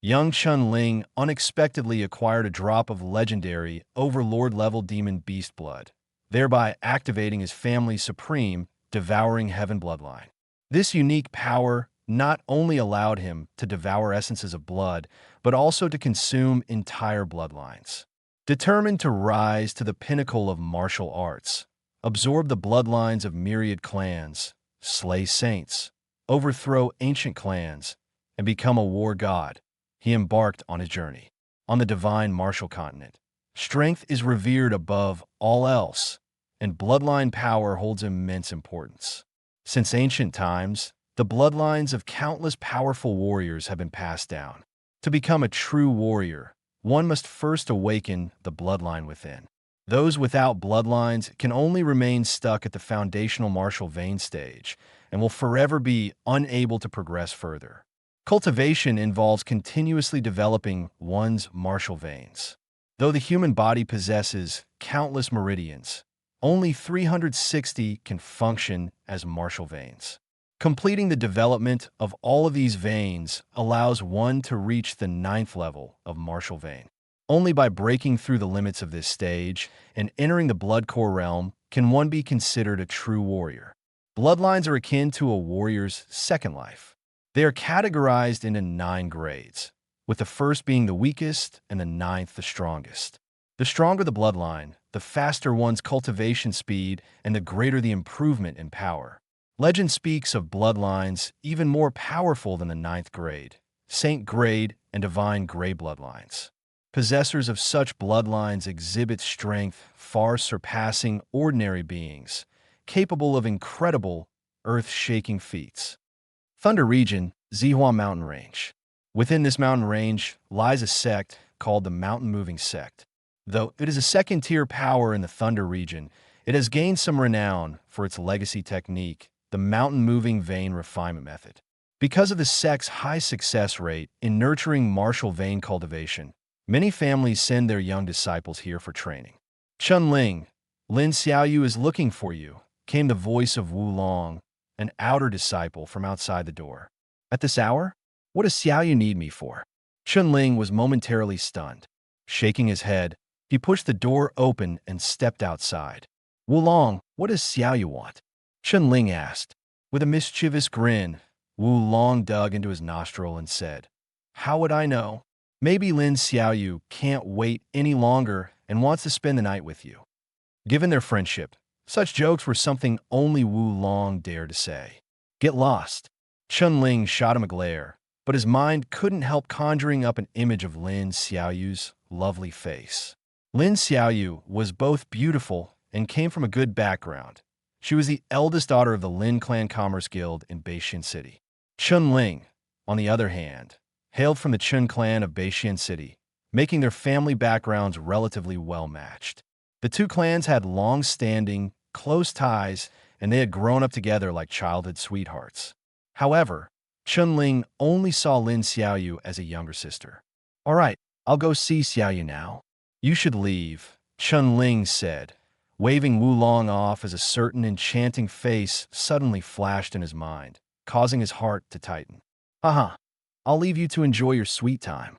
Young Chun-Ling unexpectedly acquired a drop of legendary, overlord-level demon beast blood, thereby activating his family's supreme, devouring heaven bloodline. This unique power not only allowed him to devour essences of blood, but also to consume entire bloodlines. Determined to rise to the pinnacle of martial arts, absorb the bloodlines of myriad clans, slay saints, overthrow ancient clans, and become a war god, he embarked on his journey. On the divine martial continent, strength is revered above all else, and bloodline power holds immense importance. Since ancient times, the bloodlines of countless powerful warriors have been passed down. To become a true warrior, one must first awaken the bloodline within. Those without bloodlines can only remain stuck at the foundational martial vein stage and will forever be unable to progress further. Cultivation involves continuously developing one's martial veins. Though the human body possesses countless meridians, only 360 can function as martial veins. Completing the development of all of these veins allows one to reach the 9th level of martial vein. Only by breaking through the limits of this stage and entering the blood core realm can one be considered a true warrior. Bloodlines are akin to a warrior's second life. They are categorized into 9 grades, with the first being the weakest and the 9th the strongest. The stronger the bloodline, the faster one's cultivation speed and the greater the improvement in power. Legend speaks of bloodlines even more powerful than the 9th grade, Saint grade, and divine grade bloodlines. Possessors of such bloodlines exhibit strength far surpassing ordinary beings, capable of incredible, earth-shaking feats. Thunder Region, Zihua Mountain Range. Within this mountain range lies a sect called the Mountain Moving Sect. Though it is a second-tier power in the Thunder Region, it has gained some renown for its legacy technique, the Mountain Moving Vein Refinement Method. Because of the sect's high success rate in nurturing martial vein cultivation, many families send their young disciples here for training. Chun-Ling, Lin Xiaoyu is looking for you, came the voice of Wu Long, an outer disciple from outside the door. At this hour? What does Xiaoyu need me for? Chun-Ling was momentarily stunned. Shaking his head, he pushed the door open and stepped outside. Wu Long, what does Xiaoyu want? Chun-Ling asked. With a mischievous grin, Wu Long dug into his nostril and said, How would I know? Maybe Lin Xiaoyu can't wait any longer and wants to spend the night with you. Given their friendship, such jokes were something only Wu Long dared to say. Get lost. Chun-Ling shot him a glare, but his mind couldn't help conjuring up an image of Lin Xiaoyu's lovely face. Lin Xiaoyu was both beautiful and came from a good background. She was the eldest daughter of the Lin Clan Commerce Guild in Beixian City. Chun-Ling, on the other hand, hailed from the Chun clan of Beixian City, making their family backgrounds relatively well-matched. The two clans had long-standing, close ties, and they had grown up together like childhood sweethearts. However, Chun-Ling only saw Lin Xiaoyu as a younger sister. All right, I'll go see Xiaoyu now. You should leave, Chun-Ling said, waving Wu Long off as a certain enchanting face suddenly flashed in his mind, causing his heart to tighten. Haha, I'll leave you to enjoy your sweet time.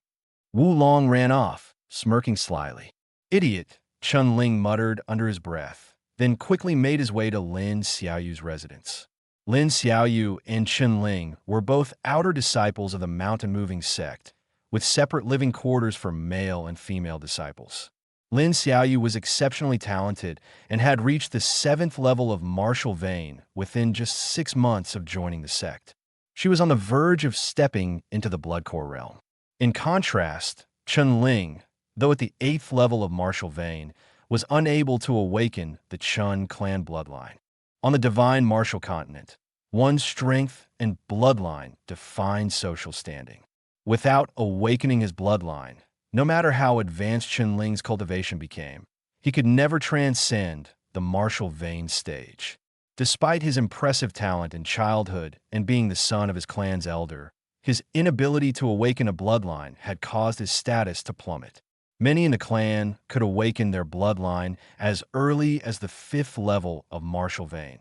Wu Long ran off, smirking slyly. Idiot, Chun-Ling muttered under his breath, then quickly made his way to Lin Xiaoyu's residence. Lin Xiaoyu and Chun-Ling were both outer disciples of the Mountain Moving Sect, with separate living quarters for male and female disciples. Lin Xiaoyu was exceptionally talented and had reached the 7th level of martial vein within just 6 months of joining the sect. She was on the verge of stepping into the blood core realm. In contrast, Chun-Ling, though at the 8th level of martial vein, was unable to awaken the Chun clan bloodline. On the divine martial continent, one's strength and bloodline define social standing. Without awakening his bloodline, no matter how advanced Chun-Ling's cultivation became, he could never transcend the martial vein stage. Despite his impressive talent in childhood and being the son of his clan's elder, his inability to awaken a bloodline had caused his status to plummet. Many in the clan could awaken their bloodline as early as the 5th level of martial vein,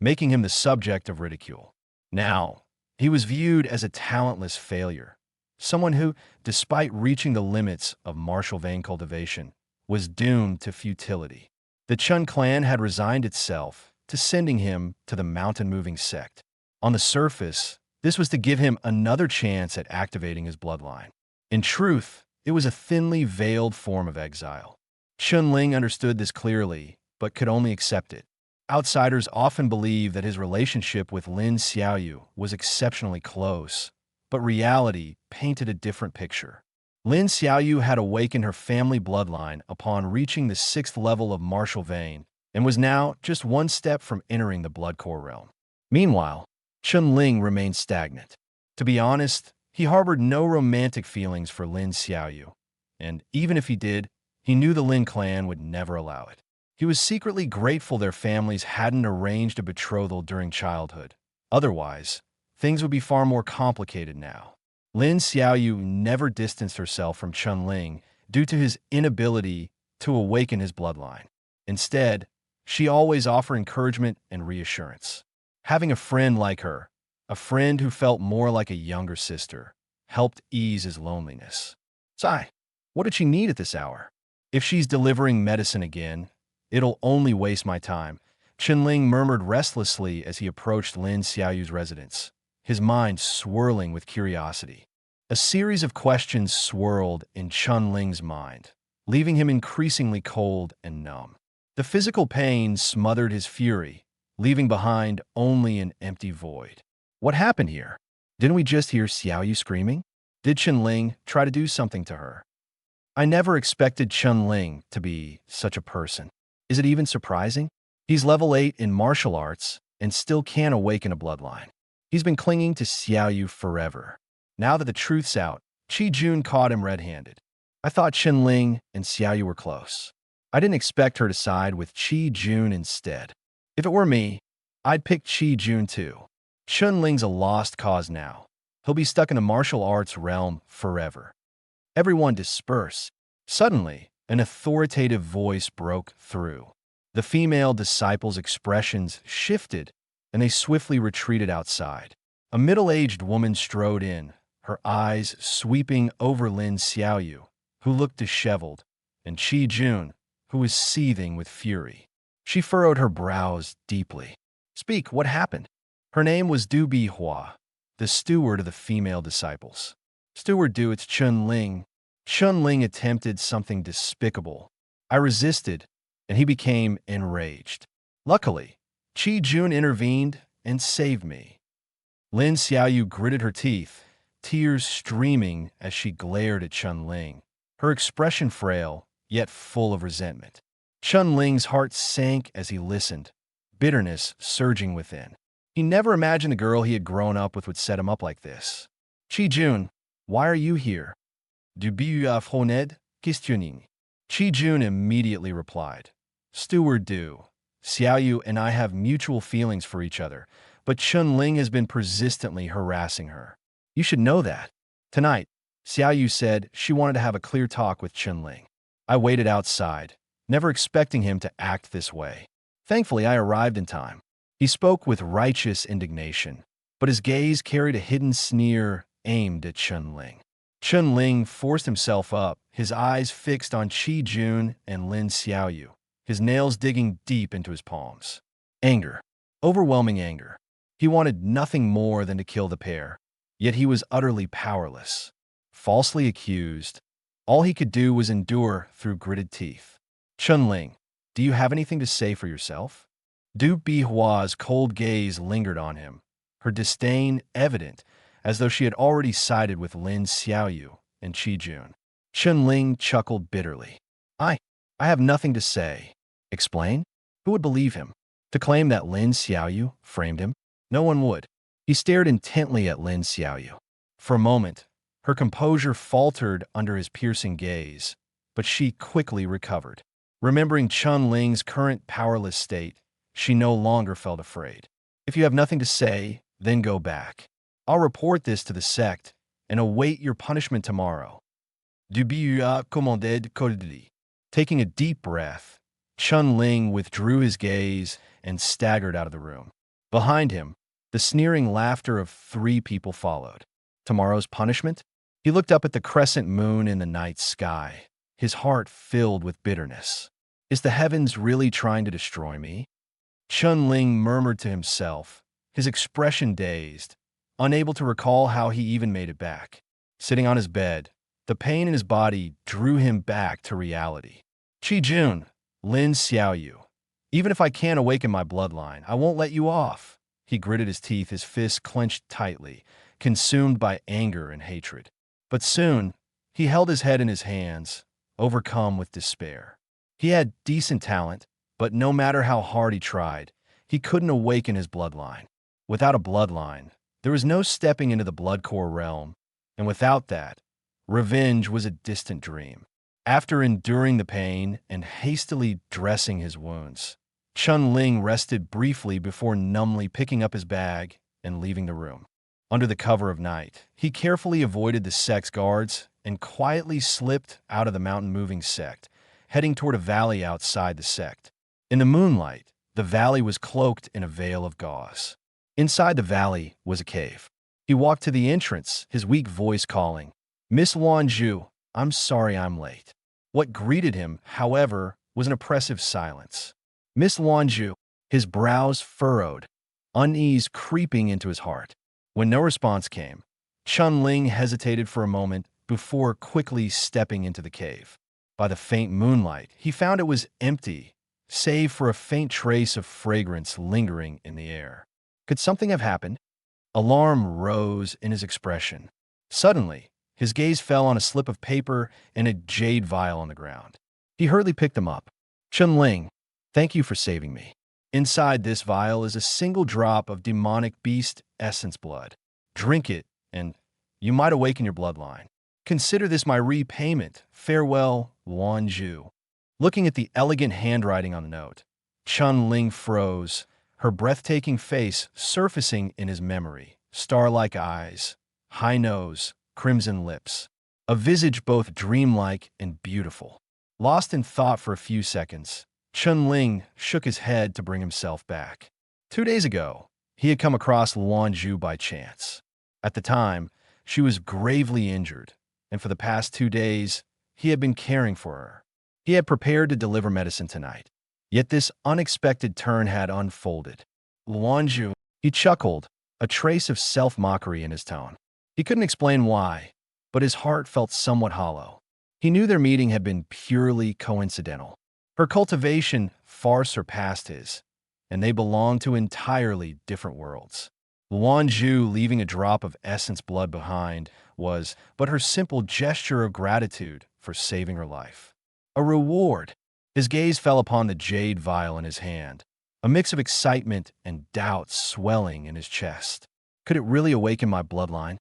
making him the subject of ridicule. Now, he was viewed as a talentless failure, someone who, despite reaching the limits of martial vein cultivation, was doomed to futility. The Chun clan had resigned itself to sending him to the mountain-moving sect. On the surface, this was to give him another chance at activating his bloodline. In truth, it was a thinly veiled form of exile. Chun Ling understood this clearly, but could only accept it. Outsiders often believe that his relationship with Lin Xiaoyu was exceptionally close, but reality painted a different picture. Lin Xiaoyu had awakened her family bloodline upon reaching the 6th level of martial vein and was now just one step from entering the blood core realm. Meanwhile, Chun Ling remained stagnant. To be honest, he harbored no romantic feelings for Lin Xiaoyu, and even if he did, he knew the Lin clan would never allow it. He was secretly grateful their families hadn't arranged a betrothal during childhood. Otherwise, things would be far more complicated now. Lin Xiaoyu never distanced herself from Chun Ling due to his inability to awaken his bloodline. Instead, she always offered encouragement and reassurance. Having a friend like her, a friend who felt more like a younger sister, helped ease his loneliness. Sigh, what did she need at this hour? If she's delivering medicine again, it'll only waste my time, Chun Ling murmured restlessly as he approached Lin Xiaoyu's residence, his mind swirling with curiosity. A series of questions swirled in Chun Ling's mind, leaving him increasingly cold and numb. The physical pain smothered his fury, leaving behind only an empty void. What happened here? Didn't we just hear Xiaoyu screaming? Did Chun Ling try to do something to her? I never expected Chun Ling to be such a person. Is it even surprising? He's level 8 in martial arts and still can't awaken a bloodline. He's been clinging to Xiaoyu forever. Now that the truth's out, Qi Jun caught him red-handed. I thought Chun Ling and Xiaoyu were close. I didn't expect her to side with Qi Jun instead. If it were me, I'd pick Qi Jun too. Chun Ling's a lost cause now. He'll be stuck in the martial arts realm forever. Everyone disperse. Suddenly, an authoritative voice broke through. The female disciples' expressions shifted, and they swiftly retreated outside. A middle-aged woman strode in, her eyes sweeping over Lin Xiaoyu, who looked disheveled, and Qi Jun, who was seething with fury. She furrowed her brows deeply. Speak, what happened? Her name was Du Bihua, the steward of the female disciples. Steward Du, it's Chun Ling. Chun Ling attempted something despicable. I resisted, and he became enraged. Luckily, Qi Jun intervened and saved me. Lin Xiaoyu gritted her teeth, tears streaming as she glared at Chun Ling, her expression frail, yet full of resentment. Chun Ling's heart sank as he listened, bitterness surging within. He never imagined the girl he had grown up with would set him up like this. Qi Jun, why are you here? Du Bihua honnête, questioning. Qi Jun immediately replied. Steward Du, Xiaoyu and I have mutual feelings for each other, but Chun Ling has been persistently harassing her. You should know that. Tonight, Xiaoyu said she wanted to have a clear talk with Chun Ling. I waited outside, never expecting him to act this way. Thankfully, I arrived in time. He spoke with righteous indignation, but his gaze carried a hidden sneer aimed at Chun Ling. Chun Ling forced himself up, his eyes fixed on Qi Jun and Lin Xiaoyu, his nails digging deep into his palms. Anger. Overwhelming anger. He wanted nothing more than to kill the pair, yet he was utterly powerless. Falsely accused, all he could do was endure through gritted teeth. Chun Ling, do you have anything to say for yourself? Du Bihua's cold gaze lingered on him, her disdain evident, as though she had already sided with Lin Xiaoyu and Qi Jun. Chun Ling chuckled bitterly. I have nothing to say. Explain? Who would believe him? To claim that Lin Xiaoyu framed him? No one would. He stared intently at Lin Xiaoyu. For a moment, her composure faltered under his piercing gaze, but she quickly recovered. Remembering Chun Ling's current powerless state, she no longer felt afraid. If you have nothing to say, then go back. I'll report this to the sect and await your punishment tomorrow. Du Bihua commanded coldly. Taking a deep breath, Chun Ling withdrew his gaze and staggered out of the room. Behind him, the sneering laughter of 3 people followed. Tomorrow's punishment? He looked up at the crescent moon in the night sky, his heart filled with bitterness. Is the heavens really trying to destroy me? Chun Ling murmured to himself, his expression dazed, unable to recall how he even made it back. Sitting on his bed, the pain in his body drew him back to reality. Qi Jun, Lin Xiaoyu. Even if I can't awaken my bloodline, I won't let you off. He gritted his teeth, his fists clenched tightly, consumed by anger and hatred. But soon, he held his head in his hands, overcome with despair. He had decent talent, but no matter how hard he tried, he couldn't awaken his bloodline. Without a bloodline, there was no stepping into the blood core realm, and without that, revenge was a distant dream. After enduring the pain and hastily dressing his wounds, Chun Ling rested briefly before numbly picking up his bag and leaving the room. Under the cover of night, he carefully avoided the sect's guards and quietly slipped out of the mountain-moving sect, heading toward a valley outside the sect. In the moonlight, the valley was cloaked in a veil of gauze. Inside the valley was a cave. He walked to the entrance, his weak voice calling, "Miss Wanju, I'm sorry I'm late." What greeted him, however, was an oppressive silence. Miss Wanju, his brows furrowed, unease creeping into his heart. When no response came, Chun Ling hesitated for a moment before quickly stepping into the cave. By the faint moonlight, he found it was empty, save for a faint trace of fragrance lingering in the air. Could something have happened? Alarm rose in his expression. Suddenly, his gaze fell on a slip of paper and a jade vial on the ground. He hurriedly picked them up. Chun Ling, thank you for saving me. Inside this vial is a single drop of demonic beast essence blood. Drink it, and you might awaken your bloodline. Consider this my repayment. Farewell, Wanju. Looking at the elegant handwriting on the note, Chun Ling froze, her breathtaking face surfacing in his memory. Star-like eyes, high nose, crimson lips. A visage both dreamlike and beautiful. Lost in thought for a few seconds, Chun Ling shook his head to bring himself back. 2 days ago, he had come across Wanju by chance. At the time, she was gravely injured, and for the past 2 days, he had been caring for her. He had prepared to deliver medicine tonight. Yet this unexpected turn had unfolded. Wanju, he chuckled, a trace of self-mockery in his tone. He couldn't explain why, but his heart felt somewhat hollow. He knew their meeting had been purely coincidental. Her cultivation far surpassed his, and they belonged to entirely different worlds. Wanju leaving a drop of essence blood behind was but her simple gesture of gratitude for saving her life. A reward. His gaze fell upon the jade vial in his hand, a mix of excitement and doubt swelling in his chest. Could it really awaken my bloodline?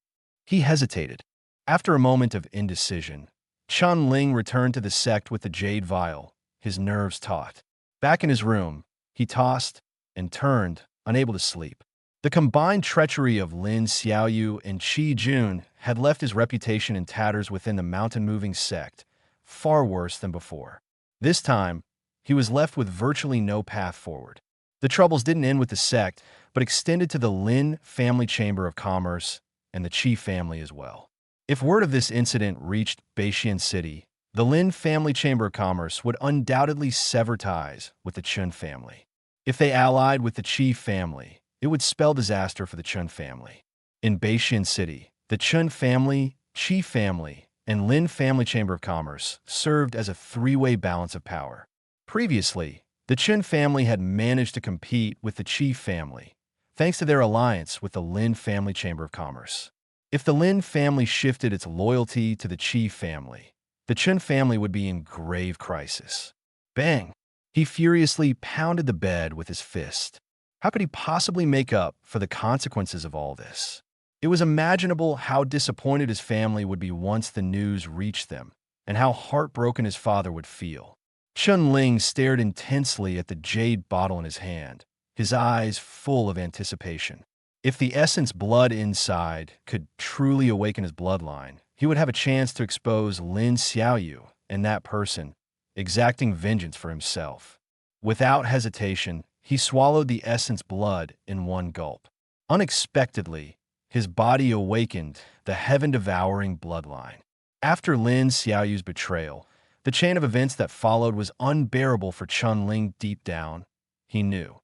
He hesitated. After a moment of indecision, Chun Ling returned to the sect with the jade vial, his nerves taut. Back in his room, he tossed and turned, unable to sleep. The combined treachery of Lin Xiaoyu and Qi Jun had left his reputation in tatters within the mountain-moving sect, far worse than before. This time, he was left with virtually no path forward. The troubles didn't end with the sect, but extended to the Lin family chamber of commerce and the Qi family as well. If word of this incident reached Beixian City, the Lin family chamber of commerce would undoubtedly sever ties with the Chun family. If they allied with the Qi family, it would spell disaster for the Chun family. In Beixian City, the Chun family, Qi family, and Lin family chamber of commerce served as a three-way balance of power. Previously, the Chun family had managed to compete with the Qi family, thanks to their alliance with the Lin family chamber of commerce. If the Lin family shifted its loyalty to the Qi family, the Chun family would be in grave crisis. Bang! He furiously pounded the bed with his fist. How could he possibly make up for the consequences of all this? It was imaginable how disappointed his family would be once the news reached them, and how heartbroken his father would feel. Chun Ling stared intensely at the jade bottle in his hand, his eyes full of anticipation. If the essence blood inside could truly awaken his bloodline, he would have a chance to expose Lin Xiaoyu and that person, exacting vengeance for himself. Without hesitation, he swallowed the essence blood in one gulp. Unexpectedly, his body awakened the heaven-devouring bloodline. After Lin Xiaoyu's betrayal, the chain of events that followed was unbearable for Chunling. Deep down, he knew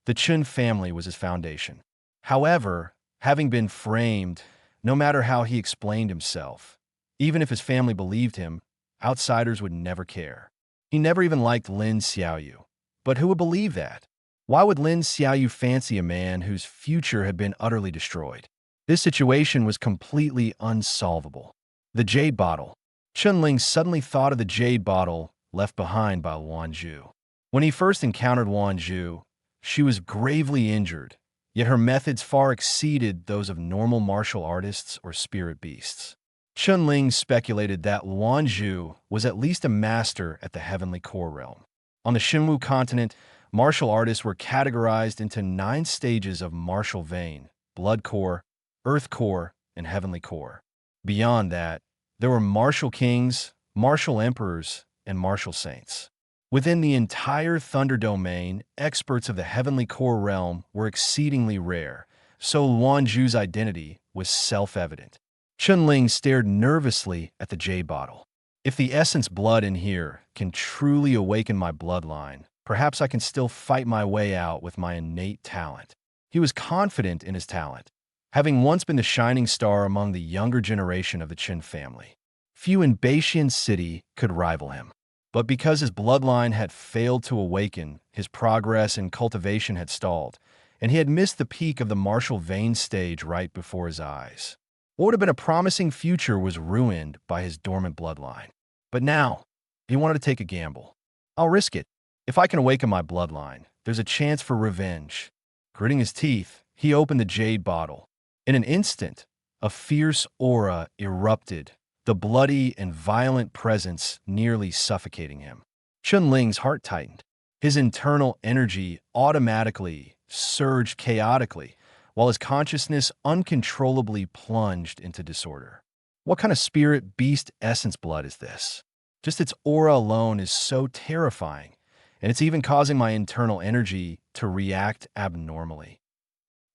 the Chun family was his foundation. However, having been framed, no matter how he explained himself, even if his family believed him, outsiders would never care. He never even liked Lin Xiaoyu. But who would believe that? Why would Lin Xiaoyu fancy a man whose future had been utterly destroyed? This situation was completely unsolvable. The jade bottle. Chunling suddenly thought of the jade bottle left behind by Wanzhu. When he first encountered Wanzhu, she was gravely injured, yet her methods far exceeded those of normal martial artists or spirit beasts. Chunling speculated that Wanzhu was at least a master at the heavenly core realm. On the Xinwu continent, martial artists were categorized into 9 stages of martial vein: blood core, earth core, and heavenly core. Beyond that, there were martial kings, martial emperors, and martial saints. Within the entire Thunder domain, experts of the heavenly core realm were exceedingly rare, so Wanzhu's identity was self-evident. Chunling stared nervously at the jade bottle. If the essence blood in here can truly awaken my bloodline, perhaps I can still fight my way out with my innate talent. He was confident in his talent, having once been the shining star among the younger generation of the Qin family. Few in Beixian City could rival him. But because his bloodline had failed to awaken, his progress in cultivation had stalled, and he had missed the peak of the martial vein stage right before his eyes. What would have been a promising future was ruined by his dormant bloodline. But now, he wanted to take a gamble. I'll risk it. If I can awaken my bloodline, there's a chance for revenge. Gritting his teeth, he opened the jade bottle. In an instant, a fierce aura erupted, the bloody and violent presence nearly suffocating him. Chunling's heart tightened. His internal energy automatically surged chaotically, while his consciousness uncontrollably plunged into disorder. What kind of spirit beast essence blood is this? Just its aura alone is so terrifying, and it's even causing my internal energy to react abnormally.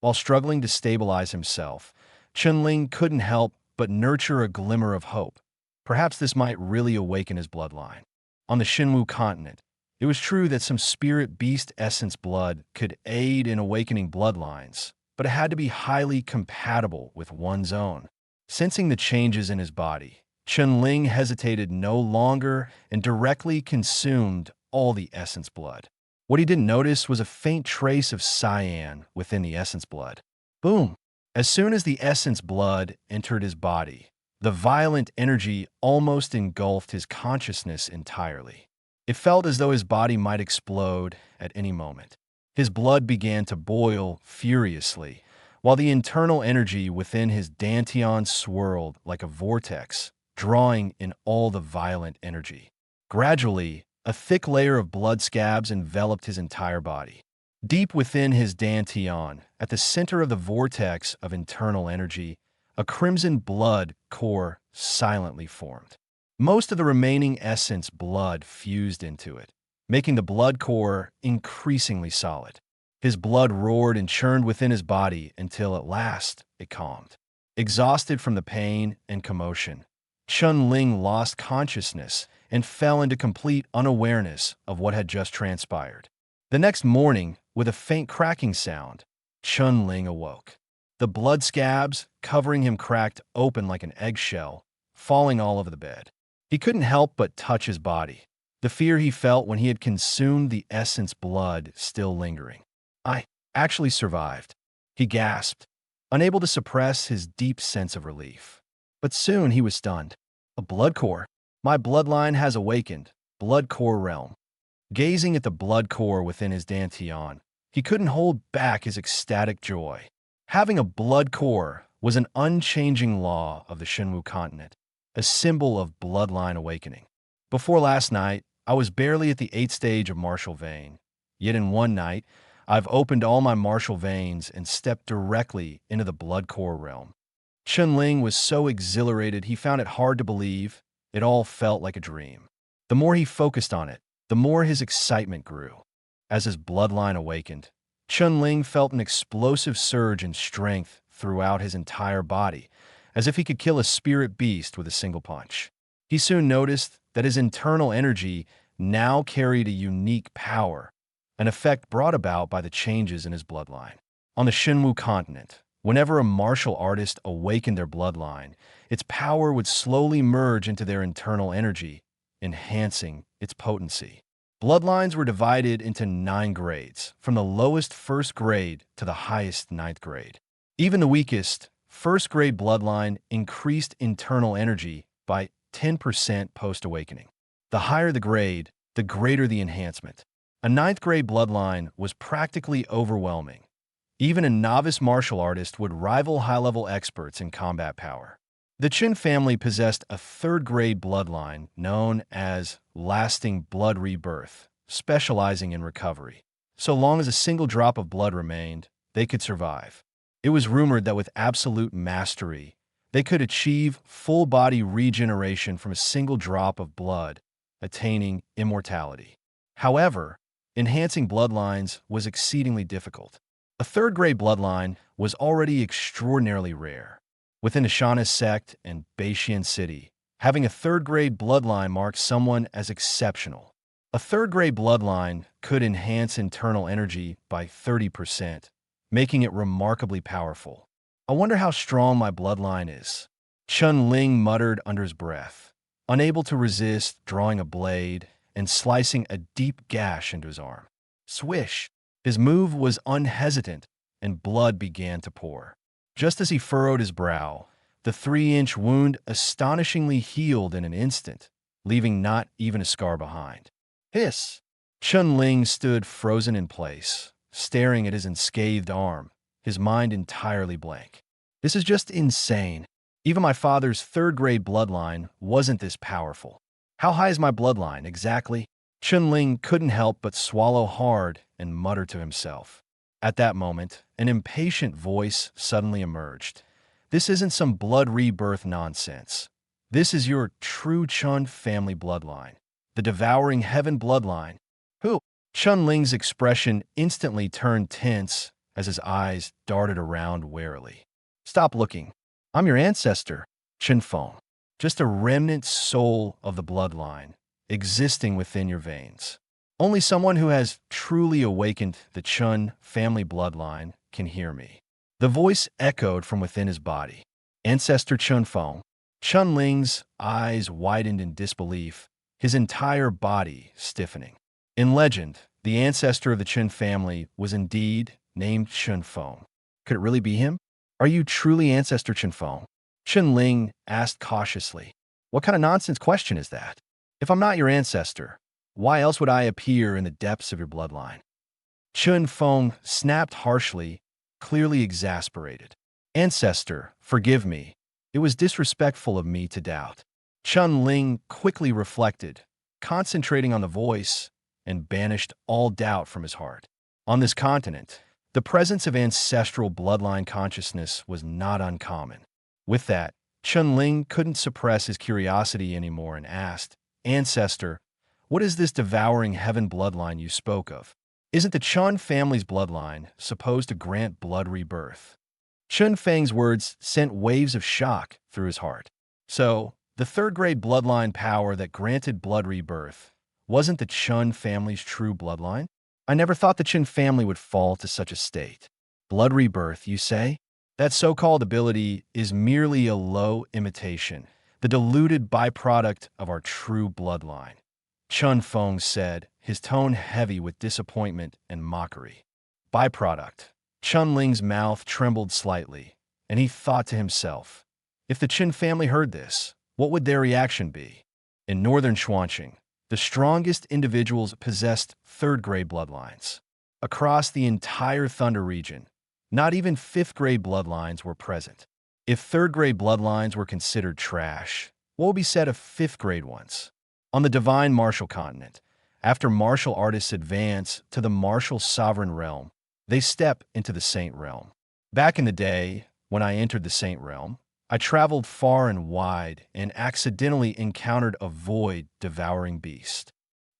While struggling to stabilize himself, Chunling couldn't help but nurture a glimmer of hope. Perhaps this might really awaken his bloodline. On the Xinwu continent, it was true that some spirit beast essence blood could aid in awakening bloodlines, but it had to be highly compatible with one's own. Sensing the changes in his body, Chunling hesitated no longer and directly consumed all the essence blood. What he didn't notice was a faint trace of cyan within the essence blood. Boom! As soon as the essence blood entered his body, the violent energy almost engulfed his consciousness entirely. It felt as though his body might explode at any moment. His blood began to boil furiously, while the internal energy within his dantian swirled like a vortex, drawing in all the violent energy. Gradually, a thick layer of blood scabs enveloped his entire body. Deep within his dantian, at the center of the vortex of internal energy, a crimson blood core silently formed. Most of the remaining essence blood fused into it, making the blood core increasingly solid. His blood roared and churned within his body until at last it calmed. Exhausted from the pain and commotion, Chunling lost consciousness and fell into complete unawareness of what had just transpired. The next morning, with a faint cracking sound, Chunling awoke. The blood scabs covering him cracked open like an eggshell, falling all over the bed. He couldn't help but touch his body, the fear he felt when he had consumed the essence blood still lingering. I actually survived, he gasped, unable to suppress his deep sense of relief. But soon he was stunned. A blood core. My bloodline has awakened. Blood core realm. Gazing at the blood core within his dantian, he couldn't hold back his ecstatic joy. Having a blood core was an unchanging law of the Xinwu continent, a symbol of bloodline awakening. Before last night, I was barely at the 8th stage of martial vein. Yet in one night, I've opened all my martial veins and stepped directly into the blood core realm. Chunling was so exhilarated he found it hard to believe. It all felt like a dream. The more he focused on it, the more his excitement grew. As his bloodline awakened, Chunling felt an explosive surge in strength throughout his entire body, as if he could kill a spirit beast with a single punch. He soon noticed that his internal energy now carried a unique power, an effect brought about by the changes in his bloodline. On the Shinwu continent, whenever a martial artist awakened their bloodline, its power would slowly merge into their internal energy, enhancing its potency. Bloodlines were divided into 9 grades, from the lowest first grade to the highest ninth grade. Even the weakest, first grade bloodline increased internal energy by 10% post-awakening. The higher the grade, the greater the enhancement. A ninth grade bloodline was practically overwhelming. Even a novice martial artist would rival high-level experts in combat power. The Qin family possessed a third-grade bloodline known as lasting blood rebirth, specializing in recovery. So long as a single drop of blood remained, they could survive. It was rumored that with absolute mastery, they could achieve full-body regeneration from a single drop of blood, attaining immortality. However, enhancing bloodlines was exceedingly difficult. A third-grade bloodline was already extraordinarily rare. Within the Shana sect and Beishian city, having a third-grade bloodline marked someone as exceptional. A third-grade bloodline could enhance internal energy by 30%, making it remarkably powerful. I wonder how strong my bloodline is. Chun Ling muttered under his breath, unable to resist drawing a blade and slicing a deep gash into his arm. Swish! His move was unhesitant, and blood began to pour. Just as he furrowed his brow, the 3-inch wound astonishingly healed in an instant, leaving not even a scar behind. Hiss! Chun Ling stood frozen in place, staring at his unscathed arm, his mind entirely blank. This is just insane. Even my father's third-grade bloodline wasn't this powerful. How high is my bloodline, exactly? Chun Ling couldn't help but swallow hard and mutter to himself. At that moment, an impatient voice suddenly emerged. This isn't some blood rebirth nonsense. This is your true Chun family bloodline, the devouring heaven bloodline. Who? Chun Ling's expression instantly turned tense as his eyes darted around warily. Stop looking. I'm your ancestor, Chen Feng, just a remnant soul of the bloodline, existing within your veins. Only someone who has truly awakened the Chun family bloodline can hear me. The voice echoed from within his body. Ancestor Chun Feng. Chun Ling's eyes widened in disbelief, his entire body stiffening. In legend, the ancestor of the Chun family was indeed named Chun Feng. Could it really be him? Are you truly Ancestor Chun Feng? Chun Ling asked cautiously. What kind of nonsense question is that? If I'm not your ancestor, why else would I appear in the depths of your bloodline? Chun Feng snapped harshly, clearly exasperated. Ancestor, forgive me. It was disrespectful of me to doubt. Chun Ling quickly reflected, concentrating on the voice, and banished all doubt from his heart. On this continent, the presence of ancestral bloodline consciousness was not uncommon. With that, Chun Ling couldn't suppress his curiosity anymore and asked, Ancestor, what is this devouring heaven bloodline you spoke of? Isn't the Chun family's bloodline supposed to grant blood rebirth? Chun Feng's words sent waves of shock through his heart. So, the third-grade bloodline power that granted blood rebirth wasn't the Chun family's true bloodline? I never thought the Chun family would fall to such a state. Blood rebirth, you say? That so-called ability is merely a low imitation, the diluted byproduct of our true bloodline. Chun Feng said, his tone heavy with disappointment and mockery. Byproduct. Chun Ling's mouth trembled slightly, and he thought to himself, if the Qin family heard this, what would their reaction be? In northern Xuanqing, the strongest individuals possessed third-grade bloodlines. Across the entire Thunder region, not even fifth-grade bloodlines were present. If third-grade bloodlines were considered trash, what would be said of fifth-grade ones? On the Divine Martial Continent, after martial artists advance to the martial sovereign realm, they step into the Saint Realm. Back in the day, when I entered the Saint Realm, I traveled far and wide and accidentally encountered a void-devouring beast.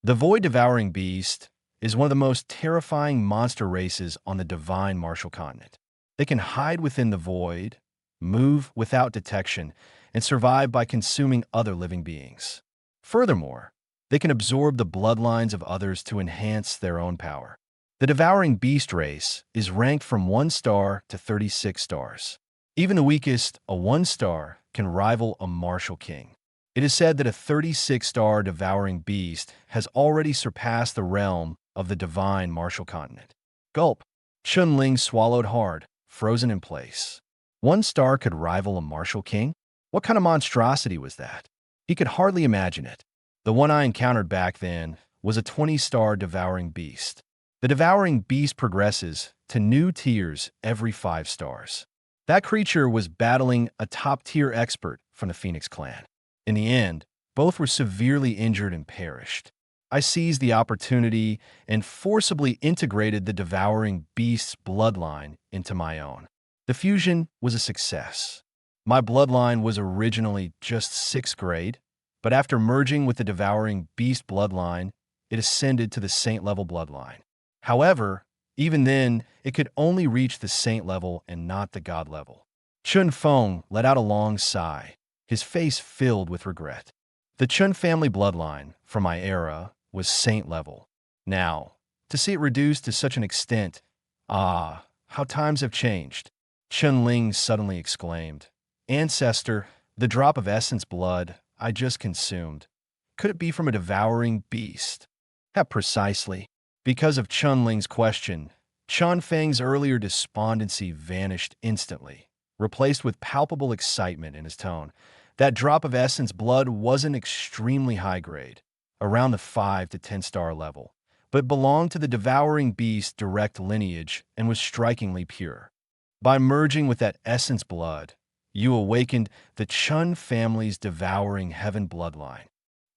The void-devouring beast is one of the most terrifying monster races on the Divine Martial Continent. They can hide within the void, move without detection, and survive by consuming other living beings. Furthermore, they can absorb the bloodlines of others to enhance their own power. The devouring beast race is ranked from 1 star to 36 stars. Even the weakest, a 1 star, can rival a martial king. It is said that a 36-star devouring beast has already surpassed the realm of the divine martial continent. Gulp. Chun-Ling swallowed hard, frozen in place. 1 star could rival a martial king? What kind of monstrosity was that? He could hardly imagine it. The one I encountered back then was a 20-star devouring beast. The devouring beast progresses to new tiers every 5 stars. That creature was battling a top-tier expert from the Phoenix clan. In the end, both were severely injured and perished. I seized the opportunity and forcibly integrated the devouring beast's bloodline into my own. The fusion was a success. My bloodline was originally just 6th grade, but after merging with the devouring beast bloodline, it ascended to the saint-level bloodline. However, even then, it could only reach the saint level and not the god level. Chun Feng let out a long sigh, his face filled with regret. The Chun family bloodline, from my era, was saint level. Now, to see it reduced to such an extent, how times have changed. Chun Ling suddenly exclaimed. Ancestor, the drop of essence blood I just consumed, could it be from a devouring beast? Precisely. Because of Chun Ling's question, Chun Feng's earlier despondency vanished instantly, replaced with palpable excitement in his tone. That drop of essence blood wasn't extremely high grade, around the 5 to 10 star level, but belonged to the devouring beast's direct lineage and was strikingly pure. By merging with that essence blood, you awakened the Chun family's devouring heaven bloodline.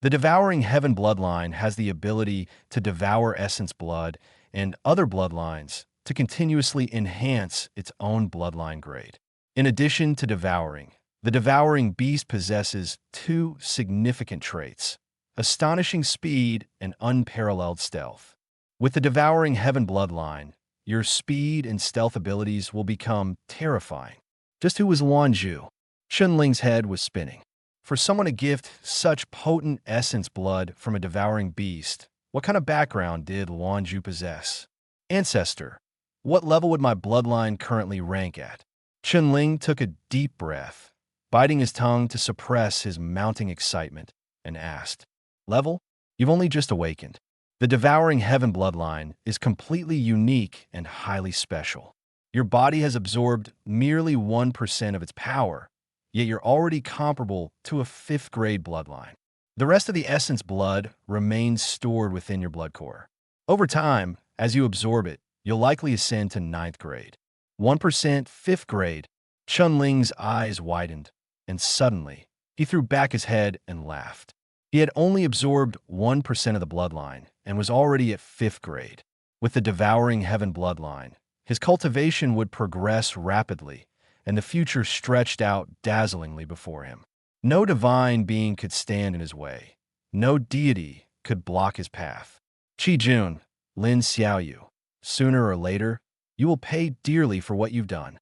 The devouring heaven bloodline has the ability to devour essence blood and other bloodlines to continuously enhance its own bloodline grade. In addition to devouring, the devouring beast possesses 2 significant traits: astonishing speed and unparalleled stealth. With the devouring heaven bloodline, your speed and stealth abilities will become terrifying. Just who was Luanju? Chun Ling's head was spinning. For someone to gift such potent essence blood from a devouring beast, what kind of background did Luanju possess? Ancestor, what level would my bloodline currently rank at? Chun Ling took a deep breath, biting his tongue to suppress his mounting excitement, and asked, Level? You've only just awakened. The devouring heaven bloodline is completely unique and highly special. Your body has absorbed merely 1% of its power, yet you're already comparable to a 5th grade bloodline. The rest of the essence blood remains stored within your blood core. Over time, as you absorb it, you'll likely ascend to 9th grade. 1% 5th grade. Chun Ling's eyes widened, and suddenly, he threw back his head and laughed. He had only absorbed 1% of the bloodline and was already at 5th grade. With the devouring heaven bloodline, his cultivation would progress rapidly, and the future stretched out dazzlingly before him. No divine being could stand in his way. No deity could block his path. Qi Jun, Lin Xiaoyu, sooner or later, you will pay dearly for what you've done.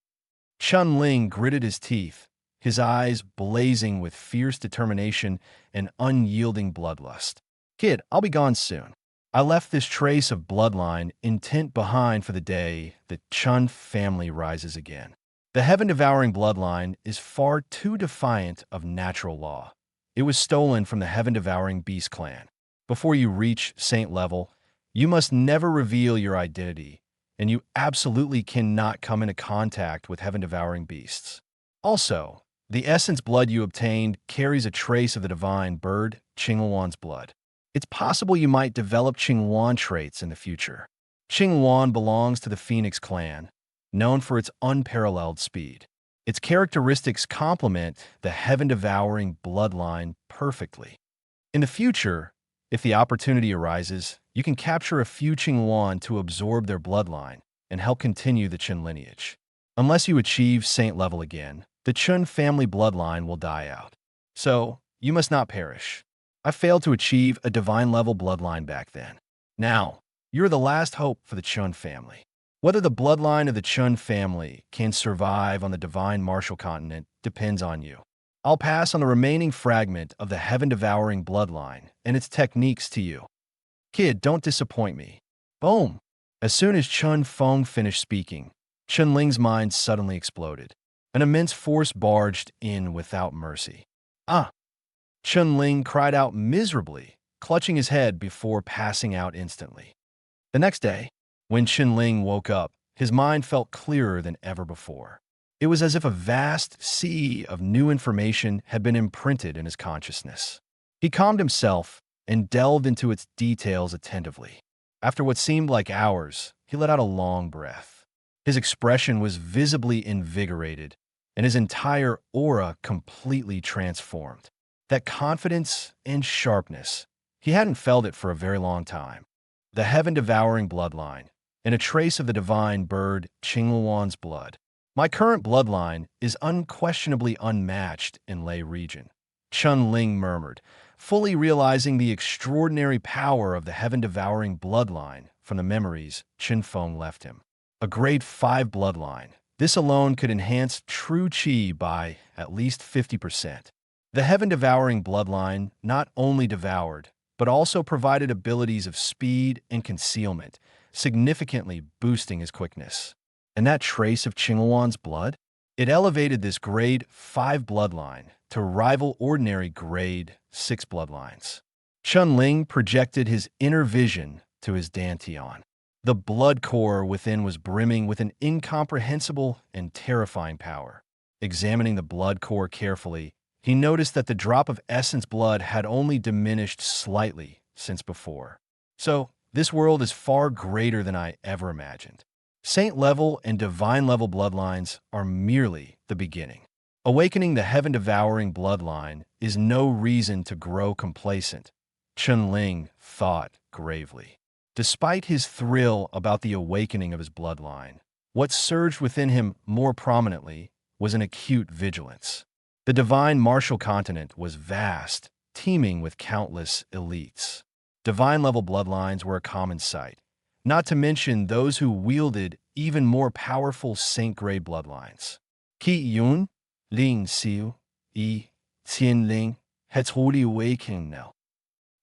Chun Ling gritted his teeth, his eyes blazing with fierce determination and unyielding bloodlust. Kid, I'll be gone soon. I left this trace of bloodline intent behind for the day the Chun family rises again. The heaven-devouring bloodline is far too defiant of natural law. It was stolen from the heaven-devouring beast clan. Before you reach saint level, you must never reveal your identity, and you absolutely cannot come into contact with heaven-devouring beasts. Also, the essence blood you obtained carries a trace of the divine bird, Qingluan's blood. It's possible you might develop Qingluan traits in the future. Qingluan belongs to the Phoenix clan, known for its unparalleled speed. Its characteristics complement the heaven-devouring bloodline perfectly. In the future, if the opportunity arises, you can capture a few Qingluan to absorb their bloodline and help continue the Qin lineage. Unless you achieve saint level again, the Chun family bloodline will die out. So, you must not perish. I failed to achieve a divine level bloodline back then. Now, you're the last hope for the Chun family. Whether the bloodline of the Chun family can survive on the divine martial continent depends on you. I'll pass on the remaining fragment of the heaven-devouring bloodline and its techniques to you. Kid, don't disappoint me. Boom! As soon as Chun Feng finished speaking, Chun Ling's mind suddenly exploded. An immense force barged in without mercy. Ah! Chun Ling cried out miserably, clutching his head before passing out instantly. The next day, when Chun Ling woke up, his mind felt clearer than ever before. It was as if a vast sea of new information had been imprinted in his consciousness. He calmed himself and delved into its details attentively. After what seemed like hours, he let out a long breath. His expression was visibly invigorated, and his entire aura completely transformed. That confidence and sharpness, he hadn't felt it for a very long time. The heaven-devouring bloodline, and a trace of the divine bird Qingluan's blood. My current bloodline is unquestionably unmatched in Lei region, Chun Ling murmured, fully realizing the extraordinary power of the heaven-devouring bloodline from the memories Qin Feng left him. A grade 5 bloodline. This alone could enhance true qi by at least 50%. The heaven-devouring bloodline not only devoured, but also provided abilities of speed and concealment, significantly boosting his quickness. And that trace of Qingluan's blood? It elevated this grade 5 bloodline to rival ordinary grade 6 bloodlines. Chun Ling projected his inner vision to his dantian. The blood core within was brimming with an incomprehensible and terrifying power. Examining the blood core carefully, he noticed that the drop of essence blood had only diminished slightly since before. So, this world is far greater than I ever imagined. Saint-level and divine-level bloodlines are merely the beginning. Awakening the heaven-devouring bloodline is no reason to grow complacent, Chun Ling thought gravely. Despite his thrill about the awakening of his bloodline, what surged within him more prominently was an acute vigilance. The divine martial continent was vast, teeming with countless elites. Divine-level bloodlines were a common sight, not to mention those who wielded even more powerful saint-grade bloodlines. Qi Yun, Lin Xiu, Yi, Qian Ling had truly awakened now.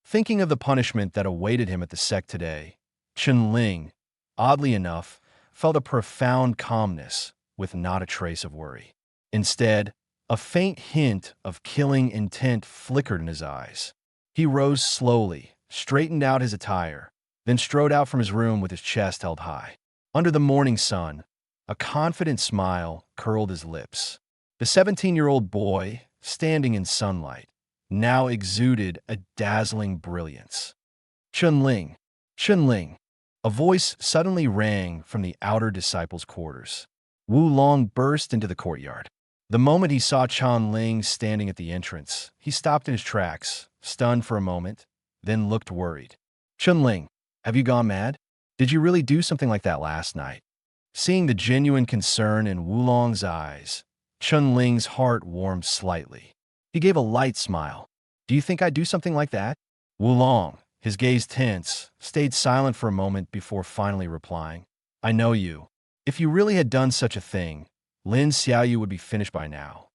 Thinking of the punishment that awaited him at the sect today, Chun Ling, oddly enough, felt a profound calmness with not a trace of worry. Instead, a faint hint of killing intent flickered in his eyes. He rose slowly, straightened out his attire, then strode out from his room with his chest held high. Under the morning sun, a confident smile curled his lips. The 17-year-old boy, standing in sunlight, now exuded a dazzling brilliance. Chun Ling, Chun Ling. A voice suddenly rang from the outer disciples' quarters. Wu Long burst into the courtyard. The moment he saw Chun Ling standing at the entrance, he stopped in his tracks, stunned for a moment, then looked worried. Chun Ling, have you gone mad? Did you really do something like that last night? Seeing the genuine concern in Wu Long's eyes, Chun Ling's heart warmed slightly. He gave a light smile. Do you think I'd do something like that? Wu Long, his gaze tense, stayed silent for a moment before finally replying. I know you. If you really had done such a thing, Lin Xiaoyu would be finished by now.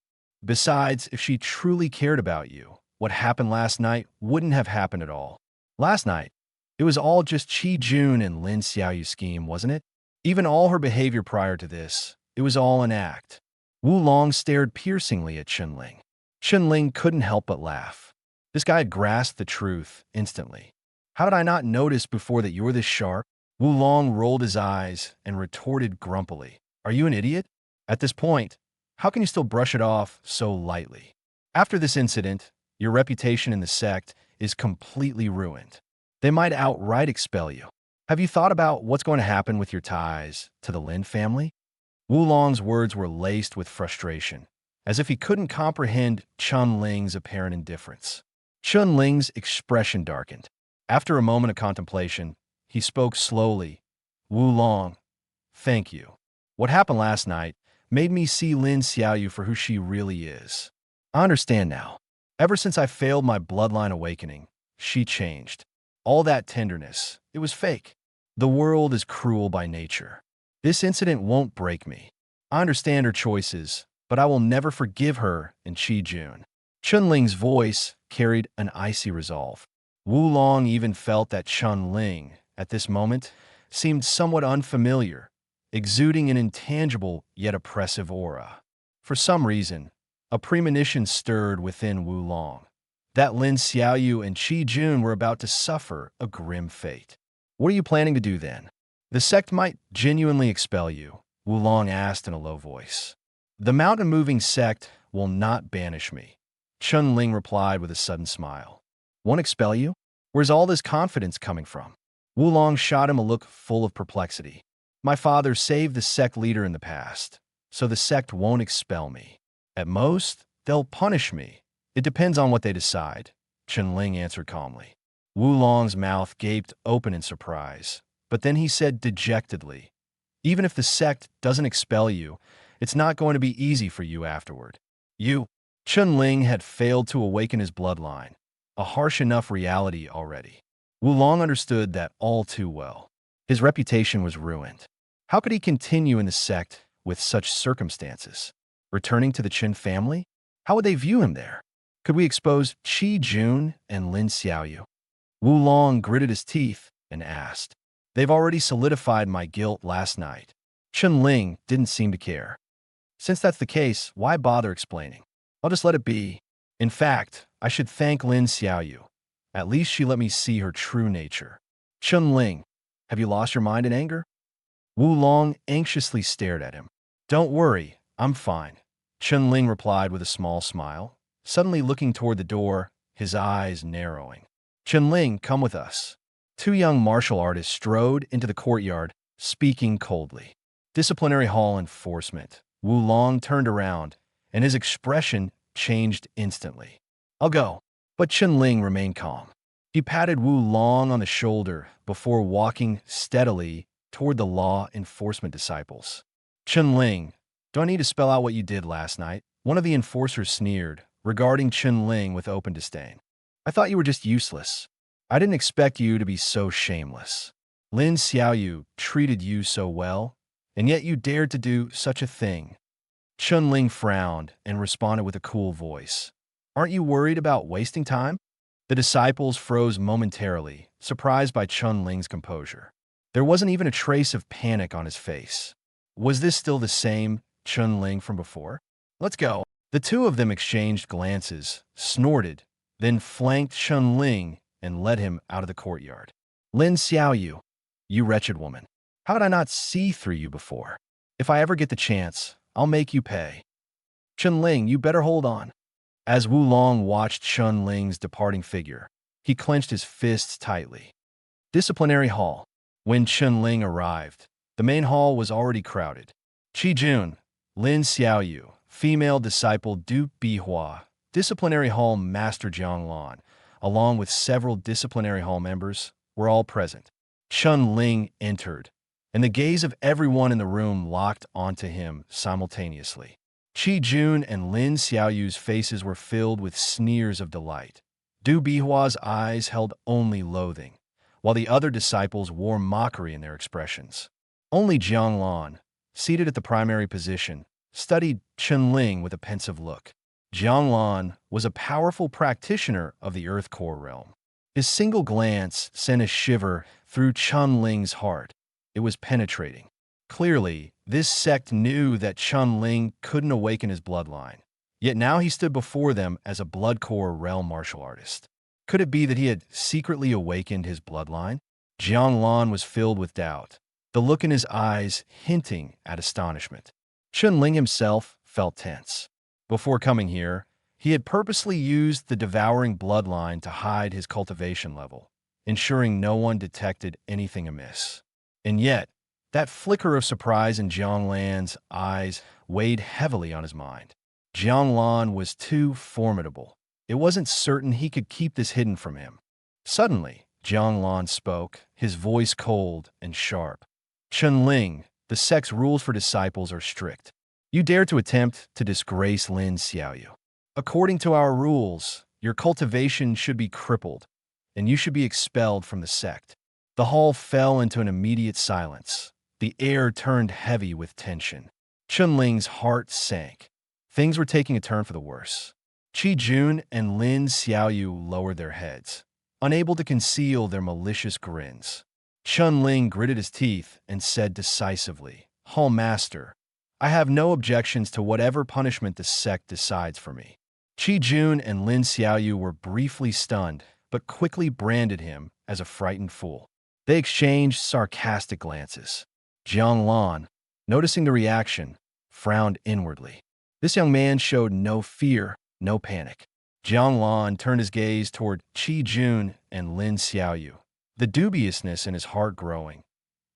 Besides, if she truly cared about you, what happened last night wouldn't have happened at all. Last night, it was all just Qi Jun and Lin Xiaoyu's scheme, wasn't it? Even all her behavior prior to this, it was all an act. Wu Long stared piercingly at Chun Ling. Chun Ling couldn't help but laugh. This guy had grasped the truth instantly. How did I not notice before that you're this sharp? Wu Long rolled his eyes and retorted grumpily. Are you an idiot? At this point, how can you still brush it off so lightly? After this incident, your reputation in the sect is completely ruined. They might outright expel you. Have you thought about what's going to happen with your ties to the Lin family? Wu Long's words were laced with frustration, as if he couldn't comprehend Chun Ling's apparent indifference. Chun Ling's expression darkened. After a moment of contemplation, he spoke slowly. Wu Long, thank you. What happened last night made me see Lin Xiaoyu for who she really is. I understand now. Ever since I failed my bloodline awakening, she changed. All that tenderness, it was fake. The world is cruel by nature. This incident won't break me. I understand her choices, but I will never forgive her and Qi-jun. Chun-Ling's voice carried an icy resolve. Wu-Long even felt that Chun-Ling, at this moment, seemed somewhat unfamiliar, exuding an intangible yet oppressive aura. For some reason, a premonition stirred within Wu-Long, that Lin Xiaoyu and Qi-jun were about to suffer a grim fate. What are you planning to do then? The sect might genuinely expel you, Wu-Long asked in a low voice. The mountain-moving sect will not banish me, Chun-Ling replied with a sudden smile. Won't expel you? Where's all this confidence coming from? Wu-Long shot him a look full of perplexity. My father saved the sect leader in the past, so the sect won't expel me. At most, they'll punish me. It depends on what they decide, Chun-Ling answered calmly. Wu-Long's mouth gaped open in surprise, but then he said dejectedly, even if the sect doesn't expel you, it's not going to be easy for you afterward. Chun-Ling had failed to awaken his bloodline, a harsh enough reality already. Wu-Long understood that all too well. His reputation was ruined. How could he continue in the sect with such circumstances? Returning to the Qin family? How would they view him there? Could we expose Qi-jun and Lin Xiaoyu? Wu-Long gritted his teeth and asked. They've already solidified my guilt last night. Chun-Ling didn't seem to care. Since that's the case, why bother explaining? I'll just let it be. In fact, I should thank Lin Xiaoyu. At least she let me see her true nature. Chun-Ling, have you lost your mind in anger? Wu-Long anxiously stared at him. Don't worry, I'm fine, Chun-Ling replied with a small smile, suddenly looking toward the door, his eyes narrowing. Chun-Ling, come with us. Two young martial artists strode into the courtyard, speaking coldly. Disciplinary hall enforcement. Wu-Long turned around, and his expression changed instantly. I'll go. But Chun-Ling remained calm. He patted Wu-Long on the shoulder before walking steadily toward the law enforcement disciples. Chun-Ling, do I need to spell out what you did last night? One of the enforcers sneered, regarding Chun-Ling with open disdain. I thought you were just useless. I didn't expect you to be so shameless. Lin Xiaoyu treated you so well, and yet you dared to do such a thing. Chun-Ling frowned and responded with a cool voice. Aren't you worried about wasting time? The disciples froze momentarily, surprised by Chun-Ling's composure. There wasn't even a trace of panic on his face. Was this still the same Chun-Ling from before? Let's go. The two of them exchanged glances, snorted, then flanked Chun-Ling and led him out of the courtyard. Lin Xiaoyu, you wretched woman. How did I not see through you before? If I ever get the chance, I'll make you pay. Chun-Ling, you better hold on. As Wu-Long watched Chun-Ling's departing figure, he clenched his fists tightly. Disciplinary hall. When Chun-Ling arrived, the main hall was already crowded. Qi-jun, Lin Xiaoyu, female disciple Du Bihua, disciplinary hall master Jianglan, along with several disciplinary hall members, were all present. Chun-Ling entered, and the gaze of everyone in the room locked onto him simultaneously. Qi-jun and Lin Xiaoyu's faces were filled with sneers of delight. Du Bihua's eyes held only loathing, while the other disciples wore mockery in their expressions. Only Jianglan, seated at the primary position, studied Chun-Ling with a pensive look. Jianglan was a powerful practitioner of the Earth Core realm. His single glance sent a shiver through Chun-Ling's heart. It was penetrating. Clearly, this sect knew that Chun-Ling couldn't awaken his bloodline, yet now he stood before them as a Blood Core realm martial artist. Could it be that he had secretly awakened his bloodline? Jianglan was filled with doubt, the look in his eyes hinting at astonishment. Chun-Ling himself felt tense. Before coming here, he had purposely used the devouring bloodline to hide his cultivation level, ensuring no one detected anything amiss. And yet, that flicker of surprise in Jianglan's eyes weighed heavily on his mind. Jianglan was too formidable. It wasn't certain he could keep this hidden from him. Suddenly, Jianglan spoke, his voice cold and sharp. Chun-Ling, the sect's rules for disciples are strict. You dare to attempt to disgrace Lin Xiaoyu. According to our rules, your cultivation should be crippled, and you should be expelled from the sect. The hall fell into an immediate silence, The air turned heavy with tension. Chun-Ling's heart sank. Things were taking a turn for the worse. Qi-jun and Lin Xiaoyu lowered their heads, unable to conceal their malicious grins. Chun-Ling gritted his teeth and said decisively, "Hall Master, I have no objections to whatever punishment the sect decides for me." Qi-jun and Lin Xiaoyu were briefly stunned, but quickly branded him as a frightened fool. They exchanged sarcastic glances. Jiang Lan, noticing the reaction, frowned inwardly. This young man showed no fear, no panic. Jiang Lan turned his gaze toward Qi-jun and Lin Xiaoyu, the dubiousness in his heart growing.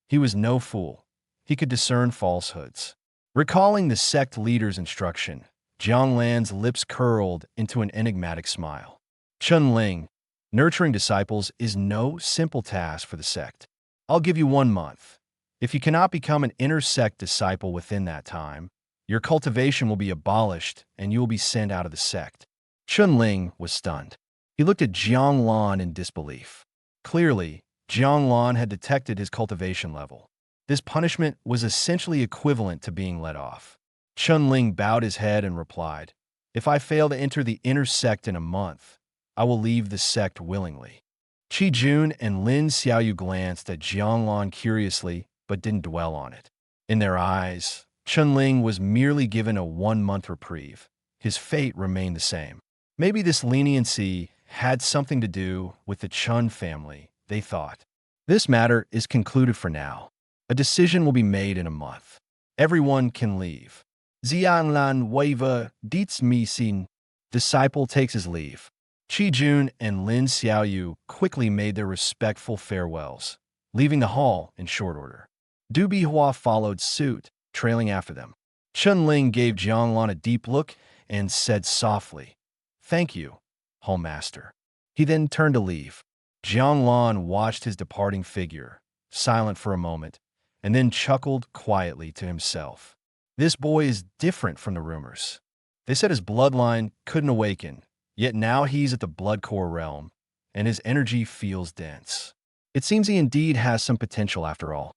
He was no fool. He could discern falsehoods. Recalling the sect leader's instruction, Jiang Lan's lips curled into an enigmatic smile. Chun-Ling, nurturing disciples is no simple task for the sect. I'll give you 1 month. If you cannot become an inner sect disciple within that time, your cultivation will be abolished and you will be sent out of the sect. Chun-Ling was stunned. He looked at Jiang Lan in disbelief. Clearly, Jiang Lan had detected his cultivation level. This punishment was essentially equivalent to being let off. Chun-Ling bowed his head and replied, "If I fail to enter the inner sect in a month, I will leave the sect willingly." Qi-jun and Lin Xiaoyu glanced at Jiang Lan curiously, but didn't dwell on it. In their eyes, Chun-Ling was merely given a 1-month reprieve. His fate remained the same. Maybe this leniency had something to do with the Chun family, they thought. This matter is concluded for now. A decision will be made in a month. Everyone can leave. Zianlan Waiva Dietz Misin. Disciple takes his leave. Qi-jun and Lin Xiaoyu quickly made their respectful farewells, leaving the hall in short order. Du Bihua followed suit, trailing after them. Chun-Ling gave Jiang Lan a deep look and said softly, "Thank you, Hall Master." He then turned to leave. Jiang Lan watched his departing figure, silent for a moment, and then chuckled quietly to himself. This boy is different from the rumors. They said his bloodline couldn't awaken, yet now he's at the blood core realm, and his energy feels dense. It seems he indeed has some potential after all.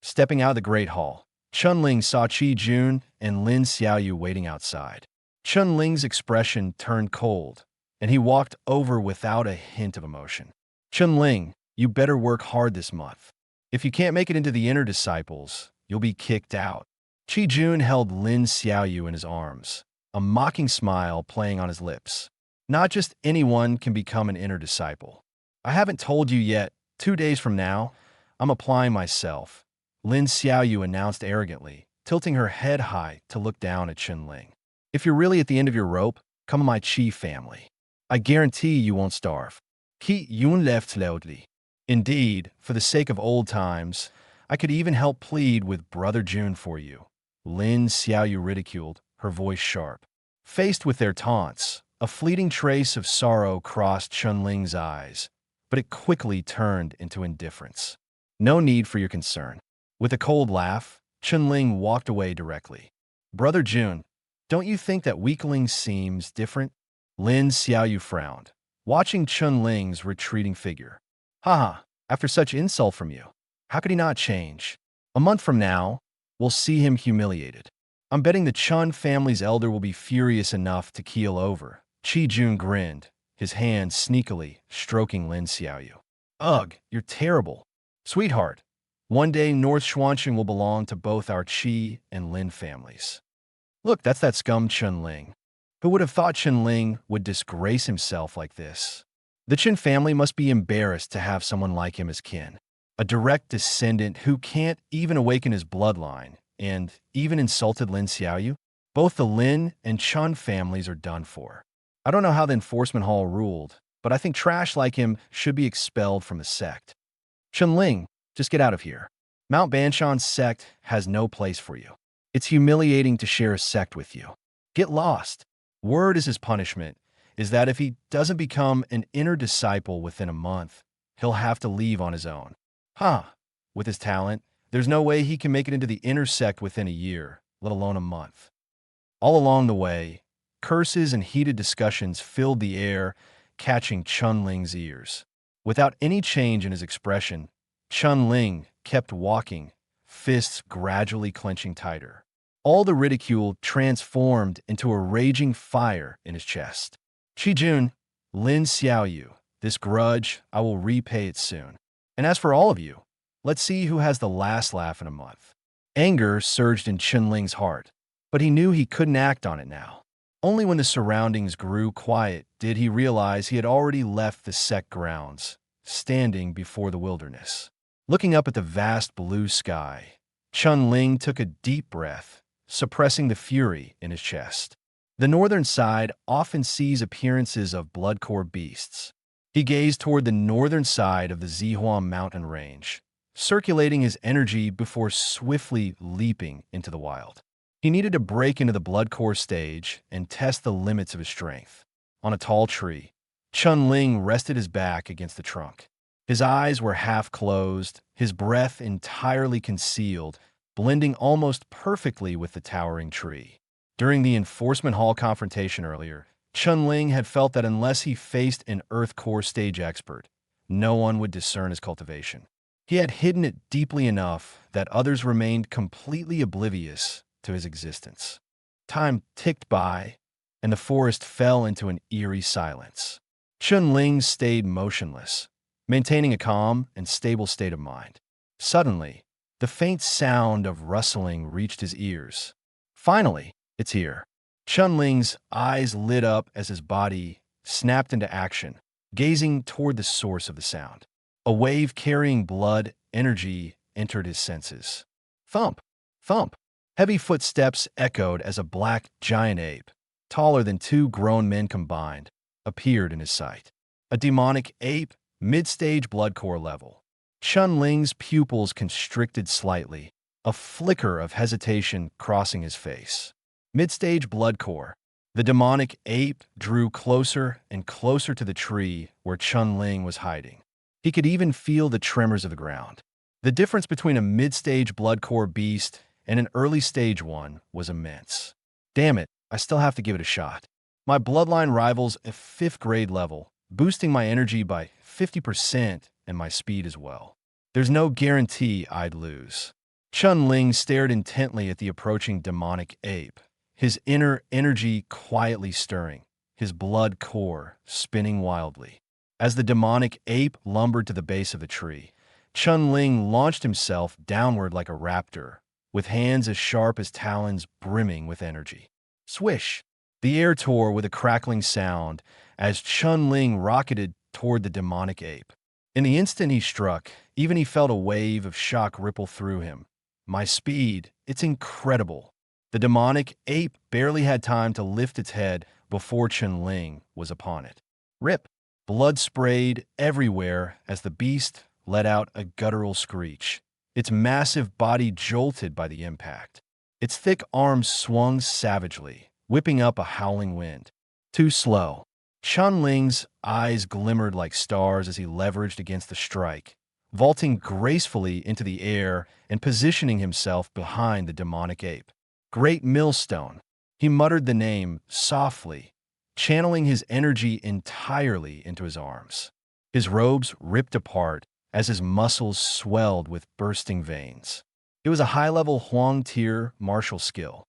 Stepping out of the Great Hall, Chun-Ling saw Qi-jun and Lin Xiaoyu waiting outside. Chun-Ling's expression turned cold, and he walked over without a hint of emotion. "Chun-Ling, you better work hard this month. If you can't make it into the inner disciples, you'll be kicked out." Qi-jun held Lin Xiaoyu in his arms, a mocking smile playing on his lips. "Not just anyone can become an inner disciple. I haven't told you yet, 2 days from now, I'm applying myself," Lin Xiaoyu announced arrogantly, tilting her head high to look down at Chun-Ling. "If you're really at the end of your rope, come to my Qi family. I guarantee you won't starve." Qi-jun left loudly. "Indeed, for the sake of old times, I could even help plead with Brother Jun for you," Lin Xiaoyu ridiculed, her voice sharp. Faced with their taunts, a fleeting trace of sorrow crossed Chun-Ling's eyes, but it quickly turned into indifference. "No need for your concern." With a cold laugh, Chun-Ling walked away directly. "Brother Jun, don't you think that weakling seems different?" Lin Xiaoyu frowned, watching Chun-Ling's retreating figure. "Haha, after such insult from you, how could he not change? A month from now, we'll see him humiliated. I'm betting the Chun family's elder will be furious enough to keel over." Qi-jun grinned, his hand sneakily stroking Lin Xiaoyu. "Ugh, you're terrible. Sweetheart, one day North Xuancheng will belong to both our Qi and Lin families." Look, that's that scum Chun-Ling. Who would have thought Chun-Ling would disgrace himself like this? The Qin family must be embarrassed to have someone like him as kin. A direct descendant who can't even awaken his bloodline, and even insulted Lin Xiaoyu? Both the Lin and Chun families are done for. I don't know how the enforcement hall ruled, but I think trash like him should be expelled from the sect. Chun-Ling, just get out of here. Mount Banshan's sect has no place for you. It's humiliating to share a sect with you. Get lost. Word is his punishment, is that if he doesn't become an inner disciple within a month, he'll have to leave on his own. With his talent, there's no way he can make it into the inner sect within a year, let alone a month. All along the way, curses and heated discussions filled the air, catching Chun-Ling's ears. Without any change in his expression, Chun-Ling kept walking, fists gradually clenching tighter. All the ridicule transformed into a raging fire in his chest. Qijun, Lin Xiaoyu, this grudge, I will repay it soon. And as for all of you, let's see who has the last laugh in a month. Anger surged in Chunling's heart, but he knew he couldn't act on it now. Only when the surroundings grew quiet did he realize he had already left the sect grounds, standing before the wilderness. Looking up at the vast blue sky, Chunling took a deep breath, suppressing the fury in his chest. The northern side often sees appearances of bloodcore beasts. He gazed toward the northern side of the Zihua mountain range, circulating his energy before swiftly leaping into the wild. He needed to break into the bloodcore stage and test the limits of his strength. On a tall tree, Chunling rested his back against the trunk. His eyes were half closed, his breath entirely concealed, blending almost perfectly with the towering tree. During the Enforcement Hall confrontation earlier, Chunling had felt that unless he faced an Earth Core stage expert, no one would discern his cultivation. He had hidden it deeply enough that others remained completely oblivious to his existence. Time ticked by, and the forest fell into an eerie silence. Chunling stayed motionless, maintaining a calm and stable state of mind. Suddenly, the faint sound of rustling reached his ears. Finally, it's here. Chunling's eyes lit up as his body snapped into action, gazing toward the source of the sound. A wave carrying blood energy entered his senses. Thump! Thump! Heavy footsteps echoed as a black giant ape, taller than two grown men combined, appeared in his sight. A demonic ape, mid-stage bloodcore level. Chunling's pupils constricted slightly, a flicker of hesitation crossing his face. Mid-stage bloodcore. The demonic ape drew closer and closer to the tree where Chunling was hiding. He could even feel the tremors of the ground. The difference between a mid-stage bloodcore beast and an early-stage one was immense. Damn it, I still have to give it a shot. My bloodline rivals a 5th grade level, boosting my energy by 50% and my speed as well. There's no guarantee I'd lose. Chunling stared intently at the approaching demonic ape, his inner energy quietly stirring, his blood core spinning wildly. As the demonic ape lumbered to the base of the tree, Chunling launched himself downward like a raptor, with hands as sharp as talons brimming with energy. Swish! The air tore with a crackling sound as Chunling rocketed toward the demonic ape. In the instant he struck, even he felt a wave of shock ripple through him. My speed, it's incredible. The demonic ape barely had time to lift its head before Chunling was upon it. Rip! Blood sprayed everywhere as the beast let out a guttural screech. Its massive body jolted by the impact. Its thick arms swung savagely, whipping up a howling wind. Too slow. Chunling's eyes glimmered like stars as he leveraged against the strike, vaulting gracefully into the air and positioning himself behind the demonic ape. Great Millstone. He muttered the name softly, channeling his energy entirely into his arms. His robes ripped apart as his muscles swelled with bursting veins. It was a high-level Huang-tier martial skill.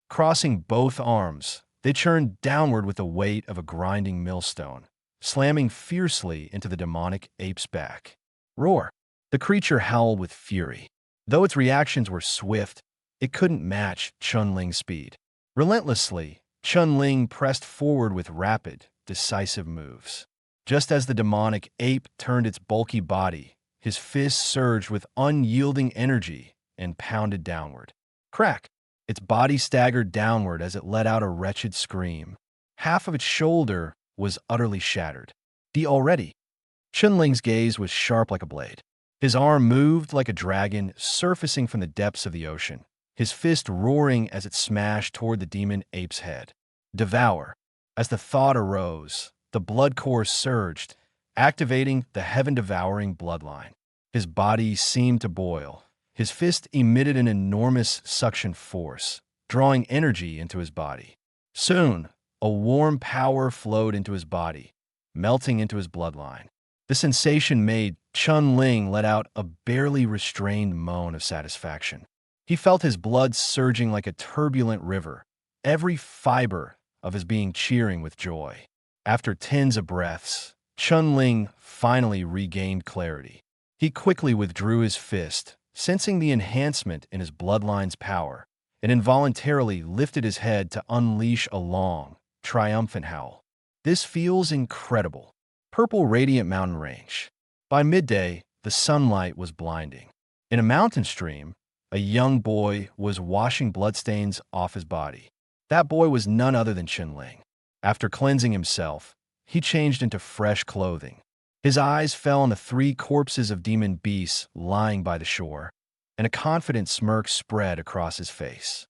Crossing both arms, they churned downward with the weight of a grinding millstone, slamming fiercely into the demonic ape's back. Roar! The creature howled with fury. Though its reactions were swift, it couldn't match Chunling's speed. Relentlessly, Chunling pressed forward with rapid, decisive moves. Just as the demonic ape turned its bulky body, his fists surged with unyielding energy and pounded downward. Crack! Its body staggered downward as it let out a wretched scream. Half of its shoulder was utterly shattered. Already. Chunling's gaze was sharp like a blade. His arm moved like a dragon surfacing from the depths of the ocean, his fist roaring as it smashed toward the demon ape's head. Devour. As the thought arose, the blood core surged, activating the heaven-devouring bloodline. His body seemed to boil. His fist emitted an enormous suction force, drawing energy into his body. Soon, a warm power flowed into his body, melting into his bloodline. The sensation made Chun Ling let out a barely restrained moan of satisfaction. He felt his blood surging like a turbulent river, every fiber of his being cheering with joy. After tens of breaths, Chun Ling finally regained clarity. He quickly withdrew his fist, sensing the enhancement in his bloodline's power, and involuntarily lifted his head to unleash a long, triumphant howl. This feels incredible. Purple Radiant Mountain Range. By midday, the sunlight was blinding. In a mountain stream, a young boy was washing bloodstains off his body. That boy was none other than Chun Ling. After cleansing himself, he changed into fresh clothing. His eyes fell on the 3 corpses of demon beasts lying by the shore, and a confident smirk spread across his face.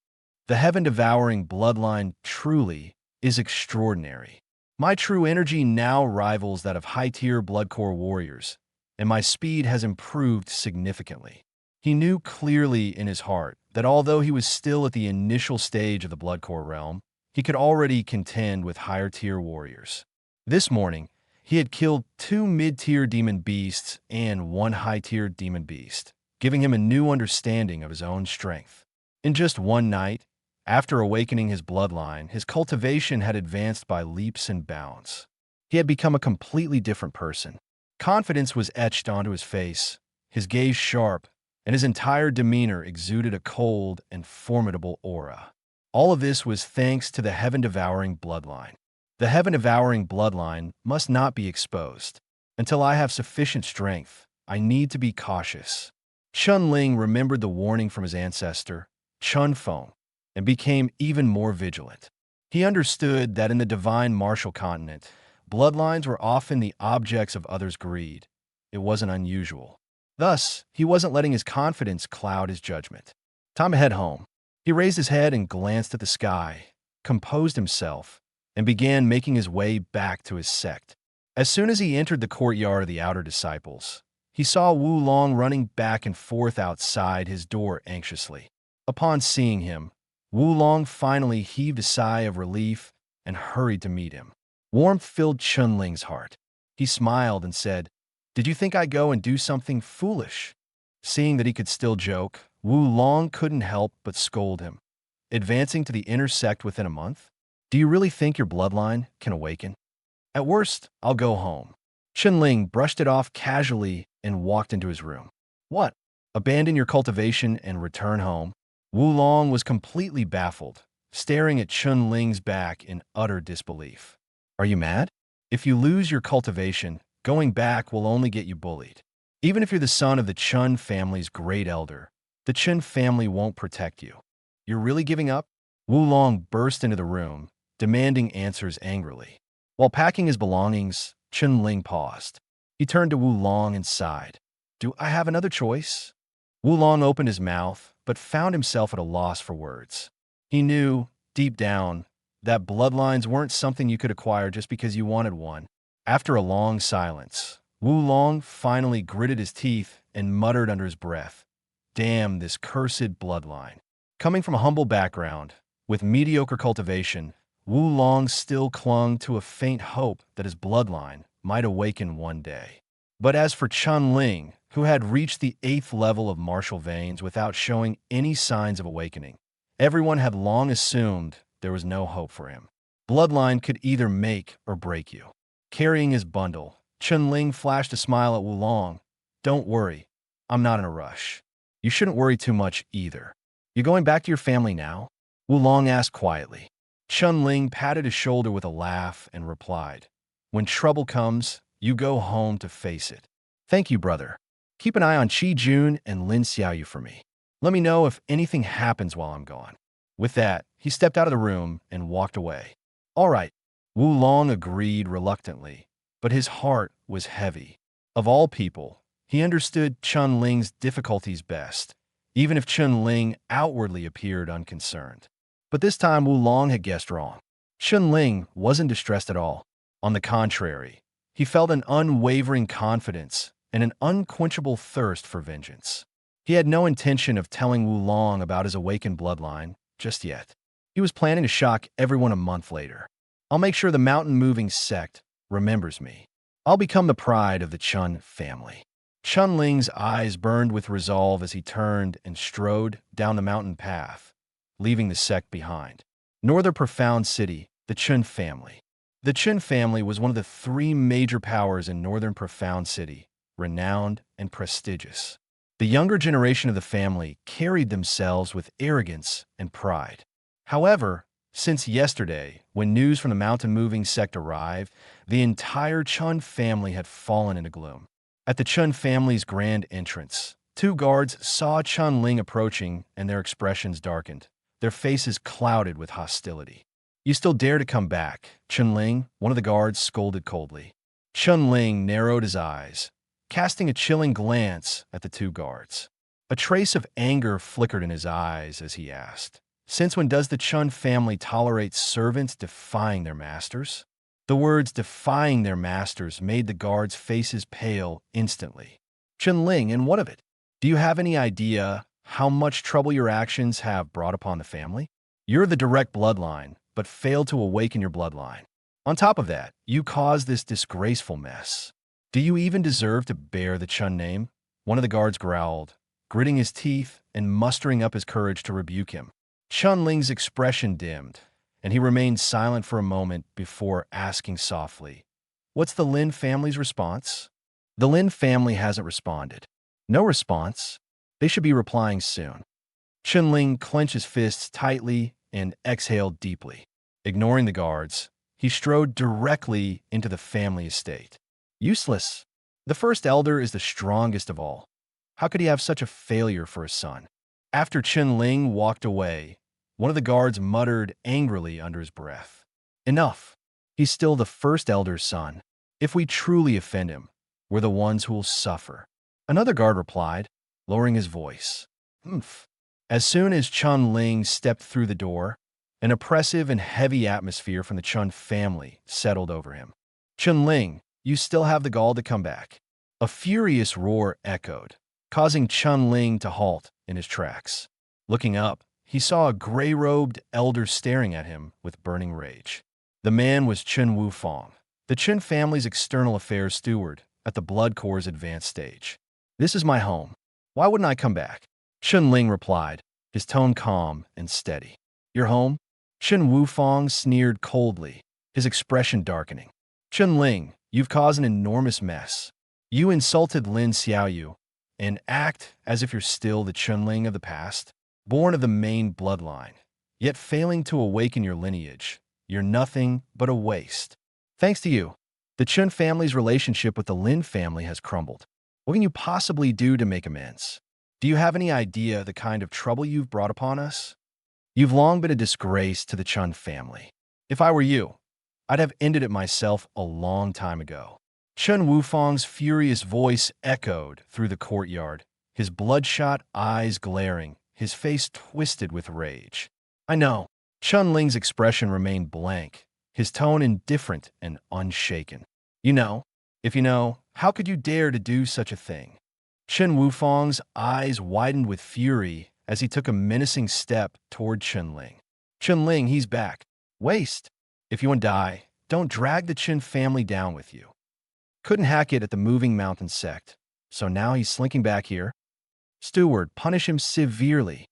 The heaven-devouring bloodline truly is extraordinary. My true energy now rivals that of high-tier bloodcore warriors, and my speed has improved significantly. He knew clearly in his heart that although he was still at the initial stage of the bloodcore realm, he could already contend with higher-tier warriors. This morning, he had killed 2 mid-tier demon beasts and 1 high-tier demon beast, giving him a new understanding of his own strength. In just one night, after awakening his bloodline, his cultivation had advanced by leaps and bounds. He had become a completely different person. Confidence was etched onto his face, his gaze sharp, and his entire demeanor exuded a cold and formidable aura. All of this was thanks to the heaven-devouring bloodline. The heaven-devouring bloodline must not be exposed. Until I have sufficient strength, I need to be cautious. Chun Ling remembered the warning from his ancestor, Chun Feng, and became even more vigilant. He understood that in the divine martial continent, bloodlines were often the objects of others' greed. It wasn't unusual. Thus, he wasn't letting his confidence cloud his judgment. Time to head home. He raised his head and glanced at the sky, composed himself, and began making his way back to his sect. As soon as he entered the courtyard of the outer disciples, he saw Wu Long running back and forth outside his door anxiously. Upon seeing him, Wu Long finally heaved a sigh of relief and hurried to meet him. Warmth filled Chun Ling's heart. He smiled and said, "Did you think I'd go and do something foolish?" Seeing that he could still joke, Wu Long couldn't help but scold him. "Advancing to the inner sect within a month? Do you really think your bloodline can awaken? At worst, I'll go home." Chun Ling brushed it off casually and walked into his room. "What? Abandon your cultivation and return home?" Wu Long was completely baffled, staring at Chun Ling's back in utter disbelief. "Are you mad? If you lose your cultivation, going back will only get you bullied. Even if you're the son of the Chun family's great elder, the Chun family won't protect you. You're really giving up?" Wu Long burst into the room, demanding answers angrily. While packing his belongings, Chun Ling paused. He turned to Wu Long and sighed. "Do I have another choice?" Wu Long opened his mouth, but found himself at a loss for words. He knew, deep down, that bloodlines weren't something you could acquire just because you wanted one. After a long silence, Wu Long finally gritted his teeth and muttered under his breath, "Damn this cursed bloodline." Coming from a humble background, with mediocre cultivation, Wu Long still clung to a faint hope that his bloodline might awaken one day. But as for Chun Ling, who had reached the 8th level of martial veins without showing any signs of awakening, everyone had long assumed there was no hope for him. Bloodline could either make or break you. Carrying his bundle, Chun Ling flashed a smile at Wu Long. "Don't worry, I'm not in a rush. You shouldn't worry too much either. You going back to your family now?" Wu Long asked quietly. Chun Ling patted his shoulder with a laugh and replied, "When trouble comes, you go home to face it." "Thank you, brother. Keep an eye on Qi Jun and Lin Xiaoyu for me. Let me know if anything happens while I'm gone." With that, he stepped out of the room and walked away. "All right," Wu Long agreed reluctantly, but his heart was heavy. Of all people, he understood Chun Ling's difficulties best, even if Chun Ling outwardly appeared unconcerned. But this time Wu Long had guessed wrong. Chun Ling wasn't distressed at all. On the contrary, he felt an unwavering confidence and an unquenchable thirst for vengeance. He had no intention of telling Wu Long about his awakened bloodline just yet. He was planning to shock everyone a month later. "I'll make sure the mountain-moving sect remembers me. I'll become the pride of the Chun family. Chun Ling's eyes burned with resolve as he turned and strode down the mountain path, leaving the sect behind. Northern Profound City, the Chun family. The Chun family was one of the three major powers in Northern Profound City, renowned and prestigious. The younger generation of the family carried themselves with arrogance and pride. However, since yesterday, when news from the mountain-moving sect arrived, the entire Chun family had fallen into gloom. At the Chun family's grand entrance, two guards saw Chun Ling approaching and their expressions darkened, their faces clouded with hostility. "You still dare to come back, Chun Ling," one of the guards scolded coldly. Chun Ling narrowed his eyes, casting a chilling glance at the two guards. A trace of anger flickered in his eyes as he asked, "Since when does the Chun family tolerate servants defying their masters?" The words "defying their masters" made the guards' faces pale instantly. "Chun Ling, and what of it? Do you have any idea how much trouble your actions have brought upon the family? You're the direct bloodline, but failed to awaken your bloodline. On top of that, you caused this disgraceful mess. Do you even deserve to bear the Chun name?" One of the guards growled, gritting his teeth and mustering up his courage to rebuke him. Chun Ling's expression dimmed, and he remained silent for a moment before asking softly, "What's the Lin family's response?" "The Lin family hasn't responded." "No response? They should be replying soon." Chun Ling clenched his fists tightly and exhaled deeply. Ignoring the guards, he strode directly into the family estate. Useless. The first elder is the strongest of all. How could he have such a failure for a son? After Chun Ling walked away, one of the guards muttered angrily under his breath, "Enough. He's still the first elder's son. If we truly offend him, we're the ones who will suffer." Another guard replied, lowering his voice, "Humph." As soon as Chun Ling stepped through the door, an oppressive and heavy atmosphere from the Chun family settled over him. "Chun Ling, you still have the gall to come back." A furious roar echoed, causing Chun Ling to halt in his tracks. Looking up, he saw a gray-robed elder staring at him with burning rage. The man was Chun Wufang, the Chun family's external affairs steward at the Blood Corps' advanced stage. "This is my home. Why wouldn't I come back?" Chun Ling replied, his tone calm and steady. "Your home?" Chun Wufang sneered coldly, his expression darkening. "Chun Ling, you've caused an enormous mess. You insulted Lin Xiaoyu and act as if you're still the Chun Ling of the past, born of the main bloodline, yet failing to awaken your lineage. You're nothing but a waste. Thanks to you, the Chun family's relationship with the Lin family has crumbled. What can you possibly do to make amends? Do you have any idea the kind of trouble you've brought upon us? You've long been a disgrace to the Chun family. If I were you, I'd have ended it myself a long time ago." Chun Wufang's furious voice echoed through the courtyard, his bloodshot eyes glaring, his face twisted with rage. "I know." Chun Ling's expression remained blank, his tone indifferent and unshaken. "You know? If you know, how could you dare to do such a thing?" Chun Wufang's eyes widened with fury as he took a menacing step toward Chun Ling. "Chun Ling, he's back. Waste. If you want to die, don't drag the Chun family down with you. Couldn't hack it at the moving mountain sect, so now he's slinking back here. Steward, punish him severely.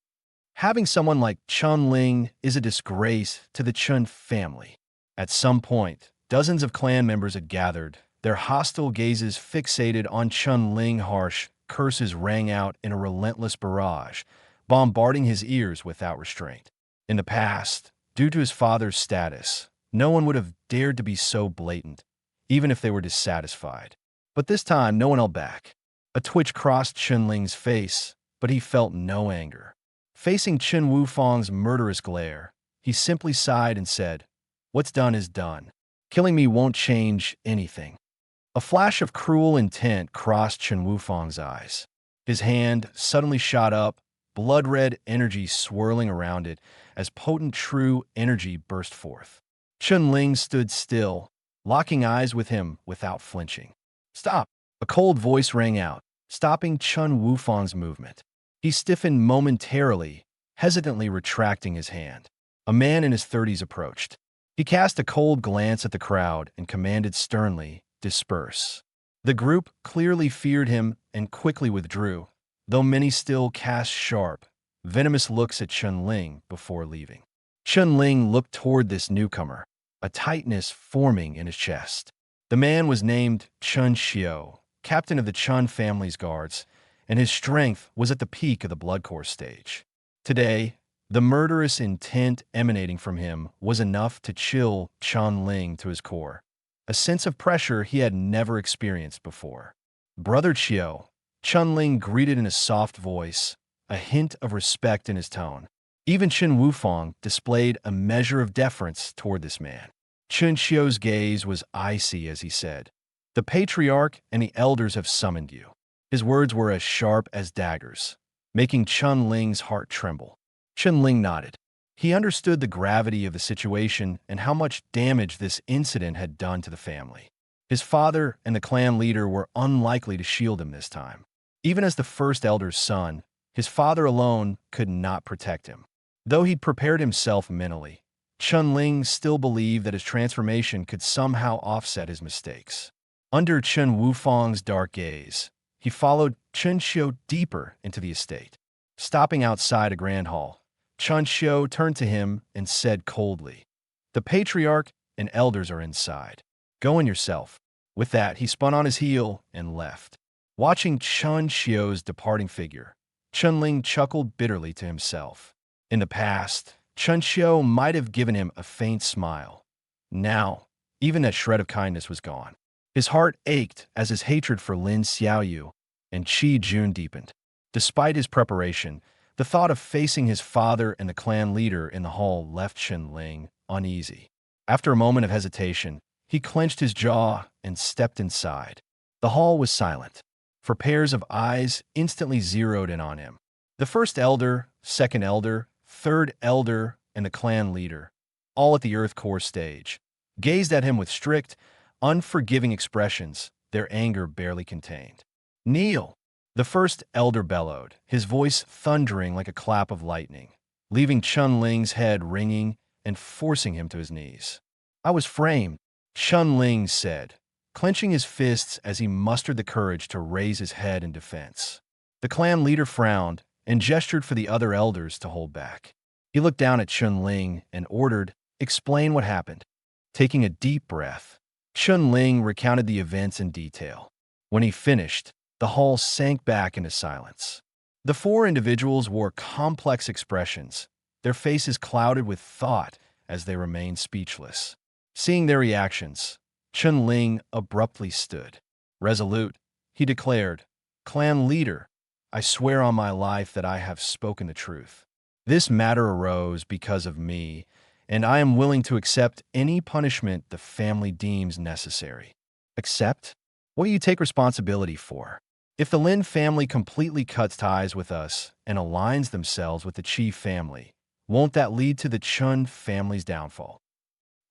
Having someone like Chun Ling is a disgrace to the Chun family." At some point, dozens of clan members had gathered, their hostile gazes fixated on Chun Ling. Harsh curses rang out in a relentless barrage, bombarding his ears without restraint. In the past, due to his father's status, no one would have dared to be so blatant, even if they were dissatisfied. But this time, no one held back. A twitch crossed Chun Ling's face, but he felt no anger. Facing Chun Wufang's murderous glare, he simply sighed and said, "What's done is done. Killing me won't change anything." A flash of cruel intent crossed Chun Wufang's eyes. His hand suddenly shot up, blood-red energy swirling around it as potent true energy burst forth. Chun Ling stood still, locking eyes with him without flinching. "Stop!" A cold voice rang out, stopping Chun Wufang's movement. He stiffened momentarily, hesitantly retracting his hand. A man in his 30s approached. He cast a cold glance at the crowd and commanded sternly, disperse. The group clearly feared him and quickly withdrew, though many still cast sharp, venomous looks at Chun-Ling before leaving. Chun-Ling looked toward this newcomer, a tightness forming in his chest. The man was named Chun Xiao, captain of the Chun family's guards, and his strength was at the peak of the blood course stage. Today, the murderous intent emanating from him was enough to chill Chun-Ling to his core, a sense of pressure he had never experienced before. "Brother Qiu," Chun-Ling greeted in a soft voice, a hint of respect in his tone. Even Chen Wufang displayed a measure of deference toward this man. Chun Xiu's gaze was icy as he said, "The patriarch and the elders have summoned you." His words were as sharp as daggers, making Chun-Ling's heart tremble. Chun-Ling nodded. He understood the gravity of the situation and how much damage this incident had done to the family. His father and the clan leader were unlikely to shield him this time. Even as the first elder's son, his father alone could not protect him. Though he'd prepared himself mentally, Chun-Ling still believed that his transformation could somehow offset his mistakes. Under Chen Wufang's dark gaze, he followed Chun Xiu deeper into the estate. Stopping outside a grand hall, Chun Xiu turned to him and said coldly, "The patriarch and elders are inside. Go in yourself." With that, he spun on his heel and left. Watching Chun Xiu's departing figure, Chun-Ling chuckled bitterly to himself. In the past, Chun Xiu might have given him a faint smile. Now, even that shred of kindness was gone. His heart ached as his hatred for Lin Xiaoyu and Qi Jun deepened. Despite his preparation, the thought of facing his father and the clan leader in the hall left Chun-Ling uneasy. After a moment of hesitation, he clenched his jaw and stepped inside. The hall was silent, for pairs of eyes instantly zeroed in on him. The first elder, second elder, third elder, and the clan leader, all at the Earth Core stage, gazed at him with strict, unforgiving expressions, their anger barely contained. "Kneel!" The first elder bellowed, his voice thundering like a clap of lightning, leaving Chun-Ling's head ringing and forcing him to his knees. "I was framed," Chun-Ling said, clenching his fists as he mustered the courage to raise his head in defense. The clan leader frowned and gestured for the other elders to hold back. He looked down at Chun-Ling and ordered, "Explain what happened." Taking a deep breath, Chun-Ling recounted the events in detail. When he finished, the hall sank back into silence. The four individuals wore complex expressions, their faces clouded with thought as they remained speechless. Seeing their reactions, Chun-Ling abruptly stood. Resolute, he declared, "Clan leader, I swear on my life that I have spoken the truth. This matter arose because of me, and I am willing to accept any punishment the family deems necessary." "Accept? What do you take responsibility for? If the Lin family completely cuts ties with us and aligns themselves with the Qi family, won't that lead to the Chun family's downfall?"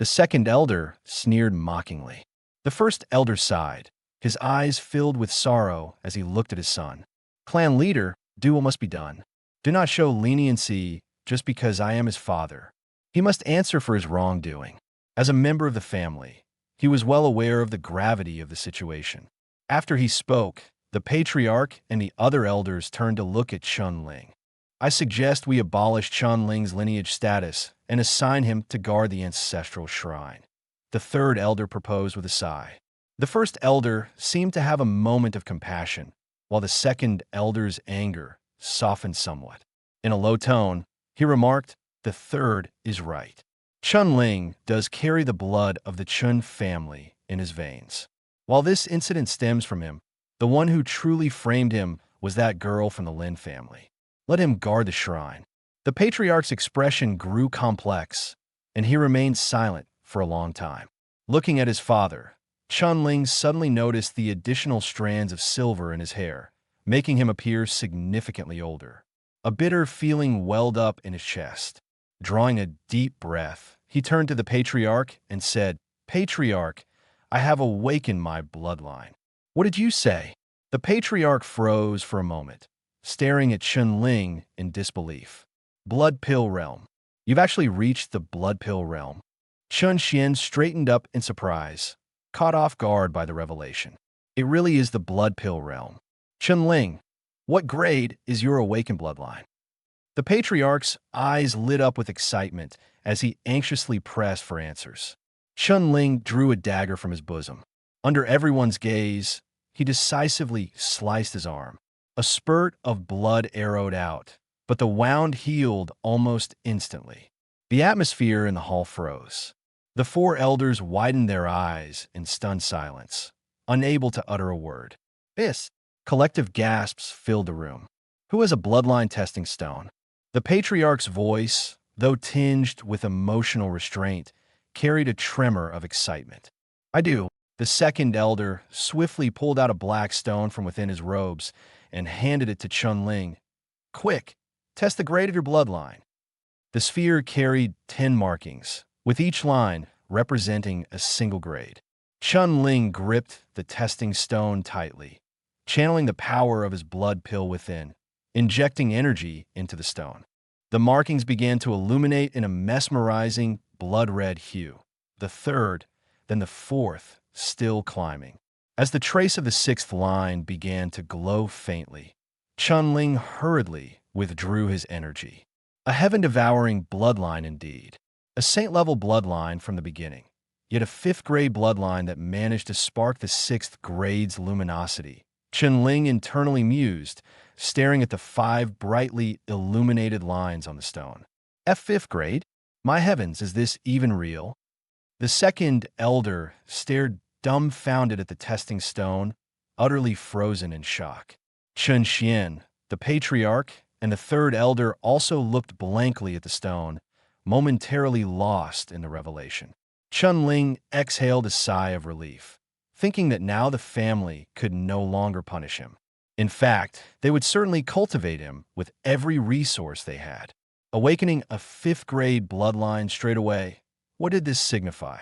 The second elder sneered mockingly. The first elder sighed, his eyes filled with sorrow as he looked at his son. "Clan leader, do what must be done. Do not show leniency just because I am his father. He must answer for his wrongdoing." As a member of the family, he was well aware of the gravity of the situation. After he spoke, the patriarch and the other elders turned to look at Chun-Ling. "I suggest we abolish Chun-Ling's lineage status and assign him to guard the ancestral shrine," the third elder proposed with a sigh. The first elder seemed to have a moment of compassion, while the second elder's anger softened somewhat. In a low tone, he remarked, "The third is right. Chun-Ling does carry the blood of the Chun family in his veins. While this incident stems from him, the one who truly framed him was that girl from the Lin family. Let him guard the shrine." The patriarch's expression grew complex, and he remained silent for a long time. Looking at his father, Chun-Ling suddenly noticed the additional strands of silver in his hair, making him appear significantly older. A bitter feeling welled up in his chest. Drawing a deep breath, he turned to the patriarch and said, "Patriarch, I have awakened my bloodline." "What did you say?" The patriarch froze for a moment, staring at Chun-Ling in disbelief. "Blood Pill Realm. You've actually reached the Blood Pill Realm." Chun Xian straightened up in surprise, caught off guard by the revelation. It really is the blood pill realm. Chunling, what grade is your awakened bloodline? The patriarch's eyes lit up with excitement as he anxiously pressed for answers. Chunling drew a dagger from his bosom. Under everyone's gaze, he decisively sliced his arm. A spurt of blood arrowed out, but the wound healed almost instantly. The atmosphere in the hall froze. The four elders widened their eyes in stunned silence, unable to utter a word. This collective gasps filled the room. Who has a bloodline testing stone? The patriarch's voice, though tinged with emotional restraint, carried a tremor of excitement. I do. The second elder swiftly pulled out a black stone from within his robes and handed it to Chunling. Quick, test the grade of your bloodline. The sphere carried 10 markings, with each line representing a single grade. Chunling gripped the testing stone tightly, channeling the power of his blood pill within, injecting energy into the stone. The markings began to illuminate in a mesmerizing blood-red hue. The third, then the fourth, still climbing. As the trace of the sixth line began to glow faintly, Chunling hurriedly withdrew his energy. A heaven-devouring bloodline indeed. A saint-level bloodline from the beginning, yet a fifth-grade bloodline that managed to spark the sixth grade's luminosity. Chunling internally mused, staring at the 5 brightly illuminated lines on the stone. Fifth grade? My heavens, is this even real? The second elder stared dumbfounded at the testing stone, utterly frozen in shock. Chun Xian, the patriarch, and the third elder also looked blankly at the stone, momentarily lost in the revelation. Chunling exhaled a sigh of relief, thinking that now the family could no longer punish him. In fact, they would certainly cultivate him with every resource they had. Awakening a fifth-grade bloodline straight away, what did this signify?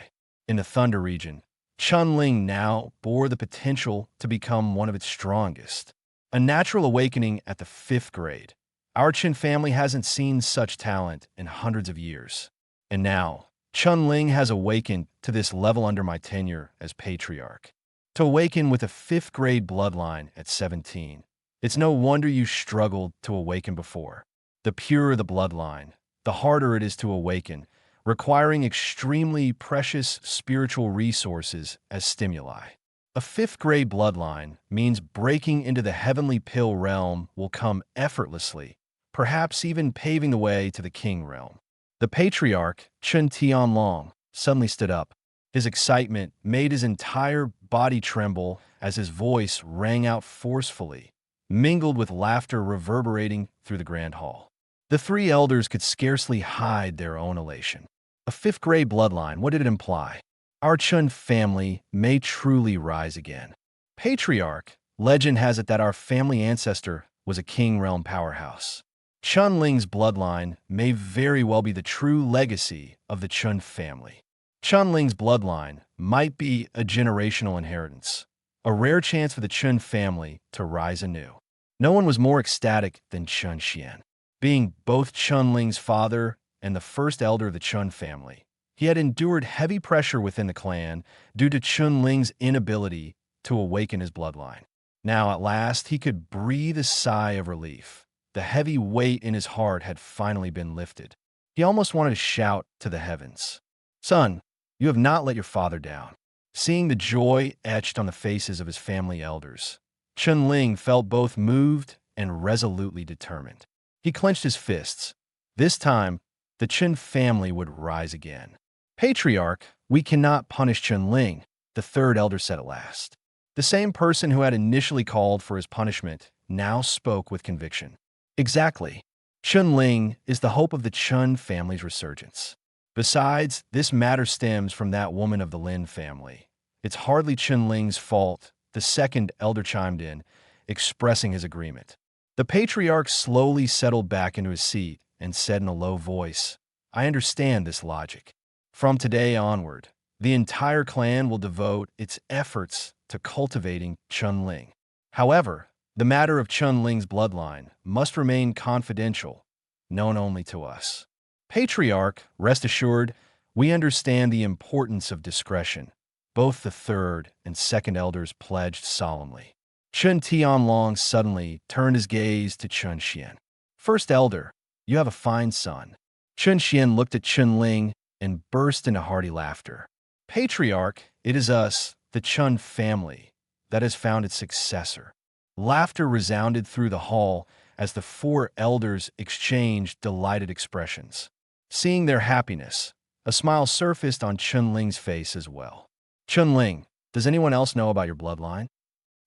In the Thunder region, Chunling now bore the potential to become one of its strongest. A natural awakening at the 5th grade. Our Qin family hasn't seen such talent in hundreds of years. And now, Chunling has awakened to this level under my tenure as patriarch. To awaken with a 5th grade bloodline at 17. It's no wonder you struggled to awaken before. The purer the bloodline, the harder it is to awaken, requiring extremely precious spiritual resources as stimuli. A 5th grade bloodline means breaking into the heavenly pill realm will come effortlessly, perhaps even paving the way to the king realm. The patriarch, Chen Tianlong, suddenly stood up. His excitement made his entire body tremble as his voice rang out forcefully, mingled with laughter reverberating through the grand hall. The 3 elders could scarcely hide their own elation. A 5th grade bloodline, what did it imply? Our Chun family may truly rise again. Patriarch, legend has it that our family ancestor was a king realm powerhouse. Chunling's bloodline may very well be the true legacy of the Chun family. Chunling's bloodline might be a generational inheritance, a rare chance for the Chun family to rise anew. No one was more ecstatic than Chun Xian. Being both Chunling's father and the first elder of the Chun family, he had endured heavy pressure within the clan due to Chunling's inability to awaken his bloodline. Now, at last, he could breathe a sigh of relief. The heavy weight in his heart had finally been lifted. He almost wanted to shout to the heavens, "Son, you have not let your father down." Seeing the joy etched on the faces of his family elders, Chunling felt both moved and resolutely determined. He clenched his fists. This time, the Chen family would rise again. Patriarch, we cannot punish Chunling, the third elder said at last. The same person who had initially called for his punishment now spoke with conviction. Exactly. Chunling is the hope of the Chun family's resurgence. Besides, this matter stems from that woman of the Lin family. It's hardly Chunling's fault, the second elder chimed in, expressing his agreement. The patriarch slowly settled back into his seat and said in a low voice, I understand this logic. From today onward, the entire clan will devote its efforts to cultivating Chunling. However, the matter of Chunling's bloodline must remain confidential, known only to us. Patriarch, rest assured, we understand the importance of discretion. Both the third and second elders pledged solemnly. Chen Tianlong suddenly turned his gaze to Chen Xian. First elder, you have a fine son. Chen Xian looked at Chen Ling and burst into hearty laughter. Patriarch, it is us, the Chen family, that has found its successor. Laughter resounded through the hall as the four elders exchanged delighted expressions. Seeing their happiness, a smile surfaced on Chen Ling's face as well. Chen Ling, does anyone else know about your bloodline?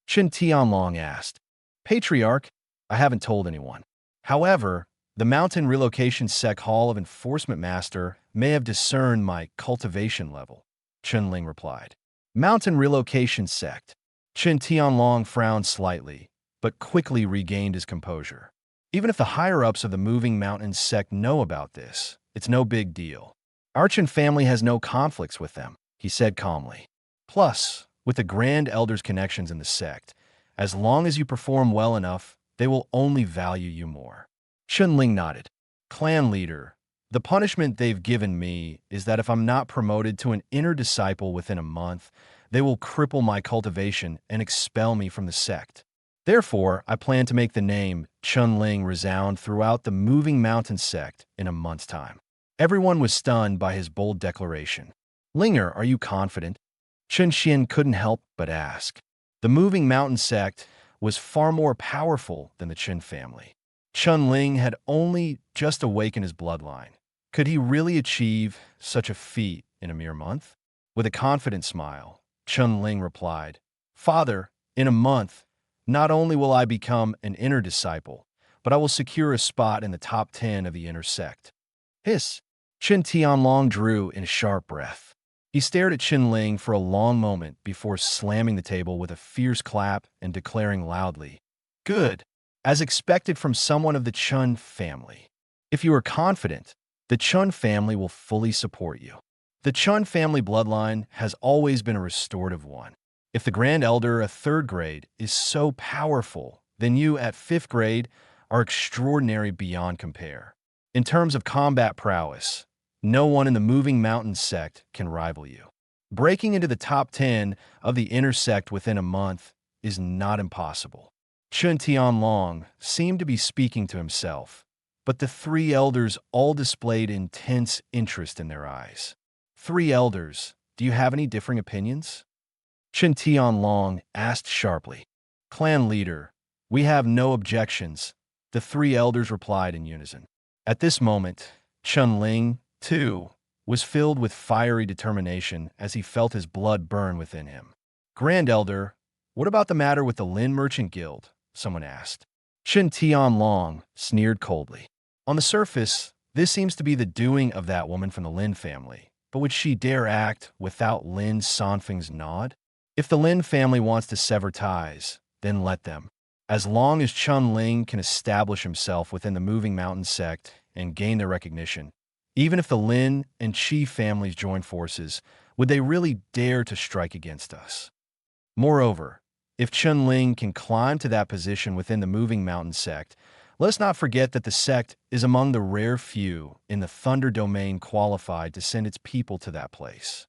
Chen Tianlong asked. Patriarch, I haven't told anyone. However, the Mountain Relocation Sect Hall of Enforcement Master may have discerned my cultivation level, Chen Ling replied. Mountain Relocation Sect. Chen Tianlong frowned slightly, but quickly regained his composure. Even if the higher-ups of the Moving Mountains sect know about this, it's no big deal. Our Chen family has no conflicts with them, he said calmly. Plus, with the Grand Elder's connections in the sect, as long as you perform well enough, they will only value you more. Chen Ling nodded. Clan leader, the punishment they've given me is that if I'm not promoted to an inner disciple within a month, they will cripple my cultivation and expel me from the sect. Therefore, I plan to make the name Chen Ling resound throughout the Moving Mountain sect in a month's time. Everyone was stunned by his bold declaration. Linger, are you confident? Chen Xian couldn't help but ask. The Moving Mountain sect was far more powerful than the Chen family. Chen Ling had only just awakened his bloodline. Could he really achieve such a feat in a mere month? With a confident smile, Chen Ling replied, Father, in a month, not only will I become an inner disciple, but I will secure a spot in the top 10 of the inner sect. Hiss! Chen Tianlong drew in a sharp breath. He stared at Chen Ling for a long moment before slamming the table with a fierce clap and declaring loudly, Good, as expected from someone of the Chen family. If you are confident, the Chen family will fully support you. The Chen family bloodline has always been a restorative one. If the Grand Elder at 3rd grade is so powerful, then you at 5th grade are extraordinary beyond compare. In terms of combat prowess, no one in the Moving Mountain sect can rival you. Breaking into the top 10 of the inner sect within a month is not impossible. Chen Tianlong seemed to be speaking to himself, but the 3 elders all displayed intense interest in their eyes. 3 elders, do you have any differing opinions? Chen Tianlong asked sharply. Clan leader, we have no objections, the 3 elders replied in unison. At this moment, Chen Ling, too, was filled with fiery determination as he felt his blood burn within him. Grand Elder, what about the matter with the Lin Merchant Guild? Someone asked. Chen Tianlong sneered coldly. On the surface, this seems to be the doing of that woman from the Lin family, but would she dare act without Lin Sanfeng's nod? If the Lin family wants to sever ties, then let them. As long as Chen Ling can establish himself within the Moving Mountain sect and gain their recognition, even if the Lin and Qi families join forces, would they really dare to strike against us? Moreover, if Chen Ling can climb to that position within the Moving Mountain sect, let's not forget that the sect is among the rare few in the Thunder Domain qualified to send its people to that place.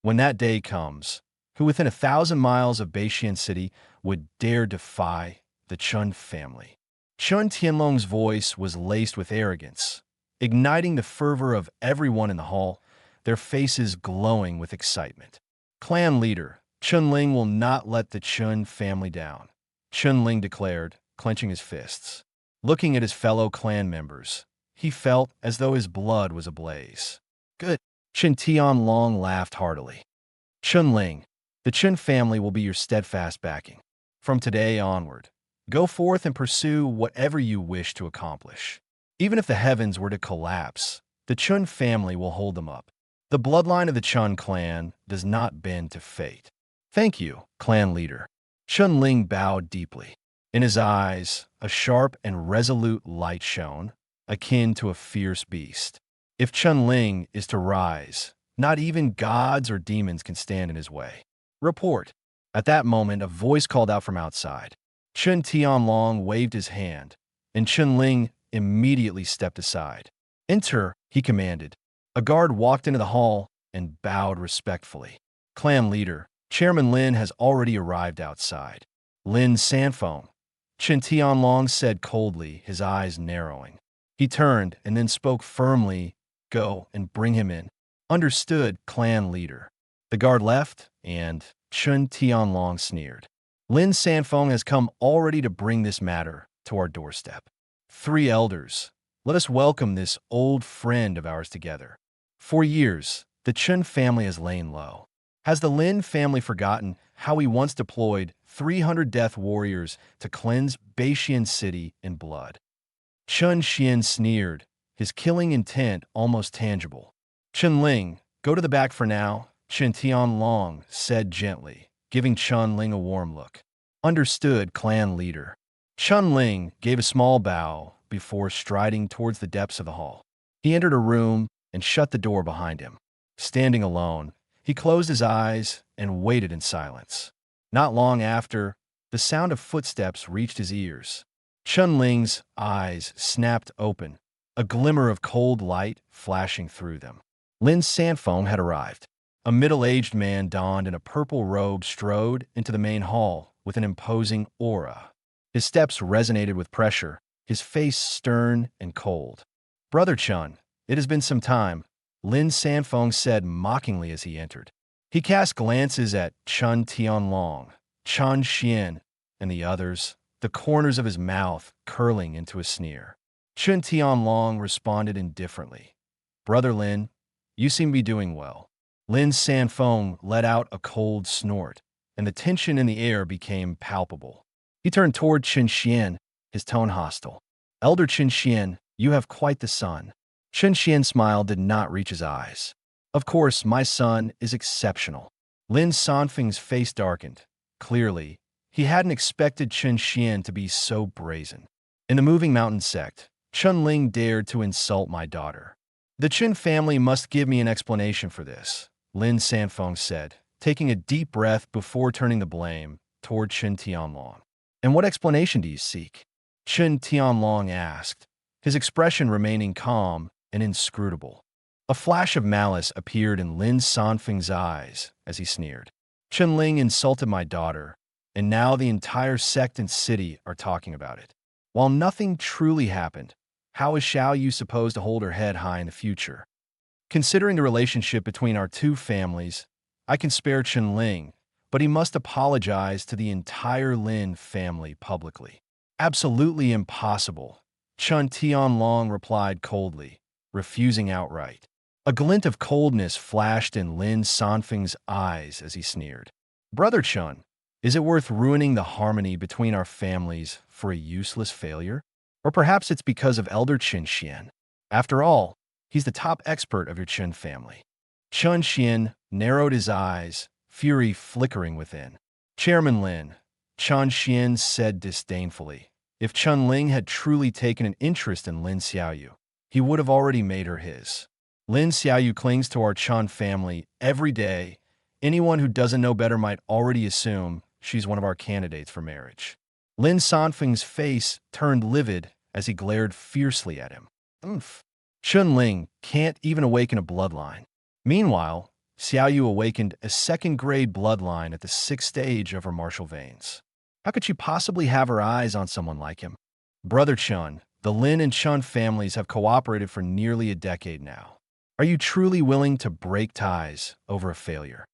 When that day comes, who within 1,000 miles of Beixian City would dare defy the Chen family? Chen Tianlong's voice was laced with arrogance, igniting the fervor of everyone in the hall, their faces glowing with excitement. Clan leader, Chen Ling will not let the Chen family down, Chen Ling declared, clenching his fists. Looking at his fellow clan members, he felt as though his blood was ablaze. Good. Chen Tianlong laughed heartily. Chen Ling, the Chen family will be your steadfast backing. From today onward, go forth and pursue whatever you wish to accomplish. Even if the heavens were to collapse, the Chen family will hold them up. The bloodline of the Chen clan does not bend to fate. Thank you, clan leader. Chen Ling bowed deeply. In his eyes, a sharp and resolute light shone, akin to a fierce beast. If Chen Ling is to rise, not even gods or demons can stand in his way. Report. At that moment, a voice called out from outside. Chen Tianlong waved his hand, and Chen Ling immediately stepped aside. Enter, he commanded. A guard walked into the hall and bowed respectfully. Clan leader, Chairman Lin has already arrived outside. Lin Sanfeng, Chen Tianlong said coldly, his eyes narrowing. He turned and then spoke firmly, "Go and bring him in." Understood, clan leader. The guard left, and Chen Tianlong sneered. Lin Sanfeng has come already to bring this matter to our doorstep. Three elders, let us welcome this old friend of ours together. For years, the Chen family has lain low. Has the Lin family forgotten how we once deployed 300 death warriors to cleanse Beixian City in blood? Chen Xian sneered, his killing intent almost tangible. Chen Ling, go to the back for now, Chen Tianlong said gently, giving Chen Ling a warm look. Understood, clan leader. Chen Ling gave a small bow before striding towards the depths of the hall. He entered a room and shut the door behind him. Standing alone, he closed his eyes and waited in silence. Not long after, the sound of footsteps reached his ears. Chen Ling's eyes snapped open, a glimmer of cold light flashing through them. Lin Sanfeng had arrived. A middle-aged man donned in a purple robe strode into the main hall with an imposing aura. His steps resonated with pressure, his face stern and cold. "Brother Chen, it has been some time," Lin Sanfeng said mockingly as he entered. He cast glances at Chen Tianlong, Chen Xian, and the others, the corners of his mouth curling into a sneer. Chen Tianlong responded indifferently. "Brother Lin, you seem to be doing well." Lin Sanfeng let out a cold snort, and the tension in the air became palpable. He turned toward Chen Xian, his tone hostile. "Elder Chen Xian, you have quite the son." Chen Xian's smile did not reach his eyes. "Of course, my son is exceptional." Lin Sanfeng's face darkened. Clearly, he hadn't expected Chen Xian to be so brazen. In the Moving Mountain sect, Chen Ling dared to insult my daughter. "The Chen family must give me an explanation for this," Lin Sanfeng said, taking a deep breath before turning the blame toward Chen Tianlong. "And what explanation do you seek?" Chen Tianlong asked, his expression remaining calm and inscrutable. A flash of malice appeared in Lin Sanfeng's eyes as he sneered. "Chen Ling insulted my daughter, and now the entire sect and city are talking about it. While nothing truly happened, how is Xiao Yu supposed to hold her head high in the future? Considering the relationship between our two families, I can spare Chen Ling, but he must apologize to the entire Lin family publicly." "Absolutely impossible," Chen Tianlong replied coldly, refusing outright. A glint of coldness flashed in Lin Sanfeng's eyes as he sneered. "Brother Chen, is it worth ruining the harmony between our families for a useless failure? Or perhaps it's because of Elder Chen Xian. After all, he's the top expert of your Chen family." Chen Xian narrowed his eyes, fury flickering within. "Chairman Lin," Chen Xian said disdainfully, "if Chen Ling had truly taken an interest in Lin Xiaoyu, he would have already made her his. Lin Xiaoyu clings to our Chen family every day. Anyone who doesn't know better might already assume she's one of our candidates for marriage." Lin Sanfeng's face turned livid as he glared fiercely at him. "Oomph. Chen Ling can't even awaken a bloodline." Meanwhile, Xiaoyu awakened a second-grade bloodline at the 6th stage of her martial veins. How could she possibly have her eyes on someone like him? "Brother Chen, the Lin and Chen families have cooperated for nearly a decade now. Are you truly willing to break ties over a failure?"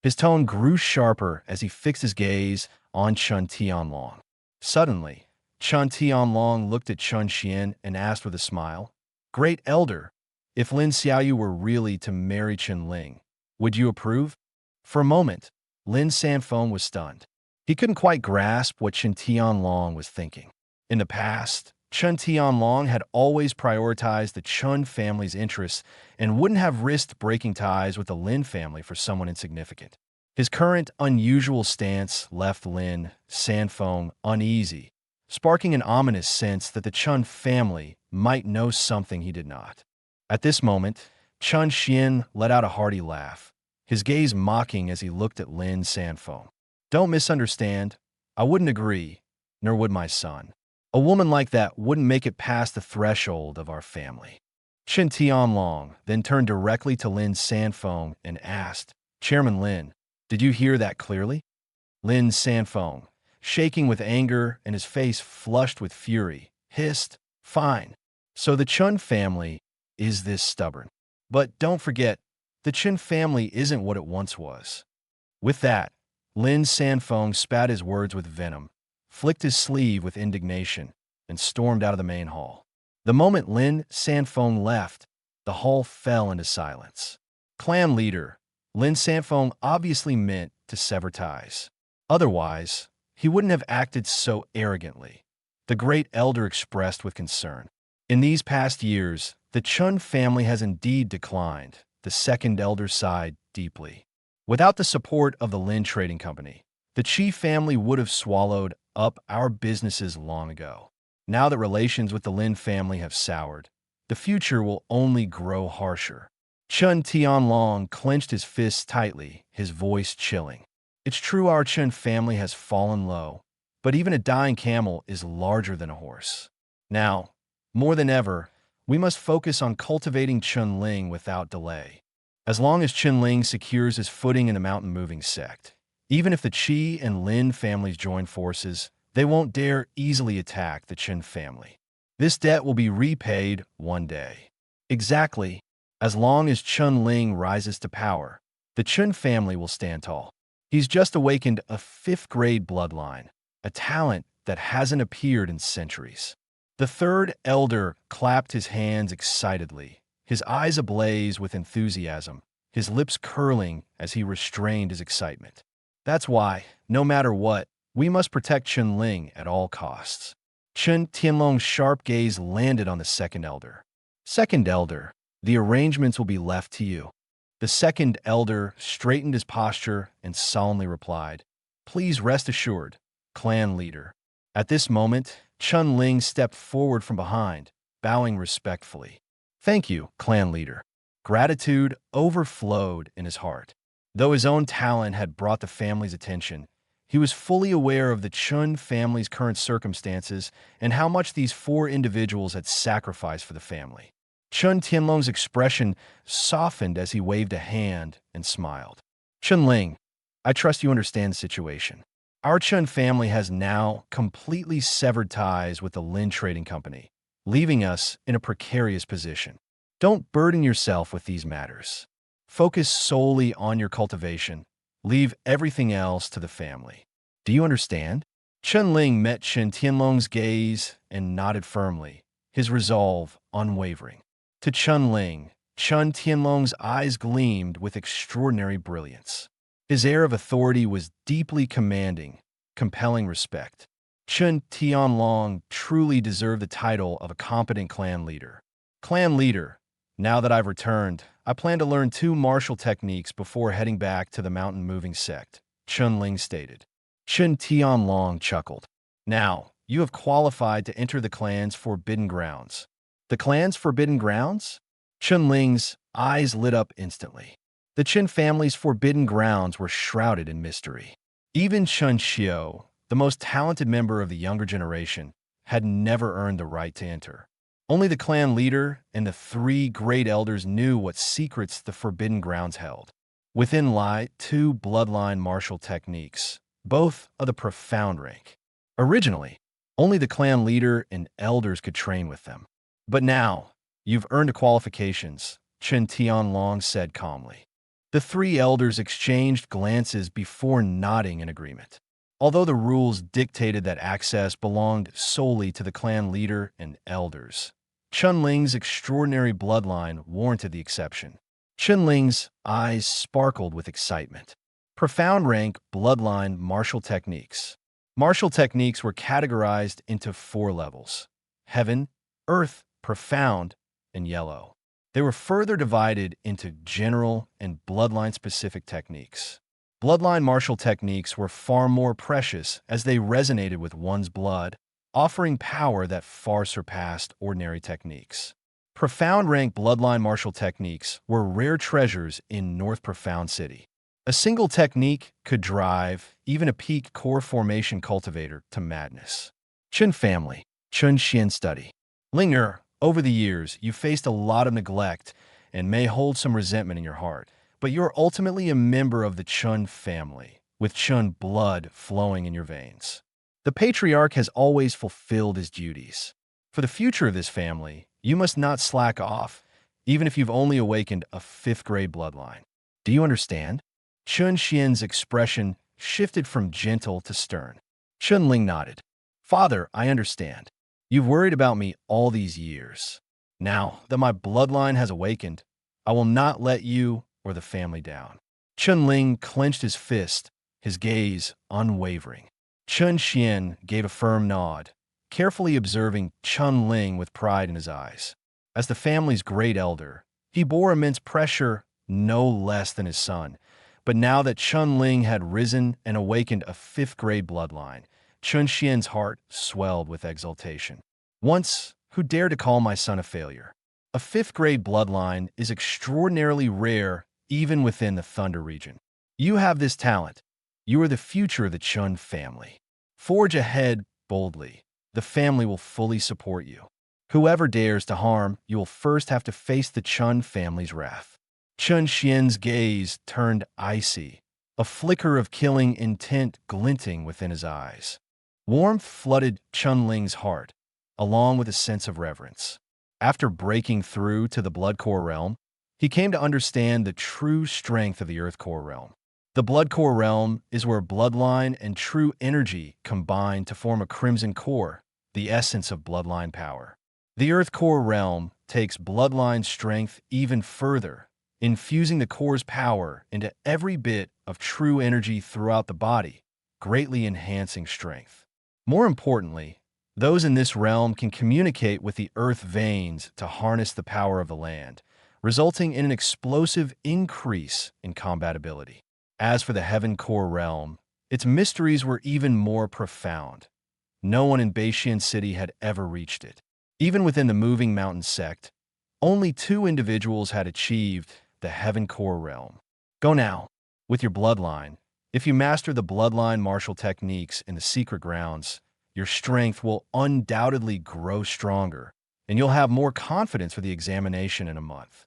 His tone grew sharper as he fixed his gaze on Chen Tianlong. Suddenly, Chen Tianlong looked at Chen Xian and asked with a smile, "Great Elder, if Lin Xiaoyu were really to marry Chen Ling, would you approve?" For a moment, Lin Sanfeng was stunned. He couldn't quite grasp what Chen Tianlong was thinking. In the past, Chen Tianlong had always prioritized the Chen family's interests and wouldn't have risked breaking ties with the Lin family for someone insignificant. His current unusual stance left Lin Sanfeng uneasy, sparking an ominous sense that the Chen family might know something he did not. At this moment, Chen Xian let out a hearty laugh, his gaze mocking as he looked at Lin Sanfeng. "Don't misunderstand. I wouldn't agree, nor would my son. A woman like that wouldn't make it past the threshold of our family." Chen Tianlong then turned directly to Lin Sanfeng and asked, Chairman Lin, did you hear that clearly? Lin Sanfeng, shaking with anger and his face flushed with fury, hissed, "Fine. So the Chun family is this stubborn. But don't forget, the Chen family isn't what it once was." With that, Lin Sanfeng spat his words with venom, flicked his sleeve with indignation, and stormed out of the main hall. The moment Lin Sanfeng left, the hall fell into silence. Clan leader, Lin Sanfeng obviously meant to sever ties. Otherwise, he wouldn't have acted so arrogantly, the great elder expressed with concern. In these past years, the Chun family has indeed declined, the second elder sighed deeply. Without the support of the Lin Trading Company, the Chi family would have swallowed up our businesses long ago. Now that relations with the Lin family have soured, the future will only grow harsher. Chun Tianlong clenched his fists tightly, his voice chilling. It's true our Chun family has fallen low, but even a dying camel is larger than a horse. Now, more than ever, we must focus on cultivating Chun Ling without delay. As long as Chun Ling secures his footing in the mountain-moving sect, even if the Qi and Lin families join forces, they won't dare easily attack the Chun family. This debt will be repaid one day. Exactly. As long as Chun Ling rises to power, the Chun family will stand tall. He's just awakened a fifth-grade bloodline, a talent that hasn't appeared in centuries. The third elder clapped his hands excitedly, his eyes ablaze with enthusiasm, his lips curling as he restrained his excitement. That's why, no matter what, we must protect Chun Ling at all costs. Chun Tianlong's sharp gaze landed on the second elder. Second elder, the arrangements will be left to you. The second elder straightened his posture and solemnly replied, "Please rest assured, clan leader." At this moment, Chun Ling stepped forward from behind, bowing respectfully. "Thank you, clan leader." Gratitude overflowed in his heart. Though his own talent had brought the family's attention, he was fully aware of the Chun family's current circumstances and how much these four individuals had sacrificed for the family. Chun Tianlong's expression softened as he waved a hand and smiled. "Chun Ling, I trust you understand the situation. Our Chun family has now completely severed ties with the Lin Trading Company, leaving us in a precarious position. Don't burden yourself with these matters. Focus solely on your cultivation. Leave everything else to the family. Do you understand?" Chun Ling met Chun Tianlong's gaze and nodded firmly, his resolve unwavering. To Chun Ling, Chun Tianlong's eyes gleamed with extraordinary brilliance. His air of authority was deeply commanding, compelling respect. Chun Tianlong truly deserved the title of a competent clan leader. "Clan leader, now that I've returned, I plan to learn 2 martial techniques before heading back to the mountain-moving sect," Chun Ling stated. Chun Tianlong chuckled. "Now, you have qualified to enter the clan's forbidden grounds." The clan's forbidden grounds? Chun Ling's eyes lit up instantly. The Qin family's forbidden grounds were shrouded in mystery. Even Chun Xiu, the most talented member of the younger generation, had never earned the right to enter. Only the clan leader and the 3 great elders knew what secrets the forbidden grounds held. Within lie 2 bloodline martial techniques, both of the profound rank. Originally, only the clan leader and elders could train with them. But now, you've earned the qualifications, Chun Tianlong said calmly. The 3 elders exchanged glances before nodding in agreement. Although the rules dictated that access belonged solely to the clan leader and elders, Chun Ling's extraordinary bloodline warranted the exception. Chun Ling's eyes sparkled with excitement. Profound rank bloodline martial techniques. Martial techniques were categorized into 4 levels: heaven, earth, profound, and yellow. They were further divided into general and bloodline-specific techniques. Bloodline martial techniques were far more precious as they resonated with one's blood, offering power that far surpassed ordinary techniques. Profound rank bloodline martial techniques were rare treasures in North Profound City. A single technique could drive even a peak core formation cultivator to madness. Chun family, Chun Xian study. Linger, over the years, you faced a lot of neglect and may hold some resentment in your heart. but you're ultimately a member of the Chun family, with Chun blood flowing in your veins. The patriarch has always fulfilled his duties. For the future of this family, you must not slack off, even if you've only awakened a fifth-grade bloodline. Do you understand? Chun Xian's expression shifted from gentle to stern. Chun Ling nodded. Father, I understand. You've worried about me all these years. Now that my bloodline has awakened, I will not let you or the family down. Chun Ling clenched his fist, his gaze unwavering. Chun Xian gave a firm nod, carefully observing Chun Ling with pride in his eyes. As the family's great elder, he bore immense pressure, no less than his son. But now that Chun Ling had risen and awakened a fifth-grade bloodline, Chun Xian's heart swelled with exultation. Once, who dared to call my son a failure? A fifth-grade bloodline is extraordinarily rare even within the Thunder region. You have this talent. You are the future of the Chun family. Forge ahead boldly. The family will fully support you. Whoever dares to harm, you will first have to face the Chun family's wrath. Chun Xian's gaze turned icy, a flicker of killing intent glinting within his eyes. Warmth flooded Chun Ling's heart, along with a sense of reverence. After breaking through to the Blood Core realm, he came to understand the true strength of the Earth Core realm. The Blood Core realm is where bloodline and true energy combine to form a Crimson Core, the essence of bloodline power. The Earth Core realm takes bloodline strength even further, infusing the core's power into every bit of true energy throughout the body, greatly enhancing strength. More importantly, those in this realm can communicate with the earth veins to harness the power of the land, resulting in an explosive increase in combat ability. As for the Heaven Core realm, its mysteries were even more profound. No one in Beishian City had ever reached it. Even within the Moving Mountain sect, only 2 individuals had achieved the Heaven Core realm. Go now, with your bloodline. If you master the bloodline martial techniques in the secret grounds, your strength will undoubtedly grow stronger, and you'll have more confidence for the examination in a month.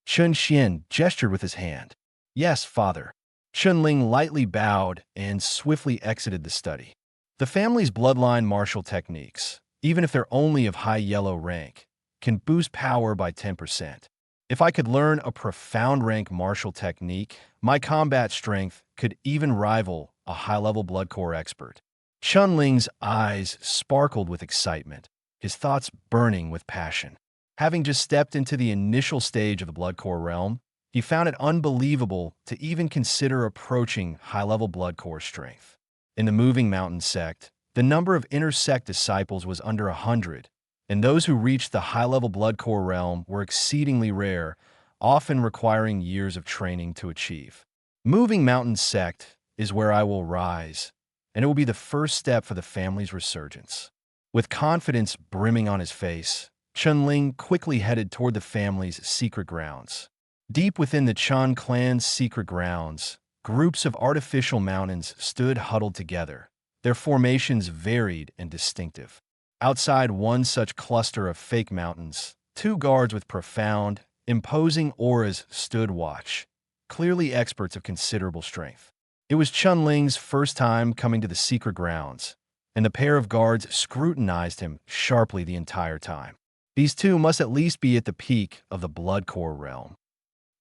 Chun Xian gestured with his hand. Yes, father. Chun Ling lightly bowed and swiftly exited the study. The family's bloodline martial techniques, even if they're only of high yellow rank, can boost power by 10%. If I could learn a profound rank martial technique, my combat strength could even rival a high-level blood core expert. Chun Ling's eyes sparkled with excitement, his thoughts burning with passion. Having just stepped into the initial stage of the blood core realm, he found it unbelievable to even consider approaching high-level blood core strength. In the Moving Mountain sect, the number of inner sect disciples was under 100, and those who reached the high-level blood core realm were exceedingly rare, often requiring years of training to achieve. Moving Mountain sect is where I will rise, and it will be the first step for the family's resurgence. With confidence brimming on his face, Chun Ling quickly headed toward the family's secret grounds. Deep within the Chun clan's secret grounds, groups of artificial mountains stood huddled together, their formations varied and distinctive. Outside one such cluster of fake mountains, 2 guards with profound, imposing auras stood watch, clearly experts of considerable strength. It was Chun Ling's first time coming to the secret grounds, and the pair of guards scrutinized him sharply the entire time. These 2 must at least be at the peak of the Blood Core realm.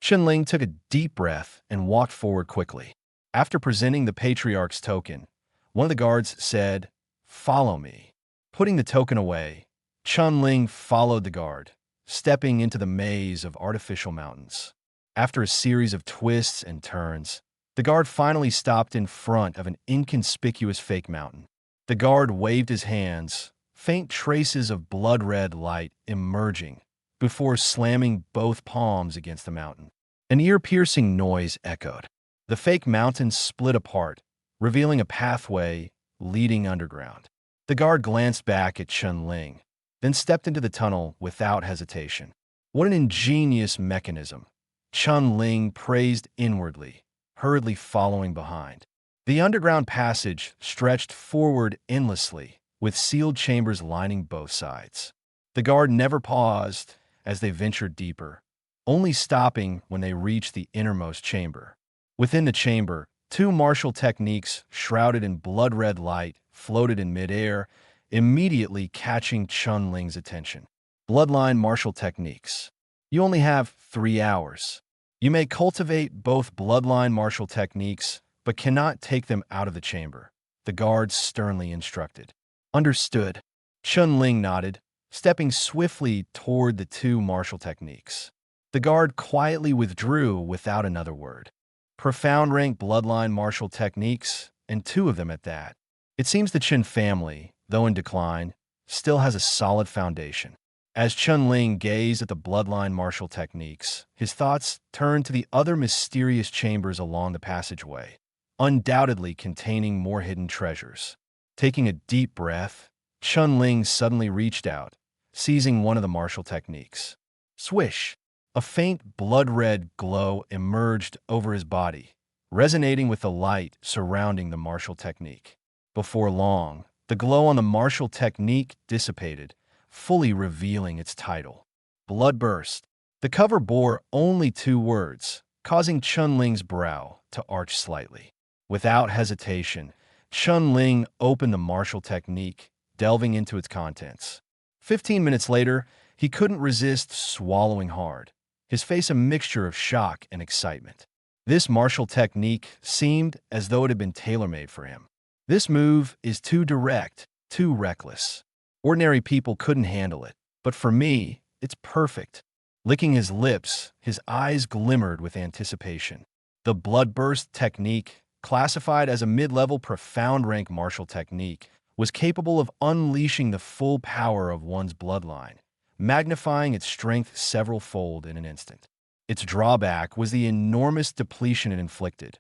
Chun Ling took a deep breath and walked forward quickly. After presenting the Patriarch's token, one of the guards said, "Follow me." Putting the token away, Chun Ling followed the guard, stepping into the maze of artificial mountains. After a series of twists and turns, the guard finally stopped in front of an inconspicuous fake mountain. The guard waved his hands, faint traces of blood-red light emerging, before slamming both palms against the mountain. An ear-piercing noise echoed. The fake mountain split apart, revealing a pathway leading underground. The guard glanced back at Chun Ling, then stepped into the tunnel without hesitation. What an ingenious mechanism! Chun Ling praised inwardly, hurriedly following behind. The underground passage stretched forward endlessly, with sealed chambers lining both sides. The guard never paused as they ventured deeper, only stopping when they reached the innermost chamber. Within the chamber, two martial techniques shrouded in blood-red light floated in midair, immediately catching Chun-Ling's attention. Bloodline martial techniques. You only have 3 hours. You may cultivate both bloodline martial techniques, but cannot take them out of the chamber, the guards sternly instructed. Understood. Chun-Ling nodded, stepping swiftly toward the two martial techniques. The guard quietly withdrew without another word. Profound rank bloodline martial techniques, and 2 of them at that. It seems the Qin family, though in decline, still has a solid foundation. As Chun-Ling gazed at the bloodline martial techniques, his thoughts turned to the other mysterious chambers along the passageway, undoubtedly containing more hidden treasures. Taking a deep breath, Chun-Ling suddenly reached out, seizing one of the martial techniques. Swish! A faint blood-red glow emerged over his body, resonating with the light surrounding the martial technique. Before long, the glow on the martial technique dissipated, fully revealing its title. Bloodburst. The cover bore only 2 words, causing Chun-Ling's brow to arch slightly. Without hesitation, Chun-Ling opened the martial technique, delving into its contents. 15 minutes later, he couldn't resist swallowing hard, his face a mixture of shock and excitement. This martial technique seemed as though it had been tailor-made for him. This move is too direct, too reckless. Ordinary people couldn't handle it, but for me, it's perfect. Licking his lips, his eyes glimmered with anticipation. The bloodburst technique, classified as a mid-level profound rank martial technique, was capable of unleashing the full power of one's bloodline, magnifying its strength several-fold in an instant. Its drawback was the enormous depletion it inflicted.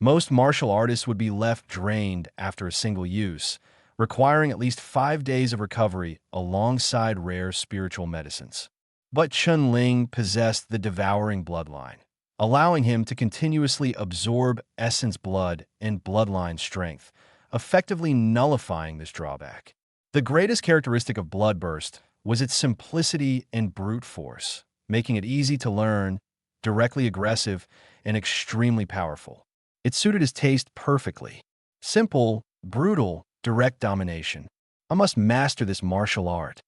Most martial artists would be left drained after a single use, requiring at least 5 days of recovery alongside rare spiritual medicines. But Chun-Ling possessed the devouring bloodline, allowing him to continuously absorb essence blood and bloodline strength, effectively nullifying this drawback. The greatest characteristic of Bloodburst was its simplicity and brute force, making it easy to learn, directly aggressive, and extremely powerful. It suited his taste perfectly. Simple, brutal, direct domination. I must master this martial art.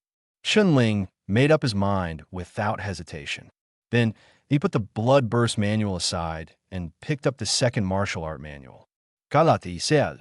Chun-Ling made up his mind without hesitation. Then he put the Bloodburst manual aside and picked up the second martial art manual. Galati Seal.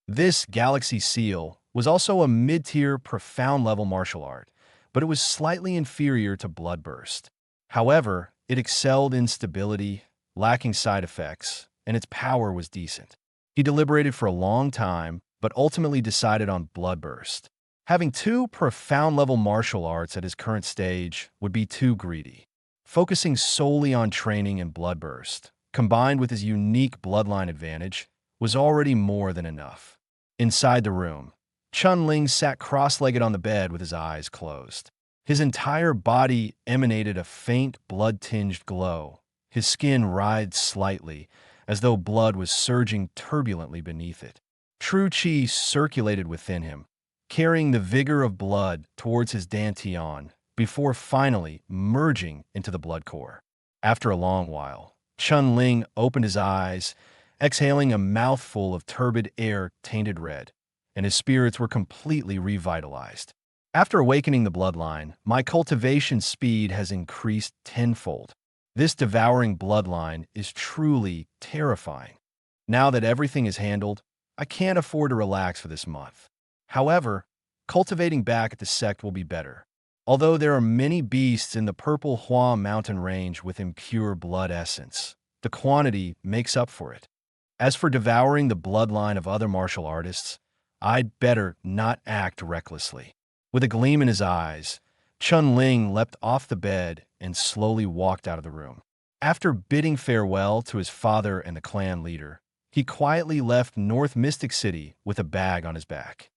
This Galaxy Seal was also a mid-tier, profound-level martial art, but it was slightly inferior to Bloodburst. However, it excelled in stability, lacking side effects, and its power was decent. He deliberated for a long time, but ultimately decided on Bloodburst. Having 2 profound-level martial arts at his current stage would be too greedy. Focusing solely on training in Bloodburst, combined with his unique bloodline advantage, was already more than enough. Inside the room, Chun-Ling sat cross-legged on the bed with his eyes closed. His entire body emanated a faint blood-tinged glow. His skin writhed slightly, as though blood was surging turbulently beneath it. True qi circulated within him, carrying the vigor of blood towards his dantian, before finally merging into the blood core. After a long while, Chun-Ling opened his eyes, exhaling a mouthful of turbid air tainted red, and his spirits were completely revitalized. After awakening the bloodline, my cultivation speed has increased tenfold. This devouring bloodline is truly terrifying. Now that everything is handled, I can't afford to relax for this month. However, cultivating back at the sect will be better. Although there are many beasts in the Purple Hua mountain range with impure blood essence, the quantity makes up for it. As for devouring the bloodline of other martial artists, I'd better not act recklessly. With a gleam in his eyes, Chun-Ling leapt off the bed and slowly walked out of the room. After bidding farewell to his father and the clan leader, he quietly left North Mystic City with a bag on his back.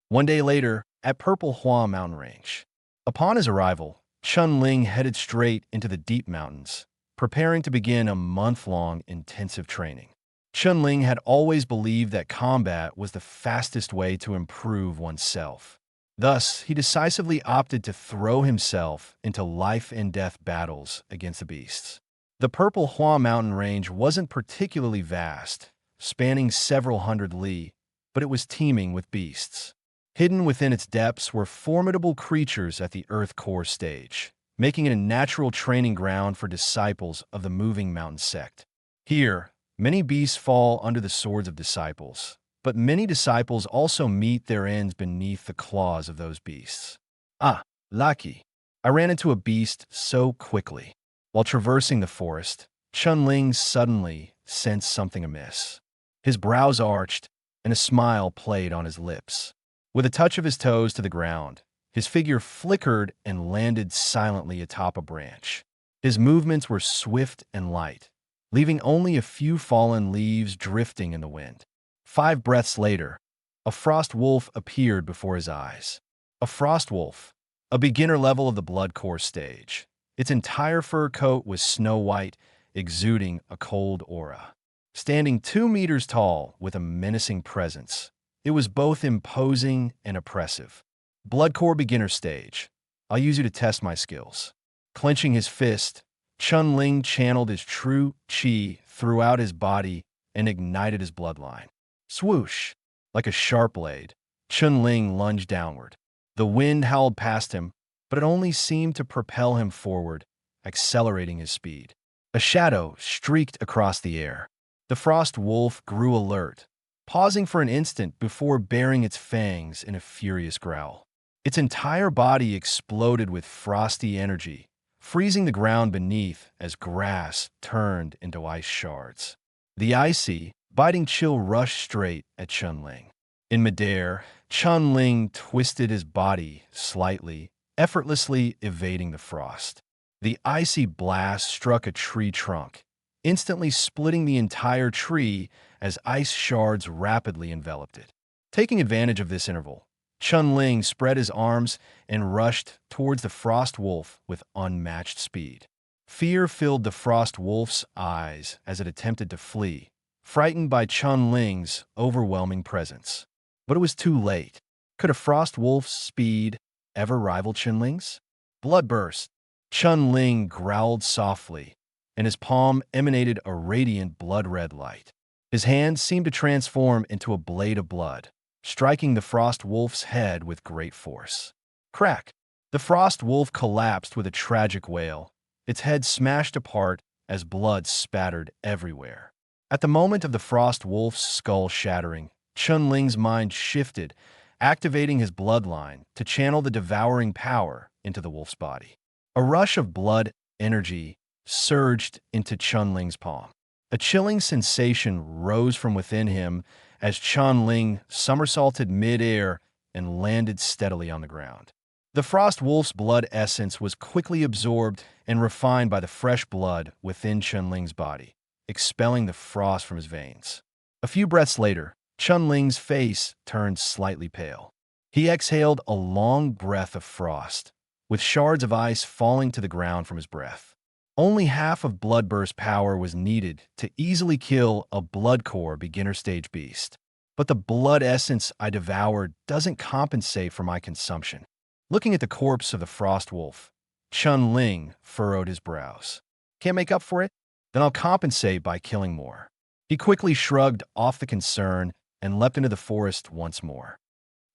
One day later, at Purple Hua mountain range. Upon his arrival, Chun-Ling headed straight into the deep mountains, preparing to begin a month-long intensive training. Chun-Ling had always believed that combat was the fastest way to improve oneself. Thus, he decisively opted to throw himself into life-and-death battles against the beasts. The Purple Hua mountain range wasn't particularly vast, spanning several hundred li, but it was teeming with beasts. Hidden within its depths were formidable creatures at the Earth Core stage, making it a natural training ground for disciples of the moving mountain sect. Here, many beasts fall under the swords of disciples, but many disciples also meet their ends beneath the claws of those beasts. Ah, lucky! I ran into a beast so quickly. While traversing the forest, Chunling suddenly sensed something amiss. His brows arched, and a smile played on his lips. With a touch of his toes to the ground, his figure flickered and landed silently atop a branch. His movements were swift and light, leaving only a few fallen leaves drifting in the wind. 5 breaths later, a frost wolf appeared before his eyes. A frost wolf, a beginner level of the blood core stage. Its entire fur coat was snow white, exuding a cold aura. Standing 2 meters tall with a menacing presence, it was both imposing and oppressive. Blood core beginner stage. I'll use you to test my skills. Clenching his fist, Chunling channeled his true qi throughout his body and ignited his bloodline. Swoosh! Like a sharp blade, Chunling lunged downward. The wind howled past him, but it only seemed to propel him forward, accelerating his speed. A shadow streaked across the air. The frost wolf grew alert, pausing for an instant before baring its fangs in a furious growl. Its entire body exploded with frosty energy, freezing the ground beneath as grass turned into ice shards. The icy, biting chill rushed straight at Chunling. In midair, Chunling twisted his body slightly, effortlessly evading the frost. The icy blast struck a tree trunk, instantly splitting the entire tree as ice shards rapidly enveloped it. Taking advantage of this interval, Chunling spread his arms and rushed towards the frost wolf with unmatched speed. Fear filled the frost wolf's eyes as it attempted to flee, frightened by Chunling's overwhelming presence. But it was too late. Could a frost wolf's speed ever rival Chunling's? Blood burst. Chunling growled softly, and his palm emanated a radiant blood-red light. His hand seemed to transform into a blade of blood, striking the frost wolf's head with great force. Crack! The frost wolf collapsed with a tragic wail, its head smashed apart as blood spattered everywhere. At the moment of the frost wolf's skull shattering, Chunling's mind shifted, activating his bloodline to channel the devouring power into the wolf's body. A rush of blood energy surged into Chunling's palm. A chilling sensation rose from within him as Chunling somersaulted mid-air and landed steadily on the ground. The frost wolf's blood essence was quickly absorbed and refined by the fresh blood within Chunling's body, expelling the frost from his veins. A few breaths later, Chunling's face turned slightly pale. He exhaled a long breath of frost, with shards of ice falling to the ground from his breath. Only half of Bloodburst power was needed to easily kill a blood core beginner stage beast. But the blood essence I devoured doesn't compensate for my consumption. Looking at the corpse of the frost wolf, Chunling furrowed his brows. Can't make up for it? Then I'll compensate by killing more. He quickly shrugged off the concern and leapt into the forest once more.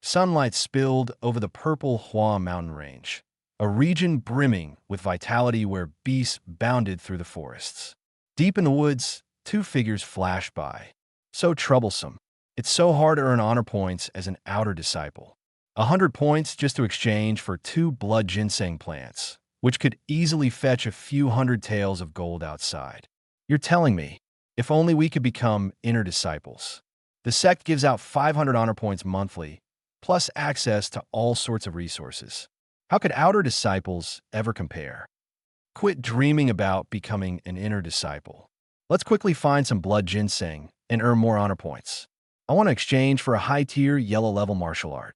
Sunlight spilled over the purple Hua mountain range, a region brimming with vitality where beasts bounded through the forests. Deep in the woods, 2 figures flashed by. So troublesome. It's so hard to earn honor points as an outer disciple. 100 points just to exchange for 2 blood ginseng plants, which could easily fetch a few hundred taels of gold outside. You're telling me, if only we could become inner disciples. The sect gives out 500 honor points monthly, plus access to all sorts of resources. How could outer disciples ever compare? Quit dreaming about becoming an inner disciple. Let's quickly find some blood ginseng and earn more honor points. I want to exchange for a high-tier yellow-level martial art.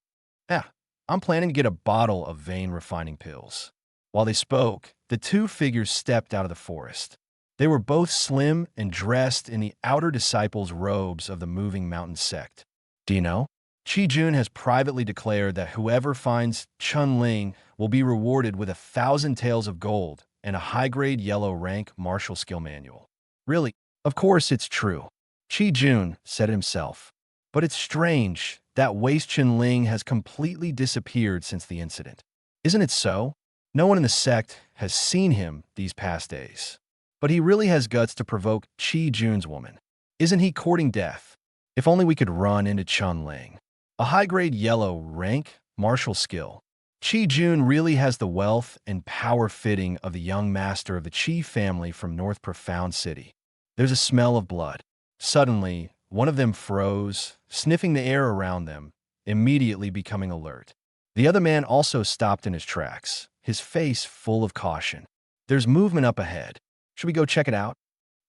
I'm planning to get a bottle of vein refining pills. While they spoke, the 2 figures stepped out of the forest. They were both slim and dressed in the outer disciples' robes of the moving mountain sect. Do you know? Qi Jun has privately declared that whoever finds Chun Ling will be rewarded with 1,000 taels of gold and a high-grade yellow rank martial skill manual. Really? Of course it's true. Qi Jun said himself. But it's strange that Waste Chun Ling has completely disappeared since the incident. Isn't it so? No one in the sect has seen him these past days. But he really has guts to provoke Qi Jun's woman. Isn't he courting death? If only we could run into Chun Ling. A high-grade yellow rank martial skill. Qi Jun really has the wealth and power fitting of the young master of the Qi family from North Profound City. There's a smell of blood. Suddenly, one of them froze, sniffing the air around them, immediately becoming alert. The other man also stopped in his tracks, his face full of caution. There's movement up ahead. Should we go check it out?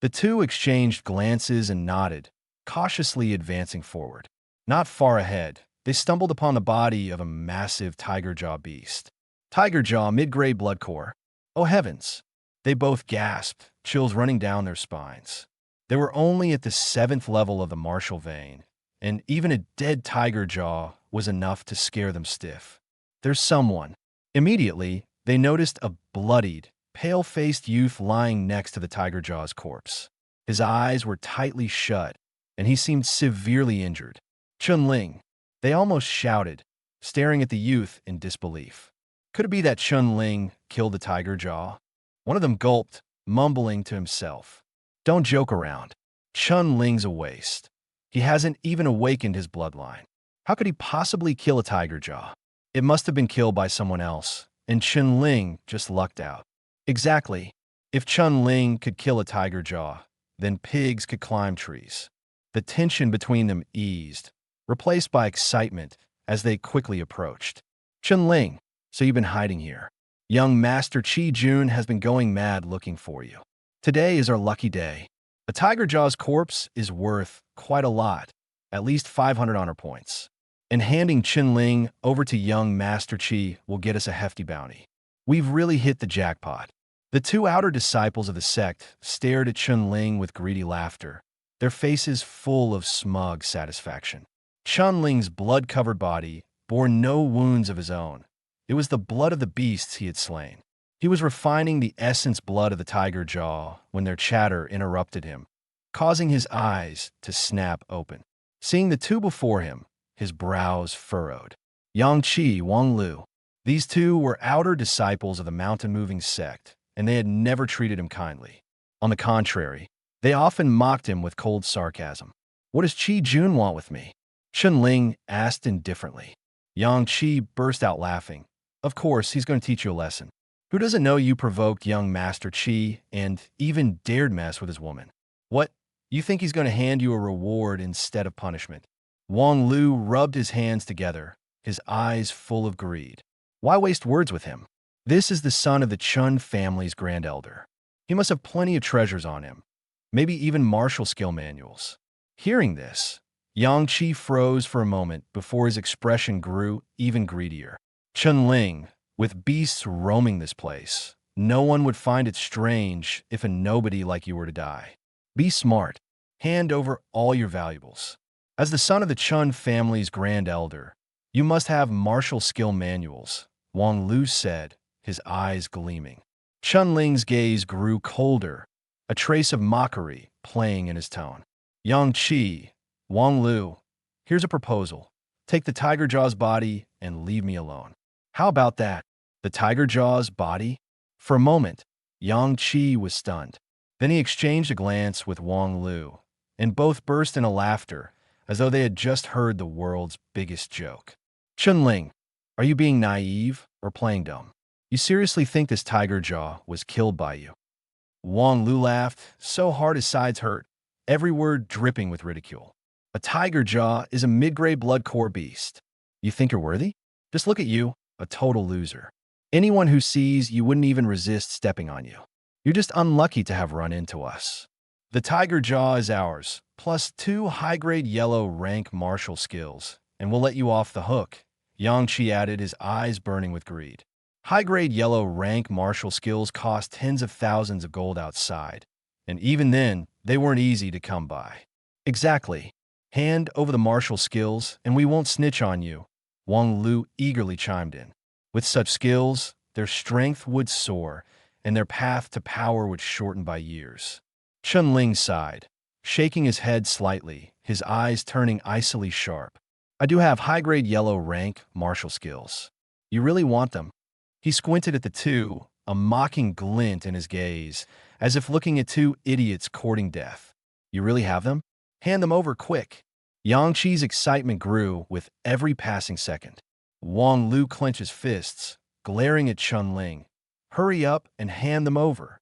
The two exchanged glances and nodded, cautiously advancing forward. Not far ahead, they stumbled upon the body of a massive tiger jaw beast. Tiger jaw, mid-grade blood core. Oh heavens! They both gasped, chills running down their spines. They were only at the 7th level of the martial vein, and even a dead tiger jaw was enough to scare them stiff. There's someone. Immediately, they noticed a bloodied, pale-faced youth lying next to the tiger jaw's corpse. His eyes were tightly shut, and he seemed severely injured. Chun Ling. They almost shouted, staring at the youth in disbelief. Could it be that Chun Ling killed the tiger jaw? One of them gulped, mumbling to himself. Don't joke around. Chun Ling's a waste. He hasn't even awakened his bloodline. How could he possibly kill a tiger jaw? It must have been killed by someone else, and Chun Ling just lucked out. Exactly. If Chun Ling could kill a tiger jaw, then pigs could climb trees. The tension between them eased, replaced by excitement as they quickly approached. Chun Ling, so you've been hiding here. Young Master Qi Jun has been going mad looking for you. Today is our lucky day. A tiger jaw's corpse is worth quite a lot, at least 500 honor points. And handing Chun Ling over to young Master Qi will get us a hefty bounty. We've really hit the jackpot. The two outer disciples of the sect stared at Chun Ling with greedy laughter, their faces full of smug satisfaction. Chun Ling's blood-covered body bore no wounds of his own. It was the blood of the beasts he had slain. He was refining the essence blood of the tiger jaw when their chatter interrupted him, causing his eyes to snap open. Seeing the two before him, his brows furrowed. Yang Qi, Wang Lu. These two were outer disciples of the mountain-moving sect, and they had never treated him kindly. On the contrary, they often mocked him with cold sarcasm. What does Qi Jun want with me? Chun Ling asked indifferently. Yang Qi burst out laughing. Of course, he's going to teach you a lesson. Who doesn't know you provoked young Master Qi and even dared mess with his woman? What? You think he's going to hand you a reward instead of punishment? Wang Lu rubbed his hands together, his eyes full of greed. Why waste words with him? This is the son of the Chun family's grand elder. He must have plenty of treasures on him, maybe even martial skill manuals. Hearing this, Yang Qi froze for a moment before his expression grew even greedier. Chun Ling, with beasts roaming this place, no one would find it strange if a nobody like you were to die. Be smart. Hand over all your valuables. As the son of the Chun family's grand elder, you must have martial skill manuals, Wang Lu said, his eyes gleaming. Chun Ling's gaze grew colder, a trace of mockery playing in his tone. Yang Qi, Wang Lu, here's a proposal. Take the tiger jaw's body and leave me alone. How about that? The tiger jaw's body? For a moment, Yang Qi was stunned. Then he exchanged a glance with Wang Lu, and both burst into laughter, as though they had just heard the world's biggest joke. Chun Ling, are you being naive or playing dumb? You seriously think this tiger jaw was killed by you? Wang Lu laughed, so hard his sides hurt, every word dripping with ridicule. A tiger jaw is a mid-grade blood core beast. You think you're worthy? Just look at you, a total loser. Anyone who sees you wouldn't even resist stepping on you. You're just unlucky to have run into us. The tiger jaw is ours, plus 2 high-grade yellow rank martial skills, and we'll let you off the hook, Yang Qi added, his eyes burning with greed. High-grade yellow rank martial skills cost tens of thousands of gold outside, and even then, they weren't easy to come by. Exactly. Hand over the martial skills, and we won't snitch on you, Wang Lu eagerly chimed in. With such skills, their strength would soar, and their path to power would shorten by years. Chunling sighed, shaking his head slightly, his eyes turning icily sharp. I do have high-grade yellow rank martial skills. You really want them? He squinted at the two, a mocking glint in his gaze, as if looking at two idiots courting death. You really have them? Hand them over quick. Yang Qi's excitement grew with every passing second. Wang Lu clenched his fists, glaring at Chunling. Hurry up and hand them over.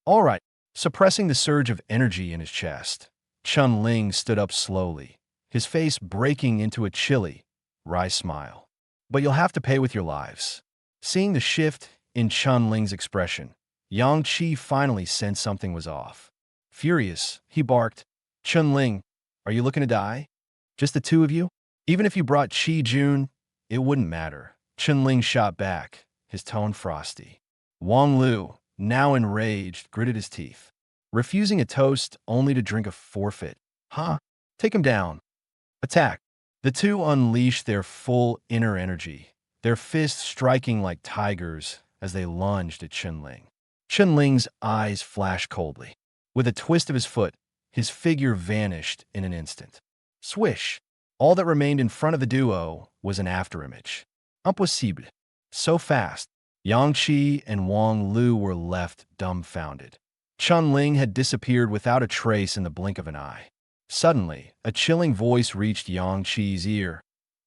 All right. Suppressing the surge of energy in his chest, Chunling stood up slowly, his face breaking into a chilly, wry smile. But you'll have to pay with your lives. Seeing the shift in Chunling's expression, Yang Qi finally sensed something was off. Furious, he barked, Chunling, are you looking to die? Just the two of you? Even if you brought Qi Jun, it wouldn't matter. Chunling shot back, his tone frosty. Wang Lu, now enraged, gritted his teeth. Refusing a toast only to drink a forfeit. Huh? Take him down. Attack. The two unleashed their full inner energy, their fists striking like tigers as they lunged at Chunling. Chunling's eyes flashed coldly. With a twist of his foot, his figure vanished in an instant. Swish! All that remained in front of the duo was an afterimage. Impossible. So fast. Yang Qi and Wang Lu were left dumbfounded. Chunling had disappeared without a trace in the blink of an eye. Suddenly, a chilling voice reached Yang Qi's ear.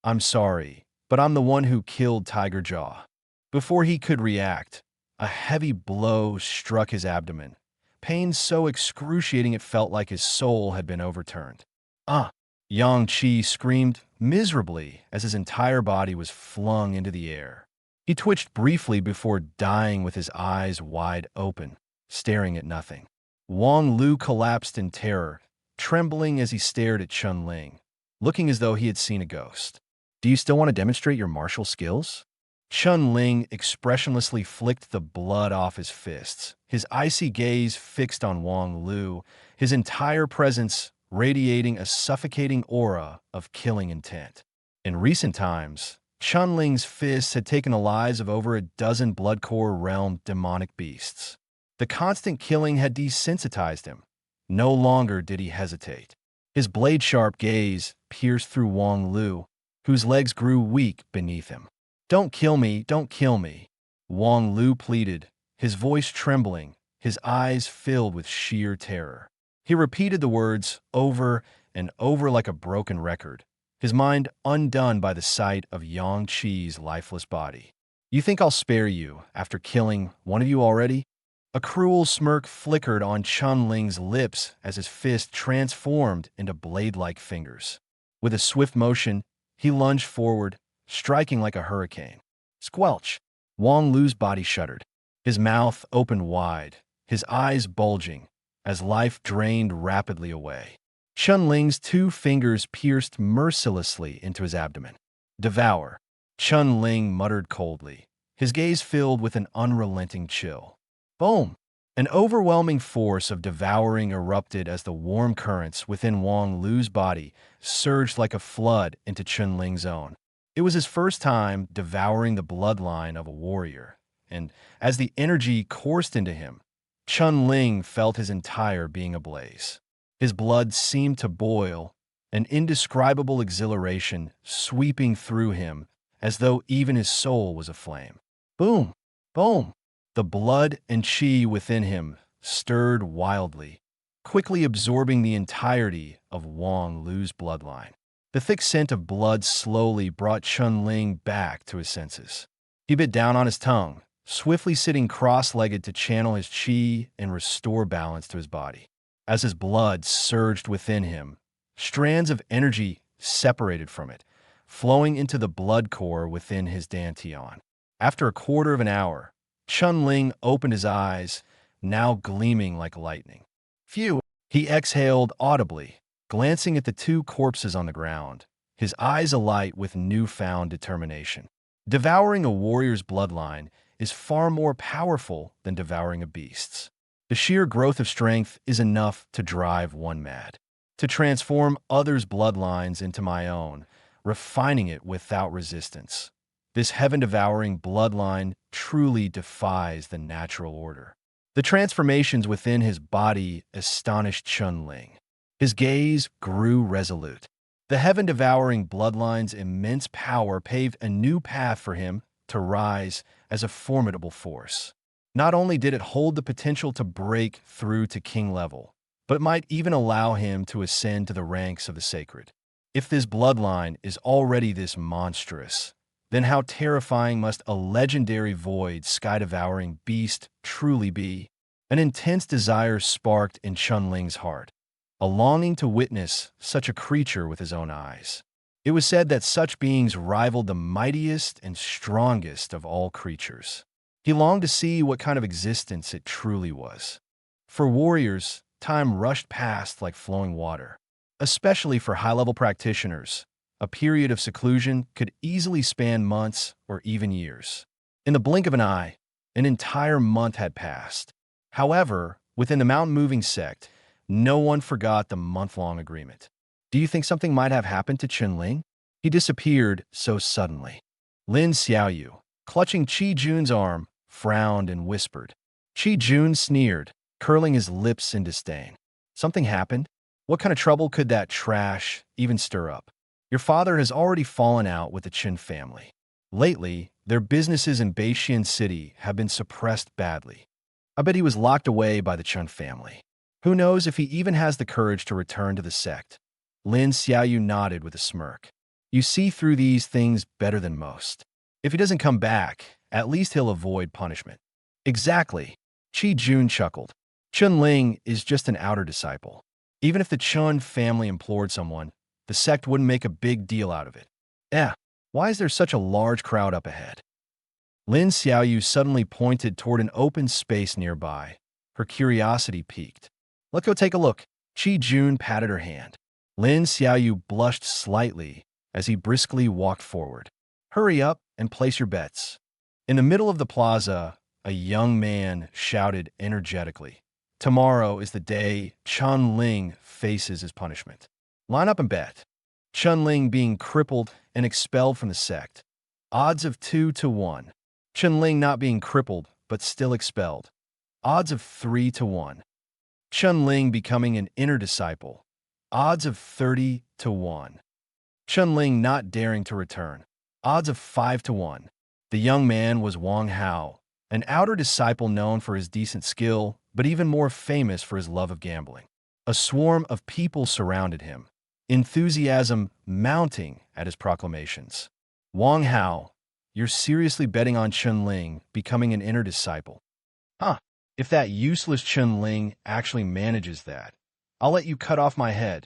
I'm sorry, but I'm the one who killed Tiger Jaw. Before he could react, a heavy blow struck his abdomen. Pain so excruciating it felt like his soul had been overturned. Ah! Yang Qi screamed miserably as his entire body was flung into the air. He twitched briefly before dying with his eyes wide open, staring at nothing. Wang Lu collapsed in terror, trembling as he stared at Chunling, looking as though he had seen a ghost. Do you still want to demonstrate your martial skills? Chunling expressionlessly flicked the blood off his fists, his icy gaze fixed on Wang Lu, his entire presence radiating a suffocating aura of killing intent. In recent times, Chunling's fists had taken the lives of over a dozen Bloodcore realm demonic beasts. The constant killing had desensitized him. No longer did he hesitate. His blade-sharp gaze pierced through Wang Lu, whose legs grew weak beneath him. Don't kill me, don't kill me, Wang Lu pleaded, his voice trembling, his eyes filled with sheer terror. He repeated the words over and over like a broken record, his mind undone by the sight of Yang Qi's lifeless body. You think I'll spare you after killing one of you already? A cruel smirk flickered on Chunling's lips as his fist transformed into blade-like fingers. With a swift motion, he lunged forward, striking like a hurricane. Squelch! Wang Lu's body shuddered. His mouth opened wide, his eyes bulging, as life drained rapidly away. Chunling's two fingers pierced mercilessly into his abdomen. Devour, Chunling muttered coldly, his gaze filled with an unrelenting chill. Boom! An overwhelming force of devouring erupted as the warm currents within Wang Lu's body surged like a flood into Chunling's own. It was his first time devouring the bloodline of a warrior, and as the energy coursed into him, Chunling felt his entire being ablaze. His blood seemed to boil, an indescribable exhilaration sweeping through him as though even his soul was aflame. Boom! Boom! The blood and qi within him stirred wildly, quickly absorbing the entirety of Wang Lu's bloodline. The thick scent of blood slowly brought Chunling back to his senses. He bit down on his tongue, swiftly sitting cross-legged to channel his qi and restore balance to his body. As his blood surged within him, strands of energy separated from it, flowing into the blood core within his dantian. After a quarter of an hour, Chunling opened his eyes, now gleaming like lightning. Phew! He exhaled audibly, glancing at the two corpses on the ground, his eyes alight with newfound determination. Devouring a warrior's bloodline is far more powerful than devouring a beast's. The sheer growth of strength is enough to drive one mad. to transform others' bloodlines into my own, refining it without resistance. This heaven-devouring bloodline truly defies the natural order. The transformations within his body astonished Chun-Ling. His gaze grew resolute. The heaven-devouring bloodline's immense power paved a new path for him to rise as a formidable force. Not only did it hold the potential to break through to king level, but it might even allow him to ascend to the ranks of the sacred. If this bloodline is already this monstrous, then how terrifying must a legendary void sky-devouring beast truly be? An intense desire sparked in Chun-Ling's heart, a longing to witness such a creature with his own eyes. It was said that such beings rivaled the mightiest and strongest of all creatures. He longed to see what kind of existence it truly was. For warriors, time rushed past like flowing water. Especially for high-level practitioners, a period of seclusion could easily span months or even years. In the blink of an eye, an entire month had passed. However, within the mountain-moving sect, no one forgot the month-long agreement. Do you think something might have happened to Chun-Ling? He disappeared so suddenly. Lin Xiaoyu, clutching Qi Jun's arm, frowned and whispered. Qi Jun sneered, curling his lips in disdain. Something happened? What kind of trouble could that trash even stir up? Your father has already fallen out with the Qin family. Lately, their businesses in Beixian City have been suppressed badly. I bet he was locked away by the Chun family. Who knows if he even has the courage to return to the sect? Lin Xiaoyu nodded with a smirk. You see through these things better than most. If he doesn't come back, at least he'll avoid punishment. Exactly. Qi Jun chuckled. Chun-Ling is just an outer disciple. Even if the Chun family implored someone, the sect wouldn't make a big deal out of it. Why is there such a large crowd up ahead? Lin Xiaoyu suddenly pointed toward an open space nearby. Her curiosity piqued. Let's go take a look. Qi Jun patted her hand. Lin Xiaoyu blushed slightly as he briskly walked forward. Hurry up and place your bets. In the middle of the plaza, a young man shouted energetically. Tomorrow is the day Chun-Ling faces his punishment. Line up and bet. Chun-Ling being crippled and expelled from the sect. Odds of 2 to 1. Chun-Ling not being crippled but still expelled. Odds of 3 to 1. Chun-Ling becoming an inner disciple. Odds of 30 to 1. Chun-Ling not daring to return. Odds of 5 to 1. The young man was Wang Hao, an outer disciple known for his decent skill, but even more famous for his love of gambling. A swarm of people surrounded him, enthusiasm mounting at his proclamations. Wang Hao, you're seriously betting on Chun-Ling becoming an inner disciple? If that useless Chun-Ling actually manages that, I'll let you cut off my head.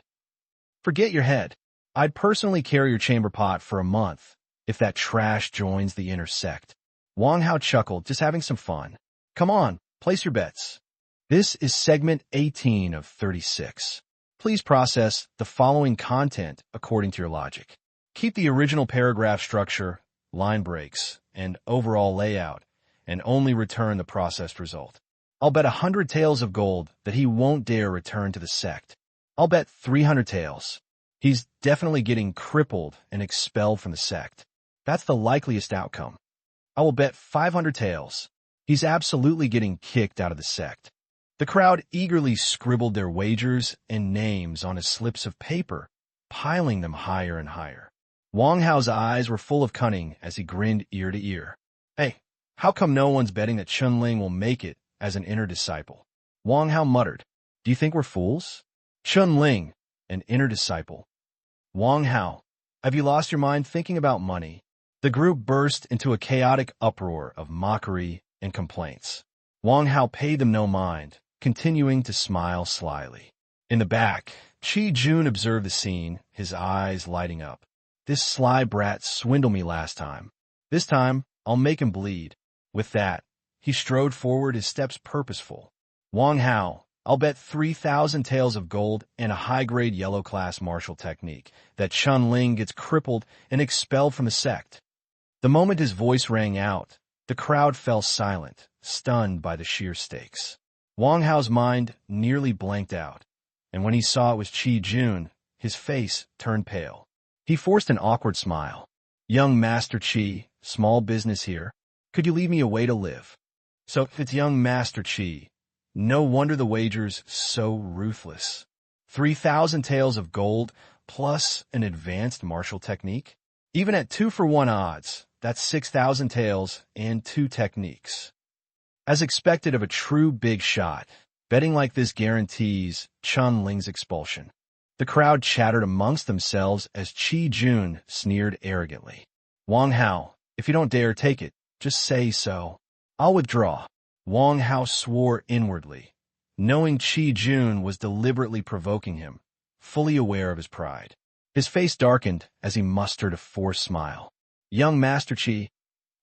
Forget your head. I'd personally carry your chamber pot for a month if that trash joins the inner sect. Wang Hao chuckled, just having some fun. Come on, place your bets. This is segment 18 of 36. Please process the following content according to your logic. Keep the original paragraph structure, line breaks, and overall layout, and only return the processed result. I'll bet 100 taels of gold that he won't dare return to the sect. I'll bet 300 taels. He's definitely getting crippled and expelled from the sect. That's the likeliest outcome. I will bet 500 taels. He's absolutely getting kicked out of the sect. The crowd eagerly scribbled their wagers and names on slips of paper, piling them higher and higher. Wang Hao's eyes were full of cunning as he grinned ear to ear. Hey, how come no one's betting that Chun-Ling will make it as an inner disciple? Wang Hao muttered. Do you think we're fools? Chun-Ling, an inner disciple. Wang Hao, have you lost your mind thinking about money? The group burst into a chaotic uproar of mockery and complaints. Wang Hao paid them no mind, continuing to smile slyly. In the back, Qi Jun observed the scene, his eyes lighting up. This sly brat swindled me last time. This time, I'll make him bleed. With that, he strode forward, his steps purposeful. Wang Hao, I'll bet 3,000 taels of gold and a high-grade yellow-class martial technique that Chun-Ling gets crippled and expelled from the sect. The moment his voice rang out, the crowd fell silent, stunned by the sheer stakes. Wang Hao's mind nearly blanked out. and when he saw it was Qi Jun, his face turned pale. He forced an awkward smile. "Young Master Qi, small business here. Could you leave me a way to live?" So it's young Master Qi. No wonder the wager's so ruthless. 3,000 taels of gold plus an advanced martial technique? Even at 2-for-1 odds, that's 6,000 taels and 2 techniques. As expected of a true big shot, betting like this guarantees Chun Ling's expulsion. The crowd chattered amongst themselves as Qi Jun sneered arrogantly. "Wang Hao, if you don't dare take it, just say so. I'll withdraw." Wang Hao swore inwardly, knowing Qi Jun was deliberately provoking him, fully aware of his pride. His face darkened as he mustered a forced smile. "Young Master Qi,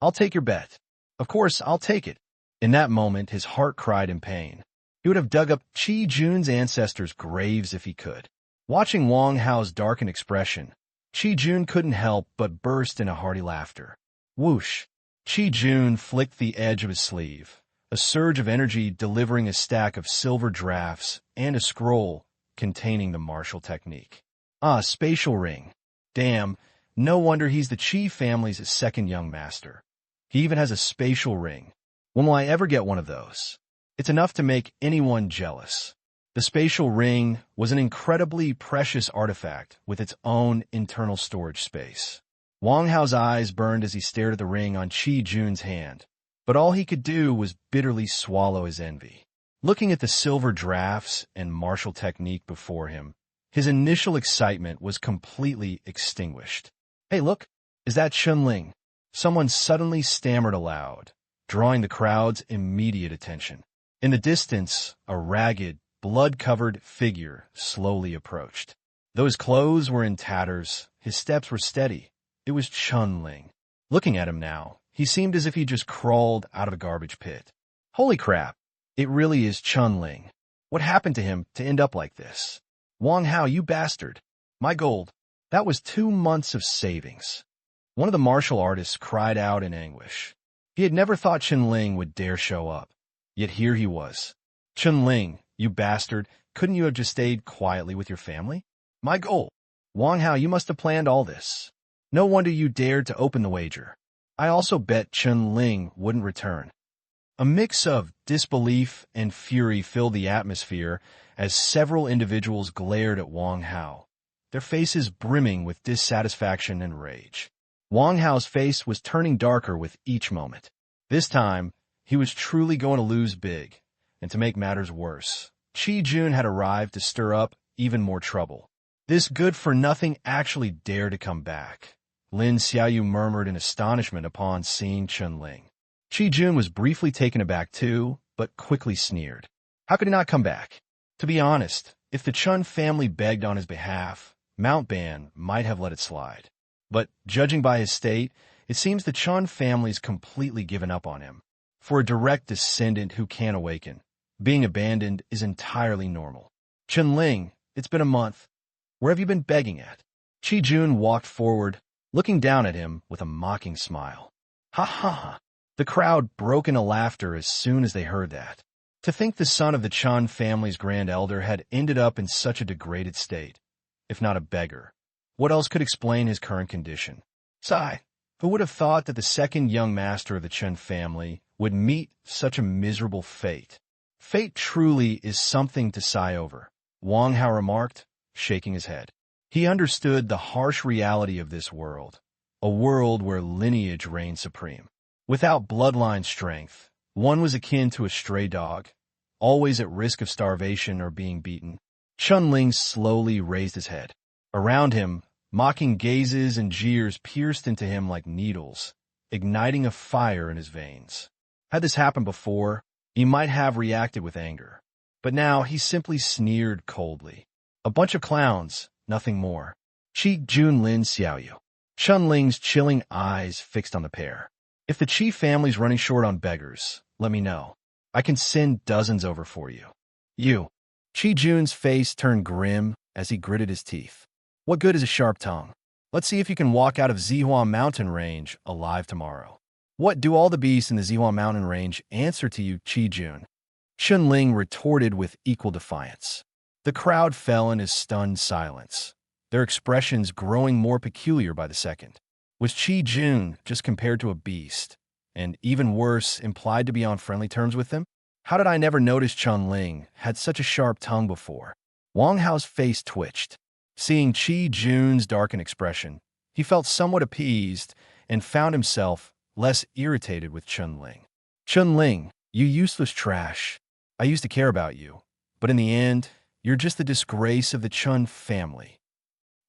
I'll take your bet. Of course, I'll take it." In that moment, his heart cried in pain. He would have dug up Qi Jun's ancestors' graves if he could. Watching Wang Hao's darkened expression, Qi Jun couldn't help but burst into hearty laughter. Whoosh! Qi Jun flicked the edge of his sleeve, a surge of energy delivering a stack of silver drafts and a scroll containing the martial technique. Ah, spatial ring. Damn, no wonder he's the Qi family's second young master. He even has a spatial ring. When will I ever get one of those? It's enough to make anyone jealous. The spatial ring was an incredibly precious artifact with its own internal storage space. Wang Hao's eyes burned as he stared at the ring on Qi Jun's hand, but all he could do was bitterly swallow his envy. Looking at the silver drafts and martial technique before him, his initial excitement was completely extinguished. "Hey, look, is that Chun Ling?" Someone suddenly stammered aloud, drawing the crowd's immediate attention. In the distance, a ragged, blood-covered figure slowly approached. Though his clothes were in tatters, his steps were steady. It was Chun Ling. Looking at him now, he seemed as if he just crawled out of a garbage pit. Holy crap, it really is Chun Ling. What happened to him to end up like this? Wang Hao, you bastard. My gold. That was 2 months of savings. One of the martial artists cried out in anguish. He had never thought Chun Ling would dare show up. Yet here he was. "Chun Ling, you bastard, couldn't you have just stayed quietly with your family?" "My goal." "Wang Hao, you must have planned all this. No wonder you dared to open the wager. I also bet Chun Ling wouldn't return." A mix of disbelief and fury filled the atmosphere as several individuals glared at Wang Hao, their faces brimming with dissatisfaction and rage. Wang Hao's face was turning darker with each moment. This time, he was truly going to lose big, and to make matters worse, Qi Jun had arrived to stir up even more trouble. This good-for-nothing actually dared to come back. Lin Xiaoyu murmured in astonishment upon seeing Chun Ling. Qi Jun was briefly taken aback too, but quickly sneered. How could he not come back? To be honest, if the Chun family begged on his behalf, Mount Ban might have let it slide. But judging by his state, it seems the Chun family's completely given up on him. For a direct descendant who can't awaken, being abandoned is entirely normal. "Chun Ling, it's been a month. Where have you been begging at?" Qi Jun walked forward, looking down at him with a mocking smile. Ha ha ha. The crowd broke into laughter as soon as they heard that. To think the son of the Chun family's grand elder had ended up in such a degraded state, if not a beggar. What else could explain his current condition? Sigh, who would have thought that the second young master of the Chun family would meet such a miserable fate? Fate truly is something to sigh over, Wang Hao remarked, shaking his head. He understood the harsh reality of this world, a world where lineage reigned supreme. Without bloodline strength, one was akin to a stray dog, always at risk of starvation or being beaten. Chun Ling slowly raised his head. Around him, mocking gazes and jeers pierced into him like needles, igniting a fire in his veins. Had this happened before, he might have reacted with anger. But now he simply sneered coldly. A bunch of clowns, nothing more. Qi Jun Lin Xiaoyu. Chun Ling's chilling eyes fixed on the pair. If the Qi family's running short on beggars, let me know. I can send dozens over for you. You. Qi Jun's face turned grim as he gritted his teeth. What good is a sharp tongue? Let's see if you can walk out of Zihua Mountain Range alive tomorrow. What do all the beasts in the Zihua Mountain Range answer to you, Qi Jun? Chun Ling retorted with equal defiance. The crowd fell in a stunned silence, their expressions growing more peculiar by the second. Was Chi Jun just compared to a beast, and even worse, implied to be on friendly terms with them? How did I never notice Chun Ling had such a sharp tongue before? Wang Hao's face twitched. Seeing Chi Jun's darkened expression, he felt somewhat appeased and found himself less irritated with Chun Ling. Chun Ling, you useless trash. I used to care about you, but in the end, you're just the disgrace of the Chun family.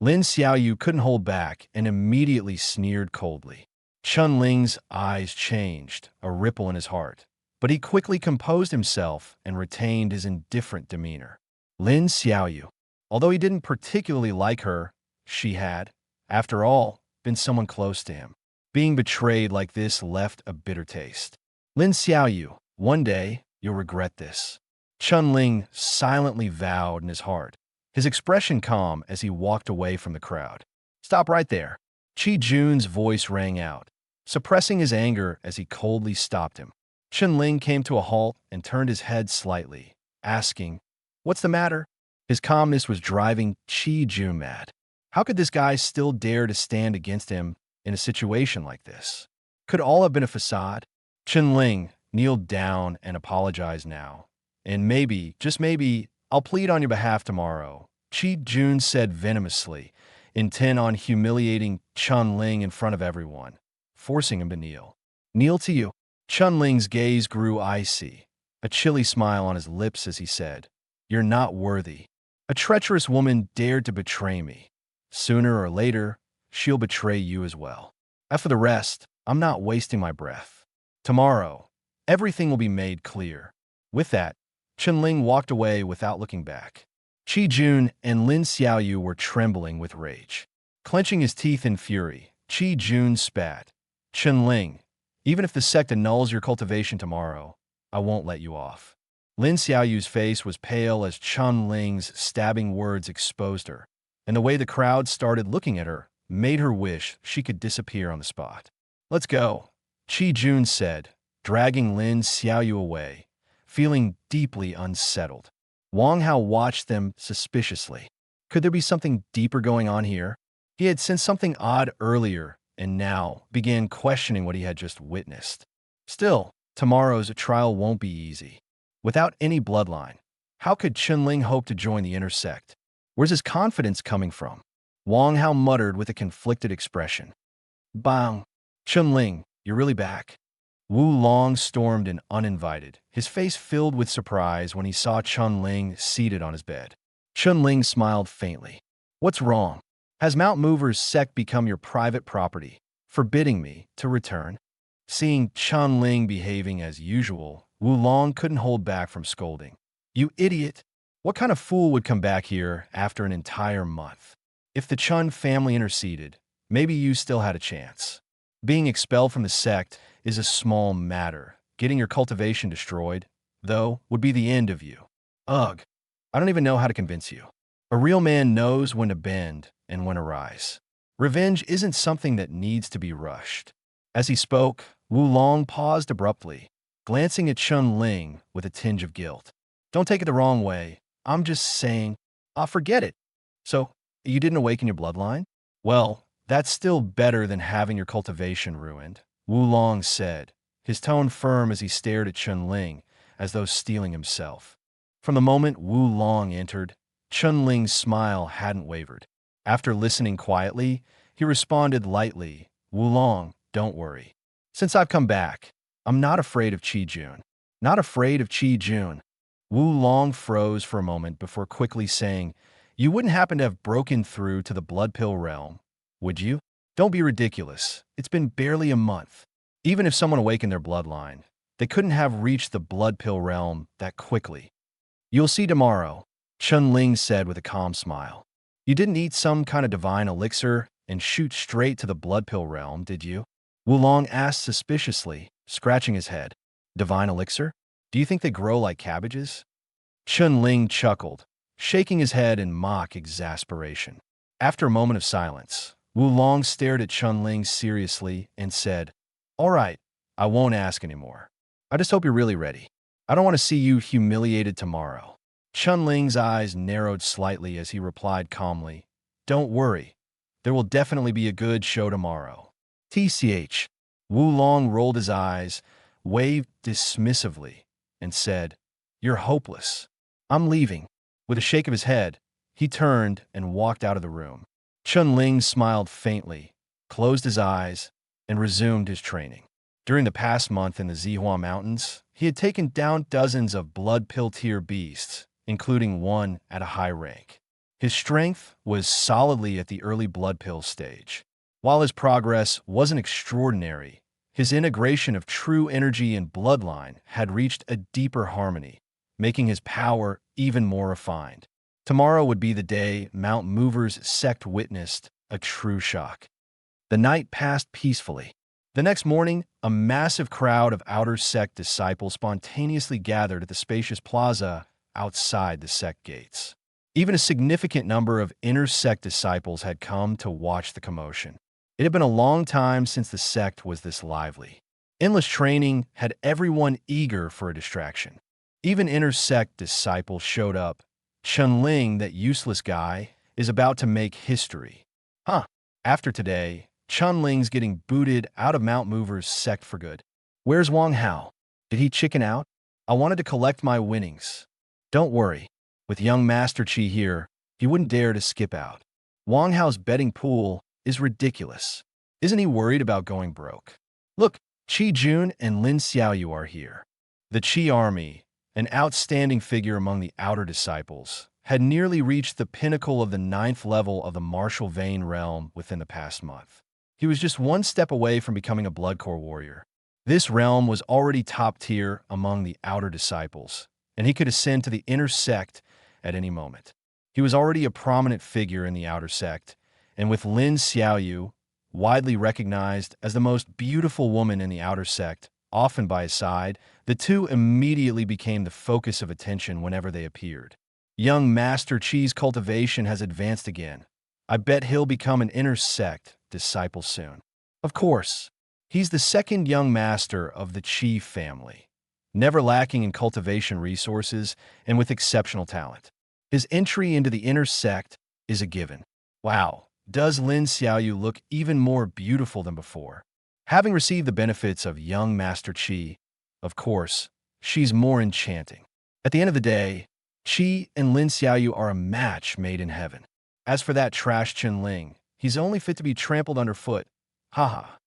Lin Xiaoyu couldn't hold back and immediately sneered coldly. Chun Ling's eyes changed, a ripple in his heart, but he quickly composed himself and retained his indifferent demeanor. Lin Xiaoyu, although he didn't particularly like her, she had, after all, been someone close to him. Being betrayed like this left a bitter taste. Lin Xiaoyu, one day, you'll regret this. Chun Ling silently vowed in his heart, his expression calm as he walked away from the crowd. Stop right there. Chi Jun's voice rang out, suppressing his anger as he coldly stopped him. Chun Ling came to a halt and turned his head slightly, asking, "What's the matter?" His calmness was driving Chi Jun mad. How could this guy still dare to stand against him in a situation like this? Could all have been a facade? Chun Ling kneeled down and apologized now. And maybe, just maybe, I'll plead on your behalf tomorrow, Chi Jun said venomously, intent on humiliating Chun Ling in front of everyone, forcing him to kneel. Kneel to you? Chun Ling's gaze grew icy, a chilly smile on his lips as he said, "You're not worthy. A treacherous woman dared to betray me. Sooner or later, she'll betray you as well. As for the rest, I'm not wasting my breath. Tomorrow, everything will be made clear." With that, Chun Ling walked away without looking back. Chi Jun and Lin Xiaoyu were trembling with rage. Clenching his teeth in fury, Chi Jun spat. "Chun Ling, even if the sect annuls your cultivation tomorrow, I won't let you off." Lin Xiaoyu's face was pale as Chun Ling's stabbing words exposed her, and the way the crowd started looking at her made her wish she could disappear on the spot. "Let's go," Chi Jun said, dragging Lin Xiaoyu away, feeling deeply unsettled. Wang Hao watched them suspiciously. Could there be something deeper going on here? He had sensed something odd earlier and now began questioning what he had just witnessed. Still, tomorrow's trial won't be easy. Without any bloodline, how could Chun Ling hope to join the inner sect? Where's his confidence coming from? Wang Hao muttered with a conflicted expression. "Bang! Chun Ling, you're really back." Wu Long stormed in uninvited, his face filled with surprise when he saw Chun Ling seated on his bed. Chun Ling smiled faintly. "What's wrong? Has Mount Mover's sect become your private property, forbidding me to return?" Seeing Chun Ling behaving as usual, Wu Long couldn't hold back from scolding. "You idiot! What kind of fool would come back here after an entire month? If the Chun family interceded, maybe you still had a chance. Being expelled from the sect is a small matter. Getting your cultivation destroyed, though, would be the end of you. Ugh, I don't even know how to convince you. A real man knows when to bend and when to rise. Revenge isn't something that needs to be rushed." As he spoke, Wu Long paused abruptly, glancing at Chun Ling with a tinge of guilt. "Don't take it the wrong way. I'm just saying, forget it. So, you didn't awaken your bloodline? Well, that's still better than having your cultivation ruined," Wu Long said, his tone firm as he stared at Chun Ling, as though steeling himself. From the moment Wu Long entered, Chun Ling's smile hadn't wavered. After listening quietly, he responded lightly, "Wu Long, don't worry. Since I've come back, I'm not afraid of Chi Jun." "Not afraid of Chi Jun?" Wu Long froze for a moment before quickly saying, "You wouldn't happen to have broken through to the Blood Pill realm, would you? Don't be ridiculous. It's been barely a month. Even if someone awakened their bloodline, they couldn't have reached the Blood Pill realm that quickly." "You'll see tomorrow," Chun Ling said with a calm smile. "You didn't eat some kind of divine elixir and shoot straight to the Blood Pill realm, did you?" Wu Long asked suspiciously, scratching his head. "Divine elixir? Do you think they grow like cabbages?" Chun Ling chuckled, shaking his head in mock exasperation. After a moment of silence, Wu Long stared at Chun Ling seriously and said, "All right, I won't ask anymore. I just hope you're really ready. I don't want to see you humiliated tomorrow." Chunling's eyes narrowed slightly as he replied calmly, "Don't worry. There will definitely be a good show tomorrow." TCH. Wu Long rolled his eyes, waved dismissively, and said, "You're hopeless. I'm leaving." With a shake of his head, he turned and walked out of the room. Chunling smiled faintly, closed his eyes, and resumed his training. During the past month in the Zihua Mountains, he had taken down dozens of blood pill tier beasts, including one at a high rank. His strength was solidly at the early blood pill stage. While his progress wasn't extraordinary, his integration of true energy and bloodline had reached a deeper harmony, making his power even more refined. Tomorrow would be the day Mount Mover's sect witnessed a true shock. The night passed peacefully. The next morning, a massive crowd of outer sect disciples spontaneously gathered at the spacious plaza outside the sect gates. Even a significant number of inner sect disciples had come to watch the commotion. It had been a long time since the sect was this lively. Endless training had everyone eager for a distraction. Even inner sect disciples showed up. Chunling, that useless guy, is about to make history. After today, Chunling's getting booted out of Mount Mover's sect for good. Where's Wang Hao? Did he chicken out? I wanted to collect my winnings. Don't worry. With young Master Chi here, he wouldn't dare to skip out. Wang Hao's betting pool is ridiculous. Isn't he worried about going broke? Look, Qi Jun and Lin Xiaoyu are here. The Qi army, an outstanding figure among the outer disciples, had nearly reached the pinnacle of the 9th level of the martial vein realm within the past month. He was just one step away from becoming a blood core warrior. This realm was already top tier among the outer disciples, and he could ascend to the inner sect at any moment. He was already a prominent figure in the outer sect, and with Lin Xiaoyu, widely recognized as the most beautiful woman in the outer sect, often by his side, the two immediately became the focus of attention whenever they appeared. Young Master Chi's cultivation has advanced again. I bet he'll become an inner sect disciple soon. Of course, he's the second young master of the Chi family, never lacking in cultivation resources and with exceptional talent. His entry into the inner sect is a given. Wow, does Lin Xiaoyu look even more beautiful than before? Having received the benefits of young Master Chi, of course, she's more enchanting. At the end of the day, Chi and Lin Xiaoyu are a match made in heaven. As for that trash Chunling, he's only fit to be trampled underfoot. Haha.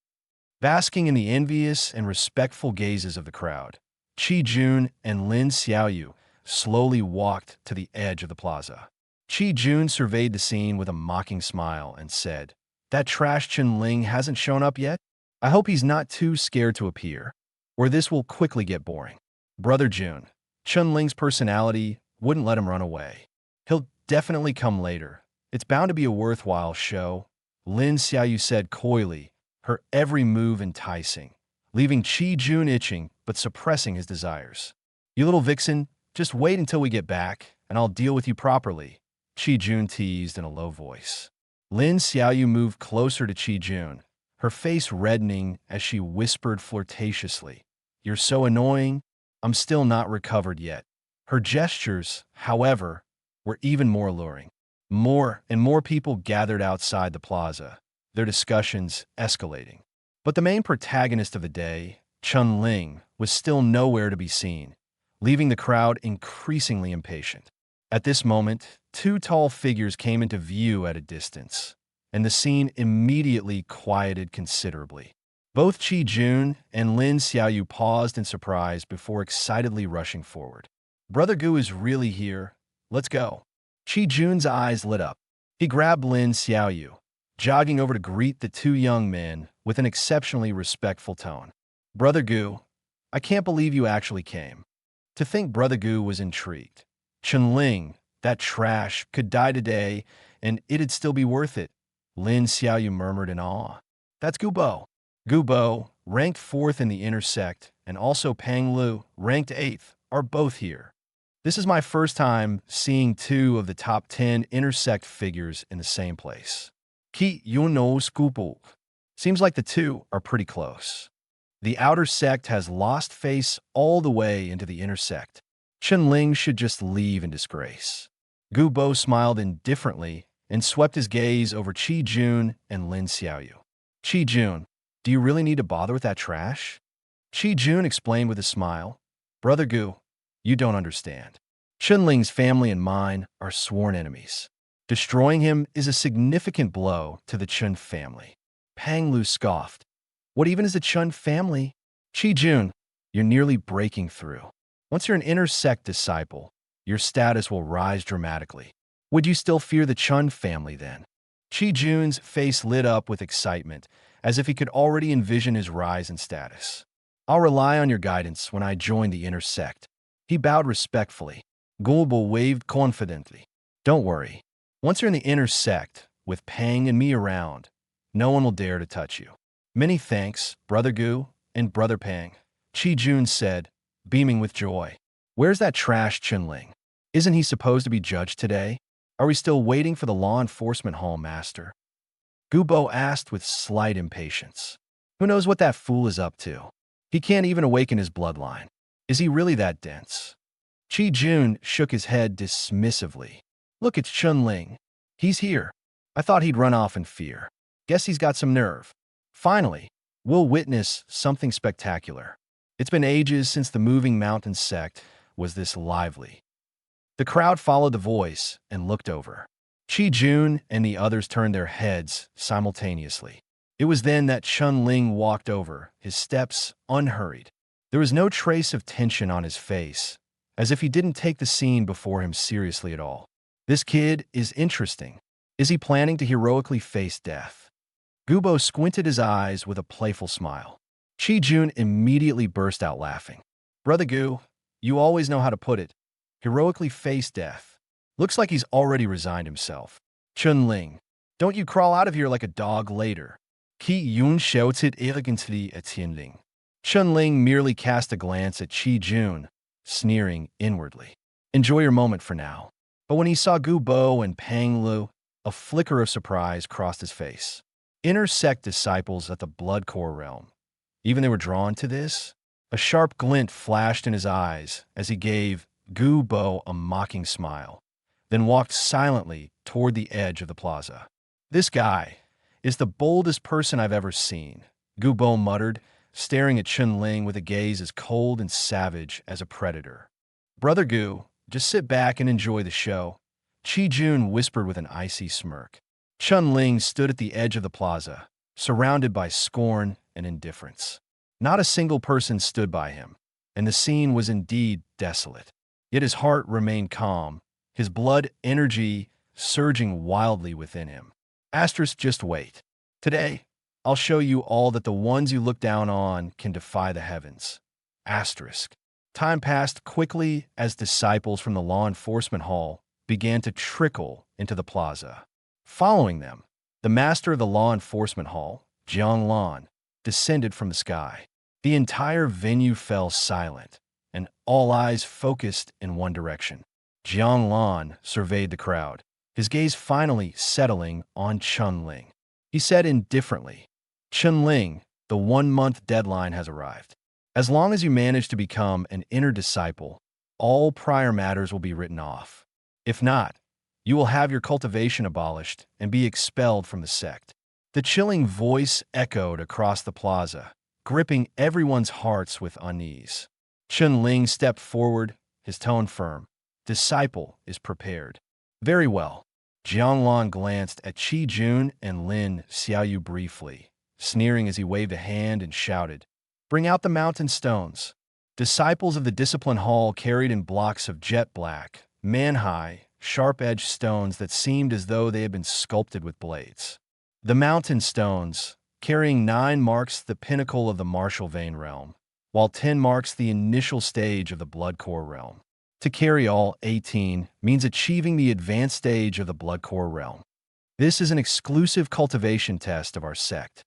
Basking in the envious and respectful gazes of the crowd, Qi Jun and Lin Xiaoyu slowly walked to the edge of the plaza. Qi Jun surveyed the scene with a mocking smile and said, "That trash Chunling hasn't shown up yet? I hope he's not too scared to appear, or this will quickly get boring." Brother Jun, Chunling's personality wouldn't let him run away. He'll definitely come later. It's bound to be a worthwhile show, Lin Xiaoyu said coyly, her every move enticing, leaving Qi Jun itching but suppressing his desires. "You little vixen, just wait until we get back, and I'll deal with you properly," Qi Jun teased in a low voice. Lin Xiaoyu moved closer to Qi Jun, her face reddening as she whispered flirtatiously, "You're so annoying, I'm still not recovered yet." Her gestures, however, were even more alluring. More and more people gathered outside the plaza, their discussions escalating. But the main protagonist of the day, Chunling, was still nowhere to be seen, leaving the crowd increasingly impatient. At this moment, two tall figures came into view at a distance, and the scene immediately quieted considerably. Both Qi Jun and Lin Xiaoyu paused in surprise before excitedly rushing forward. "Brother Gu is really here. Let's go." Qi Jun's eyes lit up. He grabbed Lin Xiaoyu, jogging over to greet the two young men with an exceptionally respectful tone. "Brother Gu, I can't believe you actually came." To think Brother Gu was intrigued. Chunling, that trash, could die today, and it'd still be worth it, Lin Xiaoyu murmured in awe. "That's Gubo." Gubo, ranked 4th in the inner sect, and also Pang Lu, ranked 8th, are both here. This is my first time seeing two of the top 10 intersect figures in the same place. Ki Yuno Skupo. Seems like the two are pretty close. The outer sect has lost face all the way into the inner sect. Ling should just leave in disgrace. Gu Bo smiled indifferently and swept his gaze over Jun and Lin Xiaoyu. Jun, do you really need to bother with that trash? Jun explained with a smile. Brother Gu, you don't understand. Ling's family and mine are sworn enemies. Destroying him is a significant blow to the Chun family. Pang Lu scoffed. What even is the Chun family? Jun, you're nearly breaking through. Once you're an inner sect disciple, your status will rise dramatically. Would you still fear the Chun family then? Jun's face lit up with excitement, as if he could already envision his rise in status. I'll rely on your guidance when I join the inner sect. He bowed respectfully. Gulbo waved confidently. Don't worry. Once you're in the inner sect, with Pang and me around, no one will dare to touch you. Many thanks, Brother Gu and Brother Pang, Jun said, beaming with joy. Where's that trash Ling? Isn't he supposed to be judged today? Are we still waiting for the law enforcement hall master? Gubo asked with slight impatience. Who knows what that fool is up to? He can't even awaken his bloodline. Is he really that dense? Jun shook his head dismissively. Look, it's Ling. He's here. I thought he'd run off in fear. Guess he's got some nerve. Finally, we'll witness something spectacular. It's been ages since the moving mountain sect was this lively. The crowd followed the voice and looked over. Jun and the others turned their heads simultaneously. It was then that Ling walked over, his steps unhurried. There was no trace of tension on his face, as if he didn't take the scene before him seriously at all. This kid is interesting. Is he planning to heroically face death? Gubo squinted his eyes with a playful smile. Jun immediately burst out laughing. Brother Gu, you always know how to put it. Heroically face death. Looks like he's already resigned himself. Ling, don't you crawl out of here like a dog later. Qi Yun shouted elegantly at Ling. Ling merely cast a glance at Jun, sneering inwardly. Enjoy your moment for now. But when he saw Gu Bo and Pang Lu, a flicker of surprise crossed his face. Inner sect disciples at the Blood Core realm. Even they were drawn to this? A sharp glint flashed in his eyes as he gave Gu Bo a mocking smile, then walked silently toward the edge of the plaza. This guy is the boldest person I've ever seen, Gu Bo muttered, staring at Ling with a gaze as cold and savage as a predator. Brother Gu, just sit back and enjoy the show, Jun whispered with an icy smirk. Ling stood at the edge of the plaza, surrounded by scorn and indifference. Not a single person stood by him, and the scene was indeed desolate. Yet his heart remained calm, his blood energy surging wildly within him. Asterisk, just wait. Today, I'll show you all that the ones you look down on can defy the heavens. Asterisk. Time passed quickly as disciples from the law enforcement hall began to trickle into the plaza. Following them, the master of the law enforcement hall, Jiang Lan, descended from the sky. The entire venue fell silent, and all eyes focused in one direction. Jiang Lan surveyed the crowd, his gaze finally settling on Ling. He said indifferently, Ling, the 1-month deadline has arrived. As long as you manage to become an inner disciple, all prior matters will be written off. If not, you will have your cultivation abolished and be expelled from the sect. The chilling voice echoed across the plaza, gripping everyone's hearts with unease. Ling stepped forward, his tone firm. Disciple is prepared. Very well. Jiang Lan glanced at Jun and Lin Xiaoyu briefly, sneering as he waved a hand and shouted, Bring out the mountain stones. Disciples of the discipline hall carried in blocks of jet black, man-high, sharp-edged stones that seemed as though they had been sculpted with blades. The mountain stones, carrying 9 marks the pinnacle of the martial vein realm, while 10 marks the initial stage of the blood core realm. To carry all 18 means achieving the advanced stage of the blood core realm. This is an exclusive cultivation test of our sect.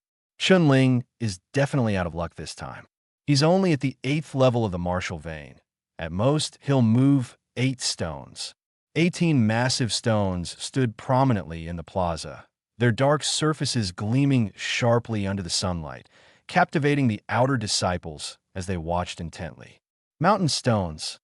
Ling is definitely out of luck this time. He's only at the 8th level of the martial vein. At most, he'll move 8 stones. 18 massive stones stood prominently in the plaza, their dark surfaces gleaming sharply under the sunlight, captivating the outer disciples as they watched intently. Mountain stones,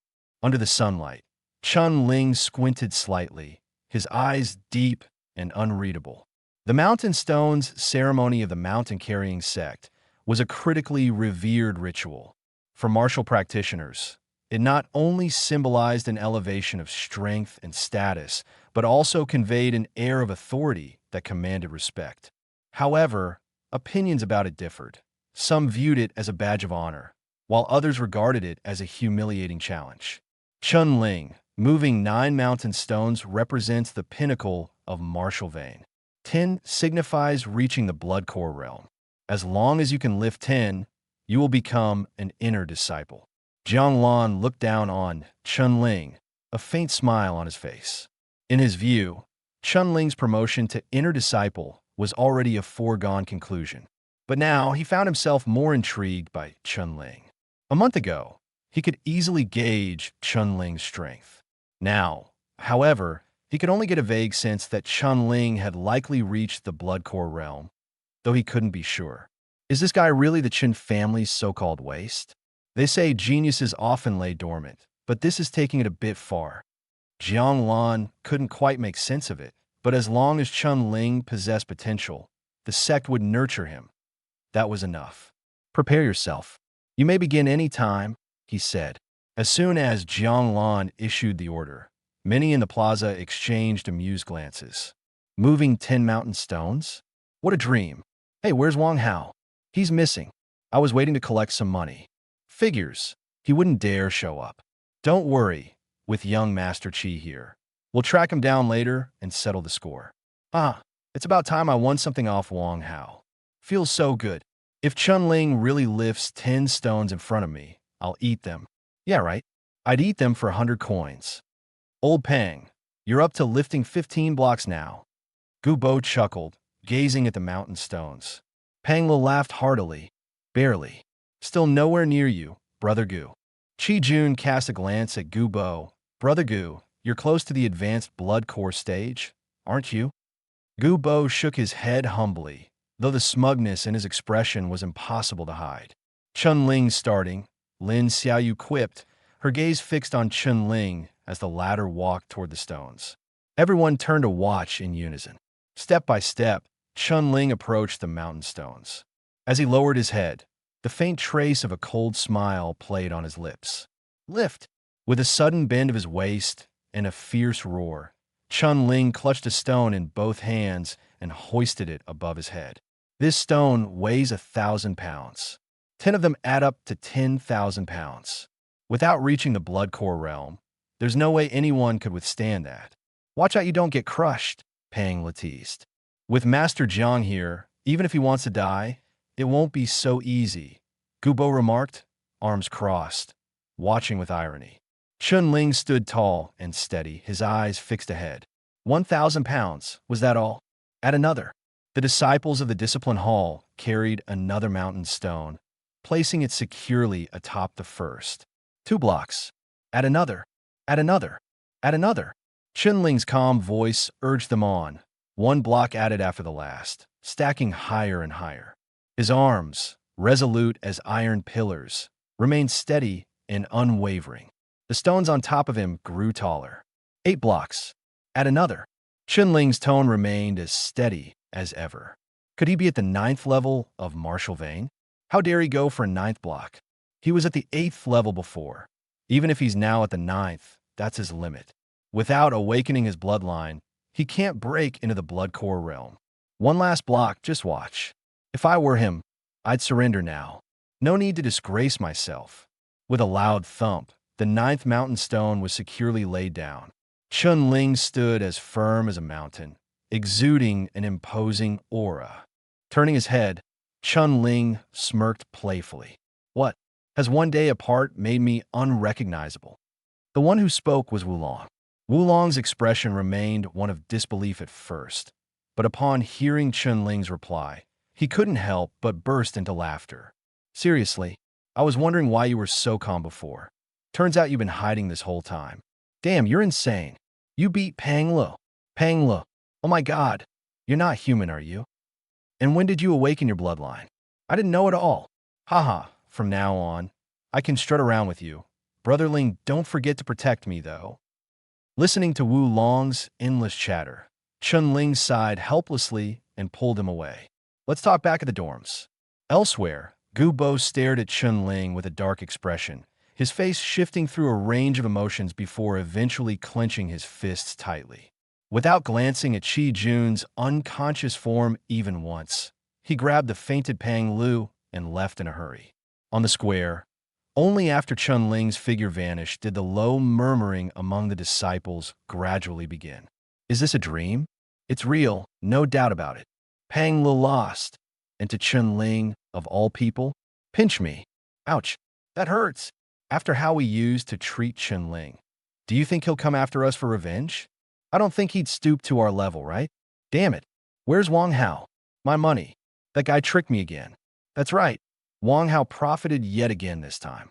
Under the sunlight, Chun Ling squinted slightly, his eyes deep and unreadable. The Mountain Stones ceremony of the mountain-carrying sect was a critically revered ritual. For martial practitioners, it not only symbolized an elevation of strength and status, but also conveyed an air of authority that commanded respect. However, opinions about it differed. Some viewed it as a badge of honor, while others regarded it as a humiliating challenge. Chun Ling, moving 9 mountain stones, represents the pinnacle of martial vein. 10 signifies reaching the blood core realm. As long as you can lift 10, you will become an inner disciple. Jiang Lan looked down on Chun Ling, a faint smile on his face. In his view, Chun Ling's promotion to inner disciple was already a foregone conclusion. But now he found himself more intrigued by Chun Ling. A month ago, he could easily gauge Chun Ling's strength. Now, however, he could only get a vague sense that Chun Ling had likely reached the blood core realm, though he couldn't be sure. Is this guy really the Chen family's so-called waste? They say geniuses often lay dormant, but this is taking it a bit far. Jiang Lan couldn't quite make sense of it, but as long as Chun Ling possessed potential, the sect would nurture him. That was enough. Prepare yourself. You may begin any time, he said. As soon as Jiang Lan issued the order, many in the plaza exchanged amused glances. Moving 10 mountain stones? What a dream. Hey, where's Wang Hao? He's missing. I was waiting to collect some money. Figures. He wouldn't dare show up. Don't worry, with young Master Qi here. We'll track him down later and settle the score. It's about time I won something off Wang Hao. Feels so good. If Chun Ling really lifts 10 stones in front of me, I'll eat them. Yeah, right. I'd eat them for 100 coins. Old Pang, you're up to lifting 15 blocks now. Gu Bo chuckled, gazing at the mountain stones. Pang Li laughed heartily. Barely. Still nowhere near you, Brother Gu. Qi Jun cast a glance at Gu Bo. Brother Gu, you're close to the advanced blood core stage, aren't you? Gu Bo shook his head humbly, though the smugness in his expression was impossible to hide. Chun Ling starting, Lin Xiaoyu quipped, her gaze fixed on Chun Ling as the latter walked toward the stones. Everyone turned to watch in unison. Step by step, Chun Ling approached the mountain stones. As he lowered his head, the faint trace of a cold smile played on his lips. Lift! With a sudden bend of his waist and a fierce roar, Chun Ling clutched a stone in both hands and hoisted it above his head. This stone weighs 1,000 pounds. 10 of them add up to 10,000 pounds. Without reaching the blood core realm, there's no way anyone could withstand that. Watch out you don't get crushed, Pang Li teased. With Master Jiang here, even if he wants to die, it won't be so easy, Gu Bo remarked, arms crossed, watching with irony. Chun Ling stood tall and steady, his eyes fixed ahead. 1,000 pounds, was that all? At another. The disciples of the Discipline Hall carried another mountain stone, placing it securely atop the first. 2 blocks. At another. At another. At another. Chun Ling's calm voice urged them on, 1 block added after the last, stacking higher and higher. His arms, resolute as iron pillars, remained steady and unwavering. The stones on top of him grew taller. 8 blocks. At another. Chun Ling's tone remained as steady as ever. Could he be at the 9th level of martial vein? How dare he go for a 9th block? He was at the 8th level before. Even if he's now at the 9th, that's his limit. Without awakening his bloodline, he can't break into the blood core realm. 1 last block, just watch. If I were him, I'd surrender now. No need to disgrace myself. With a loud thump, the 9th mountain stone was securely laid down. Chun Ling stood as firm as a mountain, exuding an imposing aura. Turning his head, Chun Ling smirked playfully. What? Has one day apart made me unrecognizable? The one who spoke was Wulong. Wulong's expression remained one of disbelief at first, but upon hearing Chun Ling's reply, he couldn't help but burst into laughter. Seriously, I was wondering why you were so calm before. Turns out you've been hiding this whole time. Damn, you're insane. You beat Pang Li. Pang Li. Oh my god. You're not human, are you? And when did you awaken your bloodline? I didn't know at all. Haha, from now on, I can strut around with you, Brother Ling, don't forget to protect me, though. Listening to Wu Long's endless chatter, Chun Ling sighed helplessly and pulled him away. Let's talk back at the dorms. Elsewhere, Gu Bo stared at Chun Ling with a dark expression, his face shifting through a range of emotions before eventually clenching his fists tightly. Without glancing at Qi Jun's unconscious form even once, he grabbed the fainted Pang Lu and left in a hurry. On the square, only after Chun Ling's figure vanished did the low murmuring among the disciples gradually begin. Is this a dream? It's real, no doubt about it. Pang Lu lost. And to Chun Ling, of all people, pinch me. Ouch, that hurts. After how we used to treat Chun Ling, do you think he'll come after us for revenge? I don't think he'd stoop to our level, right? Damn it. Where's Wang Hao? My money. That guy tricked me again. That's right. Wang Hao profited yet again this time.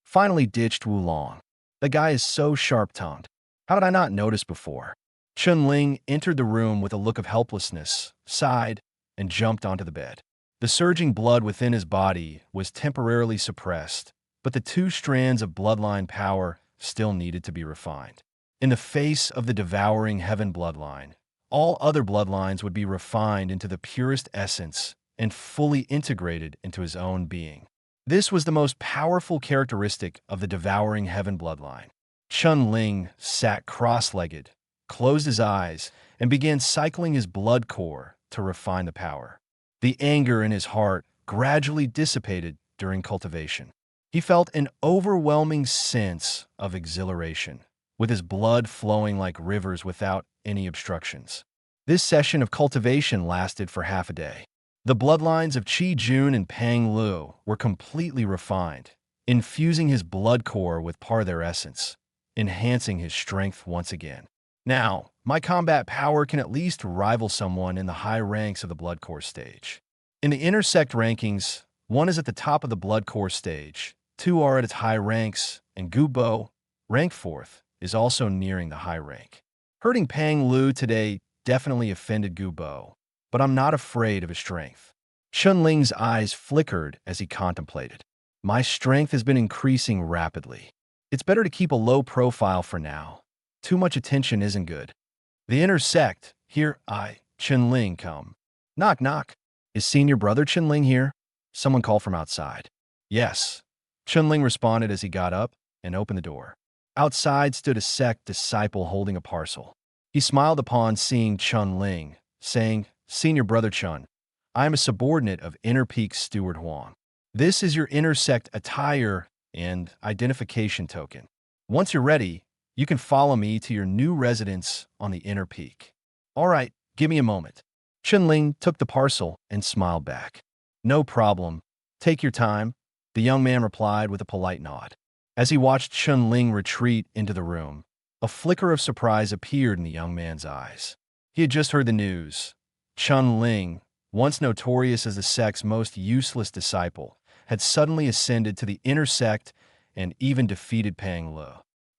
Finally ditched Wu Long. The guy is so sharp-tongued. How did I not notice before? Chun Ling entered the room with a look of helplessness, sighed, and jumped onto the bed. The surging blood within his body was temporarily suppressed, but the two strands of bloodline power still needed to be refined. In the face of the devouring heaven bloodline, all other bloodlines would be refined into the purest essence and fully integrated into his own being. This was the most powerful characteristic of the devouring heaven bloodline. Chun Ling sat cross-legged, closed his eyes, and began cycling his blood core to refine the power. The anger in his heart gradually dissipated during cultivation. He felt an overwhelming sense of exhilaration, with his blood flowing like rivers without any obstructions. This session of cultivation lasted for half a day. The bloodlines of Qi Jun and Pang Lu were completely refined, infusing his blood core with part of their essence, enhancing his strength once again. Now, my combat power can at least rival someone in the high ranks of the blood core stage. In the intersect rankings, one is at the top of the blood core stage, two are at its high ranks, and Gu Bo, rank 4th, is also nearing the high rank. Hurting Pang Lu today definitely offended Gu Bo, but I'm not afraid of his strength. Chun Ling's eyes flickered as he contemplated. My strength has been increasing rapidly. It's better to keep a low profile for now. Too much attention isn't good. The intersect, here Chun Ling, come. Knock, knock. Is senior brother Chun Ling here? Someone called from outside. Yes. Chun Ling responded as he got up and opened the door. Outside stood a sect disciple holding a parcel. He smiled upon seeing Chun Ling, saying, Senior brother Chun, I am a subordinate of Inner Peak Steward Huang. This is your intersect attire and identification token. Once you're ready, you can follow me to your new residence on the Inner Peak. All right, give me a moment. Chun Ling took the parcel and smiled back. No problem. Take your time, the young man replied with a polite nod. As he watched Chun Ling retreat into the room, a flicker of surprise appeared in the young man's eyes. He had just heard the news. Chun Ling, once notorious as the sect's most useless disciple, had suddenly ascended to the inner sect and even defeated Pang Lu.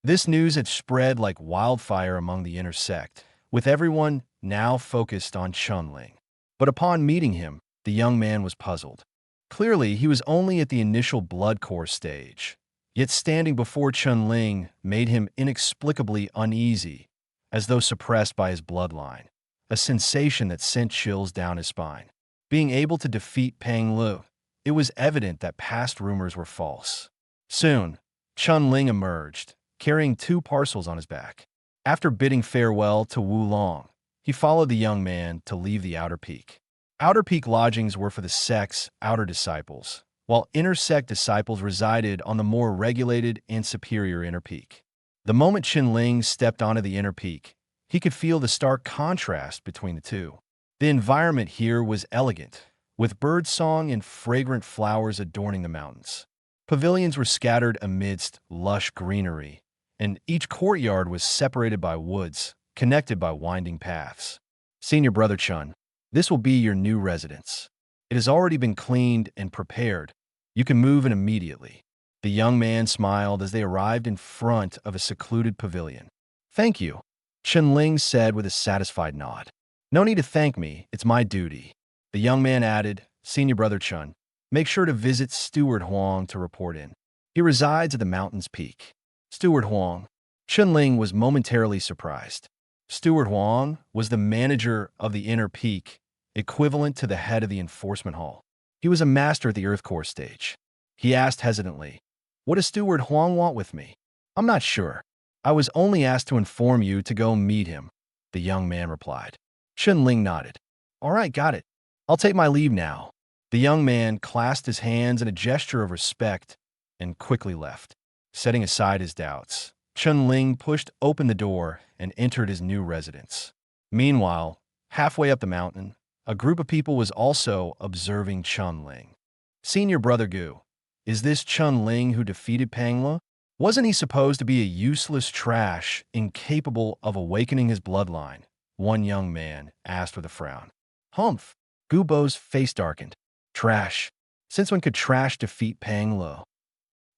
This news had spread like wildfire among the inner sect, with everyone now focused on Chun Ling. But upon meeting him, the young man was puzzled. Clearly, he was only at the initial blood core stage, yet standing before Chun Ling made him inexplicably uneasy, as though suppressed by his bloodline, a sensation that sent chills down his spine. Being able to defeat Pang Lu, it was evident that past rumors were false. Soon, Chun Ling emerged, carrying 2 parcels on his back. After bidding farewell to Wu Long, he followed the young man to leave the Outer Peak. Outer Peak lodgings were for the sect's outer disciples, while inner sect disciples resided on the more regulated and superior Inner Peak. The moment Chun Ling stepped onto the Inner Peak, he could feel the stark contrast between the two. The environment here was elegant, with birdsong and fragrant flowers adorning the mountains. Pavilions were scattered amidst lush greenery, and each courtyard was separated by woods, connected by winding paths. Senior brother Chun, this will be your new residence. It has already been cleaned and prepared. You can move in immediately. The young man smiled as they arrived in front of a secluded pavilion. Thank you, Chun Ling said with a satisfied nod. No need to thank me, it's my duty. The young man added, Senior brother Chun, make sure to visit Steward Huang to report in. He resides at the mountain's peak. Steward Huang. Chunling was momentarily surprised. Steward Huang was the manager of the inner peak, equivalent to the head of the enforcement hall. He was a master at the Earth Core stage. He asked hesitantly, "What does Steward Huang want with me?" "I'm not sure. I was only asked to inform you to go meet him," the young man replied. Chunling nodded. "All right, got it. I'll take my leave now." The young man clasped his hands in a gesture of respect and quickly left. Setting aside his doubts, Chunling pushed open the door and entered his new residence. Meanwhile, halfway up the mountain, a group of people was also observing Chunling. "Senior Brother Gu, is this Chunling who defeated Pangla? Wasn't he supposed to be a useless trash, incapable of awakening his bloodline?" One young man asked with a frown. "Humph." Gubo's face darkened. "Trash. Since when could trash defeat Panglo?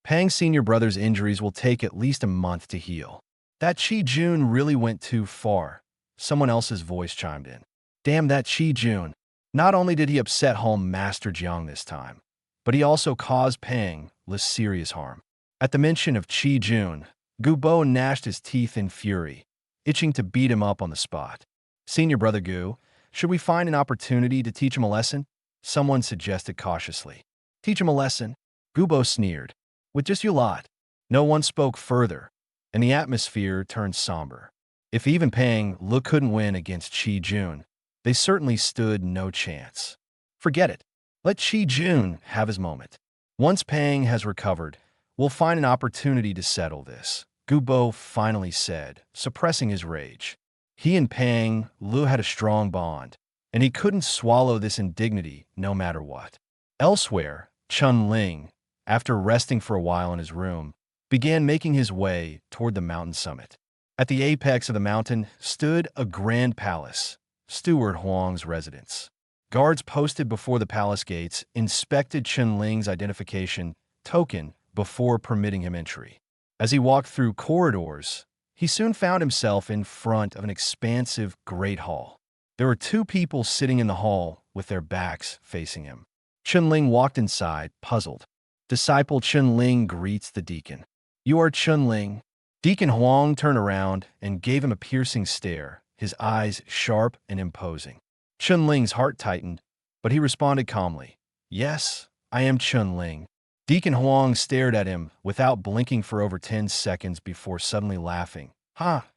Pang's senior brother's injuries will take at least a month to heal." "That Chi Jun really went too far," someone else's voice chimed in. "Damn that Chi Jun. Not only did he upset Home Master Jiang this time, but he also caused Pang less serious harm." At the mention of Chi Jun, Gubo gnashed his teeth in fury, itching to beat him up on the spot. "Senior Brother Gu, should we find an opportunity to teach him a lesson?" someone suggested cautiously. "Teach him a lesson?" Gubo sneered. "With just you lot." No one spoke further, and the atmosphere turned somber. If even Pang Lu couldn't win against Chi Jun, they certainly stood no chance. "Forget it. Let Chi Jun have his moment. Once Pang has recovered, we'll find an opportunity to settle this," Gubo finally said, suppressing his rage. He and Pang Lu had a strong bond, and he couldn't swallow this indignity no matter what. Elsewhere, Chunling, after resting for a while in his room, began making his way toward the mountain summit. At the apex of the mountain stood a grand palace, Steward Huang's residence. Guards posted before the palace gates inspected Chunling's identification token before permitting him entry. As he walked through corridors, he soon found himself in front of an expansive great hall. There were two people sitting in the hall with their backs facing him. Chunling walked inside, puzzled. Disciple Chunling greets the deacon. "You are Chunling." Deacon Huang turned around and gave him a piercing stare, his eyes sharp and imposing. Chunling's heart tightened, but he responded calmly, "Yes, I am Chunling." Deacon Huang stared at him without blinking for over 10 seconds before suddenly laughing. "Ha!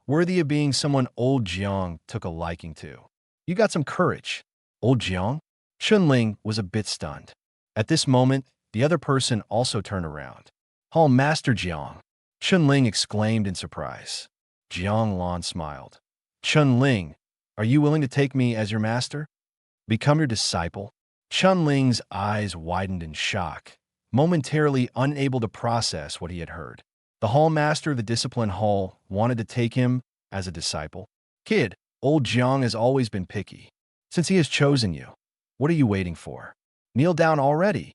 Worthy of being someone old Jiang took a liking to. You got some courage." "Old Jiang?" Chunling was a bit stunned. At this moment, the other person also turned around. "Hall Master Jiang!" Chunling exclaimed in surprise. Jiang Lan smiled. "Chunling, are you willing to take me as your master? Become your disciple?" Chunling's eyes widened in shock, momentarily unable to process what he had heard. The hall master of the discipline hall wanted to take him as a disciple. "Kid, old Jiang has always been picky. Since he has chosen you, what are you waiting for? Kneel down already."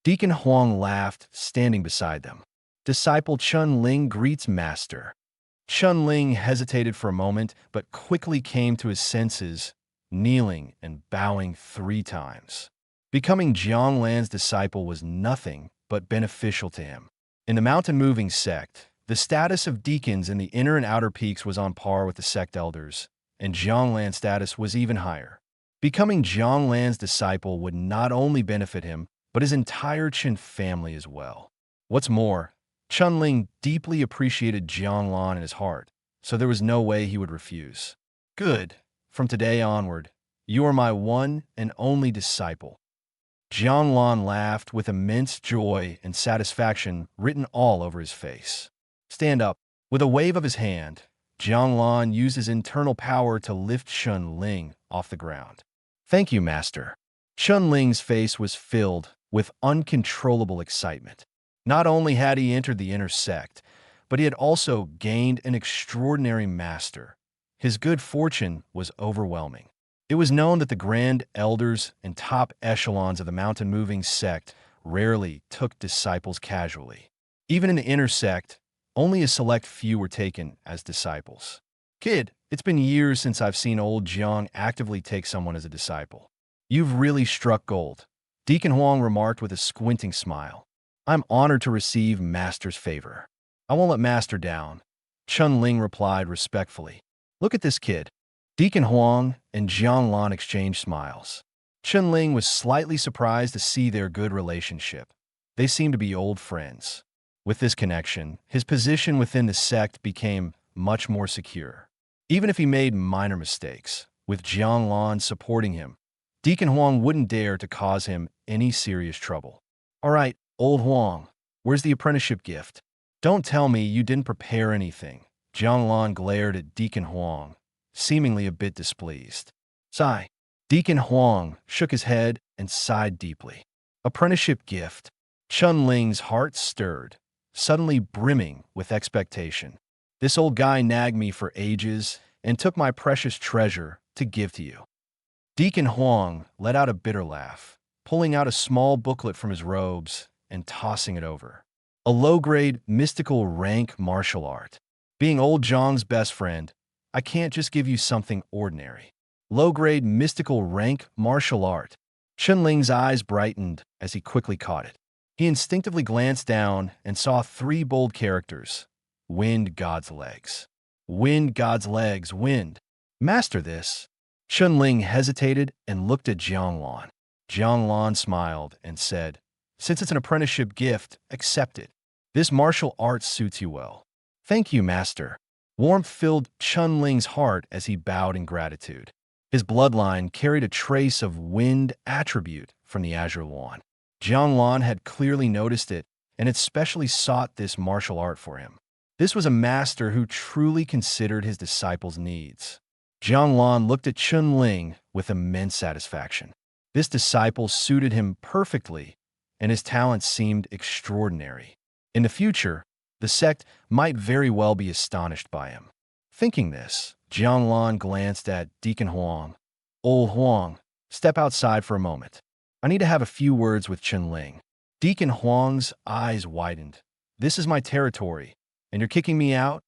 Deacon Huang laughed, standing beside them. "Disciple Chunling greets master." Chunling hesitated for a moment, but quickly came to his senses, kneeling and bowing 3 times. Becoming Jianglan's disciple was nothing but beneficial to him. In the mountain-moving sect, the status of deacons in the inner and outer peaks was on par with the sect elders, and Jianglan's status was even higher. Becoming Jianglan's disciple would not only benefit him, but his entire Qin family as well. What's more, Chunling deeply appreciated Jianglan in his heart, so there was no way he would refuse. "Good. From today onward, you are my one and only disciple." Jianglan laughed with immense joy and satisfaction written all over his face. "Stand up." With a wave of his hand, Jianglan used his internal power to lift Chunling off the ground. "Thank you, master." Chunling's face was filled with uncontrollable excitement. Not only had he entered the inner sect, but he had also gained an extraordinary master. His good fortune was overwhelming. It was known that the grand elders and top echelons of the mountain-moving sect rarely took disciples casually. Even in the inner sect, only a select few were taken as disciples. "Kid, it's been years since I've seen old Jiang actively take someone as a disciple. You've really struck gold," Deacon Huang remarked with a squinting smile. I'm honored to receive Master's favor. I won't let Master down, Chun Ling replied respectfully. Look at this kid. Deacon Huang and Jiang Lan exchanged smiles. Chun Ling was slightly surprised to see their good relationship. They seemed to be old friends. With this connection, his position within the sect became much more secure. Even if he made minor mistakes, with Jiang Lan supporting him, Deacon Huang wouldn't dare to cause him any serious trouble. All right, old Huang, where's the apprenticeship gift? Don't tell me you didn't prepare anything. Jiang Lan glared at Deacon Huang, seemingly a bit displeased. Sigh. Deacon Huang shook his head and sighed deeply. Apprenticeship gift. Chun Ling's heart stirred, suddenly brimming with expectation. This old guy nagged me for ages and took my precious treasure to give to you. Deacon Huang let out a bitter laugh, pulling out a small booklet from his robes and tossing it over. A low-grade, mystical rank martial art. Being old Zhang's best friend, I can't just give you something ordinary. Low-grade, mystical rank martial art. Chun Ling's eyes brightened as he quickly caught it. He instinctively glanced down and saw 3 bold characters. Wind God's legs. Wind God's legs, wind. Master this. Chun Ling hesitated and looked at Jiang Lan. Jiang Lan smiled and said, Since it's an apprenticeship gift, accept it. This martial art suits you well. Thank you, Master. Warmth filled Chun Ling's heart as he bowed in gratitude. His bloodline carried a trace of wind attribute from the Azure Lawn. Jiang Lan had clearly noticed it and had specially sought this martial art for him. This was a master who truly considered his disciples' needs. Jiang Lan looked at Chun Ling with immense satisfaction. This disciple suited him perfectly, and his talents seemed extraordinary. In the future, the sect might very well be astonished by him. Thinking this, Jiang Lan glanced at Deacon Huang. Old Huang, step outside for a moment. I need to have a few words with Chun Ling. Deacon Huang's eyes widened. This is my territory, and you're kicking me out?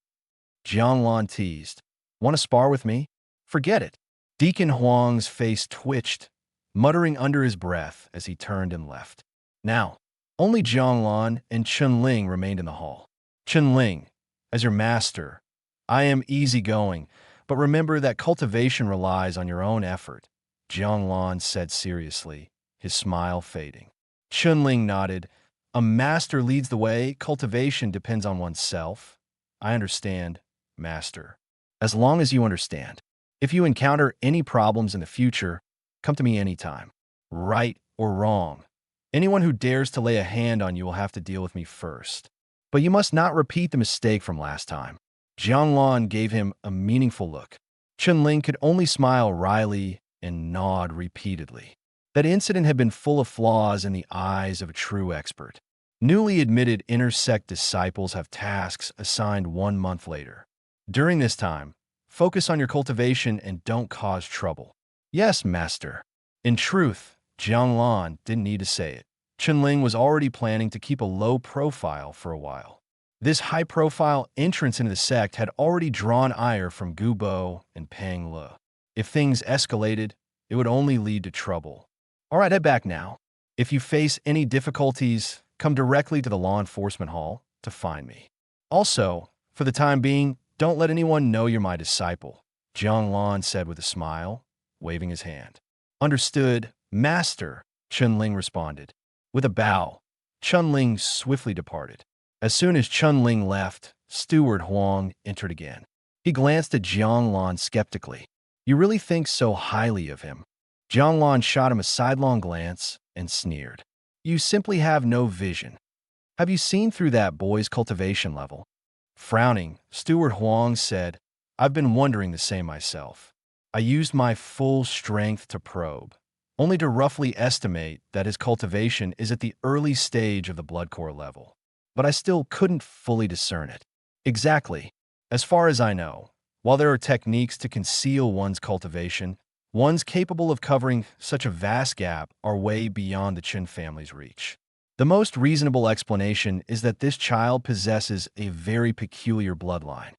Jiang Lan teased. Want to spar with me? Forget it. Deacon Huang's face twitched, muttering under his breath as he turned and left. Now, only Jiang Lan and Chun Ling remained in the hall. Chun Ling, as your master, I am easygoing, but remember that cultivation relies on your own effort, Jiang Lan said seriously, his smile fading. Chun Ling nodded. A master leads the way, cultivation depends on oneself. I understand, master. As long as you understand. If you encounter any problems in the future, come to me anytime. Right or wrong. Anyone who dares to lay a hand on you will have to deal with me first. But you must not repeat the mistake from last time. Jiang Lan gave him a meaningful look. Chun Ling could only smile wryly and nod repeatedly. That incident had been full of flaws in the eyes of a true expert. Newly admitted inner-sect disciples have tasks assigned 1 month later. During this time, focus on your cultivation and don't cause trouble. Yes, master. In truth, Jiang Lan didn't need to say it. Chun Ling was already planning to keep a low profile for a while. This high-profile entrance into the sect had already drawn ire from Gu Bo and Pang Le. If things escalated, it would only lead to trouble. All right, head back now. If you face any difficulties, come directly to the law enforcement hall to find me. Also, for the time being, don't let anyone know you're my disciple, Jiang Lan said with a smile, waving his hand. Understood, master, Chun Ling responded. With a bow, Chun Ling swiftly departed. As soon as Chun Ling left, Steward Huang entered again. He glanced at Jiang Lan skeptically. You really think so highly of him? Jiang Lan shot him a sidelong glance and sneered. You simply have no vision. Have you seen through that boy's cultivation level? Frowning, Steward Huang said, I've been wondering the same myself. I used my full strength to probe, only to roughly estimate that his cultivation is at the early stage of the blood core level. But I still couldn't fully discern it. Exactly. As far as I know, while there are techniques to conceal one's cultivation, ones capable of covering such a vast gap are way beyond the Qin family's reach. The most reasonable explanation is that this child possesses a very peculiar bloodline.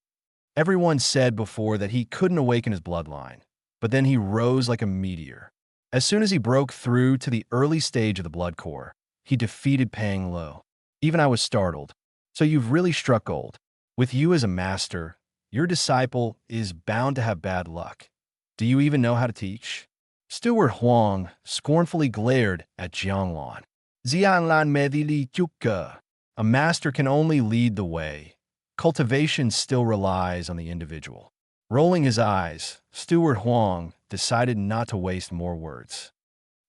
Everyone said before that he couldn't awaken his bloodline, but then he rose like a meteor. As soon as he broke through to the early stage of the blood core, he defeated Pang Lo. Even I was startled. So you've really struck gold. With you as a master, your disciple is bound to have bad luck. Do you even know how to teach? Steward Huang scornfully glared at Jianglan. Jianglan medili chuka. A master can only lead the way. Cultivation still relies on the individual. Rolling his eyes, Steward Huang decided not to waste more words.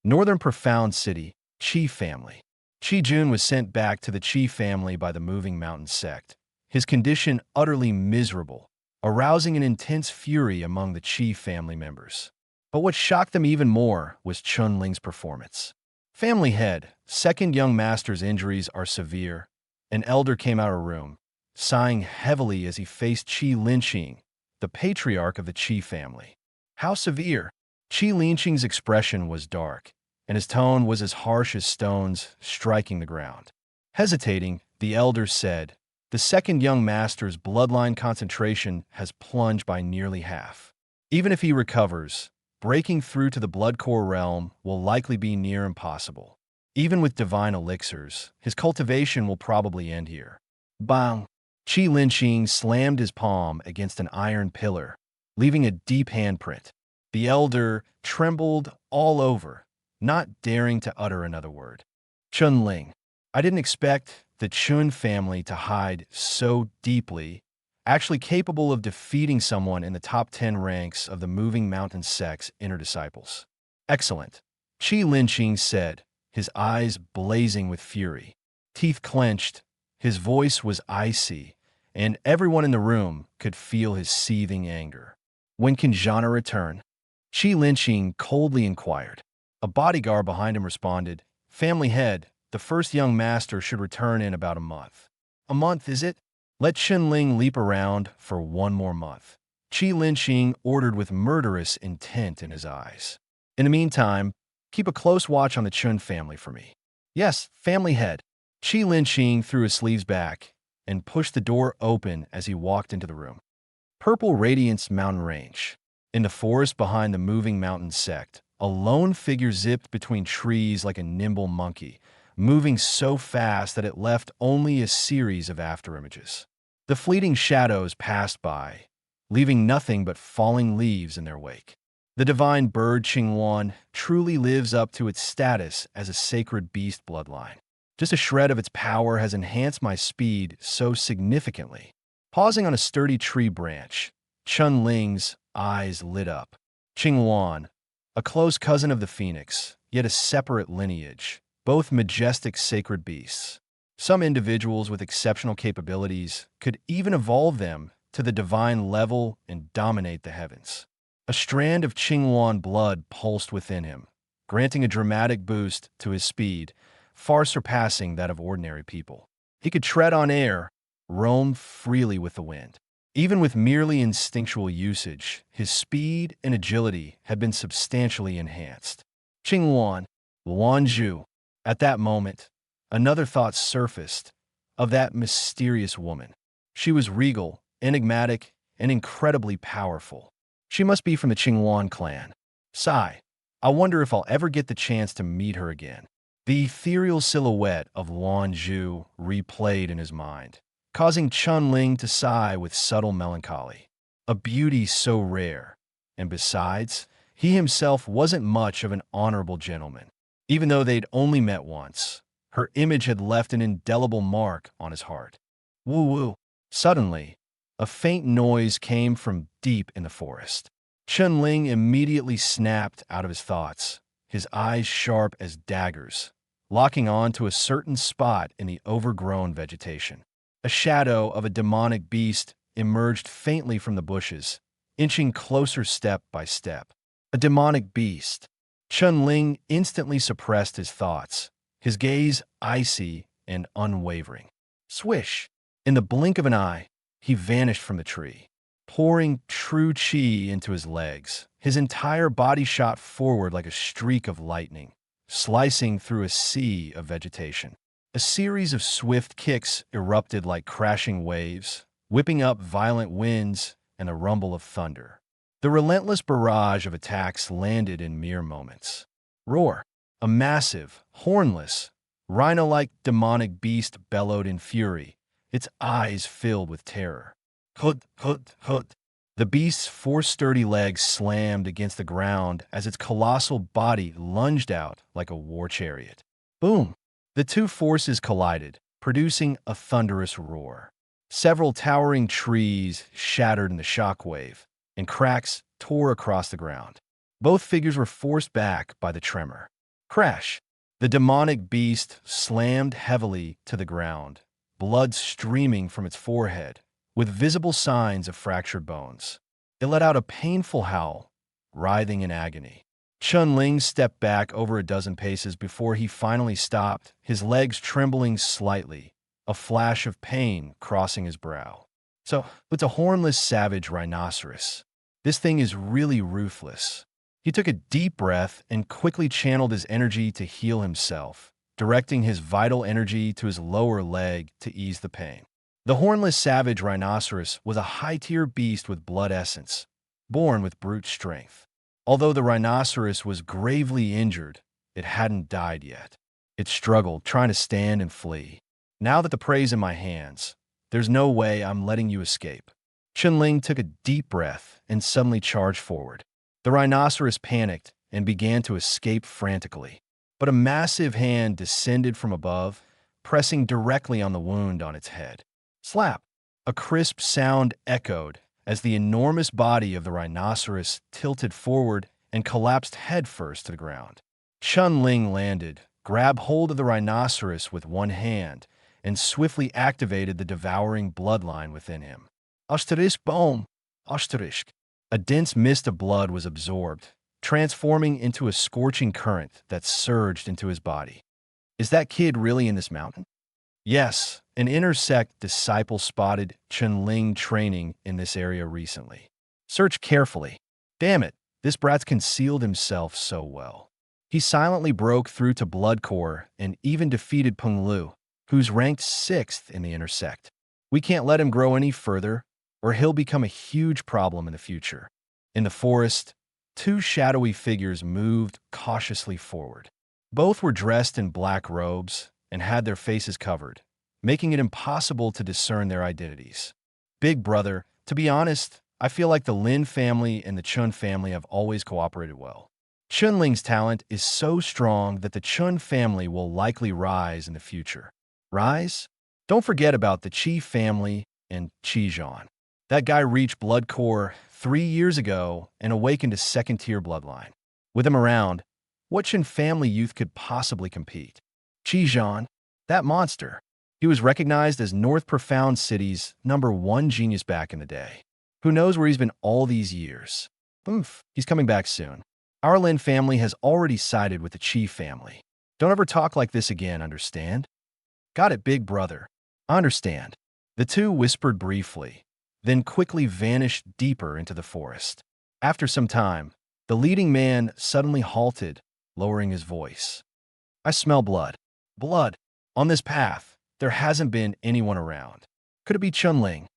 Northern Profound City, Qi family. Qi Jun was sent back to the Qi family by the Moving Mountain sect, his condition utterly miserable, arousing an intense fury among the Qi family members. But what shocked them even more was Chun Ling's performance. Family head, second young master's injuries are severe. An elder came out of room, sighing heavily as he faced Qi Linqing, the patriarch of the Qi family. How severe? Qi Linqing's expression was dark, and his tone was as harsh as stones striking the ground. Hesitating, the elder said, "The second young master's bloodline concentration has plunged by nearly half. Even if he recovers, breaking through to the blood core realm will likely be near impossible. Even with divine elixirs, his cultivation will probably end here." Bang! Qi Linqing slammed his palm against an iron pillar, leaving a deep handprint. The elder trembled all over, not daring to utter another word. Chun Ling. I didn't expect the Chun family to hide so deeply, actually capable of defeating someone in the top 10 ranks of the Moving Mountain sect's inner disciples. Excellent, Qi Linqing said, his eyes blazing with fury. Teeth clenched, his voice was icy, and everyone in the room could feel his seething anger. When can Zhana return? Qi Linqing coldly inquired. A bodyguard behind him responded, "Family head, the first young master should return in about a month." "A month, is it? Let Chun Ling leap around for one more month," Qi Linqing ordered with murderous intent in his eyes. "In the meantime, keep a close watch on the Chun family for me." "Yes, family head." Qi Linqing threw his sleeves back and pushed the door open as he walked into the room. Purple Radiance Mountain Range. In the forest behind the Moving Mountain sect, a lone figure zipped between trees like a nimble monkey, moving so fast that it left only a series of afterimages. The fleeting shadows passed by, leaving nothing but falling leaves in their wake. The divine bird Qingwan truly lives up to its status as a sacred beast bloodline. Just a shred of its power has enhanced my speed so significantly. Pausing on a sturdy tree branch, Chun Ling's eyes lit up. Qingwan, a close cousin of the phoenix, yet a separate lineage, both majestic sacred beasts. Some individuals with exceptional capabilities could even evolve them to the divine level and dominate the heavens. A strand of Qingwan blood pulsed within him, granting a dramatic boost to his speed, far surpassing that of ordinary people. He could tread on air, roam freely with the wind. Even with merely instinctual usage, his speed and agility had been substantially enhanced. Qingwan, Luanzhu. At that moment, another thought surfaced of that mysterious woman. She was regal, enigmatic, and incredibly powerful. She must be from the Qingwan clan. Sigh. I wonder if I'll ever get the chance to meet her again. The ethereal silhouette of Luanzhu replayed in his mind, causing Chun Ling to sigh with subtle melancholy. A beauty so rare. And besides, he himself wasn't much of an honorable gentleman. Even though they'd only met once, her image had left an indelible mark on his heart. Woo-woo. Suddenly, a faint noise came from deep in the forest. Chun Ling immediately snapped out of his thoughts, his eyes sharp as daggers, locking on to a certain spot in the overgrown vegetation. A shadow of a demonic beast emerged faintly from the bushes, inching closer step by step. A demonic beast. Chun Ling instantly suppressed his thoughts, his gaze icy and unwavering. Swish! In the blink of an eye, he vanished from the tree, pouring true qi into his legs. His entire body shot forward like a streak of lightning, slicing through a sea of vegetation. A series of swift kicks erupted like crashing waves, whipping up violent winds and a rumble of thunder. The relentless barrage of attacks landed in mere moments. Roar! A massive, hornless, Rhino-like demonic beast bellowed in fury, its eyes filled with terror. Hut, hut, hut. The beast's four sturdy legs slammed against the ground as its colossal body lunged out like a war chariot. Boom! The two forces collided, producing a thunderous roar. Several towering trees shattered in the shockwave, and cracks tore across the ground. Both figures were forced back by the tremor. Crash! The demonic beast slammed heavily to the ground, blood streaming from its forehead, with visible signs of fractured bones. It let out a painful howl, writhing in agony. Chun-Ling stepped back over a dozen paces before he finally stopped, his legs trembling slightly, a flash of pain crossing his brow. So, it's a hornless savage rhinoceros. This thing is really ruthless. He took a deep breath and quickly channeled his energy to heal himself, directing his vital energy to his lower leg to ease the pain. The hornless savage rhinoceros was a high-tier beast with blood essence, born with brute strength. Although the rhinoceros was gravely injured, it hadn't died yet. It struggled, trying to stand and flee. Now that the prey's in my hands, there's no way I'm letting you escape. Chun-Ling took a deep breath and suddenly charged forward. The rhinoceros panicked and began to escape frantically. But a massive hand descended from above, pressing directly on the wound on its head. Slap! A crisp sound echoed as the enormous body of the rhinoceros tilted forward and collapsed headfirst to the ground. Chun-Ling landed, grabbed hold of the rhinoceros with one hand, and swiftly activated the devouring bloodline within him. Asterisk boom! Asterisk! A dense mist of blood was absorbed, transforming into a scorching current that surged into his body. Is that kid really in this mountain? Yes, an intersect disciple spotted Chun-Ling training in this area recently. Search carefully. Damn it, this brat's concealed himself so well. He silently broke through to Blood Core and even defeated Peng Lu, who's ranked 6th in the intersect. We can't let him grow any further, or he'll become a huge problem in the future. In the forest, two shadowy figures moved cautiously forward. Both were dressed in black robes and had their faces covered, making it impossible to discern their identities. Big brother, to be honest, I feel like the Lin family and the Chun family have always cooperated well. Chun-Ling's talent is so strong that the Chun family will likely rise in the future. Rise? Don't forget about the Qi family and Qizhan. That guy reached Blood Core 3 years ago and awakened a second-tier bloodline. With him around, what Chun family youth could possibly compete? Qizhan, that monster. He was recognized as North Profound City's #1 genius back in the day. Who knows where he's been all these years? Oof, he's coming back soon. Our Lin family has already sided with the Qi family. Don't ever talk like this again, understand? Got it, big brother. I understand. The two whispered briefly, then quickly vanished deeper into the forest. After some time, the leading man suddenly halted, lowering his voice. I smell blood. Blood. On this path, there hasn't been anyone around. Could it be Chun-Ling?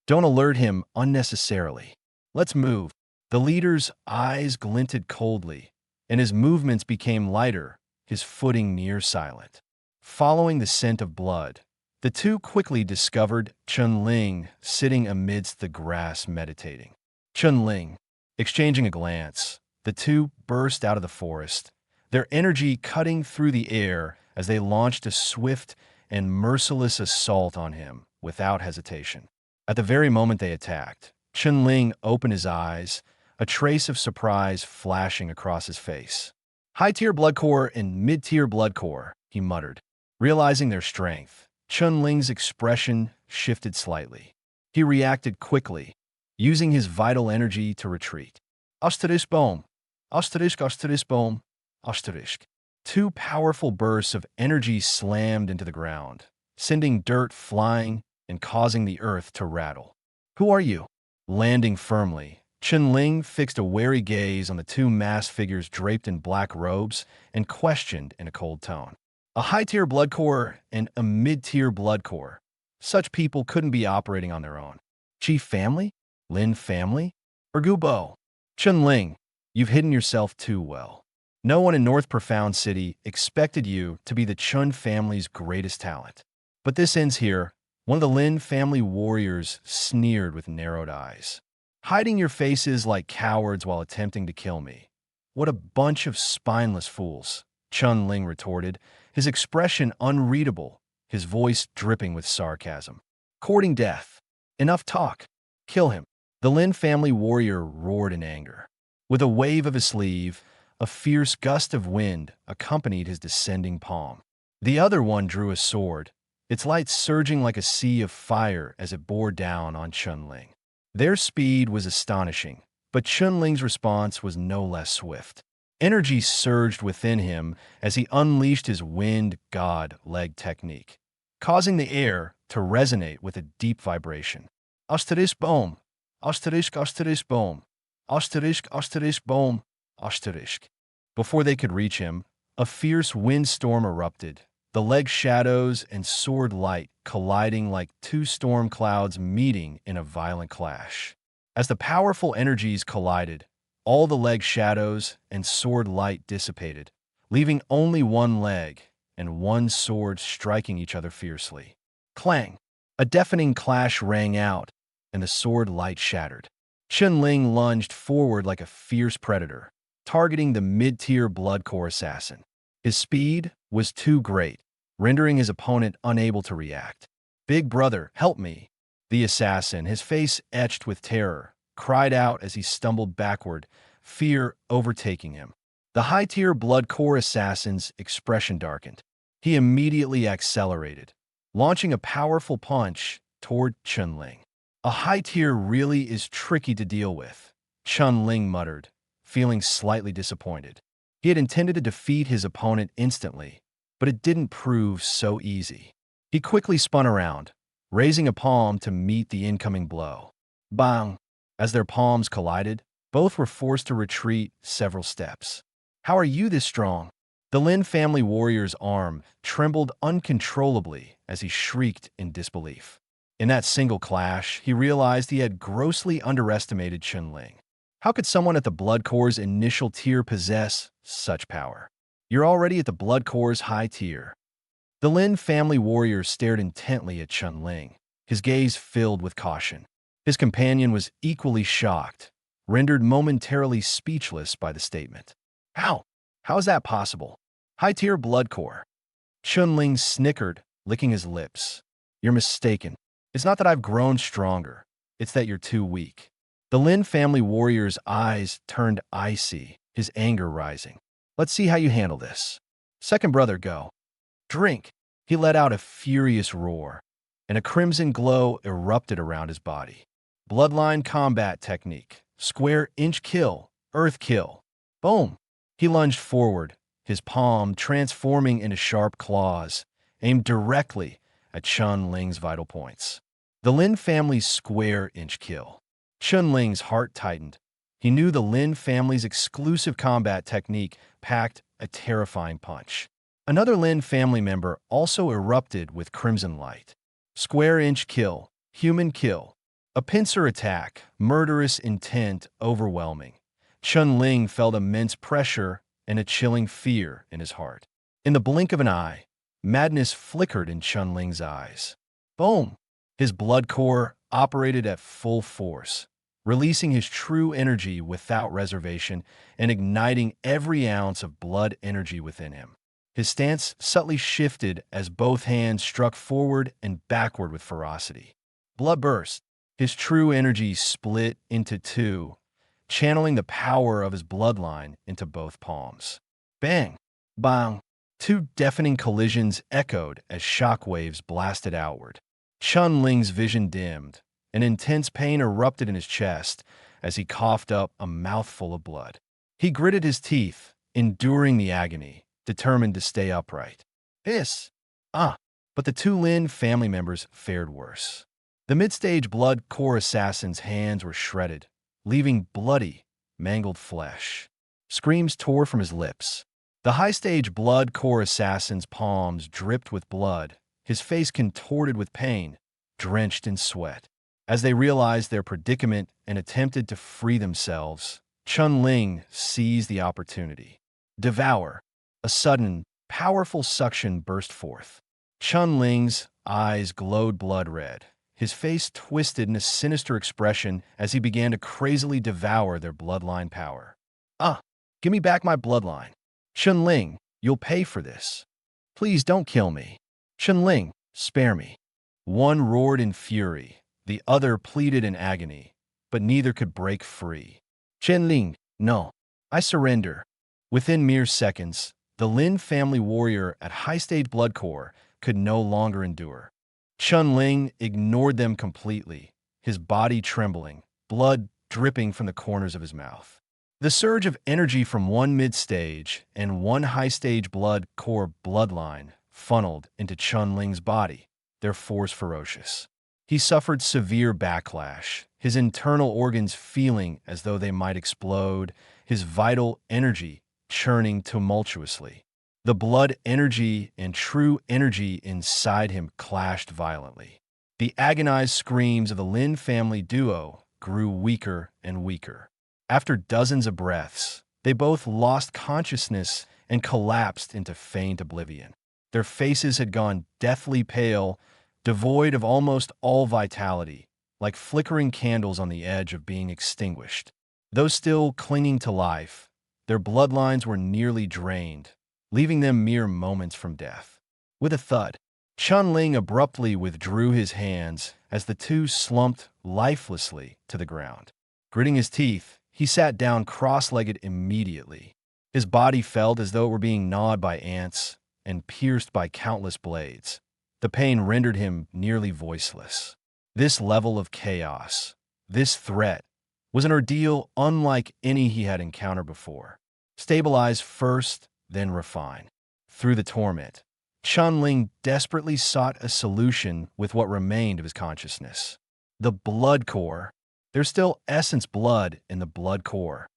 Don't alert him unnecessarily. Let's move. The leader's eyes glinted coldly, and his movements became lighter, his footing near silent. Following the scent of blood, the two quickly discovered Chun-Ling sitting amidst the grass meditating. Chun-Ling, exchanging a glance, the two burst out of the forest, their energy cutting through the air as they launched a swift and merciless assault on him without hesitation. At the very moment they attacked, Chun-Ling opened his eyes, a trace of surprise flashing across his face. High-tier blood core and mid-tier blood core, he muttered. Realizing their strength, Chun-Ling's expression shifted slightly. He reacted quickly, using his vital energy to retreat. Asterisk boom. Asterisk boom. Asterisk. Two powerful bursts of energy slammed into the ground, sending dirt flying and causing the earth to rattle. Who are you? Landing firmly, Chun-Ling fixed a wary gaze on the two masked figures draped in black robes and questioned in a cold tone. A high-tier blood core and a mid-tier blood core. Such people couldn't be operating on their own. Qi family? Lin family? Or Gubo? Chun-Ling, you've hidden yourself too well. No one in North Profound City expected you to be the Chun family's greatest talent. But this ends here. One of the Lin family warriors sneered with narrowed eyes. Hiding your faces like cowards while attempting to kill me. What a bunch of spineless fools, Chun Ling retorted, his expression unreadable, his voice dripping with sarcasm. Courting death. Enough talk. Kill him. The Lin family warrior roared in anger. With a wave of his sleeve, a fierce gust of wind accompanied his descending palm. The other one drew a sword, its light surging like a sea of fire as it bore down on Chun-Ling. Their speed was astonishing, but Chun-Ling's response was no less swift. Energy surged within him as he unleashed his wind god leg technique, causing the air to resonate with a deep vibration. Asterisk boom, asterisk boom, asterisk boom, asterisk. Before they could reach him, a fierce windstorm erupted, the leg shadows and sword light colliding like two storm clouds meeting in a violent clash. As the powerful energies collided, all the leg shadows and sword light dissipated, leaving only one leg and one sword striking each other fiercely. Clang! A deafening clash rang out, and the sword light shattered. Chun-Ling lunged forward like a fierce predator, targeting the mid-tier bloodcore assassin. His speed was too great, rendering his opponent unable to react. "Big brother, help me!" The assassin, his face etched with terror, cried out as he stumbled backward, fear overtaking him. The high-tier bloodcore assassin's expression darkened. He immediately accelerated, launching a powerful punch toward Chun-Ling. "A high tier really is tricky to deal with," Chun-Ling muttered, feeling slightly disappointed. He had intended to defeat his opponent instantly, but it didn't prove so easy. He quickly spun around, raising a palm to meet the incoming blow. Bang! As their palms collided, both were forced to retreat several steps. "How are you this strong?" The Lin family warrior's arm trembled uncontrollably as he shrieked in disbelief. In that single clash, he realized he had grossly underestimated Chun-Ling. How could someone at the Blood Core's initial tier possess such power? "You're already at the Blood Core's high tier." The Lin family warrior stared intently at Chun-Ling, his gaze filled with caution. His companion was equally shocked, rendered momentarily speechless by the statement. How? How is that possible? High-tier Blood Core." Chun-Ling snickered, licking his lips. "You're mistaken. It's not that I've grown stronger. It's that you're too weak." The Lin family warrior's eyes turned icy, his anger rising. "Let's see how you handle this. Second brother, go." "Drink!" He let out a furious roar, and a crimson glow erupted around his body. Bloodline combat technique. Square inch kill. Earth kill. Boom! He lunged forward, his palm transforming into sharp claws, aimed directly at Chun-Ling's vital points. The Lin family's square inch kill. Chun-Ling's heart tightened. He knew the Lin family's exclusive combat technique packed a terrifying punch. Another Lin family member also erupted with crimson light. Square inch kill. Human kill. A pincer attack. Murderous intent overwhelming. Chun-Ling felt immense pressure and a chilling fear in his heart. In the blink of an eye, madness flickered in Chun-Ling's eyes. Boom! His blood core operated at full force, releasing his true energy without reservation and igniting every ounce of blood energy within him. His stance subtly shifted as both hands struck forward and backward with ferocity. Blood burst. His true energy split into two, channeling the power of his bloodline into both palms. Bang! Bang! Two deafening collisions echoed as shockwaves blasted outward. Chun-Ling's vision dimmed, and intense pain erupted in his chest as he coughed up a mouthful of blood. He gritted his teeth, enduring the agony, determined to stay upright. Hiss! But the two Lin family members fared worse. The mid-stage blood core assassin's hands were shredded, leaving bloody, mangled flesh. Screams tore from his lips. The high-stage blood core assassin's palms dripped with blood, his face contorted with pain, drenched in sweat. As they realized their predicament and attempted to free themselves, Chun-Ling seized the opportunity. Devour. A sudden, powerful suction burst forth. Chun Ling's eyes glowed blood red. His face twisted in a sinister expression as he began to crazily devour their bloodline power. Ah, give me back my bloodline. Chun Ling, you'll pay for this. Please don't kill me. Chun Ling, spare me. One roared in fury, the other pleaded in agony, but neither could break free. Chun Ling, no, I surrender. Within mere seconds, the Lin family warrior at high-stage blood core could no longer endure. Chun Ling ignored them completely, his body trembling, blood dripping from the corners of his mouth. The surge of energy from one mid-stage and one high-stage blood core bloodline funneled into Chun Ling's body, their force ferocious. He suffered severe backlash, his internal organs feeling as though they might explode, his vital energy churning tumultuously. The blood energy and true energy inside him clashed violently. The agonized screams of the Lin family duo grew weaker and weaker. After dozens of breaths, they both lost consciousness and collapsed into faint oblivion. Their faces had gone deathly pale, devoid of almost all vitality, like flickering candles on the edge of being extinguished. Though still clinging to life, their bloodlines were nearly drained, leaving them mere moments from death. With a thud, Chun Ling abruptly withdrew his hands as the two slumped lifelessly to the ground. Gritting his teeth, he sat down cross-legged immediately. His body felt as though it were being gnawed by ants and pierced by countless blades. The pain rendered him nearly voiceless. This level of chaos, this threat, was an ordeal unlike any he had encountered before. Stabilize first, then refine. Through the torment, Chun Ling desperately sought a solution with what remained of his consciousness. The blood core. There's still essence blood in the blood core.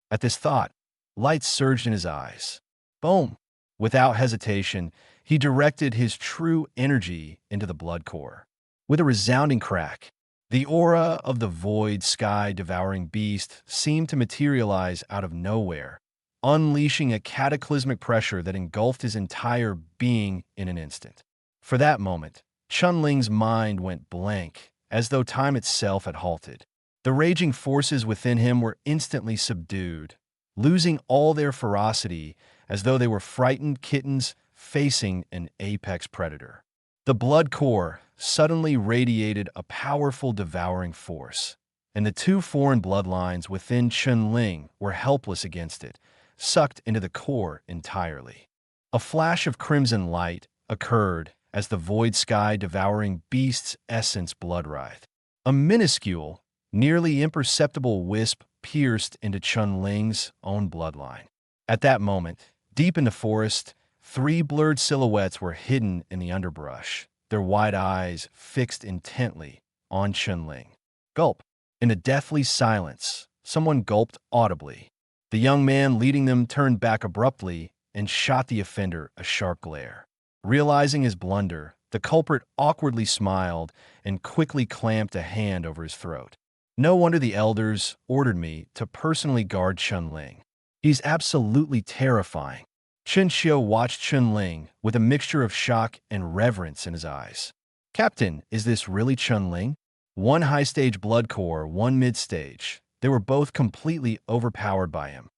At this thought, light surged in his eyes. Boom! Without hesitation, he directed his true energy into the blood core. With a resounding crack, the aura of the void sky-devouring beast seemed to materialize out of nowhere, unleashing a cataclysmic pressure that engulfed his entire being in an instant. For that moment, Chun Ling's mind went blank, as though time itself had halted. The raging forces within him were instantly subdued, losing all their ferocity as though they were frightened kittens facing an apex predator. The blood core suddenly radiated a powerful devouring force, and the two foreign bloodlines within Chun Ling were helpless against it, sucked into the core entirely. A flash of crimson light occurred as the void sky-devouring beast's essence blood-writhed. A minuscule, nearly imperceptible wisp pierced into Chun Ling's own bloodline. At that moment, deep in the forest, three blurred silhouettes were hidden in the underbrush, their wide eyes fixed intently on Chun Ling. Gulp! In the deathly silence, someone gulped audibly. The young man leading them turned back abruptly and shot the offender a sharp glare. Realizing his blunder, the culprit awkwardly smiled and quickly clamped a hand over his throat. No wonder the elders ordered me to personally guard Chun Ling. He's absolutely terrifying. Chen Xiu watched Chun Ling with a mixture of shock and reverence in his eyes. Captain, is this really Chun Ling? One high-stage blood core, one mid-stage. They were both completely overpowered by him.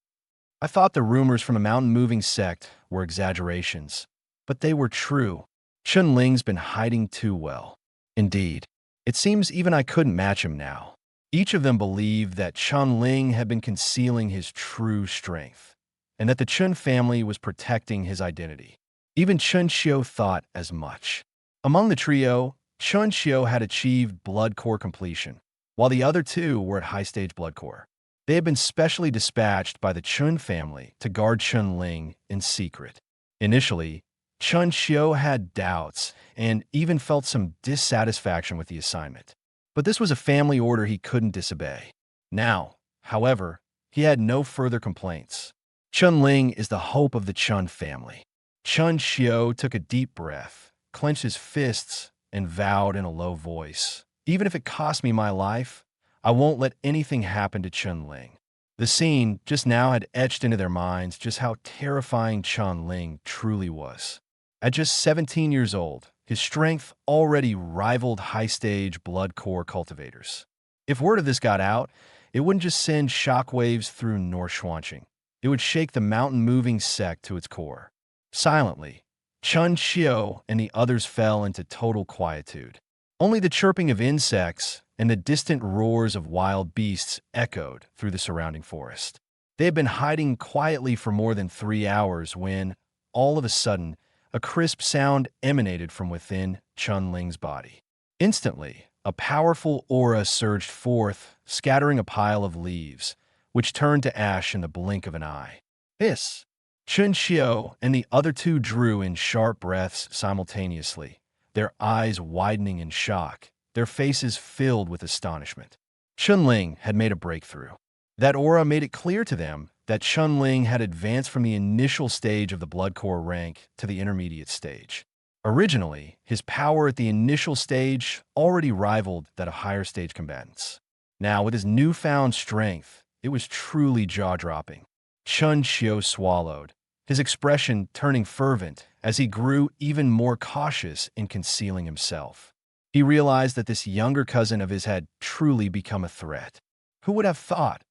I thought the rumors from a mountain-moving sect were exaggerations, but they were true. Chun Ling's been hiding too well. Indeed, it seems even I couldn't match him now. Each of them believed that Chun Ling had been concealing his true strength, and that the Chun family was protecting his identity. Even Chen Xiu thought as much. Among the trio, Chen Xiu had achieved blood core completion, while the other two were at high-stage blood core. They had been specially dispatched by the Chun family to guard Chun Ling in secret. Initially, Chen Xiu had doubts and even felt some dissatisfaction with the assignment. But this was a family order he couldn't disobey. Now, however, he had no further complaints. Chun Ling is the hope of the Chun family. Chen Xiu took a deep breath, clenched his fists, and vowed in a low voice, "Even if it costs me my life, I won't let anything happen to Chun Ling." The scene just now had etched into their minds just how terrifying Chun Ling truly was. At just 17 years old, his strength already rivaled high-stage blood core cultivators. If word of this got out, it wouldn't just send shockwaves through North Schwanching. It would shake the mountain-moving sect to its core. Silently, Chun Xiu and the others fell into total quietude. Only the chirping of insects and the distant roars of wild beasts echoed through the surrounding forest. They had been hiding quietly for more than 3 hours when, all of a sudden, a crisp sound emanated from within Chun Ling's body. Instantly, a powerful aura surged forth, scattering a pile of leaves, which turned to ash in the blink of an eye. Hiss! Chun Xiu and the other two drew in sharp breaths simultaneously, their eyes widening in shock, their faces filled with astonishment. Chun Ling had made a breakthrough. That aura made it clear to them that Chun Ling had advanced from the initial stage of the blood core rank to the intermediate stage. Originally, his power at the initial stage already rivaled that of higher stage combatants. Now, with his newfound strength, it was truly jaw-dropping. Chun Xiu swallowed, his expression turning fervent as he grew even more cautious in concealing himself. He realized that this younger cousin of his had truly become a threat. Who would have thought?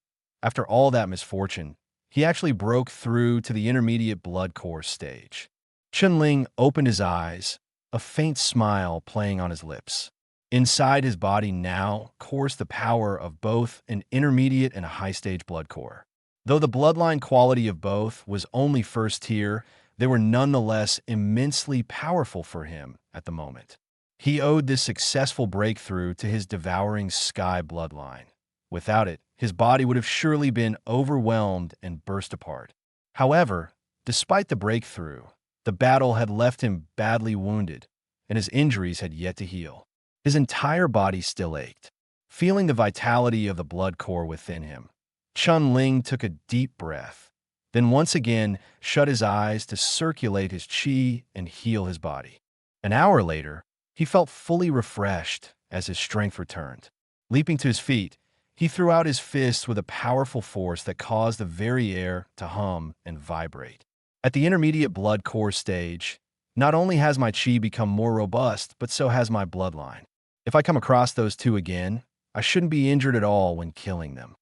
After all that misfortune, he actually broke through to the intermediate blood core stage. Chun Ling opened his eyes, a faint smile playing on his lips. Inside his body now coursed the power of both an intermediate and a high-stage blood core. Though the bloodline quality of both was only first tier, they were nonetheless immensely powerful for him at the moment. He owed this successful breakthrough to his devouring sky bloodline. Without it, his body would have surely been overwhelmed and burst apart. However, despite the breakthrough, the battle had left him badly wounded, and his injuries had yet to heal. His entire body still ached. Feeling the vitality of the blood core within him, Chun Ling took a deep breath, then once again shut his eyes to circulate his qi and heal his body. An hour later, he felt fully refreshed as his strength returned. Leaping to his feet, he threw out his fists with a powerful force that caused the very air to hum and vibrate. At the intermediate blood core stage, not only has my qi become more robust, but so has my bloodline. If I come across those two again, I shouldn't be injured at all when killing them.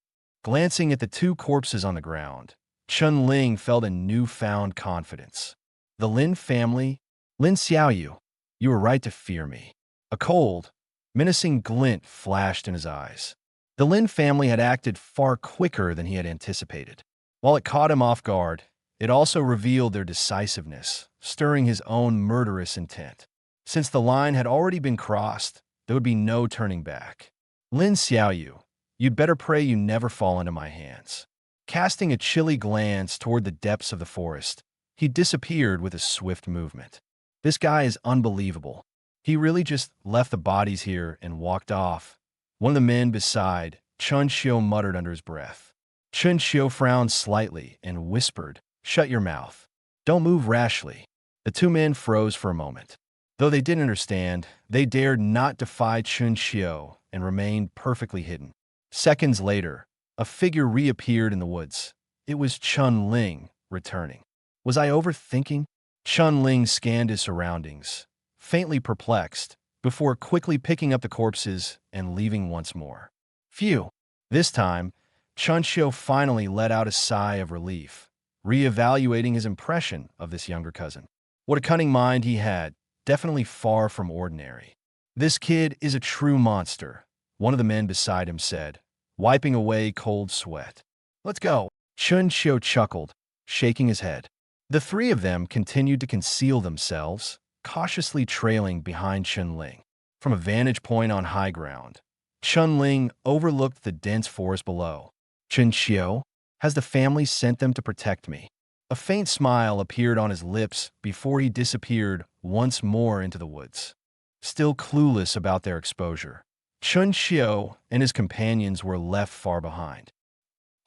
Glancing at the two corpses on the ground, Chun Ling felt a newfound confidence. The Lin family, Lin Xiaoyu, you were right to fear me. A cold, menacing glint flashed in his eyes. The Lin family had acted far quicker than he had anticipated. While it caught him off guard, it also revealed their decisiveness, stirring his own murderous intent. Since the line had already been crossed, there would be no turning back. Lin Xiaoyu, you'd better pray you never fall into my hands. Casting a chilly glance toward the depths of the forest, he disappeared with a swift movement. This guy is unbelievable. He really just left the bodies here and walked off. One of the men beside, Chun Xiu, muttered under his breath. Chun Xiu frowned slightly and whispered, "Shut your mouth. Don't move rashly." The two men froze for a moment. Though they didn't understand, they dared not defy Chun Xiu and remained perfectly hidden. Seconds later, a figure reappeared in the woods. It was Chun Ling, returning. Was I overthinking? Chun Ling scanned his surroundings, faintly perplexed, before quickly picking up the corpses and leaving once more. Phew! This time, Chun Xiu finally let out a sigh of relief, reevaluating his impression of this younger cousin. What a cunning mind he had, definitely far from ordinary. This kid is a true monster, one of the men beside him said, wiping away cold sweat. Let's go. Chun Xiu chuckled, shaking his head. The three of them continued to conceal themselves, cautiously trailing behind Chun Ling. From a vantage point on high ground, Chun Ling overlooked the dense forest below. Chun Xiu, has the family sent them to protect me? A faint smile appeared on his lips before he disappeared once more into the woods. Still clueless about their exposure, Chun Xiu and his companions were left far behind.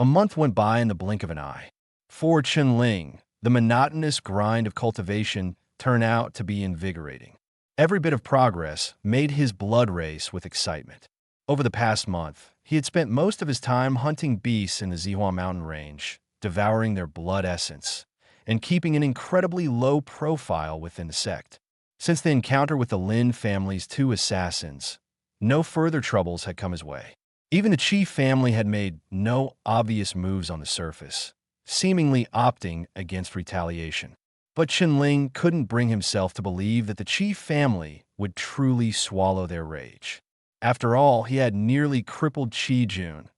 A month went by in the blink of an eye. For Chun Ling, the monotonous grind of cultivation turned out to be invigorating. Every bit of progress made his blood race with excitement. Over the past month, he had spent most of his time hunting beasts in the Zihua mountain range, devouring their blood essence, and keeping an incredibly low profile within the sect. Since the encounter with the Lin family's two assassins, no further troubles had come his way. Even the Qi family had made no obvious moves on the surface, seemingly opting against retaliation. But Qinling couldn't bring himself to believe that the Qi family would truly swallow their rage. After all, he had nearly crippled Qi Jun.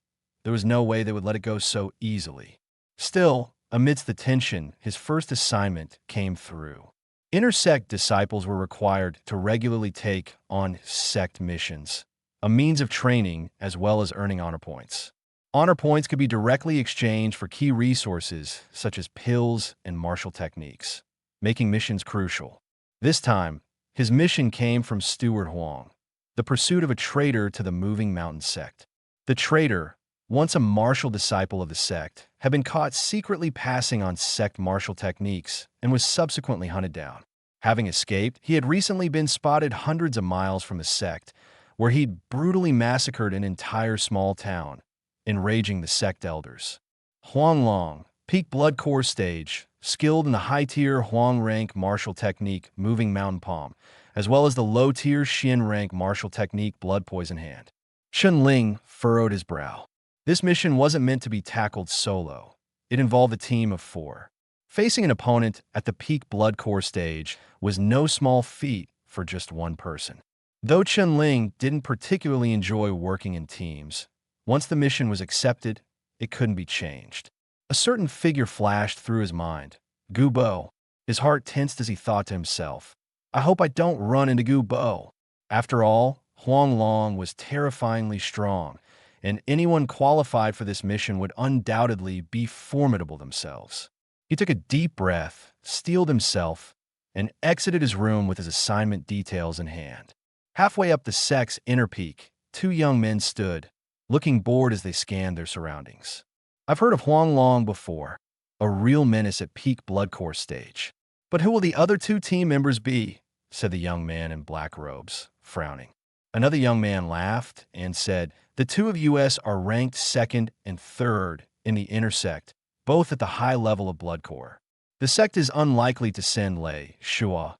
There was no way they would let it go so easily. Still, amidst the tension, his first assignment came through. Intersect disciples were required to regularly take on sect missions, a means of training as well as earning honor points. Honor points could be directly exchanged for key resources such as pills and martial techniques, making missions crucial. This time, his mission came from Steward Huang, the pursuit of a traitor to the Moving Mountain sect. The traitor, once a martial disciple of the sect, had been caught secretly passing on sect martial techniques and was subsequently hunted down. Having escaped, he had recently been spotted hundreds of miles from the sect, where he'd brutally massacred an entire small town, enraging the sect elders. Huang Long, peak blood core stage, skilled in the high-tier Huang rank martial technique Moving Mountain Palm, as well as the low-tier Xin rank martial technique Blood Poison Hand. Qinling furrowed his brow. This mission wasn't meant to be tackled solo. It involved a team of 4. Facing an opponent at the peak blood core stage was no small feat for just one person. Though Qinling didn't particularly enjoy working in teams, once the mission was accepted, it couldn't be changed. A certain figure flashed through his mind. Gu Bo. His heart tensed as he thought to himself, I hope I don't run into Gu Bo. After all, Huang Long was terrifyingly strong, and anyone qualified for this mission would undoubtedly be formidable themselves. He took a deep breath, steeled himself, and exited his room with his assignment details in hand. Halfway up the sect's inner peak, 2 young men stood, looking bored as they scanned their surroundings. I've heard of Huang Long before, a real menace at peak blood core stage. But who will the other 2 team members be? Said the young man in black robes, frowning. Another young man laughed and said, the 2 of us are ranked 2nd and 3rd in the intersect, both at the high level of blood core. The sect is unlikely to send Lei Shua.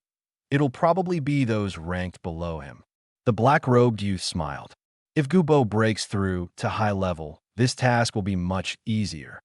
It'll probably be those ranked below him. The black-robed youth smiled. If Gu Bo breaks through to high level, this task will be much easier.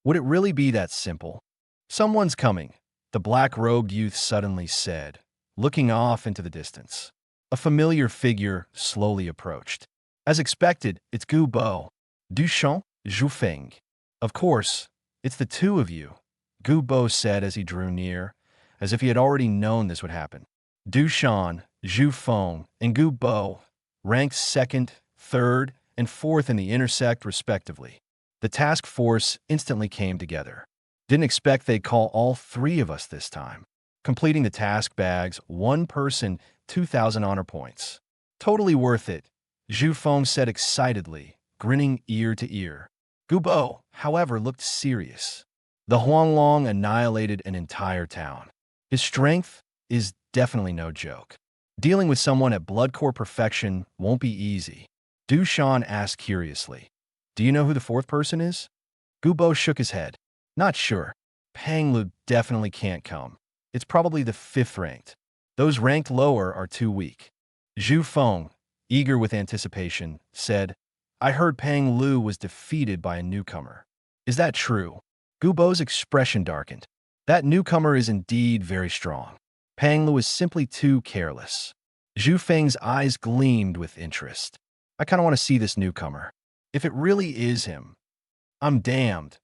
Would it really be that simple? Someone's coming, the black-robed youth suddenly said, looking off into the distance. A familiar figure slowly approached. As expected, it's Gu Bo. Duchamp, Zhufeng. Of course, it's the 2 of you, Gu Bo said as he drew near, as if he had already known this would happen. Duchamp, Zhu Feng, and Gu Bo, ranked 2nd, 3rd, and 4th in the intersect respectively. The task force instantly came together. Didn't expect they'd call all 3 of us this time. Completing the task bags, 1 person, 2,000 honor points. Totally worth it, Zhu Feng said excitedly, grinning ear to ear. Gu Bo, however, looked serious. The Huang Long annihilated an entire town. His strength is definitely no joke. Dealing with someone at blood core perfection won't be easy. Duchamp asked curiously, do you know who the 4th person is? Gu Bo shook his head. Not sure. Pang Lu definitely can't come. It's probably the 5th ranked. Those ranked lower are too weak. Zhu Feng, eager with anticipation, said, I heard Pang Lu was defeated by a newcomer. Is that true? Gu Bo's expression darkened. That newcomer is indeed very strong. Pang Lu is simply too careless. Zhu Feng's eyes gleamed with interest. I kind of want to see this newcomer. If it really is him, I'm damned.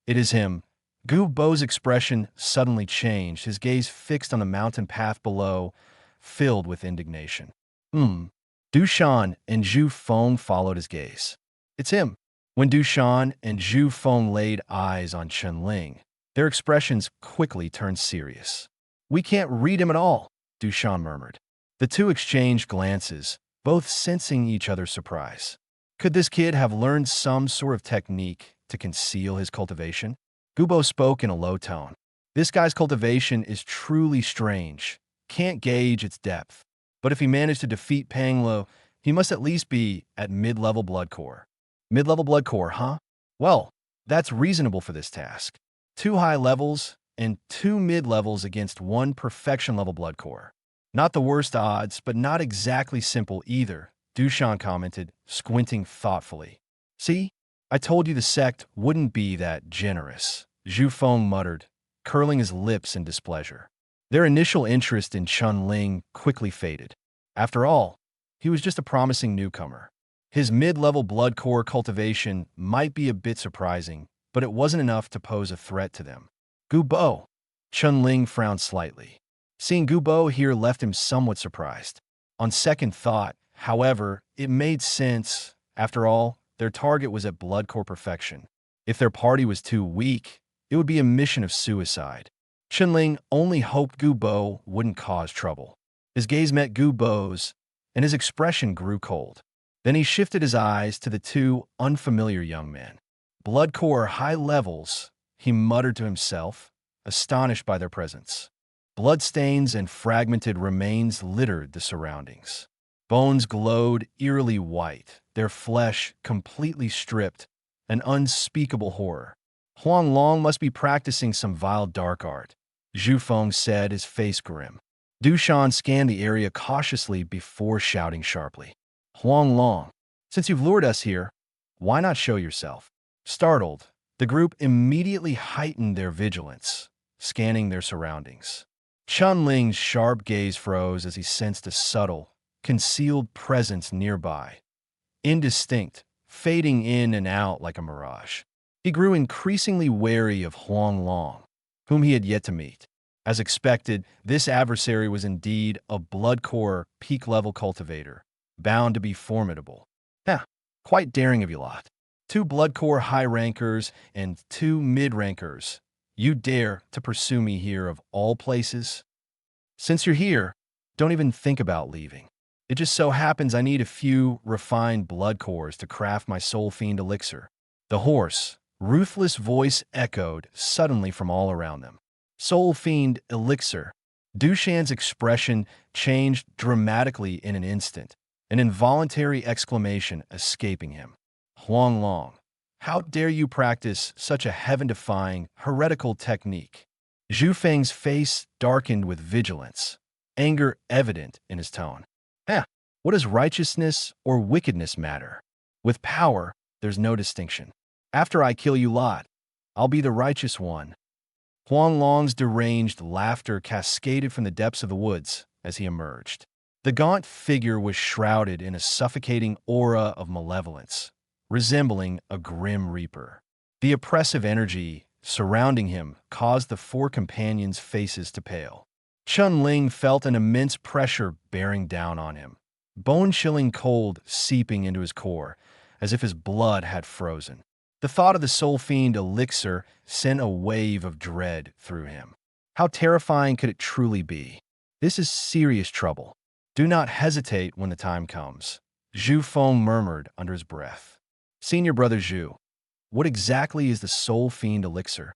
It is him. Gu Bo's expression suddenly changed, his gaze fixed on the mountain path below, filled with indignation. Duchamp and Zhu Feng followed his gaze. It's him. When Duchamp and Zhu Feng laid eyes on Qinling, their expressions quickly turned serious. We can't read him at all, Duchamp murmured. The 2 exchanged glances, both sensing each other's surprise. Could this kid have learned some sort of technique to conceal his cultivation? Gu Bo spoke in a low tone. This guy's cultivation is truly strange. Can't gauge its depth. But if he managed to defeat Pang Lu, He must at least be at mid-level blood core. Mid-level blood core, huh? Well, that's reasonable for this task. 2 high levels and 2 mid-levels against 1 perfection-level blood core. Not the worst odds, but not exactly simple either, Dushan commented, squinting thoughtfully. See? I told you the sect wouldn't be that generous, Zhu Feng muttered, curling his lips in displeasure. Their initial interest in Chun Ling quickly faded. After all, he was just a promising newcomer. His mid-level blood core cultivation might be a bit surprising, but it wasn't enough to pose a threat to them. Gu Bo. Chun Ling frowned slightly. Seeing Gu Bo here left him somewhat surprised. On second thought, however, it made sense. After all, their target was at blood core perfection. If their party was too weak, it would be a mission of suicide. Chunling only hoped Gu Bo wouldn't cause trouble. His gaze met Gu Bo's, and his expression grew cold. Then he shifted his eyes to the 2 unfamiliar young men. Blood core high levels, he muttered to himself, astonished by their presence. Bloodstains and fragmented remains littered the surroundings. Bones glowed eerily white, their flesh completely stripped, an unspeakable horror. Huang Long must be practicing some vile dark art, Zhu Feng said, his face grim. Dushan scanned the area cautiously before shouting sharply. Huang Long, since you've lured us here, why not show yourself? Startled, the group immediately heightened their vigilance, scanning their surroundings. Chun Ling's sharp gaze froze as he sensed a subtle, concealed presence nearby, indistinct, fading in and out like a mirage. He grew increasingly wary of Huang Long, whom he had yet to meet. As expected, this adversary was indeed a blood core peak-level cultivator, bound to be formidable. Quite daring of you lot. 2 blood core high rankers and 2 mid-rankers. You dare to pursue me here of all places? Since you're here, don't even think about leaving. It just so happens I need a few refined blood cores to craft my soul fiend elixir. The hoarse, ruthless voice echoed suddenly from all around them. Soul fiend elixir. Dushan's expression changed dramatically in an instant, an involuntary exclamation escaping him. Huang Long, how dare you practice such a heaven-defying, heretical technique? Zhu Feng's face darkened with vigilance, anger evident in his tone. What does righteousness or wickedness matter? With power, there's no distinction. After I kill you lot, I'll be the righteous one. Huang Long's deranged laughter cascaded from the depths of the woods as he emerged. The gaunt figure was shrouded in a suffocating aura of malevolence, resembling a grim reaper. The oppressive energy surrounding him caused the 4 companions' faces to pale. Chun Ling felt an immense pressure bearing down on him, bone-chilling cold seeping into his core, as if his blood had frozen. The thought of the soul fiend elixir sent a wave of dread through him. How terrifying could it truly be? This is serious trouble. Do not hesitate when the time comes, Zhu Feng murmured under his breath. Senior brother Zhu, what exactly is the soul fiend elixir?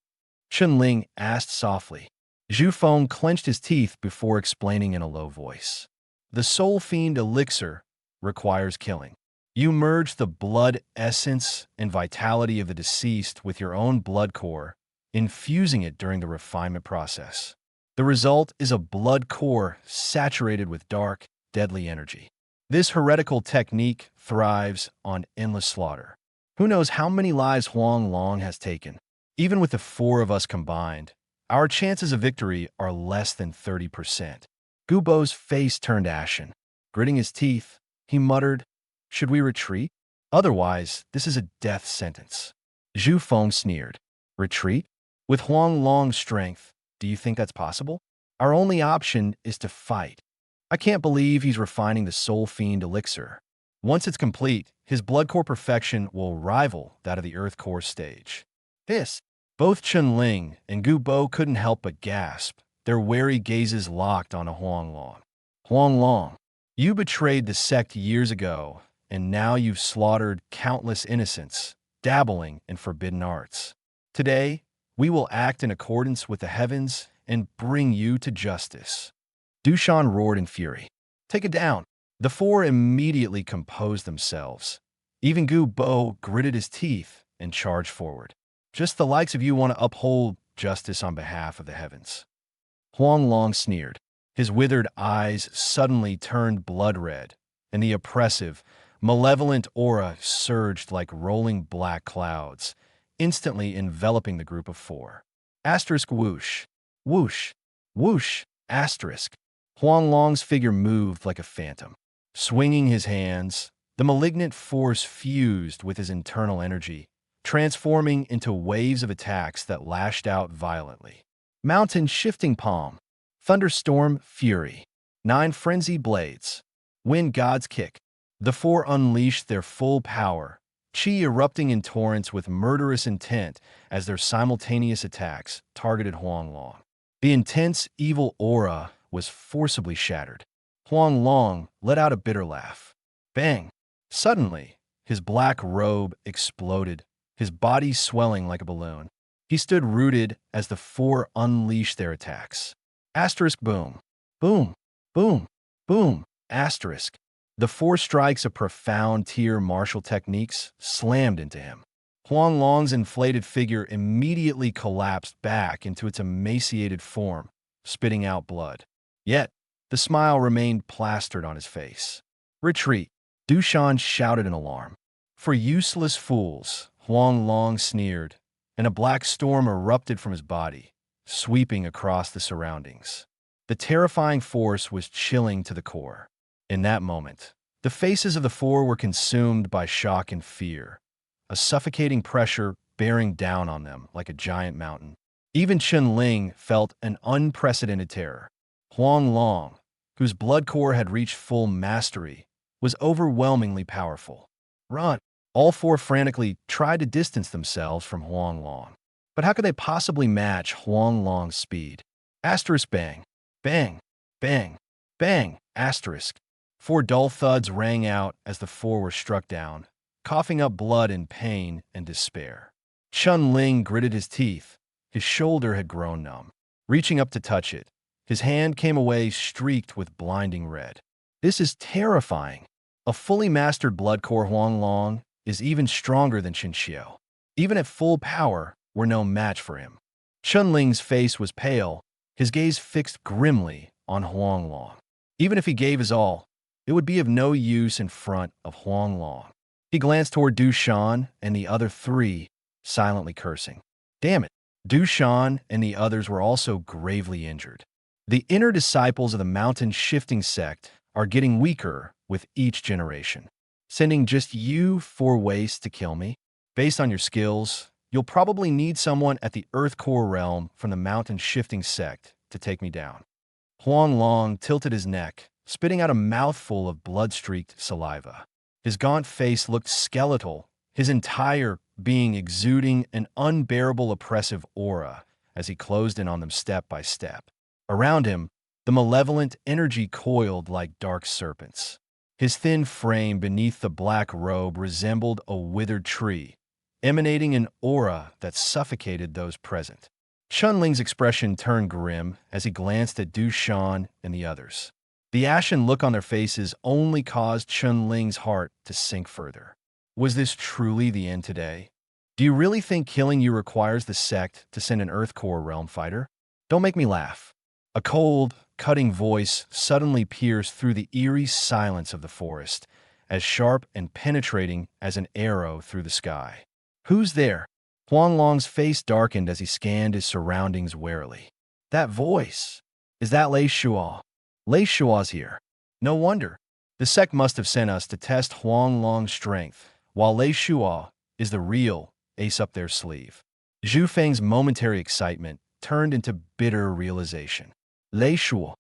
Chun Ling asked softly. Zhu Feng clenched his teeth before explaining in a low voice. The soul fiend elixir requires killing. You merge the blood essence and vitality of the deceased with your own blood core, infusing it during the refinement process. The result is a blood core saturated with dark, deadly energy. This heretical technique thrives on endless slaughter. Who knows how many lives Huang Long has taken? Even with the 4 of us combined, our chances of victory are less than 30%. Gu Bo's face turned ashen. Gritting his teeth, he muttered, should we retreat? Otherwise, this is a death sentence. Zhu Feng sneered. Retreat? With Huang Long's strength, do you think that's possible? Our only option is to fight. I can't believe he's refining the soul fiend elixir. Once it's complete, his blood core perfection will rival that of the earth core stage. Both Chun Ling and Gu Bo couldn't help but gasp, their wary gazes locked on a Huang Long. Huang Long, you betrayed the sect years ago, and now you've slaughtered countless innocents, dabbling in forbidden arts. Today, we will act in accordance with the heavens and bring you to justice. Dushan roared in fury. Take it down. The four immediately composed themselves. Even Gu Bo gritted his teeth and charged forward. Just the likes of you want to uphold justice on behalf of the heavens. Huang Long sneered. His withered eyes suddenly turned blood red, and the oppressive, malevolent aura surged like rolling black clouds, instantly enveloping the group of four. Asterisk whoosh, whoosh, whoosh, asterisk. Huang Long's figure moved like a phantom. Swinging his hands, the malignant force fused with his internal energy, transforming into waves of attacks that lashed out violently. Mountain shifting palm, thunderstorm fury, 9 frenzied blades, wind god's kick. The four unleashed their full power, chi erupting in torrents with murderous intent as their simultaneous attacks targeted Huang Long. The intense, evil aura was forcibly shattered. Huang Long let out a bitter laugh. Bang! Suddenly, his black robe exploded, his body swelling like a balloon. He stood rooted as the four unleashed their attacks. Asterisk boom. Boom. Boom. Boom. Asterisk. The 4 strikes of profound tier martial techniques slammed into him. Huang Long's inflated figure immediately collapsed back into its emaciated form, spitting out blood. Yet, the smile remained plastered on his face. Retreat, Dushan shouted in alarm. For useless fools, Huang Long sneered, and a black storm erupted from his body, sweeping across the surroundings. The terrifying force was chilling to the core. In that moment, the faces of the four were consumed by shock and fear, a suffocating pressure bearing down on them like a giant mountain. Even Chen Ling felt an unprecedented terror. Huang Long, whose blood core had reached full mastery, was overwhelmingly powerful. Run! All four frantically tried to distance themselves from Huang Long. But how could they possibly match Huang Long's speed? Asterisk bang, bang, bang, bang, asterisk. 4 dull thuds rang out as the four were struck down, coughing up blood in pain and despair. Chun Ling gritted his teeth. His shoulder had grown numb. Reaching up to touch it, his hand came away streaked with blinding red. This is terrifying. A fully mastered blood core Huang Long is even stronger than Qin Xiao. Even at full power, we're no match for him. Chun Ling's face was pale, his gaze fixed grimly on Huang Long. Even if he gave his all, it would be of no use in front of Huang Long. He glanced toward Du Shan and the other 3, silently cursing. Damn it, Du Shan and the others were also gravely injured. The inner disciples of the mountain shifting sect are getting weaker with each generation. Sending just you 4 wastes to kill me? Based on your skills, you'll probably need someone at the Earth Core realm from the mountain shifting sect to take me down. Huang Long tilted his neck, spitting out a mouthful of blood-streaked saliva. His gaunt face looked skeletal, his entire being exuding an unbearable oppressive aura as he closed in on them step by step. Around him, the malevolent energy coiled like dark serpents. His thin frame beneath the black robe resembled a withered tree, emanating an aura that suffocated those present. Chun Ling's expression turned grim as he glanced at Du Shan and the others. The ashen look on their faces only caused Chun Ling's heart to sink further. Was this truly the end today? Do you really think killing you requires the sect to send an Earth Core realm fighter? Don't make me laugh. A cold, cutting voice suddenly pierced through the eerie silence of the forest, as sharp and penetrating as an arrow through the sky. Who's there? Huang Long's face darkened as he scanned his surroundings warily. That voice! Is that Lei Shuo? Lei Shuo's here. No wonder. The sect must have sent us to test Huang Long's strength, while Lei Shuo is the real ace up their sleeve. Zhu Feng's momentary excitement turned into bitter realization. Lei Shuo.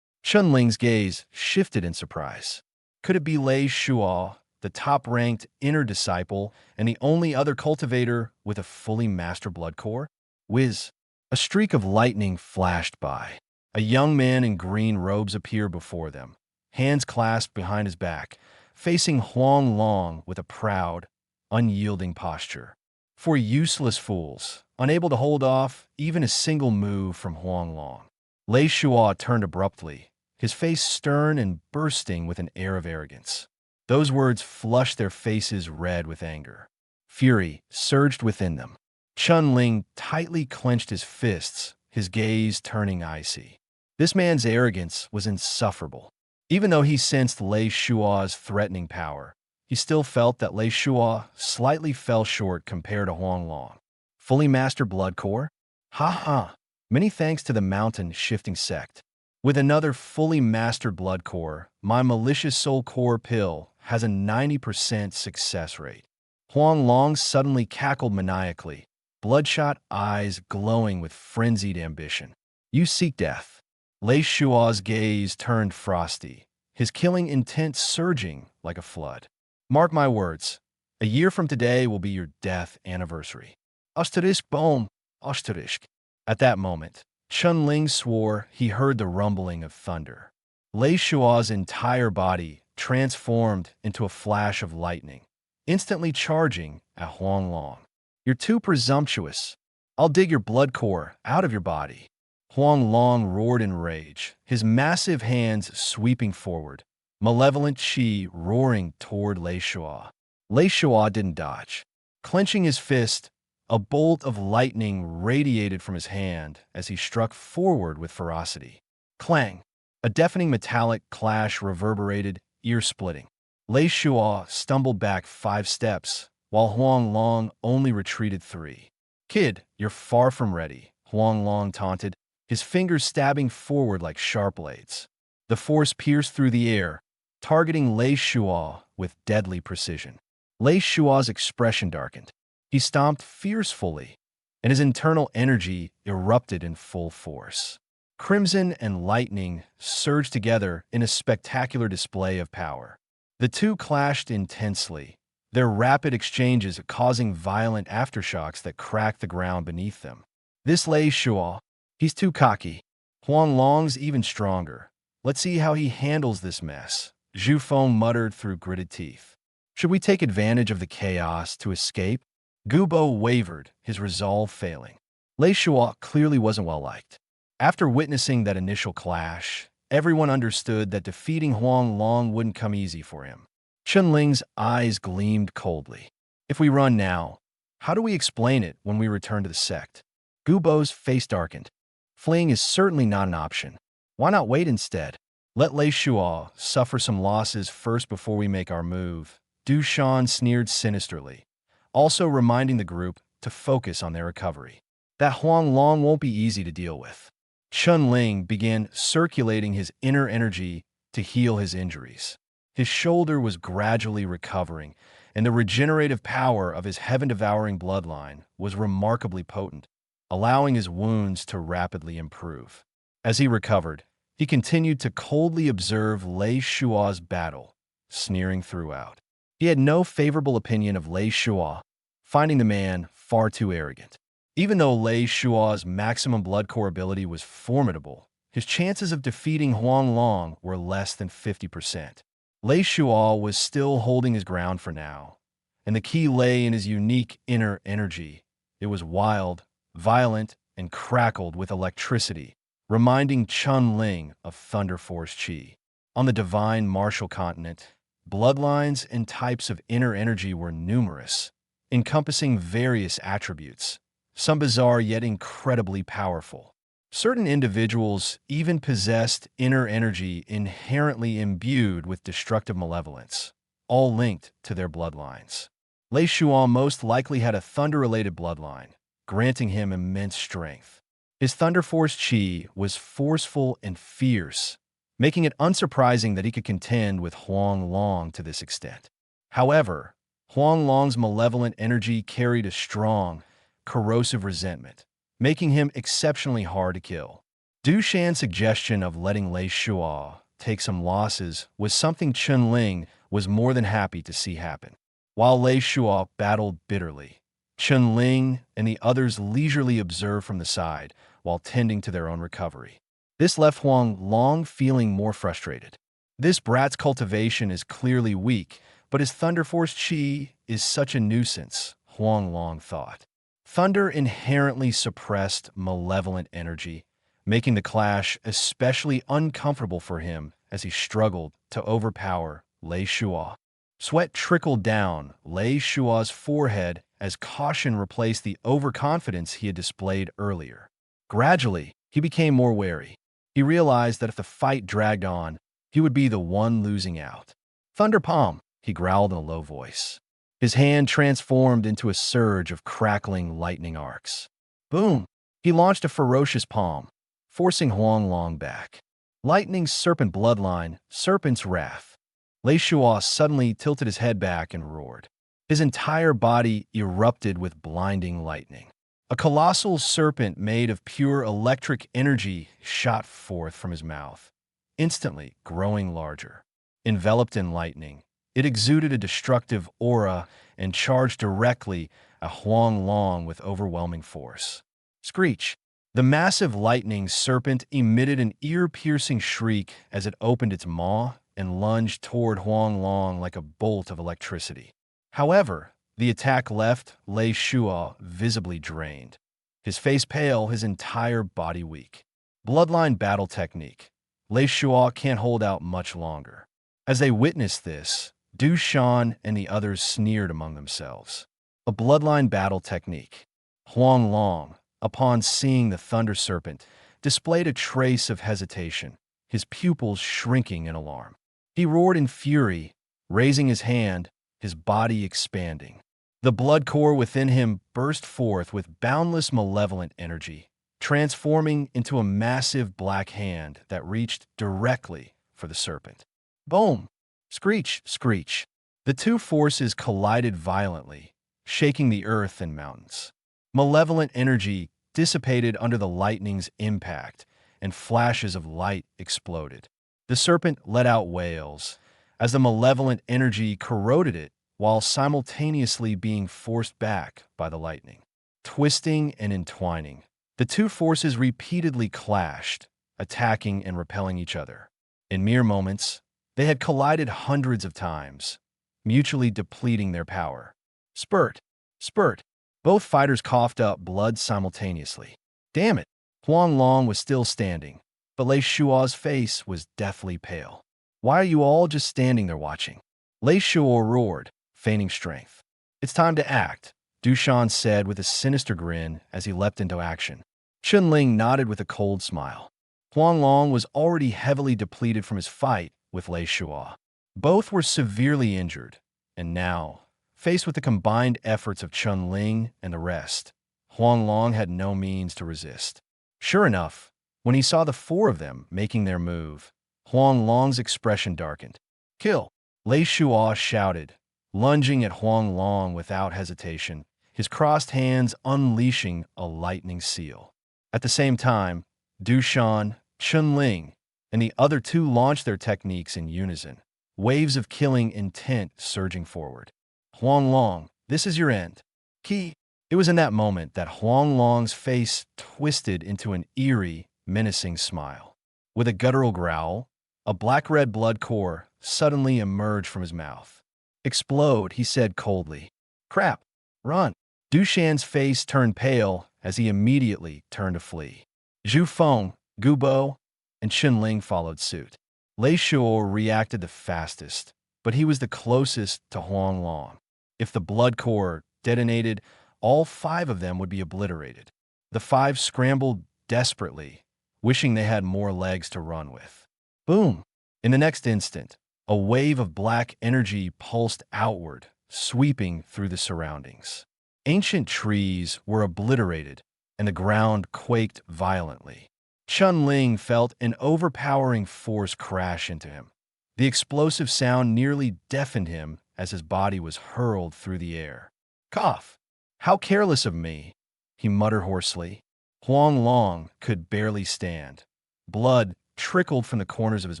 Chun Ling's gaze shifted in surprise. Could it be Lei Shuo, the top-ranked inner disciple and the only other cultivator with a fully mastered blood core? Whiz! A streak of lightning flashed by. A young man in green robes appeared before them, hands clasped behind his back, facing Huang Long with a proud, unyielding posture. 4 useless fools, unable to hold off even a single move from Huang Long. Lei Shuo turned abruptly, his face stern and bursting with an air of arrogance. Those words flushed their faces red with anger. Fury surged within them. Chun Ling tightly clenched his fists, his gaze turning icy. This man's arrogance was insufferable. Even though he sensed Lei Shua's threatening power, he still felt that Lei Shua slightly fell short compared to Huang Long. Fully mastered blood core? Ha ha! Many thanks to the mountain-shifting sect. With another fully mastered blood core, my malicious soul core pill has a 90% success rate. Huang Long suddenly cackled maniacally, bloodshot eyes glowing with frenzied ambition. You seek death. Lei Shua's gaze turned frosty, his killing intent surging like a flood. Mark my words, a year from today will be your death anniversary. Asterisk boom, asterisk. At that moment, Chun Ling swore he heard the rumbling of thunder. Lei Shua's entire body transformed into a flash of lightning, instantly charging at Huang Long. You're too presumptuous. I'll dig your blood core out of your body. Huang Long roared in rage, his massive hands sweeping forward, malevolent qi roaring toward Lei Shua. Lei Shua didn't dodge. Clenching his fist, a bolt of lightning radiated from his hand as he struck forward with ferocity. Clang! A deafening metallic clash reverberated, ear-splitting. Lei Shua stumbled back 5 steps, while Huang Long only retreated 3. Kid, you're far from ready, Huang Long taunted, his fingers stabbing forward like sharp blades. The force pierced through the air, targeting Lei Shua with deadly precision. Lei Shua's expression darkened. He stomped fiercely, and his internal energy erupted in full force. Crimson and lightning surged together in a spectacular display of power. The two clashed intensely, their rapid exchanges causing violent aftershocks that cracked the ground beneath them. This Lei Shua, he's too cocky. Huang Long's even stronger. Let's see how he handles this mess, Zhu Feng muttered through gritted teeth. Should we take advantage of the chaos to escape? Gubo wavered, his resolve failing. Lei Shua clearly wasn't well liked. After witnessing that initial clash, everyone understood that defeating Huang Long wouldn't come easy for him. Chun Ling's eyes gleamed coldly. If we run now, how do we explain it when we return to the sect? Gubo's face darkened. Fleeing is certainly not an option. Why not wait instead? Let Lei Shua suffer some losses first before we make our move. Du Shan sneered sinisterly, also reminding the group to focus on their recovery. That Huang Long won't be easy to deal with. Chun Ling began circulating his inner energy to heal his injuries. His shoulder was gradually recovering, and the regenerative power of his heaven-devouring bloodline was remarkably potent, allowing his wounds to rapidly improve. As he recovered, he continued to coldly observe Lei Shua's battle, sneering throughout. He had no favorable opinion of Lei Shua, finding the man far too arrogant. Even though Lei Shua's maximum blood core ability was formidable, his chances of defeating Huang Long were less than 50%. Lei Shua was still holding his ground for now, and the key lay in his unique inner energy. It was wild, violent, and crackled with electricity, reminding Chun Ling of Thunder Force Qi. On the divine martial continent, bloodlines and types of inner energy were numerous, encompassing various attributes, some bizarre yet incredibly powerful. Certain individuals even possessed inner energy inherently imbued with destructive malevolence, all linked to their bloodlines. Lei Shua most likely had a thunder-related bloodline, granting him immense strength. His Thunder Force Qi was forceful and fierce, making it unsurprising that he could contend with Huang Long to this extent. However, Huang Long's malevolent energy carried a strong, corrosive resentment, making him exceptionally hard to kill. Du Shan's suggestion of letting Lei Shua take some losses was something Chun Ling was more than happy to see happen. While Lei Shua battled bitterly, Chun Ling and the others leisurely observed from the side while tending to their own recovery. This left Huang Long feeling more frustrated. This brat's cultivation is clearly weak, but his Thunder Force Qi is such a nuisance, Huang Long thought. Thunder inherently suppressed malevolent energy, making the clash especially uncomfortable for him as he struggled to overpower Lei Shua. Sweat trickled down Lei Shua's forehead as caution replaced the overconfidence he had displayed earlier. Gradually, he became more wary. He realized that if the fight dragged on, he would be the one losing out. Thunder Palm, he growled in a low voice. His hand transformed into a surge of crackling lightning arcs. Boom! He launched a ferocious palm, forcing Huang Long back. Lightning's serpent bloodline, Serpent's Wrath. Lei Shua suddenly tilted his head back and roared. His entire body erupted with blinding lightning. A colossal serpent made of pure electric energy shot forth from his mouth, instantly growing larger. Enveloped in lightning, it exuded a destructive aura and charged directly at Huang Long with overwhelming force. Screech! The massive lightning serpent emitted an ear-piercing shriek as it opened its maw and lunged toward Huang Long like a bolt of electricity. However, the attack left Lei Shua visibly drained. His face pale, his entire body weak. Bloodline battle technique. Lei Shua can't hold out much longer. As they witnessed this, Du Shan and the others sneered among themselves. A bloodline battle technique. Huang Long, upon seeing the Thunder Serpent, displayed a trace of hesitation, his pupils shrinking in alarm. He roared in fury, raising his hand, his body expanding. The blood core within him burst forth with boundless malevolent energy, transforming into a massive black hand that reached directly for the serpent. Boom! Screech! Screech! The two forces collided violently, shaking the earth and mountains. Malevolent energy dissipated under the lightning's impact, and flashes of light exploded. The serpent let out wails as the malevolent energy corroded it while simultaneously being forced back by the lightning. Twisting and entwining, the two forces repeatedly clashed, attacking and repelling each other. In mere moments, they had collided hundreds of times, mutually depleting their power. Spurt! Spurt! Both fighters coughed up blood simultaneously. Damn it! Huang Long was still standing, but Lei Shua's face was deathly pale. Why are you all just standing there watching? Lei Shua roared, feigning strength. It's time to act, Du Shan said with a sinister grin as he leapt into action. Chun Ling nodded with a cold smile. Huang Long was already heavily depleted from his fight with Lei Shua. Both were severely injured, and now, faced with the combined efforts of Chun Ling and the rest, Huang Long had no means to resist. Sure enough, when he saw the four of them making their move, Huang Long's expression darkened. Kill! Lei Shua shouted, lunging at Huang Long without hesitation, his crossed hands unleashing a lightning seal. At the same time, Du Shan, Chun Ling, and the other two launched their techniques in unison, waves of killing intent surging forward. Huang Long, this is your end. Ki! It was in that moment that Huang Long's face twisted into an eerie, menacing smile. With a guttural growl, a black-red blood core suddenly emerged from his mouth. Explode, he said coldly. Crap! Run! Du Shan's face turned pale as he immediately turned to flee. Zhu Feng, Gu Bo, and Chun Ling followed suit. Lei Shua reacted the fastest, but he was the closest to Huang Long. If the blood core detonated, all five of them would be obliterated. The five scrambled desperately, wishing they had more legs to run with. Boom! In the next instant, a wave of black energy pulsed outward, sweeping through the surroundings. Ancient trees were obliterated, and the ground quaked violently. Chun Ling felt an overpowering force crash into him. The explosive sound nearly deafened him as his body was hurled through the air. Cough! How careless of me, he muttered hoarsely. Huang Long could barely stand. Blood trickled from the corners of his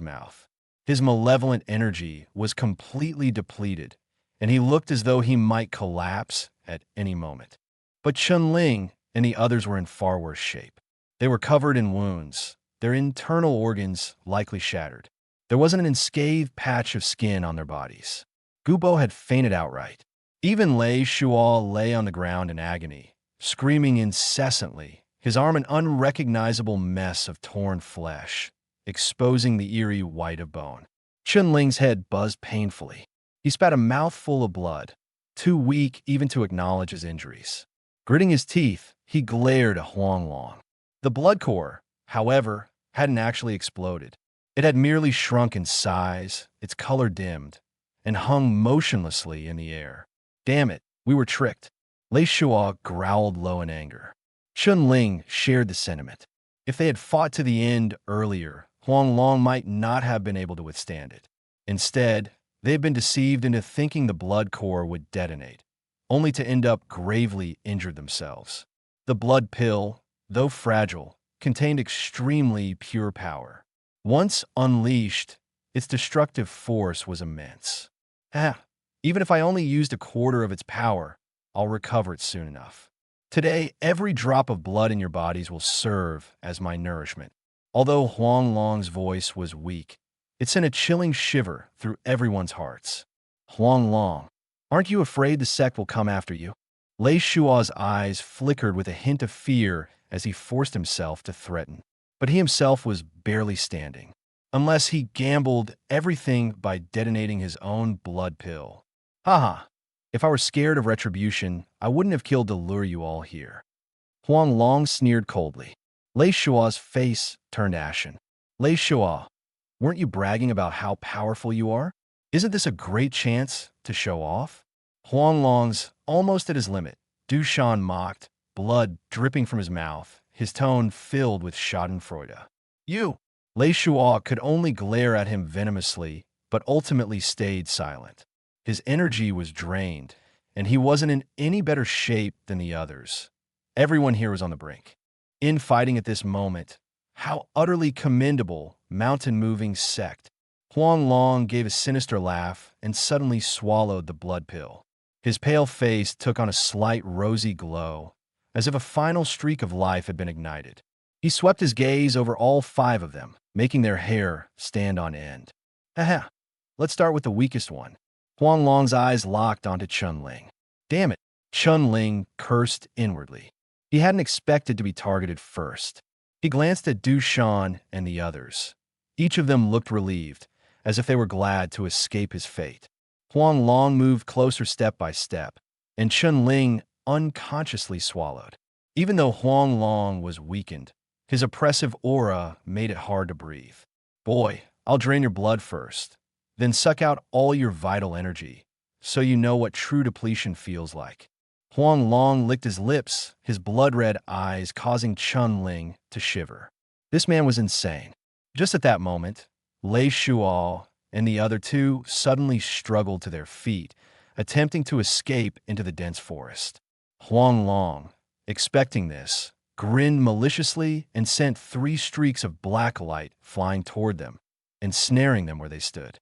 mouth. His malevolent energy was completely depleted, and he looked as though he might collapse at any moment. But Chun Ling and the others were in far worse shape. They were covered in wounds, their internal organs likely shattered. There wasn't an unscathed patch of skin on their bodies. Gu Bo had fainted outright. Even Lei Shua lay on the ground in agony, screaming incessantly, his arm an unrecognizable mess of torn flesh, exposing the eerie white of bone. Chunling's head buzzed painfully. He spat a mouthful of blood, too weak even to acknowledge his injuries. Gritting his teeth, he glared at Huanglong. The blood core, however, hadn't actually exploded. It had merely shrunk in size, its color dimmed, and hung motionlessly in the air. Damn it, we were tricked. Lei Shua growled low in anger. Chunling shared the sentiment. If they had fought to the end earlier, Huanglong might not have been able to withstand it. Instead, they had been deceived into thinking the blood core would detonate, only to end up gravely injured themselves. The blood pill, though fragile, contained extremely pure power. Once unleashed, its destructive force was immense. Even if I only used a quarter of its power, I'll recover it soon enough. Today, every drop of blood in your bodies will serve as my nourishment. Although Huanglong's voice was weak, it sent a chilling shiver through everyone's hearts. Huanglong, aren't you afraid the sect will come after you? Lei Shua's eyes flickered with a hint of fear as he forced himself to threaten. But he himself was barely standing, unless he gambled everything by detonating his own blood pill. Haha, if I were scared of retribution, I wouldn't have killed to lure you all here. Huanglong sneered coldly. Lei Shua's face turned ashen. Lei Shua, weren't you bragging about how powerful you are? Isn't this a great chance to show off? Huanglong's almost at his limit. Dushan mocked, blood dripping from his mouth, his tone filled with schadenfreude. You! Lei Shua could only glare at him venomously, but ultimately stayed silent. His energy was drained, and he wasn't in any better shape than the others. Everyone here was on the brink. Infighting at this moment, how utterly commendable mountain-moving sect. Huanglong gave a sinister laugh and suddenly swallowed the blood pill. His pale face took on a slight rosy glow, as if a final streak of life had been ignited. He swept his gaze over all 5 of them, making their hair stand on end. Haha, let's start with the weakest one. Huanglong's eyes locked onto Chunling. Damn it, Chunling cursed inwardly. He hadn't expected to be targeted first. He glanced at Dushan and the others. Each of them looked relieved, as if they were glad to escape his fate. Huanglong moved closer step by step, and Chunling unconsciously swallowed. Even though Huanglong was weakened, his oppressive aura made it hard to breathe. Boy, I'll drain your blood first, then suck out all your vital energy, so you know what true depletion feels like. Huanglong licked his lips, his blood-red eyes causing Chunling to shiver. This man was insane. Just at that moment, Lei Shua and the other 2 suddenly struggled to their feet, attempting to escape into the dense forest. Huanglong, expecting this, grinned maliciously and sent 3 streaks of black light flying toward them, ensnaring them where they stood.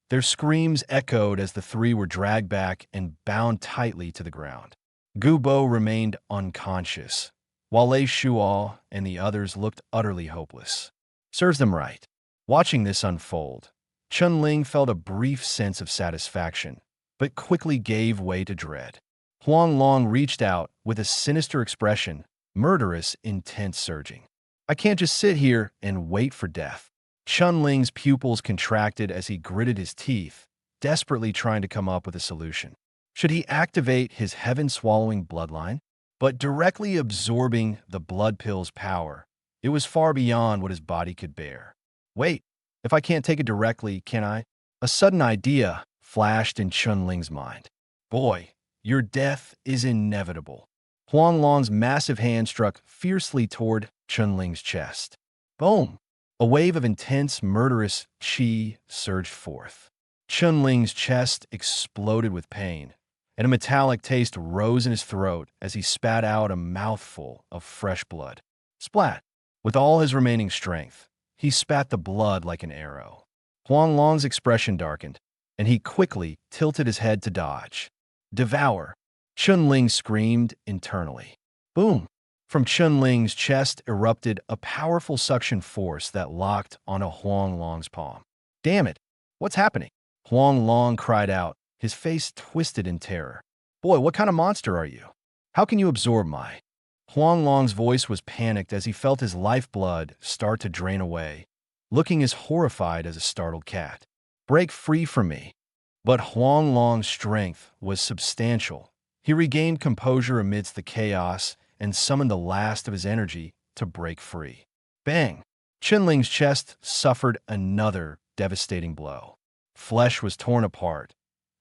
Their screams echoed as the 3 were dragged back and bound tightly to the ground. Gubo remained unconscious, while Lei Shua and the others looked utterly hopeless. Serves them right. Watching this unfold, Chunling felt a brief sense of satisfaction, but quickly gave way to dread. Huanglong reached out with a sinister expression, murderous intent surging. I can't just sit here and wait for death. Chunling's pupils contracted as he gritted his teeth, desperately trying to come up with a solution. Should he activate his heaven-swallowing bloodline? But directly absorbing the blood pill's power, it was far beyond what his body could bear. Wait, if I can't take it directly, can I? A sudden idea flashed in Chunling's mind. Boy, your death is inevitable. Huanglong's massive hand struck fiercely toward Chunling's chest. Boom! A wave of intense, murderous qi surged forth. Chunling's chest exploded with pain, and a metallic taste rose in his throat as he spat out a mouthful of fresh blood. Splat! With all his remaining strength, he spat the blood like an arrow. Huanglong's expression darkened, and he quickly tilted his head to dodge. Devour! Chunling screamed internally. Boom! From Chunling's chest erupted a powerful suction force that locked onto Huanglong's palm. Damn it! What's happening? Huanglong cried out, his face twisted in terror. Boy, what kind of monster are you? How can you absorb my... Huang Long's voice was panicked as he felt his lifeblood start to drain away, looking as horrified as a startled cat. Break free from me. But Huang Long's strength was substantial. He regained composure amidst the chaos and summoned the last of his energy to break free. Bang! Qinling's chest suffered another devastating blow. Flesh was torn apart,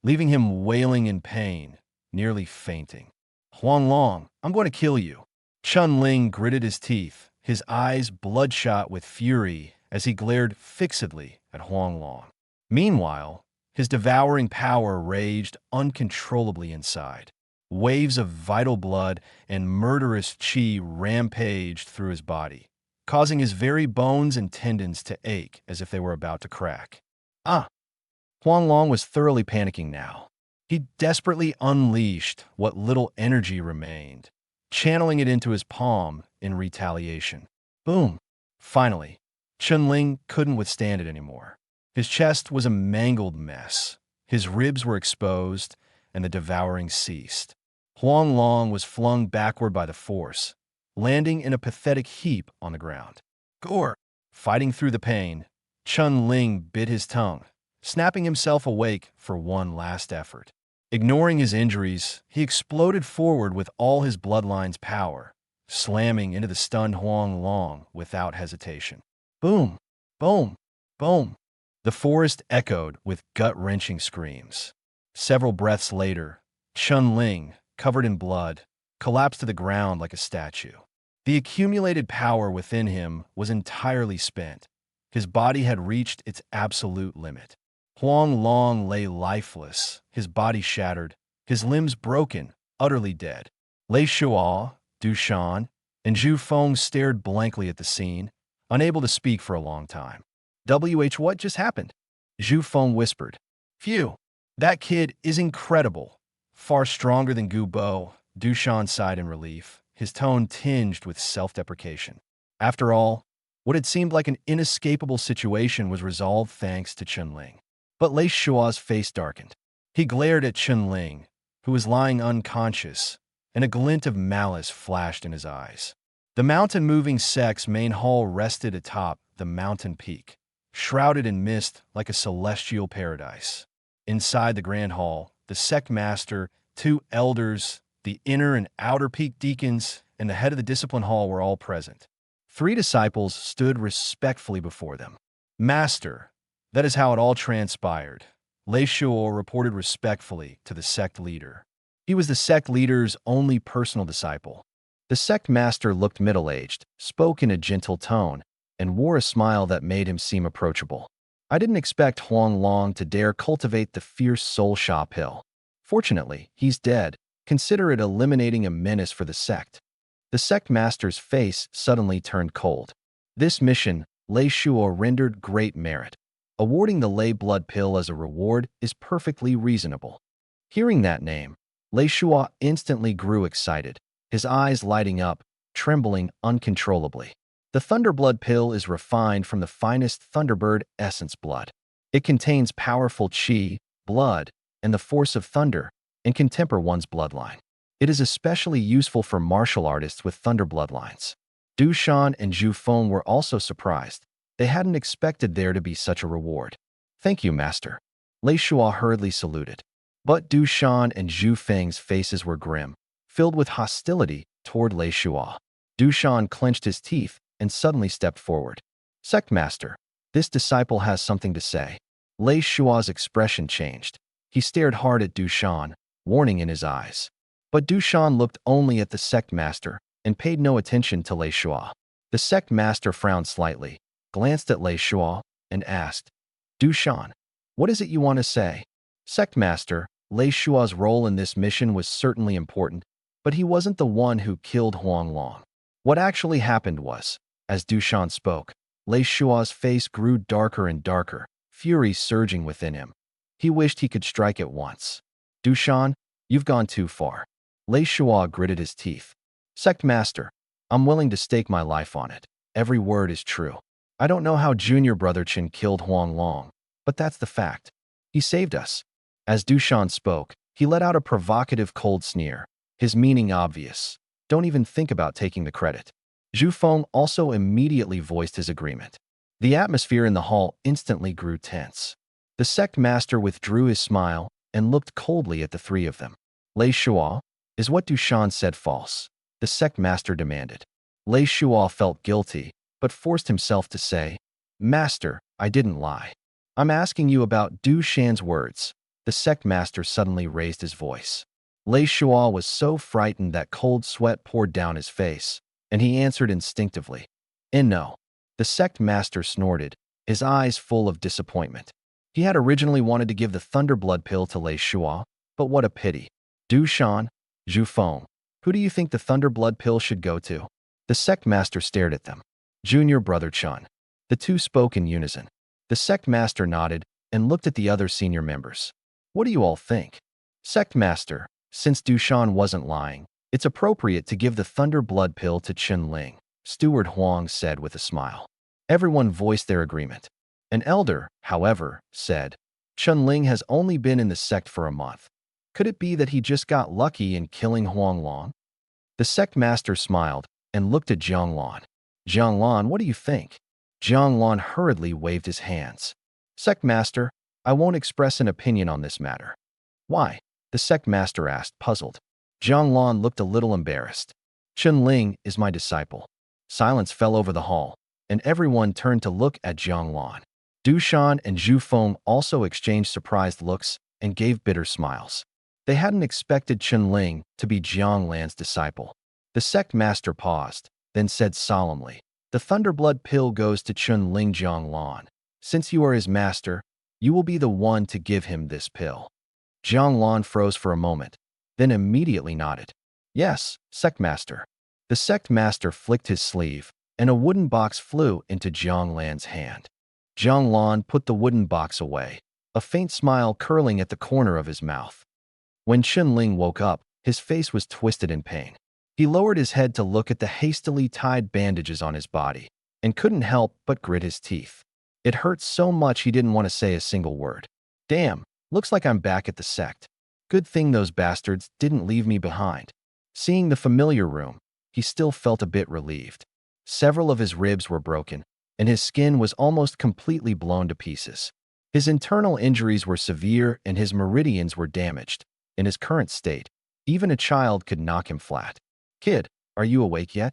leaving him wailing in pain, nearly fainting. Huang Long, I'm going to kill you. Qinling gritted his teeth, his eyes bloodshot with fury as he glared fixedly at Huang Long. Meanwhile, his devouring power raged uncontrollably inside. Waves of vital blood and murderous qi rampaged through his body, causing his very bones and tendons to ache as if they were about to crack. Huang Long was thoroughly panicking now. He desperately unleashed what little energy remained, channeling it into his palm in retaliation. Boom! Finally, Qinling couldn't withstand it anymore. His chest was a mangled mess. His ribs were exposed, and the devouring ceased. Huang Long was flung backward by the force, landing in a pathetic heap on the ground. Gore! Fighting through the pain, Qinling bit his tongue, snapping himself awake for one last effort. Ignoring his injuries, he exploded forward with all his bloodline's power, slamming into the stunned Huang Long without hesitation. Boom! Boom! Boom! The forest echoed with gut-wrenching screams. Several breaths later, Qinling, covered in blood, collapsed to the ground like a statue. The accumulated power within him was entirely spent. His body had reached its absolute limit. Huang Long lay lifeless, his body shattered, his limbs broken, utterly dead. Lei Shuo, Du Shan, and Zhu Feng stared blankly at the scene, unable to speak for a long time. What just happened? Zhu Feng whispered. Phew, that kid is incredible. Far stronger than Gu Bo, Du Shan sighed in relief, his tone tinged with self-deprecation. After all, what had seemed like an inescapable situation was resolved thanks to Qinling. But Lei Shua's face darkened. He glared at Qinling, who was lying unconscious, and a glint of malice flashed in his eyes. The mountain-moving sect's main hall rested atop the mountain peak, shrouded in mist like a celestial paradise. Inside the grand hall, the sect master, 2 elders, the inner and outer peak deacons, and the head of the discipline hall were all present. 3 disciples stood respectfully before them. Master, that is how it all transpired. Lei Shuo reported respectfully to the sect leader. He was the sect leader's only personal disciple. The sect master looked middle-aged, spoke in a gentle tone, and wore a smile that made him seem approachable. I didn't expect Huang Long to dare cultivate the fierce soul Sha pill. Fortunately, he's dead. Consider it eliminating a menace for the sect. The sect master's face suddenly turned cold. This mission, Lei Shuo rendered great merit. Awarding the Lei blood pill as a reward is perfectly reasonable. Hearing that name, Lei Shuo instantly grew excited, his eyes lighting up, trembling uncontrollably. The Thunderblood pill is refined from the finest Thunderbird essence blood. It contains powerful qi, blood, and the force of thunder, and can temper one's bloodline. It is especially useful for martial artists with thunder bloodlines. Du Shan and Zhu Feng were also surprised. They hadn't expected there to be such a reward. Thank you, Master. Lei Shuo hurriedly saluted. But Du Shan and Zhu Feng's faces were grim, filled with hostility toward Lei Shuo. Du Shan clenched his teeth and suddenly stepped forward. Sect Master, this disciple has something to say. Lei Shuo's expression changed. He stared hard at Du Shan, warning in his eyes. But Du Shan looked only at the sect master and paid no attention to Lei Shuo. The sect master frowned slightly, glanced at Lei Shuo, and asked, Du Shan, what is it you want to say? Sect master, Lei Shuo's role in this mission was certainly important, but he wasn't the one who killed Huang Long. What actually happened was, as Du Shan spoke, Lei Shuo's face grew darker and darker, fury surging within him. He wished he could strike at once. Du Shan, you've gone too far. Lei Shuo gritted his teeth. Sect Master, I'm willing to stake my life on it. Every word is true. I don't know how Junior Brother Chen killed Huang Long, but that's the fact. He saved us. As Du Shan spoke, he let out a provocative cold sneer, his meaning obvious. Don't even think about taking the credit. Zhu Feng also immediately voiced his agreement. The atmosphere in the hall instantly grew tense. The sect master withdrew his smile and looked coldly at the three of them. Lei Shuo, is what Dushan said false? The sect master demanded. Lei Shuo felt guilty, but forced himself to say, Master, I didn't lie. I'm asking you about Du Shan's words. The sect master suddenly raised his voice. Lei Shuo was so frightened that cold sweat poured down his face, and he answered instinctively. No. The sect master snorted, his eyes full of disappointment. He had originally wanted to give the Thunderblood pill to Lei Shuo, but what a pity. Du Shan, Zhu Feng, who do you think the Thunderblood pill should go to? The sect master stared at them. Junior brother Chun. The two spoke in unison. The sect master nodded and looked at the other senior members. What do you all think? Sect master, since Dushan wasn't lying, it's appropriate to give the Thunderblood pill to Chun Ling, Steward Huang said with a smile. Everyone voiced their agreement. An elder, however, said, Chun Ling has only been in the sect for a month. Could it be that he just got lucky in killing Huang Long? The sect master smiled and looked at Jiang Lan. Jiang Lan, what do you think? Jiang Lan hurriedly waved his hands. Sect master, I won't express an opinion on this matter. Why? The sect master asked, puzzled. Jiang Lan looked a little embarrassed. Chun Ling is my disciple. Silence fell over the hall, and everyone turned to look at Jiang Lan. Dushan and Zhu Feng also exchanged surprised looks and gave bitter smiles. They hadn't expected Chun Ling to be Jiang Lan's disciple. The sect master paused, then said solemnly, The Thunderblood pill goes to Chun Ling Jiang Lan. Since you are his master, you will be the one to give him this pill. Jiang Lan froze for a moment, then immediately nodded. Yes, sect master. The sect master flicked his sleeve, and a wooden box flew into Jiang Lan's hand. Jiang Lan put the wooden box away, a faint smile curling at the corner of his mouth. When Chun Ling woke up, his face was twisted in pain. He lowered his head to look at the hastily tied bandages on his body, and couldn't help but grit his teeth. It hurt so much he didn't want to say a single word. Damn, looks like I'm back at the sect. Good thing those bastards didn't leave me behind. Seeing the familiar room, he still felt a bit relieved. Several of his ribs were broken, and his skin was almost completely blown to pieces. His internal injuries were severe and his meridians were damaged. In his current state, even a child could knock him flat. Kid, are you awake yet?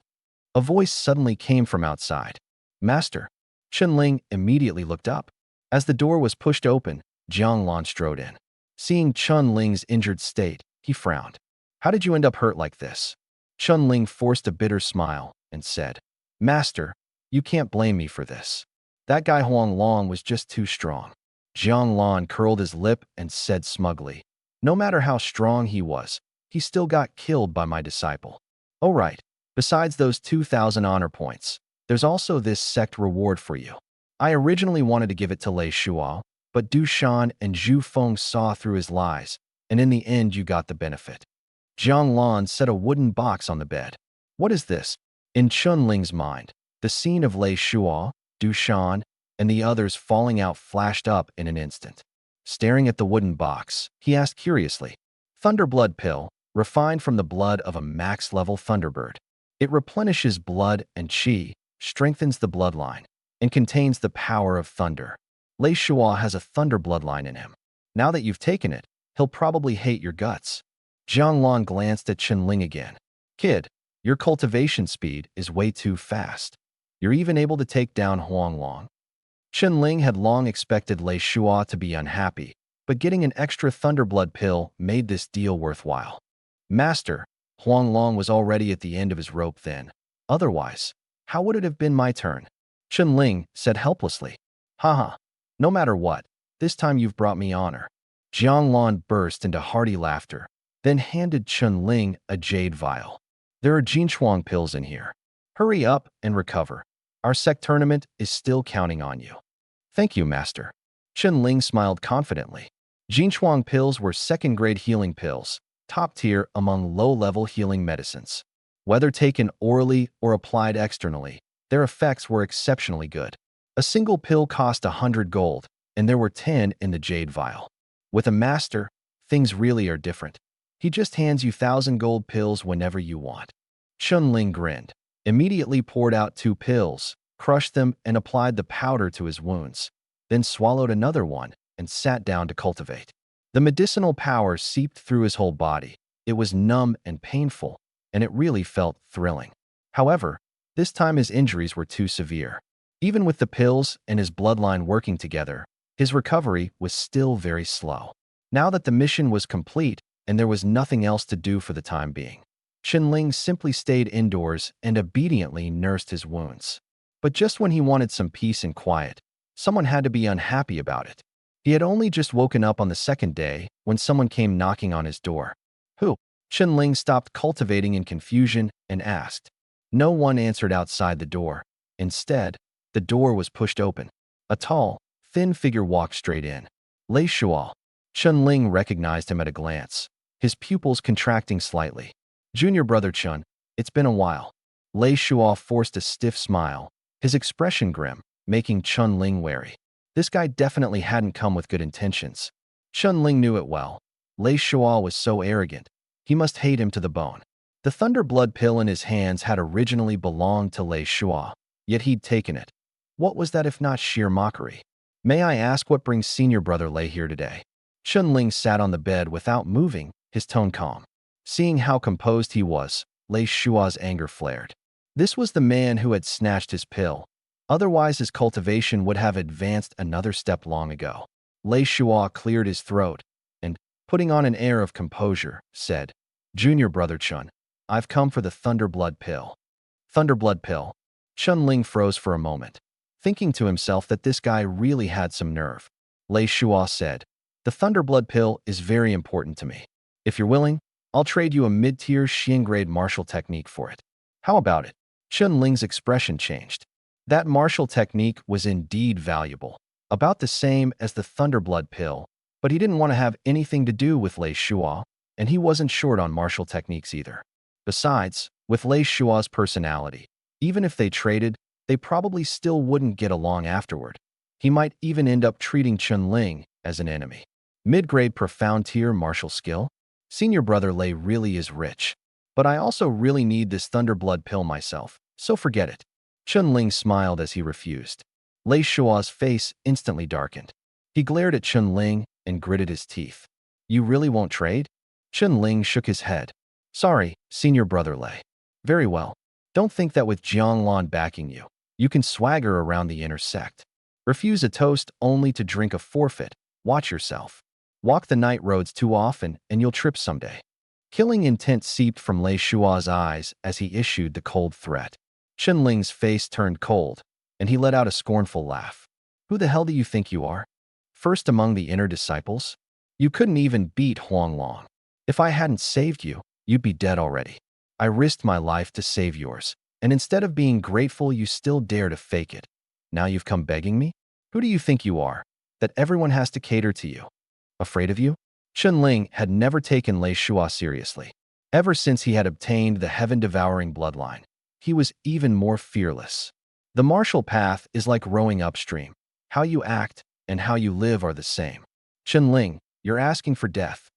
A voice suddenly came from outside. Master. Chun Ling immediately looked up. As the door was pushed open, Jiang Lan strode in. Seeing Chun Ling's injured state, he frowned. How did you end up hurt like this? Chun Ling forced a bitter smile and said, Master, you can't blame me for this. That guy Huang Long was just too strong. Jiang Lan curled his lip and said smugly, No matter how strong he was, he still got killed by my disciple. Oh right, besides those 2,000 honor points, there's also this sect reward for you. I originally wanted to give it to Lei Shuo, but Du Shan and Zhu Feng saw through his lies, and in the end you got the benefit. Jiang Lan set a wooden box on the bed. What is this? In Chun Ling's mind, the scene of Lei Shuo, Du Shan, and the others falling out flashed up in an instant. Staring at the wooden box, he asked curiously, Thunderblood pill, refined from the blood of a max-level Thunderbird. It replenishes blood and qi, strengthens the bloodline, and contains the power of thunder. Lei Shuo has a thunder bloodline in him. Now that you've taken it, he'll probably hate your guts. Jiang Lan glanced at Chun Ling again. Kid, your cultivation speed is way too fast. You're even able to take down Huang Long. Chun Ling had long expected Lei Shuo to be unhappy, but getting an extra Thunderblood pill made this deal worthwhile. Master, Huang Long was already at the end of his rope then. Otherwise, how would it have been my turn? Chun Ling said helplessly. Haha, no matter what, this time you've brought me honor. Jiang Lan burst into hearty laughter, then handed Chun Ling a jade vial. There are Jinshuang pills in here. Hurry up and recover. Our sect tournament is still counting on you. Thank you, Master. Chun Ling smiled confidently. Jinshuang pills were second-grade healing pills, top tier among low-level healing medicines. Whether taken orally or applied externally, their effects were exceptionally good. A single pill cost 100 gold, and there were 10 in the jade vial. With a master, things really are different. He just hands you 1,000 gold pills whenever you want. Chun-Ling grinned, immediately poured out 2 pills, crushed them, and applied the powder to his wounds, then swallowed another one and sat down to cultivate. The medicinal power seeped through his whole body. It was numb and painful, and it really felt thrilling. However, this time his injuries were too severe. Even with the pills and his bloodline working together, his recovery was still very slow. Now that the mission was complete and there was nothing else to do for the time being, Chun-Ling simply stayed indoors and obediently nursed his wounds. But just when he wanted some peace and quiet, someone had to be unhappy about it. He had only just woken up on the second day when someone came knocking on his door. Who? Chun-Ling stopped cultivating in confusion and asked. No one answered outside the door. Instead, the door was pushed open. A tall, thin figure walked straight in. Lei Shuo. Chun-Ling recognized him at a glance, his pupils contracting slightly. Junior brother Chun, it's been a while. Lei Shuo forced a stiff smile, his expression grim, making Chun-Ling wary. This guy definitely hadn't come with good intentions. Chun-Ling knew it well. Lei Shuo was so arrogant. He must hate him to the bone. The thunder blood pill in his hands had originally belonged to Lei Shuo, yet he'd taken it. What was that if not sheer mockery? May I ask what brings senior brother Lei here today? Chun-Ling sat on the bed without moving, his tone calm. Seeing how composed he was, Lei Shuo's anger flared. This was the man who had snatched his pill. Otherwise, his cultivation would have advanced another step long ago. Lei Shuo cleared his throat and, putting on an air of composure, said, Junior brother Chun, I've come for the Thunderblood pill. Thunderblood pill? Chun-Ling froze for a moment, thinking to himself that this guy really had some nerve. Lei Shuo said, the Thunderblood pill is very important to me. If you're willing, I'll trade you a mid-tier Xian-grade martial technique for it. How about it? Chun-Ling's expression changed. That martial technique was indeed valuable, about the same as the Thunderblood pill, but he didn't want to have anything to do with Lei Shuo, and he wasn't short on martial techniques either. Besides, with Lei Shuo's personality, even if they traded, they probably still wouldn't get along afterward. He might even end up treating Chun-Ling as an enemy. Mid-grade profound tier martial skill? Senior brother Lei really is rich. But I also really need this Thunderblood pill myself, so forget it. Chun-Ling smiled as he refused. Lei Shuo's face instantly darkened. He glared at Chun-Ling and gritted his teeth. You really won't trade? Chun-Ling shook his head. Sorry, senior brother Lei. Very well. Don't think that with Jianglan backing you, you can swagger around the inner sect. Refuse a toast only to drink a forfeit. Watch yourself. Walk the night roads too often and you'll trip someday. Killing intent seeped from Lei Shuo's eyes as he issued the cold threat. Chun-Ling's face turned cold, and he let out a scornful laugh. Who the hell do you think you are? First among the inner disciples? You couldn't even beat Huanglong. If I hadn't saved you, you'd be dead already. I risked my life to save yours, and instead of being grateful, you still dare to fake it. Now you've come begging me? Who do you think you are, that everyone has to cater to you? Afraid of you? Chun-Ling had never taken Lei Shuo seriously. Ever since he had obtained the heaven-devouring bloodline, he was even more fearless. The martial path is like rowing upstream. How you act and how you live are the same. Chun-Ling, you're asking for death.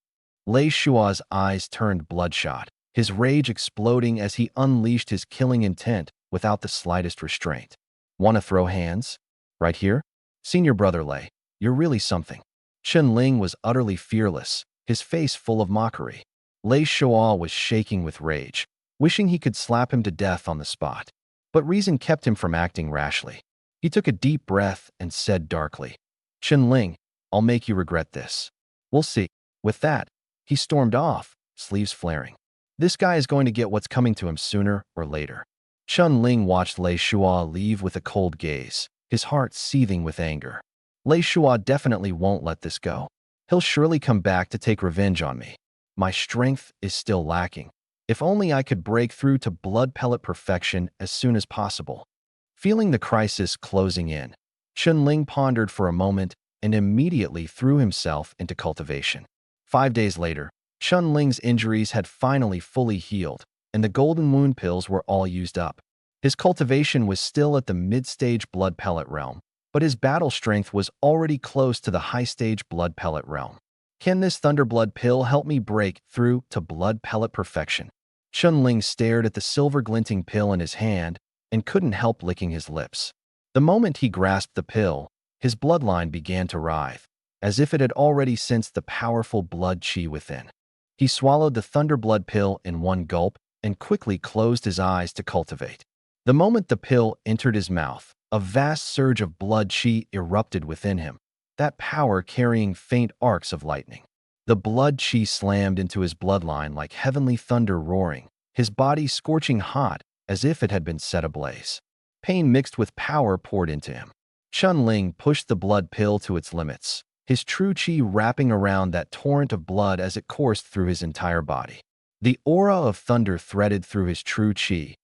Lei Shuo's eyes turned bloodshot, his rage exploding as he unleashed his killing intent without the slightest restraint. Want to throw hands? Right here? Senior brother Lei, you're really something. Chun-Ling was utterly fearless, his face full of mockery. Lei Shuo was shaking with rage, wishing he could slap him to death on the spot. But reason kept him from acting rashly. He took a deep breath and said darkly, Chun-Ling, I'll make you regret this. We'll see. With that, he stormed off, sleeves flaring. This guy is going to get what's coming to him sooner or later. Chun-Ling watched Lei Shuo leave with a cold gaze, his heart seething with anger. Lei Shuo definitely won't let this go. He'll surely come back to take revenge on me. My strength is still lacking. If only I could break through to blood pellet perfection as soon as possible. Feeling the crisis closing in, Chun-Ling pondered for a moment and immediately threw himself into cultivation. 5 days later, Chun-Ling's injuries had finally fully healed, and the golden wound pills were all used up. His cultivation was still at the mid-stage blood pellet realm, but his battle strength was already close to the high-stage blood pellet realm. Can this Thunderblood pill help me break through to blood pellet perfection? Chun-Ling stared at the silver-glinting pill in his hand and couldn't help licking his lips. The moment he grasped the pill, his bloodline began to writhe, as if it had already sensed the powerful blood chi within. He swallowed the thunder blood pill in one gulp and quickly closed his eyes to cultivate. The moment the pill entered his mouth, a vast surge of blood chi erupted within him, that power carrying faint arcs of lightning. The blood chi slammed into his bloodline like heavenly thunder roaring, his body scorching hot as if it had been set ablaze. Pain mixed with power poured into him. Chun-Ling pushed the blood pill to its limits, his true chi wrapping around that torrent of blood as it coursed through his entire body. The aura of thunder threaded through his true chi.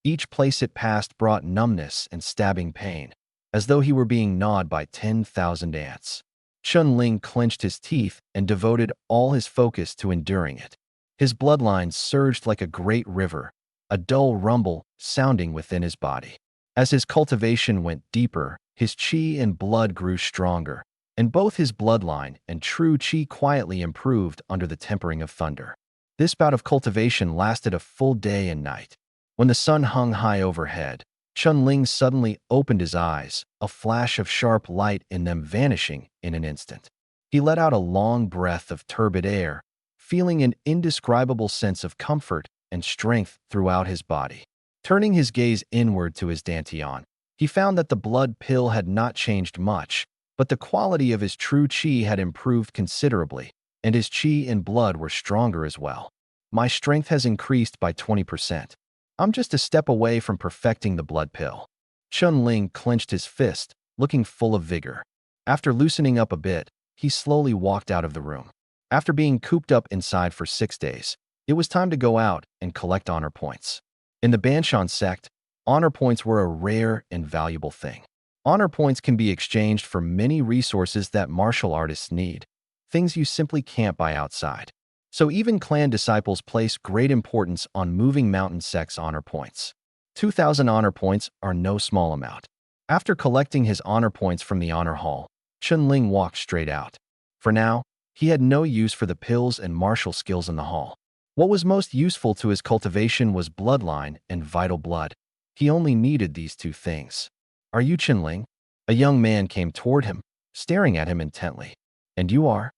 Each place it passed brought numbness and stabbing pain, as though he were being gnawed by 10,000 ants. Chun-Ling clenched his teeth and devoted all his focus to enduring it. His bloodline surged like a great river, a dull rumble sounding within his body. As his cultivation went deeper, his chi and blood grew stronger, and both his bloodline and true chi quietly improved under the tempering of thunder. This bout of cultivation lasted a full day and night. When the sun hung high overhead, Chun-Ling suddenly opened his eyes, a flash of sharp light in them vanishing in an instant. He let out a long breath of turbid air, feeling an indescribable sense of comfort and strength throughout his body. Turning his gaze inward to his dantian, he found that the blood pill had not changed much, but the quality of his true chi had improved considerably, and his chi and blood were stronger as well. My strength has increased by 20%. I'm just a step away from perfecting the blood pill. Chun-Ling clenched his fist, looking full of vigor. After loosening up a bit, he slowly walked out of the room. After being cooped up inside for 6 days, it was time to go out and collect honor points. In the Banshan sect, honor points were a rare and valuable thing. Honor points can be exchanged for many resources that martial artists need, things you simply can't buy outside. So even clan disciples place great importance on Moving Mountain Sect's honor points. 2,000 honor points are no small amount. After collecting his honor points from the honor hall, Chun-Ling walked straight out. For now, he had no use for the pills and martial skills in the hall. What was most useful to his cultivation was bloodline and vital blood. He only needed these two things. Are you Chun-Ling? A young man came toward him, staring at him intently. And you are?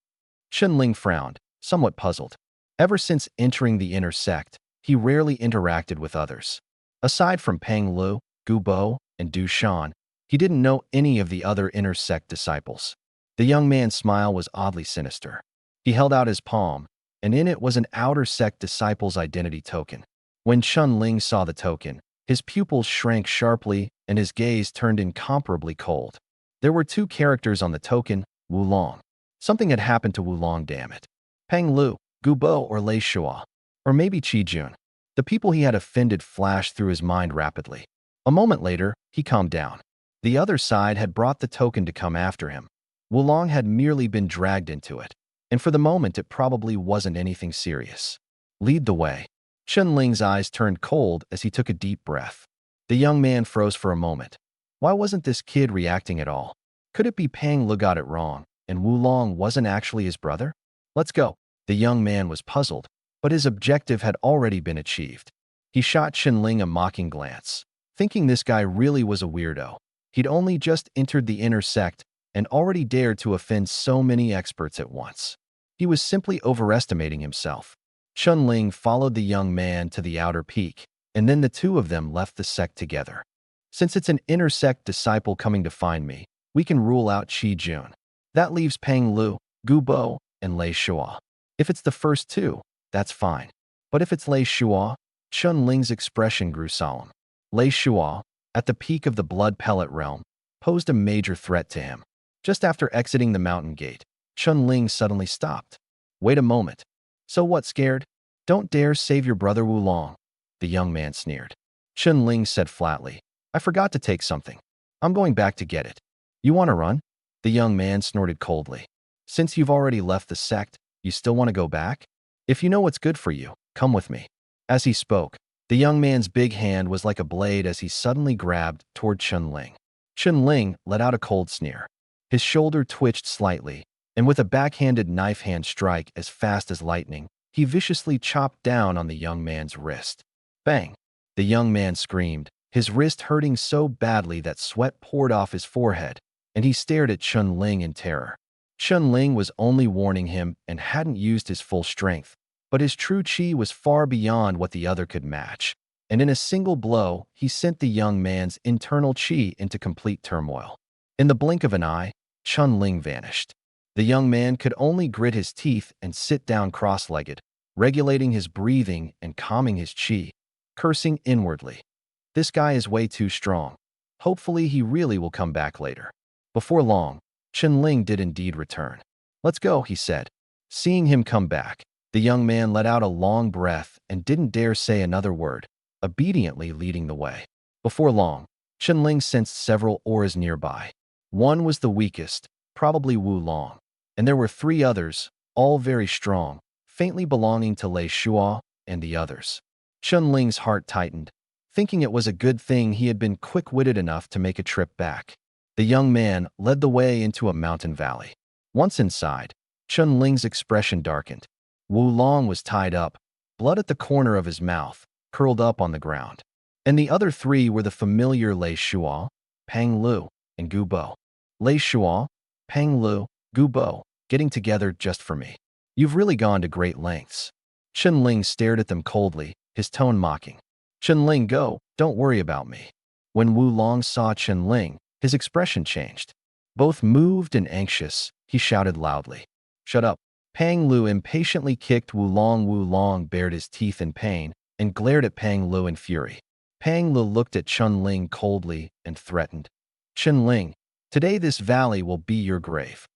Chun-Ling frowned, somewhat puzzled. Ever since entering the inner sect, he rarely interacted with others. Aside from Peng Lu, Gu Bo, and Du Shan, he didn't know any of the other inner sect disciples. The young man's smile was oddly sinister. He held out his palm, and in it was an outer sect disciple's identity token. When Chun-Ling saw the token, his pupils shrank sharply and his gaze turned incomparably cold. There were 2 characters on the token, Wulong. Something had happened to Wulong, damn it. Peng Lu, Gu Bo, or Lei Shua. Or maybe Qi Jun. The people he had offended flashed through his mind rapidly. A moment later, he calmed down. The other side had brought the token to come after him. Wulong had merely been dragged into it, and for the moment it probably wasn't anything serious. Lead the way. Chun-Ling's eyes turned cold as he took a deep breath. The young man froze for a moment. Why wasn't this kid reacting at all? Could it be Peng Lu got it wrong, and Wulong wasn't actually his brother? Let's go. The young man was puzzled, but his objective had already been achieved. He shot Chun-Ling a mocking glance, thinking this guy really was a weirdo. He'd only just entered the inner sect and already dared to offend so many experts at once. He was simply overestimating himself. Chun-Ling followed the young man to the outer peak, and then the 2 of them left the sect together. Since it's an inner sect disciple coming to find me, we can rule out Qi Jun. That leaves Peng Lu, Gu Bo, and Lei Shua. If it's the first 2, that's fine. But if it's Lei Shua, Chun-Ling's expression grew solemn. Lei Shua, at the peak of the blood pellet realm, posed a major threat to him. Just after exiting the mountain gate, Chun-Ling suddenly stopped. Wait a moment. So what, scared? Don't dare save your brother Wulong, the young man sneered. Chun-Ling said flatly, I forgot to take something. I'm going back to get it. You want to run? The young man snorted coldly. Since you've already left the sect, you still want to go back? If you know what's good for you, come with me. As he spoke, the young man's big hand was like a blade as he suddenly grabbed toward Chun-Ling. Chun-Ling let out a cold sneer. His shoulder twitched slightly, and with a backhanded knife hand strike as fast as lightning, he He viciously chopped down on the young man's wrist. Bang! The young man screamed, his wrist hurting so badly that sweat poured off his forehead, and he stared at Chun-Ling in terror. Chun-Ling was only warning him and hadn't used his full strength, but his true chi was far beyond what the other could match, and in a single blow, he sent the young man's internal chi into complete turmoil. In the blink of an eye, Chun-Ling vanished. The young man could only grit his teeth and sit down cross-legged, regulating his breathing and calming his chi, cursing inwardly. This guy is way too strong. Hopefully he really will come back later. Before long, Chun-Ling did indeed return. "Let's go," he said. Seeing him come back, the young man let out a long breath and didn't dare say another word, obediently leading the way. Before long, Chun-Ling sensed several auras nearby. One was the weakest, probably Wu-Long, and there were 3 others, all very strong, faintly belonging to Lei Shuo and the others. Chun-Ling's heart tightened, thinking it was a good thing he had been quick-witted enough to make a trip back. The young man led the way into a mountain valley. Once inside, Chun-Ling's expression darkened. Wu-Long was tied up, blood at the corner of his mouth, curled up on the ground. And the other 3 were the familiar Lei Shuo, Pang Lu, and Gu Bo. Lei Shuo, Pang Lu, Gu Bo, getting together just for me. You've really gone to great lengths. Chun-Ling stared at them coldly, his tone mocking. Chun-Ling, go, don't worry about me. When Wu-Long saw Chun-Ling, his expression changed. Both moved and anxious, he shouted loudly. Shut up. Pang Lu impatiently kicked Wu-Long. Wu-Long bared his teeth in pain and glared at Pang Lu in fury. Pang Lu looked at Chun-Ling coldly and threatened. Chun-Ling, today this valley will be your grave.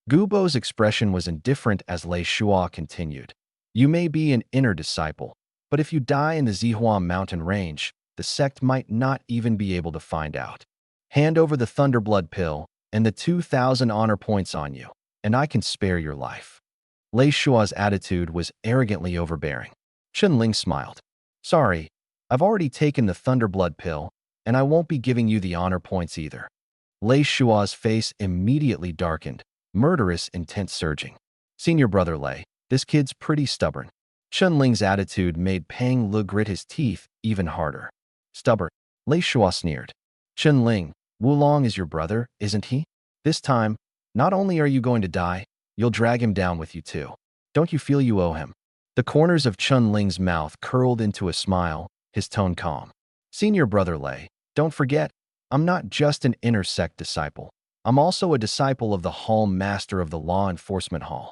Gu Bo's expression was indifferent as Lei Shuo continued. You may be an inner disciple, but if you die in the Zihua mountain range, the sect might not even be able to find out. Hand over the Thunderblood pill and the 2,000 honor points on you, and I can spare your life. Lei Shuo's attitude was arrogantly overbearing. Chun-Ling smiled. Sorry, I've already taken the Thunderblood pill, and I won't be giving you the honor points either. Lei Shuo's face immediately darkened, murderous intent surging. Senior brother Lei, this kid's pretty stubborn. Chun-Ling's attitude made Pang Lu grit his teeth even harder. Stubborn, Lei Shuo sneered. Chun-Ling, Wu-Long is your brother, isn't he? This time, not only are you going to die, you'll drag him down with you too. Don't you feel you owe him? The corners of Chun-Ling's mouth curled into a smile, his tone calm. Senior brother Lei, don't forget, I'm not just an inner sect disciple. I'm also a disciple of the Hall Master of the Law Enforcement Hall.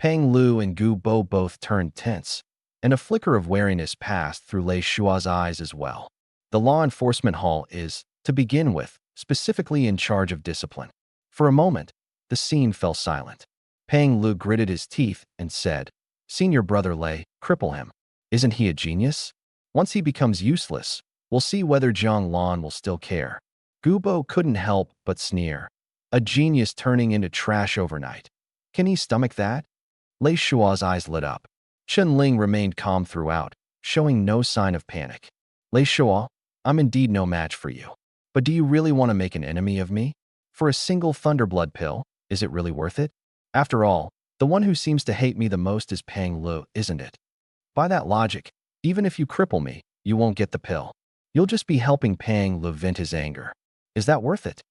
Pang Lu and Gu Bo both turned tense, and a flicker of wariness passed through Lei Shuo's eyes as well. The Law Enforcement Hall is, to begin with, specifically in charge of discipline. For a moment, the scene fell silent. Pang Lu gritted his teeth and said, Senior brother Lei, cripple him. Isn't he a genius? Once he becomes useless, we'll see whether Zhang Lan will still care. Gu Bo couldn't help but sneer. A genius turning into trash overnight. Can he stomach that? Lei Shuo's eyes lit up. Chun-Ling remained calm throughout, showing no sign of panic. Lei Shuo, I'm indeed no match for you. But do you really want to make an enemy of me? For a single Thunderblood pill, is it really worth it? After all, the one who seems to hate me the most is Pang Lu, isn't it? By that logic, even if you cripple me, you won't get the pill. You'll just be helping Pang Lu vent his anger. Is that worth it?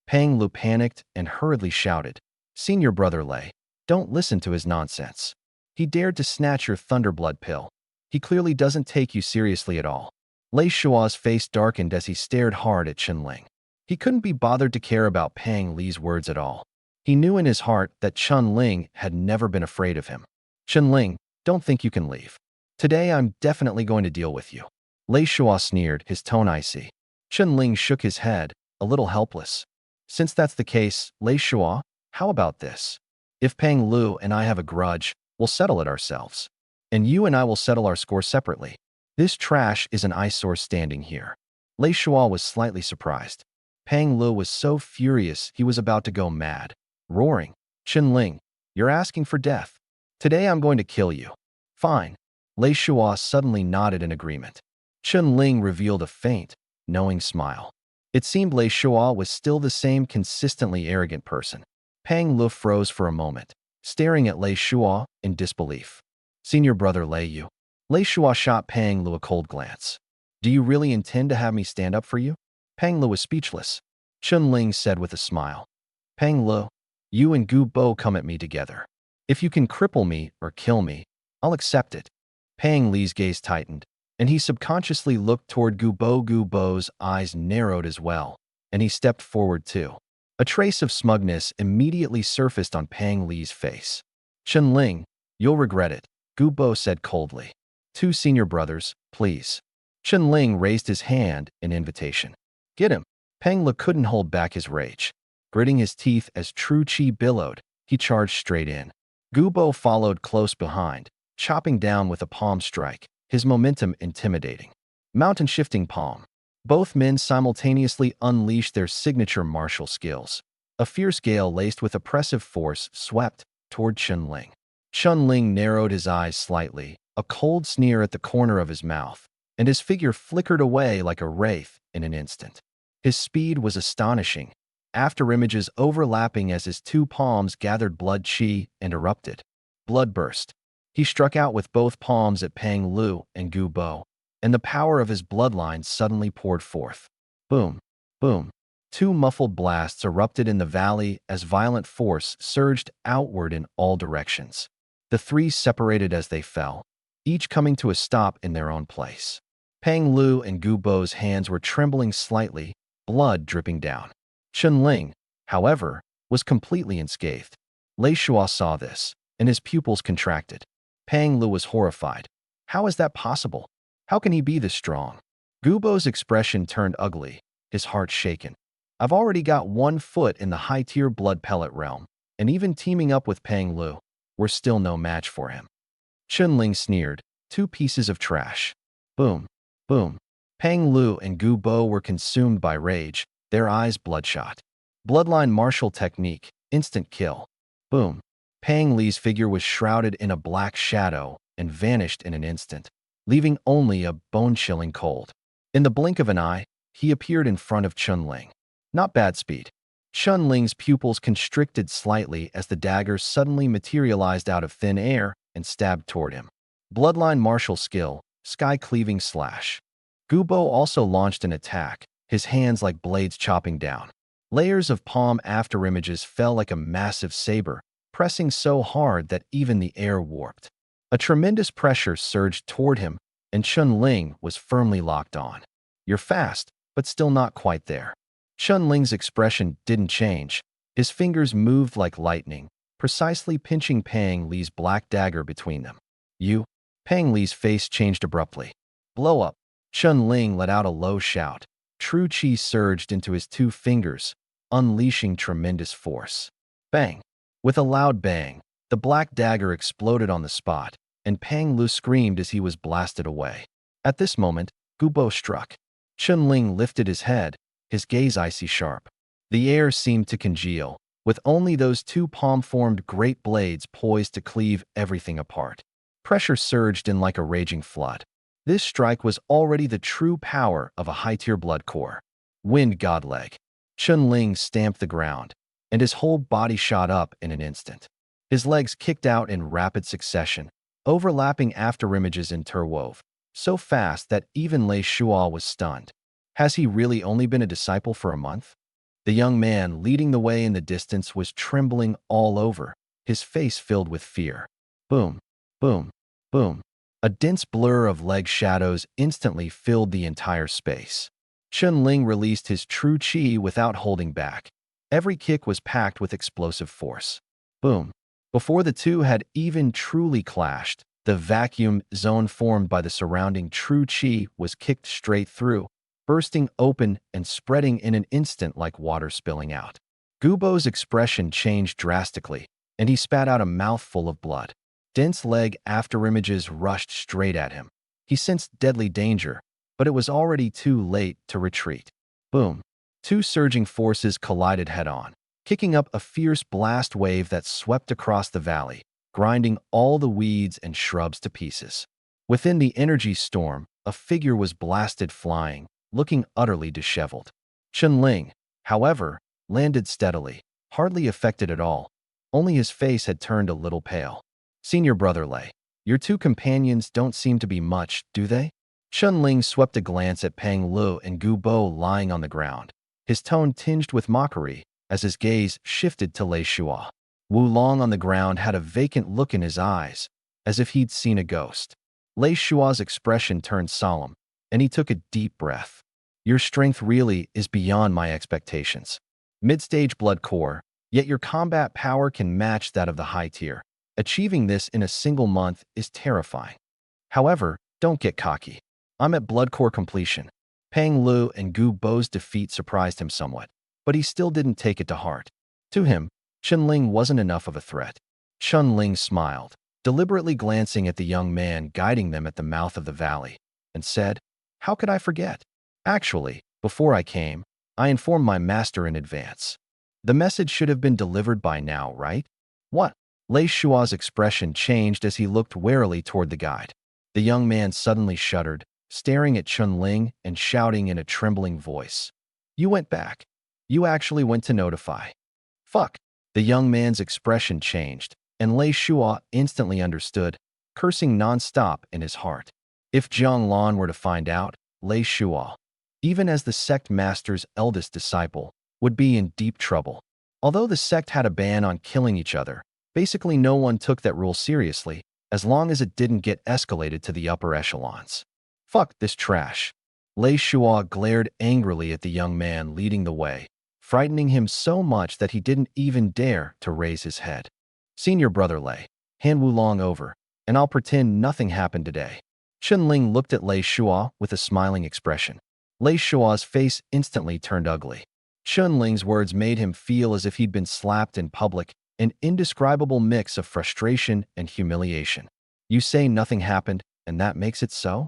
Pang Lu panicked and hurriedly shouted, Senior brother Lei, don't listen to his nonsense. He dared to snatch your Thunderblood pill. He clearly doesn't take you seriously at all. Lei Shuo's face darkened as he stared hard at Chun-Ling. He couldn't be bothered to care about Pang Li's words at all. He knew in his heart that Chun-Ling had never been afraid of him. Chun-Ling, don't think you can leave. Today I'm definitely going to deal with you. Lei Shuo sneered, his tone icy. Chun-Ling shook his head, a little helpless. Since that's the case, Lei Shuo, how about this? If Pang Lu and I have a grudge, we'll settle it ourselves. And you and I will settle our score separately. This trash is an eyesore standing here. Lei Shuo was slightly surprised. Pang Lu was so furious he was about to go mad, roaring, Chun-Ling, you're asking for death. Today I'm going to kill you. Fine. Lei Shuo suddenly nodded in agreement. Chun-Ling revealed a faint, knowing smile. It seemed Lei Shuo was still the same consistently arrogant person. Pang Lu froze for a moment, staring at Lei Shuo in disbelief. Senior brother Lei Shua shot Pang Lu a cold glance. Do you really intend to have me stand up for you? Pang Lu was speechless. Chun Ling said with a smile. Pang Lu, you and Gu Bo come at me together. If you can cripple me or kill me, I'll accept it. Pang Li's gaze tightened, and he subconsciously looked toward Gu Bo. Gu Bo's eyes narrowed as well, and he stepped forward too. A trace of smugness immediately surfaced on Pang Li's face. Chun Ling, you'll regret it, Gu Bo said coldly. Two senior brothers, please. Chun Ling raised his hand in invitation. Get him. Pang Li couldn't hold back his rage. Gritting his teeth as true chi billowed, he charged straight in. Gu Bo followed close behind, chopping down with a palm strike, his momentum intimidating. Mountain-shifting palm. Both men simultaneously unleashed their signature martial skills. A fierce gale laced with oppressive force swept toward Chun Ling. Chun Ling narrowed his eyes slightly, a cold sneer at the corner of his mouth, and his figure flickered away like a wraith in an instant. His speed was astonishing, afterimages overlapping as his two palms gathered blood chi and erupted. Blood burst. He struck out with both palms at Pang Lu and Gu Bo, and the power of his bloodline suddenly poured forth. Boom, boom. Two muffled blasts erupted in the valley as violent force surged outward in all directions. The three separated as they fell, each coming to a stop in their own place. Pang Lu and Gu Bo's hands were trembling slightly, blood dripping down. Chun Ling, however, was completely unscathed. Lei Shua saw this, and his pupils contracted. Pang Lu was horrified. How is that possible? How can he be this strong? Gu Bo's expression turned ugly, his heart shaken. I've already got 1 foot in the high-tier blood pellet realm, and even teaming up with Pang Lu, we're still no match for him. Chun Ling sneered, 2 pieces of trash. Boom, boom. Pang Lu and Gu Bo were consumed by rage, their eyes bloodshot. Bloodline martial technique, instant kill. Boom. Pang Li's figure was shrouded in a black shadow and vanished in an instant, leaving only a bone-chilling cold. In the blink of an eye, he appeared in front of Chun Ling. Not bad speed. Chun Ling's pupils constricted slightly as the dagger suddenly materialized out of thin air and stabbed toward him. Bloodline martial skill, sky-cleaving slash. Gu Bo also launched an attack, his hands like blades chopping down. Layers of palm afterimages fell like a massive saber, pressing so hard that even the air warped. A tremendous pressure surged toward him, and Chun Ling was firmly locked on. You're fast, but still not quite there. Chun Ling's expression didn't change. His fingers moved like lightning, precisely pinching Pang Li's black dagger between them. You? Pang Li's face changed abruptly. Blow up. Chun Ling let out a low shout. True chi surged into his 2 fingers, unleashing tremendous force. Bang! With a loud bang, the black dagger exploded on the spot, and Pang Lu screamed as he was blasted away. At this moment, Gu Bo struck. Chun Ling lifted his head, his gaze icy sharp. The air seemed to congeal, with only those 2 palm-formed great blades poised to cleave everything apart. Pressure surged in like a raging flood. This strike was already the true power of a high-tier blood core. Wind godleg. Chun Ling stamped the ground, and his whole body shot up in an instant. His legs kicked out in rapid succession, overlapping afterimages interwove, so fast that even Lei Shua was stunned. Has he really only been a disciple for a month? The young man leading the way in the distance was trembling all over, his face filled with fear. Boom, boom, boom. A dense blur of leg shadows instantly filled the entire space. Chun Ling released his true chi without holding back. Every kick was packed with explosive force. Boom. Before the two had even truly clashed, the vacuum zone formed by the surrounding true chi was kicked straight through, bursting open and spreading in an instant like water spilling out. Gu Bo's expression changed drastically, and he spat out a mouthful of blood. Dense leg afterimages rushed straight at him. He sensed deadly danger, but it was already too late to retreat. Boom. 2 surging forces collided head-on, kicking up a fierce blast wave that swept across the valley, grinding all the weeds and shrubs to pieces. Within the energy storm, a figure was blasted flying, looking utterly disheveled. Chun Ling, however, landed steadily, hardly affected at all. Only his face had turned a little pale. Senior brother Lei, Your two companions don't seem to be much, do they? Chun Ling swept a glance at Pang Lu and Gu Bo lying on the ground, his tone tinged with mockery as his gaze shifted to Lei Shua. Wu Long on the ground had a vacant look in his eyes, as if he'd seen a ghost. Lei Shua's expression turned solemn, and he took a deep breath. Your strength really is beyond my expectations. Mid-stage blood core, yet your combat power can match that of the high tier. Achieving this in a single month is terrifying. However, don't get cocky. I'm at blood core completion. Pang Lu and Gu Bo's defeat surprised him somewhat, but he still didn't take it to heart. To him, Chun Ling wasn't enough of a threat. Chun Ling smiled, deliberately glancing at the young man guiding them at the mouth of the valley, and said, "How could I forget? Actually, before I came, I informed my master in advance. The message should have been delivered by now, right?" "What?" Lei Shua's expression changed as he looked warily toward the guide. The young man suddenly shuddered, staring at Chun Ling and shouting in a trembling voice, "You went back. You actually went to notify." "Fuck." The young man's expression changed, and Lei Shua instantly understood, cursing non-stop in his heart. If Jiang Lan were to find out, Lei Shua, even as the sect master's eldest disciple, would be in deep trouble. Although the sect had a ban on killing each other, basically no one took that rule seriously, as long as it didn't get escalated to the upper echelons. Fuck this trash. Lei Shua glared angrily at the young man leading the way, frightening him so much that he didn't even dare to raise his head. "Senior brother Lei, hand Wu Long over, and I'll pretend nothing happened today." Chun Ling looked at Lei Shua with a smiling expression. Lei Shua's face instantly turned ugly. Chun Ling's words made him feel as if he'd been slapped in public, an indescribable mix of frustration and humiliation. "You say nothing happened, and that makes it so?"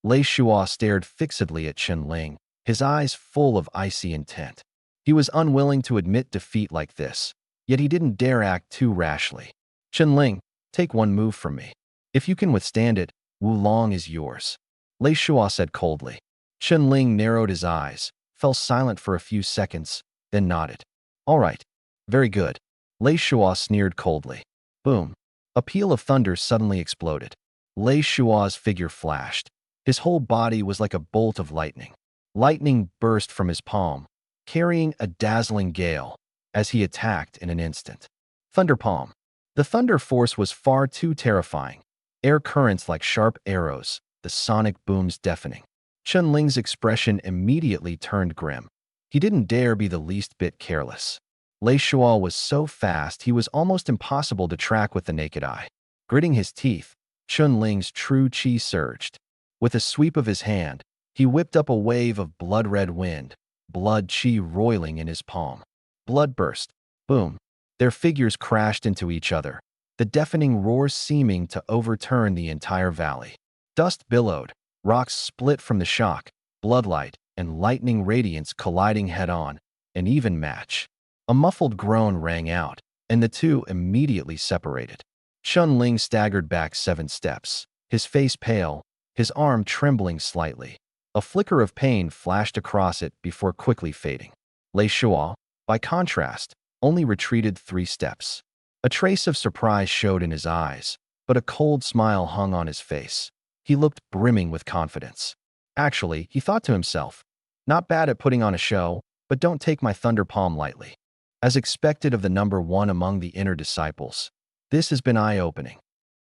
Lei Shua stared fixedly at Chun Ling, his eyes full of icy intent. He was unwilling to admit defeat like this, yet he didn't dare act too rashly. "Chun Ling, take one move from me. If you can withstand it, Wu Long is yours," Lei Shua said coldly. Chun Ling narrowed his eyes, fell silent for a few seconds, then nodded. "All right. Very good." Lei Shua sneered coldly. Boom. A peal of thunder suddenly exploded. Lei Shua's figure flashed. His whole body was like a bolt of lightning. Lightning burst from his palm, carrying a dazzling gale, as he attacked in an instant. Thunder palm. The thunder force was far too terrifying. Air currents like sharp arrows, the sonic booms deafening. Chun Ling's expression immediately turned grim. He didn't dare be the least bit careless. Lei Shua was so fast he was almost impossible to track with the naked eye. Gritting his teeth, Chun Ling's true chi surged. With a sweep of his hand, he whipped up a wave of blood-red wind, blood chi roiling in his palm. Blood burst. Boom. Their figures crashed into each other, the deafening roar seeming to overturn the entire valley. Dust billowed, rocks split from the shock, bloodlight and lightning radiance colliding head-on, an even match. A muffled groan rang out, and the two immediately separated. Chun Ling staggered back 7 steps, his face pale, his arm trembling slightly. A flicker of pain flashed across it before quickly fading. Lei Shua, by contrast, only retreated 3 steps. A trace of surprise showed in his eyes, but a cold smile hung on his face. He looked brimming with confidence. Actually, he thought to himself, not bad at putting on a show, but don't take my thunder palm lightly. As expected of the number 1 among the inner disciples, this has been eye-opening.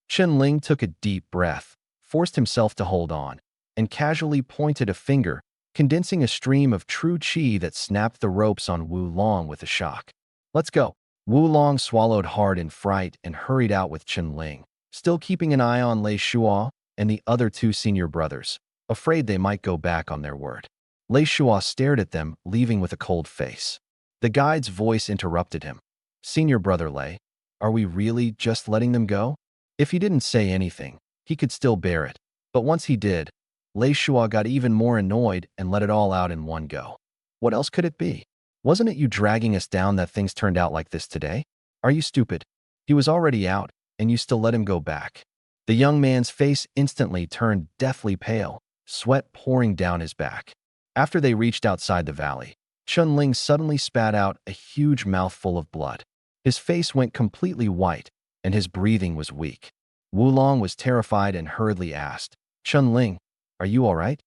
Chun Ling took a deep breath, forced himself to hold on, and casually pointed a finger, condensing a stream of true chi that snapped the ropes on Wu Long with a shock. "Let's go." Wu Long swallowed hard in fright and hurried out with Chun Ling, still keeping an eye on Lei Shua and the other 2 senior brothers, afraid they might go back on their word. Lei Shua stared at them, leaving with a cold face. The guide's voice interrupted him. "Senior brother Lei, are we really just letting them go?" If he didn't say anything, he could still bear it, but once he did, Lei Shua got even more annoyed and let it all out in one go. "What else could it be? Wasn't it you dragging us down that things turned out like this today? Are you stupid? He was already out, and you still let him go back." The young man's face instantly turned deathly pale, sweat pouring down his back. After they reached outside the valley, Chun Ling suddenly spat out a huge mouthful of blood. His face went completely white, and his breathing was weak. Wulong was terrified and hurriedly asked, Chunling, are you all right?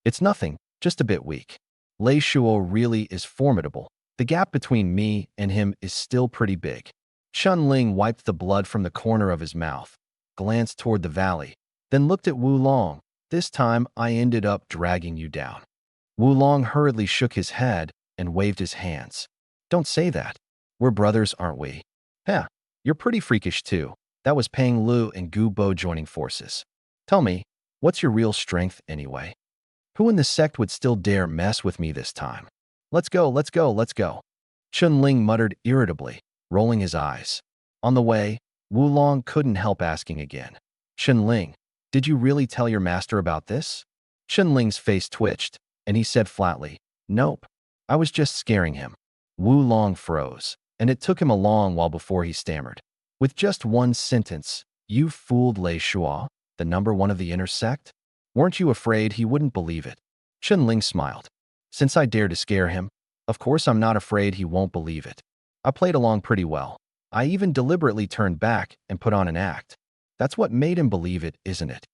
It's nothing, just a bit weak. Lei Shuo really is formidable. The gap between me and him is still pretty big. Chunling wiped the blood from the corner of his mouth, glanced toward the valley, then looked at Wulong. This time I ended up dragging you down. Wulong hurriedly shook his head and waved his hands. Don't say that. We're brothers, aren't we? Yeah, you're pretty freakish too. That was Pang Lu and Gu Bo joining forces. Tell me, what's your real strength anyway? Who in the sect would still dare mess with me this time? Let's go, let's go, let's go. Chunling muttered irritably, rolling his eyes. On the way, Wulong couldn't help asking again. Chunling, did you really tell your master about this? Chunling's face twitched, and he said flatly, Nope. I was just scaring him. Wulong froze, and it took him a long while before he stammered. With just one sentence, you fooled Lei Shuo, the number one of the inner sect? Weren't you afraid he wouldn't believe it? Chunling smiled. Since I dared to scare him, of course I'm not afraid he won't believe it. I played along pretty well. I even deliberately turned back and put on an act. That's what made him believe it, isn't it?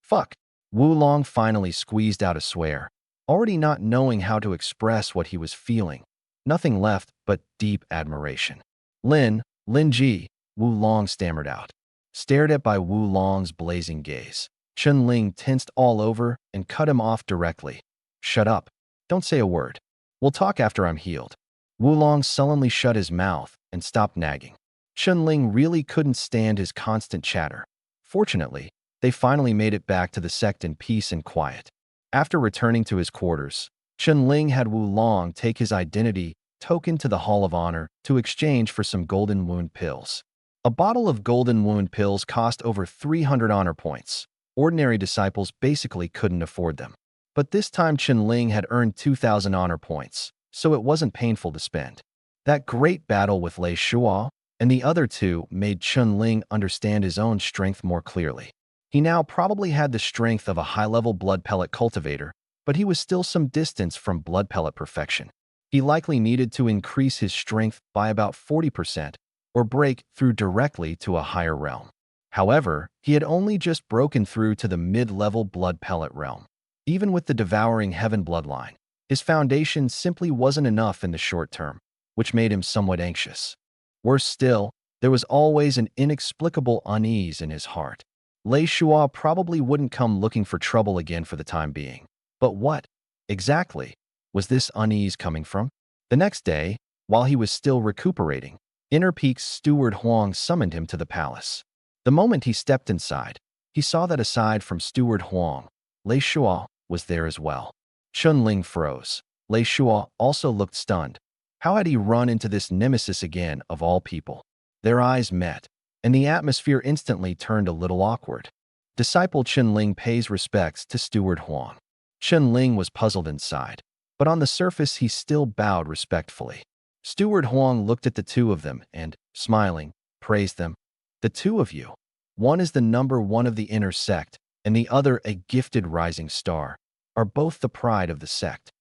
Fuck. Wulong finally squeezed out a swear, already not knowing how to express what he was feeling. Nothing left but deep admiration. Lin Ji, Wulong stammered out. Stared at by Wulong's blazing gaze, Chunling tensed all over and cut him off directly. Shut up. Don't say a word. We'll talk after I'm healed. Wulong sullenly shut his mouth and stopped nagging. Chunling really couldn't stand his constant chatter. Fortunately, they finally made it back to the sect in peace and quiet. After returning to his quarters, Chunling had Wulong take his identity token to the Hall of Honor to exchange for some golden wound pills. A bottle of golden wound pills cost over 300 honor points. Ordinary disciples basically couldn't afford them. But this time Chunling had earned 2,000 honor points, so it wasn't painful to spend. That great battle with Lei Shuo and the other two made Chunling understand his own strength more clearly. He now probably had the strength of a high-level blood pellet cultivator, but he was still some distance from blood pellet perfection. He likely needed to increase his strength by about 40% or break through directly to a higher realm. However, he had only just broken through to the mid-level blood pellet realm. Even with the devouring heaven bloodline, his foundation simply wasn't enough in the short term, which made him somewhat anxious. Worse still, there was always an inexplicable unease in his heart. Lei Shuo probably wouldn't come looking for trouble again for the time being. But what, exactly, was this unease coming from? The next day, while he was still recuperating, Inner Peak's steward Huang summoned him to the palace. The moment he stepped inside, he saw that aside from steward Huang, Lei Shuo was there as well. Chunling froze. Lei Shuo also looked stunned. How had he run into this nemesis again of all people? Their eyes met, and the atmosphere instantly turned a little awkward. Disciple Chunling pays respects to steward Huang. Chunling was puzzled inside, but on the surface he still bowed respectfully. Steward Huang looked at the two of them and, smiling, praised them. The two of you. One is the number one of the inner sect, and the other a gifted rising star, are both the pride of the sect.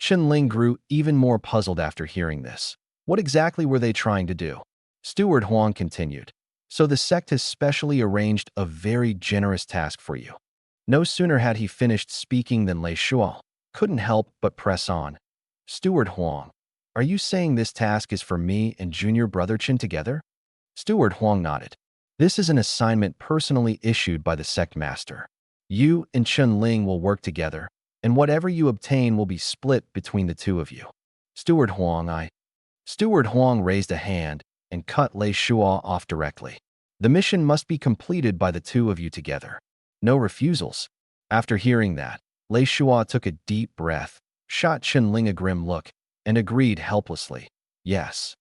Chunling grew even more puzzled after hearing this. What exactly were they trying to do? Steward Huang continued. So the sect has specially arranged a very generous task for you. No sooner had he finished speaking than Lei Shuo couldn't help but press on. Steward Huang, are you saying this task is for me and junior brother Chen together? Steward Huang nodded. This is an assignment personally issued by the sect master. You and Chunling will work together, and whatever you obtain will be split between the two of you. Steward Huang raised a hand and cut Lei Shuo off directly. The mission must be completed by the two of you together. No refusals. After hearing that, Lei Shuo took a deep breath, shot Chunling a grim look, and agreed helplessly. Yes.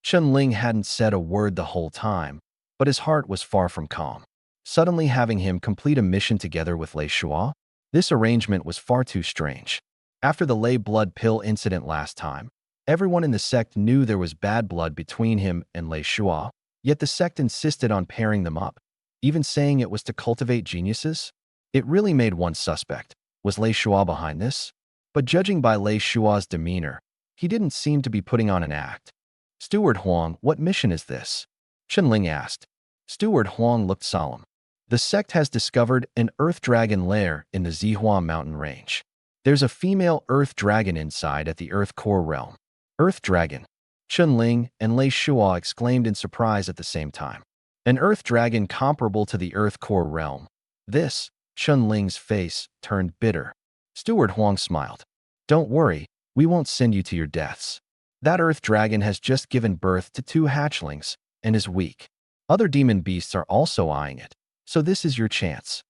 Chunling hadn't said a word the whole time, but his heart was far from calm. Suddenly having him complete a mission together with Lei Shuo? This arrangement was far too strange. After the Lei blood pill incident last time, everyone in the sect knew there was bad blood between him and Lei Shuo, yet the sect insisted on pairing them up, even saying it was to cultivate geniuses. It really made one suspect. Was Lei Shuo behind this? But judging by Lei Shuo's demeanor, he didn't seem to be putting on an act. Steward Huang, what mission is this? Chunling asked. Steward Huang looked solemn. The sect has discovered an Earth Dragon lair in the Zihua mountain range. There's a female Earth Dragon inside at the Earth Core realm. Earth Dragon. Chunling and Lei Shuo exclaimed in surprise at the same time. An Earth Dragon comparable to the Earth Core realm. This, Chunling's face turned bitter. Steward Huang smiled. Don't worry, we won't send you to your deaths. That Earth Dragon has just given birth to 2 hatchlings and is weak. Other demon beasts are also eyeing it, so this is your chance.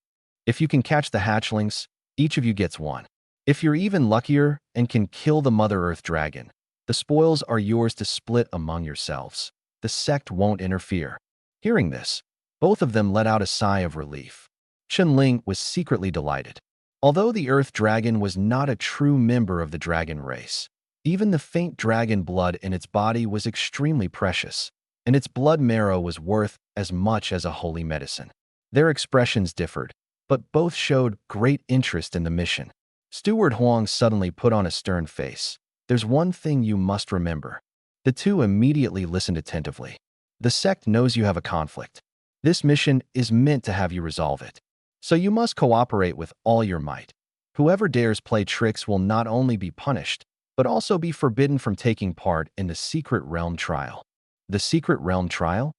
If you can catch the hatchlings, each of you gets 1. If you're even luckier and can kill the Mother Earth Dragon, the spoils are yours to split among yourselves. The sect won't interfere. Hearing this, both of them let out a sigh of relief. Chunling was secretly delighted. Although the Earth Dragon was not a true member of the dragon race, even the faint dragon blood in its body was extremely precious, and its blood marrow was worth as much as a holy medicine. Their expressions differed, but both showed great interest in the mission. Steward Huang suddenly put on a stern face. There's one thing you must remember. The two immediately listened attentively. The sect knows you have a conflict. This mission is meant to have you resolve it. So you must cooperate with all your might. Whoever dares play tricks will not only be punished, but also be forbidden from taking part in the Secret Realm trial. The Secret Realm trial?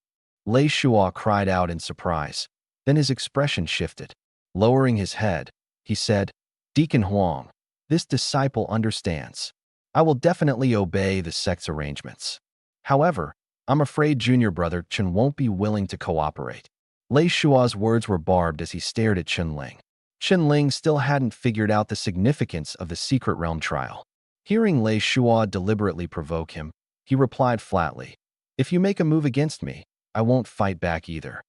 Lei Shuo cried out in surprise. Then his expression shifted. Lowering his head, he said, Deacon Huang, this disciple understands. I will definitely obey the sect's arrangements. However, I'm afraid junior brother Chen won't be willing to cooperate. Lei Shuo's words were barbed as he stared at Chunling. Chunling still hadn't figured out the significance of the Secret Realm trial. Hearing Lei Shuo deliberately provoke him, he replied flatly, If you make a move against me, I won't fight back either.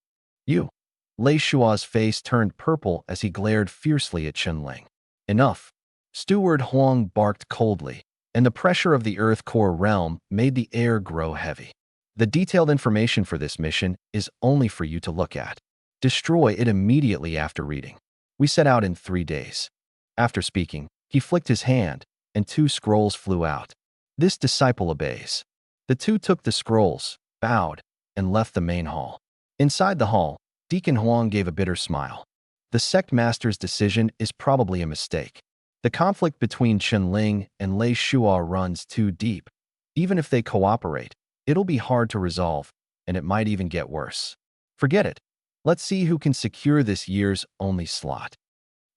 You. Lei Shuo's face turned purple as he glared fiercely at Chunling. Enough. Steward Huang barked coldly, and the pressure of the Earth Core realm made the air grow heavy. The detailed information for this mission is only for you to look at. Destroy it immediately after reading. We set out in 3 days. After speaking, he flicked his hand, and 2 scrolls flew out. This disciple obeys. The 2 took the scrolls, bowed, and left the main hall. Inside the hall, Deacon Huang gave a bitter smile. The sect master's decision is probably a mistake. The conflict between Chunling and Lei Shuo runs too deep. Even if they cooperate, it'll be hard to resolve, and it might even get worse. Forget it. Let's see who can secure this year's only slot.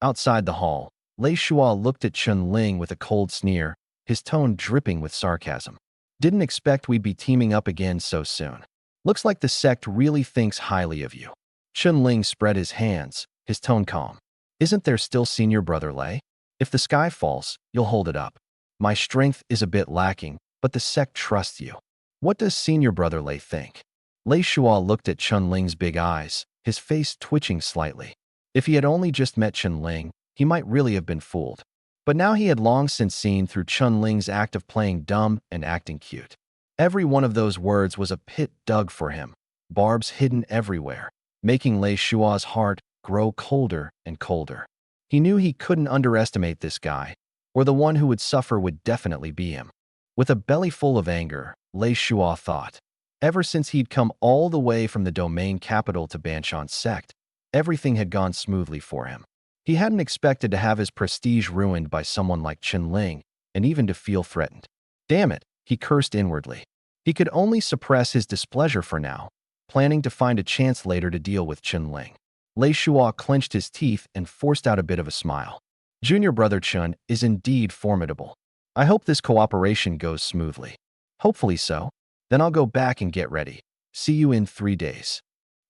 Outside the hall, Lei Shuo looked at Chunling with a cold sneer, his tone dripping with sarcasm. Didn't expect we'd be teaming up again so soon. Looks like the sect really thinks highly of you. Chunling spread his hands, his tone calm. Isn't there still senior brother Lei? If the sky falls, you'll hold it up. My strength is a bit lacking, but the sect trusts you. What does senior brother Lei think? Lei Shuo looked at Chunling's big eyes, his face twitching slightly. If he had only just met Chunling, he might really have been fooled. But now he had long since seen through Chunling's act of playing dumb and acting cute. Every one of those words was a pit dug for him, barbs hidden everywhere, making Lei Shuo's heart grow colder and colder. He knew he couldn't underestimate this guy, or the one who would suffer would definitely be him. With a belly full of anger, Lei Shuo thought. Ever since he'd come all the way from the domain capital to Banshan's sect, everything had gone smoothly for him. He hadn't expected to have his prestige ruined by someone like Chunling, and even to feel threatened. Damn it, he cursed inwardly. He could only suppress his displeasure for now, planning to find a chance later to deal with Chunling. Lei Shuo clenched his teeth and forced out a bit of a smile. Junior brother Chun is indeed formidable. I hope this cooperation goes smoothly. Hopefully so. Then I'll go back and get ready. See you in 3 days.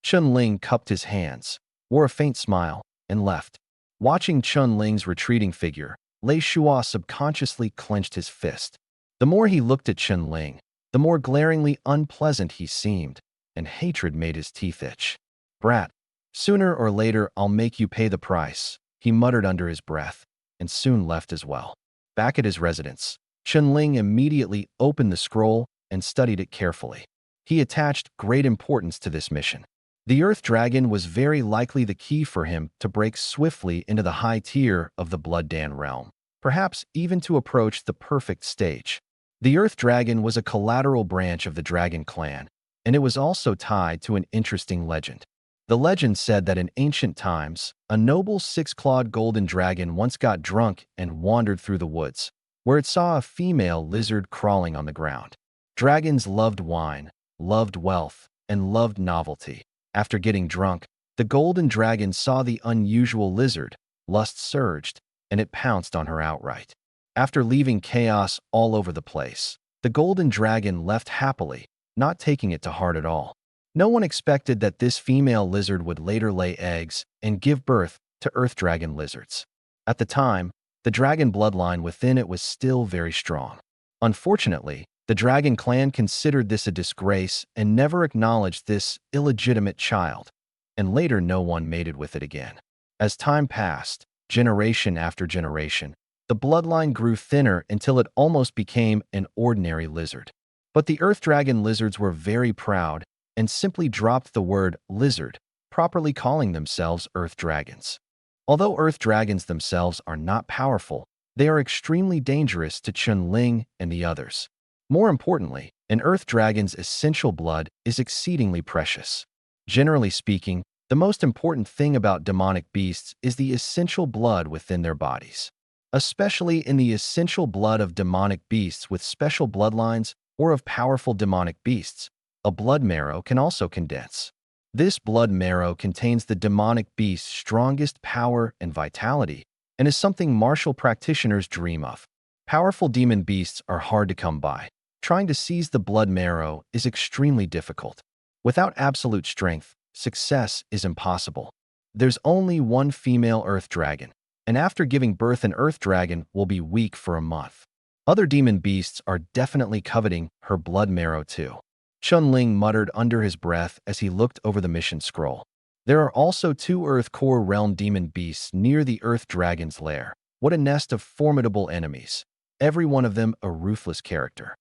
Chunling cupped his hands, wore a faint smile, and left. Watching Chunling's retreating figure, Lei Shuo subconsciously clenched his fist. The more he looked at Chunling, the more glaringly unpleasant he seemed, and hatred made his teeth itch. Brat, sooner or later I'll make you pay the price, he muttered under his breath, and soon left as well. Back at his residence, Chunling immediately opened the scroll and studied it carefully. He attached great importance to this mission. The Earth Dragon was very likely the key for him to break swiftly into the high tier of the Blood Dan realm, perhaps even to approach the perfect stage. The Earth Dragon was a collateral branch of the Dragon clan, and it was also tied to an interesting legend. The legend said that in ancient times, a noble six-clawed golden dragon once got drunk and wandered through the woods, where it saw a female lizard crawling on the ground. Dragons loved wine, loved wealth, and loved novelty. After getting drunk, the golden dragon saw the unusual lizard, lust surged, and it pounced on her outright. After leaving chaos all over the place, the golden dragon left happily, not taking it to heart at all. No one expected that this female lizard would later lay eggs and give birth to earth dragon lizards. At the time, the dragon bloodline within it was still very strong. Unfortunately, the dragon clan considered this a disgrace and never acknowledged this illegitimate child, and later no one mated with it again. As time passed, generation after generation, the bloodline grew thinner until it almost became an ordinary lizard. But the earth dragon lizards were very proud and simply dropped the word lizard, properly calling themselves earth dragons. Although earth dragons themselves are not powerful, they are extremely dangerous to Chun-Ling and the others. More importantly, an earth dragon's essential blood is exceedingly precious. Generally speaking, the most important thing about demonic beasts is the essential blood within their bodies. Especially in the essential blood of demonic beasts with special bloodlines or of powerful demonic beasts, a blood marrow can also condense. This blood marrow contains the demonic beast's strongest power and vitality, and is something martial practitioners dream of. Powerful demon beasts are hard to come by. Trying to seize the blood marrow is extremely difficult. Without absolute strength, success is impossible. There's only one female earth dragon, and after giving birth an earth dragon will be weak for a month. Other demon beasts are definitely coveting her blood marrow too. Chun-Ling muttered under his breath as he looked over the mission scroll. There are also 2 Earth Core Realm demon beasts near the Earth Dragon's lair. What a nest of formidable enemies. Every one of them a ruthless character.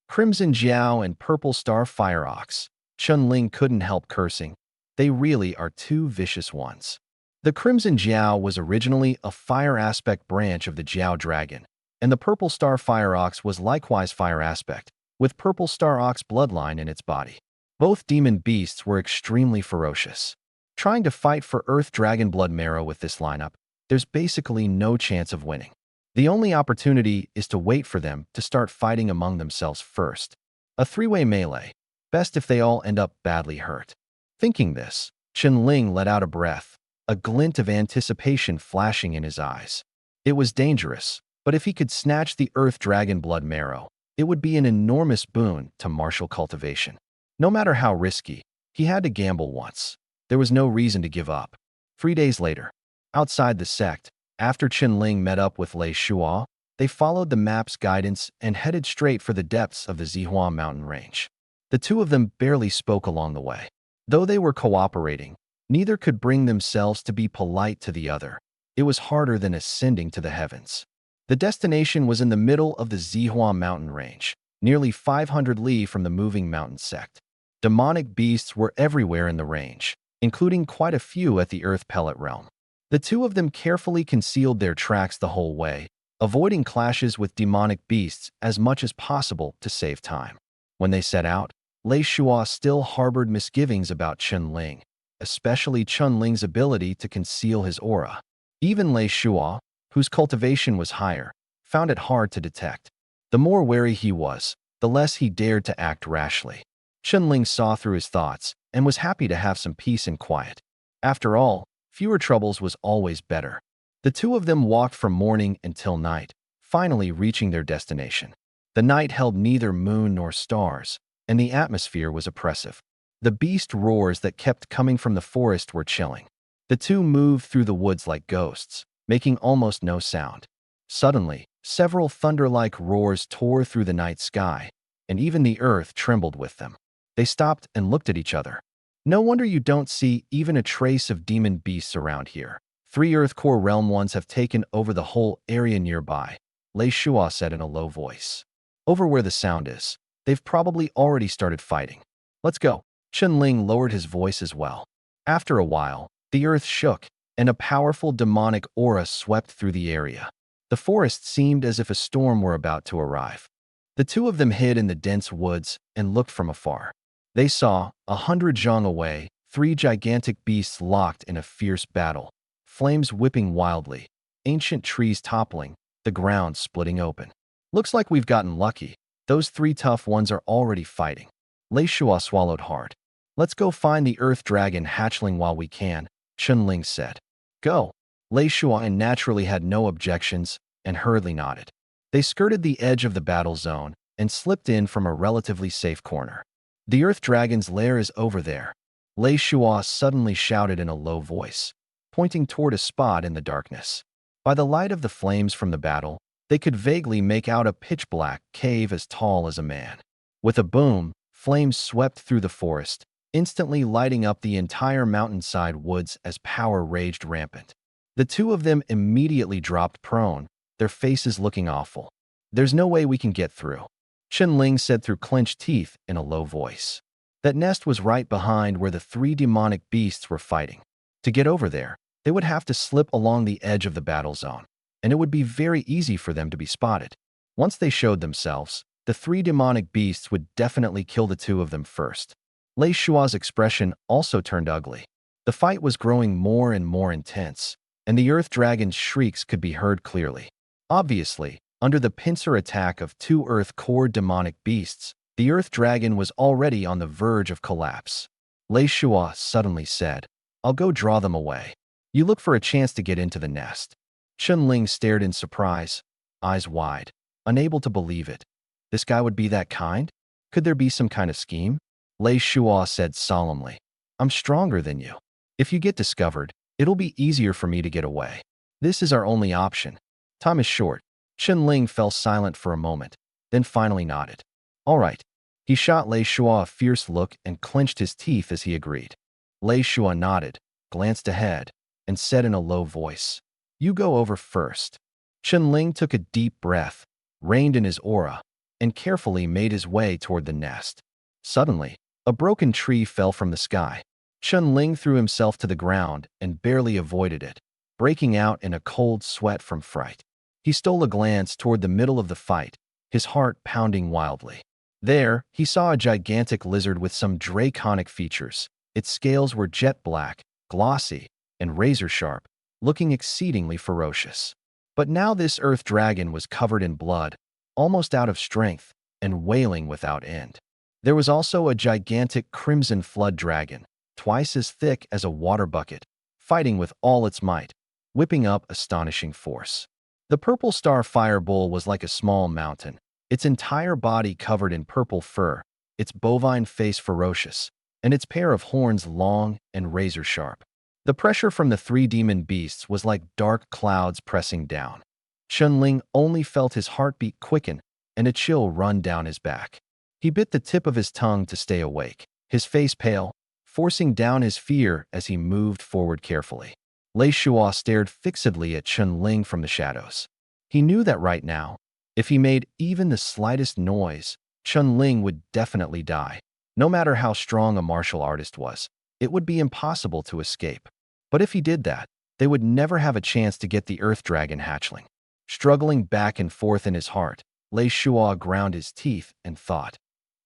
Crimson Jiao and Purple Star Fire Ox. Chun-Ling couldn't help cursing. They really are 2 vicious ones. The Crimson Jiao was originally a fire aspect branch of the Jiao Dragon, and the Purple Star Fire Ox was likewise fire aspect, with Purple Star Ox bloodline in its body. Both demon beasts were extremely ferocious. Trying to fight for Earth Dragon blood marrow with this lineup, there's basically no chance of winning. The only opportunity is to wait for them to start fighting among themselves first. A 3-way melee. Best if they all end up badly hurt. Thinking this, Chun-Ling let out a breath, a glint of anticipation flashing in his eyes. It was dangerous, but if he could snatch the Earth Dragon blood marrow, it would be an enormous boon to martial cultivation. No matter how risky, he had to gamble once. There was no reason to give up. 3 days later, outside the sect, after Chun-Ling met up with Lei Shua, they followed the map's guidance and headed straight for the depths of the Zihua mountain range. The 2 of them barely spoke along the way. Though they were cooperating, neither could bring themselves to be polite to the other. It was harder than ascending to the heavens. The destination was in the middle of the Zihua mountain range, nearly 500 li from the moving mountain sect. Demonic beasts were everywhere in the range, including quite a few at the Earth Pellet realm. The 2 of them carefully concealed their tracks the whole way, avoiding clashes with demonic beasts as much as possible to save time. When they set out, Lei Shua still harbored misgivings about Chun-Ling, especially Chun-Ling's ability to conceal his aura. Even Lei Shua, whose cultivation was higher, found it hard to detect. The more wary he was, the less he dared to act rashly. Chun-Ling saw through his thoughts and was happy to have some peace and quiet. After all, fewer troubles was always better. The 2 of them walked from morning until night, finally reaching their destination. The night held neither moon nor stars, and the atmosphere was oppressive. The beast roars that kept coming from the forest were chilling. The 2 moved through the woods like ghosts, making almost no sound. Suddenly, several thunder-like roars tore through the night sky, and even the earth trembled with them. They stopped and looked at each other. No wonder you don't see even a trace of demon beasts around here. 3 Earth Core Realm ones have taken over the whole area nearby, Lei Shua said in a low voice. Over where the sound is, they've probably already started fighting. Let's go. Chun-Ling lowered his voice as well. After a while, the earth shook, and a powerful demonic aura swept through the area. The forest seemed as if a storm were about to arrive. The 2 of them hid in the dense woods and looked from afar. They saw, 100 zhang away, Three gigantic beasts locked in a fierce battle, flames whipping wildly, ancient trees toppling, the ground splitting open. Looks like we've gotten lucky. Those three tough ones are already fighting. Lei Shua swallowed hard. Let's go find the Earth Dragon hatchling while we can, Chunling said. Go. Lei Shua naturally had no objections and hurriedly nodded. They skirted the edge of the battle zone and slipped in from a relatively safe corner. The Earth Dragon's lair is over there, Lei Shua suddenly shouted in a low voice, pointing toward a spot in the darkness. By the light of the flames from the battle, they could vaguely make out a pitch-black cave as tall as a man. With a boom, flames swept through the forest, instantly lighting up the entire mountainside woods as power raged rampant. The two of them immediately dropped prone, their faces looking awful. There's no way we can get through, Chunling said through clenched teeth in a low voice. That nest was right behind where the three demonic beasts were fighting. To get over there, they would have to slip along the edge of the battle zone, and it would be very easy for them to be spotted. Once they showed themselves, the three demonic beasts would definitely kill the two of them first. Lei Shua's expression also turned ugly. The fight was growing more and more intense, and the Earth Dragon's shrieks could be heard clearly. Obviously, under the pincer attack of two Earth Core demonic beasts, the Earth Dragon was already on the verge of collapse. Lei Shua suddenly said, I'll go draw them away. You look for a chance to get into the nest. Chunling stared in surprise, eyes wide, unable to believe it. This guy would be that kind? Could there be some kind of scheme? Lei Shua said solemnly, I'm stronger than you. If you get discovered, it'll be easier for me to get away. This is our only option. Time is short. Chunling fell silent for a moment, then finally nodded. All right. He shot Lei Shua a fierce look and clenched his teeth as he agreed. Lei Shua nodded, glanced ahead, and said in a low voice, You go over first. Chunling took a deep breath, reined in his aura, and carefully made his way toward the nest. Suddenly, a broken tree fell from the sky. Chunling threw himself to the ground and barely avoided it, breaking out in a cold sweat from fright. He stole a glance toward the middle of the fight, his heart pounding wildly. There, he saw a gigantic lizard with some draconic features. Its scales were jet black, glossy, and razor-sharp, looking exceedingly ferocious. But now this Earth Dragon was covered in blood, almost out of strength, and wailing without end. There was also a gigantic crimson flood dragon, twice as thick as a water bucket, fighting with all its might, whipping up astonishing force. The purple star fire bull was like a small mountain, its entire body covered in purple fur, its bovine face ferocious, and its pair of horns long and razor-sharp. The pressure from the three demon beasts was like dark clouds pressing down. Chunling only felt his heartbeat quicken and a chill run down his back. He bit the tip of his tongue to stay awake, his face pale, forcing down his fear as he moved forward carefully. Lei Shua stared fixedly at Chunling from the shadows. He knew that right now, if he made even the slightest noise, Chunling would definitely die. No matter how strong a martial artist was, it would be impossible to escape. But if he did that, they would never have a chance to get the Earth Dragon hatchling. Struggling back and forth in his heart, Lei Shua ground his teeth and thought,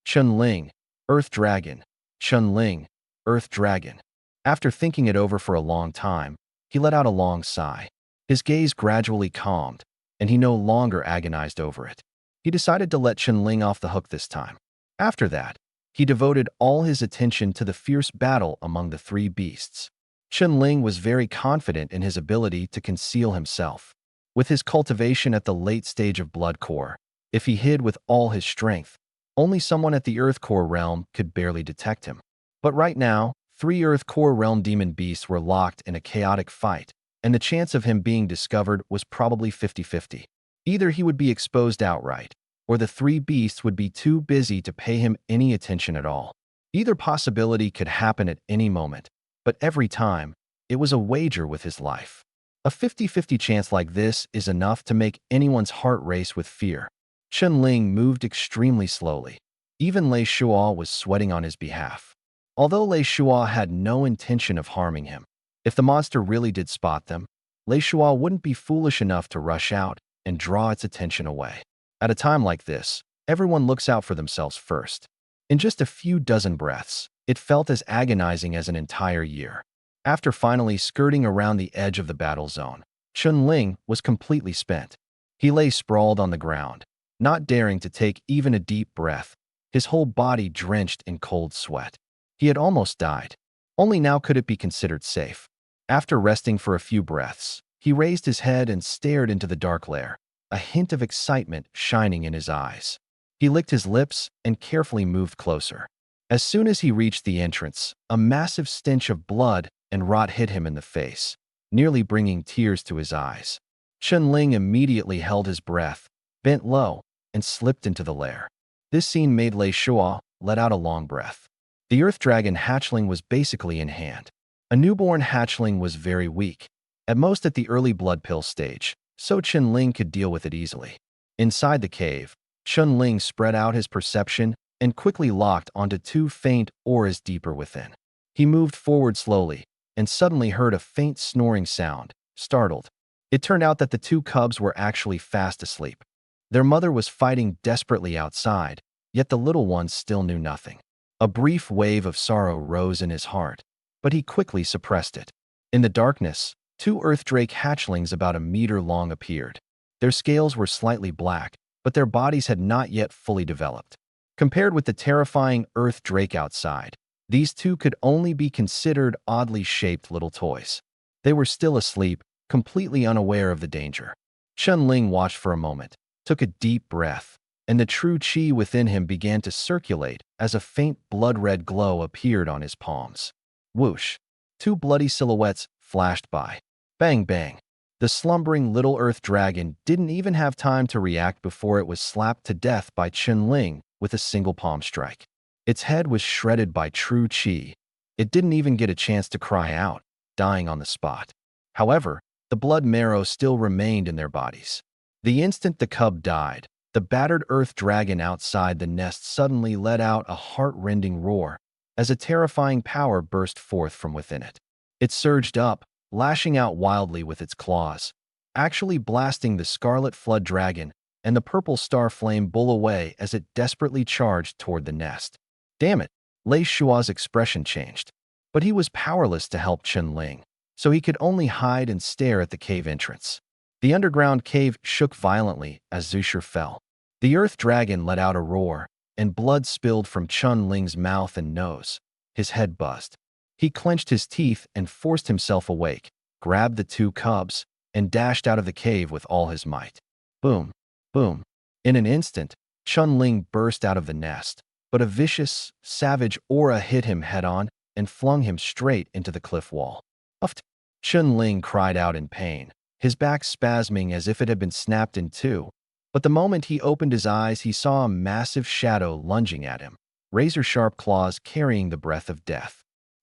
Chunling, Earth Dragon, Chunling, Earth Dragon. After thinking it over for a long time, he let out a long sigh. His gaze gradually calmed, and he no longer agonized over it. He decided to let Chunling off the hook this time. After that, he devoted all his attention to the fierce battle among the three beasts. Chunling was very confident in his ability to conceal himself. With his cultivation at the late stage of Blood Core, if he hid with all his strength, only someone at the Earth Core realm could barely detect him. But right now, three Earth Core realm demon beasts were locked in a chaotic fight, and the chance of him being discovered was probably 50-50. Either he would be exposed outright, or the three beasts would be too busy to pay him any attention at all. Either possibility could happen at any moment, but every time, it was a wager with his life. A 50-50 chance like this is enough to make anyone's heart race with fear. Chunling moved extremely slowly. Even Lei Shua was sweating on his behalf. Although Lei Shua had no intention of harming him, if the monster really did spot them, Lei Shua wouldn't be foolish enough to rush out and draw its attention away. At a time like this, everyone looks out for themselves first. In just a few dozen breaths, it felt as agonizing as an entire year. After finally skirting around the edge of the battle zone, Chun-Ling was completely spent. He lay sprawled on the ground, not daring to take even a deep breath, his whole body drenched in cold sweat. He had almost died. Only now could it be considered safe. After resting for a few breaths, he raised his head and stared into the dark lair, a hint of excitement shining in his eyes. He licked his lips and carefully moved closer. As soon as he reached the entrance, a massive stench of blood and rot hit him in the face, nearly bringing tears to his eyes. Chun-Ling immediately held his breath, bent low, and slipped into the lair. This scene made Lei Shua let out a long breath. The Earth Dragon hatchling was basically in hand. A newborn hatchling was very weak, at most at the early blood pill stage, so Chun-Ling could deal with it easily. Inside the cave, Chun-Ling spread out his perception and quickly locked onto two faint auras deeper within. He moved forward slowly and suddenly heard a faint snoring sound, startled. It turned out that the two cubs were actually fast asleep. Their mother was fighting desperately outside, yet the little ones still knew nothing. A brief wave of sorrow rose in his heart, but he quickly suppressed it. In the darkness, two earth drake hatchlings about a meter long appeared. Their scales were slightly black, but their bodies had not yet fully developed. Compared with the terrifying earth drake outside, these two could only be considered oddly shaped little toys. They were still asleep, completely unaware of the danger. Chun-Ling watched for a moment, took a deep breath, and the true qi within him began to circulate as a faint blood-red glow appeared on his palms. Whoosh! Two bloody silhouettes flashed by. Bang bang! The slumbering little earth dragon didn't even have time to react before it was slapped to death by Chun-Ling with a single palm strike. Its head was shredded by true qi. It didn't even get a chance to cry out, dying on the spot. However, the blood marrow still remained in their bodies. The instant the cub died, the battered earth dragon outside the nest suddenly let out a heart-rending roar as a terrifying power burst forth from within it. It surged up, lashing out wildly with its claws, actually blasting the scarlet flood dragon and the purple star flame bull away as it desperately charged toward the nest. Damn it! Lei Shua's expression changed. But he was powerless to help Chun-Ling, so he could only hide and stare at the cave entrance. The underground cave shook violently as Zushir fell. The earth dragon let out a roar, and blood spilled from Chun-Ling's mouth and nose. His head buzzed. He clenched his teeth and forced himself awake, grabbed the two cubs, and dashed out of the cave with all his might. Boom! Boom! In an instant, Chun-Ling burst out of the nest, but a vicious, savage aura hit him head-on and flung him straight into the cliff wall. Uft! Chun-Ling cried out in pain, his back spasming as if it had been snapped in two. But the moment he opened his eyes, he saw a massive shadow lunging at him, razor-sharp claws carrying the breath of death.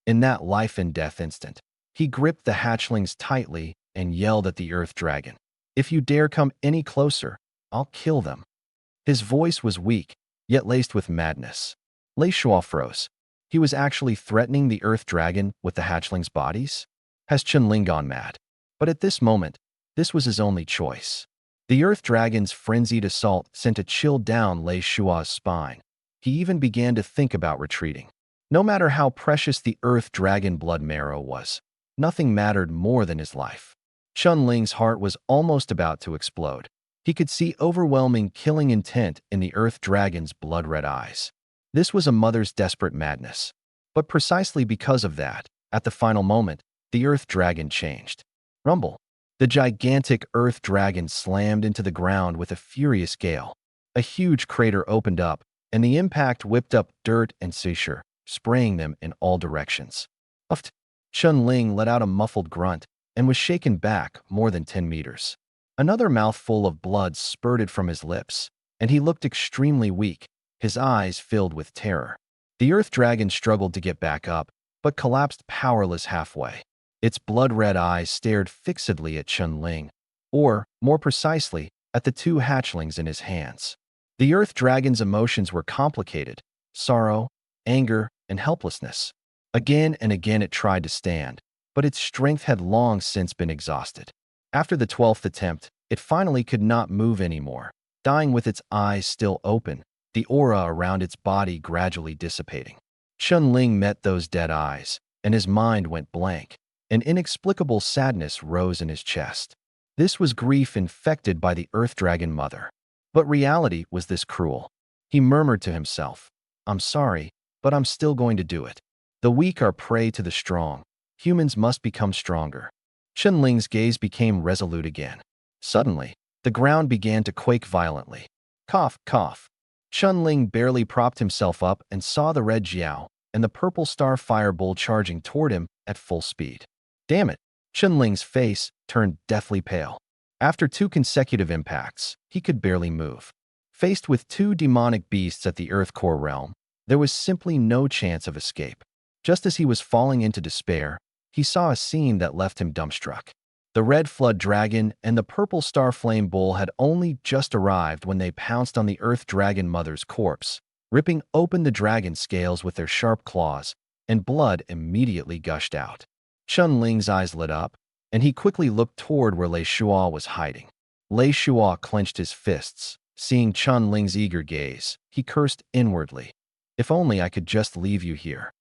In that life-and-death instant, he gripped the hatchlings tightly and yelled at the earth dragon, "If you dare come any closer, I'll kill them." His voice was weak, yet laced with madness. Lei Shua froze. He was actually threatening the earth dragon with the hatchlings' bodies? Has Chun-Ling gone mad? But at this moment, this was his only choice. The earth dragon's frenzied assault sent a chill down Lei Shua's spine. He even began to think about retreating. No matter how precious the earth dragon blood marrow was, nothing mattered more than his life. Chun-Ling's heart was almost about to explode. He could see overwhelming killing intent in the earth dragon's blood-red eyes. This was a mother's desperate madness. But precisely because of that, at the final moment, the earth dragon changed. Rumble. The gigantic earth dragon slammed into the ground with a furious gale. A huge crater opened up, and the impact whipped up dirt and seashore, spraying them in all directions. Uft! Chun-Ling let out a muffled grunt and was shaken back more than 10 meters. Another mouthful of blood spurted from his lips, and he looked extremely weak, his eyes filled with terror. The earth dragon struggled to get back up, but collapsed powerless halfway. Its blood-red eyes stared fixedly at Chun-Ling, or, more precisely, at the two hatchlings in his hands. The earth dragon's emotions were complicated: sorrow, anger, and helplessness. Again and again it tried to stand, but its strength had long since been exhausted. After the 12th attempt, it finally could not move anymore. Dying with its eyes still open, the aura around its body gradually dissipating. Chun-Ling met those dead eyes, and his mind went blank. An inexplicable sadness rose in his chest. This was grief infected by the Earth Dragon Mother. But reality was this cruel. He murmured to himself, "I'm sorry, but I'm still going to do it. The weak are prey to the strong. Humans must become stronger." Chun-Ling's gaze became resolute again. Suddenly, the ground began to quake violently. Cough, cough. Chun-Ling barely propped himself up and saw the red Jiao and the purple star fireball charging toward him at full speed. Damn it! Chun-Ling's face turned deathly pale. After 2 consecutive impacts, he could barely move. Faced with 2 demonic beasts at the Earth Core realm, there was simply no chance of escape. Just as he was falling into despair, he saw a scene that left him dumbstruck. The red flood dragon and the purple star flame bull had only just arrived when they pounced on the Earth Dragon Mother's corpse, ripping open the dragon scales with their sharp claws, and blood immediately gushed out. Chun-Ling's eyes lit up, and he quickly looked toward where Lei Shua was hiding. Lei Shua clenched his fists. Seeing Chun-Ling's eager gaze, he cursed inwardly. "If only I could just leave you here."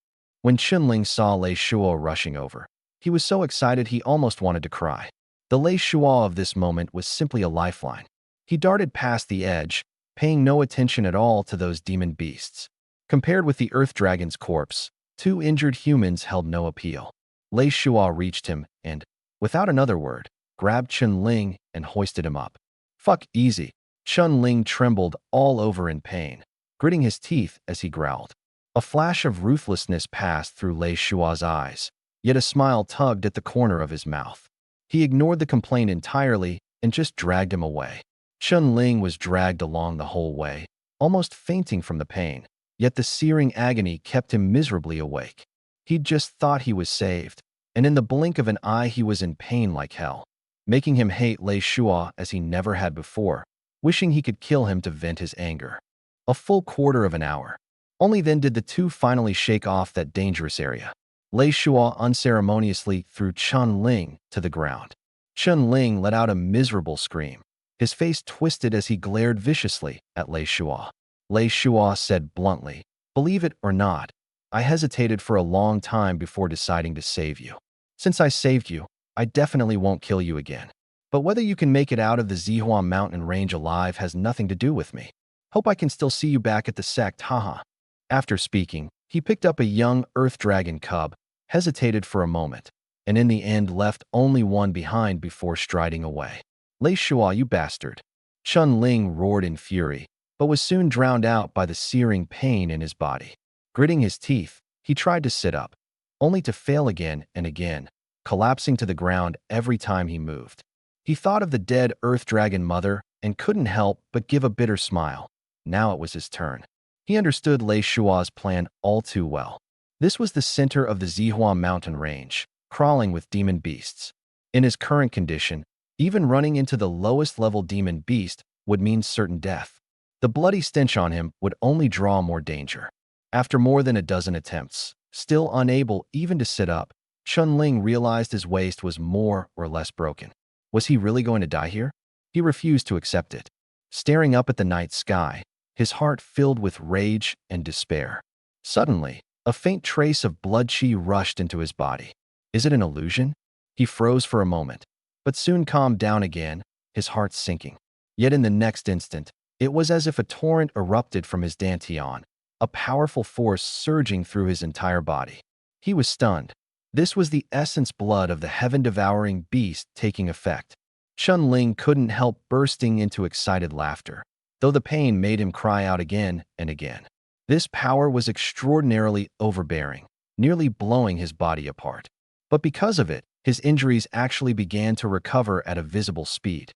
When Chun-Ling saw Lei Shua rushing over, he was so excited he almost wanted to cry. The Lei Shua of this moment was simply a lifeline. He darted past the edge, paying no attention at all to those demon beasts. Compared with the Earth Dragon's corpse, 2 injured humans held no appeal. Lei Shua reached him and, without another word, grabbed Chun-Ling and hoisted him up. "Fuck easy." Chun-Ling trembled all over in pain, gritting his teeth as he growled. A flash of ruthlessness passed through Lei Shua's eyes, yet a smile tugged at the corner of his mouth. He ignored the complaint entirely and just dragged him away. Chun-Ling was dragged along the whole way, almost fainting from the pain, yet the searing agony kept him miserably awake. He'd just thought he was saved, and in the blink of an eye he was in pain like hell, making him hate Lei Shua as he never had before, wishing he could kill him to vent his anger. A full quarter of an hour. Only then did the 2 finally shake off that dangerous area. Lei Shua unceremoniously threw Chun-Ling to the ground. Chun-Ling let out a miserable scream. His face twisted as he glared viciously at Lei Shua. Lei Shua said bluntly, "Believe it or not, I hesitated for a long time before deciding to save you. Since I saved you, I definitely won't kill you again. But whether you can make it out of the Zihua mountain range alive has nothing to do with me. Hope I can still see you back at the sect, haha." After speaking, he picked up a young Earth Dragon cub, hesitated for a moment, and in the end left only one behind before striding away. "Lei Shua, you bastard." Chun-Ling roared in fury, but was soon drowned out by the searing pain in his body. Gritting his teeth, he tried to sit up, only to fail again and again, collapsing to the ground every time he moved. He thought of the dead Earth Dragon Mother and couldn't help but give a bitter smile. Now it was his turn. He understood Lei Shua's plan all too well. This was the center of the Zihua mountain range, crawling with demon beasts. In his current condition, even running into the lowest level demon beast would mean certain death. The bloody stench on him would only draw more danger. After more than a dozen attempts, still unable even to sit up, Chun-Ling realized his waist was more or less broken. Was he really going to die here? He refused to accept it. Staring up at the night sky, his heart filled with rage and despair. Suddenly, a faint trace of blood chi rushed into his body. Is it an illusion? He froze for a moment, but soon calmed down again, his heart sinking. Yet in the next instant, it was as if a torrent erupted from his dantian, a powerful force surging through his entire body. He was stunned. This was the essence blood of the heaven-devouring beast taking effect. Chun-Ling couldn't help bursting into excited laughter, though the pain made him cry out again and again. This power was extraordinarily overbearing, nearly blowing his body apart. But because of it, his injuries actually began to recover at a visible speed.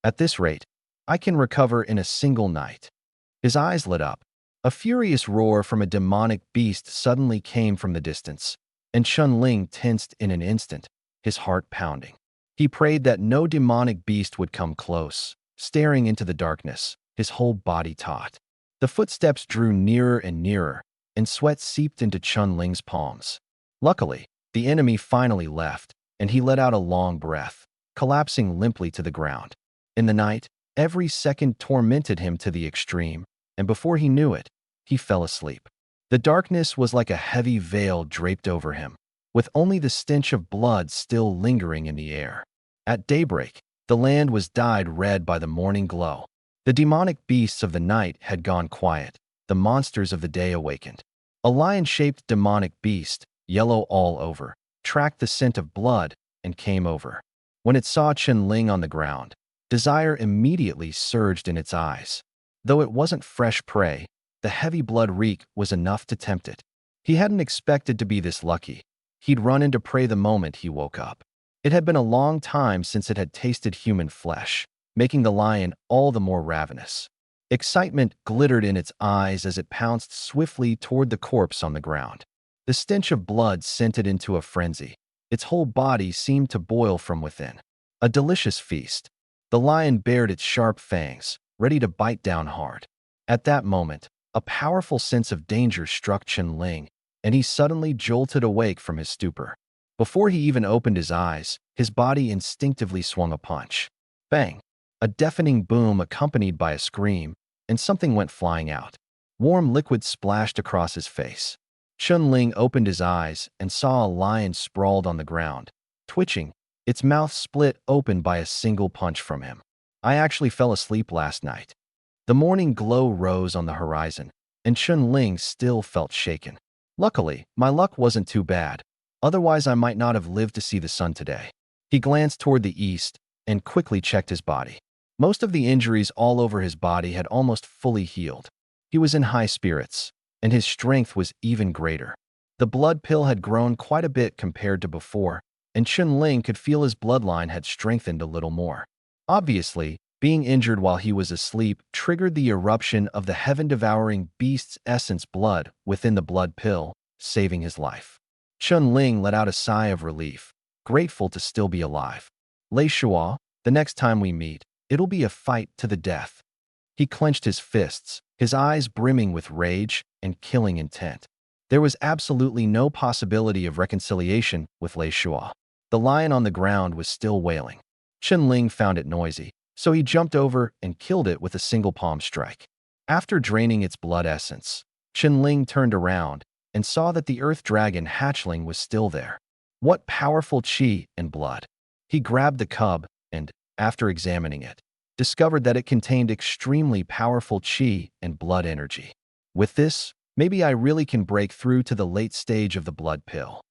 At this rate, I can recover in a single night. His eyes lit up. A furious roar from a demonic beast suddenly came from the distance, and Chun-Ling tensed in an instant, his heart pounding. He prayed that no demonic beast would come close, staring into the darkness, his whole body taut. The footsteps drew nearer and nearer, and sweat seeped into Chun-Ling's palms. Luckily, the enemy finally left, and he let out a long breath, collapsing limply to the ground. In the night, every second tormented him to the extreme, and before he knew it, he fell asleep. The darkness was like a heavy veil draped over him, with only the stench of blood still lingering in the air. At daybreak, the land was dyed red by the morning glow. The demonic beasts of the night had gone quiet. The monsters of the day awakened. A lion-shaped demonic beast, yellow all over, tracked the scent of blood and came over. When it saw Chen-Ling on the ground, desire immediately surged in its eyes. Though it wasn't fresh prey, the heavy blood reek was enough to tempt it. He hadn't expected to be this lucky. He'd run into prey the moment he woke up. It had been a long time since it had tasted human flesh, making the lion all the more ravenous. Excitement glittered in its eyes as it pounced swiftly toward the corpse on the ground. The stench of blood sent it into a frenzy. Its whole body seemed to boil from within. A delicious feast. The lion bared its sharp fangs, ready to bite down hard. At that moment, a powerful sense of danger struck Chen-Ling, and he suddenly jolted awake from his stupor. Before he even opened his eyes, his body instinctively swung a punch. Bang! A deafening boom accompanied by a scream, and something went flying out. Warm liquid splashed across his face. Chen-Ling opened his eyes and saw a lion sprawled on the ground, twitching, its mouth split open by a single punch from him. I actually fell asleep last night. The morning glow rose on the horizon, and Chen-Ling still felt shaken. Luckily, my luck wasn't too bad. Otherwise, I might not have lived to see the sun today. He glanced toward the east and quickly checked his body. Most of the injuries all over his body had almost fully healed. He was in high spirits, and his strength was even greater. The blood pill had grown quite a bit compared to before, and Chen-Ling could feel his bloodline had strengthened a little more. Obviously, being injured while he was asleep triggered the eruption of the heaven-devouring beast's essence blood within the blood pill, saving his life. Chen-Ling let out a sigh of relief, grateful to still be alive. Lei Shua, the next time we meet, it'll be a fight to the death. He clenched his fists, his eyes brimming with rage and killing intent. There was absolutely no possibility of reconciliation with Lei Shua. The lion on the ground was still wailing. Chen-Ling found it noisy, so he jumped over and killed it with a single palm strike. After draining its blood essence, Chen-Ling turned around and saw that the earth dragon hatchling was still there. What powerful qi and blood! He grabbed the cub and, after examining it, discovered that it contained extremely powerful qi and blood energy. With this, maybe I really can break through to the late stage of the blood pill.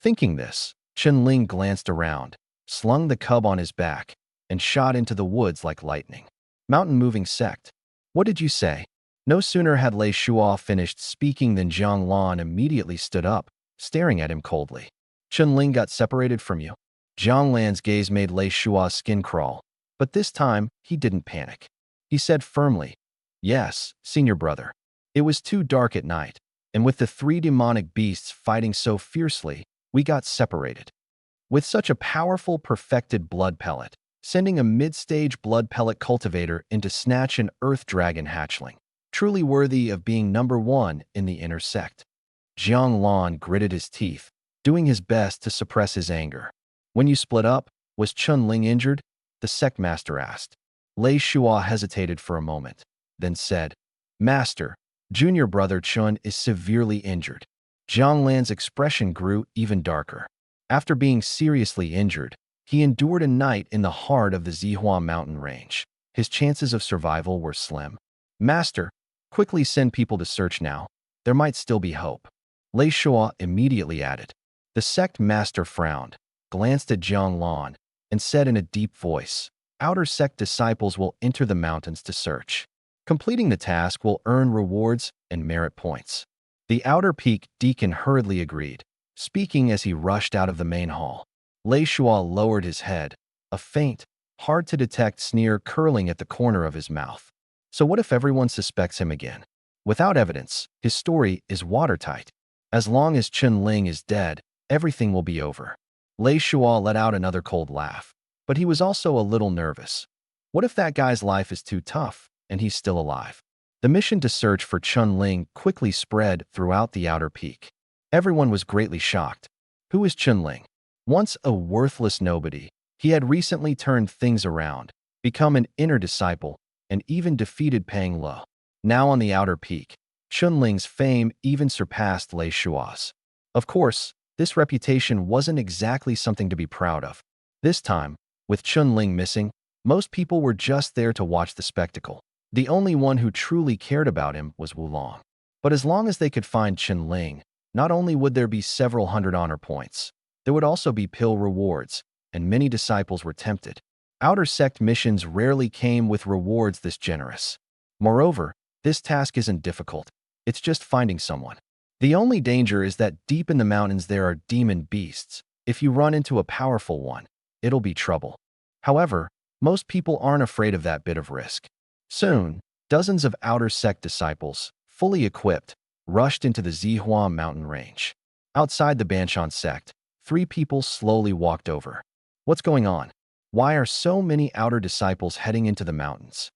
Thinking this, Chen-Ling glanced around, slung the cub on his back, and shot into the woods like lightning. Mountain-moving sect. What did you say? No sooner had Lei Shua finished speaking than Zhang Lan immediately stood up, staring at him coldly. Chen-Ling got separated from you. Zhang Lan's gaze made Lei Shua's skin crawl, but this time he didn't panic. He said firmly, "Yes, senior brother. It was too dark at night, and with the three demonic beasts fighting so fiercely, we got separated. With such a powerful perfected blood pellet, sending a mid-stage blood pellet cultivator into snatch an earth dragon hatchling, truly worthy of being number one in the inner sect." Zhang Lan gritted his teeth, doing his best to suppress his anger. When you split up, was Chen-Ling injured? The sect master asked. Lei Shua hesitated for a moment, then said, "Master, junior brother Chun is severely injured." Zhang Lan's expression grew even darker. After being seriously injured, he endured a night in the heart of the Zihua mountain range. His chances of survival were slim. "Master, quickly send people to search now. There might still be hope." Lei Shua immediately added. The sect master frowned, glanced at Zhang Lan, and said in a deep voice, "Outer sect disciples will enter the mountains to search. Completing the task will earn rewards and merit points." The outer peak deacon hurriedly agreed, speaking as he rushed out of the main hall. Lei Shua lowered his head, a faint, hard-to-detect sneer curling at the corner of his mouth. So what if everyone suspects him again? Without evidence, his story is watertight. As long as Chen-Ling is dead, everything will be over. Lei Shua let out another cold laugh, but he was also a little nervous. What if that guy's life is too tough, and he's still alive? The mission to search for Chen-Ling quickly spread throughout the outer peak. Everyone was greatly shocked. Who is Chen-Ling? Once a worthless nobody, he had recently turned things around, become an inner disciple, and even defeated Pang Lo. Now on the outer peak, Chunling's fame even surpassed Lei Shua's. Of course, this reputation wasn't exactly something to be proud of. This time, with Chunling missing, most people were just there to watch the spectacle. The only one who truly cared about him was Wulong. But as long as they could find Chunling, not only would there be several hundred honor points, there would also be pill rewards, and many disciples were tempted. Outer sect missions rarely came with rewards this generous. Moreover, this task isn't difficult. It's just finding someone. The only danger is that deep in the mountains there are demon beasts. If you run into a powerful one, it'll be trouble. However, most people aren't afraid of that bit of risk. Soon, dozens of outer sect disciples, fully equipped, rushed into the Zihua mountain range. Outside the Banshan sect, 3 people slowly walked over. What's going on? Why are so many outer disciples heading into the mountains?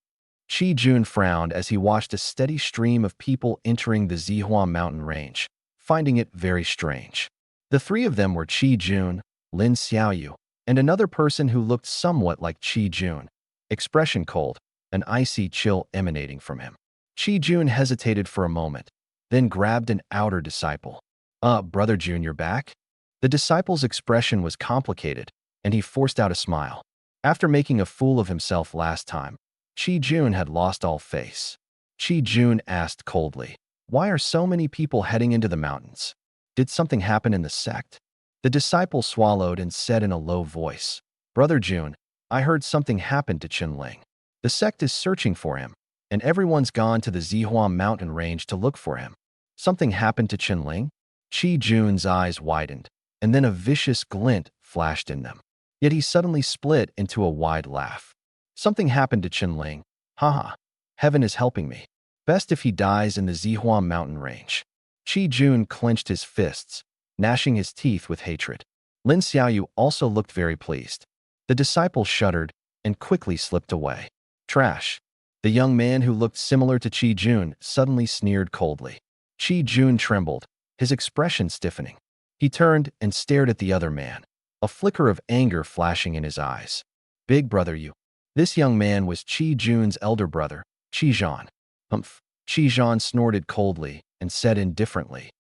Qi Jun frowned as he watched a steady stream of people entering the Zihua mountain range, finding it very strange. The 3 of them were Qi Jun, Lin Xiaoyu, and another person who looked somewhat like Qi Jun, expression cold, an icy chill emanating from him. Qi Jun hesitated for a moment, then grabbed an outer disciple. Brother Jun, you're back?" The disciple's expression was complicated, and he forced out a smile. After making a fool of himself last time, Qi Jun had lost all face. Qi Jun asked coldly, "Why are so many people heading into the mountains? Did something happen in the sect?" The disciple swallowed and said in a low voice, "Brother Jun, I heard something happened to Chunling. The sect is searching for him, and everyone's gone to the Zihua mountain range to look for him." "Something happened to Chunling?" Qi Jun's eyes widened, and then a vicious glint flashed in them. Yet he suddenly split into a wide laugh. "Something happened to Chunling. Haha. Heaven is helping me. Best if he dies in the Zihua mountain range." Qi Jun clenched his fists, gnashing his teeth with hatred. Lin Xiaoyu also looked very pleased. The disciple shuddered and quickly slipped away. "Trash." The young man who looked similar to Qi Jun suddenly sneered coldly. Qi Jun trembled, his expression stiffening. He turned and stared at the other man, a flicker of anger flashing in his eyes. "Big brother, you." This young man was Qi Jun's elder brother, Qi Zhan. "Humph." Qi Zhan snorted coldly and said indifferently,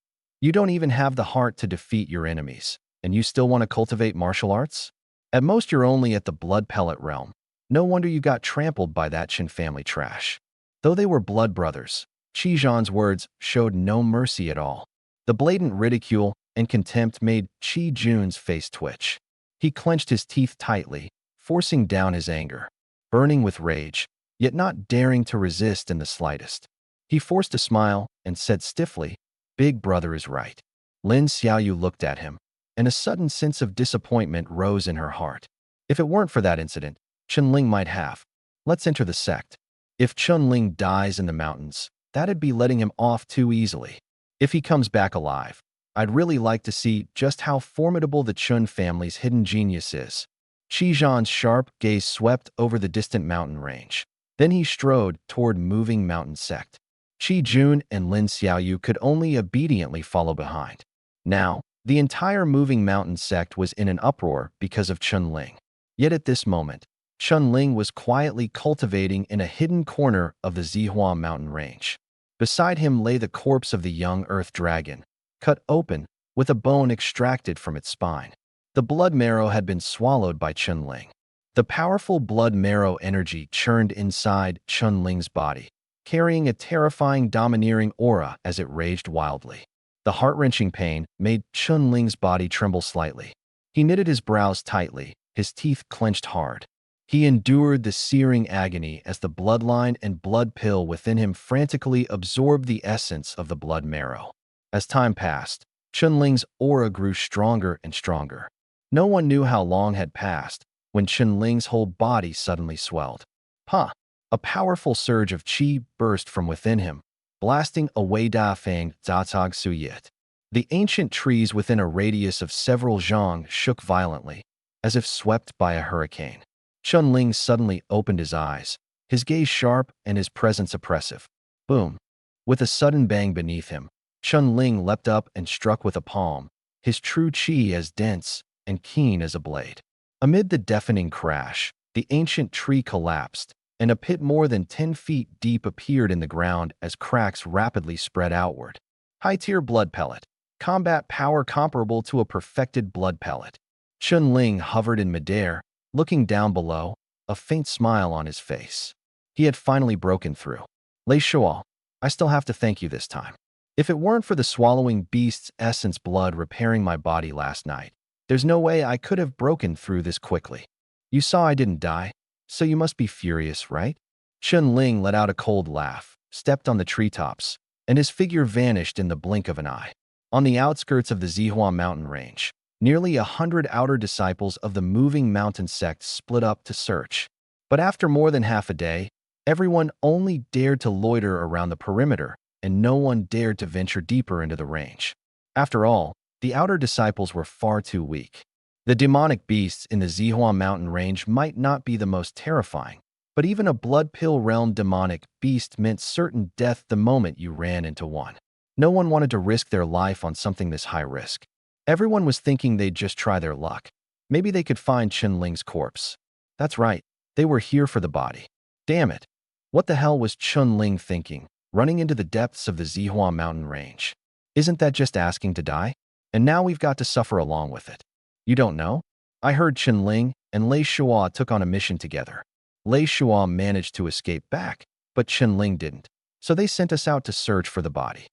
"You don't even have the heart to defeat your enemies, and you still want to cultivate martial arts? At most you're only at the blood pellet realm. No wonder you got trampled by that Qin family trash." Though they were blood brothers, Qi Zhan's words showed no mercy at all. The blatant ridicule and contempt made Qi Jun's face twitch. He clenched his teeth tightly, forcing down his anger. Burning with rage, yet not daring to resist in the slightest. He forced a smile and said stiffly, "Big brother is right." Lin Xiaoyu looked at him, and a sudden sense of disappointment rose in her heart. If it weren't for that incident, Chunling might have. Let's enter the sect. If Chunling dies in the mountains, that'd be letting him off too easily. If he comes back alive, I'd really like to see just how formidable the Chun family's hidden genius is. Qi Zhan's sharp gaze swept over the distant mountain range. Then he strode toward moving mountain sect. Qi Jun and Lin Xiaoyu could only obediently follow behind. Now, the entire moving mountain sect was in an uproar because of Chunling. Yet at this moment, Chunling was quietly cultivating in a hidden corner of the Zihua mountain range. Beside him lay the corpse of the young earth dragon, cut open, with a bone extracted from its spine. The blood marrow had been swallowed by Chunling. The powerful blood marrow energy churned inside Chunling's body, carrying a terrifying domineering aura as it raged wildly. The heart-wrenching pain made Chunling's body tremble slightly. He knitted his brows tightly, his teeth clenched hard. He endured the searing agony as the bloodline and blood pill within him frantically absorbed the essence of the blood marrow. As time passed, Chunling's aura grew stronger and stronger. No one knew how long had passed when Chunling's whole body suddenly swelled. "Huh!" A powerful surge of qi burst from within him, blasting away Da Fang Zatog Suyit. The ancient trees within a radius of several zhang shook violently, as if swept by a hurricane. Chunling suddenly opened his eyes, his gaze sharp and his presence oppressive. Boom! With a sudden bang beneath him, Chunling leapt up and struck with a palm, his true qi as dense and keen as a blade. Amid the deafening crash, the ancient tree collapsed, and a pit more than 10 feet deep appeared in the ground as cracks rapidly spread outward. High-tier blood pellet. Combat power comparable to a perfected blood pellet. Chun Ling hovered in midair, looking down below, a faint smile on his face. He had finally broken through. Lei Shuo, I still have to thank you this time. If it weren't for the swallowing beast's essence blood repairing my body last night, there's no way I could have broken through this quickly. You saw I didn't die, so you must be furious, right? Chun Ling let out a cold laugh, stepped on the treetops, and his figure vanished in the blink of an eye. On the outskirts of the Zihua mountain range, nearly 100 outer disciples of the moving mountain sect split up to search. But after more than half a day, everyone only dared to loiter around the perimeter, and no one dared to venture deeper into the range. After all, the outer disciples were far too weak. The demonic beasts in the Zihua mountain range might not be the most terrifying, but even a blood pill realm demonic beast meant certain death the moment you ran into one. No one wanted to risk their life on something this high risk. Everyone was thinking they'd just try their luck. Maybe they could find Chun Ling's corpse. That's right, they were here for the body. Damn it. What the hell was Chun Ling thinking, running into the depths of the Zihua mountain range? Isn't that just asking to die? And now we've got to suffer along with it. You don't know? I heard Chun Ling and Lei Shuo took on a mission together. Lei Shuo managed to escape back, but Chun Ling didn't. So they sent us out to search for the body.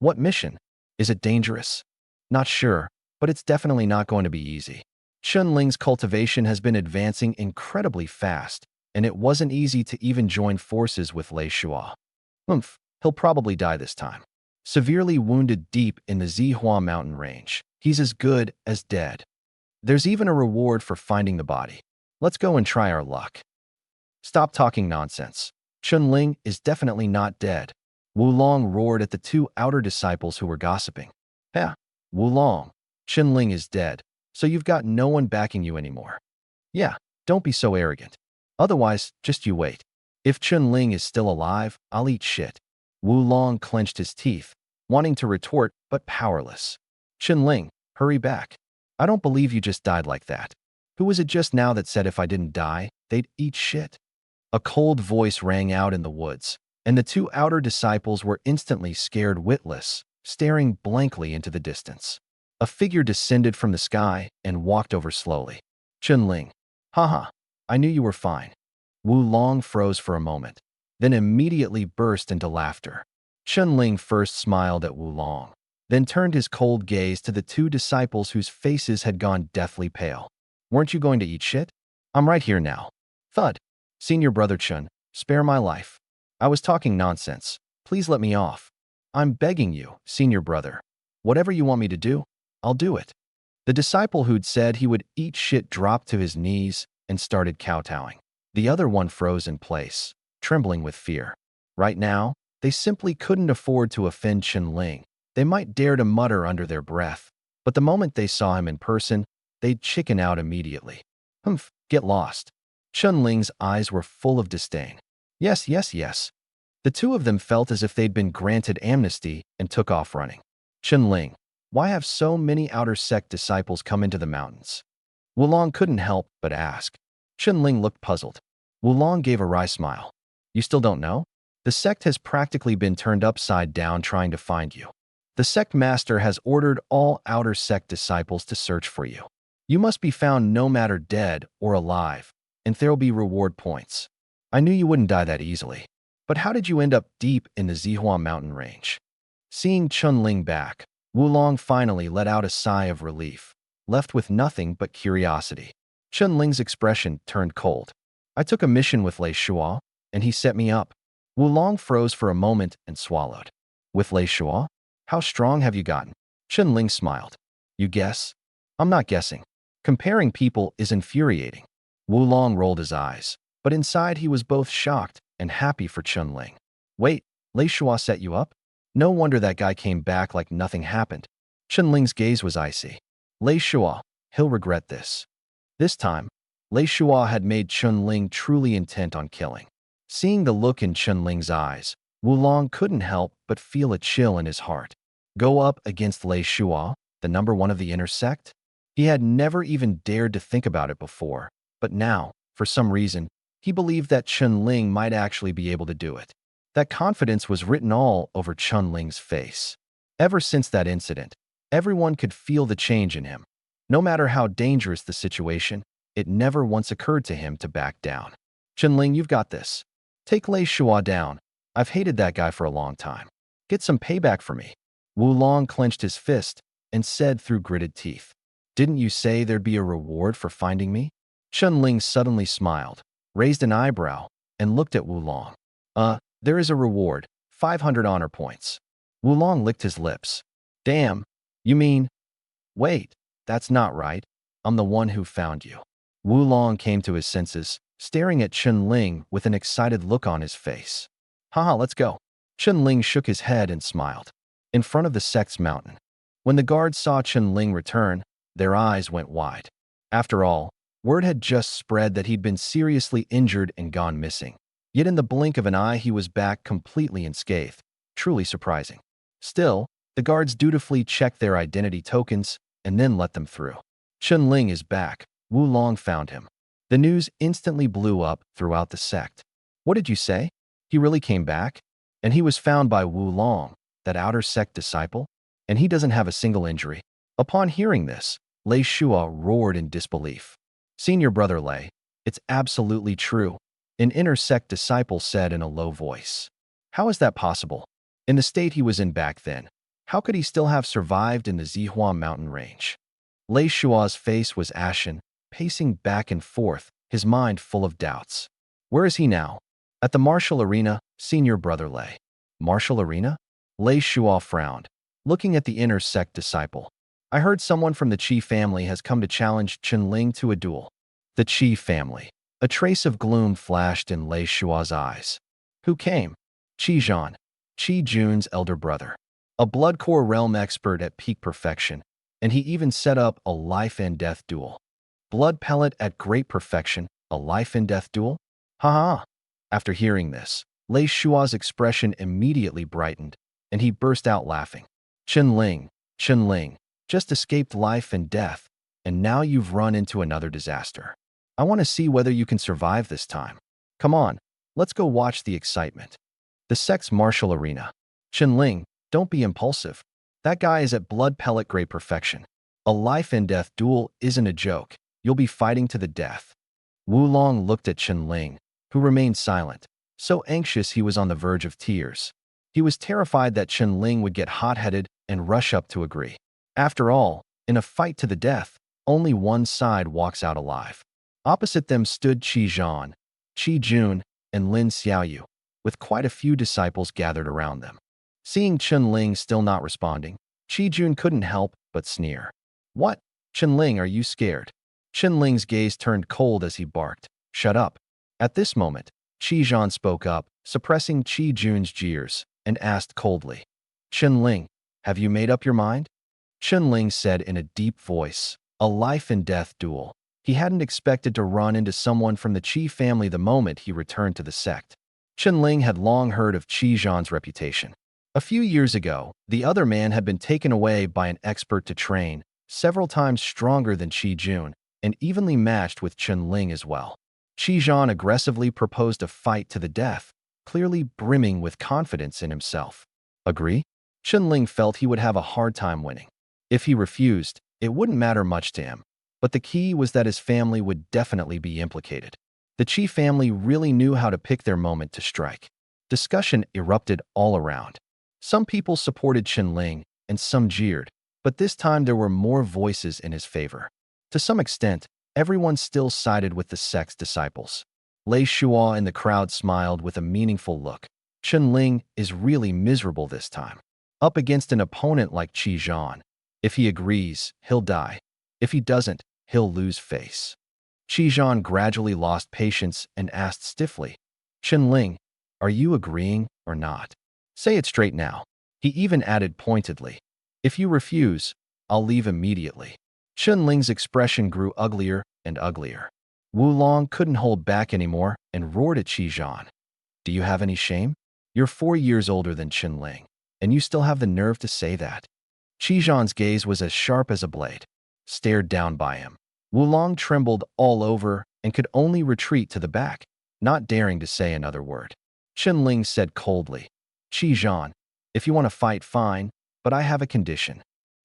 What mission? Is it dangerous? Not sure, but it's definitely not going to be easy. Chun Ling's cultivation has been advancing incredibly fast, and it wasn't easy to even join forces with Lei Shuo. He'll probably die this time. Severely wounded deep in the Zihua mountain range, he's as good as dead. There's even a reward for finding the body. Let's go and try our luck. Stop talking nonsense. Chun Ling is definitely not dead. Wulong roared at the two outer disciples who were gossiping. Heh, Wulong, Chun Ling is dead, so you've got no one backing you anymore. Yeah, don't be so arrogant. Otherwise, just you wait. If Chun Ling is still alive, I'll eat shit. Wulong clenched his teeth, wanting to retort but powerless. Chun Ling, hurry back. I don't believe you just died like that. Who was it just now that said if I didn't die, they'd eat shit? A cold voice rang out in the woods, and the two outer disciples were instantly scared witless, staring blankly into the distance. A figure descended from the sky and walked over slowly. Chun Ling. Haha, I knew you were fine. Wulong froze for a moment, then immediately burst into laughter. Chun Ling first smiled at Wulong, then turned his cold gaze to the two disciples whose faces had gone deathly pale. Weren't you going to eat shit? I'm right here now. Thud. Senior brother Chun, spare my life. I was talking nonsense. Please let me off. I'm begging you, senior brother. Whatever you want me to do, I'll do it. The disciple who'd said he would eat shit dropped to his knees and started kowtowing. The other one froze in place, trembling with fear. Right now, they simply couldn't afford to offend Chun Ling. They might dare to mutter under their breath, but the moment they saw him in person, they'd chicken out immediately. Get lost. Chun Ling's eyes were full of disdain. Yes, yes, yes. The two of them felt as if they'd been granted amnesty and took off running. Chun Ling, why have so many outer sect disciples come into the mountains? Wulong couldn't help but ask. Chun Ling looked puzzled. Wulong gave a wry smile. You still don't know? The sect has practically been turned upside down trying to find you. The sect master has ordered all outer sect disciples to search for you. You must be found no matter dead or alive, and there'll be reward points. I knew you wouldn't die that easily. But how did you end up deep in the Zihua mountain range? Seeing Chun Ling back, Wulong finally let out a sigh of relief, left with nothing but curiosity. Chun Ling's expression turned cold. I took a mission with Lei Shuo, and he set me up. Wulong froze for a moment and swallowed. With Lei Shuo? How strong have you gotten? Chun Ling smiled. You guess? I'm not guessing. Comparing people is infuriating. Wulong rolled his eyes, but inside he was both shocked and happy for Chun Ling. Wait, Lei Shuo set you up? No wonder that guy came back like nothing happened. Chun Ling's gaze was icy. Lei Shuo, he'll regret this. This time, Lei Shuo had made Chun Ling truly intent on killing. Seeing the look in Chun Ling's eyes, Wulong couldn't help but feel a chill in his heart. Go up against Lei Shuo, the number one of the inner sect? He had never even dared to think about it before, but now, for some reason, He believed that Chun-Ling might actually be able to do it. That confidence was written all over Chun-Ling's face. Ever since that incident, everyone could feel the change in him. No matter how dangerous the situation, it never once occurred to him to back down. Chun-Ling, you've got this. Take Lei Shua down. I've hated that guy for a long time. Get some payback for me. Wu Long clenched his fist and said through gritted teeth, "Didn't you say there'd be a reward for finding me?" Chun-Ling suddenly smiled, raised an eyebrow, and looked at Wu Long. There is a reward, 500 honor points." Wu Long licked his lips. "Damn, you mean? Wait, that's not right. I'm the one who found you." Wu Long came to his senses, staring at Chun-Ling with an excited look on his face. "Haha, let's go." Chun-Ling shook his head and smiled. In front of the sect's mountain. When the guards saw Chun-Ling return, their eyes went wide. After all, word had just spread that he'd been seriously injured and gone missing. Yet in the blink of an eye he was back completely unscathed. Truly surprising. Still, the guards dutifully checked their identity tokens and then let them through. Chun-Ling is back. Wu Long found him. The news instantly blew up throughout the sect. "What did you say? He really came back? And he was found by Wu Long, that outer sect disciple? And he doesn't have a single injury?" Upon hearing this, Lei Shua roared in disbelief. "Senior brother Lei, it's absolutely true," an inner sect disciple said in a low voice. "How is that possible? In the state he was in back then, how could he still have survived in the Zihua mountain range?" Lei Shua's face was ashen, pacing back and forth, his mind full of doubts. "Where is he now?" "At the martial arena, senior brother Lei." "Martial arena?" Lei Shua frowned, looking at the inner sect disciple. "I heard someone from the Qi family has come to challenge Chun-Ling to a duel." The Qi family. A trace of gloom flashed in Lei Shua's eyes. "Who came?" "Qi Zhan, Qi Jun's elder brother. A blood core realm expert at peak perfection, and he even set up a life-and-death duel." Blood pellet at great perfection, a life-and-death duel? Ha. After hearing this, Lei Shua's expression immediately brightened, and he burst out laughing. Chun-Ling, just escaped life and death, and now you've run into another disaster. I want to see whether you can survive this time. Come on, let's go watch the excitement." The sect's martial arena. "Chun-Ling, don't be impulsive. That guy is at blood pellet grade perfection. A life-and-death duel isn't a joke. You'll be fighting to the death." Wu Long looked at Chun-Ling, who remained silent, so anxious he was on the verge of tears. He was terrified that Chun-Ling would get hot-headed and rush up to agree. After all, in a fight to the death, only one side walks out alive. Opposite them stood Qi Zhan, Qi Jun, and Lin Xiaoyu, with quite a few disciples gathered around them. Seeing Chun-Ling still not responding, Qi Jun couldn't help but sneer. "What? Chun-Ling, are you scared?" Chun-Ling's gaze turned cold as he barked, "Shut up." At this moment, Qi Zhan spoke up, suppressing Qi Jun's jeers, and asked coldly, "Chun-Ling, have you made up your mind?" Chun-Ling said in a deep voice, "A life-and-death duel." He hadn't expected to run into someone from the Qi family the moment he returned to the sect. Chun-Ling had long heard of Qi Zhan's reputation. A few years ago, the other man had been taken away by an expert to train, several times stronger than Qi Jun, and evenly matched with Chun-Ling as well. Qi Zhan aggressively proposed a fight to the death, clearly brimming with confidence in himself. Agree? Chun-Ling felt he would have a hard time winning. If he refused, it wouldn't matter much to him. But the key was that his family would definitely be implicated. The Qi family really knew how to pick their moment to strike. Discussion erupted all around. Some people supported Chun-Ling, and some jeered, but this time there were more voices in his favor. To some extent, everyone still sided with the sect's disciples. Lei Shua in the crowd smiled with a meaningful look. Chun-Ling is really miserable this time. Up against an opponent like Qi Zhan. If he agrees, he'll die. If he doesn't, he'll lose face. Qi Zhan gradually lost patience and asked stiffly, "Chun-Ling, are you agreeing or not? Say it straight now." He even added pointedly, "If you refuse, I'll leave immediately." Chun-Ling's expression grew uglier and uglier. Wu Long couldn't hold back anymore and roared at Qi Zhan. "Do you have any shame? You're 4 years older than Chun-Ling, and you still have the nerve to say that?" Qi Zhan's gaze was as sharp as a blade, stared down by him. Wu Long trembled all over and could only retreat to the back. not daring to say another word. Chen said coldly, Qi Zhan, if you want to fight, fine, but I have a condition.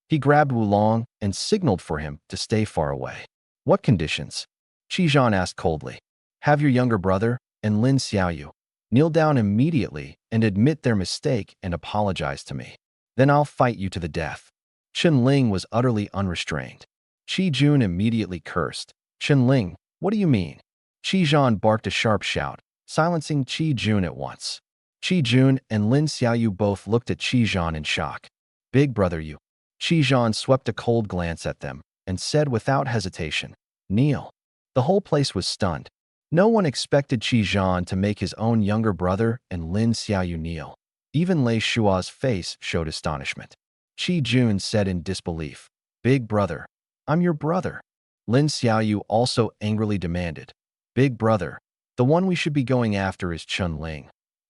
He grabbed Wulong and signaled for him to stay far away. What conditions? Qi Zhan asked coldly. Have your younger brother and Lin Xiaoyu kneel down immediately and admit their mistake and apologize to me. Then I'll fight you to the death. Chen was utterly unrestrained. Qi Jun immediately cursed. Chen, what do you mean? Qi Zhan barked a sharp shout, silencing Qi Jun at once. Qi Jun and Lin Xiaoyu both looked at Qi Zhan in shock. Big brother you. Qi Zhan swept a cold glance at them and said without hesitation, kneel. The whole place was stunned. No one expected Qi Zhan to make his own younger brother and Lin Xiaoyu kneel. Even Lei Shua's face showed astonishment. Qi Jun said in disbelief, Big brother, I'm your brother. Lin Xiaoyu also angrily demanded, Big brother, the one we should be going after is Chen.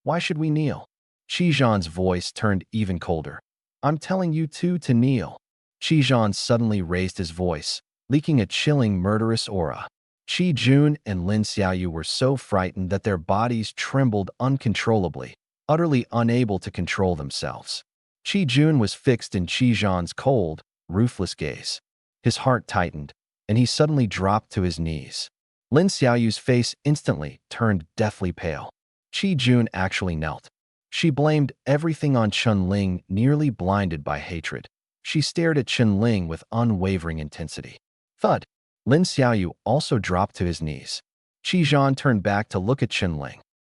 Why should we kneel? Qi Zhan's voice turned even colder. I'm telling you two to kneel. Qi Zhan suddenly raised his voice, leaking a chilling, murderous aura. Qi Jun and Lin Xiaoyu were so frightened that their bodies trembled uncontrollably, utterly unable to control themselves. Qi Jun was fixed in Qi Zhan's cold, ruthless gaze. His heart tightened, and he suddenly dropped to his knees. Lin Xiaoyu's face instantly turned deathly pale. Qi Jun actually knelt. She blamed everything on Chen, nearly blinded by hatred. She stared at Chen with unwavering intensity. Thud! Lin Xiaoyu also dropped to his knees. Qi Zhan turned back to look at Chen.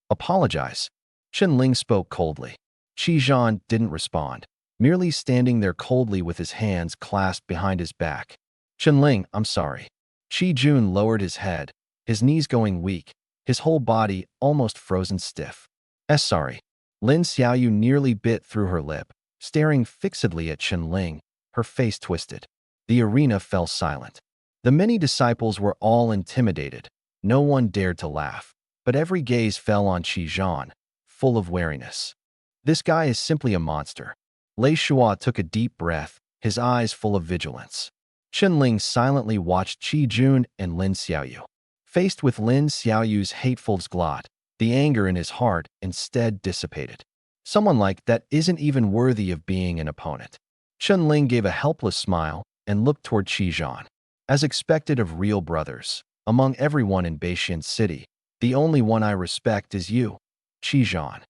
Apologize. Chen spoke coldly. Qi Zhan didn't respond, merely standing there coldly with his hands clasped behind his back. Chen, I'm sorry. Qi Jun lowered his head, his knees going weak, his whole body almost frozen stiff. Sorry. Lin Xiaoyu nearly bit through her lip, staring fixedly at Chen, her face twisted. The arena fell silent. The many disciples were all intimidated. No one dared to laugh, but every gaze fell on Qi Zhan, full of wariness. This guy is simply a monster. Lei Shua took a deep breath, his eyes full of vigilance. Chen silently watched Qi Jun and Lin Xiaoyu. Faced with Lin Xiaoyu's hateful glot, the anger in his heart instead dissipated. Someone like that isn't even worthy of being an opponent. Chen gave a helpless smile and looked toward Qi Zhan. As expected of real brothers, among everyone in Beixian City, the only one I respect is you, Qi Zhan.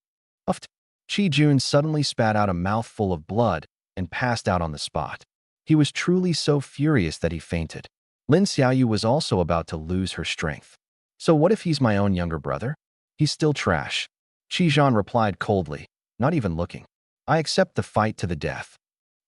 Uft. Qi Jun suddenly spat out a mouthful of blood and passed out on the spot. He was truly so furious that he fainted. Lin Xiaoyu was also about to lose her strength. So what if he's my own younger brother? He's still trash. Qi Zhan replied coldly, not even looking. I accept the fight to the death.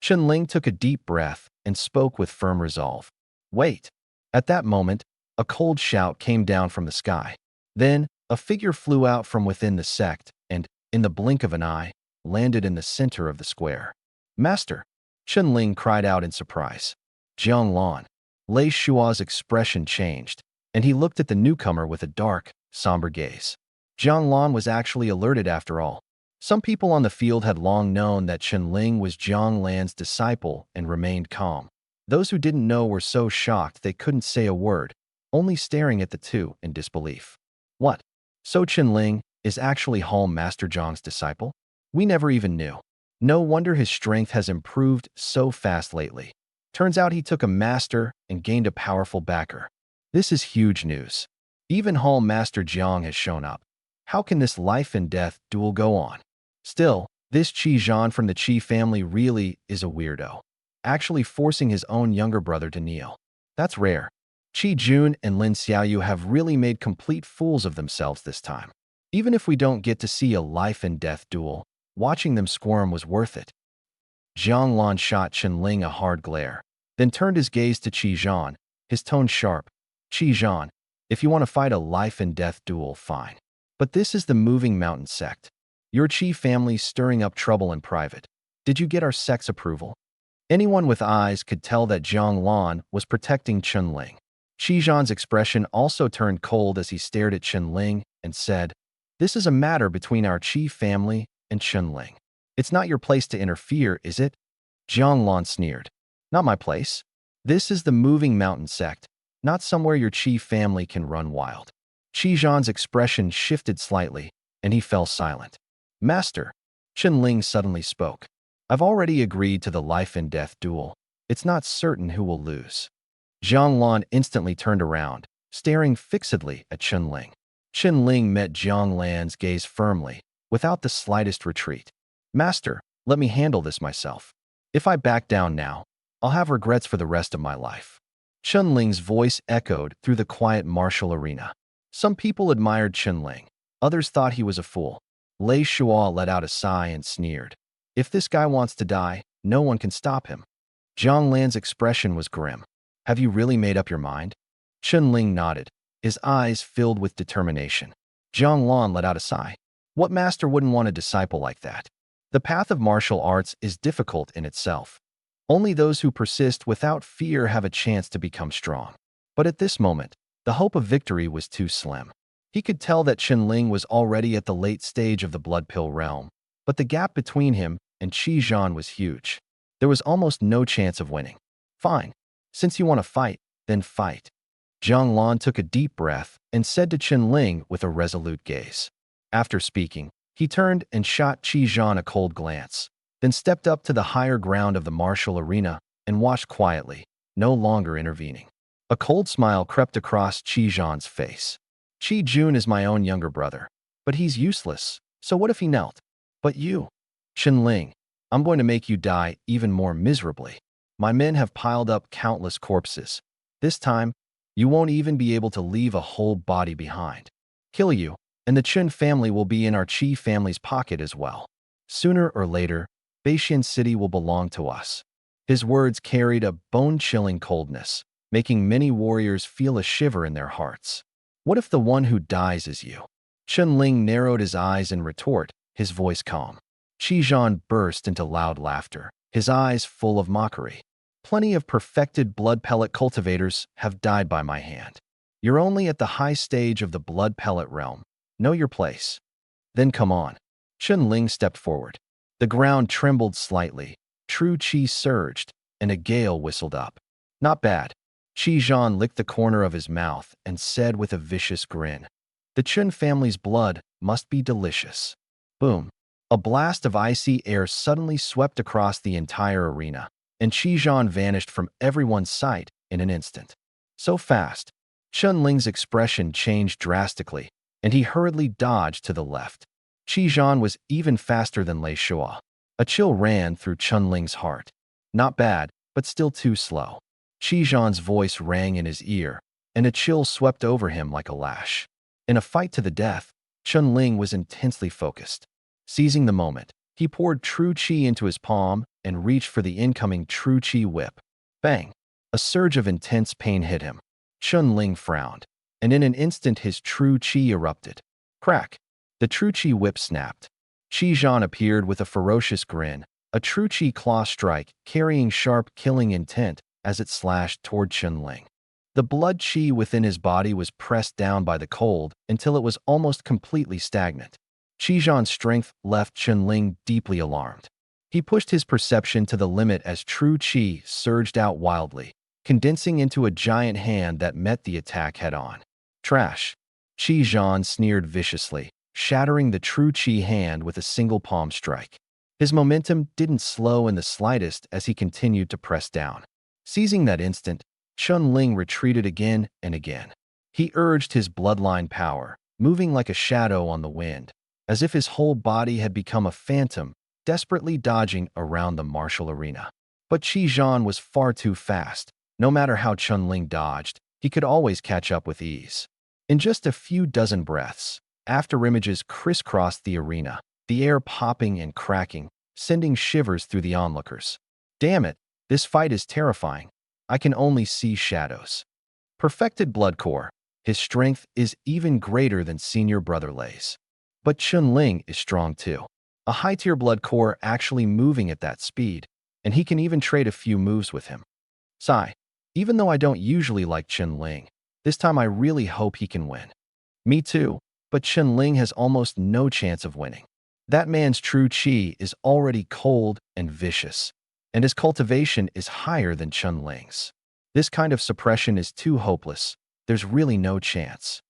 Chen took a deep breath and spoke with firm resolve. Wait. At that moment, a cold shout came down from the sky. Then, a figure flew out from within the sect and, in the blink of an eye, landed in the center of the square. Master! Chen cried out in surprise. Jiang Lan. Lei Shua's expression changed, and he looked at the newcomer with a dark, somber gaze. Jiang Lan was actually alerted after all. Some people on the field had long known that Chen was Jiang Lan's disciple and remained calm. Those who didn't know were so shocked they couldn't say a word, only staring at the two in disbelief. What? So Chen is actually Hall Master Zhang's disciple? We never even knew. No wonder his strength has improved so fast lately. Turns out he took a master and gained a powerful backer. This is huge news. Even Hall Master Jiang has shown up. How can this life and death duel go on? Still, this Qi Zhan from the Qi family really is a weirdo. Actually forcing his own younger brother to kneel. That's rare. Qi Jun and Lin Xiaoyu have really made complete fools of themselves this time. Even if we don't get to see a life and death duel, watching them squirm was worth it. Jiang Lan shot Chen a hard glare, then turned his gaze to Qi Zhan, his tone sharp. Qi Zhan, if you want to fight a life and death duel, fine. But this is the Moving Mountain sect. Your Qi family's stirring up trouble in private. Did you get our sect's approval? Anyone with eyes could tell that Jiang Lan was protecting Chen. Qi Zhan's expression also turned cold as he stared at Chen and said, This is a matter between our Qi family and Chen. It's not your place to interfere, is it? Jiang Lan sneered. Not my place. This is the Moving Mountain sect, not somewhere your Qi family can run wild. Zhang's expression shifted slightly, and he fell silent. Master, Chen Ling suddenly spoke. I've already agreed to the life and death duel. It's not certain who will lose. Zhang Lan instantly turned around, staring fixedly at Chen Ling. Chen Ling met Zhang Lan's gaze firmly, without the slightest retreat. Master, let me handle this myself. If I back down now, I'll have regrets for the rest of my life. Chen Ling's voice echoed through the quiet martial arena. Some people admired Chen Ling. Others thought he was a fool. Lei Shua let out a sigh and sneered. If this guy wants to die, no one can stop him. Zhang Lan's expression was grim. Have you really made up your mind? Chen Ling nodded, his eyes filled with determination. Zhang Lan let out a sigh. What master wouldn't want a disciple like that? The path of martial arts is difficult in itself. Only those who persist without fear have a chance to become strong. But at this moment, the hope of victory was too slim. He could tell that Chen Ling was already at the late stage of the blood pill realm, but the gap between him and Zhang was huge. There was almost no chance of winning. Fine. Since you want to fight, then fight. Zhang Lan took a deep breath and said to Chen Ling with a resolute gaze. After speaking, he turned and shot Zhang a cold glance, then stepped up to the higher ground of the martial arena and watched quietly, no longer intervening. A cold smile crept across Zhang's face. Jun is my own younger brother, but he's useless, so what if he knelt? But you, Chen Ling, I'm going to make you die even more miserably. My men have piled up countless corpses. This time, you won't even be able to leave a whole body behind. Kill you, and the Chen family will be in our Qi family's pocket as well. Sooner or later, Beixian City will belong to us. His words carried a bone-chilling coldness, making many warriors feel a shiver in their hearts. What if the one who dies is you? Chen Ling narrowed his eyes in retort, his voice calm. Zhang burst into loud laughter, his eyes full of mockery. Plenty of perfected blood pellet cultivators have died by my hand. You're only at the high stage of the blood pellet realm. Know your place. Then come on. Chen Ling stepped forward. The ground trembled slightly, true qi surged, and a gale whistled up. Not bad. Zhang licked the corner of his mouth and said with a vicious grin. The Chen family's blood must be delicious. Boom. A blast of icy air suddenly swept across the entire arena, and Zhang vanished from everyone's sight in an instant. So fast, Chen Ling's expression changed drastically, and he hurriedly dodged to the left. Zhang was even faster than Lei Shua. A chill ran through Chen Ling's heart. Not bad, but still too slow. Zhang's voice rang in his ear, and a chill swept over him like a lash. In a fight to the death, Chen Ling was intensely focused. Seizing the moment, he poured true qi into his palm and reached for the incoming true qi whip. Bang! A surge of intense pain hit him. Chen Ling frowned, and in an instant his true qi erupted. Crack! The true qi whip snapped. Zhang appeared with a ferocious grin, a true qi claw strike carrying sharp killing intent as it slashed toward Chen Ling. The blood qi within his body was pressed down by the cold until it was almost completely stagnant. Zhang's strength left Chen Ling deeply alarmed. He pushed his perception to the limit as true qi surged out wildly, condensing into a giant hand that met the attack head-on. Trash! Zhang sneered viciously, shattering the true qi hand with a single palm strike. His momentum didn't slow in the slightest as he continued to press down. Seizing that instant, Chen Ling retreated again and again. He urged his bloodline power, moving like a shadow on the wind, as if his whole body had become a phantom, desperately dodging around the martial arena. But Zhang was far too fast. No matter how Chen Ling dodged, he could always catch up with ease. In just a few dozen breaths, afterimages crisscrossed the arena, the air popping and cracking, sending shivers through the onlookers. Damn it, this fight is terrifying. I can only see shadows. Perfected blood core, his strength is even greater than senior brother Lei's. But Chen Ling is strong too. A high-tier blood core actually moving at that speed, and he can even trade a few moves with him. Sigh. Even though I don't usually like Chen Ling, this time I really hope he can win. Me too, but Chen Ling has almost no chance of winning. That man's true qi is already cold and vicious, and his cultivation is higher than Chen Ling's. This kind of suppression is too hopeless. There's really no chance.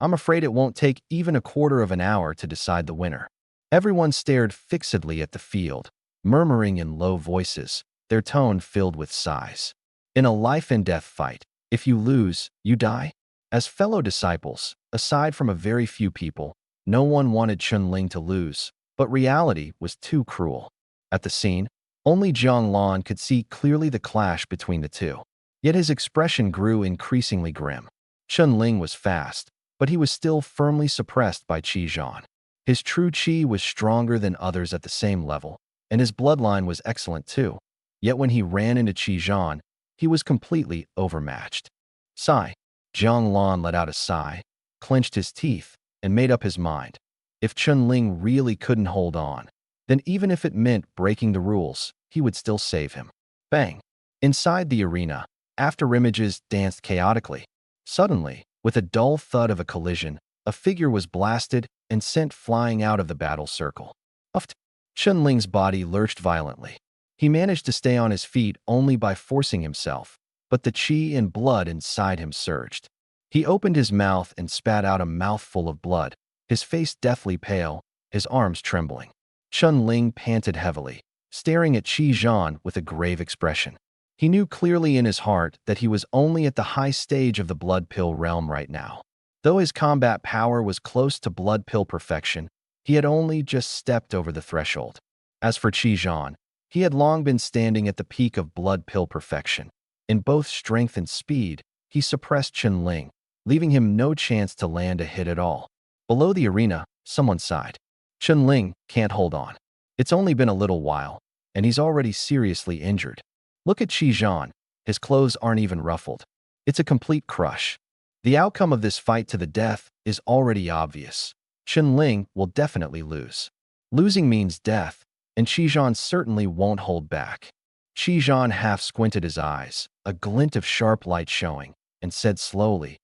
I'm afraid it won't take even a quarter of an hour to decide the winner. Everyone stared fixedly at the field, murmuring in low voices, their tone filled with sighs. In a life-and-death fight, if you lose, you die? As fellow disciples, aside from a very few people, no one wanted Chunling to lose, but reality was too cruel. At the scene, only Jiang Lan could see clearly the clash between the two. Yet his expression grew increasingly grim. Chunling was fast, but he was still firmly suppressed by Qi Zhan. His true Qi was stronger than others at the same level, and his bloodline was excellent too. Yet when he ran into Qi Zhan, he was completely overmatched. Sigh. Jiang Lan let out a sigh, clenched his teeth, and made up his mind. If Chunling really couldn't hold on, then even if it meant breaking the rules, he would still save him. Bang! Inside the arena, after images danced chaotically. Suddenly, with a dull thud of a collision, a figure was blasted and sent flying out of the battle circle. Uft! Chunling's body lurched violently. He managed to stay on his feet only by forcing himself, but the qi and blood inside him surged. He opened his mouth and spat out a mouthful of blood, his face deathly pale, his arms trembling. Chunling panted heavily, staring at Qi Zhan with a grave expression. He knew clearly in his heart that he was only at the high stage of the blood pill realm right now. Though his combat power was close to blood pill perfection, he had only just stepped over the threshold. As for Qi Zhan, he had long been standing at the peak of blood pill perfection. In both strength and speed, he suppressed Chunling, leaving him no chance to land a hit at all. Below the arena, someone sighed. Chunling can't hold on. It's only been a little while, and he's already seriously injured. Look at Qi Zhan. His clothes aren't even ruffled. It's a complete crush. The outcome of this fight to the death is already obvious. Chunling will definitely lose. Losing means death, and Qi Zhan certainly won't hold back. Qi Zhan half squinted his eyes, a glint of sharp light showing, and said slowly,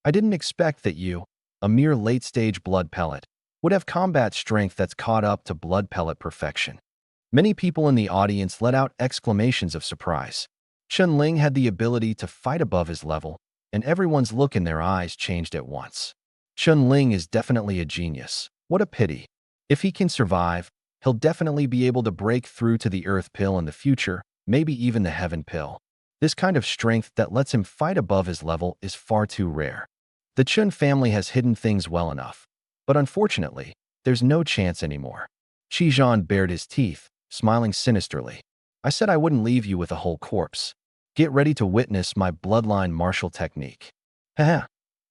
I didn't expect that you, a mere late-stage blood pellet, would have combat strength that's caught up to blood pellet perfection. Many people in the audience let out exclamations of surprise. Chunling had the ability to fight above his level, and everyone's look in their eyes changed at once. Chunling is definitely a genius. What a pity. If he can survive, he'll definitely be able to break through to the Earth Pill in the future, maybe even the Heaven Pill. This kind of strength that lets him fight above his level is far too rare. The Chun family has hidden things well enough, but unfortunately, there's no chance anymore. Qi Zhan bared his teeth, smiling sinisterly. I said I wouldn't leave you with a whole corpse. Get ready to witness my bloodline martial technique. Haha.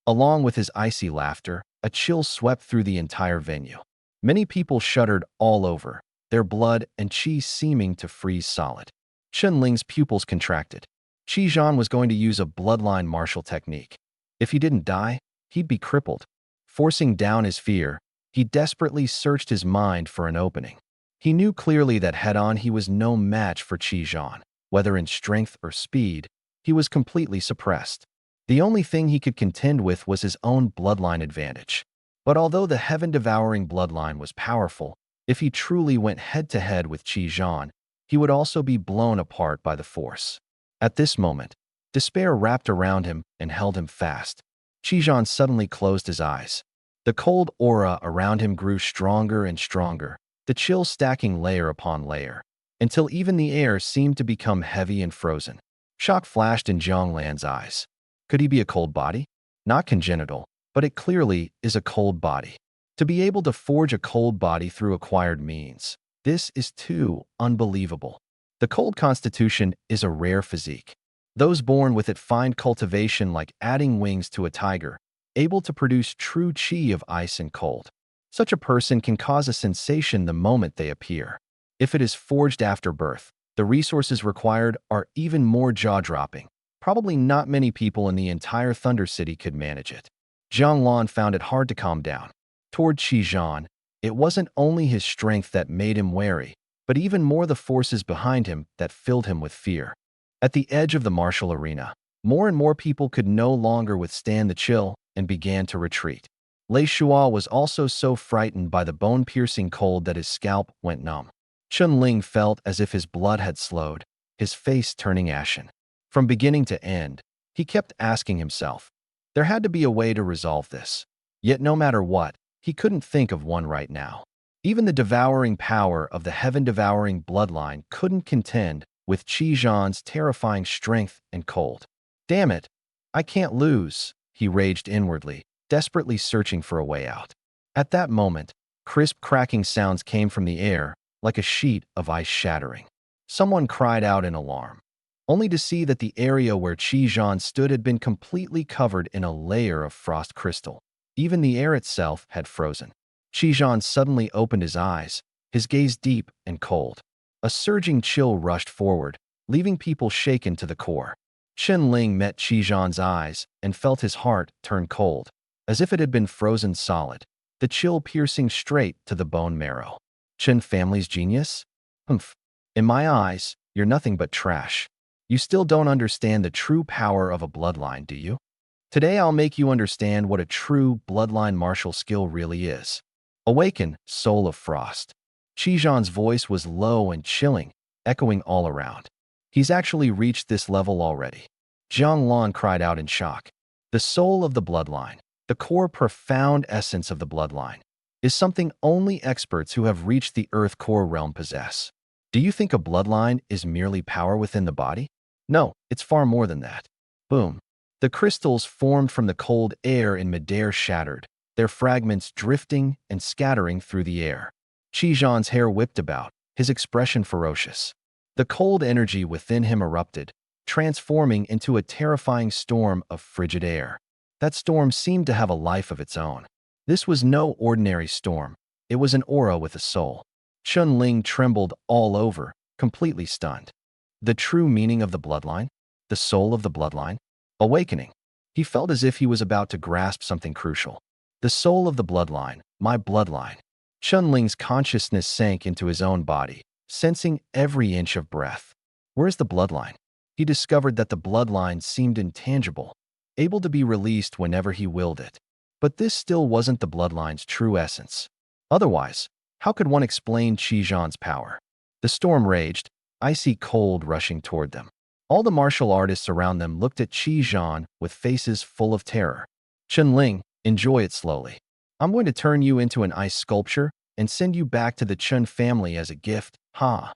Along with his icy laughter, a chill swept through the entire venue. Many people shuddered all over, their blood and qi seeming to freeze solid. Chunling's pupils contracted. Qi Zhan was going to use a bloodline martial technique. If he didn't die, he'd be crippled. Forcing down his fear, he desperately searched his mind for an opening. He knew clearly that head-on he was no match for Qi Zhan. Whether in strength or speed, he was completely suppressed. The only thing he could contend with was his own bloodline advantage. But although the heaven-devouring bloodline was powerful, if he truly went head-to-head with Qi Zhan, he would also be blown apart by the force. At this moment, despair wrapped around him and held him fast. Qi Zhan suddenly closed his eyes. The cold aura around him grew stronger and stronger, the chill stacking layer upon layer, until even the air seemed to become heavy and frozen. Shock flashed in Jiang Lan's eyes. Could he be a cold body? Not congenital, but it clearly is a cold body. To be able to forge a cold body through acquired means, this is too unbelievable. The cold constitution is a rare physique. Those born with it find cultivation like adding wings to a tiger, able to produce true qi of ice and cold. Such a person can cause a sensation the moment they appear. If it is forged after birth, the resources required are even more jaw-dropping. Probably not many people in the entire Thunder City could manage it. Jiang Lan found it hard to calm down. Toward Qi Zhan, it wasn't only his strength that made him wary, but even more the forces behind him that filled him with fear. At the edge of the martial arena, more and more people could no longer withstand the chill and began to retreat. Lei Shua was also so frightened by the bone-piercing cold that his scalp went numb. Chunling felt as if his blood had slowed, his face turning ashen. From beginning to end, he kept asking himself, there had to be a way to resolve this. Yet no matter what, he couldn't think of one right now. Even the devouring power of the heaven-devouring bloodline couldn't contend with Qi Zhan's terrifying strength and cold. Damn it! I can't lose, he raged inwardly, desperately searching for a way out. At that moment, crisp cracking sounds came from the air, like a sheet of ice shattering. Someone cried out in alarm, only to see that the area where Qi Zhan stood had been completely covered in a layer of frost crystal. Even the air itself had frozen. Qi Zhan suddenly opened his eyes, his gaze deep and cold. A surging chill rushed forward, leaving people shaken to the core. Chen Ling met Qi Zhan's eyes and felt his heart turn cold, as if it had been frozen solid, the chill piercing straight to the bone marrow. Chen family's genius? Humph. In my eyes, you're nothing but trash. You still don't understand the true power of a bloodline, do you? Today I'll make you understand what a true bloodline martial skill really is. Awaken, soul of frost. Qi Zhan's voice was low and chilling, echoing all around. He's actually reached this level already. Jiang Lan cried out in shock. The soul of the bloodline, the core profound essence of the bloodline, is something only experts who have reached the earth core realm possess. Do you think a bloodline is merely power within the body? No, it's far more than that. Boom. The crystals formed from the cold air in midair shattered, their fragments drifting and scattering through the air. Qi Zhan's hair whipped about, his expression ferocious. The cold energy within him erupted, transforming into a terrifying storm of frigid air. That storm seemed to have a life of its own. This was no ordinary storm. It was an aura with a soul. Chen Ling trembled all over, completely stunned. The true meaning of the bloodline? The soul of the bloodline? Awakening. He felt as if he was about to grasp something crucial. The soul of the bloodline, my bloodline. Chen Ling's consciousness sank into his own body, sensing every inch of breath. Where's the bloodline? He discovered that the bloodline seemed intangible, able to be released whenever he willed it. But this still wasn't the bloodline's true essence. Otherwise, how could one explain Qi Zhan's power? The storm raged, icy cold rushing toward them. All the martial artists around them looked at Qi Zhan with faces full of terror. Chen Ling, enjoy it slowly. I'm going to turn you into an ice sculpture and send you back to the Chen family as a gift, ha!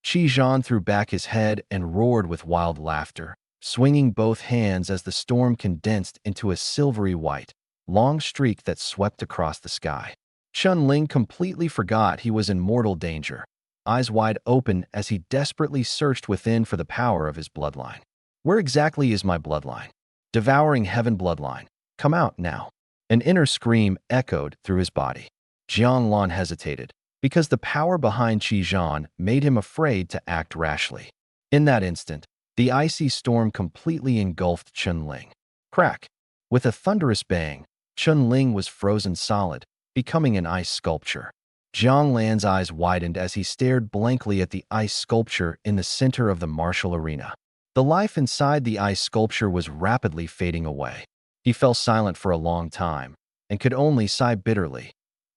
Qi Zhan threw back his head and roared with wild laughter, swinging both hands as the storm condensed into a silvery white, long streak that swept across the sky. Chen Ling completely forgot he was in mortal danger, eyes wide open as he desperately searched within for the power of his bloodline. Where exactly is my bloodline? Devouring heaven bloodline. Come out now. An inner scream echoed through his body. Jiang Lan hesitated, because the power behind Qi Zhan made him afraid to act rashly. In that instant, the icy storm completely engulfed Chen Ling. Crack! With a thunderous bang, Chen Ling was frozen solid, becoming an ice sculpture. Jiang Lan's eyes widened as he stared blankly at the ice sculpture in the center of the martial arena. The life inside the ice sculpture was rapidly fading away. He fell silent for a long time and could only sigh bitterly.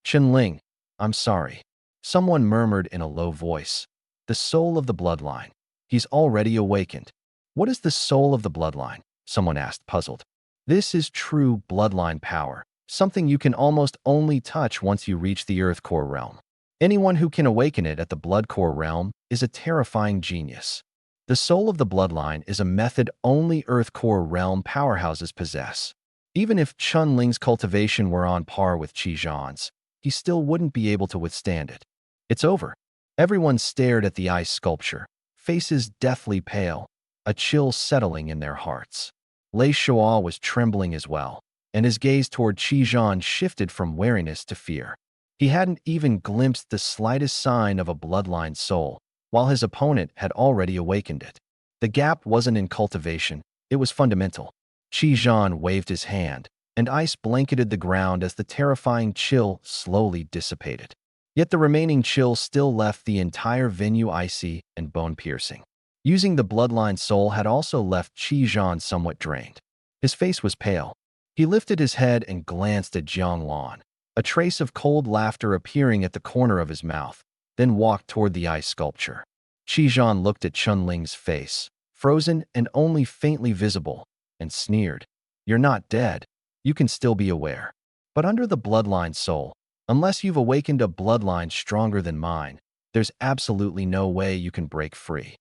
Chen Ling, I'm sorry. Someone murmured in a low voice. The soul of the bloodline. He's already awakened. What is the soul of the bloodline? Someone asked, puzzled. This is true bloodline power, something you can almost only touch once you reach the Earth Core realm. Anyone who can awaken it at the Blood Core realm is a terrifying genius. The soul of the bloodline is a method only Earth Core realm powerhouses possess. Even if Chen Ling's cultivation were on par with Qi Zhan's, he still wouldn't be able to withstand it. It's over. Everyone stared at the ice sculpture, faces deathly pale, a chill settling in their hearts. Lei Shuo was trembling as well, and his gaze toward Qi Zhan shifted from wariness to fear. He hadn't even glimpsed the slightest sign of a bloodline soul, while his opponent had already awakened it. The gap wasn't in cultivation, it was fundamental. Qi Zhan waved his hand, and ice blanketed the ground as the terrifying chill slowly dissipated. Yet the remaining chill still left the entire venue icy and bone-piercing. Using the bloodline soul had also left Qi Zhan somewhat drained. His face was pale. He lifted his head and glanced at Jiang Lan, a trace of cold laughter appearing at the corner of his mouth, then walked toward the ice sculpture. Qi Zhan looked at Chen Ling's face, frozen and only faintly visible, and sneered. You're not dead. You can still be aware. But under the bloodline soul, unless you've awakened a bloodline stronger than mine, there's absolutely no way you can break free.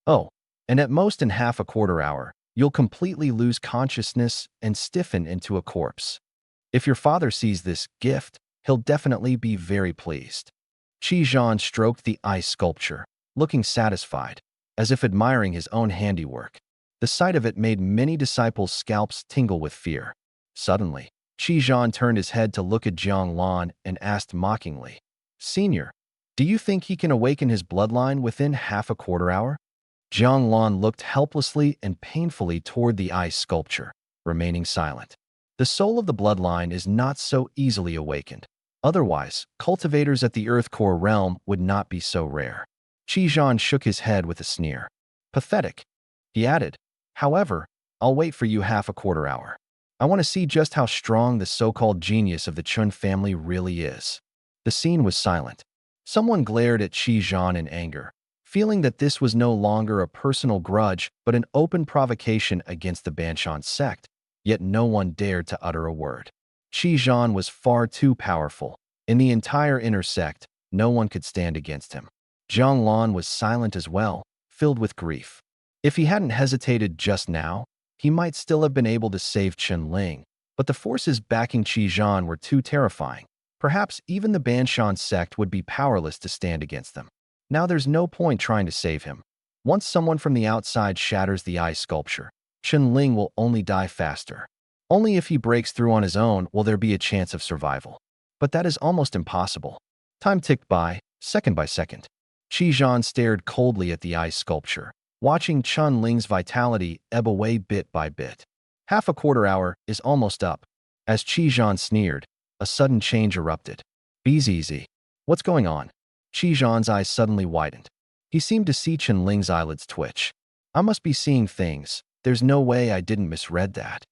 Oh, and at most in half a quarter hour, you'll completely lose consciousness and stiffen into a corpse. If your father sees this gift, he'll definitely be very pleased. Qi Zhan stroked the ice sculpture, looking satisfied, as if admiring his own handiwork. The sight of it made many disciples' scalps tingle with fear. Suddenly, Qi Zhan turned his head to look at Jiang Lan and asked mockingly, "Senior, do you think he can awaken his bloodline within half a quarter hour?" Jiang Lan looked helplessly and painfully toward the ice sculpture, remaining silent. The soul of the bloodline is not so easily awakened. Otherwise, cultivators at the Earth Core realm would not be so rare. Qi Zhan shook his head with a sneer. Pathetic. He added, "However, I'll wait for you half a quarter hour. I want to see just how strong the so-called genius of the Chun family really is." The scene was silent. Someone glared at Qi Zhan in anger, feeling that this was no longer a personal grudge but an open provocation against the Banshan sect, yet no one dared to utter a word. Qi Zhan was far too powerful. In the entire inner sect, no one could stand against him. Jiang Lan was silent as well, filled with grief. If he hadn't hesitated just now, he might still have been able to save Chen Ling, but the forces backing Qi Zhan were too terrifying. Perhaps even the Banshan sect would be powerless to stand against them. Now there's no point trying to save him. Once someone from the outside shatters the ice sculpture, Chen Ling will only die faster. Only if he breaks through on his own will there be a chance of survival. But that is almost impossible. Time ticked by, second by second. Qi Zhan stared coldly at the ice sculpture, watching Chen Ling's vitality ebb away bit by bit. Half a quarter hour is almost up. As Qi Zhan sneered, a sudden change erupted. "Bzz. What's going on?" Qi Zhan's eyes suddenly widened. He seemed to see Chen Ling's eyelids twitch. "I must be seeing things. There's no way I didn't misread that."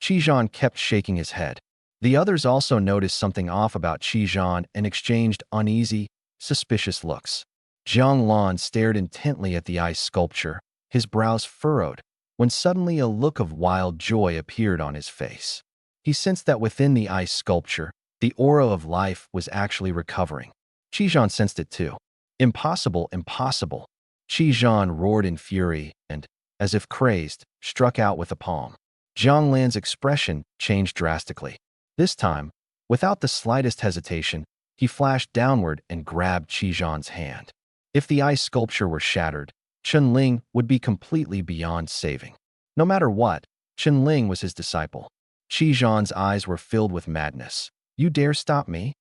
Qi Zhan kept shaking his head. The others also noticed something off about Qi Zhan and exchanged uneasy, suspicious looks. Jiang Lan stared intently at the ice sculpture, his brows furrowed, when suddenly a look of wild joy appeared on his face. He sensed that within the ice sculpture, the aura of life was actually recovering. Qi Zhan sensed it too. "Impossible, impossible!" Qi Zhan roared in fury and, as if crazed, struck out with a palm. Jiang Lan's expression changed drastically. This time, without the slightest hesitation, he flashed downward and grabbed Qi Zhan's hand. If the ice sculpture were shattered, Chen Ling would be completely beyond saving. No matter what, Chen Ling was his disciple. Qi Zhan's eyes were filled with madness. "You dare stop me?"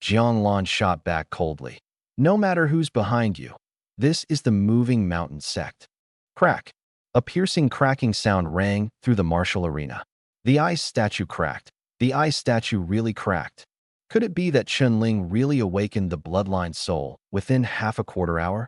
Jiang Lan shot back coldly. "No matter who's behind you. This is the moving mountain sect." Crack! A piercing cracking sound rang through the martial arena. The ice statue cracked. The ice statue really cracked. Could it be that Chen Ling really awakened the bloodline soul within half a quarter hour?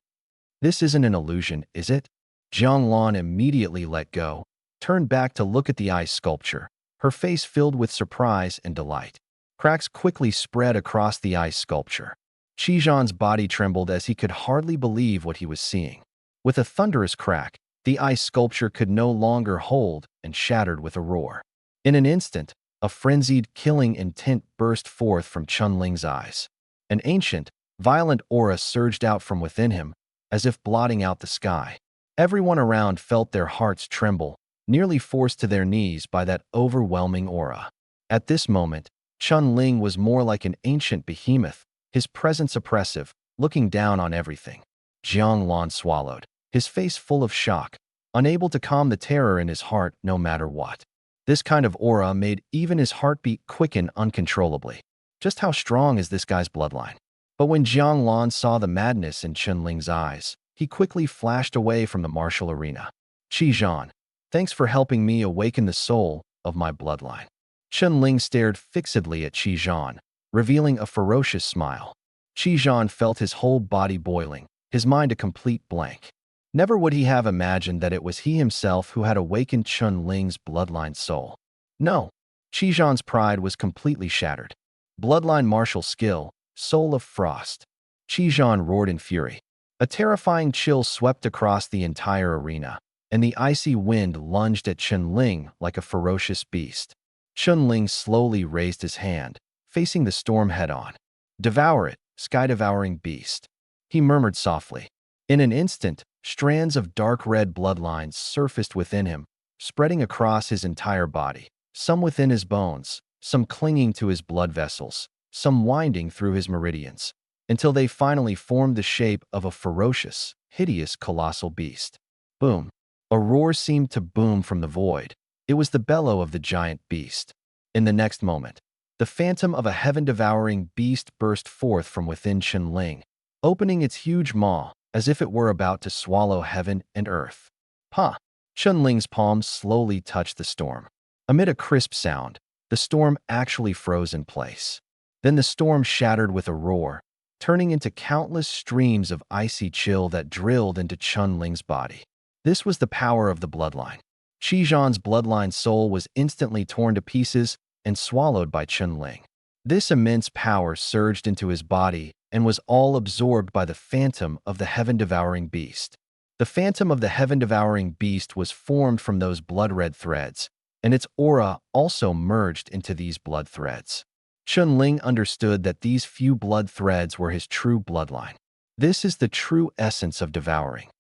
This isn't an illusion, is it? Jiang Lan immediately let go, turned back to look at the ice sculpture, her face filled with surprise and delight. Cracks quickly spread across the ice sculpture. Qi Zhan's body trembled as he could hardly believe what he was seeing. With a thunderous crack, the ice sculpture could no longer hold and shattered with a roar. In an instant, a frenzied, killing intent burst forth from Chen Ling's eyes. An ancient, violent aura surged out from within him, as if blotting out the sky. Everyone around felt their hearts tremble, nearly forced to their knees by that overwhelming aura. At this moment, Chen Ling was more like an ancient behemoth, his presence oppressive, looking down on everything. Jiang Lan swallowed, his face full of shock, unable to calm the terror in his heart no matter what. This kind of aura made even his heartbeat quicken uncontrollably. Just how strong is this guy's bloodline? But when Jiang Lan saw the madness in Chen Ling's eyes, he quickly flashed away from the martial arena. "Qi Zhan, thanks for helping me awaken the soul of my bloodline." Chen Ling stared fixedly at Qi Zhan, revealing a ferocious smile. Qi Zhan felt his whole body boiling, his mind a complete blank. Never would he have imagined that it was he himself who had awakened Chen Ling's bloodline soul. No, Qi Zhan's pride was completely shattered. Bloodline martial skill, soul of frost. Qi Zhan roared in fury. A terrifying chill swept across the entire arena, and the icy wind lunged at Chen Ling like a ferocious beast. Chen Ling slowly raised his hand, facing the storm head-on. "Devour it, sky-devouring beast," he murmured softly. In an instant, strands of dark red bloodlines surfaced within him, spreading across his entire body, some within his bones, some clinging to his blood vessels, some winding through his meridians, until they finally formed the shape of a ferocious, hideous, colossal beast. Boom! A roar seemed to boom from the void. It was the bellow of the giant beast. In the next moment, the phantom of a heaven-devouring beast burst forth from within Chunling, opening its huge maw as if it were about to swallow heaven and earth. "Huh!" Chunling's palms slowly touched the storm. Amid a crisp sound, the storm actually froze in place. Then the storm shattered with a roar, turning into countless streams of icy chill that drilled into Chunling's body. This was the power of the bloodline. Qizhan's bloodline soul was instantly torn to pieces and swallowed by Chunling. This immense power surged into his body and was all absorbed by the phantom of the heaven-devouring beast. The phantom of the heaven-devouring beast was formed from those blood-red threads, and its aura also merged into these blood threads. Chunling understood that these few blood threads were his true bloodline. This is the true essence of devouring.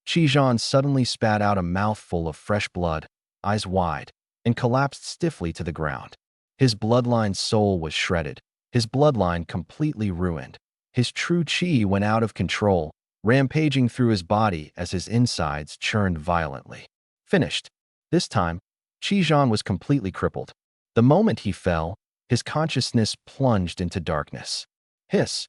Qizhan suddenly spat out a mouthful of fresh blood, eyes wide, and collapsed stiffly to the ground. His bloodline's soul was shredded, his bloodline completely ruined. His true qi went out of control, rampaging through his body as his insides churned violently. Finished. This time, Qizhan was completely crippled. The moment he fell, his consciousness plunged into darkness. Hiss!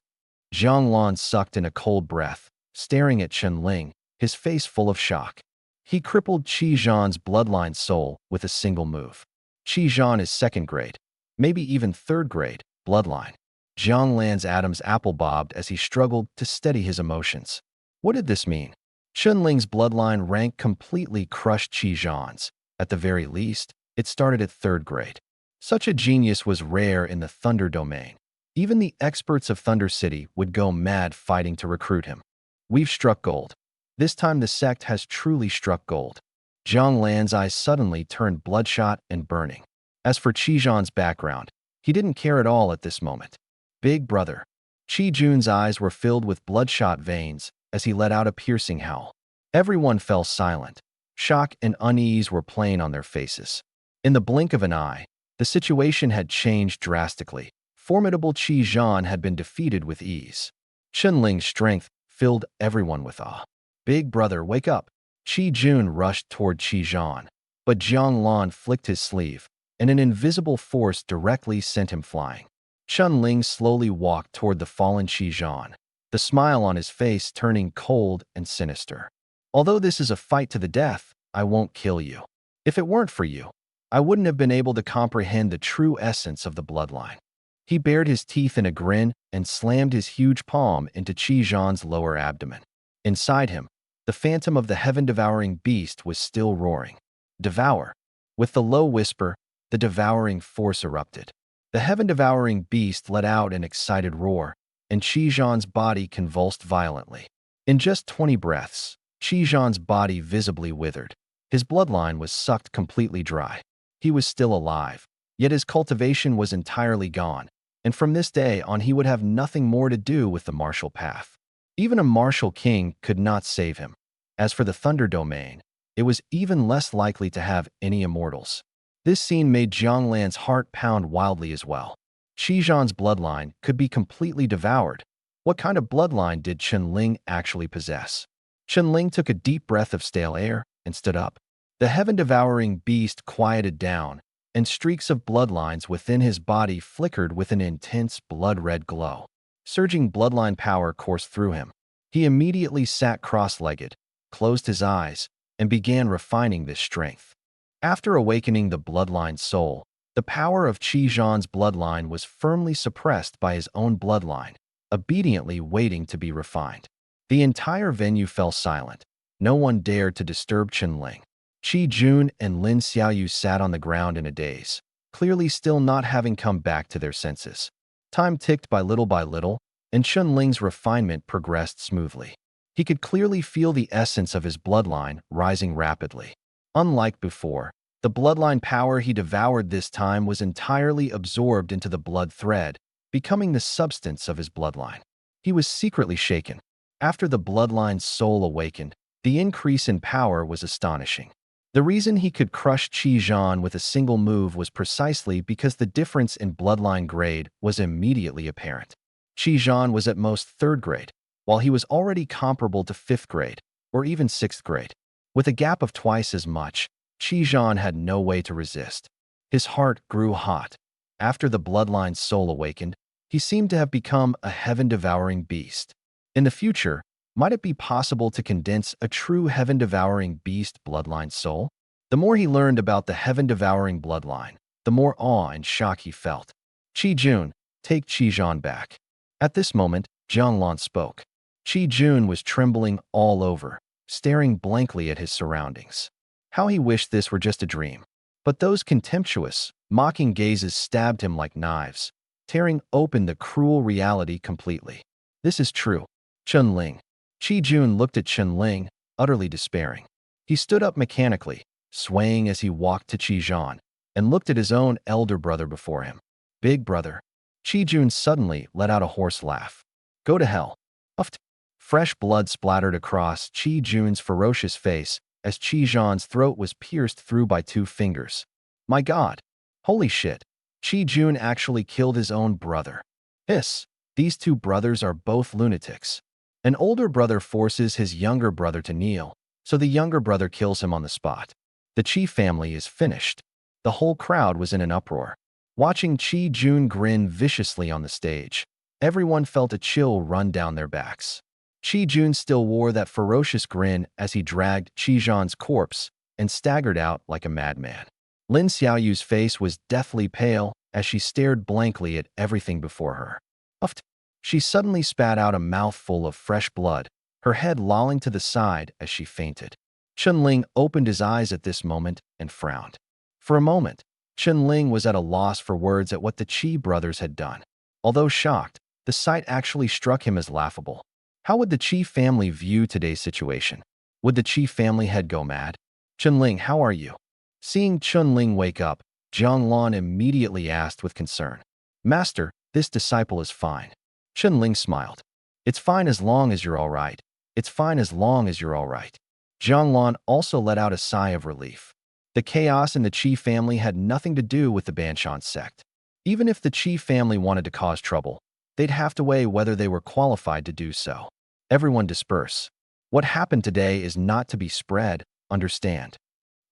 Zhanglan sucked in a cold breath, staring at Chunling, his face full of shock. He crippled Qizhan's bloodline soul with a single move. Qizhan is second grade, maybe even third grade, bloodline. Zhanglan's atoms apple-bobbed as he struggled to steady his emotions. What did this mean? Chunling's bloodline rank completely crushed Qizhan's. At the very least, it started at third grade. Such a genius was rare in the Thunder domain. Even the experts of Thunder City would go mad fighting to recruit him. We've struck gold. This time the sect has truly struck gold. Zhanglan's eyes suddenly turned bloodshot and burning. As for Qizhan's background, he didn't care at all at this moment. Big brother. Qijun's eyes were filled with bloodshot veins as he let out a piercing howl. Everyone fell silent. Shock and unease were plain on their faces. In the blink of an eye, the situation had changed drastically. Formidable Qizhan had been defeated with ease. Chunling's strength filled everyone with awe. "Big brother, wake up!" Qijun rushed toward Qizhan, but Zhanglan flicked his sleeve, and an invisible force directly sent him flying. Chunling slowly walked toward the fallen Qizhan, the smile on his face turning cold and sinister. "Although this is a fight to the death, I won't kill you. If it weren't for you, I wouldn't have been able to comprehend the true essence of the bloodline." He bared his teeth in a grin and slammed his huge palm into Qizhan's lower abdomen. Inside him, the phantom of the heaven-devouring beast was still roaring. "Devour!" With the low whisper, the devouring force erupted. The heaven-devouring beast let out an excited roar, and Qizhan's body convulsed violently. In just 20 breaths, Qizhan's body visibly withered. His bloodline was sucked completely dry. He was still alive, yet his cultivation was entirely gone, and from this day on he would have nothing more to do with the martial path. Even a martial king could not save him. As for the Thunder domain, it was even less likely to have any immortals. This scene made Zhanglan's heart pound wildly as well. Qizhan's bloodline could be completely devoured. What kind of bloodline did Chunling actually possess? Chunling took a deep breath of stale air and stood up. The heaven-devouring beast quieted down, and streaks of bloodlines within his body flickered with an intense blood-red glow. Surging bloodline power coursed through him. He immediately sat cross-legged, closed his eyes, and began refining this strength. After awakening the bloodline soul, the power of Qizhan's bloodline was firmly suppressed by his own bloodline, obediently waiting to be refined. The entire venue fell silent. No one dared to disturb Chunling. Qijun and Lin Xiaoyu sat on the ground in a daze, clearly still not having come back to their senses. Time ticked by little, and Chunling's refinement progressed smoothly. He could clearly feel the essence of his bloodline rising rapidly. Unlike before, The bloodline power he devoured this time was entirely absorbed into the blood thread, becoming the substance of his bloodline. He was secretly shaken. After the bloodline's soul awakened, the increase in power was astonishing. The reason he could crush Qi Zhan with a single move was precisely because the difference in bloodline grade was immediately apparent. Qi Zhan was at most 3rd grade, while he was already comparable to 5th grade, or even 6th grade. With a gap of twice as much, Qi Zhan had no way to resist. His heart grew hot. After the bloodline's soul awakened, he seemed to have become a heaven-devouring beast. In the future, might it be possible to condense a true heaven-devouring beast bloodline soul? The more he learned about the heaven-devouring bloodline, the more awe and shock he felt. Qi Jun, take Qi Zhan back. At this moment, Zhang Lan spoke. Qi Jun was trembling all over, staring blankly at his surroundings. How he wished this were just a dream. But those contemptuous, mocking gazes stabbed him like knives, tearing open the cruel reality completely. This is true. Chun Ling. Qi Jun looked at Chun Ling, utterly despairing. He stood up mechanically, swaying as he walked to Qi Zhan, and looked at his own elder brother before him. Big brother. Qi Jun suddenly let out a hoarse laugh. Go to hell. Uffed. Fresh blood splattered across Qi Jun's ferocious face as Qi Zhan's throat was pierced through by 2 fingers. My God. Holy shit. Qi Jun actually killed his own brother. Hiss. These 2 brothers are both lunatics. An older brother forces his younger brother to kneel, so the younger brother kills him on the spot. The Qi family is finished. The whole crowd was in an uproar. Watching Qi Jun grin viciously on the stage, everyone felt a chill run down their backs. Qi Jun still wore that ferocious grin as he dragged Qi Zhan's corpse and staggered out like a madman. Lin Xiaoyu's face was deathly pale as she stared blankly at everything before her. Uffed. She suddenly spat out a mouthful of fresh blood, her head lolling to the side as she fainted. Chun Ling opened his eyes at this moment and frowned. For a moment, Chun Ling was at a loss for words at what the Qi brothers had done. Although shocked, the sight actually struck him as laughable. How would the Qi family view today's situation? Would the Qi family head go mad? Chun Ling, how are you? Seeing Chun Ling wake up, Zhang Lan immediately asked with concern. Master, this disciple is fine. Chun Ling smiled. It's fine as long as you're all right. It's fine as long as you're all right. Zhang Lan also let out a sigh of relief. The chaos in the Qi family had nothing to do with the Banshan sect. Even if the Qi family wanted to cause trouble, they'd have to weigh whether they were qualified to do so. Everyone disperse. What happened today is not to be spread, understand?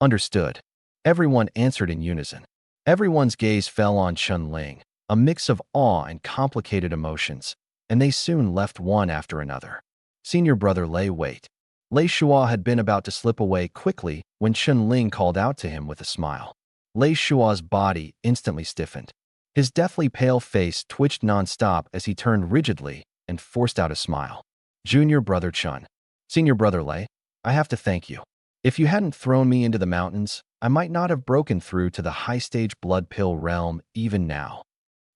Understood. Everyone answered in unison. Everyone's gaze fell on Chun Ling, a mix of awe and complicated emotions, and they soon left one after another. Senior brother Lei, wait. Lei Shua had been about to slip away quickly when Chun Ling called out to him with a smile. Lei Shua's body instantly stiffened. His deathly pale face twitched nonstop as he turned rigidly and forced out a smile. Junior brother Chun. Senior brother Lei, I have to thank you. If you hadn't thrown me into the mountains, I might not have broken through to the high-stage blood pill realm even now.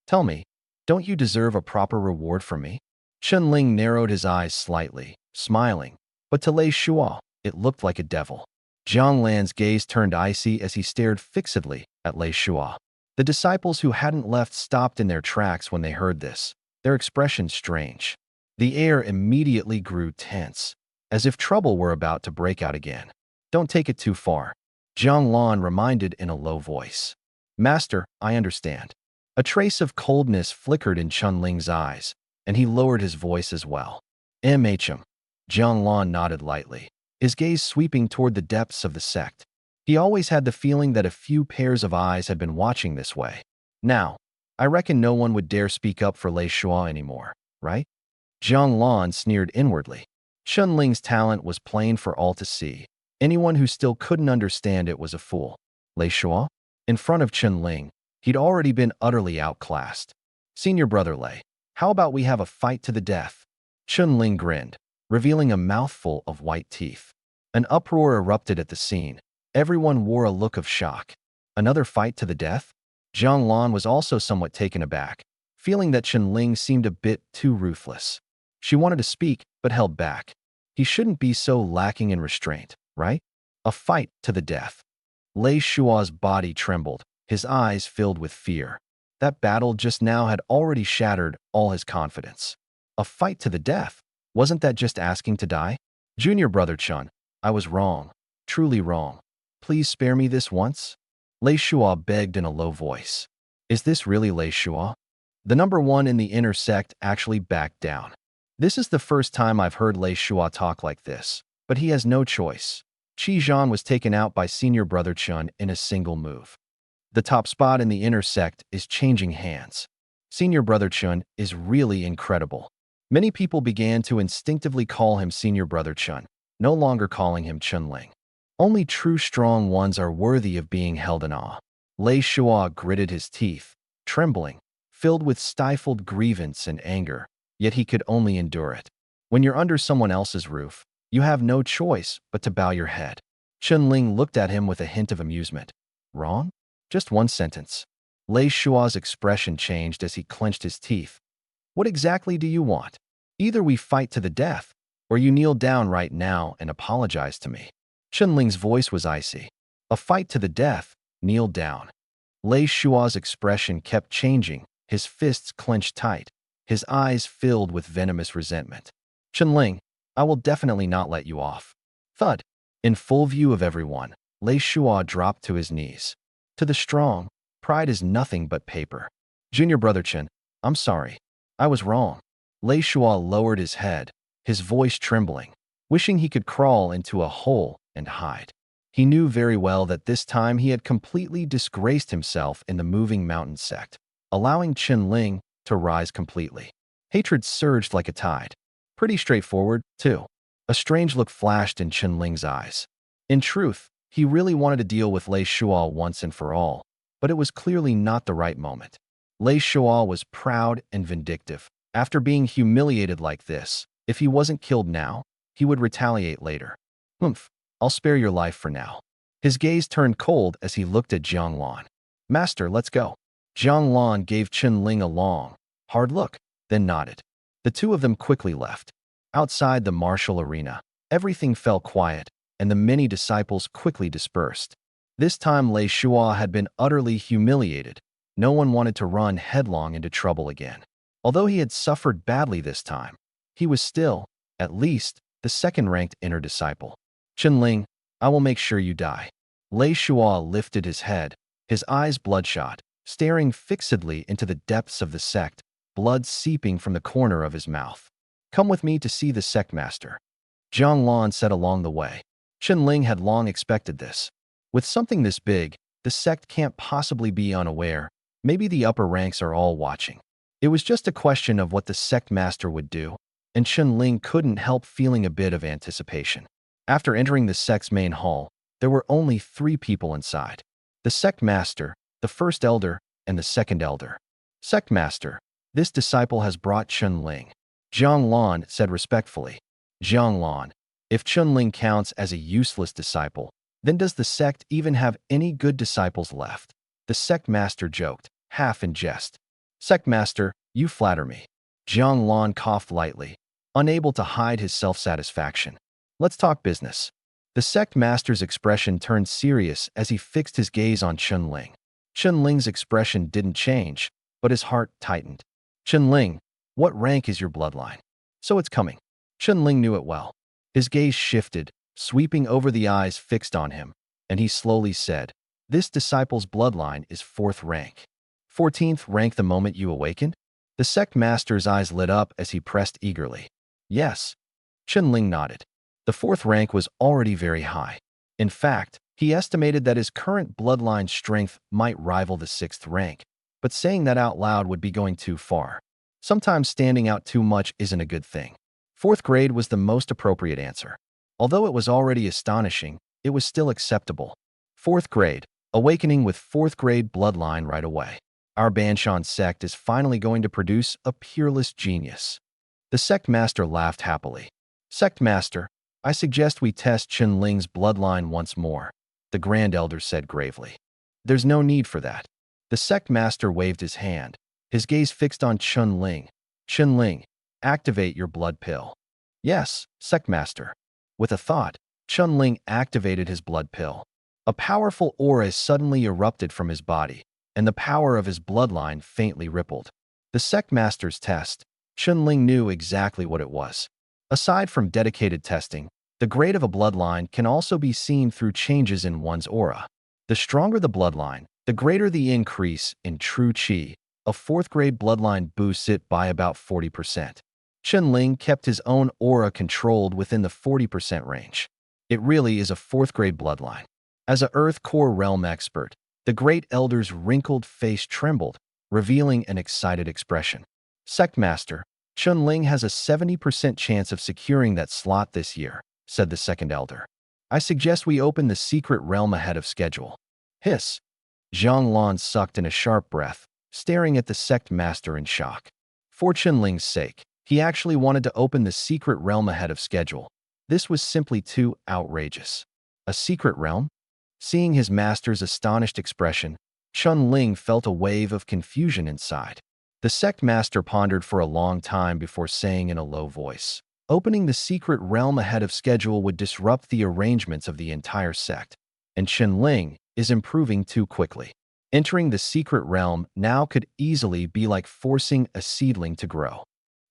Tell me, don't you deserve a proper reward from me? Chun Ling narrowed his eyes slightly, smiling, but to Lei Shua, it looked like a devil. Zhang Lan's gaze turned icy as he stared fixedly at Lei Shua. The disciples who hadn't left stopped in their tracks when they heard this, their expressions strange. The air immediately grew tense, as if trouble were about to break out again. Don't take it too far, Zhang Lan reminded in a low voice. Master, I understand. A trace of coldness flickered in Chun Ling's eyes, and he lowered his voice as well. MHM. Zhang Lan nodded lightly, his gaze sweeping toward the depths of the sect. He always had the feeling that a few pairs of eyes had been watching this way. Now, I reckon no one would dare speak up for Lei Shua anymore, right? Zhang Lan sneered inwardly. Chun Ling's talent was plain for all to see. Anyone who still couldn't understand it was a fool. Lei Shua? In front of Chun Ling, he'd already been utterly outclassed. Senior brother Lei, how about we have a fight to the death? Chun Ling grinned, revealing a mouthful of white teeth. An uproar erupted at the scene. Everyone wore a look of shock. Another fight to the death? Zhang Lan was also somewhat taken aback, feeling that Chun Ling seemed a bit too ruthless. She wanted to speak, but held back. He shouldn't be so lacking in restraint, right? A fight to the death. Lei Shua's body trembled, his eyes filled with fear. That battle just now had already shattered all his confidence. A fight to the death? Wasn't that just asking to die? Junior brother Chun, I was wrong. Truly wrong. Please spare me this once? Lei Shua begged in a low voice. Is this really Lei Shua? The number one in the inner sect actually backed down. This is the first time I've heard Lei Shua talk like this, but he has no choice. Qi Zhan was taken out by senior brother Chun in a single move. The top spot in the inner sect is changing hands. Senior brother Chun is really incredible. Many people began to instinctively call him senior brother Chun, no longer calling him Chunling. Only true strong ones are worthy of being held in awe. Lei Shua gritted his teeth, trembling, filled with stifled grievance and anger, yet he could only endure it. When you're under someone else's roof, you have no choice but to bow your head. Chunling looked at him with a hint of amusement. Wrong? Just one sentence. Lei Shua's expression changed as he clenched his teeth. What exactly do you want? Either we fight to the death, or you kneel down right now and apologize to me. Chunling's voice was icy. A fight to the death, kneel down. Lei Shua's expression kept changing, his fists clenched tight, his eyes filled with venomous resentment. Chunling, I will definitely not let you off. Thud. In full view of everyone, Lei Shua dropped to his knees. To the strong, pride is nothing but paper. Junior brother Chen, I'm sorry. I was wrong. Lei Shua lowered his head, his voice trembling, wishing he could crawl into a hole and hide. He knew very well that this time he had completely disgraced himself in the moving mountain sect, allowing Chunling to rise completely. Hatred surged like a tide. Pretty straightforward, too. A strange look flashed in Chunling's eyes. In truth, he really wanted to deal with Lei Shua once and for all, but it was clearly not the right moment. Lei Shua was proud and vindictive. After being humiliated like this, if he wasn't killed now, he would retaliate later. Humph, I'll spare your life for now. His gaze turned cold as he looked at Jiang Lan. Master, let's go. Jiang Lan gave Chunling a long, hard look, then nodded. The two of them quickly left. Outside the martial arena, everything fell quiet, and the many disciples quickly dispersed. This time Lei Shua had been utterly humiliated. No one wanted to run headlong into trouble again. Although he had suffered badly this time, he was still, at least, the second-ranked inner disciple. Chunling, I will make sure you die. Lei Shua lifted his head, his eyes bloodshot, staring fixedly into the depths of the sect, blood seeping from the corner of his mouth. Come with me to see the sect master. Jiang Lan said along the way. Chunling had long expected this. With something this big, the sect can't possibly be unaware. Maybe the upper ranks are all watching. It was just a question of what the sect master would do, and Chunling couldn't help feeling a bit of anticipation. After entering the sect's main hall, there were only 3 people inside. The sect master, the first elder, and the second elder. Sect master, this disciple has brought Chunling. Jiang Lan said respectfully. Jiang Lan, if Chunling counts as a useless disciple, then does the sect even have any good disciples left? The sect master joked, half in jest. Sect master, you flatter me. Jiang Lan coughed lightly, unable to hide his self-satisfaction. Let's talk business. The sect master's expression turned serious as he fixed his gaze on Chunling. Chunling's expression didn't change, but his heart tightened. Chunling, what rank is your bloodline? So it's coming. Chunling knew it well. His gaze shifted, sweeping over the eyes fixed on him, and he slowly said, this disciple's bloodline is 4th rank. 14th rank the moment you awakened? The sect master's eyes lit up as he pressed eagerly. Yes. Chunling nodded. The 4th rank was already very high. In fact, he estimated that his current bloodline strength might rival the 6th rank, but saying that out loud would be going too far. Sometimes standing out too much isn't a good thing. 4th grade was the most appropriate answer. Although it was already astonishing, it was still acceptable. 4th grade, awakening with 4th grade bloodline right away. Our Banshan sect is finally going to produce a peerless genius. The sect master laughed happily. Sect master, I suggest we test Chunling's bloodline once more, the Grand Elder said gravely. There's no need for that. The sect master waved his hand, his gaze fixed on Chunling. Chunling, activate your blood pill. Yes, sect master. With a thought, Chunling activated his blood pill. A powerful aura suddenly erupted from his body, and the power of his bloodline faintly rippled. The sect master's test. Chunling knew exactly what it was. Aside from dedicated testing, the grade of a bloodline can also be seen through changes in one's aura. The stronger the bloodline, the greater the increase in true qi. A fourth-grade bloodline boosts it by about 40%. Chunling kept his own aura controlled within the 40% range. It really is a fourth-grade bloodline. As a Earth Core Realm expert, the Great Elder's wrinkled face trembled, revealing an excited expression. Sect Master, Chunling has a 70% chance of securing that slot this year, said the second elder. I suggest we open the secret realm ahead of schedule. Hiss. Zhang Lan sucked in a sharp breath, staring at the sect master in shock. For Chunling's sake, he actually wanted to open the secret realm ahead of schedule. This was simply too outrageous. A secret realm? Seeing his master's astonished expression, Chunling felt a wave of confusion inside. The sect master pondered for a long time before saying in a low voice, opening the secret realm ahead of schedule would disrupt the arrangements of the entire sect, and Chunling is improving too quickly. Entering the secret realm now could easily be like forcing a seedling to grow.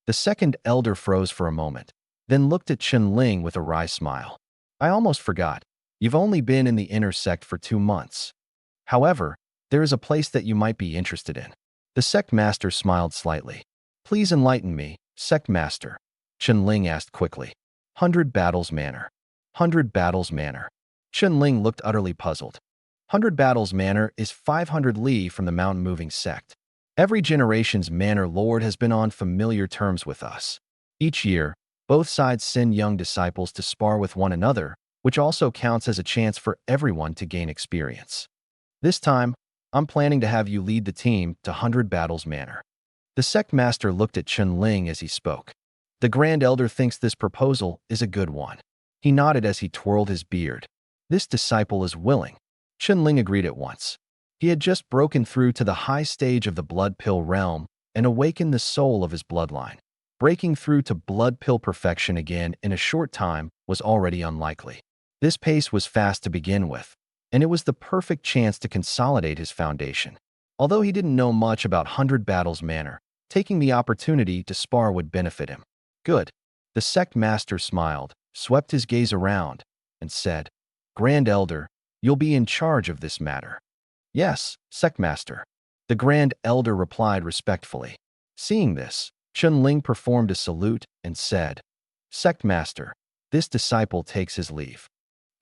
The second elder froze for a moment, then looked at Chunling with a wry smile. I almost forgot. You've only been in the inner sect for 2 months. However, there is a place that you might be interested in. The sect master smiled slightly. Please enlighten me, sect master. Chunling asked quickly. 100 Battles Manor. 100 Battles Manor. Chunling looked utterly puzzled. 100 Battles Manor is 500 li from the mountain-moving sect. Every generation's manor lord has been on familiar terms with us. Each year, both sides send young disciples to spar with one another, which also counts as a chance for everyone to gain experience. This time, I'm planning to have you lead the team to 100 Battles Manor. The sect master looked at Chunling as he spoke. The Grand Elder thinks this proposal is a good one. He nodded as he twirled his beard. This disciple is willing. Chunling agreed at once. He had just broken through to the high stage of the Blood Pill realm and awakened the soul of his bloodline. Breaking through to Blood Pill perfection again in a short time was already unlikely. This pace was fast to begin with, and it was the perfect chance to consolidate his foundation. Although he didn't know much about 100 Battles Manor, taking the opportunity to spar would benefit him. Good. The sect master smiled, swept his gaze around, and said, Grand Elder, you'll be in charge of this matter. Yes, sect master. The Grand Elder replied respectfully. Seeing this, Chunling performed a salute and said, Sect master, this disciple takes his leave.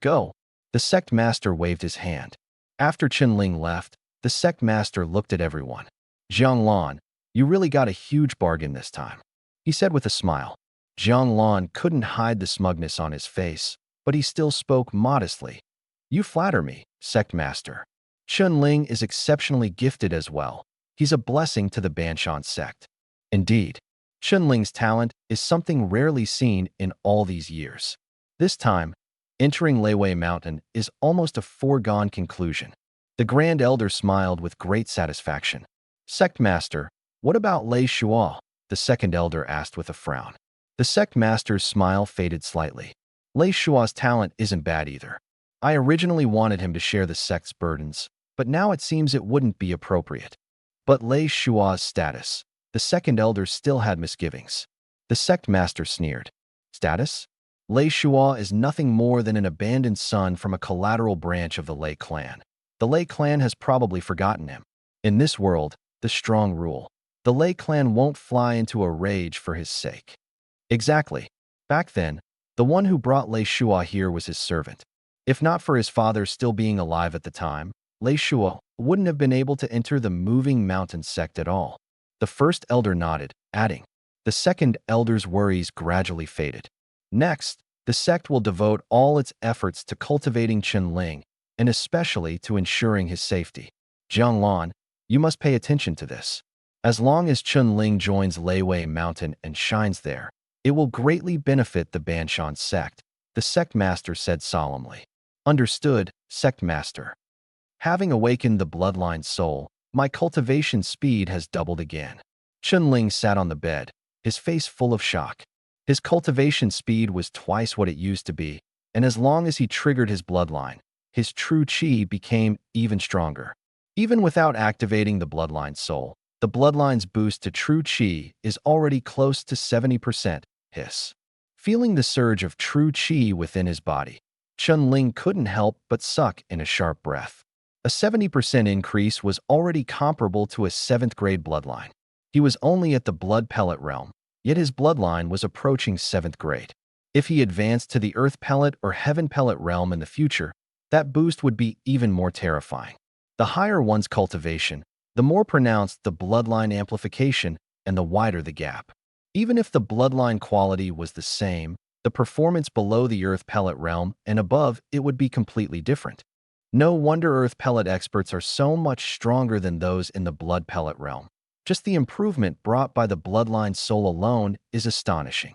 Go. The sect master waved his hand. After Chunling left, the sect master looked at everyone. Zhang Lan, you really got a huge bargain this time, he said with a smile. Zhang Lan couldn't hide the smugness on his face, but he still spoke modestly. You flatter me, sect master. Chunling is exceptionally gifted as well. He's a blessing to the Banshan sect. Indeed, Chunling's talent is something rarely seen in all these years. This time, entering Leiwei Mountain is almost a foregone conclusion. The Grand Elder smiled with great satisfaction. Sect Master, what about Lei Shua? The second elder asked with a frown. The sect master's smile faded slightly. Lei Shua's talent isn't bad either. I originally wanted him to share the sect's burdens, but now it seems it wouldn't be appropriate. But Lei Shua's status. The second elder still had misgivings. The sect master sneered. Status? Lei Shua is nothing more than an abandoned son from a collateral branch of the Lei clan. The Lei clan has probably forgotten him. In this world, the strong rule. The Lei clan won't fly into a rage for his sake. Exactly. Back then, the one who brought Lei Shua here was his servant. If not for his father still being alive at the time, Lei Shua wouldn't have been able to enter the moving mountain sect at all. The first elder nodded, adding, the second elder's worries gradually faded. Next, the sect will devote all its efforts to cultivating Chunling, and especially to ensuring his safety. Zhang Lan, you must pay attention to this. As long as Chunling joins Leiwei Mountain and shines there, it will greatly benefit the Banshan sect, the sect master said solemnly. Understood, sect master. Having awakened the bloodline soul, my cultivation speed has doubled again. Chunling sat on the bed, his face full of shock. His cultivation speed was twice what it used to be, and as long as he triggered his bloodline, his true qi became even stronger. Even without activating the bloodline soul, the bloodline's boost to true qi is already close to 70%. Hiss. Feeling the surge of true qi within his body, Chun-Ling couldn't help but suck in a sharp breath. A 70% increase was already comparable to a 7th-grade bloodline. He was only at the blood pellet realm, yet his bloodline was approaching 7th grade. If he advanced to the earth pellet or heaven pellet realm in the future, that boost would be even more terrifying. The higher one's cultivation, the more pronounced the bloodline amplification and the wider the gap. Even if the bloodline quality was the same, the performance below the earth pellet realm and above it would be completely different. No wonder earth pellet experts are so much stronger than those in the blood pellet realm. Just the improvement brought by the bloodline soul alone is astonishing.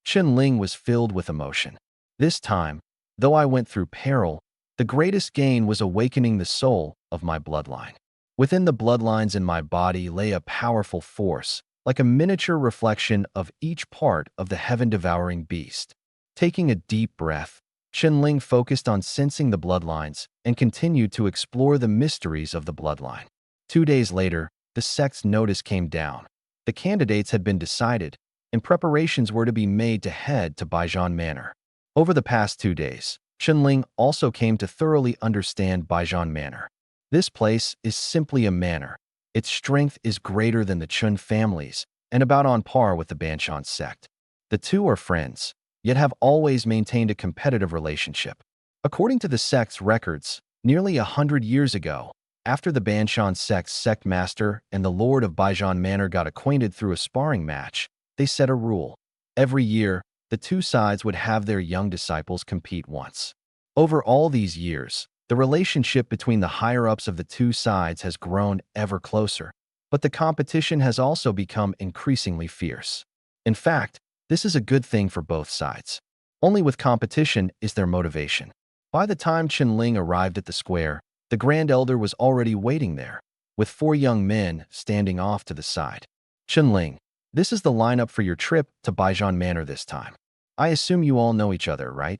Chun-Ling was filled with emotion. This time, though I went through peril, the greatest gain was awakening the soul of my bloodline. Within the bloodlines in my body lay a powerful force, like a miniature reflection of each part of the heaven-devouring beast. Taking a deep breath, Chun-Ling focused on sensing the bloodlines and continued to explore the mysteries of the bloodline. 2 days later, the sect's notice came down. The candidates had been decided, and preparations were to be made to head to Baijian Manor. Over the past 2 days, Chun-Ling also came to thoroughly understand Baijian Manor. This place is simply a manor. Its strength is greater than the Chun families and about on par with the Banshan sect. The two are friends, yet have always maintained a competitive relationship. According to the sect's records, nearly 100 years ago, after the Banshan sect's sect master and the lord of Baijian Manor got acquainted through a sparring match, they set a rule. Every year, the two sides would have their young disciples compete once. Over all these years, the relationship between the higher-ups of the two sides has grown ever closer, but the competition has also become increasingly fierce. In fact, this is a good thing for both sides. Only with competition is there motivation. By the time Chun-Ling arrived at the square, the Grand Elder was already waiting there, with 4 young men standing off to the side. Chun-Ling, this is the lineup for your trip to Baijian Manor this time. I assume you all know each other, right?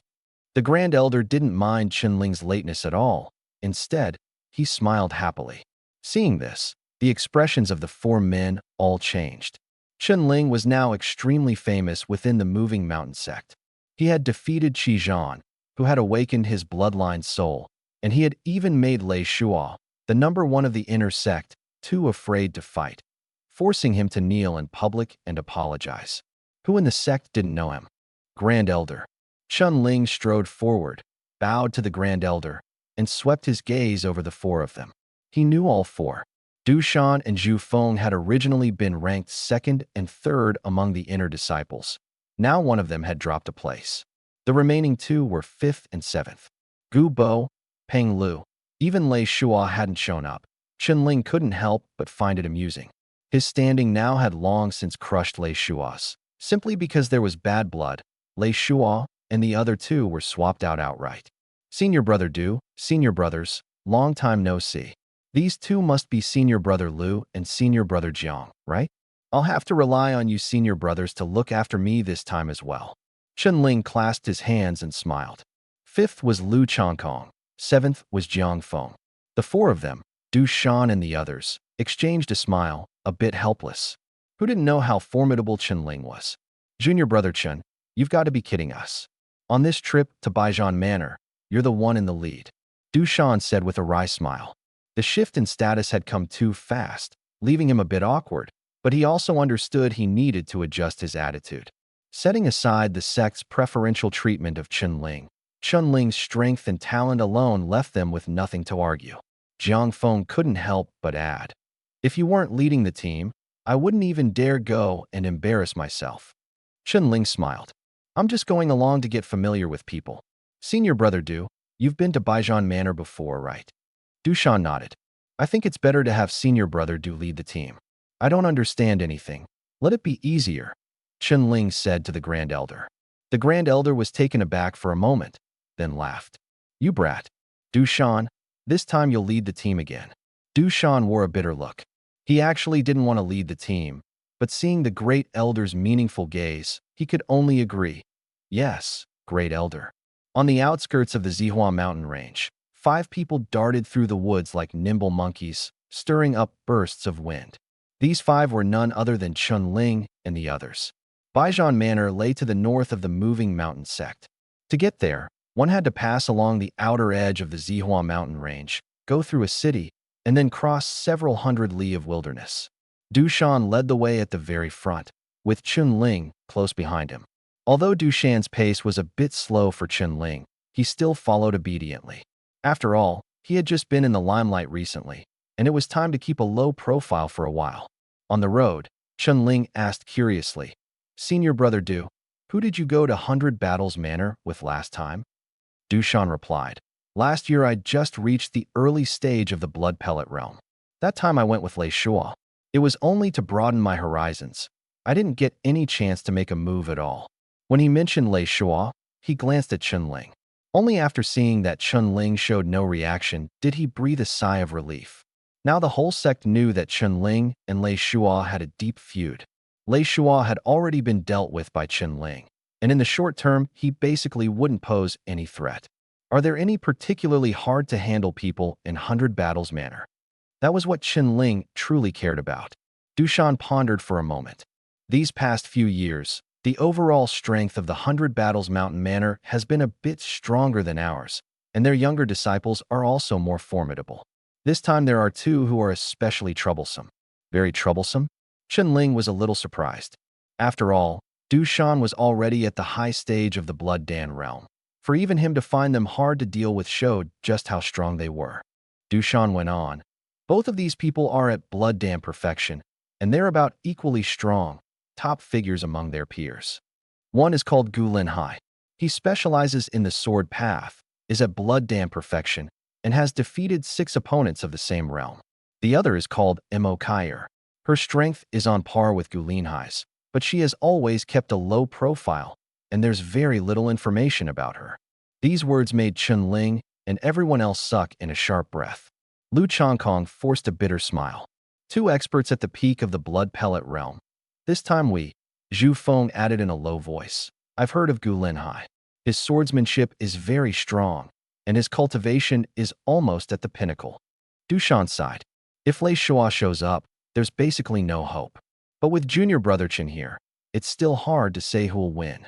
The Grand Elder didn't mind Chun-Ling's lateness at all. Instead, he smiled happily. Seeing this, the expressions of the 4 men all changed. Chun-Ling was now extremely famous within the Moving Mountain sect. He had defeated Qi Zhan, who had awakened his bloodline soul, and he had even made Lei Shuo, the number 1 of the inner sect, too afraid to fight, forcing him to kneel in public and apologize. Who in the sect didn't know him? Grand Elder. Chun-Ling strode forward, bowed to the Grand Elder, and swept his gaze over the 4 of them. He knew all 4. Du Shan and Zhu Feng had originally been ranked 2nd and 3rd among the inner disciples. Now one of them had dropped a place. The remaining 2 were 5th and 7th. Gu Bo, Peng Lu, even Lei Shuo hadn't shown up. Chun-Ling couldn't help but find it amusing. His standing now had long since crushed Lei Shuo's. Simply because there was bad blood, Lei Shuo and the other 2 were swapped out outright. Senior Brother Du, Senior Brothers, long time no see. These 2 must be Senior Brother Lu and Senior Brother Jiang, right? I'll have to rely on you Senior Brothers to look after me this time as well. Chun-Ling clasped his hands and smiled. 5th was Lu Changkong. 7th was Jiang Feng. The 4 of them, Du Shan and the others, exchanged a smile, a bit helpless. Who didn't know how formidable Chun-Ling was? Junior Brother Chun, you've got to be kidding us. On this trip to Baijian Manor, you're the one in the lead. Du Shan said with a wry smile. The shift in status had come too fast, leaving him a bit awkward, but he also understood he needed to adjust his attitude. Setting aside the sect's preferential treatment of Chun-Ling, Chun-Ling's strength and talent alone left them with nothing to argue. Jiang Feng couldn't help but add, if you weren't leading the team, I wouldn't even dare go and embarrass myself. Chun-Ling smiled. I'm just going along to get familiar with people. Senior Brother Du, you've been to Baijian Manor before, right? Du Shan nodded. I think it's better to have Senior Brother Du lead the team. I don't understand anything. Let it be easier, Chun-Ling said to the Grand Elder. The Grand Elder was taken aback for a moment, then laughed. You brat. Du Shan, this time you'll lead the team again. Du Shan wore a bitter look. He actually didn't want to lead the team, but seeing the Great Elder's meaningful gaze, he could only agree. Yes, Great Elder. On the outskirts of the Zihua mountain range, 5 people darted through the woods like nimble monkeys, stirring up bursts of wind. These 5 were none other than Chun Ling and the others. Baijian Manor lay to the north of the moving mountain sect. To get there, one had to pass along the outer edge of the Zihua mountain range, go through a city, and then cross several hundred li of wilderness. Dushan led the way at the very front, with Chun Ling close behind him. Although Dushan's pace was a bit slow for Chun Ling, he still followed obediently. After all, he had just been in the limelight recently, and it was time to keep a low profile for a while. On the road, Chun Ling asked curiously, "Senior brother Du, who did you go to 100 Battles Manor with last time?" Dushan replied, "Last year I'd just reached the early stage of the blood pellet realm. That time I went with Lei Shua. It was only to broaden my horizons. I didn't get any chance to make a move at all." When he mentioned Lei Shua, he glanced at Chun Ling. Only after seeing that Chun Ling showed no reaction did he breathe a sigh of relief. Now the whole sect knew that Chun Ling and Lei Shua had a deep feud. Lei Shua had already been dealt with by Chun Ling, and in the short term, he basically wouldn't pose any threat. Are there any particularly hard-to-handle people in 100 Battles Manor? That was what Chun Ling truly cared about. Dushan pondered for a moment. These past few years, the overall strength of the 100 Battles Mountain Manor has been a bit stronger than ours, and their younger disciples are also more formidable. This time there are 2 who are especially troublesome. Very troublesome? Chun Ling was a little surprised. After all, Dushan was already at the high stage of the Blood Dan realm. For even him to find them hard to deal with showed just how strong they were. Dushan went on, "Both of these people are at Blood Dan perfection, and they're about equally strong, top figures among their peers. One is called Gu Lin Hai. He specializes in the sword path, is at Blood Dan perfection, and has defeated 6 opponents of the same realm. The other is called Mo Kair. Her strength is on par with Gu Lin Hai's, but she has always kept a low profile, and there's very little information about her." These words made Chun Ling and everyone else suck in a sharp breath. Lu Changkong forced a bitter smile. 2 experts at the peak of the blood pellet realm. This time Zhu Feng added in a low voice, "I've heard of Gu Lin Hai. His swordsmanship is very strong, and his cultivation is almost at the pinnacle." Dushan sighed. If Lei Shua shows up, there's basically no hope. But with junior brother Chen here, it's still hard to say who'll win.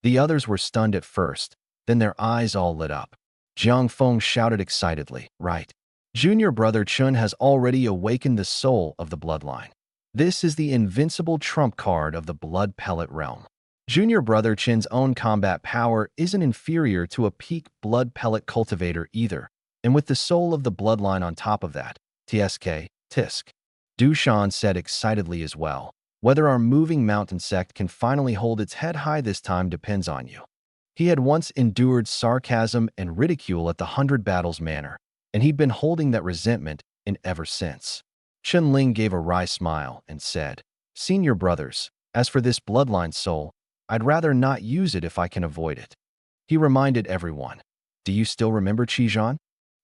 The others were stunned at first, then their eyes all lit up. Jiang Feng shouted excitedly, "Right. Junior brother Chun has already awakened the soul of the bloodline. This is the invincible trump card of the blood pellet realm. Junior brother Chin's own combat power isn't inferior to a peak blood pellet cultivator either, and with the soul of the bloodline on top of that, tisk. Dushan said excitedly as well, "Whether our moving mountain sect can finally hold its head high this time depends on you." He had once endured sarcasm and ridicule at the 100 Battles Manor, and he'd been holding that resentment in ever since. Chun Ling gave a wry smile and said, "Senior brothers, as for this bloodline soul, I'd rather not use it if I can avoid it." He reminded everyone, "Do you still remember Qijan?"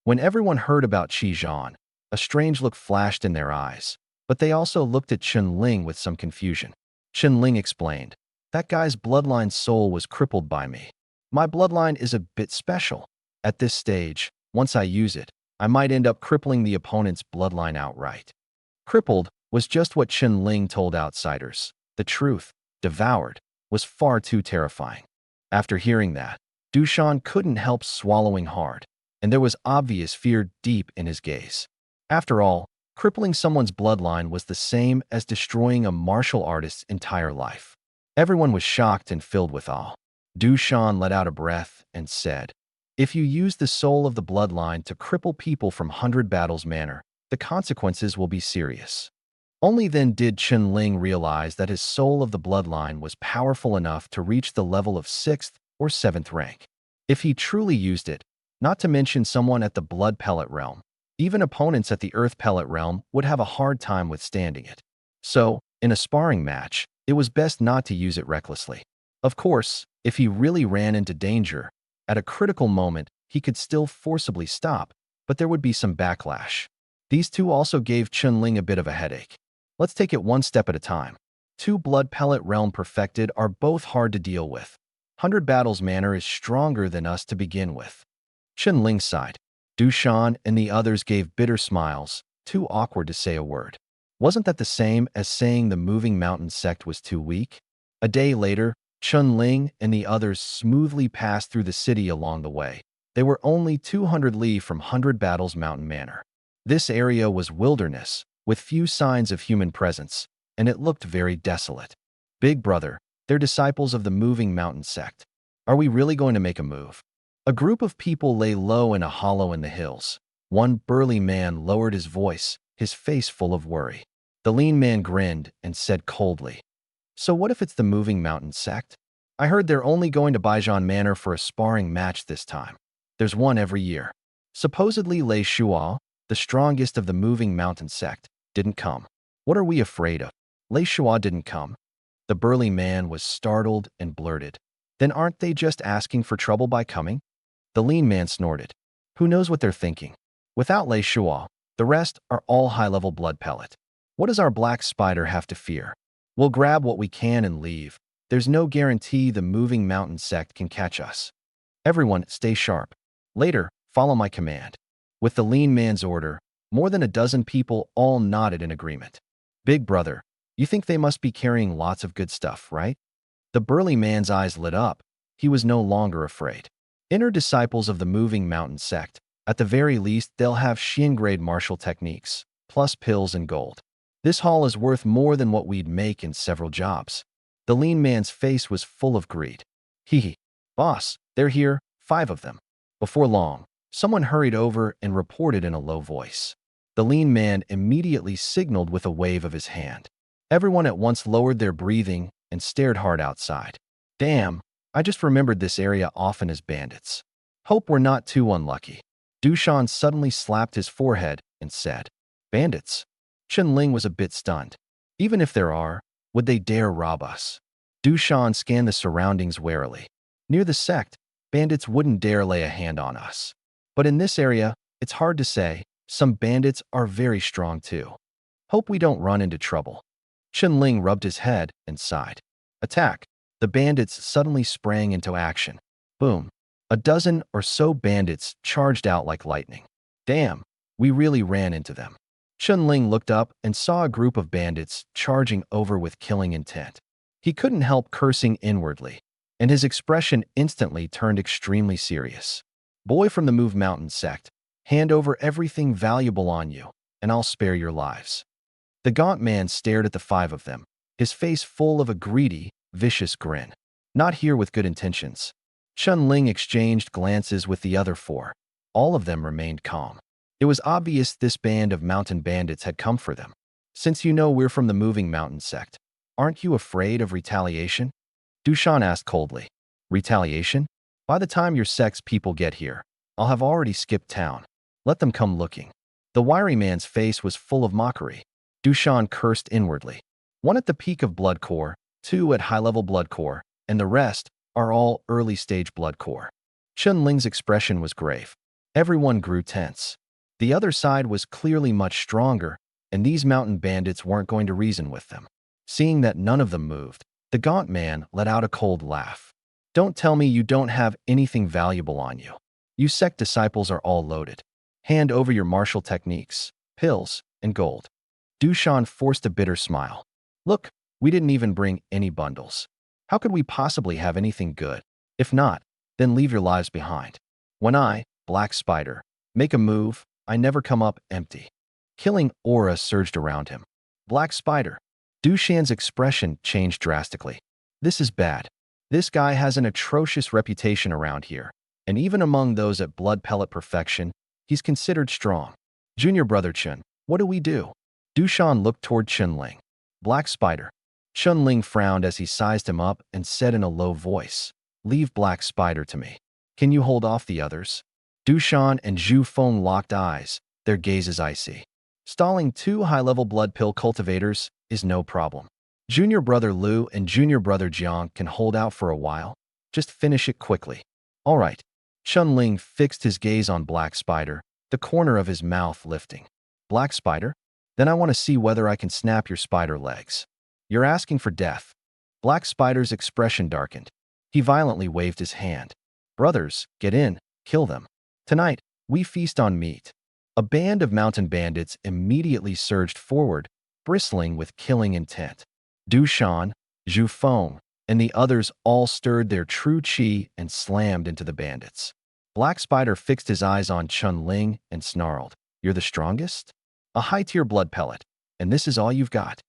When everyone heard about Qijan, a strange look flashed in their eyes, but they also looked at Chun Ling with some confusion. Chun Ling explained, "That guy's bloodline soul was crippled by me. My bloodline is a bit special. At this stage, once I use it, I might end up crippling the opponent's bloodline outright." Crippled was just what Chun Ling told outsiders. The truth, devoured, was far too terrifying. After hearing that, Dushan couldn't help swallowing hard, and there was obvious fear deep in his gaze. After all, crippling someone's bloodline was the same as destroying a martial artist's entire life. Everyone was shocked and filled with awe. Dushan let out a breath and said, "If you use the soul of the bloodline to cripple people from 100 Battles Manor, the consequences will be serious." Only then did Chun Ling realize that his soul of the bloodline was powerful enough to reach the level of 6th or 7th rank. If he truly used it, not to mention someone at the blood pellet realm, even opponents at the earth pellet realm would have a hard time withstanding it. So, in a sparring match, it was best not to use it recklessly. Of course, if he really ran into danger, at a critical moment, he could still forcibly stop, but there would be some backlash. These 2 also gave Chun Ling a bit of a headache. Let's take it one step at a time. 2 blood pellet realm perfected are both hard to deal with. 100 Battles Manor is stronger than us to begin with. Chun Ling sighed. Dushan and the others gave bitter smiles, too awkward to say a word. Wasn't that the same as saying the moving mountain sect was too weak? A day later, Chun Ling and the others smoothly passed through the city along the way. They were only 200 li from 100 Battles Mountain Manor. This area was wilderness, with few signs of human presence, and it looked very desolate. Big brother, they're disciples of the moving mountain sect. Are we really going to make a move? A group of people lay low in a hollow in the hills. One burly man lowered his voice, his face full of worry. The lean man grinned and said coldly, "So what if it's the moving mountain sect? I heard they're only going to Baijian Manor for a sparring match this time. There's one every year." Supposedly Lei Shuo, the strongest of the moving mountain sect, didn't come. What are we afraid of? Lei Shuo didn't come. The burly man was startled and blurted, "Then aren't they just asking for trouble by coming?" The lean man snorted. "Who knows what they're thinking? Without Lei Shuo, the rest are all high-level blood pellet. What does our black spider have to fear? We'll grab what we can and leave. There's no guarantee the moving mountain sect can catch us. Everyone, stay sharp. Later, follow my command." With the lean man's order, more than a dozen people all nodded in agreement. "Big brother, you think they must be carrying lots of good stuff, right?" The burly man's eyes lit up. He was no longer afraid. Inner disciples of the moving mountain sect. At the very least, they'll have Xian-grade martial techniques, plus pills and gold. This haul is worth more than what we'd make in several jobs. The lean man's face was full of greed. Hee. Boss, they're here, 5 of them." Before long, someone hurried over and reported in a low voice. The lean man immediately signaled with a wave of his hand. Everyone at once lowered their breathing and stared hard outside. "Damn, I just remembered this area often as bandits. Hope we're not too unlucky." Dushan suddenly slapped his forehead and said, "Bandits?" Chun Ling was a bit stunned. "Even if there are, would they dare rob us?" Dushan scanned the surroundings warily. Near the sect, bandits wouldn't dare lay a hand on us. But in this area, it's hard to say. Some bandits are very strong too. Hope we don't run into trouble." Chun Ling rubbed his head and sighed. "Attack!" The bandits suddenly sprang into action. Boom. A dozen or so bandits charged out like lightning. Damn, we really ran into them. Chun Ling looked up and saw a group of bandits charging over with killing intent. He couldn't help cursing inwardly, and his expression instantly turned extremely serious. "Boy from the Move Mountain sect, hand over everything valuable on you, and I'll spare your lives." The gaunt man stared at the 5 of them, his face full of a greedy, vicious grin. Not here with good intentions. Chun Ling exchanged glances with the other 4. All of them remained calm. It was obvious this band of mountain bandits had come for them. "Since you know we're from the moving mountain sect, aren't you afraid of retaliation?" Dushan asked coldly. "Retaliation? By the time your sect's people get here, I'll have already skipped town. Let them come looking." The wiry man's face was full of mockery. Dushan cursed inwardly. 1 at the peak of blood core, 2 at high-level blood core, and the rest are all early-stage blood core. Chun Ling's expression was grave. Everyone grew tense. The other side was clearly much stronger, and these mountain bandits weren't going to reason with them. Seeing that none of them moved, the gaunt man let out a cold laugh. "Don't tell me you don't have anything valuable on you. You sect disciples are all loaded. Hand over your martial techniques, pills, and gold." Dushan forced a bitter smile. "Look, we didn't even bring any bundles. How could we possibly have anything good? If not, then leave your lives behind. When I, Black Spider, make a move, I never come up empty." Killing aura surged around him. "Black Spider." Dushan's expression changed drastically. "This is bad. This guy has an atrocious reputation around here, and even among those at blood pellet perfection, he's considered strong. Junior brother Chun, what do we do?" Dushan looked toward Chun Ling. "Black Spider." Chun Ling frowned as he sized him up and said in a low voice, "Leave Black Spider to me. Can you hold off the others?" Dushan and Zhu Feng locked eyes, their gazes icy. Stalling 2 high-level blood pill cultivators is no problem. Junior brother Liu and junior brother Jiang can hold out for a while. Just finish it quickly. "All right." Chun Ling fixed his gaze on Black Spider, the corner of his mouth lifting. "Black Spider? Then I want to see whether I can snap your spider legs. You're asking for death." Black Spider's expression darkened. He violently waved his hand. "Brothers, get in, kill them. Tonight, We feast on meat. A band of mountain bandits immediately surged forward, bristling with killing intent. Du Shan, Zhu Feng, and the others all stirred their true qi and slammed into the bandits. Black Spider fixed his eyes on Chun Ling and snarled, "You're the strongest? A high-tier blood pellet, and this is all you've got?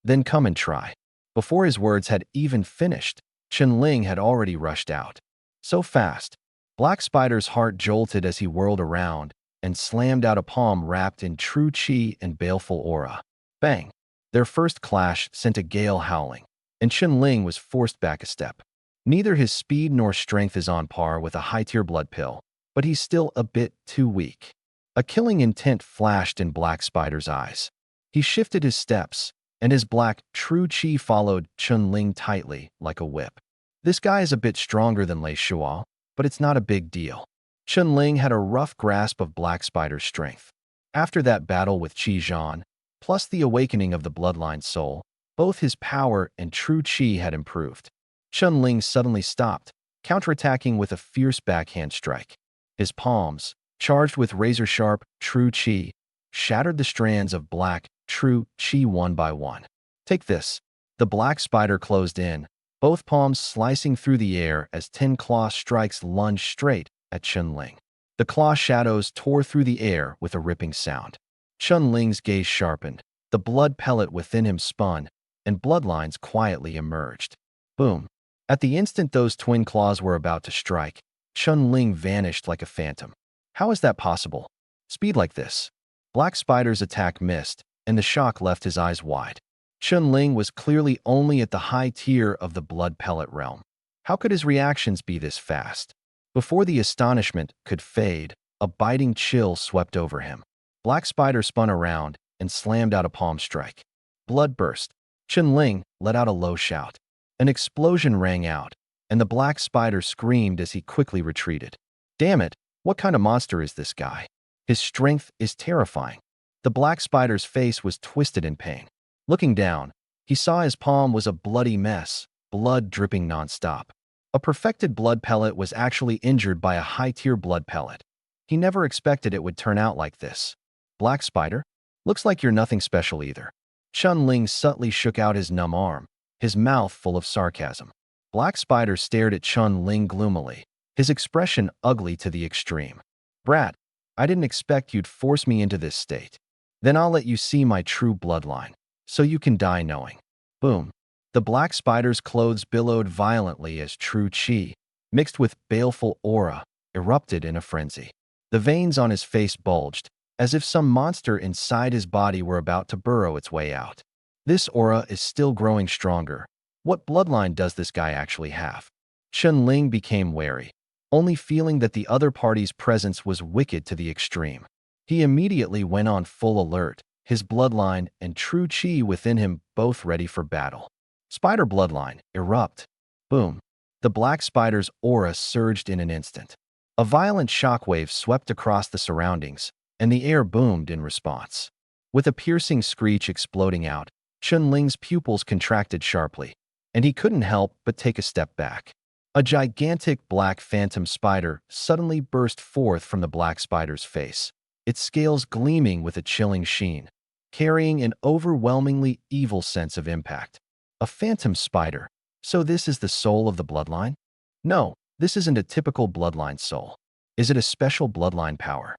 Then come and try." Before his words had even finished, Chun Ling had already rushed out. So fast, Black Spider's heart jolted as he whirled around and slammed out a palm wrapped in true qi and baleful aura. Bang! Their first clash sent a gale howling, and Chun Ling was forced back a step. Neither his speed nor strength is on par with a high-tier blood pill, but he's still a bit too weak. A killing intent flashed in Black Spider's eyes. He shifted his steps, and his black, true qi followed Chun Ling tightly, like a whip. This guy is a bit stronger than Lei Shuo, but it's not a big deal. Chun Ling had a rough grasp of Black Spider's strength. After that battle with Qi Zhan, plus the awakening of the bloodline soul, both his power and true qi had improved. Chun Ling suddenly stopped, counterattacking with a fierce backhand strike. His palms, charged with razor-sharp, true qi, shattered the strands of black, true qi one by one. "Take this." The Black Spider closed in, both palms slicing through the air as 10 claw strikes lunged straight at Chun Ling. The claw shadows tore through the air with a ripping sound. Chun Ling's gaze sharpened, the blood pellet within him spun, and bloodlines quietly emerged. Boom! At the instant those twin claws were about to strike, Chun Ling vanished like a phantom. How is that possible? Speed like this? Black Spider's attack missed, and the shock left his eyes wide. Chun Ling was clearly only at the high tier of the blood pellet realm. How could his reactions be this fast? Before the astonishment could fade, a biting chill swept over him. Black Spider spun around and slammed out a palm strike. Blood burst. Chun Ling let out a low shout. An explosion rang out, and the Black Spider screamed as he quickly retreated. Damn it, what kind of monster is this guy? His strength is terrifying. The Black Spider's face was twisted in pain. Looking down, he saw his palm was a bloody mess, blood dripping nonstop. A perfected blood pellet was actually injured by a high-tier blood pellet. He never expected it would turn out like this. Black Spider? Looks like you're nothing special either. Chun Ling subtly shook out his numb arm, his mouth full of sarcasm. Black Spider stared at Chun Ling gloomily, his expression ugly to the extreme. "Brat, I didn't expect you'd force me into this state. Then I'll let you see my true bloodline, so you can die knowing." Boom. The Black Spider's clothes billowed violently as true qi, mixed with baleful aura, erupted in a frenzy. The veins on his face bulged, as if some monster inside his body were about to burrow its way out. This aura is still growing stronger. What bloodline does this guy actually have? Chun Ling became wary, only feeling that the other party's presence was wicked to the extreme. He immediately went on full alert, his bloodline and true qi within him both ready for battle. Spider bloodline, erupt. Boom. The Black Spider's aura surged in an instant. A violent shockwave swept across the surroundings, and the air boomed in response. With a piercing screech exploding out, Chun Ling's pupils contracted sharply, and he couldn't help but take a step back. A gigantic black phantom spider suddenly burst forth from the Black Spider's face, its scales gleaming with a chilling sheen, carrying an overwhelmingly evil sense of impact. A phantom spider. So this is the soul of the bloodline? No, this isn't a typical bloodline soul. Is it a special bloodline power?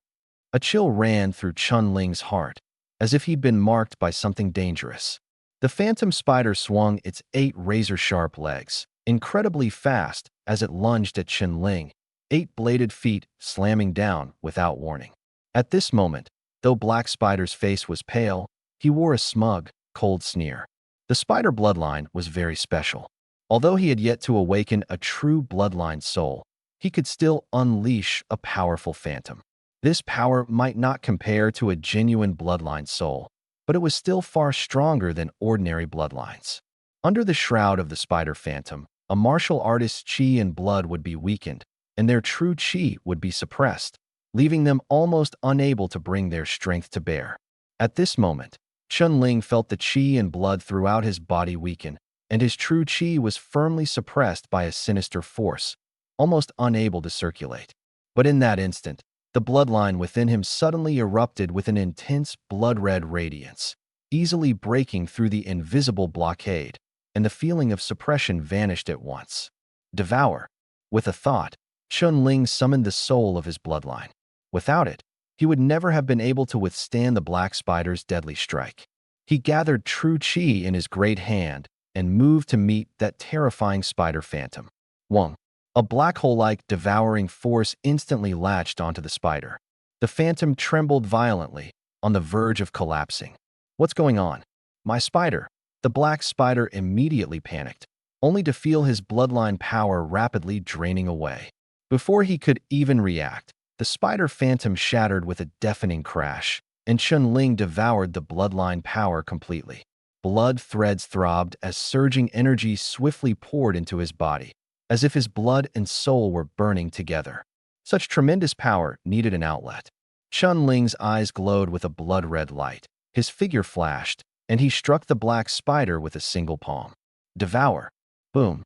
A chill ran through Chun Ling's heart, as if he'd been marked by something dangerous. The phantom spider swung its 8 razor-sharp legs, incredibly fast as it lunged at Chun Ling, 8 bladed feet slamming down without warning. At this moment, though Black Spider's face was pale, he wore a smug, cold sneer. The spider bloodline was very special. Although he had yet to awaken a true bloodline soul, he could still unleash a powerful phantom. This power might not compare to a genuine bloodline soul, but it was still far stronger than ordinary bloodlines. Under the shroud of the spider phantom, a martial artist's qi and blood would be weakened, and their true qi would be suppressed, leaving them almost unable to bring their strength to bear. At this moment, Chun Ling felt the qi and blood throughout his body weaken, and his true qi was firmly suppressed by a sinister force, almost unable to circulate. But in that instant, The bloodline within him suddenly erupted with an intense blood-red radiance, easily breaking through the invisible blockade, and the feeling of suppression vanished at once. Devour. With a thought, Chun-Ling summoned the soul of his bloodline. Without it, he would never have been able to withstand the black spider's deadly strike. He gathered true qi in his great hand and moved to meet that terrifying spider phantom. Wong. A black hole-like devouring force instantly latched onto the spider. The phantom trembled violently, on the verge of collapsing. What's going on? My spider. The black spider immediately panicked, only to feel his bloodline power rapidly draining away. Before he could even react, the spider phantom shattered with a deafening crash, and Chun-Ling devoured the bloodline power completely. Blood threads throbbed as surging energy swiftly poured into his body, as if his blood and soul were burning together. Such tremendous power needed an outlet. Chun-Ling's eyes glowed with a blood-red light. His figure flashed, and he struck the black spider with a single palm. Devour. Boom.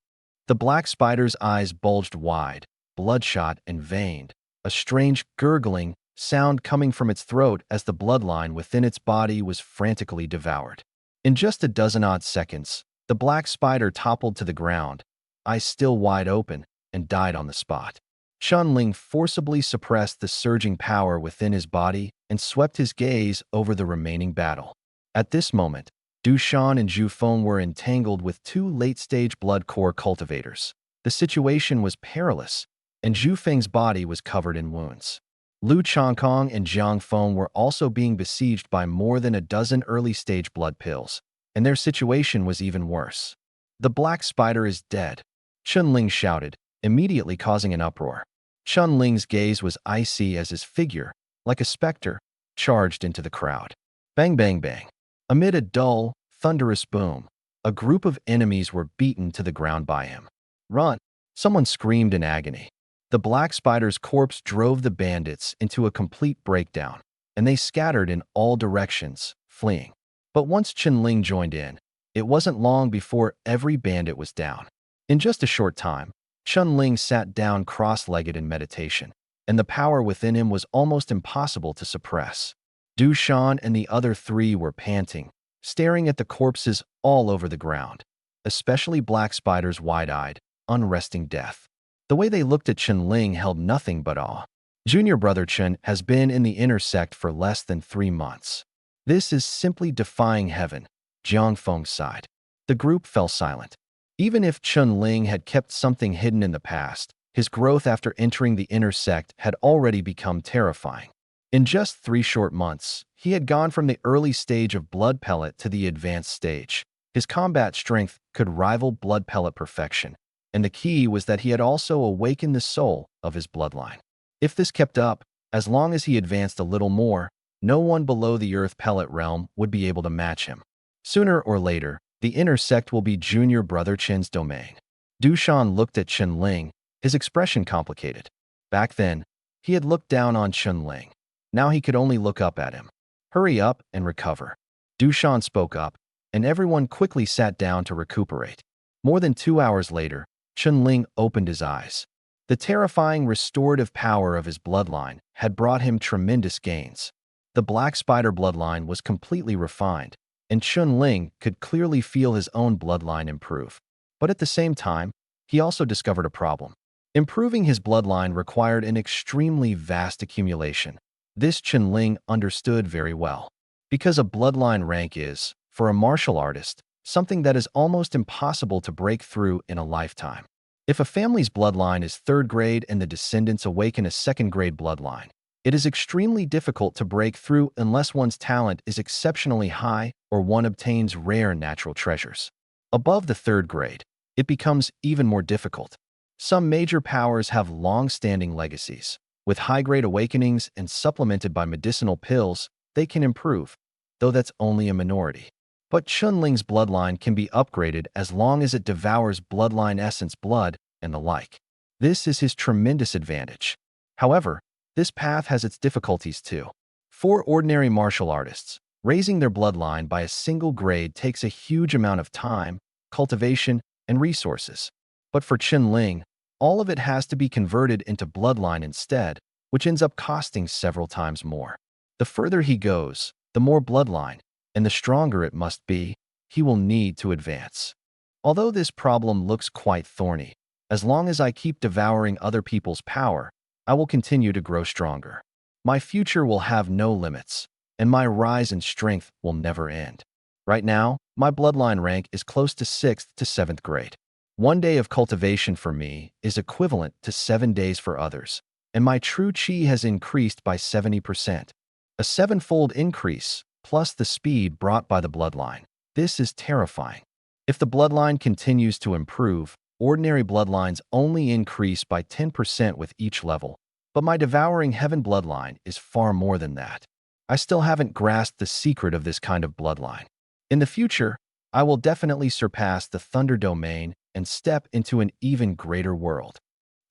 The black spider's eyes bulged wide, bloodshot and veined, a strange gurgling sound coming from its throat as the bloodline within its body was frantically devoured. In just a dozen-odd seconds, the black spider toppled to the ground, eyes still wide open, and died on the spot. Chun-Ling forcibly suppressed the surging power within his body and swept his gaze over the remaining battle. At this moment, Du Shan and Zhu Feng were entangled with two late-stage blood core cultivators. The situation was perilous, and Zhu Feng's body was covered in wounds. Lu Changkong and Jiang Feng were also being besieged by more than a dozen early-stage blood pills, and their situation was even worse. The black spider is dead, Chun-Ling shouted, immediately causing an uproar. Chun-Ling's gaze was icy as his figure, like a specter, charged into the crowd. Bang, bang, bang. Amid a dull, thunderous boom, a group of enemies were beaten to the ground by him. Run! Someone screamed in agony. The black spider's corpse drove the bandits into a complete breakdown, and they scattered in all directions, fleeing. But once Chun-Ling joined in, it wasn't long before every bandit was down. In just a short time, Chun-Ling sat down cross-legged in meditation, and the power within him was almost impossible to suppress. Du Shan and the other three were panting, staring at the corpses all over the ground, especially Black Spider's wide-eyed, unresting death. The way they looked at Chun-Ling held nothing but awe. Junior brother Chun has been in the inner sect for less than 3 months. This is simply defying heaven, Jiang Feng sighed. The group fell silent. Even if Chun-Ling had kept something hidden in the past, his growth after entering the inner sect had already become terrifying. In just 3 short months, he had gone from the early stage of blood pellet to the advanced stage. His combat strength could rival blood pellet perfection, and the key was that he had also awakened the soul of his bloodline. If this kept up, as long as he advanced a little more, no one below the earth pellet realm would be able to match him. Sooner or later, the inner sect will be junior brother Chen's domain. Du Shan looked at Chun-Ling, his expression complicated. Back then, he had looked down on Chun-Ling. Now he could only look up at him. Hurry up and recover. Du Shan spoke up, and everyone quickly sat down to recuperate. More than 2 hours later, Chun-Ling opened his eyes. The terrifying restorative power of his bloodline had brought him tremendous gains. The Black Spider bloodline was completely refined, and Chun-Ling could clearly feel his own bloodline improve. But at the same time, he also discovered a problem. Improving his bloodline required an extremely vast accumulation. This Chun-Ling understood very well, because a bloodline rank is, for a martial artist, something that is almost impossible to break through in a lifetime. If a family's bloodline is 3rd grade and the descendants awaken a 2nd grade bloodline, it is extremely difficult to break through unless one's talent is exceptionally high or one obtains rare natural treasures. Above the 3rd grade, it becomes even more difficult. Some major powers have long-standing legacies. With high-grade awakenings and supplemented by medicinal pills, they can improve, though that's only a minority. But Chun-Ling's bloodline can be upgraded as long as it devours bloodline essence blood and the like. This is his tremendous advantage. However, this path has its difficulties too. For ordinary martial artists, raising their bloodline by a single grade takes a huge amount of time, cultivation, and resources. But for Chun-Ling, all of it has to be converted into bloodline instead, which ends up costing several times more. The further he goes, the more bloodline, and the stronger it must be, he will need to advance. Although this problem looks quite thorny, as long as I keep devouring other people's power, I will continue to grow stronger. My future will have no limits, and my rise in strength will never end. Right now, my bloodline rank is close to 6th to 7th grade. 1 day of cultivation for me is equivalent to 7 days for others, and my true chi has increased by 70%. A 7-fold increase, plus the speed brought by the bloodline. This is terrifying. If the bloodline continues to improve, ordinary bloodlines only increase by 10% with each level, but my devouring heaven bloodline is far more than that. I still haven't grasped the secret of this kind of bloodline. In the future, I will definitely surpass the Thunder Domain and step into an even greater world.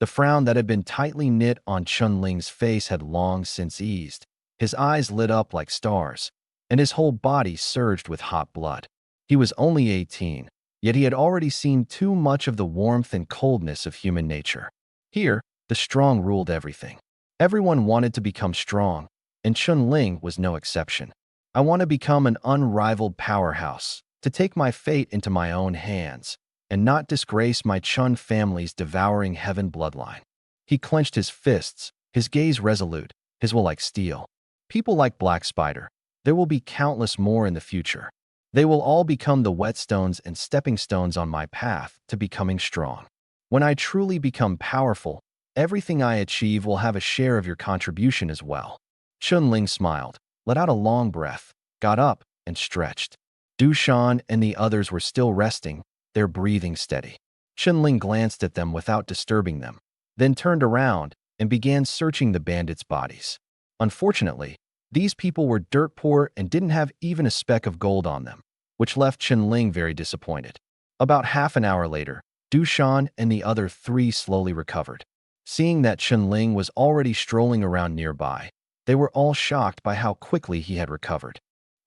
The frown that had been tightly knit on Chunling's face had long since eased. His eyes lit up like stars, and his whole body surged with hot blood. He was only 18, yet he had already seen too much of the warmth and coldness of human nature. Here, the strong ruled everything. Everyone wanted to become strong, and Chunling was no exception. I want to become an unrivaled powerhouse, to take my fate into my own hands, and not disgrace my Chun family's devouring heaven bloodline. He clenched his fists, his gaze resolute, his will like steel. People like Black Spider, there will be countless more in the future. They will all become the whetstones and stepping stones on my path to becoming strong. When I truly become powerful, everything I achieve will have a share of your contribution as well. Chunling smiled, let out a long breath, got up, and stretched. Dushan and the others were still resting, their breathing steady. Chunling glanced at them without disturbing them, then turned around and began searching the bandits' bodies. Unfortunately, these people were dirt poor and didn't have even a speck of gold on them, which left Chunling very disappointed. About half an hour later, Dushan and the other 3 slowly recovered. Seeing that Chunling was already strolling around nearby, they were all shocked by how quickly he had recovered.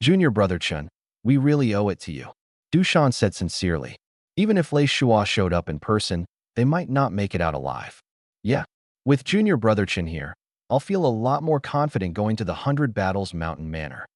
Junior brother Chun, we really owe it to you, Dushan said sincerely. Even if Lei Shua showed up in person, they might not make it out alive. Yeah, with junior brother Chun here, I'll feel a lot more confident going to the 100 Battles Mountain Manor.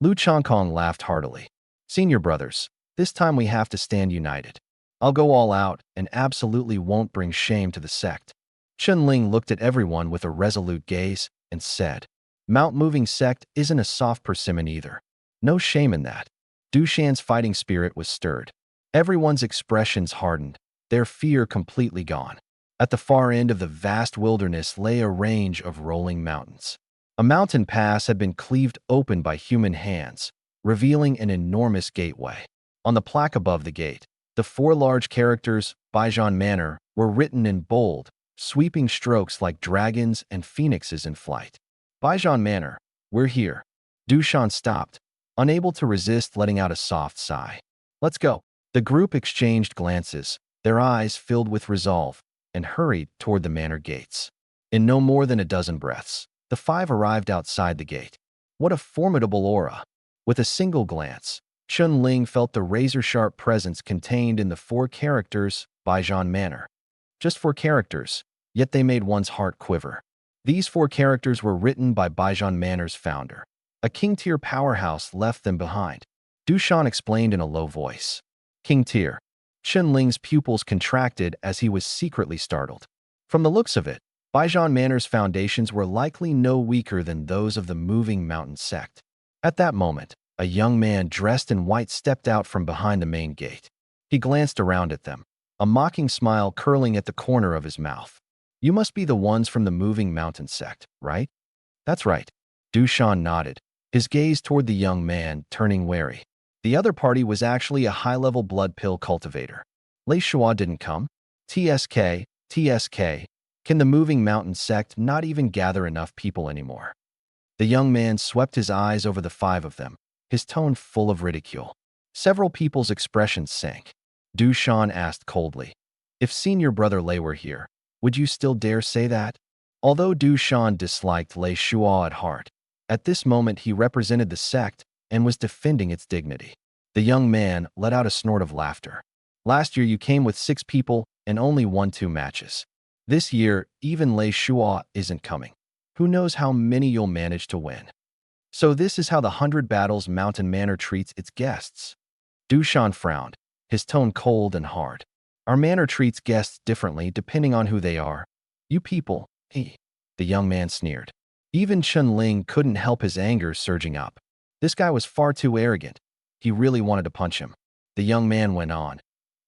Lu Changkong laughed heartily. Senior brothers, this time we have to stand united. I'll go all out and absolutely won't bring shame to the sect. Chunling looked at everyone with a resolute gaze and said, Mount-moving sect isn't a soft persimmon either. No shame in that. Dushan's fighting spirit was stirred. Everyone's expressions hardened, their fear completely gone. At the far end of the vast wilderness lay a range of rolling mountains. A mountain pass had been cleaved open by human hands, revealing an enormous gateway. On the plaque above the gate, the 4 large characters, Baijan Manor, were written in bold, sweeping strokes like dragons and phoenixes in flight. Baijan Manor, we're here. Dushan stopped, unable to resist letting out a soft sigh. Let's go. The group exchanged glances, their eyes filled with resolve, and hurried toward the manor gates. In no more than a dozen breaths, the 5 arrived outside the gate. What a formidable aura! With a single glance, Chunling felt the razor-sharp presence contained in the 4 characters Baijan Manor. Just 4 characters, yet they made one's heart quiver. These 4 characters were written by Baijan Manor's founder. A king-tier powerhouse left them behind. Dushan explained in a low voice. King-tier. Chunling's pupils contracted as he was secretly startled. From the looks of it, Baijan Manor's foundations were likely no weaker than those of the moving mountain sect. At that moment, a young man dressed in white stepped out from behind the main gate. He glanced around at them, a mocking smile curling at the corner of his mouth. You must be the ones from the moving mountain sect, right? That's right. Dushan nodded, his gaze toward the young man turning wary. The other party was actually a high-level blood pill cultivator. Lei Shua didn't come. TSK, TSK. Can the moving mountain sect not even gather enough people anymore? The young man swept his eyes over the 5 of them, his tone full of ridicule. Several people's expressions sank. Dushan asked coldly, if senior brother Lei were here, would you still dare say that? Although Dushan disliked Lei Shua at heart, at this moment he represented the sect and was defending its dignity. The young man let out a snort of laughter. Last year you came with 6 people and only won 2 matches. This year, even Lei Shua isn't coming. Who knows how many you'll manage to win. So this is how the 100 Battles Mountain Manor treats its guests. Dushan frowned, his tone cold and hard. Our manor treats guests differently depending on who they are. You people, the young man sneered. Even Chun-Ling couldn't help his anger surging up. This guy was far too arrogant. He really wanted to punch him. The young man went on.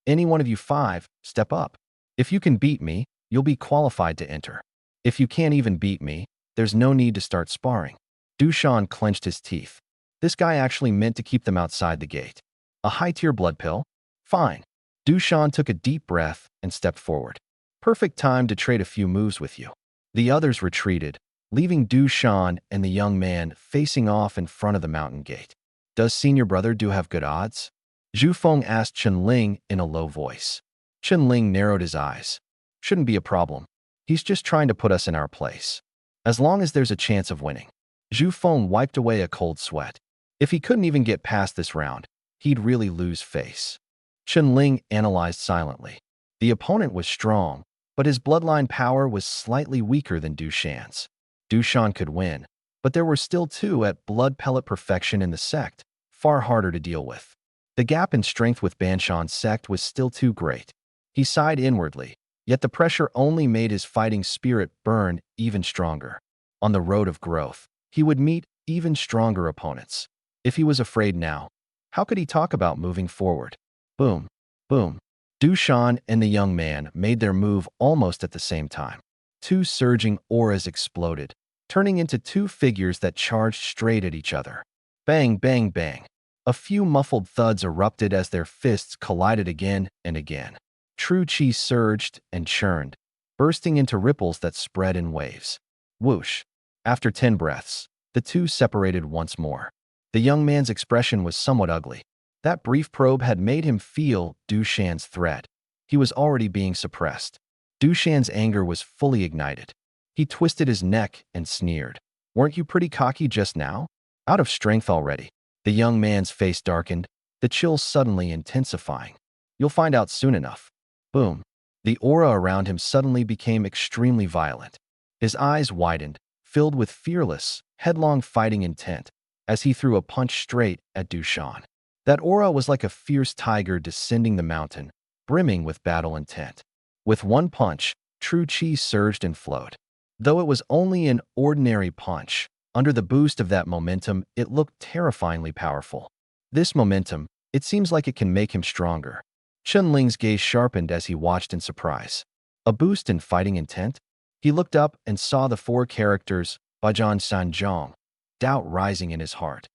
Any one of you 5, step up. If you can beat me, you'll be qualified to enter. If you can't even beat me, there's no need to start sparring. Dushan clenched his teeth. This guy actually meant to keep them outside the gate. A high-tier blood pill? Fine. Dushan took a deep breath and stepped forward. Perfect time to trade a few moves with you. The others retreated, leaving Dushan and the young man facing off in front of the mountain gate. Does senior brother do have good odds? Zhu Feng asked Chun-Ling in a low voice. Chun-Ling narrowed his eyes. Shouldn't be a problem. He's just trying to put us in our place. As long as there's a chance of winning. Zhu Feng wiped away a cold sweat. If he couldn't even get past this round, he'd really lose face. Chun-Ling analyzed silently. The opponent was strong, but his bloodline power was slightly weaker than Dushan's. Dushan could win, but there were still 2 at blood pellet perfection in the sect, far harder to deal with. The gap in strength with Banshan's sect was still too great. He sighed inwardly, yet the pressure only made his fighting spirit burn even stronger. On the road of growth, he would meet even stronger opponents. If he was afraid now, how could he talk about moving forward? Boom, boom. Dushan and the young man made their move almost at the same time. 2 surging auras exploded, turning into 2 figures that charged straight at each other. Bang, bang, bang. A few muffled thuds erupted as their fists collided again and again. True chi surged and churned, bursting into ripples that spread in waves. Whoosh. After 10 breaths, the 2 separated once more. The young man's expression was somewhat ugly. That brief probe had made him feel Dushan's threat. He was already being suppressed. Dushan's anger was fully ignited. He twisted his neck and sneered. Weren't you pretty cocky just now? Out of strength already. The young man's face darkened, the chill suddenly intensifying. You'll find out soon enough. Boom. The aura around him suddenly became extremely violent. His eyes widened, filled with fearless, headlong fighting intent, as he threw a punch straight at Dushan. That aura was like a fierce tiger descending the mountain, brimming with battle intent. With one punch, true chi surged and flowed. Though it was only an ordinary punch, under the boost of that momentum, it looked terrifyingly powerful. This momentum, it seems like it can make him stronger. Chun-Ling's gaze sharpened as he watched in surprise. A boost in fighting intent? He looked up and saw the 4 characters, Bajan Sanjiang, doubt rising in his heart.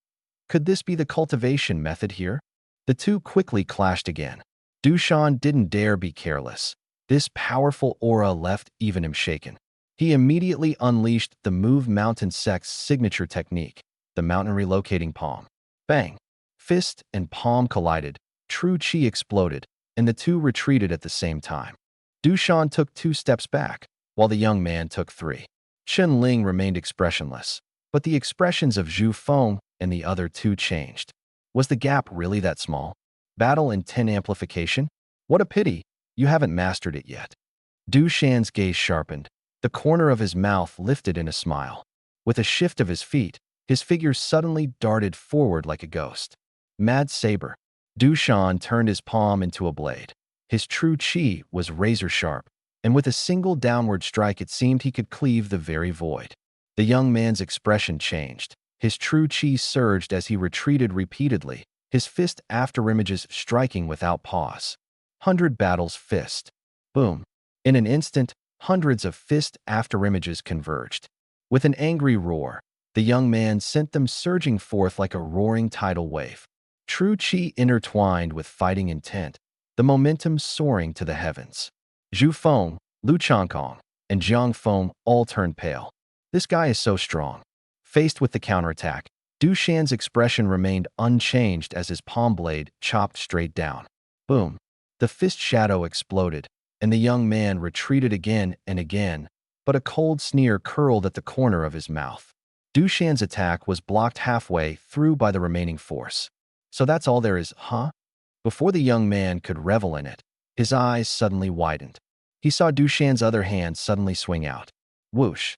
Could this be the cultivation method here? The 2 quickly clashed again. Dushan didn't dare be careless. This powerful aura left even him shaken. He immediately unleashed the Move Mountain sect's signature technique, the mountain relocating palm. Bang! Fist and palm collided, true chi exploded, and the 2 retreated at the same time. Dushan took 2 steps back, while the young man took 3. Chun-Ling remained expressionless, but the expressions of Zhu Feng and the other 2 changed. Was the gap really that small? Battle in 10 amplification? What a pity, you haven't mastered it yet. Dushan's gaze sharpened. The corner of his mouth lifted in a smile. With a shift of his feet, his figure suddenly darted forward like a ghost. Mad saber. Dushan turned his palm into a blade. His true chi was razor sharp, and with a single downward strike it seemed he could cleave the very void. The young man's expression changed. His true chi surged as he retreated repeatedly, his fist afterimages striking without pause. 100 Battles fist. Boom. In an instant, hundreds of fist afterimages converged. With an angry roar, the young man sent them surging forth like a roaring tidal wave. True chi intertwined with fighting intent, the momentum soaring to the heavens. Zhu Feng, Lu Changkong, and Jiang Feng all turned pale. This guy is so strong. Faced with the counterattack, Dushan's expression remained unchanged as his palm blade chopped straight down. Boom. The fist shadow exploded, and the young man retreated again and again, but a cold sneer curled at the corner of his mouth. Dushan's attack was blocked halfway through by the remaining force. So that's all there is, huh? Before the young man could revel in it, his eyes suddenly widened. He saw Dushan's other hand suddenly swing out. Whoosh.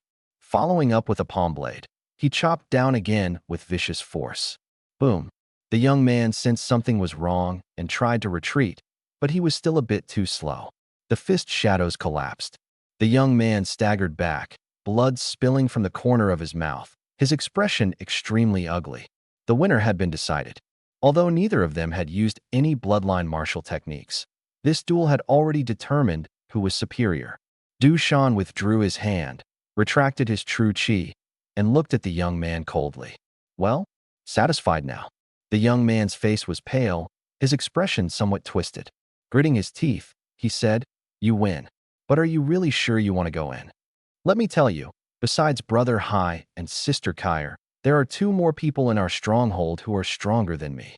following up with a palm blade. He chopped down again with vicious force. Boom. The young man sensed something was wrong and tried to retreat, but he was still a bit too slow. The fist shadows collapsed. The young man staggered back, blood spilling from the corner of his mouth, his expression extremely ugly. The winner had been decided. Although neither of them had used any bloodline martial techniques, this duel had already determined who was superior. Du Shan withdrew his hand, retracted his true chi, and looked at the young man coldly. Well, satisfied now. The young man's face was pale, his expression somewhat twisted. Gritting his teeth, he said, "You win. But are you really sure you want to go in? Let me tell you, besides Brother Hai and Sister Kair, there are two more people in our stronghold who are stronger than me."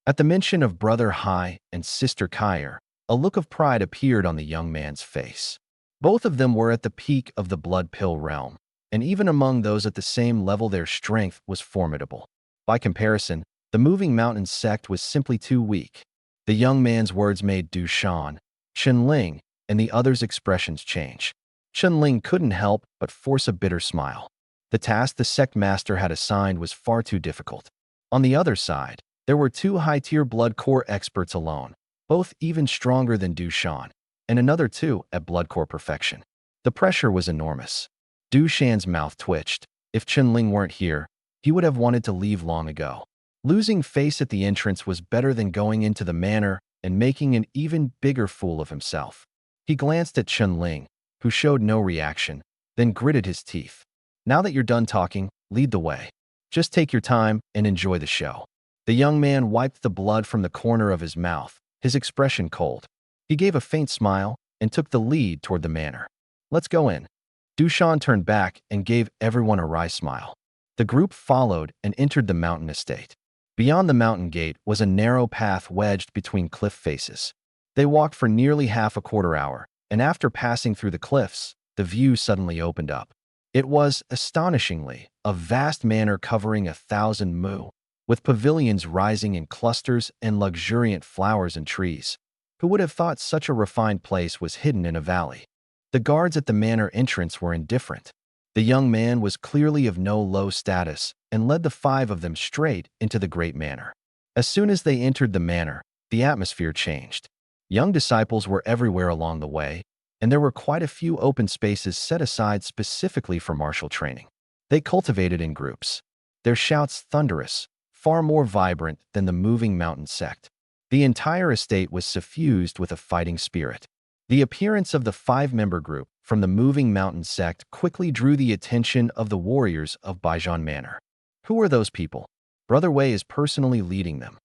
At the mention of Brother Hai and Sister Kair, a look of pride appeared on the young man's face. Both of them were at the peak of the blood pill realm, and even among those at the same level their strength was formidable. By comparison, the moving mountain sect was simply too weak. The young man's words made Du Shan, Chen Ling, and the others' expressions change. Chen Ling couldn't help but force a bitter smile. The task the sect master had assigned was far too difficult. On the other side, there were two high-tier blood core experts alone, both even stronger than Du Shan, and another two at blood core perfection. The pressure was enormous. Du Shan's mouth twitched. If Chen Ling weren't here, he would have wanted to leave long ago. Losing face at the entrance was better than going into the manor and making an even bigger fool of himself. He glanced at Chen Ling, who showed no reaction, then gritted his teeth. "Now that you're done talking, lead the way. Just take your time and enjoy the show." The young man wiped the blood from the corner of his mouth, his expression cold. He gave a faint smile and took the lead toward the manor. "Let's go in." Du Shan turned back and gave everyone a wry smile. The group followed and entered the mountain estate. Beyond the mountain gate was a narrow path wedged between cliff faces. They walked for nearly half a quarter hour, and after passing through the cliffs, the view suddenly opened up. It was, astonishingly, a vast manor covering 1,000 mu, with pavilions rising in clusters and luxuriant flowers and trees. Who would have thought such a refined place was hidden in a valley? The guards at the manor entrance were indifferent. The young man was clearly of no low status and led the five of them straight into the great manor. As soon as they entered the manor, the atmosphere changed. Young disciples were everywhere along the way, and there were quite a few open spaces set aside specifically for martial training. They cultivated in groups, their shouts thunderous, far more vibrant than the moving mountain sect. The entire estate was suffused with a fighting spirit. The appearance of the five-member group from the moving mountain sect quickly drew the attention of the warriors of Baijian Manor. Who are those people? Brother Wei is personally leading them.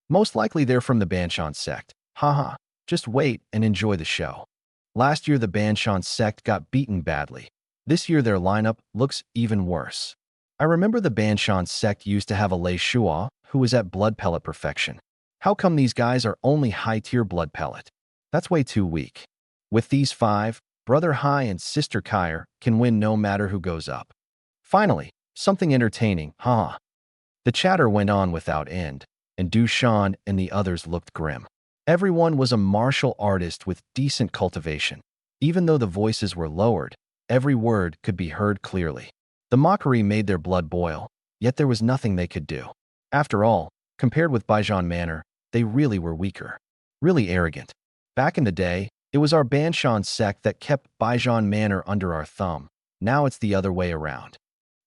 Most likely they're from the Banshan sect. Haha, just wait and enjoy the show. Last year the Banshan sect got beaten badly. This year their lineup looks even worse. I remember the Banshan sect used to have a Lei Shua who was at blood pellet perfection. How come these guys are only high-tier blood pellet? That's way too weak. With these five, Brother Hai and Sister Kair can win no matter who goes up. Finally, something entertaining, huh? The chatter went on without end, and Du Shan and the others looked grim. Everyone was a martial artist with decent cultivation. Even though the voices were lowered, every word could be heard clearly. The mockery made their blood boil, yet there was nothing they could do. After all, compared with Baijian Manor, they really were weaker. Really arrogant. Back in the day, it was our Banshan sect that kept Baijian Manor under our thumb. Now it's the other way around.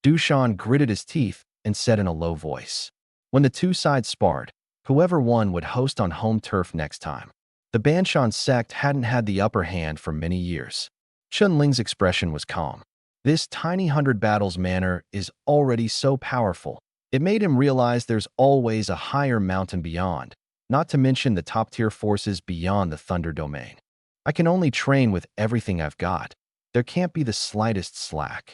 Du Shan gritted his teeth and said in a low voice. When the two sides sparred, whoever won would host on home turf next time. The Banshan sect hadn't had the upper hand for many years. Chen Ling's expression was calm. This tiny 100 battles manor is already so powerful. It made him realize there's always a higher mountain beyond, not to mention the top-tier forces beyond the Thunder Domain. I can only train with everything I've got. There can't be the slightest slack.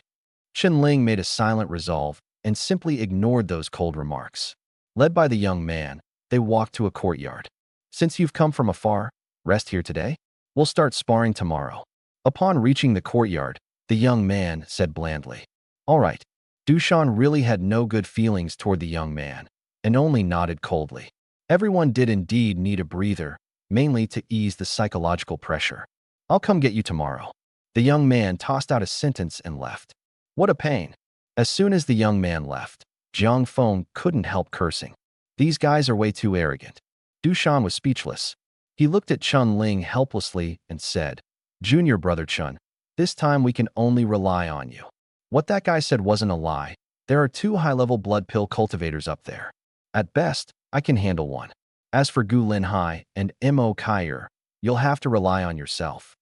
Chen Ling made a silent resolve and simply ignored those cold remarks. Led by the young man, they walked to a courtyard. Since you've come from afar, rest here today? We'll start sparring tomorrow. Upon reaching the courtyard, the young man said blandly. All right. Du Shan really had no good feelings toward the young man, and only nodded coldly. Everyone did indeed need a breather, mainly to ease the psychological pressure. I'll come get you tomorrow. The young man tossed out a sentence and left. What a pain. As soon as the young man left, Jiang Feng couldn't help cursing. These guys are way too arrogant. Du Shan was speechless. He looked at Chun Ling helplessly and said, Junior brother Chun, this time we can only rely on you. What that guy said wasn't a lie. There are 2 high-level blood pill cultivators up there. At best, I can handle one. As for Gu Lin Hai and Mo Kaier, you'll have to rely on yourself.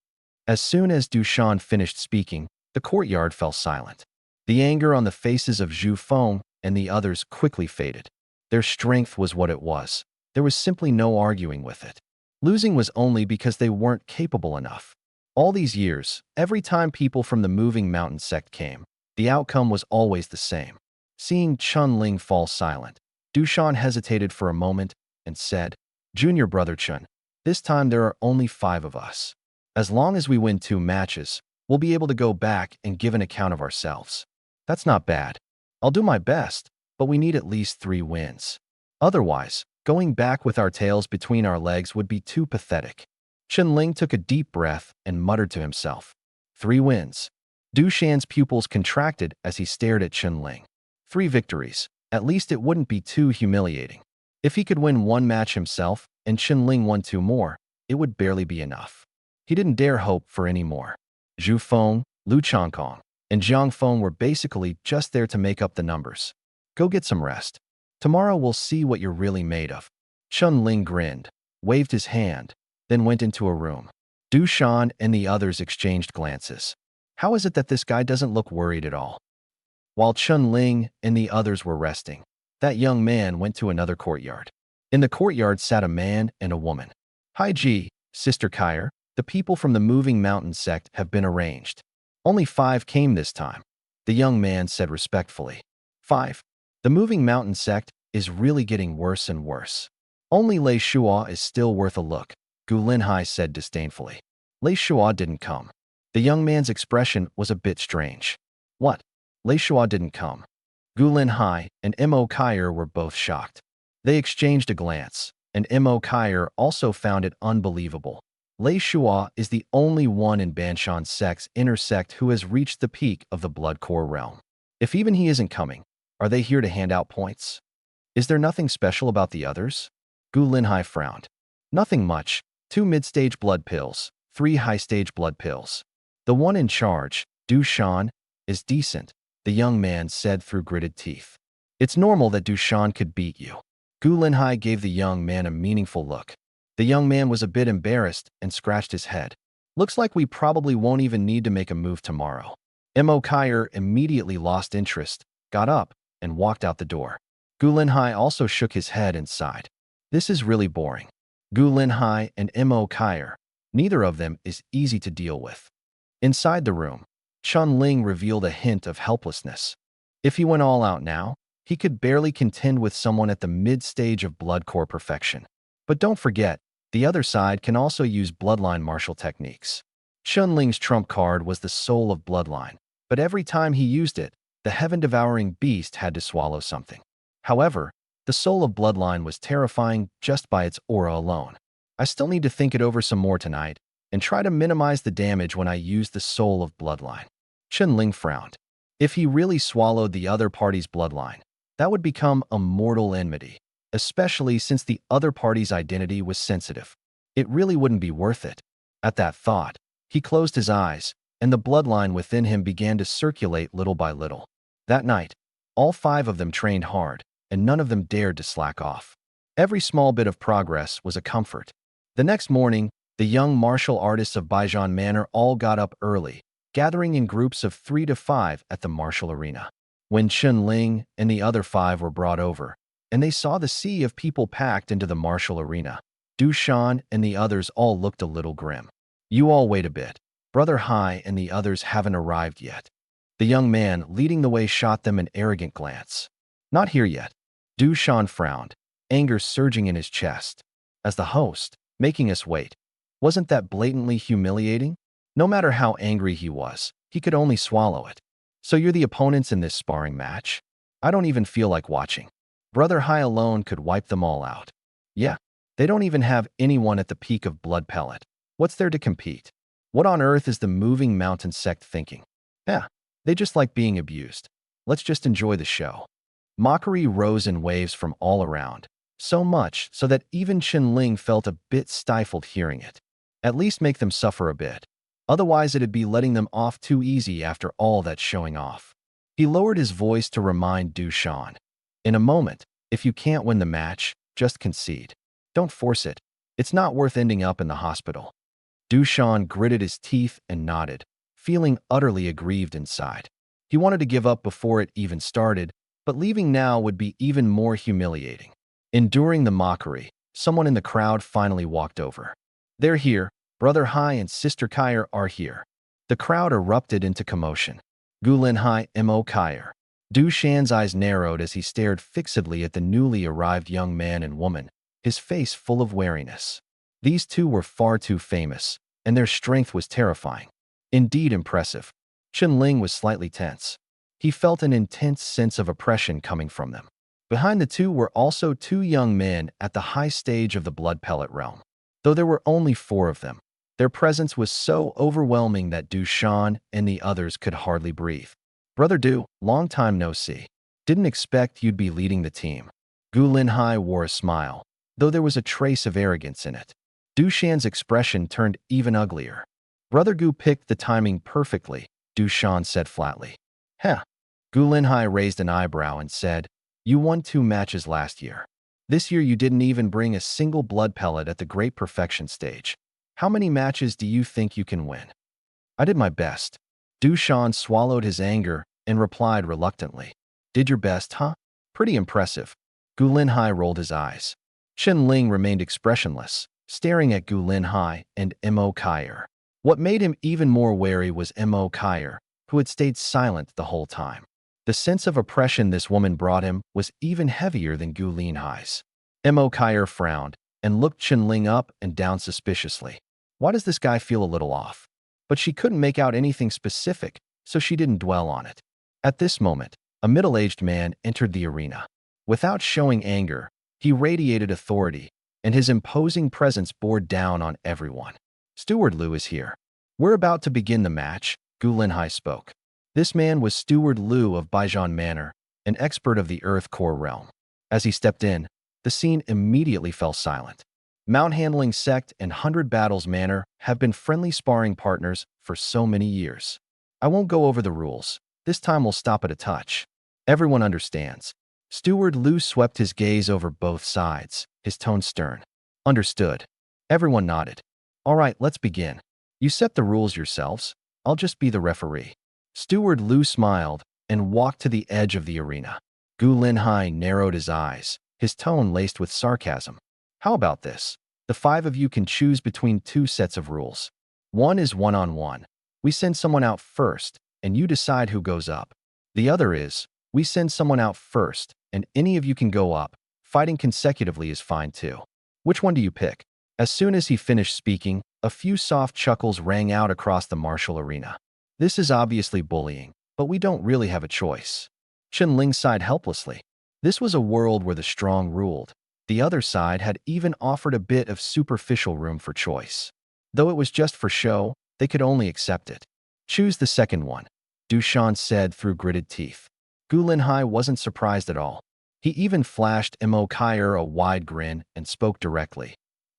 As soon as Du Shan finished speaking, the courtyard fell silent. The anger on the faces of Zhu Feng and the others quickly faded. Their strength was what it was. There was simply no arguing with it. Losing was only because they weren't capable enough. All these years, every time people from the moving mountain sect came, the outcome was always the same. Seeing Chun Ling fall silent, Du Shan hesitated for a moment and said, Junior brother Chun, this time there are only 5 of us. As long as we win 2 matches, we'll be able to go back and give an account of ourselves. That's not bad. I'll do my best, but we need at least 3 wins. Otherwise, going back with our tails between our legs would be too pathetic. Chun Ling took a deep breath and muttered to himself. 3 wins. Du Shan's pupils contracted as he stared at Chun Ling. 3 victories. At least it wouldn't be too humiliating. If he could win 1 match himself and Chun Ling won 2 more, it would barely be enough. He didn't dare hope for any more. Zhu Feng, Lu Changkong, and Jiang Feng were basically just there to make up the numbers. Go get some rest. Tomorrow we'll see what you're really made of. Chun Ling grinned, waved his hand, then went into a room. Du Shan and the others exchanged glances. How is it that this guy doesn't look worried at all? While Chun Ling and the others were resting, that young man went to another courtyard. In the courtyard sat a man and a woman. Hi Ji, Sister Kaier, the people from the moving mountain sect have been arranged. Only 5 came this time, the young man said respectfully. 5. The moving mountain sect is really getting worse and worse. Only Lei Shua is still worth a look, Gu Linhai said disdainfully. Lei Shua didn't come. The young man's expression was a bit strange. What? Lei Shua didn't come. Gu Linhai and Mo Kaier were both shocked. They exchanged a glance, and Mo Kaier also found it unbelievable. Lei Shua is the only one in Banshan sect's inner sect who has reached the peak of the blood core realm. If even he isn't coming, are they here to hand out points? Is there nothing special about the others? Gu Linhai frowned. Nothing much. 2 mid-stage blood pills, 3 high-stage blood pills. The one in charge, Du Shan, is decent, the young man said through gritted teeth. It's normal that Du Shan could beat you. Gu Linhai gave the young man a meaningful look. The young man was a bit embarrassed and scratched his head. Looks like we probably won't even need to make a move tomorrow. Mo Kaier immediately lost interest, got up, and walked out the door. Gu Linhai also shook his head and sighed. This is really boring. Gu Linhai and Mo Kaier, neither of them is easy to deal with. Inside the room, Chun Ling revealed a hint of helplessness. If he went all out now, he could barely contend with someone at the mid-stage of blood core perfection. But don't forget, the other side can also use bloodline martial techniques. Chun Ling's trump card was the soul of bloodline, but every time he used it, the heaven-devouring beast had to swallow something. However, the soul of bloodline was terrifying just by its aura alone. I still need to think it over some more tonight and try to minimize the damage when I use the soul of bloodline. Chun Ling frowned. If he really swallowed the other party's bloodline, that would become a mortal enmity, especially since the other party's identity was sensitive. It really wouldn't be worth it. At that thought, he closed his eyes, and the bloodline within him began to circulate little by little. That night, all 5 of them trained hard, and none of them dared to slack off. Every small bit of progress was a comfort. The next morning, the young martial artists of Baijian Manor all got up early, gathering in groups of 3 to 5 at the martial arena. When Chun Ling and the other 5 were brought over, and they saw the sea of people packed into the martial arena, Du Shan and the others all looked a little grim. You all wait a bit. Brother Hai and the others haven't arrived yet. The young man leading the way shot them an arrogant glance. Not here yet. Du Shan frowned, anger surging in his chest. As the host, making us wait. Wasn't that blatantly humiliating? No matter how angry he was, he could only swallow it. So you're the opponents in this sparring match? I don't even feel like watching. Brother Hai alone could wipe them all out. Yeah, they don't even have anyone at the peak of blood pellet. What's there to compete? What on earth is the moving mountain sect thinking? Yeah, They just like being abused. Let's just enjoy the show. Mockery rose in waves from all around, so much so that even Ling felt a bit stifled hearing it. At least make them suffer a bit. Otherwise it'd be letting them off too easy after all that showing off. He lowered his voice to remind Dushan. In a moment, if you can't win the match, just concede. Don't force it. It's not worth ending up in the hospital. Dushan gritted his teeth and nodded, feeling utterly aggrieved inside. He wanted to give up before it even started, but leaving now would be even more humiliating. Enduring the mockery, someone in the crowd finally walked over. They're here. Brother Hai and Sister Kyer are here. The crowd erupted into commotion. Gulin Hai Mo Kyer. Du Shan's eyes narrowed as he stared fixedly at the newly arrived young man and woman, his face full of wariness. These two were far too famous, and their strength was terrifying. Indeed impressive. Ling was slightly tense. He felt an intense sense of oppression coming from them. Behind the two were also two young men at the high stage of the blood pellet realm. Though there were only 4 of them, their presence was so overwhelming that Du Shan and the others could hardly breathe. Brother Du, long time no see. Didn't expect you'd be leading the team. Gu Linhai wore a smile, though there was a trace of arrogance in it. Du Shan's expression turned even uglier. Brother Gu picked the timing perfectly, Du Shan said flatly. Heh. Gu Linhai raised an eyebrow and said, you won 2 matches last year. This year you didn't even bring a single blood pellet at the Great Perfection stage. How many matches do you think you can win? I did my best. Du Shan swallowed his anger and replied reluctantly. Did your best, huh? Pretty impressive. Gu Linhai rolled his eyes. Ling remained expressionless, staring at Gu Linhai and Mo Kyer. What made him even more wary was Mo Kyer, who had stayed silent the whole time. The sense of oppression this woman brought him was even heavier than Gu Linhai's. Mo Kyer frowned and looked Ling up and down suspiciously. Why does this guy feel a little off? But she couldn't make out anything specific, so she didn't dwell on it. At this moment, a middle-aged man entered the arena. Without showing anger, he radiated authority, and his imposing presence bore down on everyone. Steward Liu is here. We're about to begin the match, Gu Linhai spoke. This man was Steward Liu of Baijian Manor, an expert of the Earth Core realm. As he stepped in, the scene immediately fell silent. Mount Handling Sect and 100 Battles Manor have been friendly sparring partners for so many years. I won't go over the rules. This time we'll stop at a touch. Everyone understands. Steward Liu swept his gaze over both sides, his tone stern. Understood. Everyone nodded. All right, let's begin. You set the rules yourselves. I'll just be the referee. Steward Liu smiled and walked to the edge of the arena. Gu Linhai narrowed his eyes, his tone laced with sarcasm. How about this? The 5 of you can choose between 2 sets of rules. One is one-on-one. We send someone out first, and you decide who goes up. The other is, we send someone out first, and any of you can go up. Fighting consecutively is fine too. Which one do you pick? As soon as he finished speaking, a few soft chuckles rang out across the martial arena. This is obviously bullying, but we don't really have a choice. Ling sighed helplessly. This was a world where the strong ruled. The other side had even offered a bit of superficial room for choice. Though it was just for show, they could only accept it. Choose the second one, Du Shan said through gritted teeth. Gu Linhai wasn't surprised at all. He even flashed Mo Kyer a wide grin and spoke directly.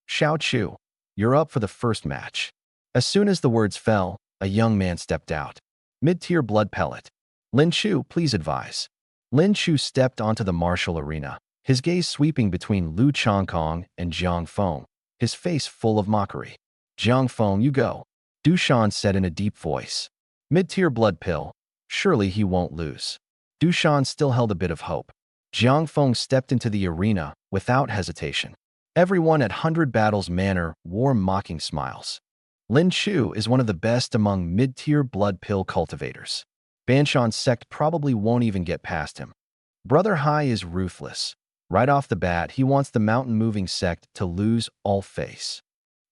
Xiao Chu, you're up for the first match. As soon as the words fell, a young man stepped out. Mid-tier blood pellet. Lin Chu, please advise. Lin Chu stepped onto the martial arena, his gaze sweeping between Lu Chongkong and Jiang Feng, his face full of mockery. Jiang Feng, you go, Du Shan said in a deep voice. Mid-tier blood pill. Surely he won't lose. Du Shan still held a bit of hope. Jiang Feng stepped into the arena without hesitation. Everyone at 100 Battles Manor wore mocking smiles. Lin Chu is one of the best among mid-tier blood pill cultivators. Banshan's sect probably won't even get past him. Brother Hai is ruthless. Right off the bat, he wants the mountain-moving sect to lose all face.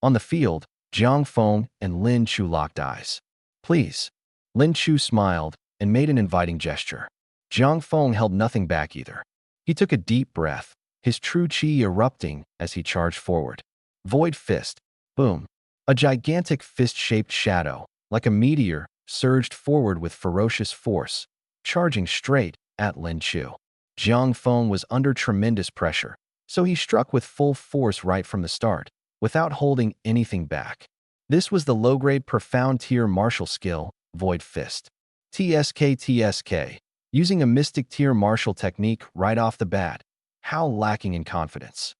On the field, Jiang Feng and Lin Chu locked eyes. Please. Lin Chu smiled and made an inviting gesture. Jiang Feng held nothing back either. He took a deep breath, his true qi erupting as he charged forward. Void fist. Boom. A gigantic fist-shaped shadow, like a meteor, surged forward with ferocious force, charging straight at Lin Chu. Jiang Feng was under tremendous pressure, so he struck with full force right from the start, without holding anything back. This was the low-grade profound tier martial skill, Void Fist. TSK, using a mystic tier martial technique right off the bat. How lacking in confidence.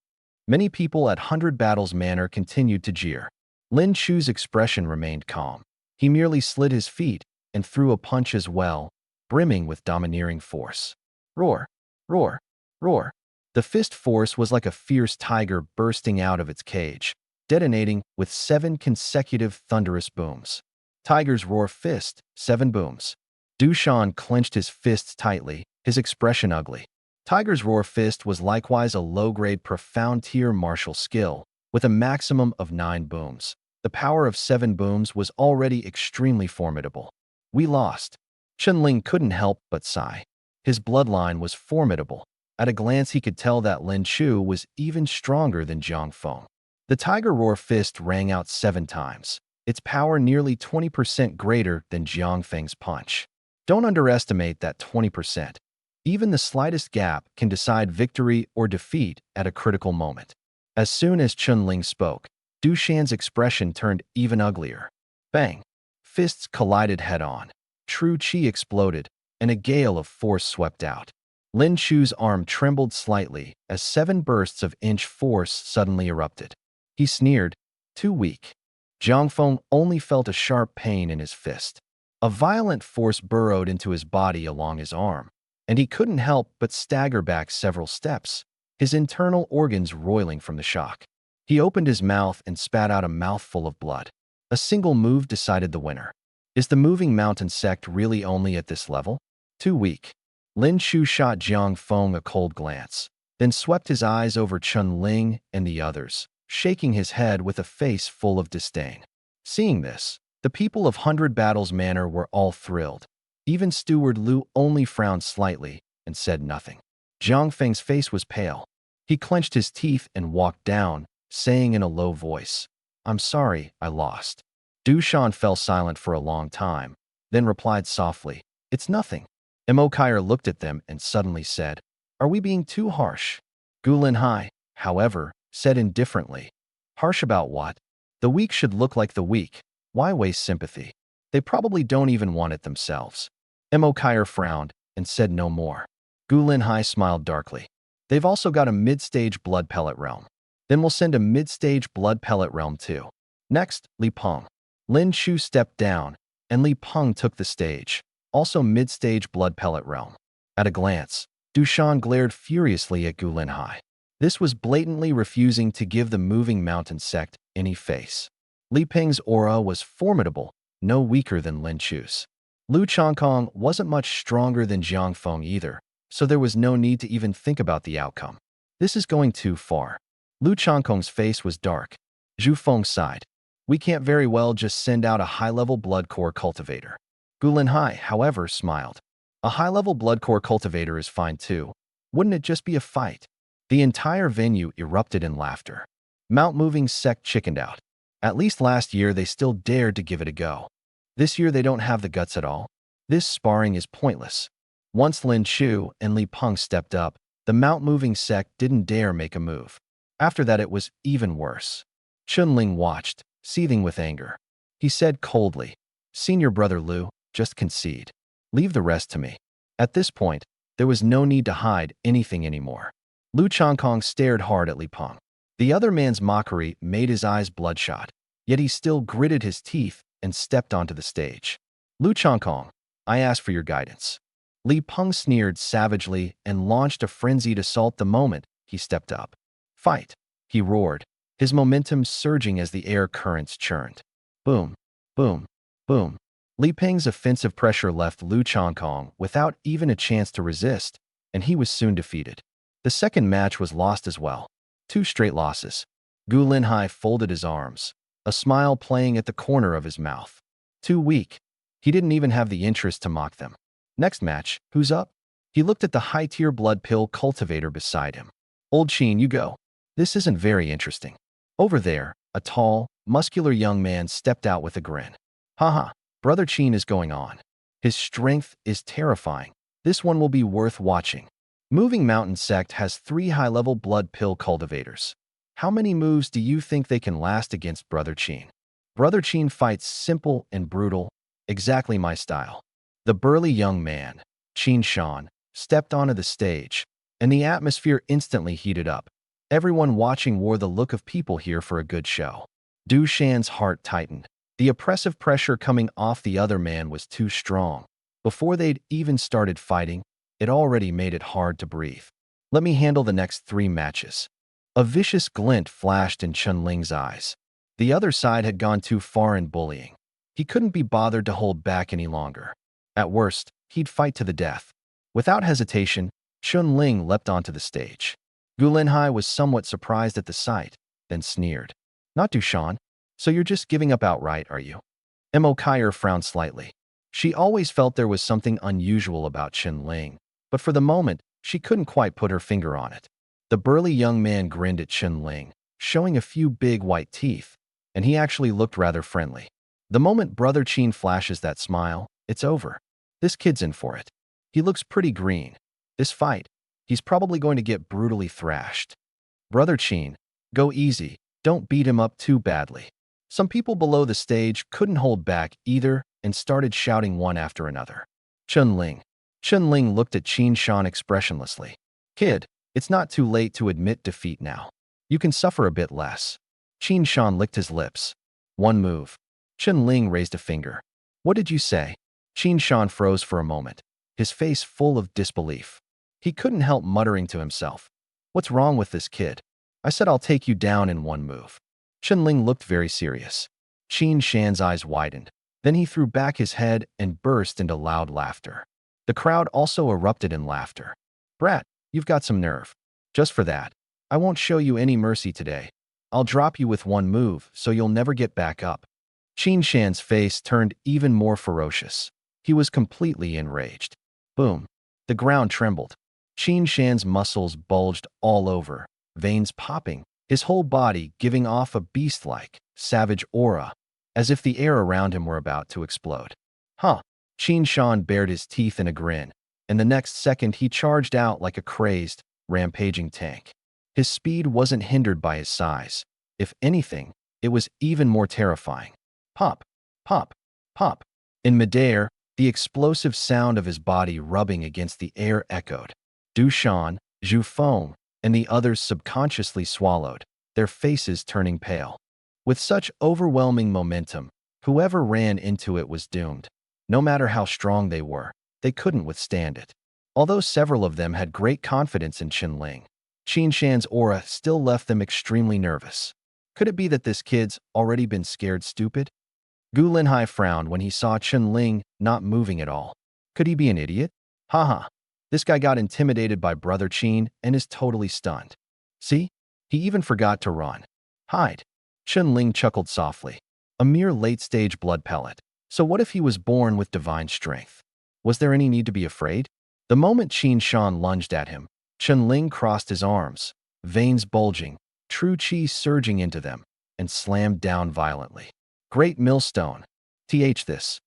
Many people at 100 Battles Manor continued to jeer. Lin Chu's expression remained calm. He merely slid his feet and threw a punch as well, brimming with domineering force. Roar, roar, roar. The fist force was like a fierce tiger bursting out of its cage, detonating with 7 consecutive thunderous booms. Tiger's roar fist, 7 booms. Dushan clenched his fists tightly, his expression ugly. Tiger's roar fist was likewise a low-grade profound tier martial skill, with a maximum of 9 booms. The power of 7 booms was already extremely formidable. We lost. Chunling couldn't help but sigh. His bloodline was formidable. At a glance he could tell that Lin Chu was even stronger than Jiang Feng. The Tiger Roar Fist rang out 7 times, its power nearly 20% greater than Jiang Feng's punch. Don't underestimate that 20%. Even the slightest gap can decide victory or defeat at a critical moment. As soon as Chunling spoke, Dushan's expression turned even uglier. Bang! Fists collided head-on. True Qi exploded, and a gale of force swept out. Lin Chu's arm trembled slightly as 7 bursts of inch force suddenly erupted. He sneered, too weak. Jiang Feng only felt a sharp pain in his fist. A violent force burrowed into his body along his arm, and he couldn't help but stagger back several steps, his internal organs roiling from the shock. He opened his mouth and spat out a mouthful of blood. A single move decided the winner. Is the moving mountain sect really only at this level? Too weak. Lin Chu shot Jiang Feng a cold glance, then swept his eyes over Chun Ling and the others, shaking his head with a face full of disdain. Seeing this, the people of 100 Battles Manor were all thrilled. Even Steward Lu only frowned slightly and said nothing. Jiang Feng's face was pale. He clenched his teeth and walked down, saying in a low voice, I'm sorry, I lost. Dushan fell silent for a long time, then replied softly, It's nothing. Emokaier looked at them and suddenly said, Are we being too harsh? Gulin Hai, however, said indifferently, Harsh about what? The weak should look like the weak. Why waste sympathy? They probably don't even want it themselves. Emokaier frowned and said no more. Gulin Hai smiled darkly. They've also got a mid-stage blood pellet realm. Then we'll send a mid-stage blood pellet realm too. Next, Li Peng. Lin Chu stepped down, and Li Peng took the stage, also mid-stage blood pellet realm. At a glance, Dushan glared furiously at Gulin Hai. This was blatantly refusing to give the moving mountain sect any face. Li Peng's aura was formidable, no weaker than Lin Chu's. Lu Changkong wasn't much stronger than Jiang Feng either, so there was no need to even think about the outcome. This is going too far. Lu Changkong's face was dark. Zhu Feng sighed. We can't very well just send out a high-level blood core cultivator. Gulin Hai, however, smiled. A high-level blood core cultivator is fine too. Wouldn't it just be a fight? The entire venue erupted in laughter. Mount Moving Sect chickened out. At least last year they still dared to give it a go. This year they don't have the guts at all. This sparring is pointless. Once Lin Chu and Li Peng stepped up, the Mount Moving Sect didn't dare make a move. After that it was even worse. Chunling watched, seething with anger. He said coldly, Senior Brother Lu, just concede. Leave the rest to me. At this point, there was no need to hide anything anymore. Lu Changkong stared hard at Li Peng. The other man's mockery made his eyes bloodshot, yet he still gritted his teeth and stepped onto the stage. Lu Changkong, I ask for your guidance. Li Peng sneered savagely and launched a frenzied assault the moment he stepped up. Fight, he roared, his momentum surging as the air currents churned. Boom, boom, boom. Li Peng's offensive pressure left Lu Changkong without even a chance to resist, and he was soon defeated. The second match was lost as well. 2 straight losses. Gulin Hai folded his arms, a smile playing at the corner of his mouth. Too weak. He didn't even have the interest to mock them. Next match, who's up? He looked at the high-tier blood pill cultivator beside him. Old Sheen, you go. This isn't very interesting. Over there, a tall, muscular young man stepped out with a grin. Haha, Brother Qin is going on. His strength is terrifying. This one will be worth watching. Moving Mountain Sect has 3 high-level blood pill cultivators. How many moves do you think they can last against Brother Qin? Brother Qin fights simple and brutal, exactly my style. The burly young man, Qin Shan, stepped onto the stage, and the atmosphere instantly heated up. Everyone watching wore the look of people here for a good show. Du Shan's heart tightened. The oppressive pressure coming off the other man was too strong. Before they'd even started fighting, it already made it hard to breathe. Let me handle the next 3 matches. A vicious glint flashed in Chunling's eyes. The other side had gone too far in bullying. He couldn't be bothered to hold back any longer. At worst, he'd fight to the death. Without hesitation, Chunling leapt onto the stage. Gulinhai was somewhat surprised at the sight, then sneered. Not Dushan, so you're just giving up outright, are you? Mo Kaier frowned slightly. She always felt there was something unusual about Chunling, but for the moment, she couldn't quite put her finger on it. The burly young man grinned at Chunling, showing a few big white teeth, and he actually looked rather friendly. The moment Brother Qin flashes that smile, it's over. This kid's in for it. He looks pretty green. This fight, he's probably going to get brutally thrashed. Brother Qin, go easy, don't beat him up too badly. Some people below the stage couldn't hold back either and started shouting one after another. Chunling. Chunling looked at Qin Shan expressionlessly. Kid, it's not too late to admit defeat now. You can suffer a bit less. Qin Shan licked his lips. One move. Chunling raised a finger. What did you say? Qin Shan froze for a moment, his face full of disbelief. He couldn't help muttering to himself. What's wrong with this kid? I said I'll take you down in one move. Chunling looked very serious. Qin Shan's eyes widened. Then he threw back his head and burst into loud laughter. The crowd also erupted in laughter. Brat, you've got some nerve. Just for that, I won't show you any mercy today. I'll drop you with one move so you'll never get back up. Qin Shan's face turned even more ferocious. He was completely enraged. Boom. The ground trembled. Qin Shan's muscles bulged all over, veins popping, his whole body giving off a beast-like, savage aura, as if the air around him were about to explode. Huh. Qin Shan bared his teeth in a grin, and the next second he charged out like a crazed, rampaging tank. His speed wasn't hindered by his size. If anything, it was even more terrifying. Pop, pop, pop. In midair, the explosive sound of his body rubbing against the air echoed. Dushan, Zhu Feng, and the others subconsciously swallowed, their faces turning pale. With such overwhelming momentum, whoever ran into it was doomed. No matter how strong they were, they couldn't withstand it. Although several of them had great confidence in Chunling, Qin Shan's aura still left them extremely nervous. Could it be that this kid's already been scared stupid? Gu Linhai frowned when he saw Chunling not moving at all. Could he be an idiot? Haha. This guy got intimidated by Brother Qin and is totally stunned. See? He even forgot to run. Hide. Chunling chuckled softly. A mere late-stage blood pellet. So what if he was born with divine strength? Was there any need to be afraid? The moment Qin Shan lunged at him, Chunling crossed his arms, veins bulging, true qi surging into them, and slammed down violently. Great millstone. This.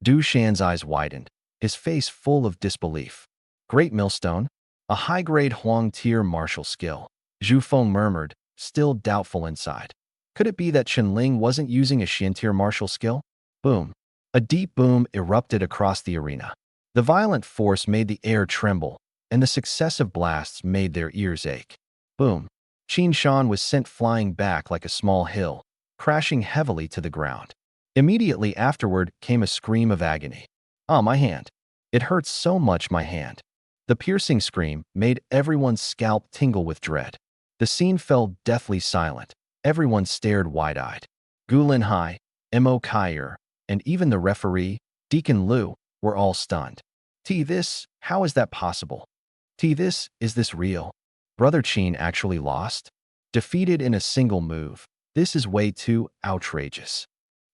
Du Shan's eyes widened, his face full of disbelief. Great millstone? A high-grade Huang-tier martial skill. Zhu Feng murmured, still doubtful inside. Could it be that Chunling wasn't using a Xin-tier martial skill? Boom. A deep boom erupted across the arena. The violent force made the air tremble, and the successive blasts made their ears ache. Boom. Qin Shan was sent flying back like a small hill, crashing heavily to the ground. Immediately afterward came a scream of agony. Ah, my hand. It hurts so much, my hand. The piercing scream made everyone's scalp tingle with dread. The scene fell deathly silent. Everyone stared wide-eyed. Gu Linhai, Mo Kaier, and even the referee, Deacon Liu, were all stunned. How is that possible? Is this real? Brother Qin actually lost? Defeated in a single move. This is way too outrageous.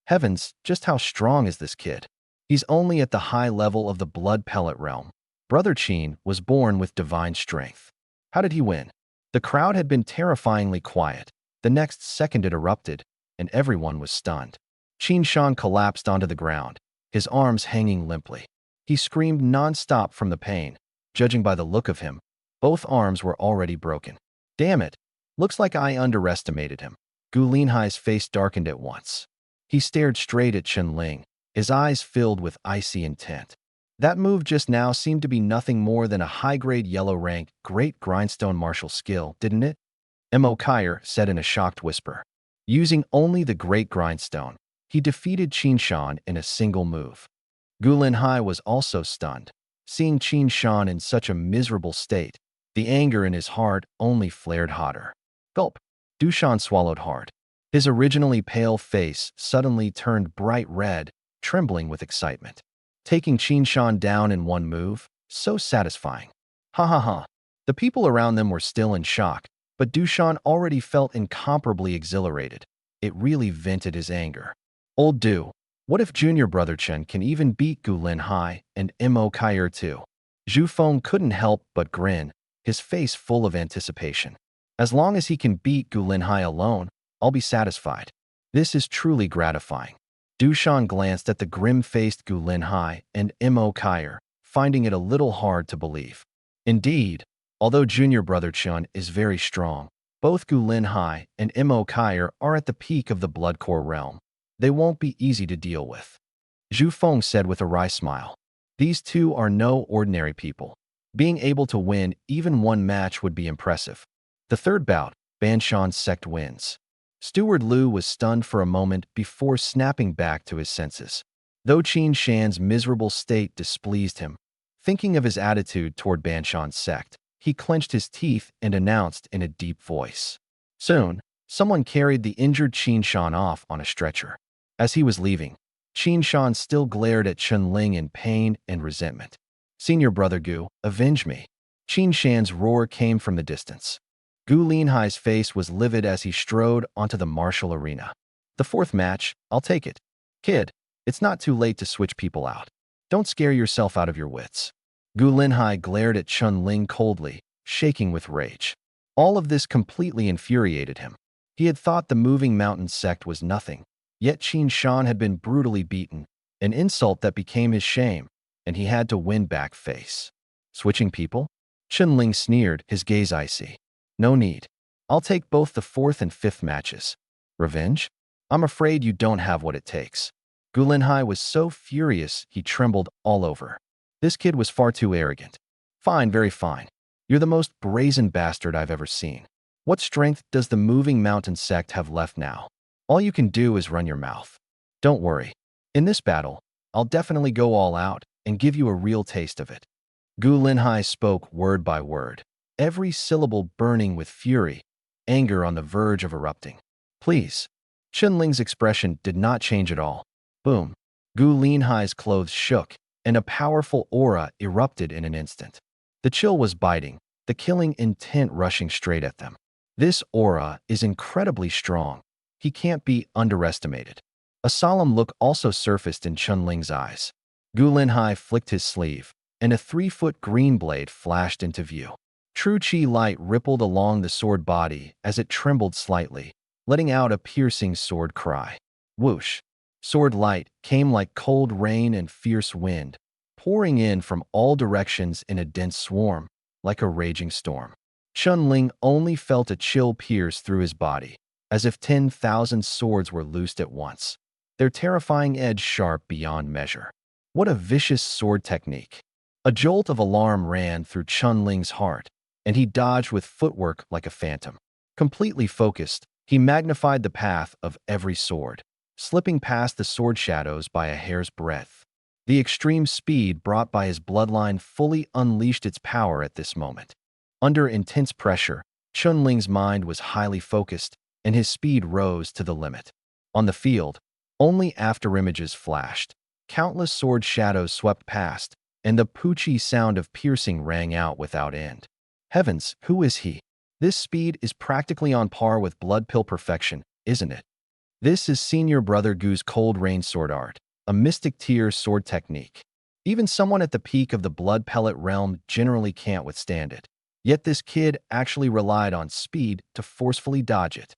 Heavens, just how strong is this kid? He's only at the high level of the blood pellet realm. Brother Qin was born with divine strength. How did he win? The crowd had been terrifyingly quiet. The next second it erupted, and everyone was stunned. Qin Shan collapsed onto the ground, his arms hanging limply. He screamed non-stop from the pain. Judging by the look of him, both arms were already broken. Damn it! Looks like I underestimated him. Gu Linhai's face darkened at once. He stared straight at Chen Ling, his eyes filled with icy intent. That move just now seemed to be nothing more than a high-grade yellow-rank, great grindstone martial skill, didn't it? Mo Kyer said in a shocked whisper. Using only the great grindstone, he defeated Qin Shan in a single move. Gu Linhai was also stunned. Seeing Qin Shan in such a miserable state, the anger in his heart only flared hotter. Gulp! Du Shan swallowed hard. His originally pale face suddenly turned bright red, trembling with excitement. Taking Qin Shan down in one move, so satisfying. Ha ha ha. The people around them were still in shock, but Du Shan already felt incomparably exhilarated. It really vented his anger. Old Du, what if junior brother Chen can even beat Gu Linhai and Mo Kyer too? Zhu Feng couldn't help but grin, his face full of anticipation. As long as he can beat Gu Linhai alone, I'll be satisfied. This is truly gratifying. Du Shan glanced at the grim-faced Gu Linhai and Mo Kyer, finding it a little hard to believe. Indeed, although junior brother Chen is very strong, both Gu Linhai and Mo Kyer are at the peak of the blood core realm. They won't be easy to deal with. Zhu Feng said with a wry smile. These two are no ordinary people. Being able to win even one match would be impressive. The third bout, Ban Shan's sect wins. Steward Liu was stunned for a moment before snapping back to his senses. Though Qin Shan's miserable state displeased him, thinking of his attitude toward Ban Shan's sect, he clenched his teeth and announced in a deep voice. Soon, someone carried the injured Qin Shan off on a stretcher. As he was leaving, Qin Shan still glared at Chen Ling in pain and resentment. Senior brother Gu, avenge me. Qin Shan's roar came from the distance. Gu Linhai's face was livid as he strode onto the martial arena. The fourth match, I'll take it. Kid, it's not too late to switch people out. Don't scare yourself out of your wits. Gu Linhai glared at Chen Ling coldly, shaking with rage. All of this completely infuriated him. He had thought the moving mountain sect was nothing, yet Qin Shan had been brutally beaten, an insult that became his shame, and he had to win back face. Switching people? Chen Ling sneered, his gaze icy. No need. I'll take both the fourth and fifth matches. Revenge? I'm afraid you don't have what it takes. Gu Linhai was so furious he trembled all over. This kid was far too arrogant. Fine, very fine. You're the most brazen bastard I've ever seen. What strength does the moving mountain sect have left now? All you can do is run your mouth. Don't worry. In this battle, I'll definitely go all out and give you a real taste of it. Gu Linhai spoke word by word, every syllable burning with fury, anger on the verge of erupting. Please. Chen Ling's expression did not change at all. Boom. Gu Linhai's clothes shook, and a powerful aura erupted in an instant. The chill was biting, the killing intent rushing straight at them. This aura is incredibly strong. He can't be underestimated. A solemn look also surfaced in Chen Ling's eyes. Gu Linhai flicked his sleeve, and a 3-foot green blade flashed into view. True chi light rippled along the sword body as it trembled slightly, letting out a piercing sword cry. Whoosh! Sword light came like cold rain and fierce wind, pouring in from all directions in a dense swarm, like a raging storm. Chen Ling only felt a chill pierce through his body, as if 10,000 swords were loosed at once, their terrifying edge sharp beyond measure. What a vicious sword technique! A jolt of alarm ran through Chen Ling's heart, and he dodged with footwork like a phantom. Completely focused, he magnified the path of every sword, slipping past the sword shadows by a hair's breadth. The extreme speed brought by his bloodline fully unleashed its power at this moment. Under intense pressure, Chen Ling's mind was highly focused, and his speed rose to the limit. On the field, only afterimages flashed. Countless sword shadows swept past, and the poochie sound of piercing rang out without end. Heavens, who is he? This speed is practically on par with blood pill perfection, isn't it? This is senior brother Gu's cold rain sword art, a mystic tier sword technique. Even someone at the peak of the blood pellet realm generally can't withstand it. Yet this kid actually relied on speed to forcefully dodge it.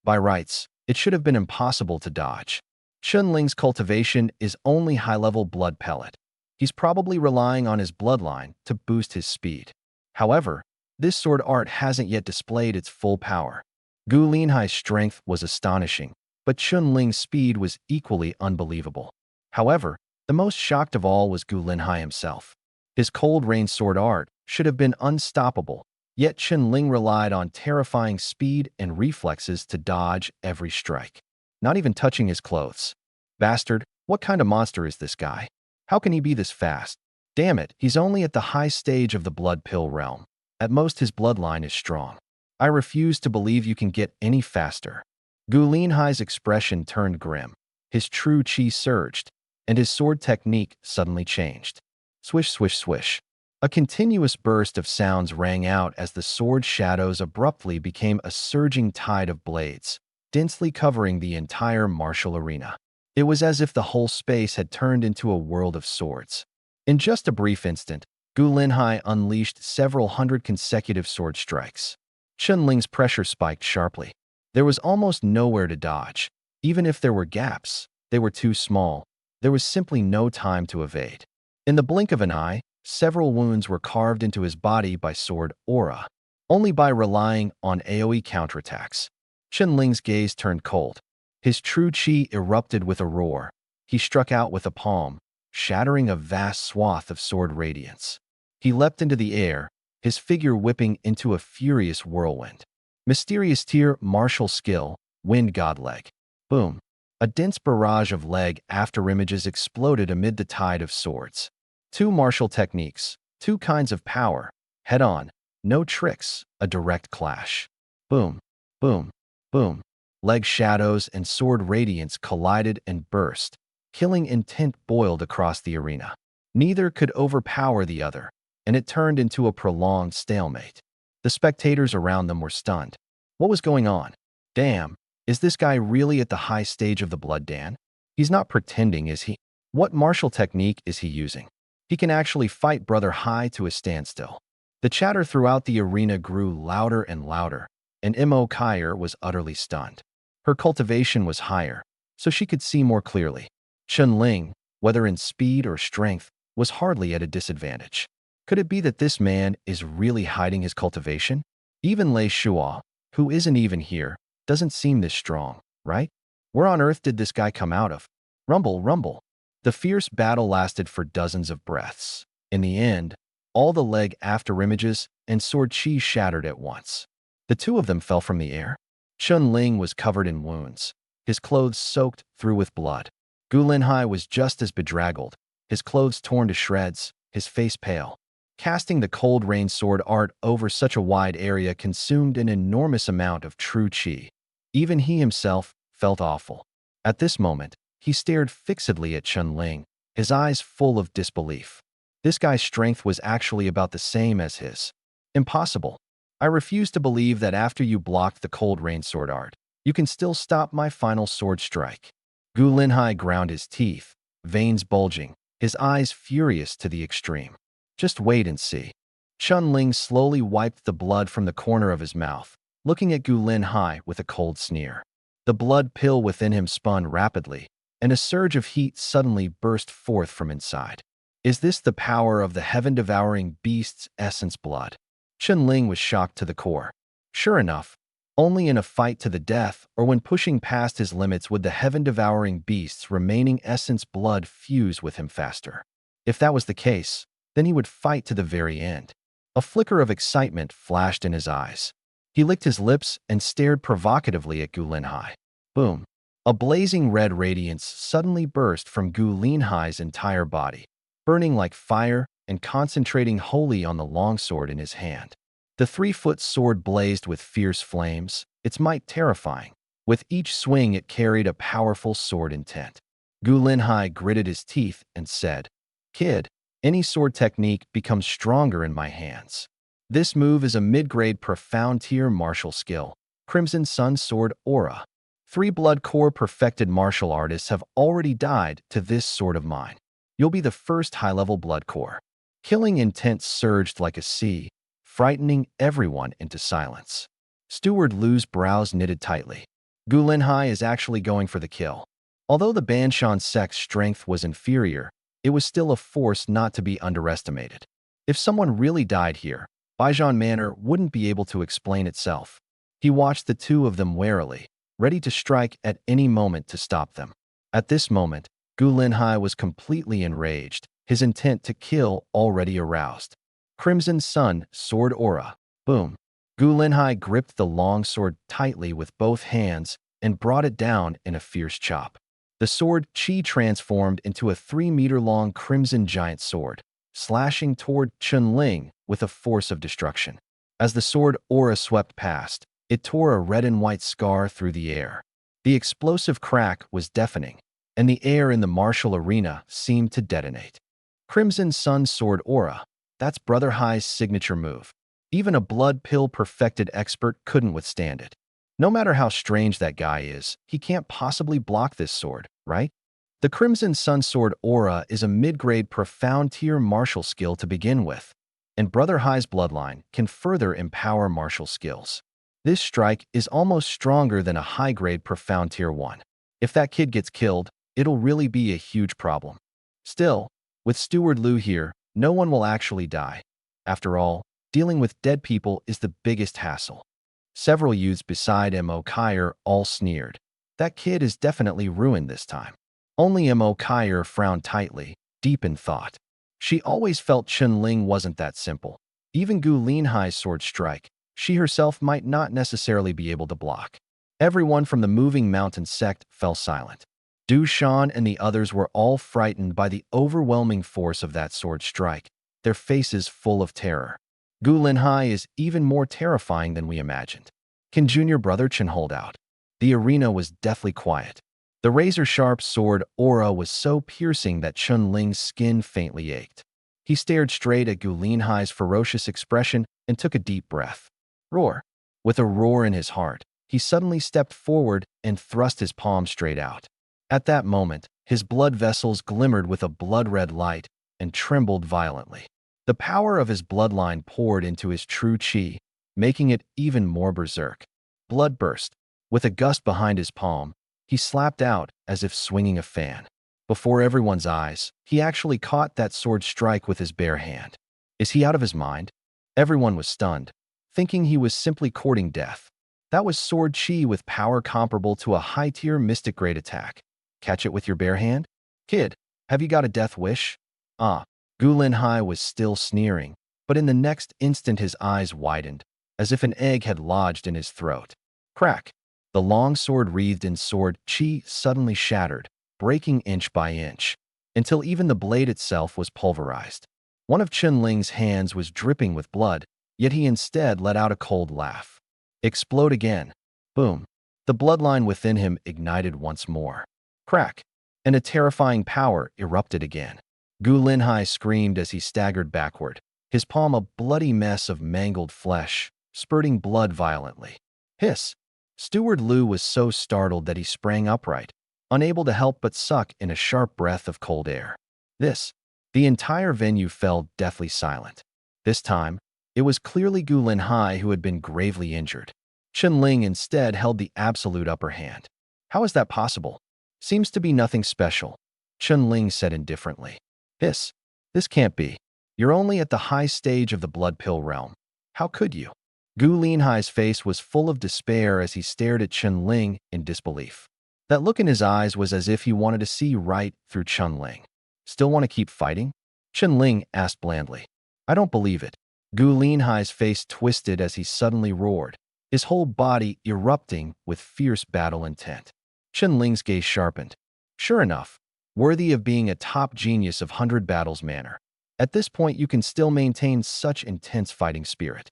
By rights, it should have been impossible to dodge. Chunling's cultivation is only high-level blood pellet. He's probably relying on his bloodline to boost his speed. However, this sword art hasn't yet displayed its full power. Gu Linhai's strength was astonishing, but Chunling's speed was equally unbelievable. However, the most shocked of all was Gu Linhai himself. His cold rain sword art should have been unstoppable, yet Chunling relied on terrifying speed and reflexes to dodge every strike, not even touching his clothes. Bastard, what kind of monster is this guy? How can he be this fast? Damn it, he's only at the high stage of the blood pill realm. At most, his bloodline is strong. I refuse to believe you can get any faster. Gu Linhai's expression turned grim. His true chi surged, and his sword technique suddenly changed. Swish, swish, swish. A continuous burst of sounds rang out as the sword shadows abruptly became a surging tide of blades, densely covering the entire martial arena. It was as if the whole space had turned into a world of swords. In just a brief instant, Gu Linhai unleashed several hundred consecutive sword strikes. Chunling's pressure spiked sharply. There was almost nowhere to dodge. Even if there were gaps, they were too small. There was simply no time to evade. In the blink of an eye, several wounds were carved into his body by sword aura. Only by relying on AoE counterattacks. Chunling's gaze turned cold. His true chi erupted with a roar. He struck out with a palm, shattering a vast swath of sword radiance. He leapt into the air, his figure whipping into a furious whirlwind. Mysterious tier, martial skill, wind god leg. Boom. A dense barrage of leg afterimages exploded amid the tide of swords. Two martial techniques, two kinds of power, head-on, no tricks, a direct clash. Boom, boom, boom. Leg shadows and sword radiance collided and burst. Killing intent boiled across the arena. Neither could overpower the other, and it turned into a prolonged stalemate. The spectators around them were stunned. What was going on? Damn, is this guy really at the high stage of the blood dan? He's not pretending, is he? What martial technique is he using? He can actually fight Brother Hai to a standstill. The chatter throughout the arena grew louder and louder, and Mo Kyer was utterly stunned. Her cultivation was higher, so she could see more clearly. Chunling, whether in speed or strength, was hardly at a disadvantage. Could it be that this man is really hiding his cultivation? Even Lei Shua, who isn't even here, doesn't seem this strong, right? Where on earth did this guy come out of? Rumble, rumble. The fierce battle lasted for dozens of breaths. In the end, all the leg afterimages and sword chi shattered at once. The two of them fell from the air. Chunling was covered in wounds, his clothes soaked through with blood. Gu Linhai was just as bedraggled, his clothes torn to shreds, his face pale. Casting the cold rain sword art over such a wide area consumed an enormous amount of true chi. Even he himself felt awful. At this moment, he stared fixedly at Chunling, his eyes full of disbelief. This guy's strength was actually about the same as his. Impossible. I refuse to believe that after you blocked the cold rain sword art, you can still stop my final sword strike. Gu Linhai ground his teeth, veins bulging, his eyes furious to the extreme. Just wait and see. Chunling slowly wiped the blood from the corner of his mouth, looking at Gu Linhai with a cold sneer. The blood pill within him spun rapidly, and a surge of heat suddenly burst forth from inside. Is this the power of the heaven-devouring beast's essence blood? Chunling was shocked to the core. Sure enough, only in a fight to the death or when pushing past his limits would the heaven-devouring beast's remaining essence blood fuse with him faster. If that was the case, then he would fight to the very end. A flicker of excitement flashed in his eyes. He licked his lips and stared provocatively at Gu Linhai. Boom. A blazing red radiance suddenly burst from Gu Linhai's entire body, burning like fire and concentrating wholly on the longsword in his hand. The 3-foot sword blazed with fierce flames, its might terrifying. With each swing it carried a powerful sword intent. Gu Linhai gritted his teeth and said, "Kid, any sword technique becomes stronger in my hands. This move is a mid-grade profound tier martial skill, Crimson Sun Sword Aura. 3 blood core perfected martial artists have already died to this sword of mine. You'll be the first high-level blood core." Killing intent surged like a sea, frightening everyone into silence. Steward Lu's brows knitted tightly. Gu Linhai is actually going for the kill. Although the Banshan sect's strength was inferior, it was still a force not to be underestimated. If someone really died here, Baijan Manor wouldn't be able to explain itself. He watched the two of them warily, ready to strike at any moment to stop them. At this moment, Gu Linhai was completely enraged, his intent to kill already aroused. Crimson Sun, sword aura. Boom. Gu Linhai gripped the long sword tightly with both hands and brought it down in a fierce chop. The sword Qi transformed into a 3-meter-long crimson giant sword, slashing toward Chunling with a force of destruction. As the sword aura swept past, it tore a red and white scar through the air. The explosive crack was deafening, and the air in the martial arena seemed to detonate. Crimson Sun sword aura. That's Brother Hai's signature move. Even a blood pill perfected expert couldn't withstand it. No matter how strange that guy is, he can't possibly block this sword, right? The Crimson Sun sword aura is a mid-grade profound tier martial skill to begin with, and Brother Hai's bloodline can further empower martial skills. This strike is almost stronger than a high-grade profound tier 1. If that kid gets killed, it'll really be a huge problem. Still, with Steward Liu here, no one will actually die. After all, dealing with dead people is the biggest hassle. Several youths beside Mo Kyer all sneered. That kid is definitely ruined this time. Only Mo Kyer frowned tightly, deep in thought. She always felt Chunling wasn't that simple. Even Gu Linhai's sword strike, she herself might not necessarily be able to block. Everyone from the Moving Mountain sect fell silent. Du Shan and the others were all frightened by the overwhelming force of that sword strike, their faces full of terror. Gu Linhai is even more terrifying than we imagined. Can junior brother Chen hold out? The arena was deathly quiet. The razor-sharp sword aura was so piercing that Chunling's skin faintly ached. He stared straight at Gu Linhai's ferocious expression and took a deep breath. Roar. With a roar in his heart, he suddenly stepped forward and thrust his palm straight out. At that moment, his blood vessels glimmered with a blood-red light and trembled violently. The power of his bloodline poured into his true qi, making it even more berserk. Blood burst. With a gust behind his palm, he slapped out as if swinging a fan. Before everyone's eyes, he actually caught that sword strike with his bare hand. Is he out of his mind? Everyone was stunned, thinking he was simply courting death. That was sword qi with power comparable to a high-tier mystic grade attack. Catch it with your bare hand? Kid, have you got a death wish? Ah. Gu Linhai was still sneering, but in the next instant his eyes widened, as if an egg had lodged in his throat. Crack! The long sword wreathed in sword qi suddenly shattered, breaking inch by inch, until even the blade itself was pulverized. One of Chunling's hands was dripping with blood, yet he instead let out a cold laugh. Explode again. Boom. The bloodline within him ignited once more. Crack! And a terrifying power erupted again. Gu Linhai screamed as he staggered backward, his palm a bloody mess of mangled flesh, spurting blood violently. Hiss! Steward Liu was so startled that he sprang upright, unable to help but suck in a sharp breath of cold air. The entire venue fell deathly silent. This time, it was clearly Gu Linhai who had been gravely injured. Chunling instead held the absolute upper hand. How is that possible? Seems to be nothing special, Chunling said indifferently. This can't be. You're only at the high stage of the blood pill realm. How could you? Gu Linhai's face was full of despair as he stared at Chunling in disbelief. That look in his eyes was as if he wanted to see right through Chunling. Still want to keep fighting? Chunling asked blandly. I don't believe it. Gu Linhai's face twisted as he suddenly roared, his whole body erupting with fierce battle intent. Chunling's gaze sharpened. Sure enough, worthy of being a top genius of 100 battles manner. At this point, you can still maintain such intense fighting spirit.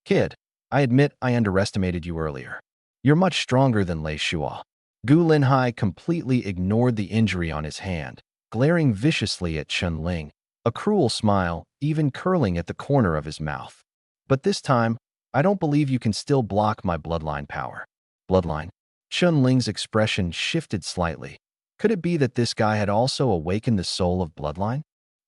Kid, I admit I underestimated you earlier. You're much stronger than Lei Shua. Gu Linhai completely ignored the injury on his hand, glaring viciously at Chunling, a cruel smile even curling at the corner of his mouth. But this time, I don't believe you can still block my bloodline power. Bloodline? Chunling's expression shifted slightly. Could it be that this guy had also awakened the soul of Bloodline?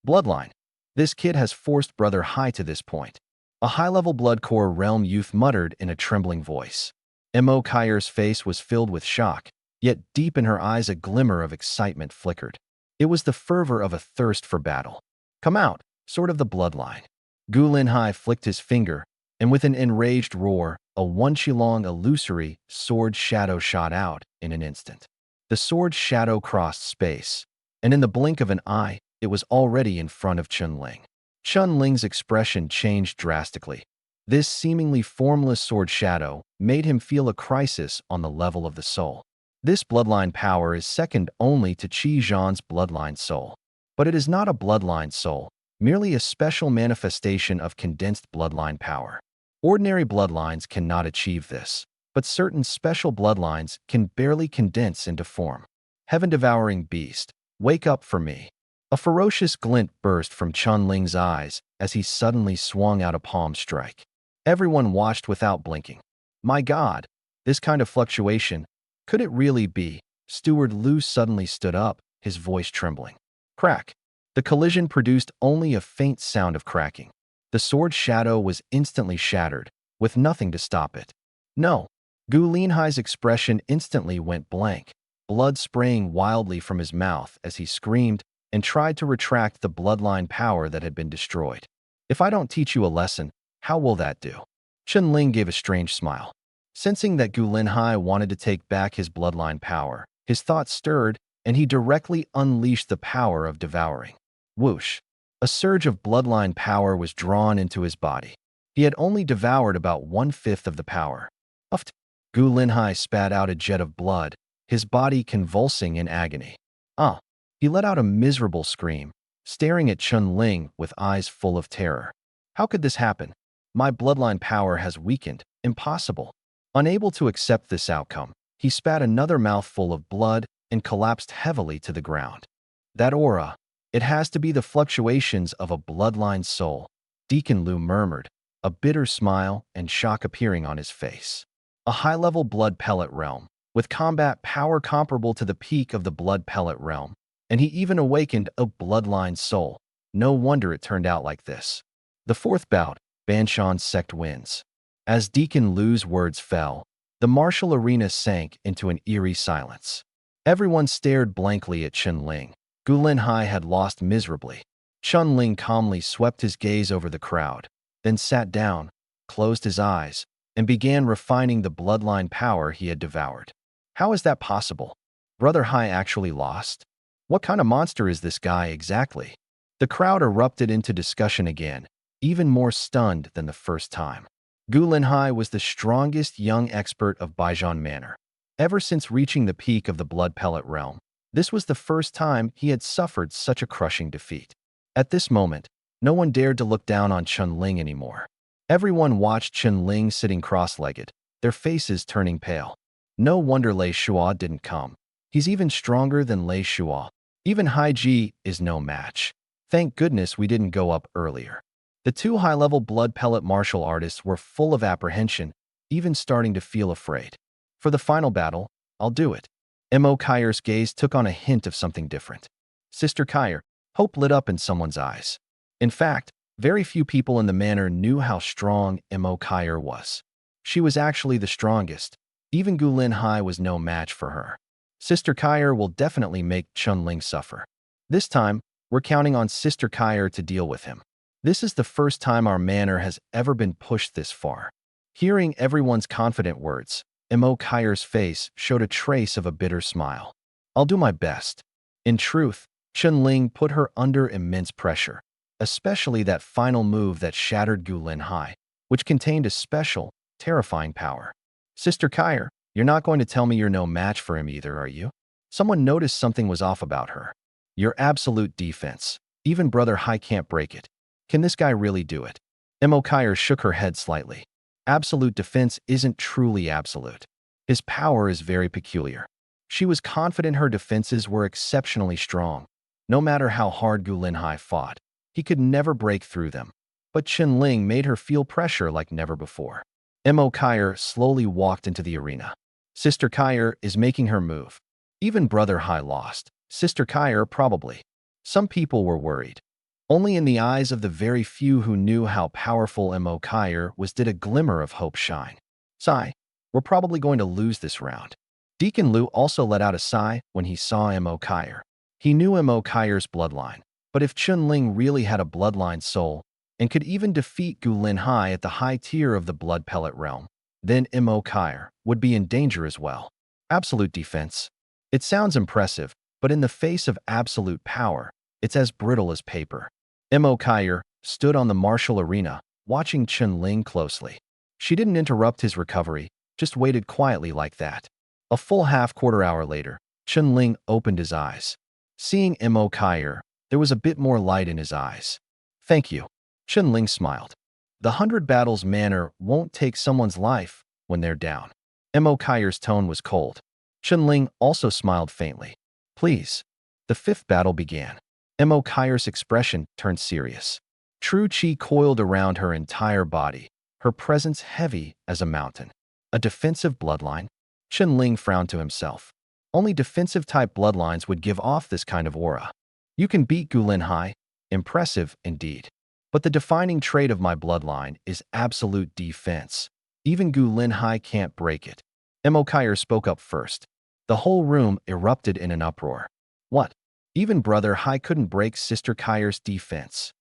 Bloodline. This kid has forced Brother Hai to this point. A high-level Blood Core realm youth muttered in a trembling voice. Mo Kyer's face was filled with shock, Yet deep in her eyes a glimmer of excitement flickered. It was the fervor of a thirst for battle. Come out, sword of the bloodline. Gu Linhai flicked his finger, and with an enraged roar, a one-qilong illusory sword shadow shot out in an instant. The sword shadow crossed space, and in the blink of an eye, it was already in front of Chunling. Chunling's expression changed drastically. This seemingly formless sword shadow made him feel a crisis on the level of the soul. This bloodline power is second only to Qi Zhan's bloodline soul. But it is not a bloodline soul, merely a special manifestation of condensed bloodline power. Ordinary bloodlines cannot achieve this, but certain special bloodlines can barely condense into form. Heaven-devouring beast, wake up for me. A ferocious glint burst from Chunling's eyes as he suddenly swung out a palm strike. Everyone watched without blinking. My God, this kind of fluctuation, could it really be? Steward Lu suddenly stood up, his voice trembling. Crack. The collision produced only a faint sound of cracking. The sword shadow was instantly shattered, with nothing to stop it. No. Gu Linhai's expression instantly went blank, blood spraying wildly from his mouth as he screamed and tried to retract the bloodline power that had been destroyed. If I don't teach you a lesson, how will that do? Chunling gave a strange smile. Sensing that Gu Linhai wanted to take back his bloodline power, his thoughts stirred, and he directly unleashed the power of devouring. Whoosh! A surge of bloodline power was drawn into his body. He had only devoured about 1/5 of the power. Uft! Gu Linhai spat out a jet of blood, his body convulsing in agony. He let out a miserable scream, staring at Chunling with eyes full of terror. How could this happen? My bloodline power has weakened. Impossible. Unable to accept this outcome, he spat another mouthful of blood and collapsed heavily to the ground. That aura, it has to be the fluctuations of a bloodline soul, Deacon Lu murmured, a bitter smile and shock appearing on his face. A high-level blood pellet realm, with combat power comparable to the peak of the blood pellet realm, and he even awakened a bloodline soul. No wonder it turned out like this. The fourth bout, Banshan's sect wins. As Deacon Lu's words fell, the martial arena sank into an eerie silence. Everyone stared blankly at Chunling. Gu Linhai had lost miserably. Chunling calmly swept his gaze over the crowd, then sat down, closed his eyes, and began refining the bloodline power he had devoured. How is that possible? Brother Hai actually lost? What kind of monster is this guy exactly? The crowd erupted into discussion again, even more stunned than the first time. Gu Linhai was the strongest young expert of Baijian Manor. Ever since reaching the peak of the blood pellet realm, this was the first time he had suffered such a crushing defeat. At this moment, no one dared to look down on Chunling anymore. Everyone watched Chunling sitting cross-legged, their faces turning pale. No wonder Lei Shua didn't come. He's even stronger than Lei Shua. Even Hai Ji is no match. Thank goodness we didn't go up earlier. The two high-level blood pellet martial artists were full of apprehension, even starting to feel afraid. For the final battle, I'll do it. Mo Kair's gaze took on a hint of something different. Sister Kair, hope lit up in someone's eyes. In fact, very few people in the manor knew how strong Mo Kair was. She was actually the strongest. Even Gu Linhai was no match for her. Sister Kair will definitely make Chunling suffer. This time, we're counting on Sister Kair to deal with him. This is the first time our manor has ever been pushed this far. Hearing everyone's confident words, Mo Kair's face showed a trace of a bitter smile. I'll do my best. In truth, Chunling put her under immense pressure, especially that final move that shattered Gu Linhai, which contained a special, terrifying power. Sister Kair, you're not going to tell me you're no match for him either, are you? Someone noticed something was off about her. Your absolute defense. Even Brother Hai can't break it. Can this guy really do it? Mo Kair shook her head slightly. Absolute defense isn't truly absolute. His power is very peculiar. She was confident her defenses were exceptionally strong. No matter how hard Gu Linhai fought, he could never break through them. But Chunling made her feel pressure like never before. Mo Kair slowly walked into the arena. Sister Kair is making her move. Even Brother Hai lost. Sister Kair probably. Some people were worried. Only in the eyes of the very few who knew how powerful Mo Kair was did a glimmer of hope shine. Sigh, we're probably going to lose this round. Deacon Liu also let out a sigh when he saw Mo Kyer. He knew Mo Kyer's bloodline, but if Chunling really had a bloodline soul and could even defeat Gu Linhai at the high tier of the blood pellet realm, then Mo Kyer would be in danger as well. Absolute defense. It sounds impressive, but in the face of absolute power, it's as brittle as paper. Mo Kyer stood on the martial arena, watching Chunling closely. She didn't interrupt his recovery, just waited quietly like that. A full half-quarter hour later, Chunling opened his eyes. Seeing Mo Kyer, there was a bit more light in his eyes. Thank you. Chunling smiled. The 100 battles manner won't take someone's life when they're down. Mo Kyer's tone was cold. Chunling also smiled faintly. Please. The 5th battle began. Mo Kyer's expression turned serious. True chi coiled around her entire body, her presence heavy as a mountain. A defensive bloodline? Chunling frowned to himself. Only defensive-type bloodlines would give off this kind of aura. You can beat Gu Linhai. Impressive, indeed. But the defining trait of my bloodline is absolute defense. Even Gu Linhai can't break it. Mo Kyer spoke up first. The whole room erupted in an uproar. What? Even Brother Hai couldn't break Sister Kyer's defense.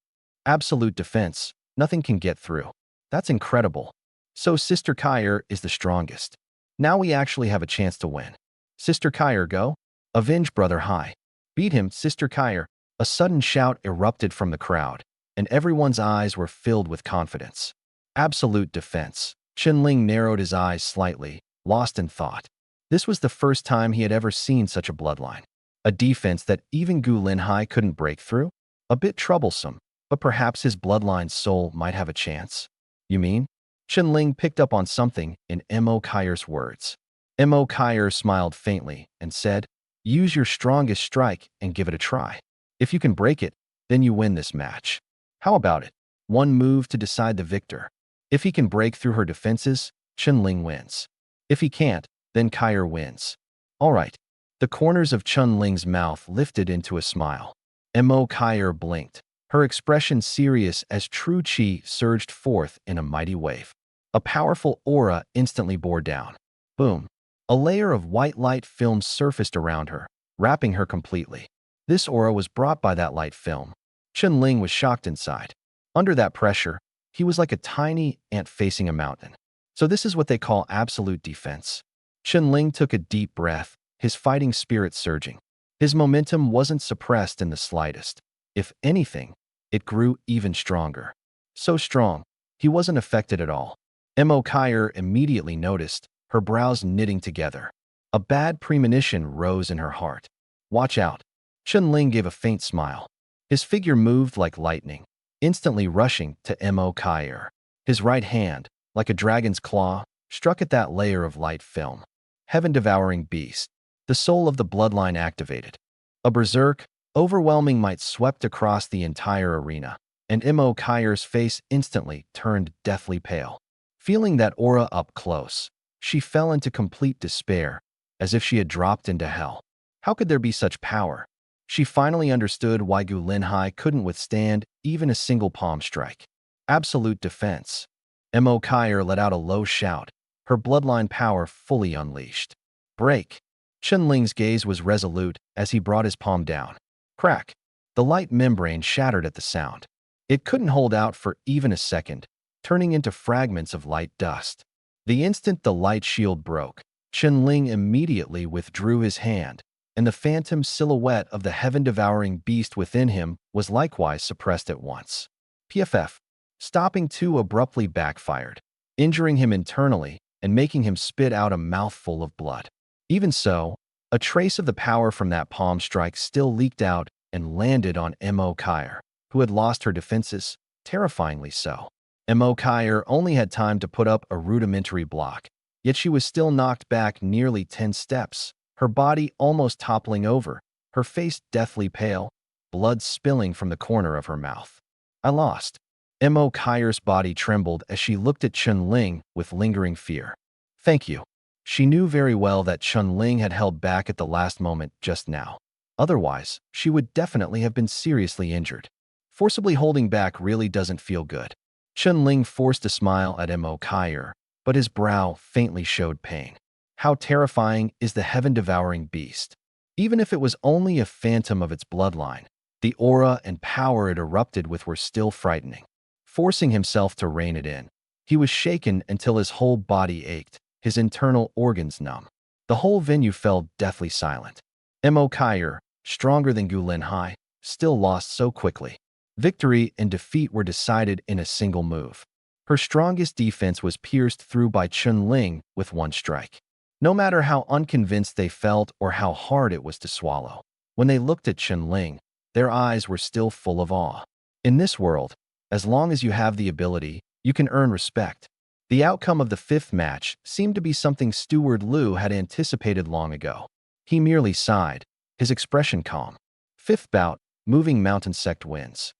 Absolute defense. Nothing can get through. That's incredible. So Sister Kyer is the strongest. Now we actually have a chance to win. Sister Kyer, go. Avenge Brother Hai. Beat him, Sister Kyer. A sudden shout erupted from the crowd, and everyone's eyes were filled with confidence. Absolute defense. Chunling narrowed his eyes slightly, lost in thought. This was the first time he had ever seen such a bloodline. A defense that even Gu Linhai couldn't break through? A bit troublesome, but perhaps his bloodline's soul might have a chance. You mean? Chunling picked up on something in Mo Kyer's words. Mo Kyer smiled faintly and said, use your strongest strike and give it a try. If you can break it, then you win this match. How about it? One move to decide the victor. If he can break through her defenses, Chunling wins. If he can't, then Kyer wins. All right. The corners of Chunling's mouth lifted into a smile. Mo Kyer blinked, her expression serious as true chi surged forth in a mighty wave. A powerful aura instantly bore down. Boom. A layer of white light film surfaced around her, wrapping her completely. This aura was brought by that light film. Chunling was shocked inside. Under that pressure, he was like a tiny ant facing a mountain. So this is what they call absolute defense. Chunling took a deep breath, his fighting spirit surging. His momentum wasn't suppressed in the slightest. If anything, it grew even stronger. So strong, he wasn't affected at all. Mo Kyer immediately noticed, her brows knitting together. A bad premonition rose in her heart. Watch out. Chunling gave a faint smile. His figure moved like lightning, instantly rushing to Mo Kyer. His right hand, like a dragon's claw, struck at that layer of light film. Heaven-devouring beast. The soul of the bloodline activated. A berserk, overwhelming might swept across the entire arena, and Mo Kyer's face instantly turned deathly pale. Feeling that aura up close, she fell into complete despair, as if she had dropped into hell. How could there be such power? She finally understood why Gu Linhai couldn't withstand even a single palm strike. Absolute defense. Mo Kyer let out a low shout, her bloodline power fully unleashed. Break. Chunling's gaze was resolute as he brought his palm down. Crack. The light membrane shattered at the sound. It couldn't hold out for even a second, turning into fragments of light dust. The instant the light shield broke, Chunling immediately withdrew his hand, and the phantom silhouette of the heaven-devouring beast within him was likewise suppressed at once. PFF. Stopping too abruptly backfired, injuring him internally and making him spit out a mouthful of blood. Even so, a trace of the power from that palm strike still leaked out and landed on Mo Kyer, who had lost her defenses, terrifyingly so. Mo Kyer only had time to put up a rudimentary block, yet she was still knocked back nearly 10 steps, her body almost toppling over, her face deathly pale, blood spilling from the corner of her mouth. I lost. Mo Kyer's body trembled as she looked at Chunling with lingering fear. Thank you. She knew very well that Chunling had held back at the last moment just now. Otherwise, she would definitely have been seriously injured. Forcibly holding back really doesn't feel good. Chunling forced a smile at Mo Kyer, but his brow faintly showed pain. How terrifying is the heaven-devouring beast? Even if it was only a phantom of its bloodline, the aura and power it erupted with were still frightening. Forcing himself to rein it in, he was shaken until his whole body ached, his internal organs numb. The whole venue fell deathly silent. Mo Kyer, stronger than Gu Linhai, still lost so quickly. Victory and defeat were decided in a single move. Her strongest defense was pierced through by Chun Ling with one strike. No matter how unconvinced they felt or how hard it was to swallow, when they looked at Chun Ling, their eyes were still full of awe. In this world, as long as you have the ability, you can earn respect. The outcome of the fifth match seemed to be something Steward Liu had anticipated long ago. He merely sighed, his expression calm. Fifth bout, Moving Mountain Sect wins.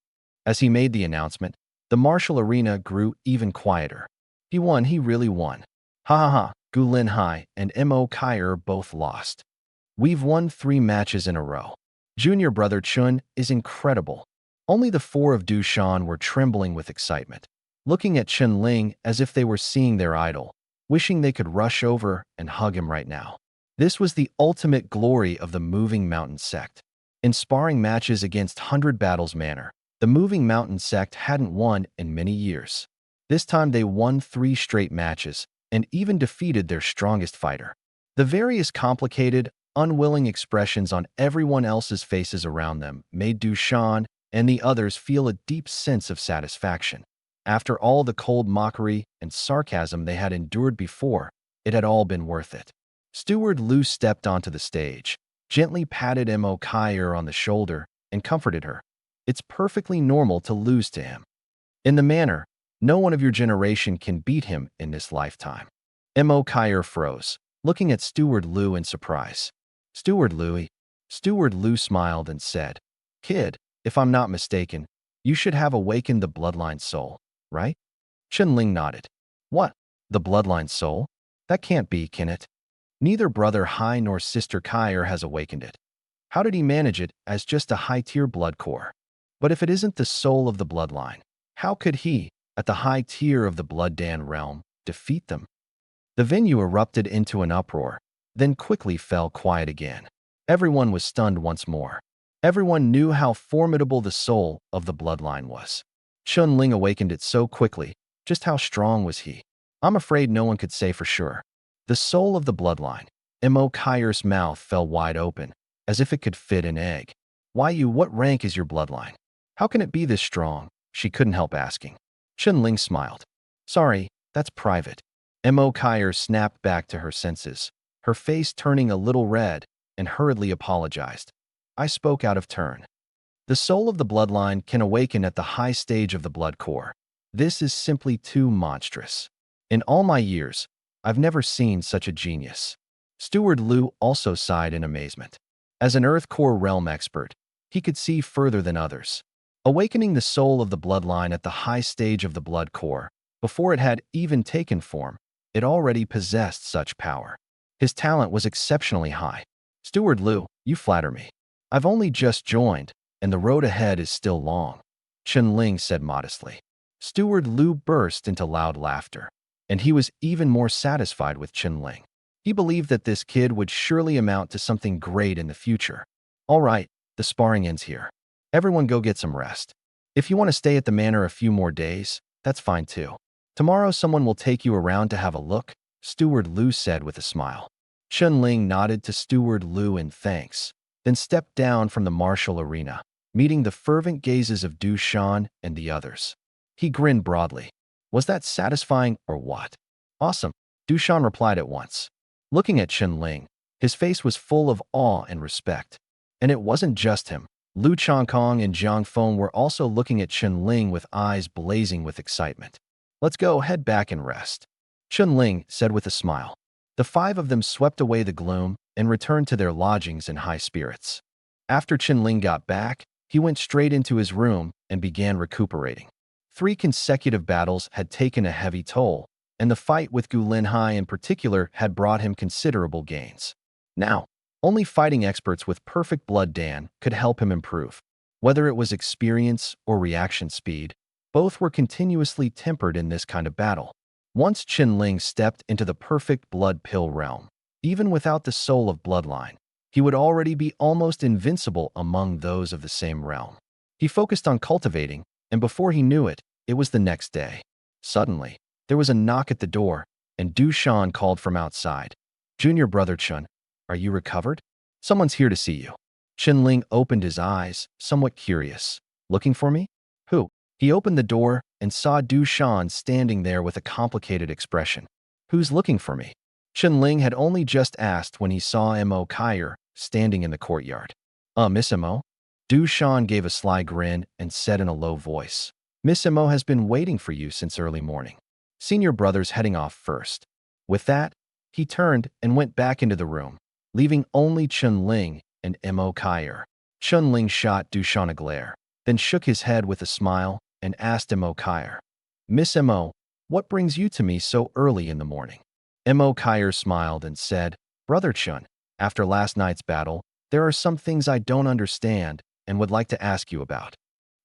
As he made the announcement, the martial arena grew even quieter. He won, he really won. Ha ha ha, Gu Linhai and Mo Kyer both lost. We've won 3 matches in a row. Junior brother Chun is incredible. Only the 4 of Du Shan were trembling with excitement, looking at Chun Ling as if they were seeing their idol, wishing they could rush over and hug him right now. This was the ultimate glory of the Moving Mountain Sect. In sparring matches against 100 Battles Manor, the Moving Mountain Sect hadn't won in many years. This time they won 3 straight matches and even defeated their strongest fighter. The various complicated, unwilling expressions on everyone else's faces around them made Du Shan and the others feel a deep sense of satisfaction. After all the cold mockery and sarcasm they had endured before, it had all been worth it. Steward Liu stepped onto the stage, gently patted Mo Kyer on the shoulder, and comforted her. It's perfectly normal to lose to him. In the manor, no one of your generation can beat him in this lifetime. Mo Kyer froze, looking at Steward Liu in surprise. Steward Liu smiled and said, "Kid, if I'm not mistaken, you should have awakened the bloodline soul, right?" Chun Ling nodded. What? The bloodline soul? That can't be, can it? Neither brother Hai nor sister Kyer has awakened it. How did he manage it as just a high-tier blood core? But if it isn't the soul of the bloodline, how could he, at the high tier of the Blood Dan realm, defeat them? The venue erupted into an uproar, then quickly fell quiet again. Everyone was stunned once more. Everyone knew how formidable the soul of the bloodline was. Chun Ling awakened it so quickly. Just how strong was he? I'm afraid no one could say for sure. The soul of the bloodline. Mo Kyer's mouth fell wide open, as if it could fit an egg. What rank is your bloodline? How can it be this strong? She couldn't help asking. Chun Ling smiled. Sorry, that's private. Mo Kyer snapped back to her senses, her face turning a little red, and hurriedly apologized. I spoke out of turn. The soul of the bloodline can awaken at the high stage of the blood core. This is simply too monstrous. In all my years, I've never seen such a genius. Steward Liu also sighed in amazement. As an Earth Core realm expert, he could see further than others. Awakening the soul of the bloodline at the high stage of the blood core, before it had even taken form, it already possessed such power. His talent was exceptionally high. Steward Liu, you flatter me. I've only just joined, and the road ahead is still long, Chun Ling said modestly. Steward Liu burst into loud laughter, and he was even more satisfied with Chun Ling. He believed that this kid would surely amount to something great in the future. All right, the sparring ends here. Everyone go get some rest. If you want to stay at the manor a few more days, that's fine too. Tomorrow someone will take you around to have a look, Steward Liu said with a smile. Chun Ling nodded to Steward Liu in thanks, then stepped down from the martial arena, meeting the fervent gazes of Du Shan and the others. He grinned broadly. Was that satisfying or what? Awesome, Du Shan replied at once. Looking at Chun Ling, his face was full of awe and respect. And it wasn't just him. Lu Changkong and Jiang Feng were also looking at Chun Ling with eyes blazing with excitement. Let's go, head back and rest, Chun Ling said with a smile. The 5 of them swept away the gloom and returned to their lodgings in high spirits. After Chun Ling got back, he went straight into his room and began recuperating. 3 consecutive battles had taken a heavy toll, and the fight with Gu Linhai in particular had brought him considerable gains. Now, only fighting experts with perfect blood Dan could help him improve. Whether it was experience or reaction speed, both were continuously tempered in this kind of battle. Once Chun Ling stepped into the perfect blood pill realm, Even without the soul of bloodline, he would already be almost invincible among those of the same realm. He focused on cultivating, and before he knew it, it was the next day. Suddenly, there was a knock at the door, and Du Shan called from outside. "Junior brother Chun, are you recovered? Someone's here to see you." Chen Ling opened his eyes, somewhat curious. "Looking for me? Who?" He opened the door and saw Du Shan standing there with a complicated expression. "Who's looking for me?" Chen Ling had only just asked when he saw Mo Kyer standing in the courtyard. Miss Mo?" Du Shan gave a sly grin and said in a low voice, "Miss Mo has been waiting for you since early morning. Senior brother's heading off first." With that, he turned and went back into the room, leaving only Chen Ling and Mo Kyer. Chen Ling shot Du Shan a glare, then shook his head with a smile and asked Mo Kyer, "Miss Mo, what brings you to me so early in the morning?" Mo Kyer smiled and said, "Brother Chun, after last night's battle, there are some things I don't understand and would like to ask you about."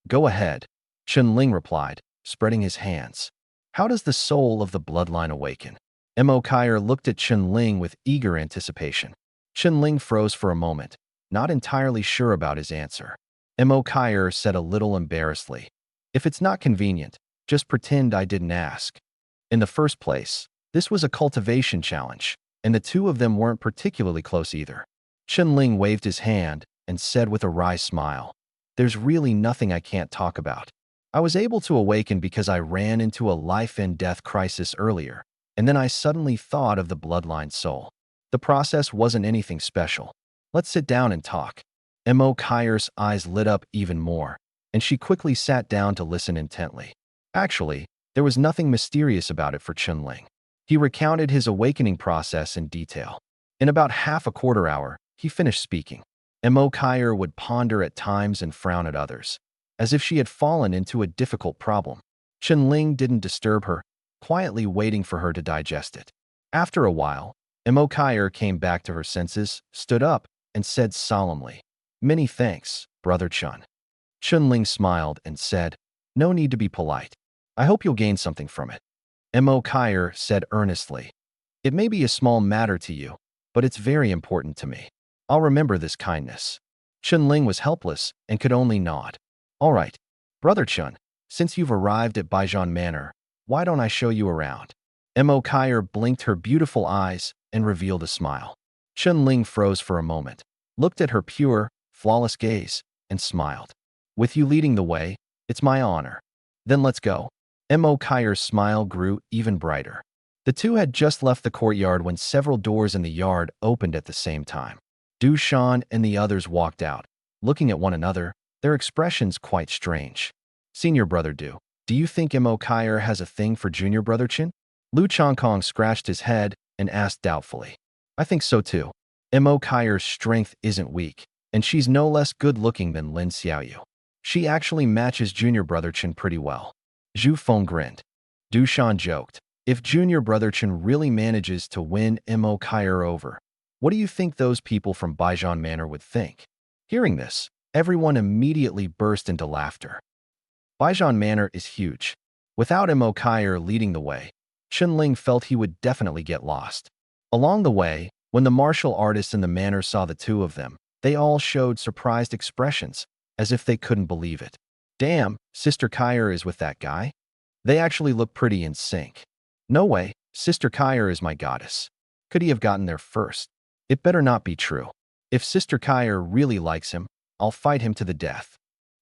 "Go ahead," Chen Ling replied, spreading his hands. "How does the soul of the bloodline awaken?" Mo Kyer looked at Chen Ling with eager anticipation. Chen Ling froze for a moment, not entirely sure about his answer. Mo Kyer said a little embarrassedly, "If it's not convenient, just pretend I didn't ask." In the first place, this was a cultivation challenge, and the two of them weren't particularly close either. Chen Ling waved his hand and said with a wry smile, "There's really nothing I can't talk about. I was able to awaken because I ran into a life-and-death crisis earlier, and then I suddenly thought of the bloodline soul. The process wasn't anything special. Let's sit down and talk." Mo Kyer's eyes lit up even more, and she quickly sat down to listen intently. Actually, there was nothing mysterious about it for Chen Ling. He recounted his awakening process in detail. In about half a quarter hour, he finished speaking. Mo Kyer would ponder at times and frown at others, as if she had fallen into a difficult problem. Chen Ling didn't disturb her, quietly waiting for her to digest it. After a while, Mo Kyer came back to her senses, stood up, and said solemnly, "Many thanks, Brother Chun." Chen Ling smiled and said, "No need to be polite. I hope you'll gain something from it." Mo Kyer said earnestly, "It may be a small matter to you, but it's very important to me. I'll remember this kindness." Chen Ling was helpless and could only nod. "All right, Brother Chun, since you've arrived at Baijian Manor, why don't I show you around?" Mo Kyer blinked her beautiful eyes and revealed a smile. Chen Ling froze for a moment, looked at her pure, flawless gaze, and smiled. "With you leading the way, it's my honor. Then let's go." Mo Kyer's smile grew even brighter. The two had just left the courtyard when several doors in the yard opened at the same time. Du Shan and the others walked out, looking at one another, their expressions quite strange. "Senior brother do you think Mo Kyer has a thing for junior brother Chin?" Lu Chongkong scratched his head and asked doubtfully. "I think so too. Mo Kyer's strength isn't weak, and she's no less good-looking than Lin Xiaoyu. She actually matches junior brother Chin pretty well." Zhu Feng grinned. Du Shan joked, "If junior brother Chen really manages to win Mo Kyer over, what do you think those people from Baijian Manor would think?" Hearing this, everyone immediately burst into laughter. Baijian Manor is huge. Without Mo Kyer leading the way, Chen Ling felt he would definitely get lost. Along the way, when the martial artists in the manor saw the two of them, they all showed surprised expressions, as if they couldn't believe it. "Damn, Sister Kyer is with that guy? They actually look pretty in sync. No way, Sister Kyer is my goddess. Could he have gotten there first? It better not be true. If Sister Kyer really likes him, I'll fight him to the death.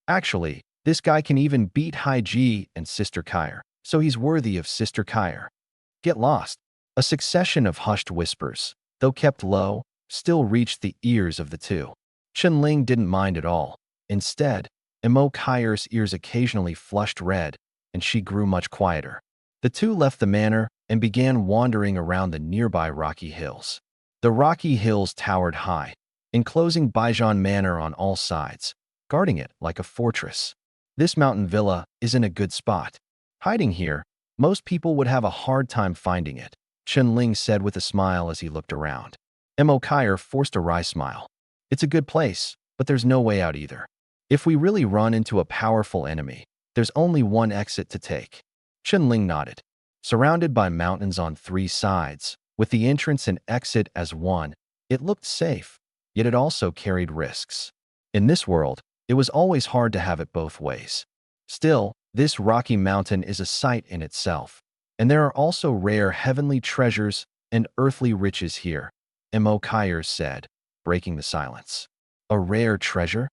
Actually, this guy can even beat Hai Ji and Sister Kyer, so he's worthy of Sister Kyer." Get lost. A succession of hushed whispers, though kept low, still reached the ears of the two. Chen Ling didn't mind at all. Instead, Mo Kyer's ears occasionally flushed red, and she grew much quieter. The two left the manor and began wandering around the nearby rocky hills. The rocky hills towered high, enclosing Baijian Manor on all sides, guarding it like a fortress. This mountain villa is in a good spot. Hiding here, most people would have a hard time finding it, Chen Ling said with a smile as he looked around. Mo Kyer forced a wry smile. "It's a good place, but there's no way out either. If we really run into a powerful enemy, there's only one exit to take." Chen Ling nodded. Surrounded by mountains on three sides, With the entrance and exit as one, it looked safe, yet it also carried risks. In this world, it was always hard to have it both ways. Still, this rocky mountain is a sight in itself, and there are also rare heavenly treasures and earthly riches here, Mo Kyer said, breaking the silence. A rare treasure?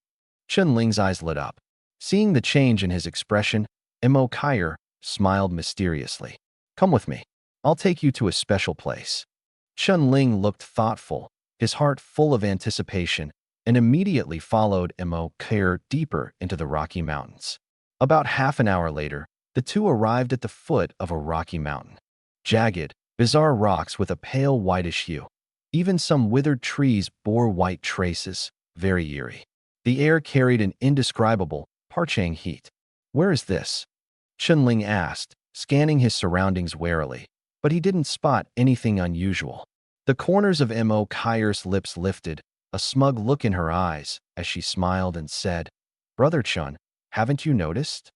Chunling's eyes lit up. Seeing the change in his expression, Mo Kyer smiled mysteriously. Come with me. I'll take you to a special place. Chunling looked thoughtful, his heart full of anticipation, and immediately followed Mo Kyer deeper into the Rocky Mountains. About half an hour later, the two arrived at the foot of a rocky mountain. Jagged, bizarre rocks with a pale whitish hue. Even some withered trees bore white traces, very eerie. The air carried an indescribable, parching heat. Where is this? Chunling asked, scanning his surroundings warily, but he didn't spot anything unusual. The corners of Mo Kyer's lips lifted, a smug look in her eyes, as she smiled and said, Brother Chun, haven't you noticed?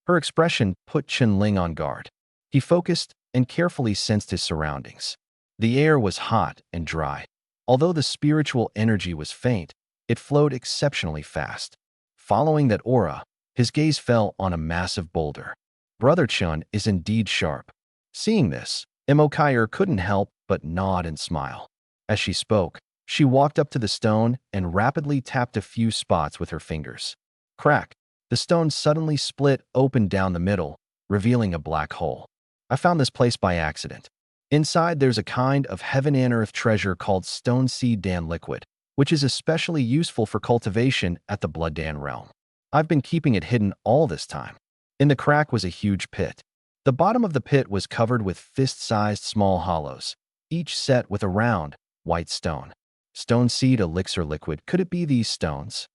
Her expression put Chunling on guard. He focused and carefully sensed his surroundings. The air was hot and dry. Although the spiritual energy was faint, it flowed exceptionally fast. Following that aura, his gaze fell on a massive boulder. Brother Chun is indeed sharp. Seeing this, Mo Kyer couldn't help but nod and smile. As she spoke, she walked up to the stone and rapidly tapped a few spots with her fingers. Crack! The stone suddenly split open down the middle, revealing a black hole. I found this place by accident. Inside, there's a kind of heaven and earth treasure called Stone Seed Dan liquid, which is especially useful for cultivation at the Blood Dan realm. I've been keeping it hidden all this time. In the crack was a huge pit. The bottom of the pit was covered with fist-sized small hollows, each set with a round, white stone. Stone Seed elixir liquid, could it be these stones?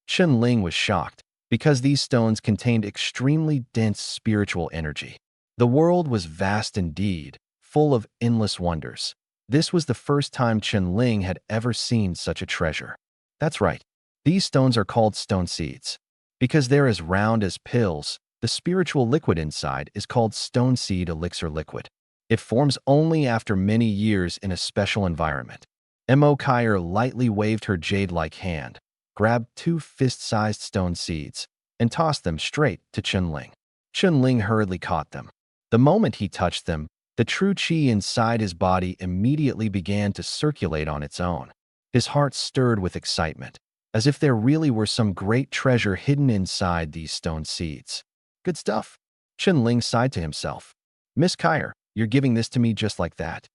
Chunling was shocked, because these stones contained extremely dense spiritual energy. The world was vast indeed, full of endless wonders. This was the first time Chunling had ever seen such a treasure. That's right, these stones are called stone seeds. Because they're as round as pills, the spiritual liquid inside is called Stone Seed elixir liquid. It forms only after many years in a special environment. Mo Kyer lightly waved her jade-like hand, grabbed 2 fist-sized stone seeds, and tossed them straight to Chunling. Chunling hurriedly caught them. The moment he touched them, the true qi inside his body immediately began to circulate on its own. His heart stirred with excitement, as if there really were some great treasure hidden inside these stone seeds. Good stuff. Chunling sighed to himself. Miss Kyer, you're giving this to me just like that?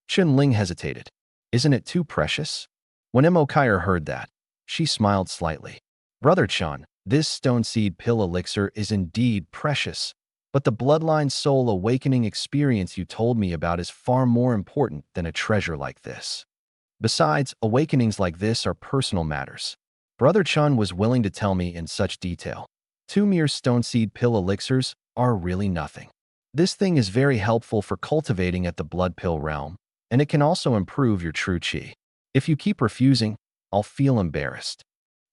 Chunling hesitated. Isn't it too precious? When Mo Kyer heard that, she smiled slightly. Brother Chun, this stone seed pill elixir is indeed precious, but the bloodline soul awakening experience you told me about is far more important than a treasure like this. Besides, awakenings like this are personal matters. Brother Chun was willing to tell me in such detail. 2 mere stone seed pill elixirs are really nothing. This thing is very helpful for cultivating at the blood pill realm, and it can also improve your true qi. If you keep refusing, I'll feel embarrassed.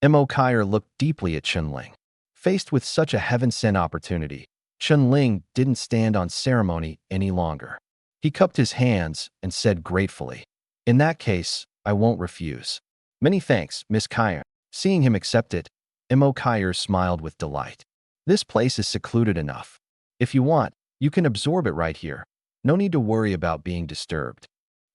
Mo Kyer looked deeply at Chunling. Faced with such a heaven-sent opportunity, Chunling didn't stand on ceremony any longer. He cupped his hands and said gratefully, In that case, I won't refuse. Many thanks, Miss Kyer. Seeing him accept it, Mo Kyer smiled with delight. This place is secluded enough. If you want, you can absorb it right here. No need to worry about being disturbed.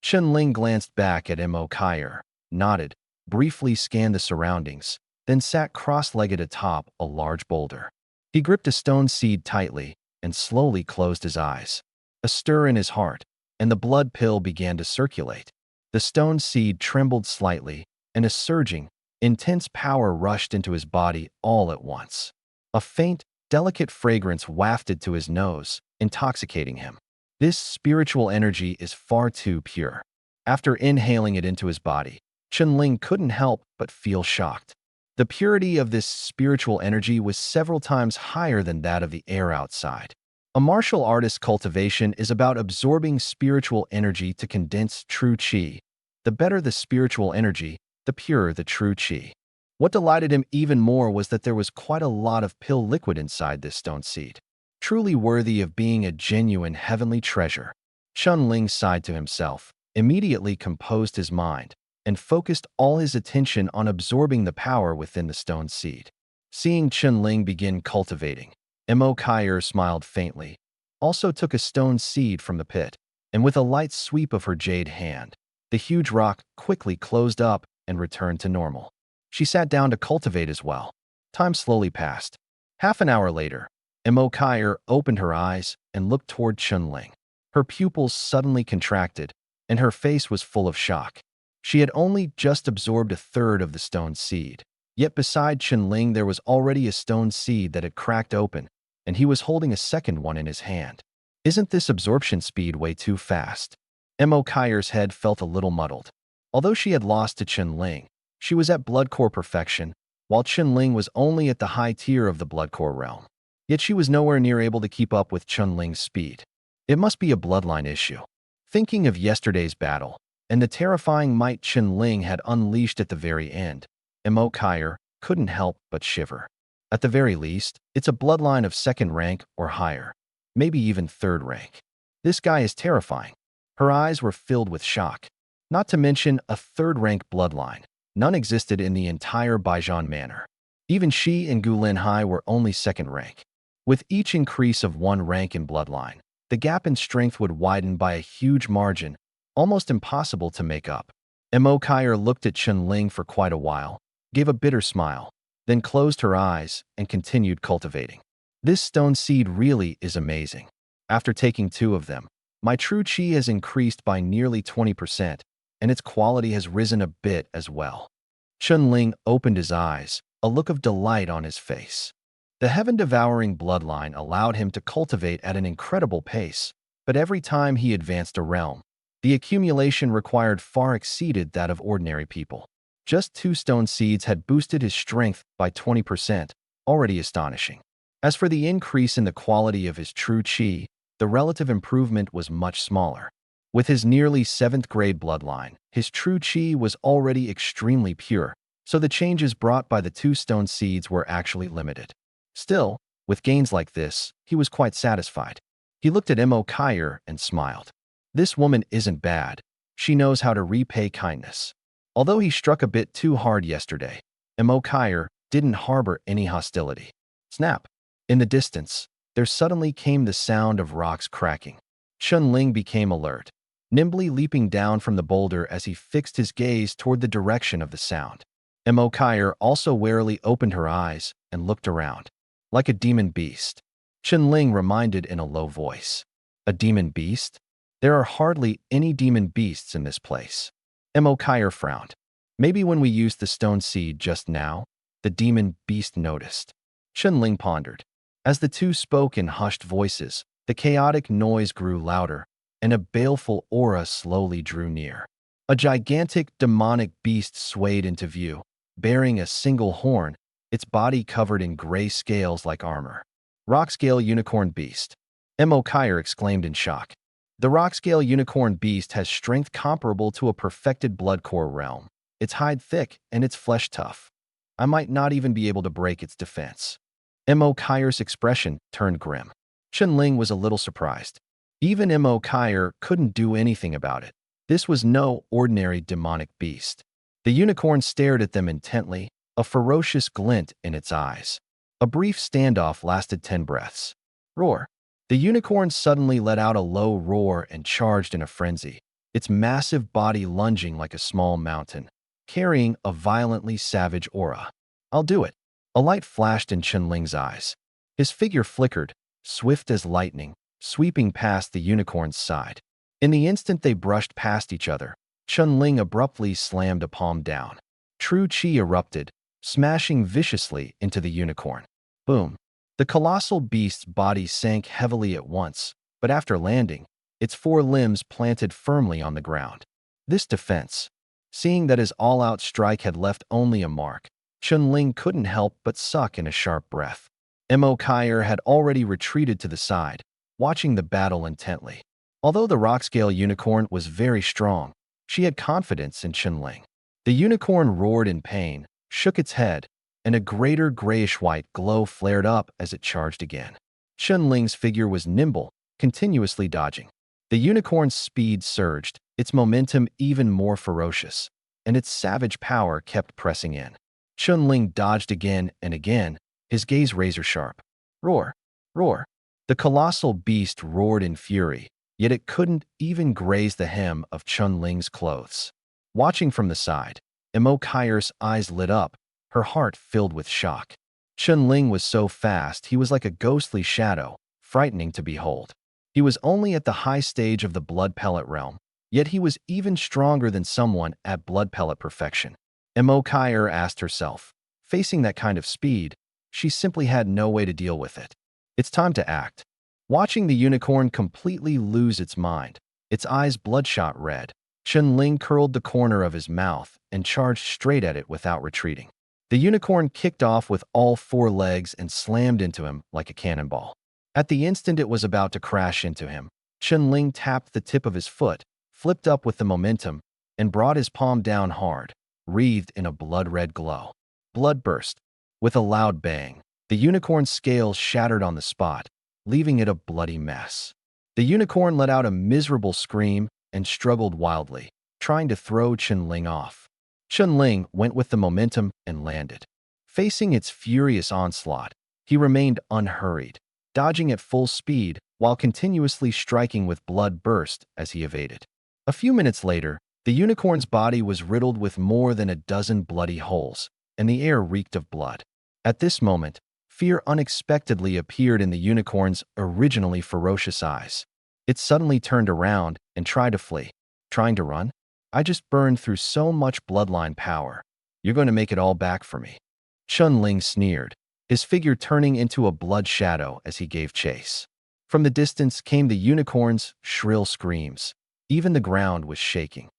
Chunling glanced back at Mo Kyer, nodded, briefly scanned the surroundings, then sat cross-legged atop a large boulder. He gripped a stone seed tightly and slowly closed his eyes. A stir in his heart, and the blood pill began to circulate. The stone seed trembled slightly, and a surging, intense power rushed into his body all at once. A faint, delicate fragrance wafted to his nose, intoxicating him. This spiritual energy is far too pure. After inhaling it into his body, Chunling couldn't help but feel shocked. The purity of this spiritual energy was several times higher than that of the air outside. A martial artist's cultivation is about absorbing spiritual energy to condense true qi. The better the spiritual energy, the purer the true qi. What delighted him even more was that there was quite a lot of pill liquid inside this stone seed, truly worthy of being a genuine heavenly treasure. Chunling sighed to himself, immediately composed his mind and focused all his attention on absorbing the power within the stone seed. Seeing Chunling begin cultivating, Mo Kyer smiled faintly, also took a stone seed from the pit, and with a light sweep of her jade hand, the huge rock quickly closed up and returned to normal. She sat down to cultivate as well. Time slowly passed. Half an hour later, Mo Kyer opened her eyes and looked toward Chunling. Her pupils suddenly contracted, and her face was full of shock. She had only just absorbed a third of the stone seed. Yet beside Chunling there was already a stone seed that had cracked open, and he was holding a second one in his hand. Isn't this absorption speed way too fast? Mo Kyer's head felt a little muddled. Although she had lost to Chunling, she was at blood core perfection, while Chunling was only at the high tier of the blood core realm. Yet she was nowhere near able to keep up with Chunling's speed. It must be a bloodline issue. Thinking of yesterday's battle, and the terrifying might Chunling had unleashed at the very end, Mo Kyer couldn't help but shiver. At the very least, it's a bloodline of second rank or higher, maybe even third rank. This guy is terrifying. Her eyes were filled with shock. Not to mention a third-rank bloodline. None existed in the entire Baijian Manor. Even she and Gulin Hai were only second rank. With each increase of one rank in bloodline, the gap in strength would widen by a huge margin, almost impossible to make up. Mo Kyer looked at Chunling for quite a while, gave a bitter smile, then closed her eyes and continued cultivating. This stone seed really is amazing. After taking 2 of them, my true chi has increased by nearly 20%, and its quality has risen a bit as well. Chunling opened his eyes, a look of delight on his face. The heaven-devouring bloodline allowed him to cultivate at an incredible pace, but every time he advanced a realm, the accumulation required far exceeded that of ordinary people. Just 2 stone seeds had boosted his strength by 20%, already astonishing. As for the increase in the quality of his true chi, the relative improvement was much smaller. With his nearly 7th grade bloodline, his true chi was already extremely pure, so the changes brought by the 2 stone seeds were actually limited. Still, with gains like this, he was quite satisfied. He looked at Mo Kyer and smiled. This woman isn't bad. She knows how to repay kindness. Although he struck a bit too hard yesterday, Mo Kyer didn't harbor any hostility. Snap! In the distance, there suddenly came the sound of rocks cracking. Chunling became alert, nimbly leaping down from the boulder as he fixed his gaze toward the direction of the sound. Mo Kyer also warily opened her eyes and looked around. Like a demon beast, Chunling reminded in a low voice. A demon beast? There are hardly any demon beasts in this place. Mo Kyer frowned. Maybe when we used the stone seed just now, the demon beast noticed. Chunling pondered. As the 2 spoke in hushed voices, the chaotic noise grew louder, and a baleful aura slowly drew near. A gigantic demonic beast swayed into view, bearing a single horn, its body covered in gray scales like armor. Rock-scale unicorn beast. Mo Kyer exclaimed in shock. The rock-scale unicorn beast has strength comparable to a perfected blood core realm. Its hide thick and its flesh tough. I might not even be able to break its defense. Mo Kyer's expression turned grim. Chunling was a little surprised. Even Mo Kyer couldn't do anything about it. This was no ordinary demonic beast. The unicorn stared at them intently, a ferocious glint in its eyes. A brief standoff lasted 10 breaths. Roar! The unicorn suddenly let out a low roar and charged in a frenzy, its massive body lunging like a small mountain, carrying a violently savage aura. I'll do it. A light flashed in Chunling's eyes. His figure flickered, swift as lightning, sweeping past the unicorn's side. In the instant they brushed past each other, Chunling abruptly slammed a palm down. True chi erupted, smashing viciously into the unicorn. Boom! The colossal beast's body sank heavily at once, but after landing, its 4 limbs planted firmly on the ground. This defense, seeing that his all-out strike had left only a mark, Chunling couldn't help but suck in a sharp breath. Mo Kyer had already retreated to the side, watching the battle intently. Although the rock-scale unicorn was very strong, she had confidence in Chunling. The unicorn roared in pain, shook its head, and a greater grayish-white glow flared up as it charged again. Chunling's figure was nimble, continuously dodging. The unicorn's speed surged, its momentum even more ferocious, and its savage power kept pressing in. Chun-Ling dodged again and again, his gaze razor-sharp. Roar! Roar! The colossal beast roared in fury, yet it couldn't even graze the hem of Chun-Ling's clothes. Watching from the side, Kai's eyes lit up, her heart filled with shock. Chun-Ling was so fast he was like a ghostly shadow, frightening to behold. He was only at the high stage of the blood pellet realm, yet he was even stronger than someone at blood pellet perfection. Kai asked herself. Facing that kind of speed, she simply had no way to deal with it. It's time to act. Watching the unicorn completely lose its mind, its eyes bloodshot red, Chun-Ling curled the corner of his mouth and charged straight at it without retreating. The unicorn kicked off with all four legs and slammed into him like a cannonball. At the instant it was about to crash into him, Chun-Ling tapped the tip of his foot, flipped up with the momentum, and brought his palm down hard, wreathed in a blood-red glow. Blood burst. With a loud bang, the unicorn's scales shattered on the spot, leaving it a bloody mess. The unicorn let out a miserable scream and struggled wildly, trying to throw Chun-Ling off. Chun-Ling went with the momentum and landed. Facing its furious onslaught, he remained unhurried, dodging at full speed while continuously striking with blood burst as he evaded. A few minutes later, the unicorn's body was riddled with more than a dozen bloody holes, and the air reeked of blood. At this moment, fear unexpectedly appeared in the unicorn's originally ferocious eyes. It suddenly turned around and tried to flee. Trying to run? I just burned through so much bloodline power. You're going to make it all back for me. Chun-Ling sneered, his figure turning into a blood shadow as he gave chase. From the distance came the unicorn's shrill screams. Even the ground was shaking.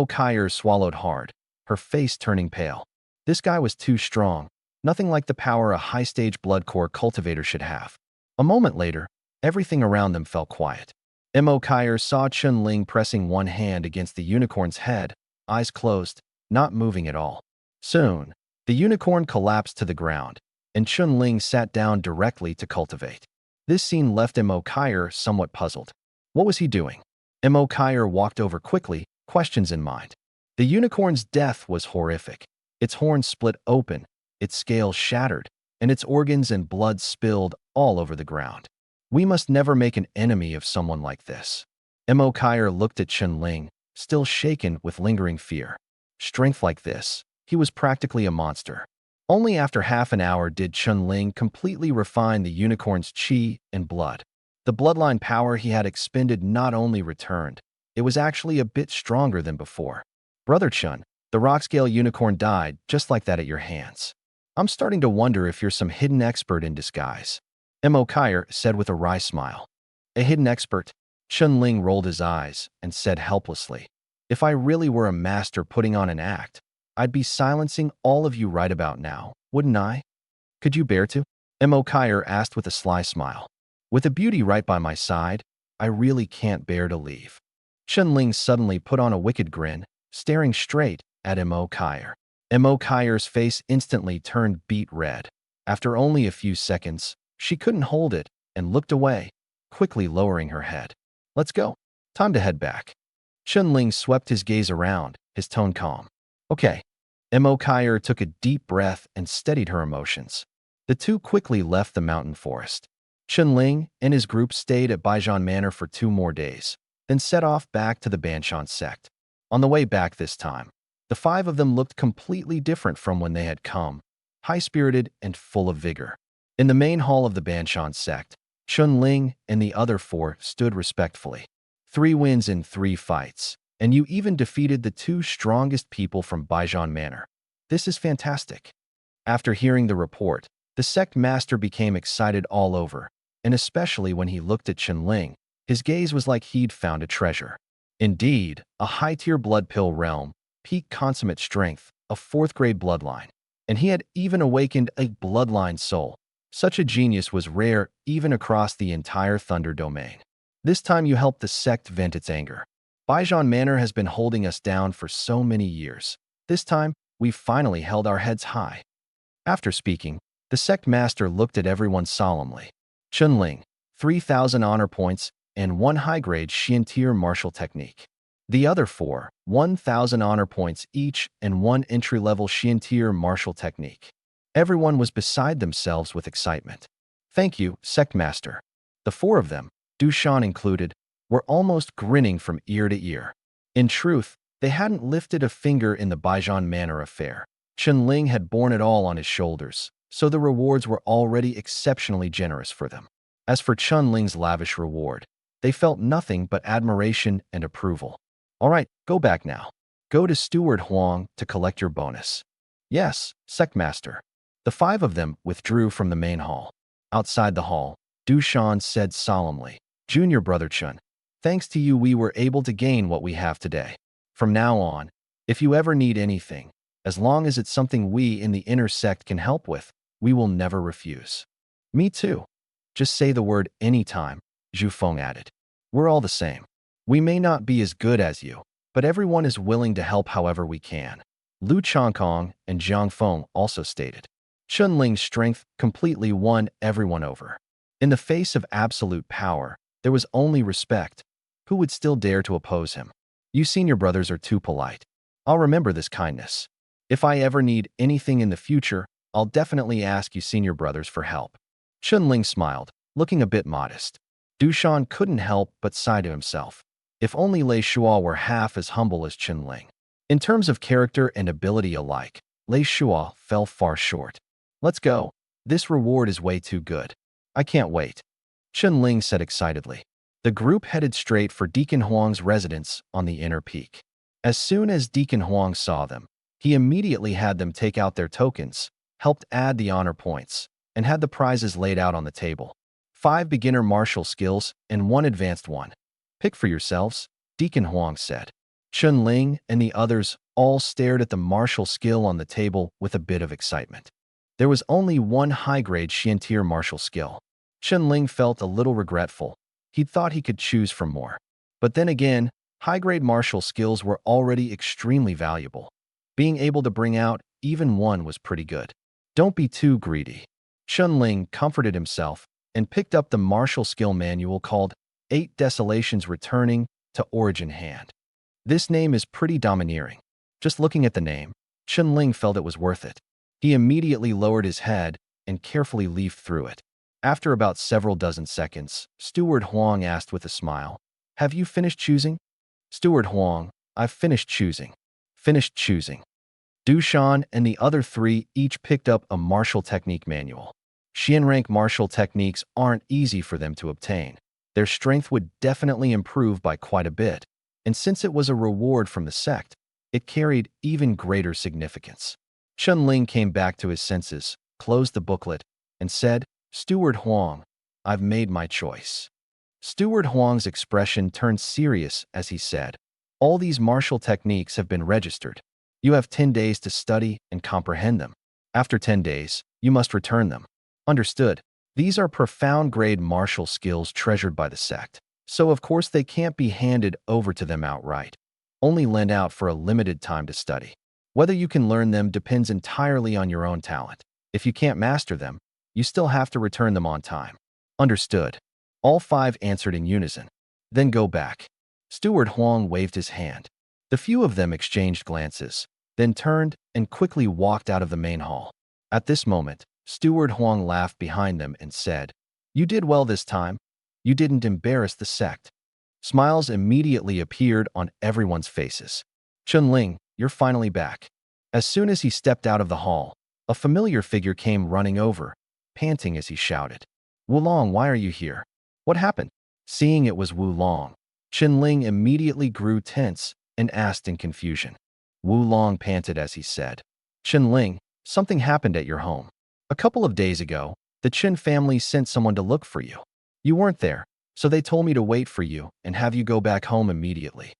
Kai swallowed hard, her face turning pale. This guy was too strong, nothing like the power a high-stage blood core cultivator should have. A moment later, everything around them fell quiet. Kai saw Chun-Ling pressing one hand against the unicorn's head, eyes closed, not moving at all. Soon, the unicorn collapsed to the ground, and Chun-Ling sat down directly to cultivate. This scene left Kai somewhat puzzled. What was he doing? Kai walked over quickly, questions in mind. The unicorn's death was horrific. Its horns split open, its scales shattered, and its organs and blood spilled all over the ground. We must never make an enemy of someone like this. Kai looked at Chun-Ling, still shaken with lingering fear. Strength like this, he was practically a monster. Only after half an hour did Chun-Ling completely refine the unicorn's chi and blood. The bloodline power he had expended not only returned, it was actually a bit stronger than before. Brother Chun, the rock-scale unicorn died just like that at your hands. I'm starting to wonder if you're some hidden expert in disguise. Kai said with a wry smile. A hidden expert? Chun-Ling rolled his eyes and said helplessly, if I really were a master putting on an act, I'd be silencing all of you right about now, wouldn't I? Could you bear to? Kai asked with a sly smile. With a beauty right by my side, I really can't bear to leave. Chun-Ling suddenly put on a wicked grin, staring straight at Kai's face instantly turned beet red. After only a few seconds, she couldn't hold it and looked away, quickly lowering her head. Let's go. Time to head back. Chun-Ling swept his gaze around, his tone calm. Okay. Kai took a deep breath and steadied her emotions. The two quickly left the mountain forest. Chun-Ling and his group stayed at Baijian Manor for 2 more days, then set off back to the Banshan sect. On the way back this time, the 5 of them looked completely different from when they had come, high-spirited and full of vigor. In the main hall of the Banshan sect, Chun-Ling and the other 4 stood respectfully. 3 wins in 3 fights, and you even defeated the 2 strongest people from Baijian Manor. This is fantastic. After hearing the report, the sect master became excited all over, and especially when he looked at Chun-Ling, his gaze was like he'd found a treasure. Indeed, a high-tier blood pill realm, peak consummate strength, a 4th-grade bloodline, and he had even awakened a bloodline soul. Such a genius was rare even across the entire Thunder domain. This time you helped the sect vent its anger. Baijian Manor has been holding us down for so many years. This time, we finally held our heads high. After speaking, the sect master looked at everyone solemnly. Chun-Ling, 3,000 honor points, and 1 high-grade Xian-tier martial technique. The other 4, 1,000 honor points each and 1 entry-level Xian-tier martial technique. Everyone was beside themselves with excitement. Thank you, Sect Master. The 4 of them, Dushan included, were almost grinning from ear to ear. In truth, they hadn't lifted a finger in the Baijian Manor affair. Chunling had borne it all on his shoulders, so the rewards were already exceptionally generous for them. As for Chunling's lavish reward, they felt nothing but admiration and approval. All right, go back now. Go to Steward Huang to collect your bonus. Yes, Sect Master. The 5 of them withdrew from the main hall. Outside the hall, Dushan said solemnly, Junior Brother Chun, thanks to you we were able to gain what we have today. From now on, if you ever need anything, as long as it's something we in the inner sect can help with, we will never refuse. Me too. Just say the word anytime, Zhu Feng added. We're all the same. We may not be as good as you, but everyone is willing to help however we can. Lu Changkong and Zhang Feng also stated. Chunling's strength completely won everyone over. In the face of absolute power, there was only respect. Who would still dare to oppose him? You senior brothers are too polite. I'll remember this kindness. If I ever need anything in the future, I'll definitely ask you senior brothers for help. Chunling smiled, looking a bit modest. Dushan couldn't help but sigh to himself. If only Lei Shua were half as humble as Chunling. In terms of character and ability alike, Lei Shua fell far short. Let's go. This reward is way too good. I can't wait. Chunling said excitedly. The group headed straight for Deacon Huang's residence on the inner peak. As soon as Deacon Huang saw them, he immediately had them take out their tokens, helped add the honor points, and had the prizes laid out on the table. 5 beginner martial skills and 1 advanced one. Pick for yourselves, Deacon Huang said. Chunling and the others all stared at the martial skill on the table with a bit of excitement. There was only 1 high-grade Xian-tier martial skill. Chunling felt a little regretful. He thought he could choose from more. But then again, high-grade martial skills were already extremely valuable. Being able to bring out even 1 was pretty good. Don't be too greedy. Chunling comforted himself and picked up the martial skill manual called 8 Desolations Returning to Origin Hand. This name is pretty domineering. Just looking at the name, Chunling felt it was worth it. He immediately lowered his head and carefully leafed through it. After about several dozen seconds, Steward Huang asked with a smile, Have you finished choosing? Steward Huang, I've finished choosing. Finished choosing. Dushan and the other 3 each picked up a martial technique manual. Xian rank martial techniques aren't easy for them to obtain. Their strength would definitely improve by quite a bit, and since it was a reward from the sect, it carried even greater significance. Chunling came back to his senses, closed the booklet, and said, Steward Huang, I've made my choice. Steward Huang's expression turned serious as he said, All these martial techniques have been registered. You have 10 days to study and comprehend them. After 10 days, you must return them. Understood. These are profound grade martial skills treasured by the sect, so of course they can't be handed over to them outright. Only lent out for a limited time to study. Whether you can learn them depends entirely on your own talent. If you can't master them, you still have to return them on time. Understood. All 5 answered in unison. Then go back. Steward Huang waved his hand. The few of them exchanged glances, then turned and quickly walked out of the main hall. At this moment, Steward Huang laughed behind them and said, You did well this time. You didn't embarrass the sect. Smiles immediately appeared on everyone's faces. Chunling, you're finally back. As soon as he stepped out of the hall, a familiar figure came running over, panting as he shouted, Wulong, why are you here? What happened? Seeing it was Wulong, Chunling immediately grew tense and asked in confusion. Wulong panted as he said, Chunling, something happened at your home. A couple of days ago, the Chen family sent someone to look for you. You weren't there, so they told me to wait for you and have you go back home immediately.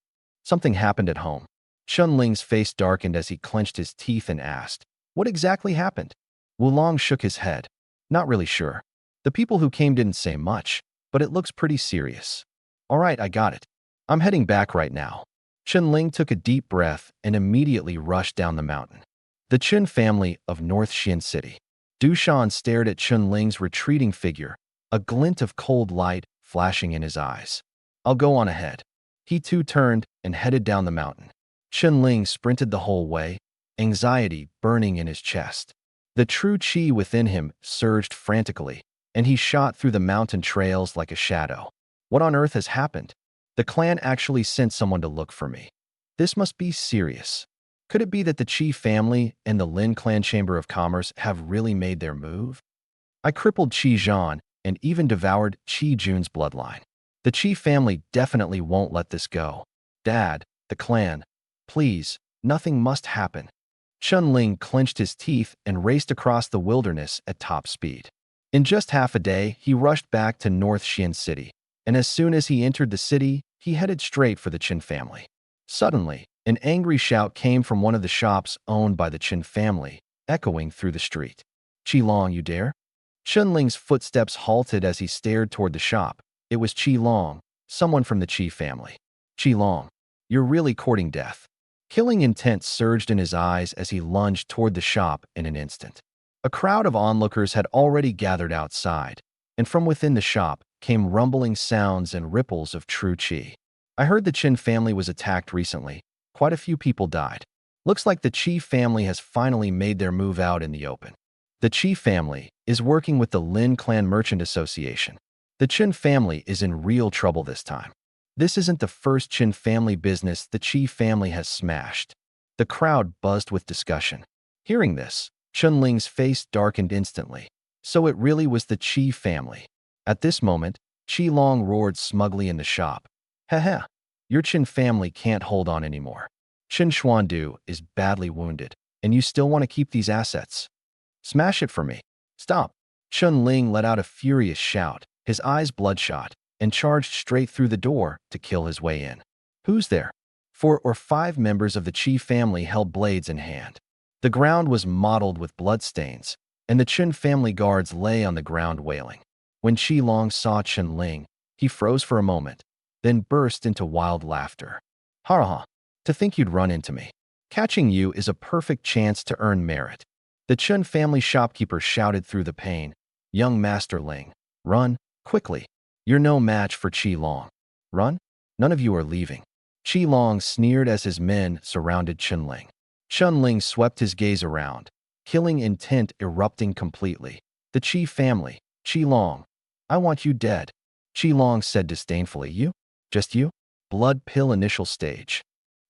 Something happened at home. Chunling's face darkened as he clenched his teeth and asked, What exactly happened? Wulong shook his head. Not really sure. The people who came didn't say much, but it looks pretty serious. All right, I got it. I'm heading back right now. Chunling took a deep breath and immediately rushed down the mountain. The Chen family of North Xian City. Dushan stared at Chunling's retreating figure, a glint of cold light flashing in his eyes. I'll go on ahead. He too turned and headed down the mountain. Chen sprinted the whole way, anxiety burning in his chest. The true chi within him surged frantically, and he shot through the mountain trails like a shadow. What on earth has happened? The clan actually sent someone to look for me. This must be serious. Could it be that the Qi family and the Lin clan Chamber of Commerce have really made their move? I crippled Qi Zhan and even devoured Qi Jun's bloodline. The Qi family definitely won't let this go. Dad, the clan, please, nothing must happen. Chen clenched his teeth and raced across the wilderness at top speed. In just half a day, he rushed back to North Xian City, and as soon as he entered the city, he headed straight for the Qin family. Suddenly, an angry shout came from one of the shops owned by the Qin family, echoing through the street. "Qilong, you dare?" Chen footsteps halted as he stared toward the shop. It was Qilong, someone from the Qi family. "Qilong, you're really courting death." Killing intent surged in his eyes as he lunged toward the shop in an instant. A crowd of onlookers had already gathered outside, and from within the shop came rumbling sounds and ripples of true qi. "I heard the Qin family was attacked recently. Quite a few people died. Looks like the Qi family has finally made their move out in the open." The Qi family is working with the Lin Clan Merchant Association. The Qin family is in real trouble this time. This isn't the first Qin family business the Qi family has smashed. The crowd buzzed with discussion. Hearing this, Chunling's face darkened instantly. So it really was the Qi family. At this moment, Qilong roared smugly in the shop. "Haha, your Qin family can't hold on anymore. Qin Xuandu is badly wounded, and you still want to keep these assets? Smash it for me." "Stop." Chunling let out a furious shout, his eyes bloodshot, and charged straight through the door to kill his way in. "Who's there?" 4 or 5 members of the Qi family held blades in hand. The ground was mottled with bloodstains, and the Qin family guards lay on the ground wailing. When Qilong saw Chen, he froze for a moment, then burst into wild laughter. "Ha ha, to think you'd run into me. Catching you is a perfect chance to earn merit." The Qin family shopkeeper shouted through the pain. "Young Master Ling, run, quickly. You're no match for Qilong. Run? None of you are leaving." Qilong sneered as his men surrounded Chunling. Chunling swept his gaze around, killing intent erupting completely. "The Qi family, Qilong, I want you dead." Qilong said disdainfully. "You? Just you?" Blood pill initial stage.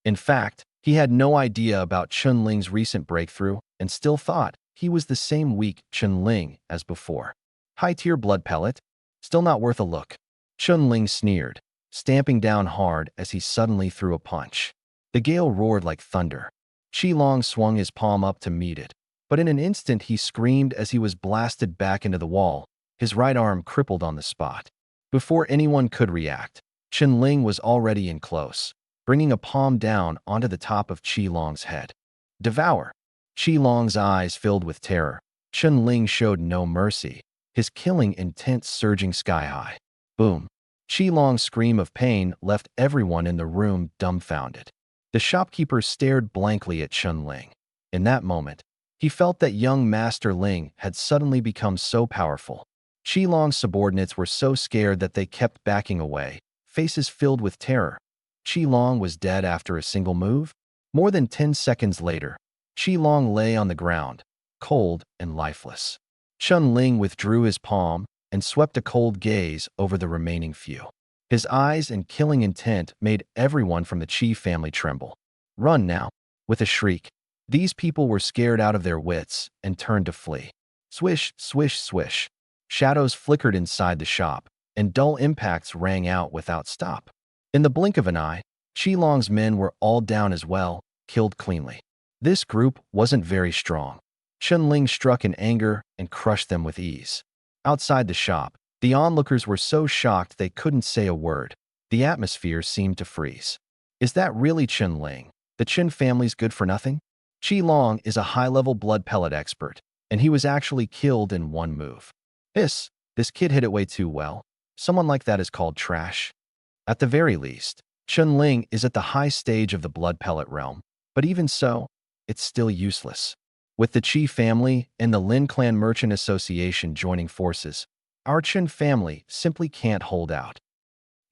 In fact, he had no idea about Chunling's recent breakthrough and still thought he was the same weak Chunling as before. High-tier blood pellet? Still not worth a look. Chunling sneered, stamping down hard as he suddenly threw a punch. The gale roared like thunder. Qilong swung his palm up to meet it, but in an instant he screamed as he was blasted back into the wall, his right arm crippled on the spot. Before anyone could react, Chunling was already in close, bringing a palm down onto the top of Qilong's head. "Devour!" Qilong's eyes filled with terror. Chunling showed no mercy, his killing intent surging sky-high. Boom! Qilong's scream of pain left everyone in the room dumbfounded. The shopkeeper stared blankly at Chunling. In that moment, he felt that young Master Ling had suddenly become so powerful. Qilong's subordinates were so scared that they kept backing away, faces filled with terror. Qilong was dead after a single move? More than 10 seconds later, Qilong lay on the ground, cold and lifeless. Chunling withdrew his palm and swept a cold gaze over the remaining few. His eyes and killing intent made everyone from the Qi family tremble. "Run now!" With a shriek, these people were scared out of their wits and turned to flee. Swish, swish, swish. Shadows flickered inside the shop, and dull impacts rang out without stop. In the blink of an eye, Qilong's men were all down as well, killed cleanly. This group wasn't very strong. Chunling struck in anger and crushed them with ease. Outside the shop, the onlookers were so shocked they couldn't say a word. The atmosphere seemed to freeze. Is that really Chunling, the Qin family's good for nothing? Qilong is a high-level blood pellet expert, and he was actually killed in one move. This kid hit it way too well. Someone like that is called trash. At the very least, Chunling is at the high stage of the blood pellet realm, but even so, it's still useless. With the Qi family and the Lin Clan Merchant Association joining forces, Our Chen family simply can't hold out.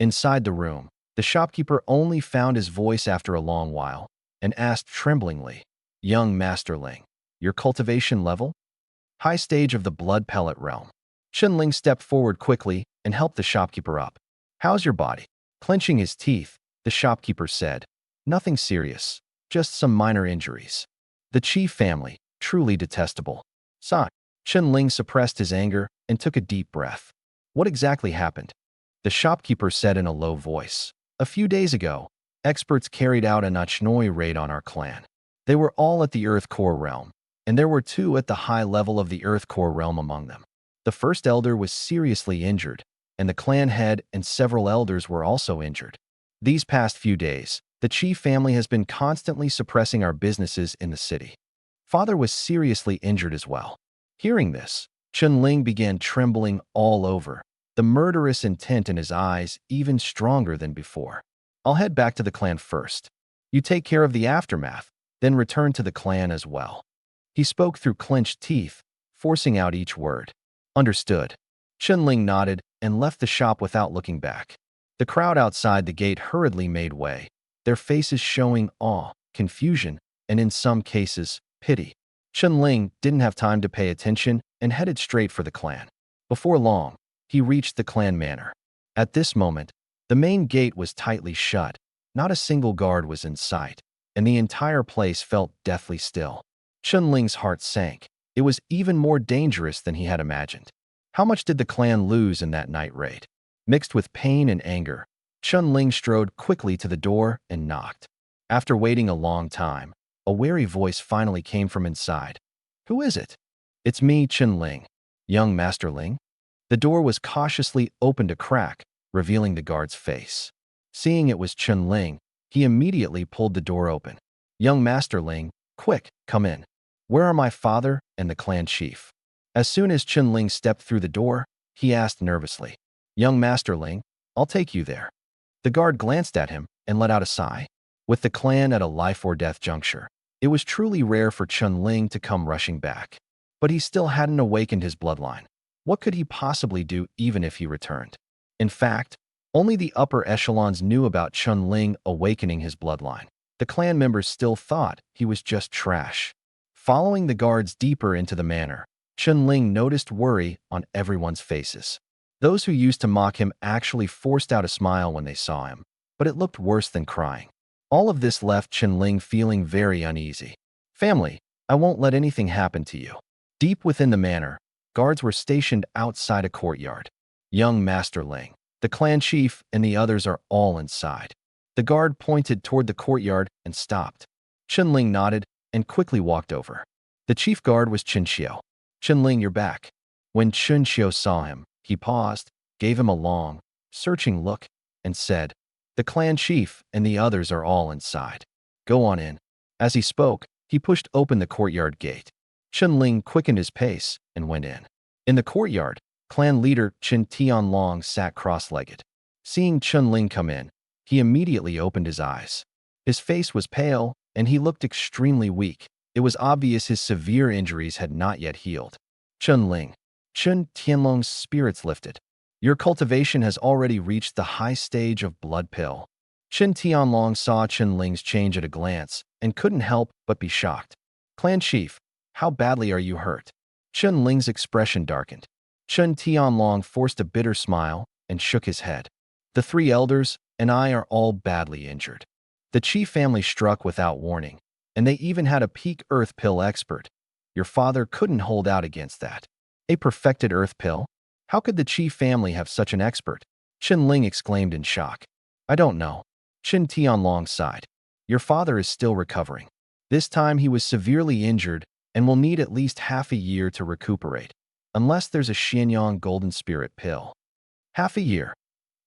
Inside the room, the shopkeeper only found his voice after a long while and asked tremblingly, "Young Masterling, your cultivation level?" "High stage of the blood pellet realm." Chen Ling stepped forward quickly and helped the shopkeeper up. "How's your body?" Clenching his teeth, the shopkeeper said, "Nothing serious, just some minor injuries." The chief family, truly detestable. Sigh. Chen Ling suppressed his anger and took a deep breath. "What exactly happened?" The shopkeeper said in a low voice. "A few days ago, experts carried out a Nachnoi raid on our clan. They were all at the Earth Core realm, and there were two at the high level of the Earth Core realm among them. The first elder was seriously injured, and the clan head and several elders were also injured. These past few days, the chief family has been constantly suppressing our businesses in the city. Father was seriously injured as well." Hearing this, Chen Ling began trembling all over, the murderous intent in his eyes even stronger than before. "I'll head back to the clan first. You take care of the aftermath, then return to the clan as well." He spoke through clenched teeth, forcing out each word. "Understood." Chen Ling nodded and left the shop without looking back. The crowd outside the gate hurriedly made way, their faces showing awe, confusion, and in some cases, pity. Chen Ling didn't have time to pay attention and headed straight for the clan. Before long, he reached the clan manor. At this moment, the main gate was tightly shut, not a single guard was in sight, and the entire place felt deathly still. Chen Ling's heart sank. It was even more dangerous than he had imagined. How much did the clan lose in that night raid? Mixed with pain and anger, Chen Ling strode quickly to the door and knocked. After waiting a long time, a wary voice finally came from inside. "Who is it?" "It's me, Chen Ling. Young Master Ling." The door was cautiously opened a crack, revealing the guard's face. Seeing it was Chen Ling, he immediately pulled the door open. "Young Master Ling, quick, come in. Where are my father and the clan chief?" As soon as Chen Ling stepped through the door, he asked nervously, "Young Master Ling, I'll take you there." The guard glanced at him and let out a sigh. With the clan at a life-or-death juncture, it was truly rare for Chen Ling to come rushing back. But he still hadn't awakened his bloodline. What could he possibly do even if he returned? In fact, only the upper echelons knew about Chen Ling awakening his bloodline. The clan members still thought he was just trash. Following the guards deeper into the manor, Chen Ling noticed worry on everyone's faces. Those who used to mock him actually forced out a smile when they saw him, but it looked worse than crying. All of this left Chen Ling feeling very uneasy. "Family, I won't let anything happen to you." Deep within the manor, guards were stationed outside a courtyard. "Young Master Ling, the clan chief and the others are all inside." The guard pointed toward the courtyard and stopped. Chen Ling nodded and quickly walked over. The chief guard was Chen Xiao. "Chen Ling, you're back." When Chen Xiao saw him, he paused, gave him a long, searching look, and said, "The clan chief and the others are all inside. Go on in." As he spoke, he pushed open the courtyard gate. Chen Ling quickened his pace and went in. In the courtyard, clan leader Chen Tianlong sat cross-legged. Seeing Chen Ling come in, he immediately opened his eyes. His face was pale, and he looked extremely weak. It was obvious his severe injuries had not yet healed. "Chen Ling." Chen Tianlong's spirits lifted. "Your cultivation has already reached the high stage of blood pill." Chen Tianlong saw Chen Ling's change at a glance and couldn't help but be shocked. "Clan chief, how badly are you hurt?" Chen Ling's expression darkened. Chen Tianlong forced a bitter smile and shook his head. "The three elders and I are all badly injured. The chief family struck without warning, and they even had a peak earth pill expert. Your father couldn't hold out against that." "A perfected earth pill? How could the chief family have such an expert?" Chen Ling exclaimed in shock. "I don't know." Chen Tianlong sighed. "Your father is still recovering. This time he was severely injured and will need at least half a year to recuperate, unless there's a Xianyang Golden Spirit pill." "Half a year?"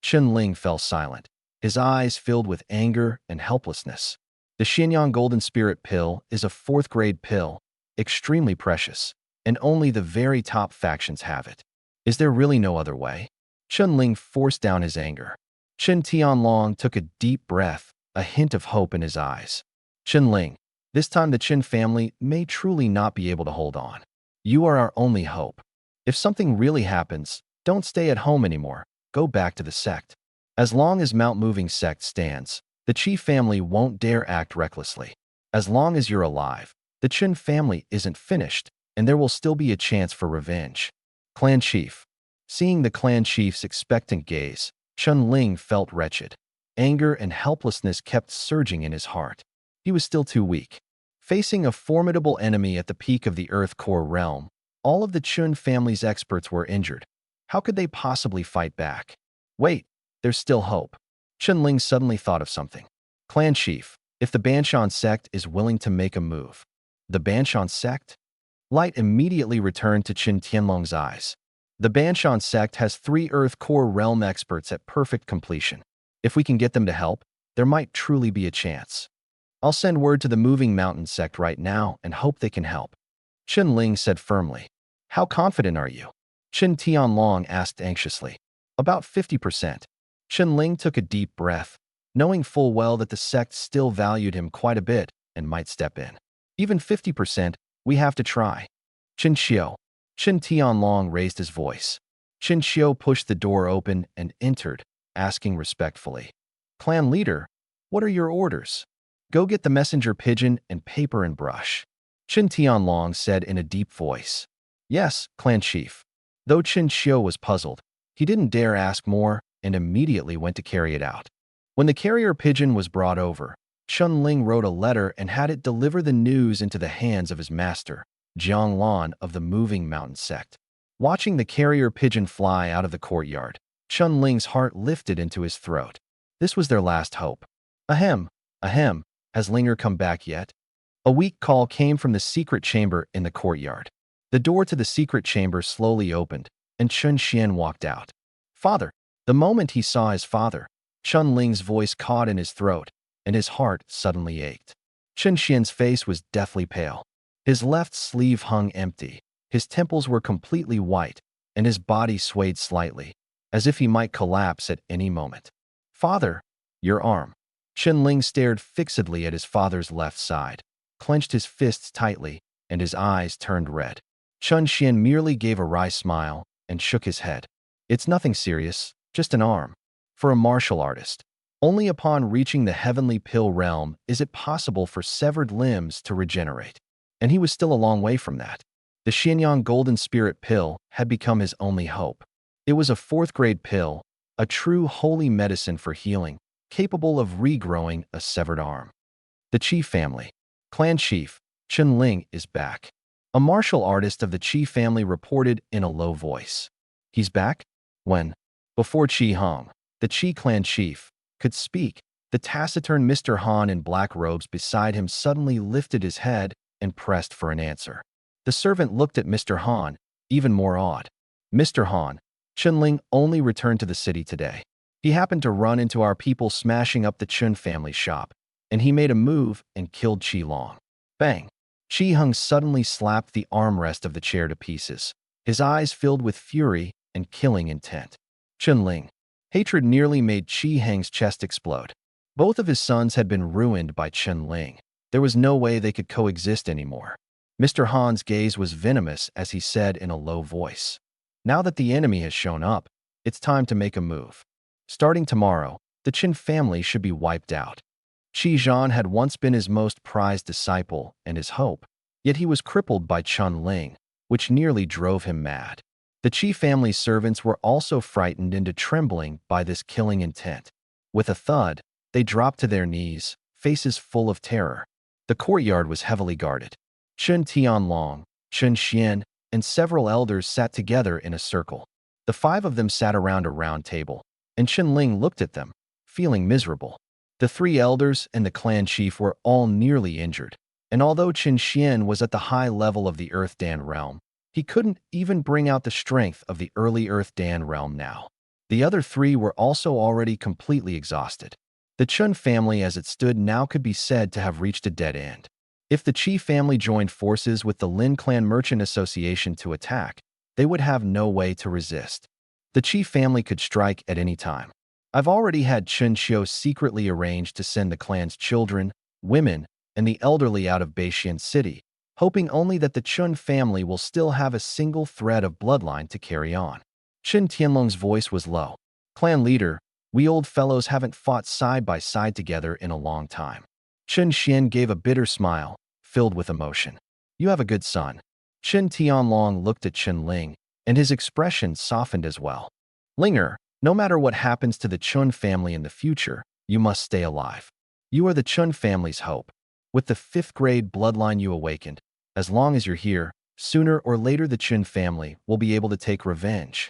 Chen Ling fell silent, his eyes filled with anger and helplessness. The Xianyang Golden Spirit pill is a fourth-grade pill, extremely precious, and only the very top factions have it. Is there really no other way? Chen Ling forced down his anger. Chen Tianlong took a deep breath, a hint of hope in his eyes. "Chen Ling, this time the Chen family may truly not be able to hold on. You are our only hope. If something really happens, Don't stay at home anymore. Go back to the sect. As long as Mount Moving Sect stands, the Chi family won't dare act recklessly. As long as you're alive, the Chen family isn't finished, and there will still be a chance for revenge. Clan Chief. Seeing the clan chief's expectant gaze, Chun Ling felt wretched. Anger and helplessness kept surging in his heart. He was still too weak. Facing a formidable enemy at the peak of the Earth Core realm, all of the Chun family's experts were injured. How could they possibly fight back? Wait, there's still hope. Chun Ling suddenly thought of something. Clan Chief, if the Banshan sect is willing to make a move. The Banshan sect? Light immediately returned to Qin Tianlong's eyes. The Banshan sect has 3 Earth Core realm experts at perfect completion. If we can get them to help, there might truly be a chance. I'll send word to the Moving Mountain sect right now and hope they can help. Chun Ling said firmly. How confident are you? Qin Tianlong asked anxiously. About 50%. Chun Ling took a deep breath, knowing full well that the sect still valued him quite a bit and might step in. Even 50%, we have to try. Qin Xiu. Qin Tianlong raised his voice. Qin Xiu pushed the door open and entered, asking respectfully. Clan leader, what are your orders? Go get the messenger pigeon and paper and brush. Qin Tianlong said in a deep voice. Yes, clan chief. Though Qin Xiu was puzzled, he didn't dare ask more and immediately went to carry it out. When the carrier pigeon was brought over, Chun Ling wrote a letter and had it deliver the news into the hands of his master, Jiang Lan of the Moving Mountain sect. Watching the carrier pigeon fly out of the courtyard, Chun Ling's heart lifted into his throat. This was their last hope. Ahem, ahem, has Linger come back yet? A weak call came from the secret chamber in the courtyard. The door to the secret chamber slowly opened, and Chun Xian walked out. Father! The moment he saw his father, Chun Ling's voice caught in his throat, and his heart suddenly ached. Chun Xian's face was deathly pale. His left sleeve hung empty, his temples were completely white, and his body swayed slightly, as if he might collapse at any moment. Father, your arm. Chun Ling stared fixedly at his father's left side, clenched his fists tightly, and his eyes turned red. Chun Xian merely gave a wry smile and shook his head. It's nothing serious, just an arm. For a martial artist, only upon reaching the heavenly pill realm is it possible for severed limbs to regenerate. And he was still a long way from that. The Xianyang Golden Spirit pill had become his only hope. It was a 4th-grade pill, a true holy medicine for healing, capable of regrowing a severed arm. The Qi family. Clan Chief, Chun Ling is back. A martial artist of the Qi family reported in a low voice. He's back? When? Before Qi Hong, the Qi clan chief, could speak, the taciturn Mr. Han in black robes beside him suddenly lifted his head and pressed for an answer. The servant looked at Mr. Han, even more awed. Mr. Han, Chun Ling only returned to the city today. He happened to run into our people smashing up the Chun family shop, and he made a move and killed Qi Long. Bang! Qi Hong suddenly slapped the armrest of the chair to pieces, his eyes filled with fury and killing intent. Chun Ling. Hatred nearly made Qi Hong's chest explode. Both of his sons had been ruined by Chun Ling. There was no way they could coexist anymore. Mr. Han's gaze was venomous as he said in a low voice. Now that the enemy has shown up, it's time to make a move. Starting tomorrow, the Qin family should be wiped out. Qi Zhan had once been his most prized disciple and his hope, yet he was crippled by Chun Ling, which nearly drove him mad. The Qi family's servants were also frightened into trembling by this killing intent. With a thud, they dropped to their knees, faces full of terror. The courtyard was heavily guarded. Chun Tianlong, Chun Xian, and several elders sat together in a circle. The 5 of them sat around a round table, and Chun Ling looked at them, feeling miserable. The 3 elders and the clan chief were all nearly injured, and although Qin Xian was at the high level of the Earth Dan realm, he couldn't even bring out the strength of the early Earth Dan realm now. The other 3 were also already completely exhausted. The Chun family as it stood now could be said to have reached a dead end. If the Qi family joined forces with the Lin Clan Merchant Association to attack, they would have no way to resist. The Qi family could strike at any time. I've already had Chun Xiu secretly arrange to send the clan's children, women, and the elderly out of Beixian City, hoping only that the Chun family will still have a single thread of bloodline to carry on. Chen Tianlong's voice was low. Clan leader, we old fellows haven't fought side by side together in a long time. Chen Xian gave a bitter smile, filled with emotion. You have a good son. Chen Tianlong looked at Chen Ling, and his expression softened as well. Linger, no matter what happens to the Chun family in the future, you must stay alive. You are the Chun family's hope. With the 5th grade bloodline you awakened, as long as you're here, sooner or later the Chun family will be able to take revenge.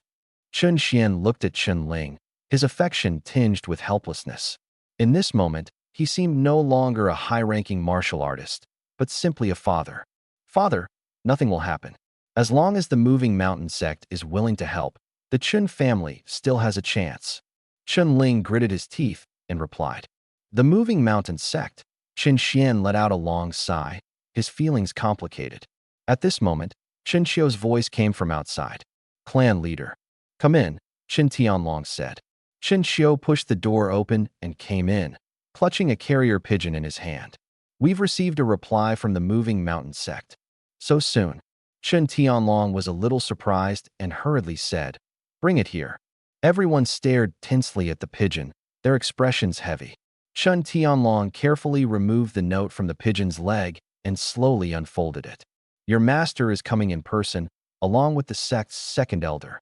Chen Xian looked at Chen Ling, his affection tinged with helplessness. In this moment, he seemed no longer a high-ranking martial artist, but simply a father. Father, nothing will happen. As long as the Moving Mountain sect is willing to help, the Chun family still has a chance. Chen Ling gritted his teeth and replied. The Moving Mountain sect? Chen Xian let out a long sigh, his feelings complicated. At this moment, Chen Xiu's voice came from outside. Clan leader. Come in, Chen Tianlong said. Chen Xiu pushed the door open and came in, clutching a carrier pigeon in his hand. We've received a reply from the Moving Mountain sect. So soon. Chen Tianlong was a little surprised and hurriedly said, Bring it here. Everyone stared tensely at the pigeon, their expressions heavy. Chen Tianlong carefully removed the note from the pigeon's leg and slowly unfolded it. Your master is coming in person, along with the sect's 2nd elder.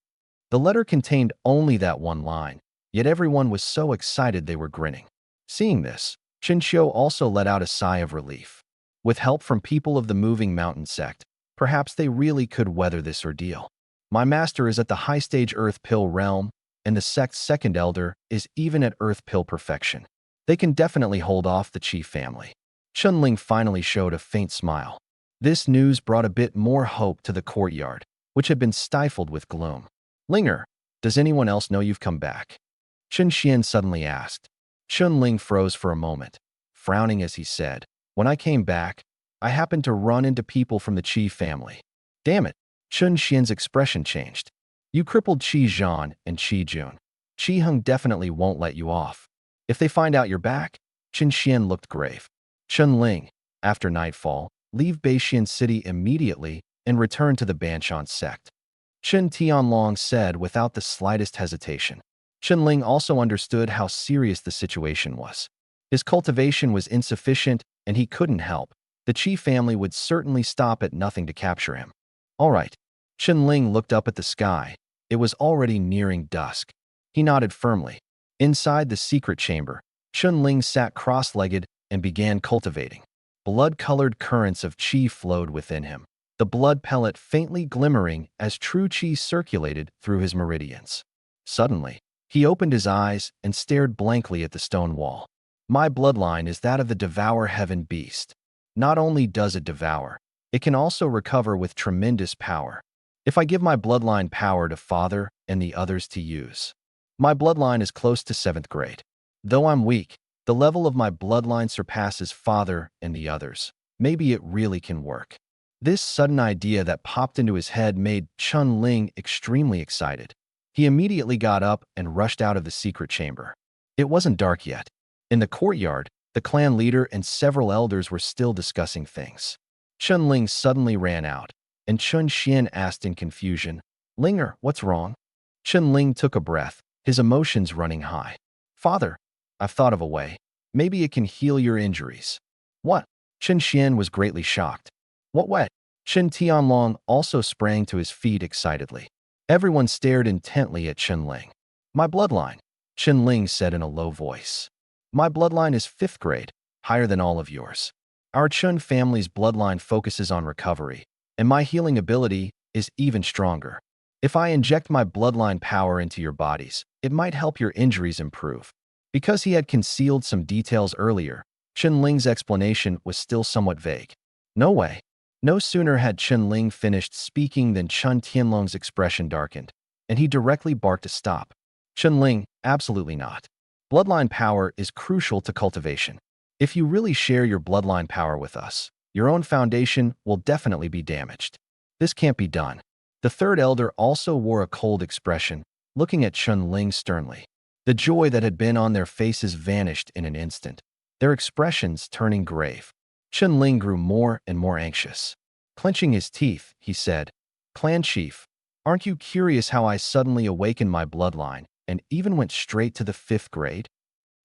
The letter contained only that one line, yet everyone was so excited they were grinning. Seeing this, Chen Xiu also let out a sigh of relief. With help from people of the Moving Mountain sect, perhaps they really could weather this ordeal. My master is at the high-stage Earth Pill realm, and the sect's 2nd elder is even at Earth Pill perfection. They can definitely hold off the Qi family. Chen Ling finally showed a faint smile. This news brought a bit more hope to the courtyard, which had been stifled with gloom. Linger, does anyone else know you've come back? Chen Xian suddenly asked. Chen Ling froze for a moment, frowning as he said, When I came back, I happened to run into people from the Qi family. Damn it, Chen Xian's expression changed. You crippled Qi Zhan and Qi Jun. Qi Heng definitely won't let you off. If they find out you're back, Chen Xian looked grave. Chen Ling, after nightfall, leave Beixian City immediately and return to the Banshan sect. Chen Tianlong said without the slightest hesitation. Chen Ling also understood how serious the situation was. His cultivation was insufficient and he couldn't help. The Qi family would certainly stop at nothing to capture him. All right. Chen Ling looked up at the sky. It was already nearing dusk. He nodded firmly. Inside the secret chamber, Chen Ling sat cross-legged and began cultivating. Blood-colored currents of qi flowed within him, the blood pellet faintly glimmering as true qi circulated through his meridians. Suddenly, he opened his eyes and stared blankly at the stone wall. My bloodline is that of the Devour Heaven beast. Not only does it devour, it can also recover with tremendous power. If I give my bloodline power to Father and the others to use. My bloodline is close to 7th grade. Though I'm weak, the level of my bloodline surpasses Father and the others. Maybe it really can work. This sudden idea that popped into his head made Chen Ling extremely excited. He immediately got up and rushed out of the secret chamber. It wasn't dark yet. In the courtyard, the clan leader and several elders were still discussing things. Chen Ling suddenly ran out, and Chen Xian asked in confusion, Linger, what's wrong? Chen Ling took a breath, his emotions running high. Father, I've thought of a way. Maybe it can heal your injuries. What? Chen Xian was greatly shocked. What way? Chen Tianlong also sprang to his feet excitedly. Everyone stared intently at Chen Ling. My bloodline, Chen Ling said in a low voice. My bloodline is 5th grade, higher than all of yours. Our Chun family's bloodline focuses on recovery, and my healing ability is even stronger. If I inject my bloodline power into your bodies, it might help your injuries improve. Because he had concealed some details earlier, Chen Ling's explanation was still somewhat vague. No way. No sooner had Chen Ling finished speaking than Chen Tianlong's expression darkened, and he directly barked to stop. Chen Ling, absolutely not. Bloodline power is crucial to cultivation. If you really share your bloodline power with us, your own foundation will definitely be damaged. This can't be done. The 3rd elder also wore a cold expression, looking at Chen Ling sternly. The joy that had been on their faces vanished in an instant, their expressions turning grave. Chen Ling grew more and more anxious. Clenching his teeth, he said, Clan Chief, Aren't you curious how I suddenly awakened my bloodline and even went straight to the 5th grade?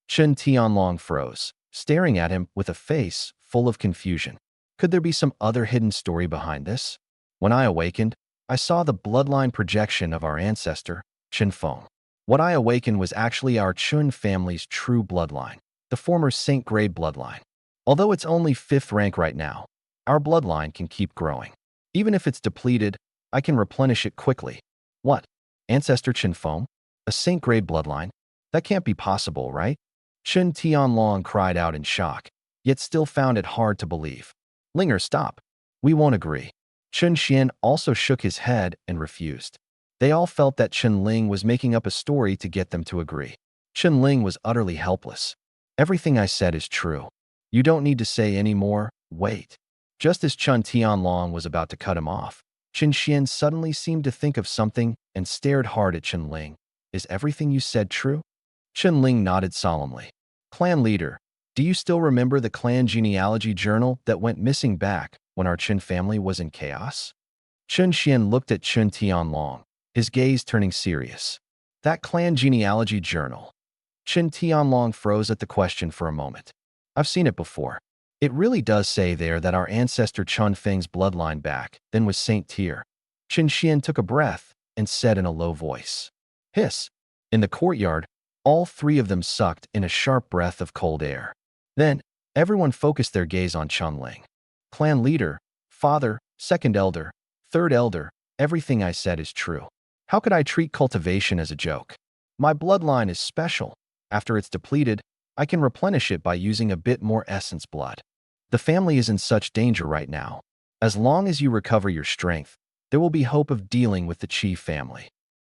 Chen Tianlong froze, staring at him with a face full of confusion. Could there be some other hidden story behind this? When I awakened, I saw the bloodline projection of our ancestor, Chen Feng. What I awakened was actually our Chun family's true bloodline, the former Saint grade bloodline. Although it's only 5th rank right now, our bloodline can keep growing. Even if it's depleted, I can replenish it quickly. What? Ancestor Chen Feng? A Saint grade bloodline? That can't be possible, right? Chen Tianlong cried out in shock, yet still found it hard to believe. Linger, stop. We won't agree. Chen Xian also shook his head and refused. They all felt that Chen Ling was making up a story to get them to agree. Chen Ling was utterly helpless. Everything I said is true. You don't need to say any more. Wait. Just as Chen Tianlong was about to cut him off, Chen Xian suddenly seemed to think of something and stared hard at Chen Ling. Is everything you said true? Chen Ling nodded solemnly. Clan leader, do you still remember the clan genealogy journal that went missing back when our Chen family was in chaos? Chen Xian looked at Chen Tianlong, his gaze turning serious. That clan genealogy journal. Chen Tianlong froze at the question for a moment. I've seen it before. It really does say there that our ancestor Chun Feng's bloodline back then was Saint Tier. Chen Xian took a breath and said in a low voice. Hiss. In the courtyard, all three of them sucked in a sharp breath of cold air. Then, everyone focused their gaze on Chun Ling. Clan leader, father, 2nd elder, 3rd elder, everything I said is true. How could I treat cultivation as a joke? My bloodline is special. After it's depleted, I can replenish it by using a bit more essence blood. The family is in such danger right now. As long as you recover your strength, there will be hope of dealing with the Qi family.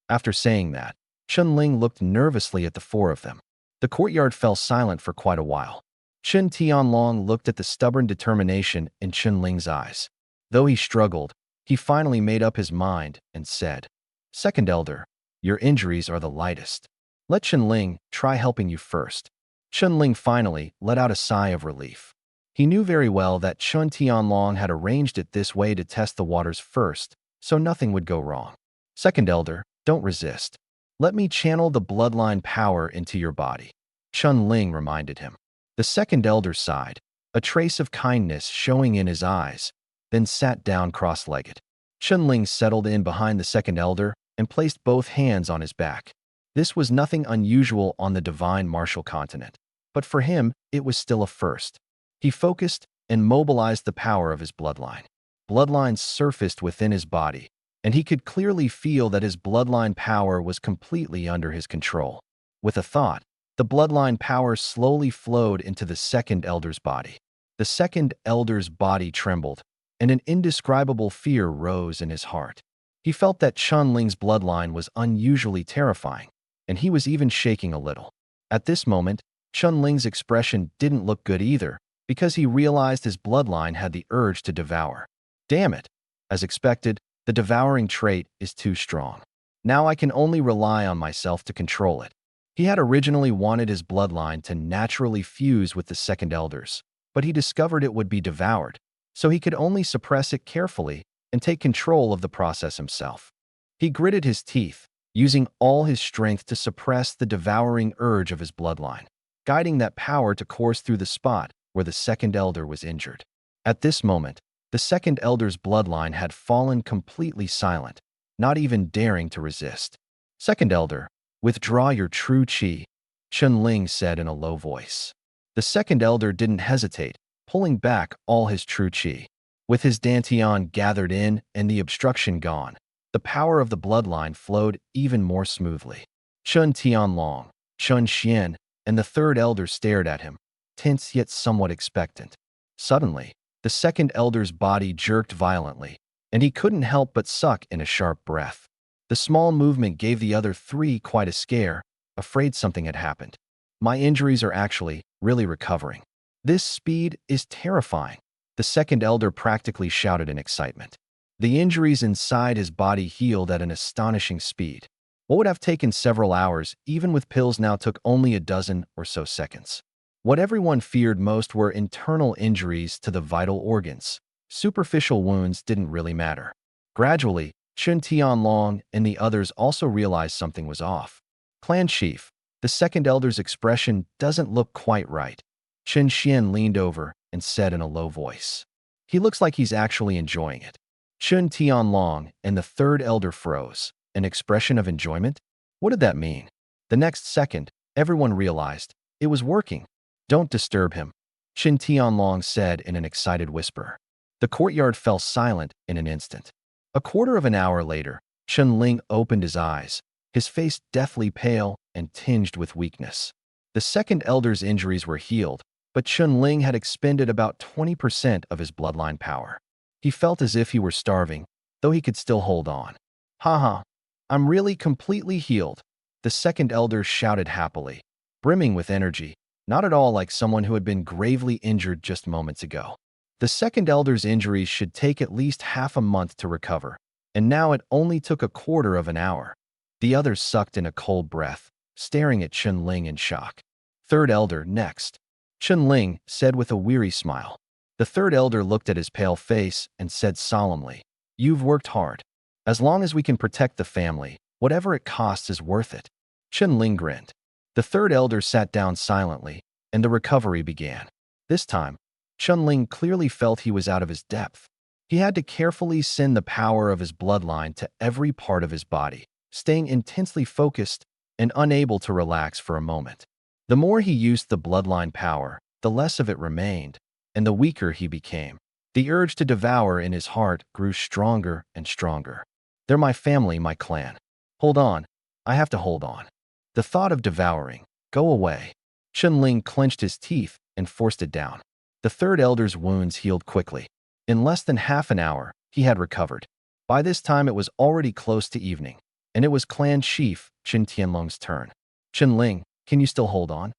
After saying that, Chen Ling looked nervously at the 4 of them. The courtyard fell silent for quite a while. Chen Tianlong looked at the stubborn determination in Chen Ling's eyes. Though he struggled, he finally made up his mind and said, 2nd elder, your injuries are the lightest. Let Chen Ling try helping you first. Chen Ling finally let out a sigh of relief. He knew very well that Chen Tianlong had arranged it this way to test the waters first, so nothing would go wrong. 2nd elder, don't resist. Let me channel the bloodline power into your body. Chen Ling reminded him. The 2nd elder sighed, a trace of kindness showing in his eyes, then sat down cross-legged. Chen Ling settled in behind the 2nd elder and placed both hands on his back. This was nothing unusual on the divine martial continent, but for him, it was still a first. He focused and mobilized the power of his bloodline. Bloodlines surfaced within his body, and he could clearly feel that his bloodline power was completely under his control. With a thought, the bloodline power slowly flowed into the 2nd elder's body. The 2nd elder's body trembled, and an indescribable fear rose in his heart. He felt that Chun Ling's bloodline was unusually terrifying, and he was even shaking a little. At this moment, Chun Ling's expression didn't look good either, because he realized his bloodline had the urge to devour. Damn it! As expected, the devouring trait is too strong. Now I can only rely on myself to control it. He had originally wanted his bloodline to naturally fuse with the 2nd elders, but he discovered it would be devoured, so he could only suppress it carefully and take control of the process himself. He gritted his teeth, using all his strength to suppress the devouring urge of his bloodline, guiding that power to course through the spot where the 2nd elder was injured. At this moment, the 2nd elder's bloodline had fallen completely silent, not even daring to resist. 2nd elder, withdraw your true qi, Chen Ling said in a low voice. The 2nd elder didn't hesitate, pulling back all his true qi. With his dantian gathered in and the obstruction gone, the power of the bloodline flowed even more smoothly. Chen Tianlong, Chen Xian, and the 3rd elder stared at him, tense yet somewhat expectant. Suddenly, the 2nd elder's body jerked violently, and he couldn't help but suck in a sharp breath. The small movement gave the other 3 quite a scare, afraid something had happened. My injuries are actually really recovering. This speed is terrifying. The 2nd elder practically shouted in excitement. The injuries inside his body healed at an astonishing speed. What would have taken several hours, even with pills, now took only a dozen or so seconds. What everyone feared most were internal injuries to the vital organs. Superficial wounds didn't really matter. Gradually, Chun Tianlong and the others also realized something was off. Clan Chief, the second elder's expression doesn't look quite right. Chen Xian leaned over and said in a low voice. He looks like he's actually enjoying it. Chun Tianlong and the third elder froze. An expression of enjoyment? What did that mean? The next second, everyone realized it was working. Don't disturb him, Chen Tianlong said in an excited whisper. The courtyard fell silent in an instant. A quarter of an hour later, Chen Ling opened his eyes, his face deathly pale and tinged with weakness. The second elder's injuries were healed, but Chen Ling had expended about 20% of his bloodline power. He felt as if he were starving, though he could still hold on. Haha, I'm really completely healed, the second elder shouted happily, brimming with energy, not at all like someone who had been gravely injured just moments ago. The second elder's injuries should take at least half a month to recover, and now it only took a quarter of an hour. The others sucked in a cold breath, staring at Chen Ling in shock. Third elder, next, Chen Ling said with a weary smile. The third elder looked at his pale face and said solemnly, "You've worked hard. As long as we can protect the family, whatever it costs is worth it." Chen Ling grinned. The third elder sat down silently, and the recovery began. This time, Chen Ling clearly felt he was out of his depth. He had to carefully send the power of his bloodline to every part of his body, staying intensely focused and unable to relax for a moment. The more he used the bloodline power, the less of it remained, and the weaker he became. The urge to devour in his heart grew stronger and stronger. They're my family, my clan. Hold on. I have to hold on. The thought of devouring. Go away. Chen Ling clenched his teeth and forced it down. The third elder's wounds healed quickly. In less than half an hour, he had recovered. By this time, it was already close to evening, and it was Clan Chief Chen Tianlong's turn. Chen Ling, can you still hold on?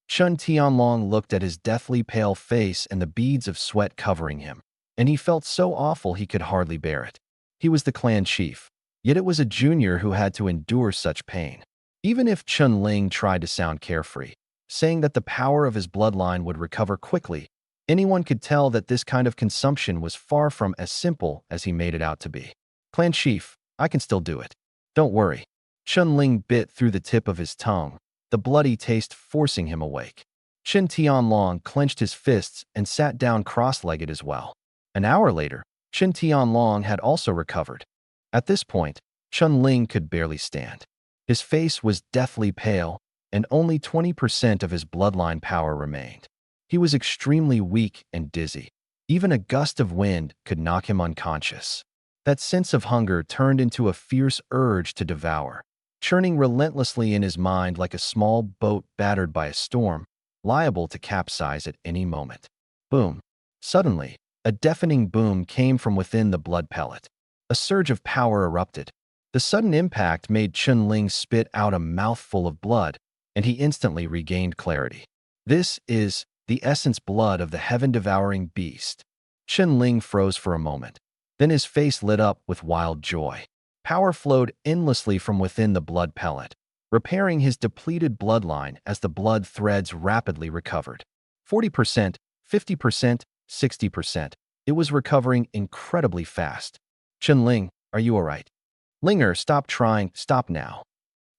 Chen Tianlong looked at his deathly pale face and the beads of sweat covering him, and he felt so awful he could hardly bear it. He was the clan chief, yet it was a junior who had to endure such pain. Even if Chen Ling tried to sound carefree, saying that the power of his bloodline would recover quickly, anyone could tell that this kind of consumption was far from as simple as he made it out to be. Clan Chief, I can still do it. Don't worry. Chen Ling bit through the tip of his tongue, the bloody taste forcing him awake. Chen Tianlong clenched his fists and sat down cross-legged as well. An hour later, Chen Tianlong had also recovered. At this point, Chen Ling could barely stand. His face was deathly pale, and only 20% of his bloodline power remained. He was extremely weak and dizzy. Even a gust of wind could knock him unconscious. That sense of hunger turned into a fierce urge to devour, churning relentlessly in his mind like a small boat battered by a storm, liable to capsize at any moment. Boom. Suddenly, a deafening boom came from within the blood pellet. A surge of power erupted. The sudden impact made Chen Ling spit out a mouthful of blood, and he instantly regained clarity. This is the essence blood of the heaven-devouring beast. Chen Ling froze for a moment. Then his face lit up with wild joy. Power flowed endlessly from within the blood pellet, repairing his depleted bloodline as the blood threads rapidly recovered. 40%, 50%, 60%. It was recovering incredibly fast. Chen Ling, are you all right? Linger, stop trying, stop now.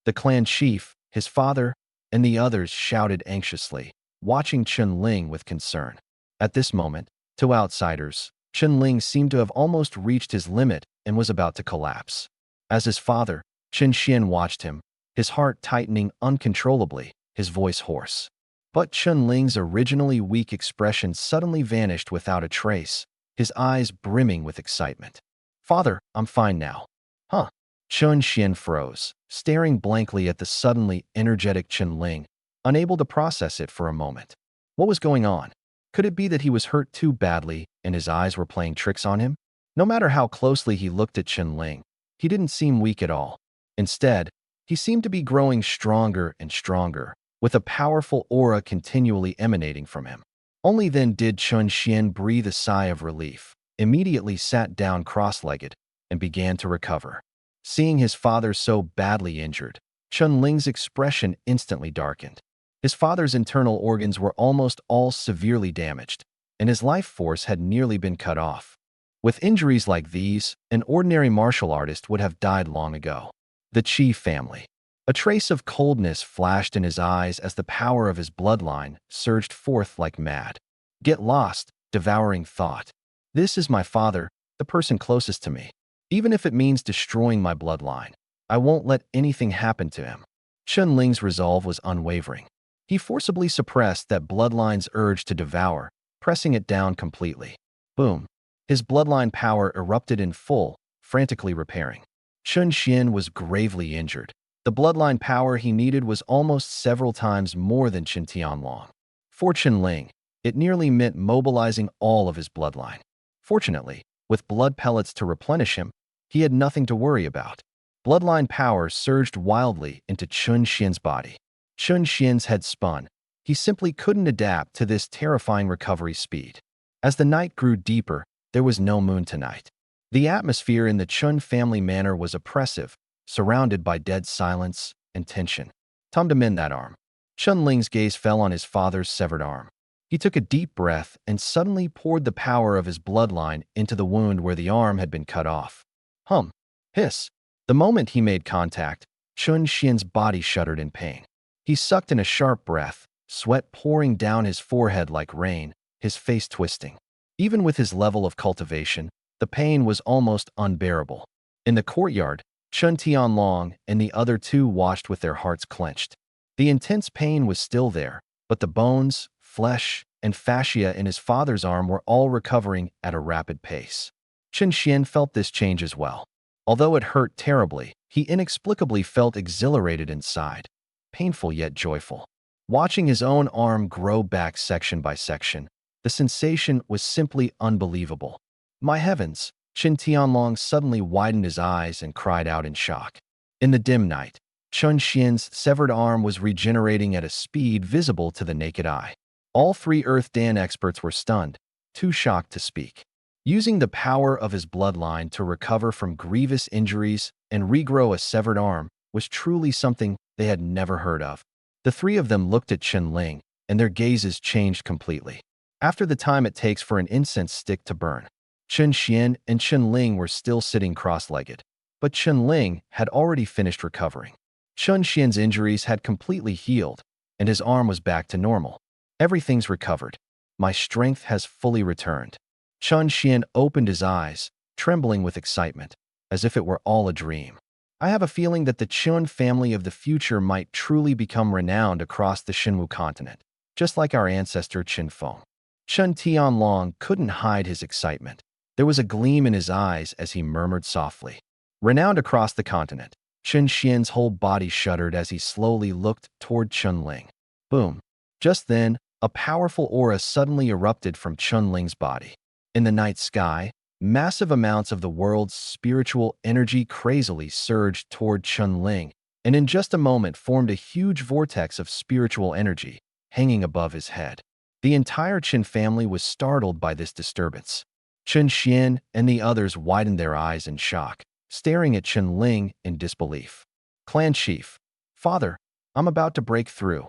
The clan chief, his father, and the others shouted anxiously, watching Chen Ling with concern. At this moment, to outsiders, Chen Ling seemed to have almost reached his limit and was about to collapse. As his father, Chen Xian watched him, his heart tightening uncontrollably, his voice hoarse. But Chen Ling's originally weak expression suddenly vanished without a trace, his eyes brimming with excitement. "Father, I'm fine now." Huh? Chen Xian froze, staring blankly at the suddenly energetic Chen Ling, unable to process it for a moment. What was going on? Could it be that he was hurt too badly and his eyes were playing tricks on him? No matter how closely he looked at Chen Ling, he didn't seem weak at all. Instead, he seemed to be growing stronger and stronger, with a powerful aura continually emanating from him. Only then did Chen Xian breathe a sigh of relief, immediately sat down cross-legged, and began to recover. Seeing his father so badly injured, Chen Ling's expression instantly darkened. His father's internal organs were almost all severely damaged, and his life force had nearly been cut off. With injuries like these, an ordinary martial artist would have died long ago. The Chi family. A trace of coldness flashed in his eyes as the power of his bloodline surged forth like mad. Get lost, devouring thought. This is my father, the person closest to me. Even if it means destroying my bloodline, I won't let anything happen to him. Chun Ling's resolve was unwavering. He forcibly suppressed that bloodline's urge to devour, pressing it down completely. Boom. His bloodline power erupted in full, frantically repairing. Chun Xian was gravely injured. The bloodline power he needed was almost several times more than Qin Tianlong. For Chun Ling, it nearly meant mobilizing all of his bloodline. Fortunately, with blood pellets to replenish him, he had nothing to worry about. Bloodline power surged wildly into Chun Xian's body. Chun Xian's head spun. He simply couldn't adapt to this terrifying recovery speed. As the night grew deeper, there was no moon tonight. The atmosphere in the Chun family manor was oppressive, surrounded by dead silence and tension. Time to mend that arm. Chun Ling's gaze fell on his father's severed arm. He took a deep breath and suddenly poured the power of his bloodline into the wound where the arm had been cut off. Hum. Hiss. The moment he made contact, Chun Xian's body shuddered in pain. He sucked in a sharp breath, sweat pouring down his forehead like rain, his face twisting. Even with his level of cultivation, the pain was almost unbearable. In the courtyard, Chun Tianlong and the other two watched with their hearts clenched. The intense pain was still there, but the bones, flesh, and fascia in his father's arm were all recovering at a rapid pace. Chun Xian felt this change as well. Although it hurt terribly, he inexplicably felt exhilarated inside, painful yet joyful. Watching his own arm grow back section by section, the sensation was simply unbelievable. My heavens! Qin Tianlong suddenly widened his eyes and cried out in shock. In the dim night, Chun Xian's severed arm was regenerating at a speed visible to the naked eye. All three Earth Dan experts were stunned, too shocked to speak. Using the power of his bloodline to recover from grievous injuries and regrow a severed arm was truly something they had never heard of. The three of them looked at Chun Ling, and their gazes changed completely. After the time it takes for an incense stick to burn, Chun Xian and Chun Ling were still sitting cross-legged, but Chun Ling had already finished recovering. Chun Xian's injuries had completely healed, and his arm was back to normal. Everything's recovered. My strength has fully returned. Chun Xian opened his eyes, trembling with excitement, as if it were all a dream. I have a feeling that the Chun family of the future might truly become renowned across the Xinwu continent, just like our ancestor Qin Feng. Chun Tianlong couldn't hide his excitement. There was a gleam in his eyes as he murmured softly. Renowned across the continent, Chun Xian's whole body shuddered as he slowly looked toward Chun Ling. Boom. Just then, a powerful aura suddenly erupted from Chun Ling's body. In the night sky, massive amounts of the world's spiritual energy crazily surged toward Chun Ling, and in just a moment formed a huge vortex of spiritual energy, hanging above his head. The entire Qin family was startled by this disturbance. Chun Xian and the others widened their eyes in shock, staring at Chun Ling in disbelief. Clan Chief, Father, I'm about to break through.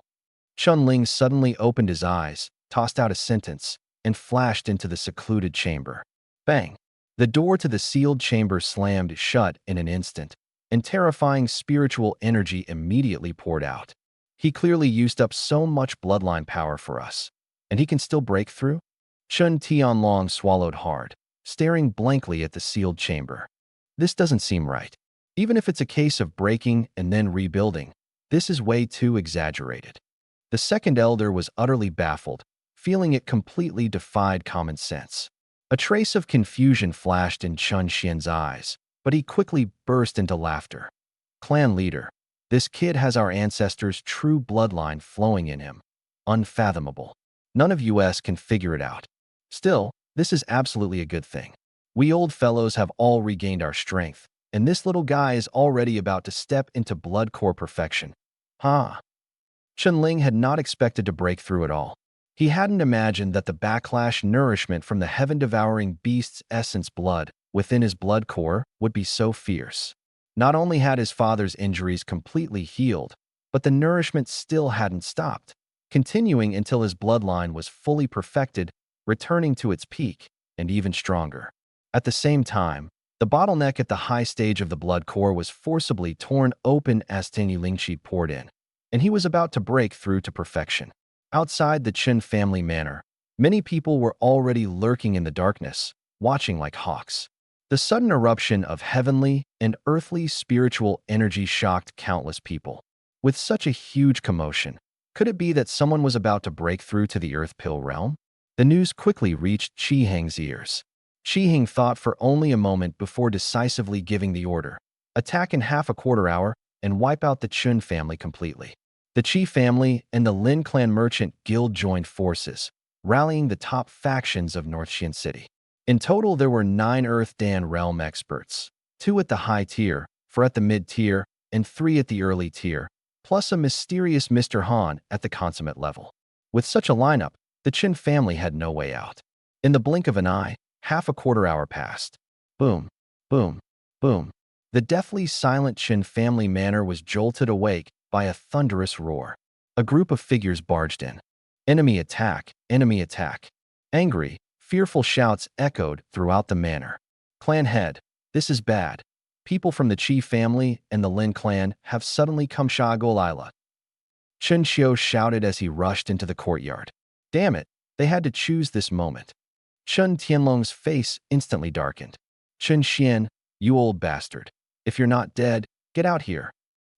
Chun Ling suddenly opened his eyes, tossed out a sentence, and flashed into the secluded chamber. Bang! The door to the sealed chamber slammed shut in an instant, and terrifying spiritual energy immediately poured out. He clearly used up so much bloodline power for us. And he can still break through? Chun Tianlong swallowed hard, staring blankly at the sealed chamber. This doesn't seem right. Even if it's a case of breaking and then rebuilding, this is way too exaggerated. The second elder was utterly baffled, feeling it completely defied common sense. A trace of confusion flashed in Chun Xian's eyes, but he quickly burst into laughter. Clan leader, this kid has our ancestors' true bloodline flowing in him. Unfathomable. None of us can figure it out. Still, this is absolutely a good thing. We old fellows have all regained our strength, and this little guy is already about to step into blood core perfection. Chun Ling had not expected to break through at all. He hadn't imagined that the backlash nourishment from the heaven-devouring beast's essence blood within his blood core would be so fierce. Not only had his father's injuries completely healed, but the nourishment still hadn't stopped, continuing until his bloodline was fully perfected, returning to its peak, and even stronger. At the same time, the bottleneck at the high stage of the blood core was forcibly torn open as Tingy Lingqi poured in, and he was about to break through to perfection. Outside the Chen family manor, many people were already lurking in the darkness, watching like hawks. The sudden eruption of heavenly and earthly spiritual energy shocked countless people. With such a huge commotion, could it be that someone was about to break through to the Earth Pill realm? The news quickly reached Qi Heng's ears. Qi Heng thought for only a moment before decisively giving the order. Attack in half a quarter hour and wipe out the Chun family completely. The Qi family and the Lin clan merchant guild joined forces, rallying the top factions of North Xian City. In total, there were 9 Earth Dan realm experts, 2 at the high tier, 4 at the mid-tier, and 3 at the early tier, plus a mysterious Mr. Han at the consummate level. With such a lineup, the Qin family had no way out. In the blink of an eye, half a quarter hour passed. Boom, boom, boom. The deathly silent Qin family manor was jolted awake by a thunderous roar. A group of figures barged in. Enemy attack, enemy attack. Angry, fearful shouts echoed throughout the manor. Clan head, this is bad. People from the Qi family and the Lin clan have suddenly come Shagolila. Chen Xiu shouted as he rushed into the courtyard. Damn it, they had to choose this moment. Chen Tianlong's face instantly darkened. Chen Xian, you old bastard. If you're not dead, get out here.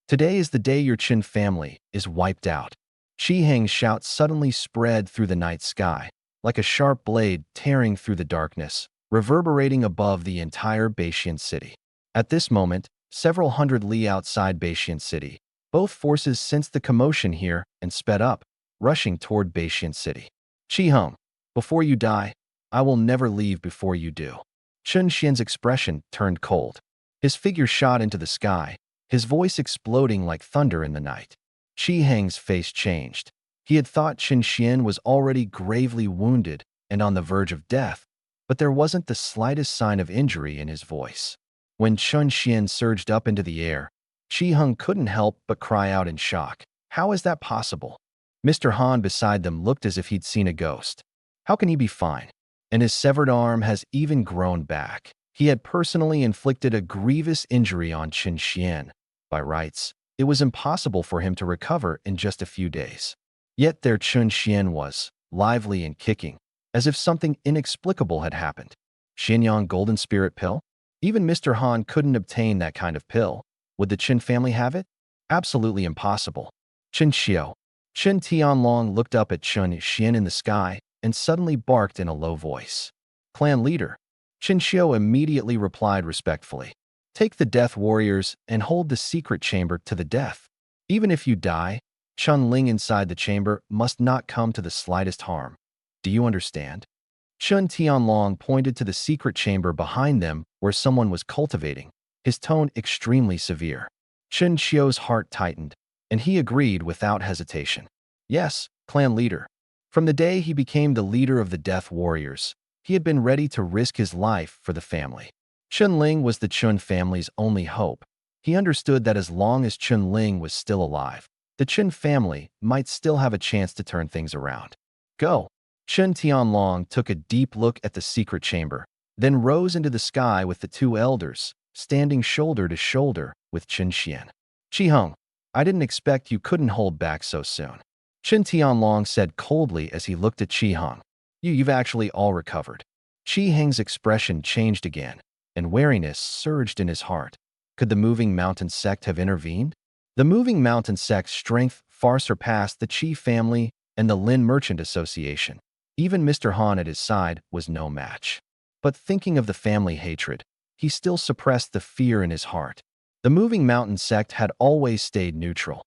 Today is the day your Qin family is wiped out. Qi Heng's shout suddenly spread through the night sky, like a sharp blade tearing through the darkness, reverberating above the entire Beixian city. At this moment, several hundred li outside Beixian city, both forces sensed the commotion here and sped up, rushing toward Beixian city. Qi Heng, before you die, I will never leave before you do. Chen Xian's expression turned cold. His figure shot into the sky, his voice exploding like thunder in the night. Qi Heng's face changed. He had thought Chen Xian was already gravely wounded and on the verge of death, but there wasn't the slightest sign of injury in his voice. When Chen Xian surged up into the air, Qi Heng couldn't help but cry out in shock. How is that possible? Mr. Han beside them looked as if he'd seen a ghost. How can he be fine? And his severed arm has even grown back. He had personally inflicted a grievous injury on Chen Xian. By rights, it was impossible for him to recover in just a few days. Yet there Chen Xian was, lively and kicking, as if something inexplicable had happened. Xianyang Golden Spirit Pill? Even Mr. Han couldn't obtain that kind of pill. Would the Qin family have it? Absolutely impossible. Chen Xiao. Chen Tianlong looked up at Chen Xian in the sky and suddenly barked in a low voice. Clan leader. Chen Xiao immediately replied respectfully. Take the Death Warriors and hold the secret chamber to the death. Even if you die, Chun Ling inside the chamber must not come to the slightest harm. Do you understand? Chen Tianlong pointed to the secret chamber behind them where someone was cultivating, his tone extremely severe. Chen Xiao's heart tightened, and he agreed without hesitation. Yes, clan leader. From the day he became the leader of the Death Warriors, he had been ready to risk his life for the family. Chun Ling was the Chun family's only hope. He understood that as long as Chun Ling was still alive, the Chun family might still have a chance to turn things around. Go! Chen Tianlong took a deep look at the secret chamber, then rose into the sky with the 2 elders, standing shoulder to shoulder with Chen Xian. Qi Heng, I didn't expect you couldn't hold back so soon. Chen Tianlong said coldly as he looked at Qi Heng. You've actually all recovered. Qi Heng's expression changed again, and wariness surged in his heart. Could the Moving Mountain sect have intervened? The Moving Mountain sect's strength far surpassed the Qi family and the Lin Merchant Association. Even Mr. Han at his side was no match. But thinking of the family hatred, he still suppressed the fear in his heart. The Moving Mountain sect had always stayed neutral.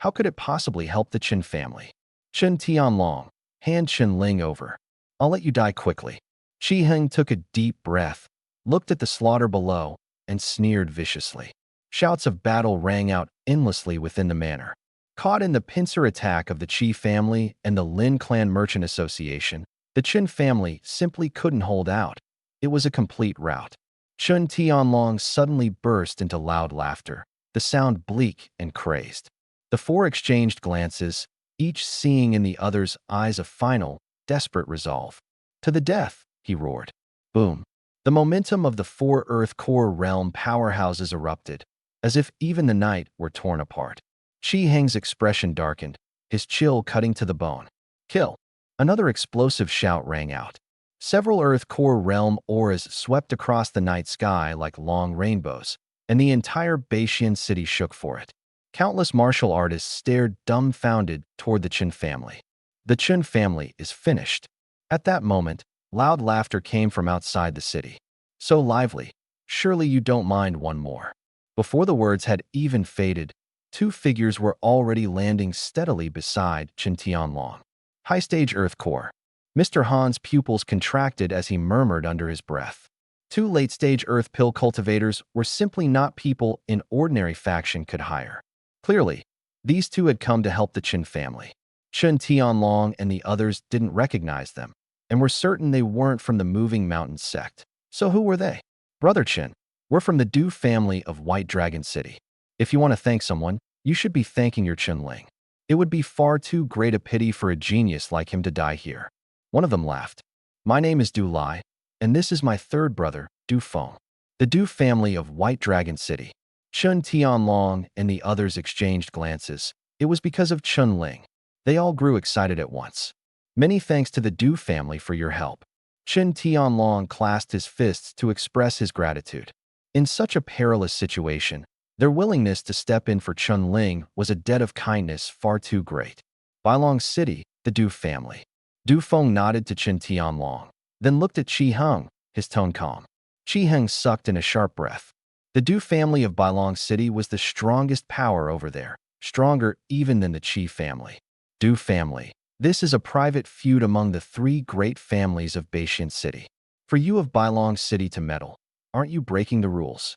How could it possibly help the Qin family? Chen Tianlong, hand Chen Ling over. I'll let you die quickly. Qi Heng took a deep breath, looked at the slaughter below, and sneered viciously. Shouts of battle rang out endlessly within the manor. Caught in the pincer attack of the Qi family and the Lin Clan Merchant Association, the Qin family simply couldn't hold out. It was a complete rout. Chen Tianlong suddenly burst into loud laughter, the sound bleak and crazed. The 4 exchanged glances, each seeing in the other's eyes a final, desperate resolve. To the death, he roared. Boom. The momentum of the four Earth core realm powerhouses erupted, as if even the night were torn apart. Chi Heng's expression darkened, his chill cutting to the bone. Kill! Another explosive shout rang out. Several Earth core realm auras swept across the night sky like long rainbows, and the entire Beishian city shook for it. Countless martial artists stared dumbfounded toward the Chen family. The Chen family is finished. At that moment, loud laughter came from outside the city. So lively, surely you don't mind one more. Before the words had even faded, two figures were already landing steadily beside Chen Tianlong. High stage Earth core. Mr. Han's pupils contracted as he murmured under his breath. Two late-stage Earth pill cultivators were simply not people an ordinary faction could hire. Clearly, these two had come to help the Chen family. Chen Tianlong and the others didn't recognize them, and were certain they weren't from the Moving Mountains sect. So who were they? Brother Chen, we're from the Du family of White Dragon City. If you want to thank someone, you should be thanking your Chen Ling. It would be far too great a pity for a genius like him to die here. One of them laughed. My name is Du Lai, and this is my third brother, Du Feng. The Du family of White Dragon City. Chen Tianlong and the others exchanged glances. It was because of Chen Ling. They all grew excited at once. Many thanks to the Du family for your help. Chen Tianlong clasped his fists to express his gratitude. In such a perilous situation, their willingness to step in for Chen Ling was a debt of kindness far too great. Bailong City, the Du family. Du Feng nodded to Chen Tianlong, then looked at Chi Heng, his tone calm. Chi Heng sucked in a sharp breath. The Du family of Bailong City was the strongest power over there, stronger even than the Qi family. Du family. This is a private feud among the three great families of Beishian City. For you of Bailong City to meddle, aren't you breaking the rules?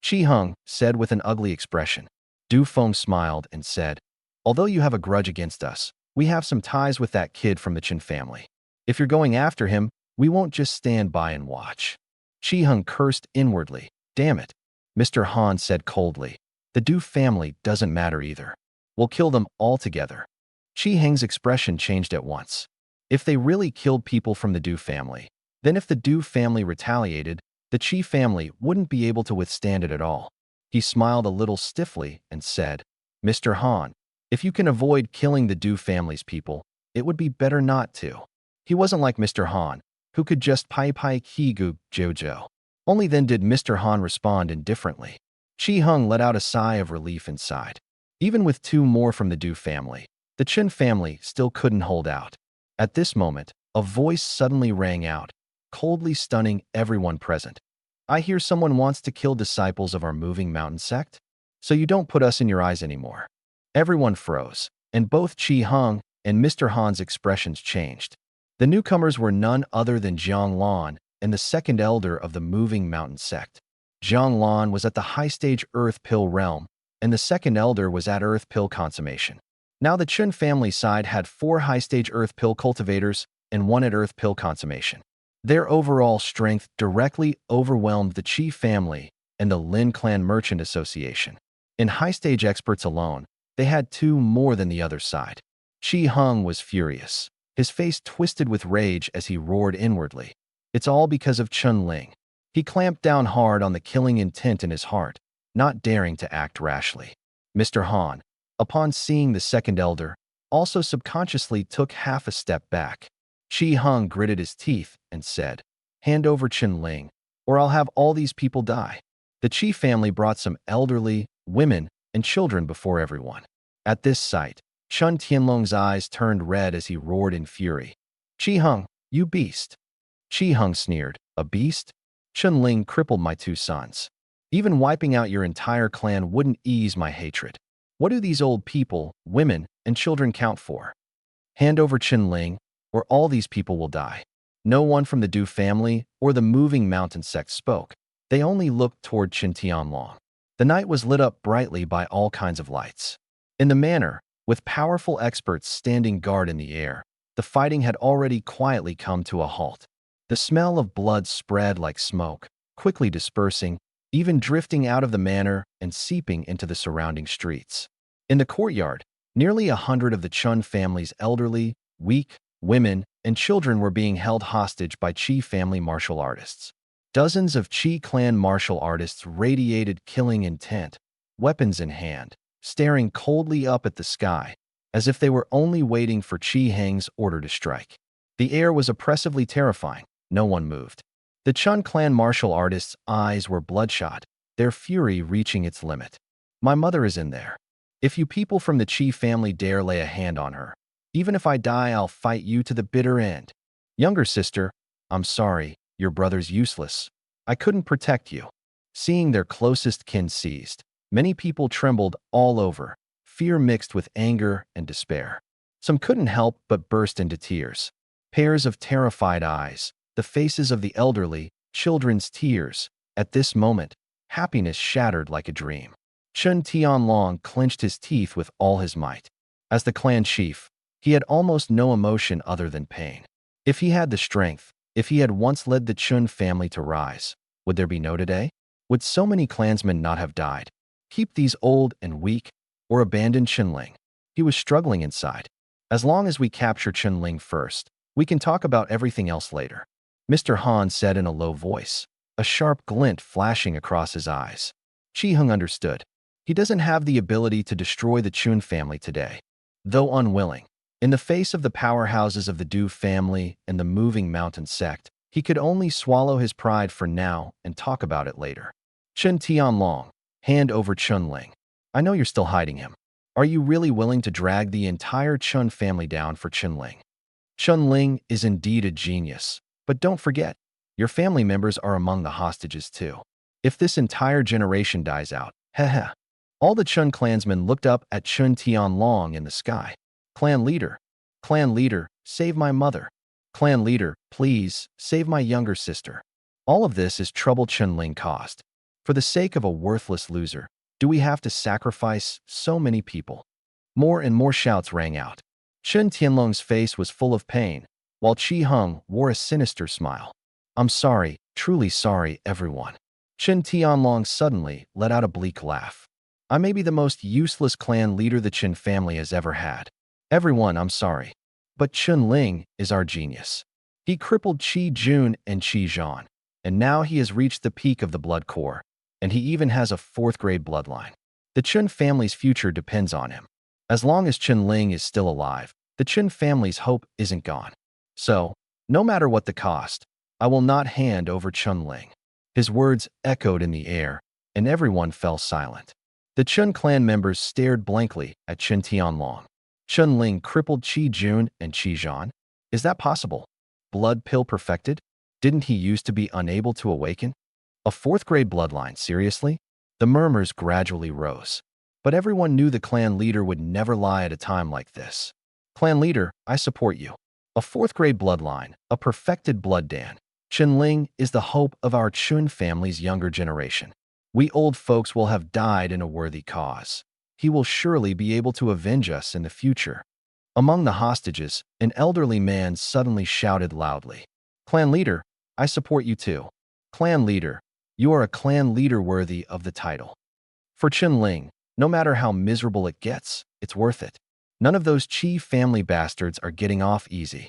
Chi Heng said with an ugly expression. Du Feng smiled and said, although you have a grudge against us, we have some ties with that kid from the Chen family. If you're going after him, we won't just stand by and watch. Chi Heng cursed inwardly. Damn it. Mr. Han said coldly. The Du family doesn't matter either. We'll kill them all together. Chi Heng's expression changed at once. If they really killed people from the Du family, then if the Du family retaliated, the Qi family wouldn't be able to withstand it at all. He smiled a little stiffly and said, Mr. Han, if you can avoid killing the Du family's people, it would be better not to. He wasn't like Mr. Han, who could just pai kigu jojo. Only then did Mr. Han respond indifferently. Chi Heng let out a sigh of relief inside. Even with two more from the Du family, the Chen family still couldn't hold out. At this moment, a voice suddenly rang out, coldly stunning everyone present. I hear someone wants to kill disciples of our Moving Mountain sect, so you don't put us in your eyes anymore. Everyone froze, and both Chi Heng and Mr. Han's expressions changed. The newcomers were none other than Jiang Lan and the second elder of the Moving Mountain sect. Jiang Lan was at the high-stage Earth Pill realm, and the second elder was at Earth Pill consummation. Now the Chen family side had 4 high-stage Earth Pill cultivators and 1 at Earth Pill consummation. Their overall strength directly overwhelmed the Qi family and the Lin Clan Merchant Association. In high-stage experts alone, they had 2 more than the other side. Chi Heng was furious. His face twisted with rage as he roared inwardly. It's all because of Chen Ling. He clamped down hard on the killing intent in his heart, not daring to act rashly. Mr. Han, upon seeing the second elder, also subconsciously took half a step back. Chi Heng gritted his teeth and said, hand over Chen Ling, or I'll have all these people die. The Qi family brought some elderly, women, and children before everyone. At this sight, Chen Tianlong's eyes turned red as he roared in fury. Chi Heng, you beast. Chi Heng sneered, a beast? Chen Ling crippled my 2 sons. Even wiping out your entire clan wouldn't ease my hatred. What do these old people, women, and children count for? Hand over Chen Ling, or all these people will die. No one from the Du family or the Moving Mountain sect spoke. They only looked toward Chen Tianlong. The night was lit up brightly by all kinds of lights. In the manor, with powerful experts standing guard in the air, the fighting had already quietly come to a halt. The smell of blood spread like smoke, quickly dispersing, even drifting out of the manor and seeping into the surrounding streets. In the courtyard, nearly 100 of the Chun family's elderly, weak, women, and children were being held hostage by Qi family martial artists. Dozens of Chi clan martial artists radiated killing intent, weapons in hand, staring coldly up at the sky, as if they were only waiting for Chi Heng's order to strike. The air was oppressively terrifying. No one moved. The Chun clan martial artists' eyes were bloodshot, their fury reaching its limit. My mother is in there. If you people from the Chi family dare lay a hand on her, even if I die, I'll fight you to the bitter end. Younger sister, I'm sorry, your brother's useless. I couldn't protect you. Seeing their closest kin seized, many people trembled all over, fear mixed with anger and despair. Some couldn't help but burst into tears. Pairs of terrified eyes, the faces of the elderly, children's tears. At this moment, happiness shattered like a dream. Chun Tianlong clenched his teeth with all his might. As the clan chief, he had almost no emotion other than pain. If he had the strength, if he had once led the Chun family to rise, would there be no today? Would so many clansmen not have died? Keep these old and weak, or abandon Chunling? He was struggling inside. As long as we capture Chunling first, we can talk about everything else later, Mr. Han said in a low voice, a sharp glint flashing across his eyes. Chi Hung understood. He doesn't have the ability to destroy the Chun family today. Though unwilling, in the face of the powerhouses of the Du family and the moving mountain sect, he could only swallow his pride for now and talk about it later. Chun Tianlong, hand over Chunling. I know you're still hiding him. Are you really willing to drag the entire Chun family down for Chunling? Chunling is indeed a genius, but don't forget, your family members are among the hostages too. If this entire generation dies out, heh. All the Chun clansmen looked up at Chun Tianlong in the sky. Clan leader, save my mother. Clan leader, please, save my younger sister. All of this is trouble Chunling caused. For the sake of a worthless loser, do we have to sacrifice so many people? More and more shouts rang out. Chun Tianlong's face was full of pain, while Chi Hung wore a sinister smile. I'm sorry, truly sorry, everyone. Chun Tianlong suddenly let out a bleak laugh. I may be the most useless clan leader the Chun family has ever had. Everyone, I'm sorry. But Chunling is our genius. He crippled Qi Jun and Qi Zhan, and now he has reached the peak of the blood core, and he even has a fourth-grade bloodline. The Chun family's future depends on him. As long as Chunling is still alive, the Chun family's hope isn't gone. So, no matter what the cost, I will not hand over Chunling. His words echoed in the air, and everyone fell silent. The Chun clan members stared blankly at Chun Tianlong. Chunling crippled Qi Jun and Qi Zhan? Is that possible? Blood pill perfected? Didn't he used to be unable to awaken? A fourth-grade bloodline, seriously? The murmurs gradually rose. But everyone knew the clan leader would never lie at a time like this. Clan leader, I support you. A fourth-grade bloodline, a perfected blood Dan. Chunling is the hope of our Chun family's younger generation. We old folks will have died in a worthy cause. He will surely be able to avenge us in the future. Among the hostages, an elderly man suddenly shouted loudly, Clan leader, I support you too. Clan leader, you are a clan leader worthy of the title. For Chunling, no matter how miserable it gets, it's worth it. None of those Qi family bastards are getting off easy.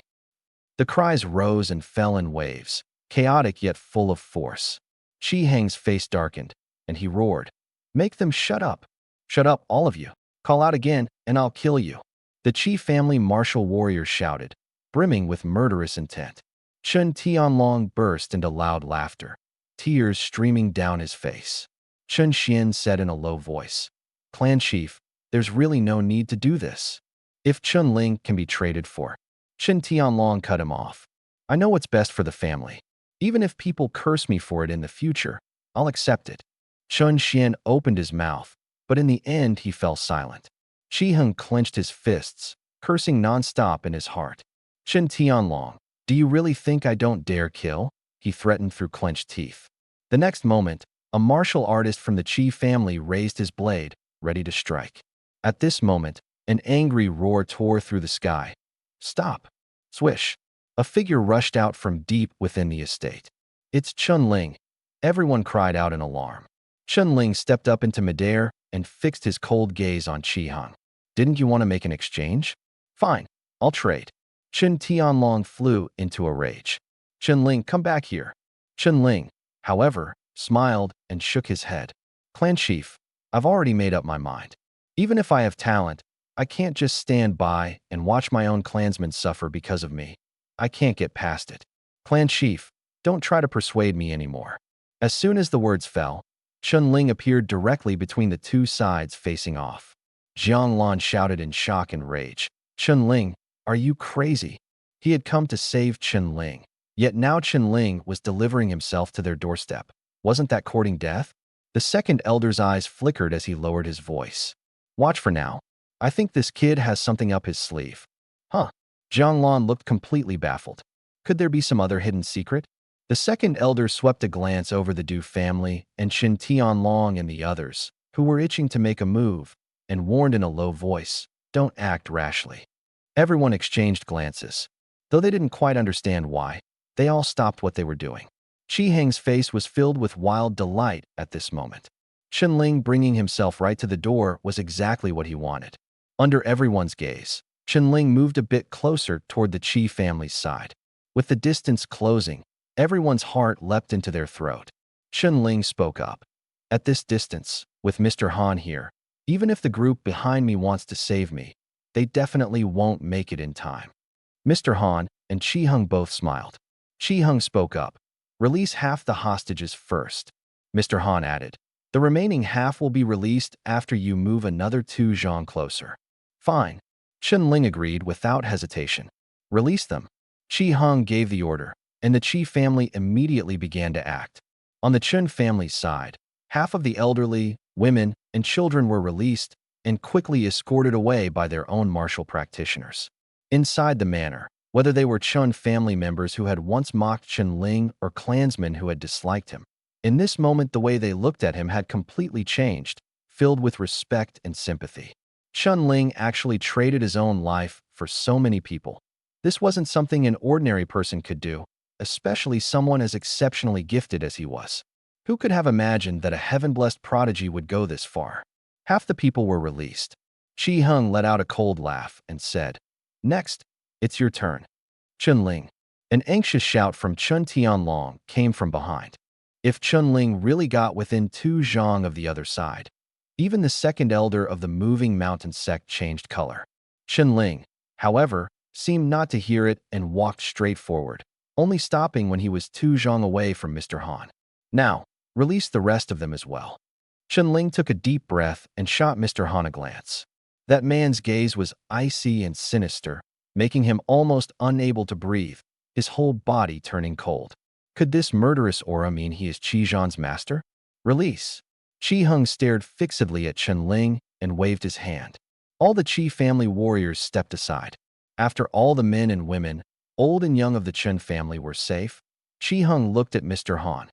The cries rose and fell in waves, chaotic yet full of force. Qi Heng's face darkened, and he roared, Make them shut up. Shut up, all of you. Call out again, and I'll kill you. The Qi family martial warriors shouted, brimming with murderous intent. Chun Tianlong burst into loud laughter, tears streaming down his face. Chun Xian said in a low voice, Clan chief, there's really no need to do this. If Chunling can be traded for. Chun Tianlong cut him off. I know what's best for the family. Even if people curse me for it in the future, I'll accept it. Chun Xian opened his mouth, but in the end he fell silent. Chi Hung clenched his fists, cursing nonstop in his heart. Chun Tianlong, do you really think I don't dare kill? He threatened through clenched teeth. The next moment, a martial artist from the Qi family raised his blade, ready to strike. At this moment, an angry roar tore through the sky. Stop! Swish! A figure rushed out from deep within the estate. It's Chunling. Everyone cried out in alarm. Chunling stepped up into midair and fixed his cold gaze on Chi Hung. Didn't you want to make an exchange? Fine, I'll trade. Chun Tianlong flew into a rage. Chunling, come back here. Chunling, however, smiled and shook his head. Clan Chief, I've already made up my mind. Even if I have talent, I can't just stand by and watch my own clansmen suffer because of me. I can't get past it. Clan Chief, don't try to persuade me anymore. As soon as the words fell, Chun Ling appeared directly between the two sides facing off. Jiang Lan shouted in shock and rage. Chun Ling, are you crazy? He had come to save Chun Ling. Yet now Chun Ling was delivering himself to their doorstep. Wasn't that courting death? The second elder's eyes flickered as he lowered his voice. Watch for now. I think this kid has something up his sleeve. Huh? Jiang Lan looked completely baffled. Could there be some other hidden secret? The second elder swept a glance over the Du family and Qin Tianlong and the others, who were itching to make a move, and warned in a low voice, don't act rashly. Everyone exchanged glances. Though they didn't quite understand why, they all stopped what they were doing. Qi Heng's face was filled with wild delight at this moment. Chun Ling bringing himself right to the door was exactly what he wanted. Under everyone's gaze, Chun Ling moved a bit closer toward the Qi family's side. With the distance closing, everyone's heart leapt into their throat. Chun Ling spoke up. At this distance, with Mr. Han here, even if the group behind me wants to save me, they definitely won't make it in time. Mr. Han and Qi Heng both smiled. Qi Heng spoke up. Release half the hostages first. Mr. Han added. The remaining half will be released after you move another 2 zhang closer. Fine. Chun Ling agreed without hesitation. Release them. Qi Heng gave the order, and the Qi family immediately began to act. On the Chun family's side, half of the elderly, women, and children were released and quickly escorted away by their own martial practitioners. Inside the manor, whether they were Chun family members who had once mocked Chun Ling or clansmen who had disliked him, in this moment the way they looked at him had completely changed, filled with respect and sympathy. Chun Ling actually traded his own life for so many people. This wasn't something an ordinary person could do, especially someone as exceptionally gifted as he was. Who could have imagined that a heaven-blessed prodigy would go this far? Half the people were released. Qi Heng let out a cold laugh and said, Next, it's your turn. Chun Ling. An anxious shout from Chun Tianlong came from behind. If Chun Ling really got within 2 zhang of the other side, even the second elder of the moving mountain sect changed color. Chun Ling, however, seemed not to hear it and walked straight forward, only stopping when he was 2 zhang away from Mr. Han. Now, release the rest of them as well. Chun Ling took a deep breath and shot Mr. Han a glance. That man's gaze was icy and sinister, making him almost unable to breathe, his whole body turning cold. Could this murderous aura mean he is Qi Zhan's master? Release. Qi Heng stared fixedly at Chun Ling and waved his hand. All the Qi family warriors stepped aside. After all the men and women, old and young of the Chun family were safe, Qi Heng looked at Mr. Han.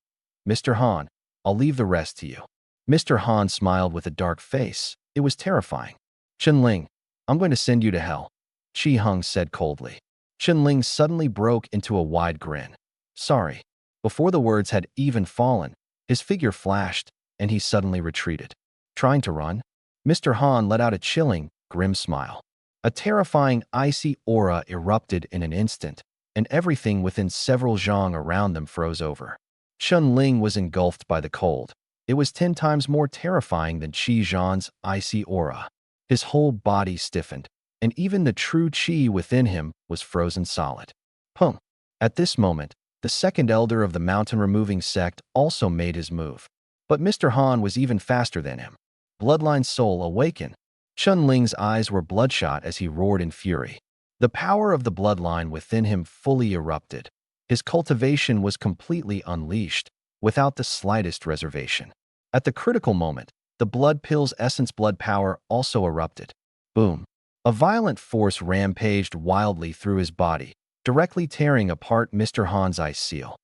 Mr. Han, I'll leave the rest to you. Mr. Han smiled with a dark face. It was terrifying. Chun Ling, I'm going to send you to hell, Qi Heng said coldly. Chun Ling suddenly broke into a wide grin. Sorry. Before the words had even fallen, his figure flashed, and he suddenly retreated. Trying to run, Mr. Han let out a chilling, grim smile. A terrifying, icy aura erupted in an instant, and everything within several zhang around them froze over. Chun Ling was engulfed by the cold. It was 10 times more terrifying than Qi Zhan's icy aura. His whole body stiffened, and even the true Qi within him was frozen solid. Pum. At this moment, the second elder of the mountain-removing sect also made his move. But Mr. Han was even faster than him. Bloodline soul awaken. Chun Ling's eyes were bloodshot as he roared in fury. The power of the bloodline within him fully erupted. His cultivation was completely unleashed, without the slightest reservation. At the critical moment, the blood pill's essence blood power also erupted. Boom. A violent force rampaged wildly through his body, directly tearing apart Mr. Han's ice seal.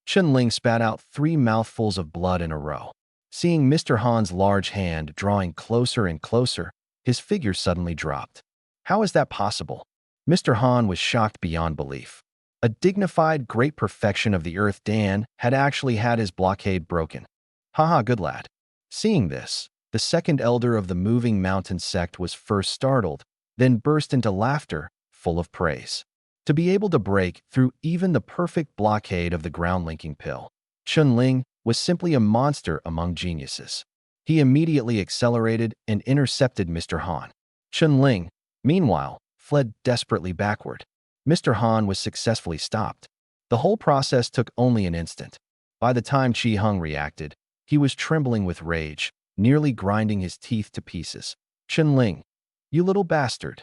Chun Ling spat out 3 mouthfuls of blood in a row. Seeing Mr. Han's large hand drawing closer and closer, his figure suddenly dropped. How is that possible? Mr. Han was shocked beyond belief. A dignified, great perfection of the Earth Dan had actually had his blockade broken. Haha, good lad. Seeing this, the second elder of the moving mountain sect was first startled, then burst into laughter, full of praise. To be able to break through even the perfect blockade of the ground-linking pill, Chun-Ling was simply a monster among geniuses. He immediately accelerated and intercepted Mr. Han. Chun-Ling, meanwhile, fled desperately backward. Mr. Han was successfully stopped. The whole process took only an instant. By the time Chi Hung reacted, he was trembling with rage, nearly grinding his teeth to pieces. Chun-Ling, you little bastard.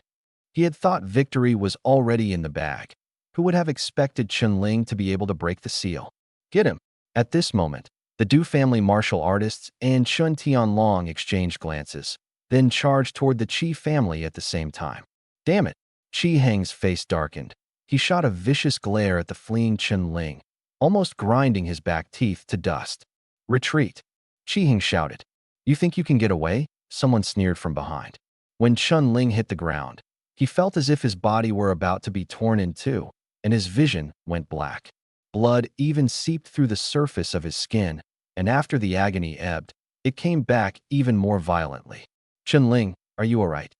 He had thought victory was already in the bag. Who would have expected Chun-Ling to be able to break the seal? Get him. At this moment, the Du family martial artists and Chun Tianlong exchanged glances, then charged toward the Chi family at the same time. Damn it! Chi Heng's face darkened. He shot a vicious glare at the fleeing Chun-Ling, almost grinding his back teeth to dust. Retreat! Chi Heng shouted. You think you can get away? Someone sneered from behind. When Chun-Ling hit the ground, he felt as if his body were about to be torn in two, and his vision went black. Blood even seeped through the surface of his skin, and after the agony ebbed, it came back even more violently. Chun-Ling, are you all right?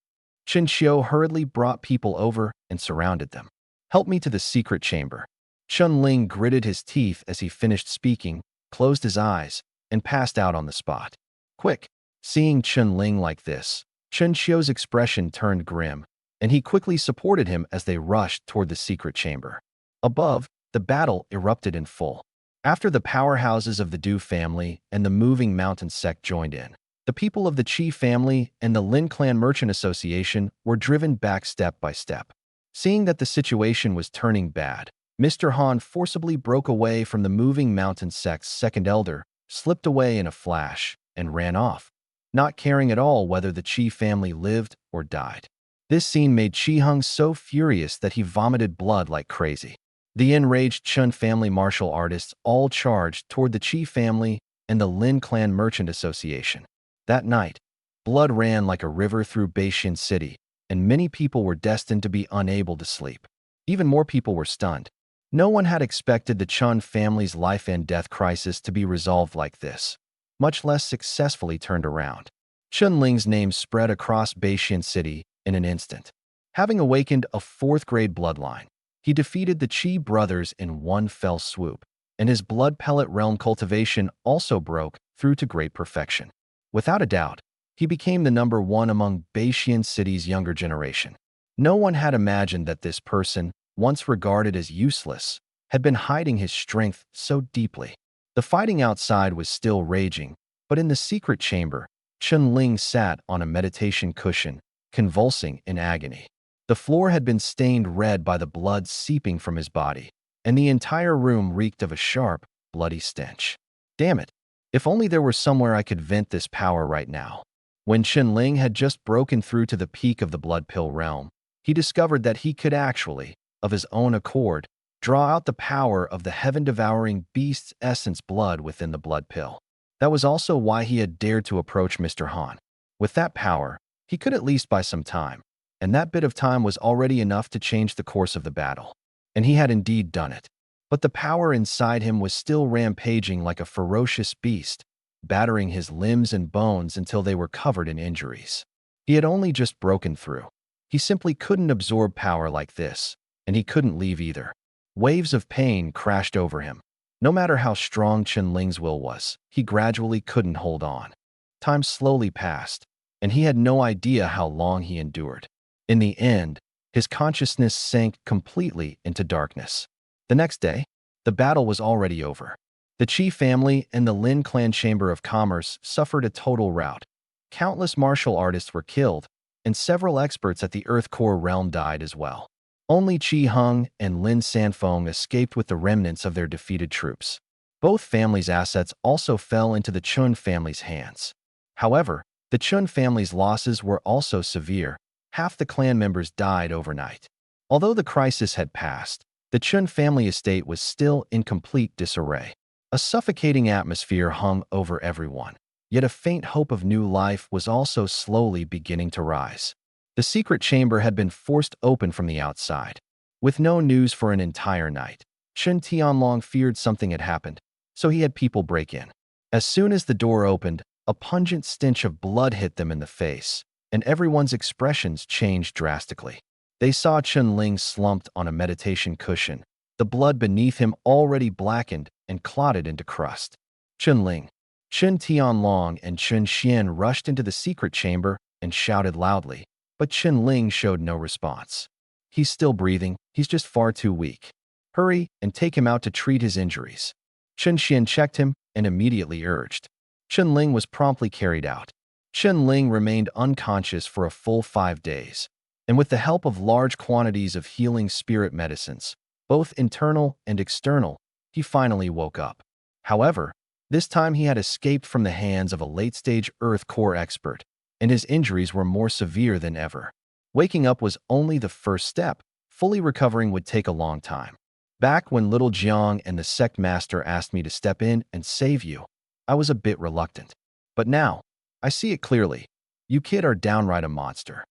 Chen Xiu hurriedly brought people over and surrounded them. Help me to the secret chamber. Chun-Ling gritted his teeth as he finished speaking, closed his eyes, and passed out on the spot. Quick! Seeing Chun-Ling like this, Chen Xiu's expression turned grim, and he quickly supported him as they rushed toward the secret chamber. Above, the battle erupted in full. After the powerhouses of the Du family and the moving mountain sect joined in, the people of the Qi family and the Lin Clan Merchant Association were driven back step by step. Seeing that the situation was turning bad, Mr. Han forcibly broke away from the moving mountain sect's second elder, slipped away in a flash, and ran off, not caring at all whether the Qi family lived or died. This scene made Chi Hung so furious that he vomited blood like crazy. The enraged Chun family martial artists all charged toward the Qi family and the Lin Clan Merchant Association. That night, blood ran like a river through Beixian City, and many people were destined to be unable to sleep. Even more people were stunned. No one had expected the Chun family's life and death crisis to be resolved like this, much less successfully turned around. Chun-Ling's name spread across Beixian City in an instant. Having awakened a fourth-grade bloodline, he defeated the Qi brothers in one fell swoop, and his blood pellet realm cultivation also broke through to great perfection. Without a doubt, he became the number one among Beixian City's younger generation. No one had imagined that this person, once regarded as useless, had been hiding his strength so deeply. The fighting outside was still raging, but in the secret chamber, Chun-Ling sat on a meditation cushion, convulsing in agony. The floor had been stained red by the blood seeping from his body, and the entire room reeked of a sharp, bloody stench. Damn it! If only there were somewhere I could vent this power right now. When Chun-Ling had just broken through to the peak of the blood pill realm, he discovered that he could actually, of his own accord, draw out the power of the heaven-devouring beast's essence blood within the blood pill. That was also why he had dared to approach Mr. Han. With that power, he could at least buy some time, and that bit of time was already enough to change the course of the battle. And he had indeed done it. But the power inside him was still rampaging like a ferocious beast, battering his limbs and bones until they were covered in injuries. He had only just broken through. He simply couldn't absorb power like this, and he couldn't leave either. Waves of pain crashed over him. No matter how strong Chun-Ling's will was, he gradually couldn't hold on. Time slowly passed, and he had no idea how long he endured. In the end, his consciousness sank completely into darkness. The next day, the battle was already over. The Qi family and the Lin Clan Chamber of Commerce suffered a total rout. Countless martial artists were killed, and several experts at the Earth Core realm died as well. Only Chi Hung and Lin Sanfeng escaped with the remnants of their defeated troops. Both families' assets also fell into the Chun family's hands. However, the Chun family's losses were also severe. Half the clan members died overnight. Although the crisis had passed, the Chun family estate was still in complete disarray. A suffocating atmosphere hung over everyone, yet a faint hope of new life was also slowly beginning to rise. The secret chamber had been forced open from the outside. With no news for an entire night, Chen Tianlong feared something had happened, so he had people break in. As soon as the door opened, a pungent stench of blood hit them in the face, and everyone's expressions changed drastically. They saw Chun-Ling slumped on a meditation cushion, the blood beneath him already blackened and clotted into crust. Chun Ling, Chun Tianlong, and Chun Xian rushed into the secret chamber and shouted loudly, but Chun Ling showed no response. He's still breathing, he's just far too weak. Hurry and take him out to treat his injuries. Chun Xian checked him and immediately urged. Chun Ling was promptly carried out. Chun Ling remained unconscious for a full 5 days, and with the help of large quantities of healing spirit medicines, both internal and external, he finally woke up. However, this time he had escaped from the hands of a late-stage Earth Core expert, and his injuries were more severe than ever. Waking up was only the first step. Fully recovering would take a long time. Back when little Jiang and the sect master asked me to step in and save you, I was a bit reluctant. But now, I see it clearly. You kid are downright a monster.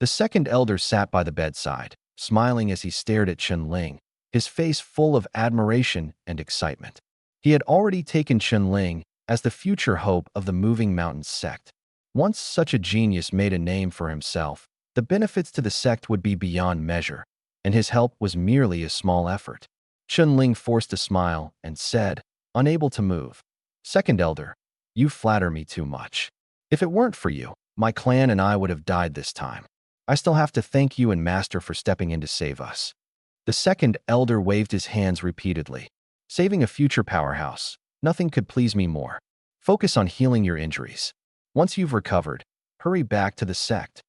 The second elder sat by the bedside, smiling as he stared at Chun Ling, his face full of admiration and excitement. He had already taken Chun Ling as the future hope of the Moving Mountains sect. Once such a genius made a name for himself, the benefits to the sect would be beyond measure, and his help was merely a small effort. Chun Ling forced a smile and said, unable to move, "Second elder, you flatter me too much. If it weren't for you, my clan and I would have died this time. I still have to thank you and Master for stepping in to save us." The second elder waved his hands repeatedly. "Saving a future powerhouse. Nothing could please me more. Focus on healing your injuries. Once you've recovered, hurry back to the sect."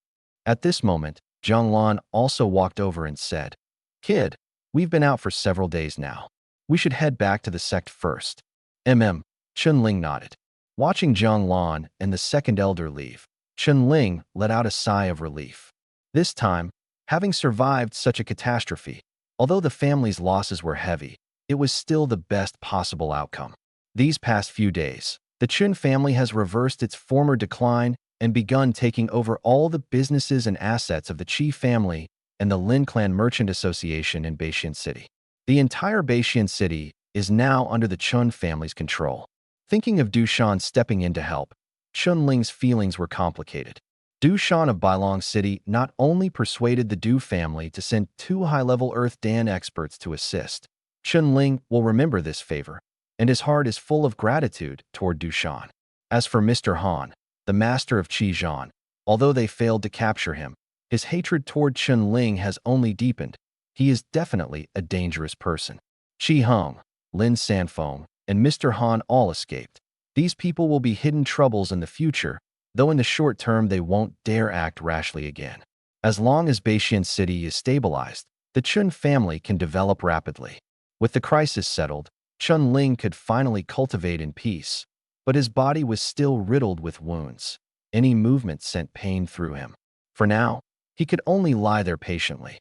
At this moment, Zhonglan also walked over and said, "Kid, we've been out for several days now. We should head back to the sect first." Chun Ling nodded. Watching Zhonglan and the second elder leave, Chun Ling let out a sigh of relief. This time, having survived such a catastrophe, although the family's losses were heavy, it was still the best possible outcome. These past few days, the Chun family has reversed its former decline and begun taking over all the businesses and assets of the Qi family and the Lin Clan Merchant Association in Beixian City. The entire Beixian City is now under the Chun family's control. Thinking of Du Shan stepping in to help, Chun Ling's feelings were complicated. Du Shan of Bailong City not only persuaded the Du family to send 2 high-level Earth Dan experts to assist. Chun Ling will remember this favor, and his heart is full of gratitude toward Du Shan. As for Mr. Han, the master of Qijian, although they failed to capture him, his hatred toward Chun Ling has only deepened. He is definitely a dangerous person. Qi Hong, Lin Sanfeng, and Mr. Han all escaped. These people will be hidden troubles in the future, though in the short term they won't dare act rashly again. As long as Beixian City is stabilized, the Chun family can develop rapidly. With the crisis settled, Chun Ling could finally cultivate in peace, but his body was still riddled with wounds. Any movement sent pain through him. For now, he could only lie there patiently.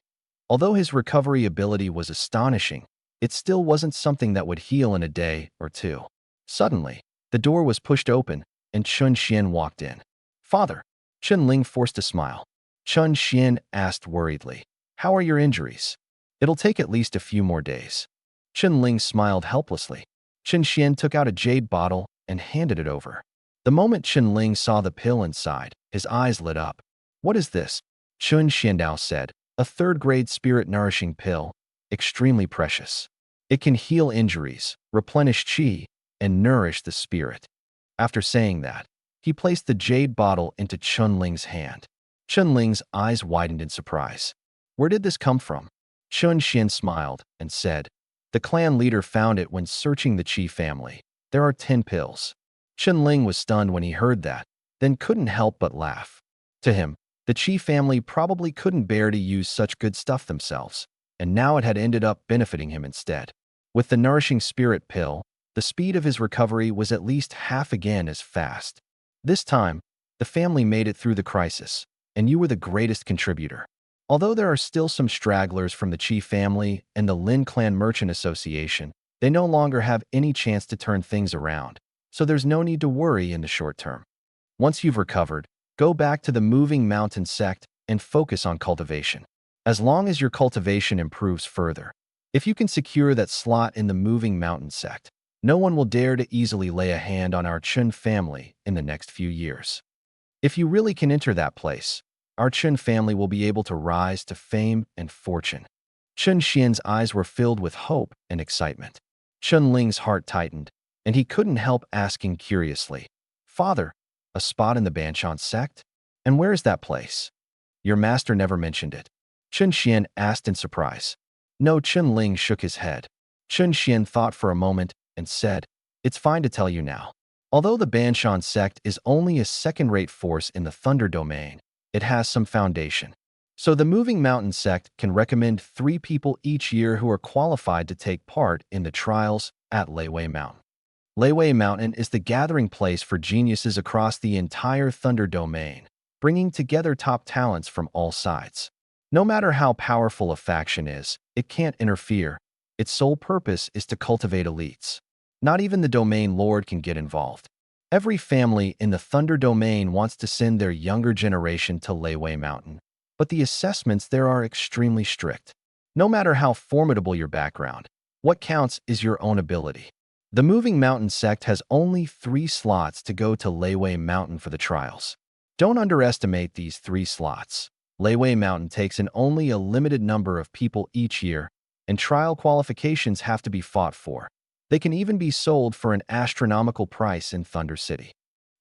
Although his recovery ability was astonishing, it still wasn't something that would heal in a day or two. Suddenly, the door was pushed open, and Chun Xian walked in. "Father," Chun Ling forced a smile. Chun Xian asked worriedly, "How are your injuries?" "It'll take at least a few more days." Chun Ling smiled helplessly. Chun Xian took out a jade bottle and handed it over. The moment Chun Ling saw the pill inside, his eyes lit up. "What is this?" Chun Xiandao said. "A third-grade spirit-nourishing pill, extremely precious. It can heal injuries, replenish qi, and nourish the spirit." After saying that, he placed the jade bottle into Chun Ling's hand. Chun Ling's eyes widened in surprise. "Where did this come from?" Chun Xian smiled and said, "The clan leader found it when searching the Qi family. There are 10 pills." Chun Ling was stunned when he heard that, then couldn't help but laugh. To him, the Qi family probably couldn't bear to use such good stuff themselves, and now it had ended up benefiting him instead. With the nourishing spirit pill, the speed of his recovery was at least half again as fast. This time, the family made it through the crisis, and you were the greatest contributor. Although there are still some stragglers from the Qi family and the Lin Clan Merchant Association, they no longer have any chance to turn things around, so there's no need to worry in the short term. Once you've recovered, go back to the Moving Mountain sect and focus on cultivation. As long as your cultivation improves further, if you can secure that slot in the Moving Mountain sect, no one will dare to easily lay a hand on our Chun family in the next few years. If you really can enter that place, our Chun family will be able to rise to fame and fortune. Chun Xian's eyes were filled with hope and excitement. Chun-Ling's heart tightened, and he couldn't help asking curiously, "Father, a spot in the Banshan sect? And where is that place? Your master never mentioned it." Chun Xian asked in surprise. No, Chun-Ling shook his head. Chun Xian thought for a moment and said, "It's fine to tell you now. Although the Banshan sect is only a second-rate force in the Thunder Domain, it has some foundation. So the Moving Mountain sect can recommend 3 people each year who are qualified to take part in the trials at Leiwei Mountain. Leiwei Mountain is the gathering place for geniuses across the entire Thunder Domain, bringing together top talents from all sides. No matter how powerful a faction is, it can't interfere. Its sole purpose is to cultivate elites. Not even the Domain Lord can get involved. Every family in the Thunder Domain wants to send their younger generation to Leiwei Mountain, but the assessments there are extremely strict. No matter how formidable your background, what counts is your own ability. The Moving Mountain sect has only 3 slots to go to Leiwei Mountain for the trials. Don't underestimate these 3 slots. Leiwei Mountain takes in only a limited number of people each year, and trial qualifications have to be fought for. They can even be sold for an astronomical price in Thunder City.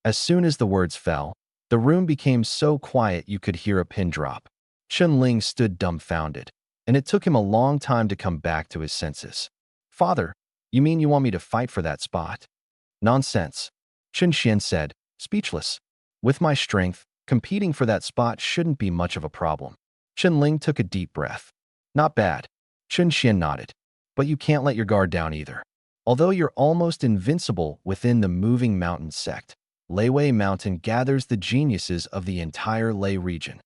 As soon as the words fell, the room became so quiet you could hear a pin drop. Chun-Ling stood dumbfounded, and it took him a long time to come back to his senses. "Father, you mean you want me to fight for that spot?" "Nonsense," Chun Xian said, speechless. "With my strength, competing for that spot shouldn't be much of a problem." Chun-Ling took a deep breath. "Not bad." Chun Xian nodded. "But you can't let your guard down either. Although you're almost invincible within the Moving Mountain sect, Leiwei Mountain gathers the geniuses of the entire Lei region.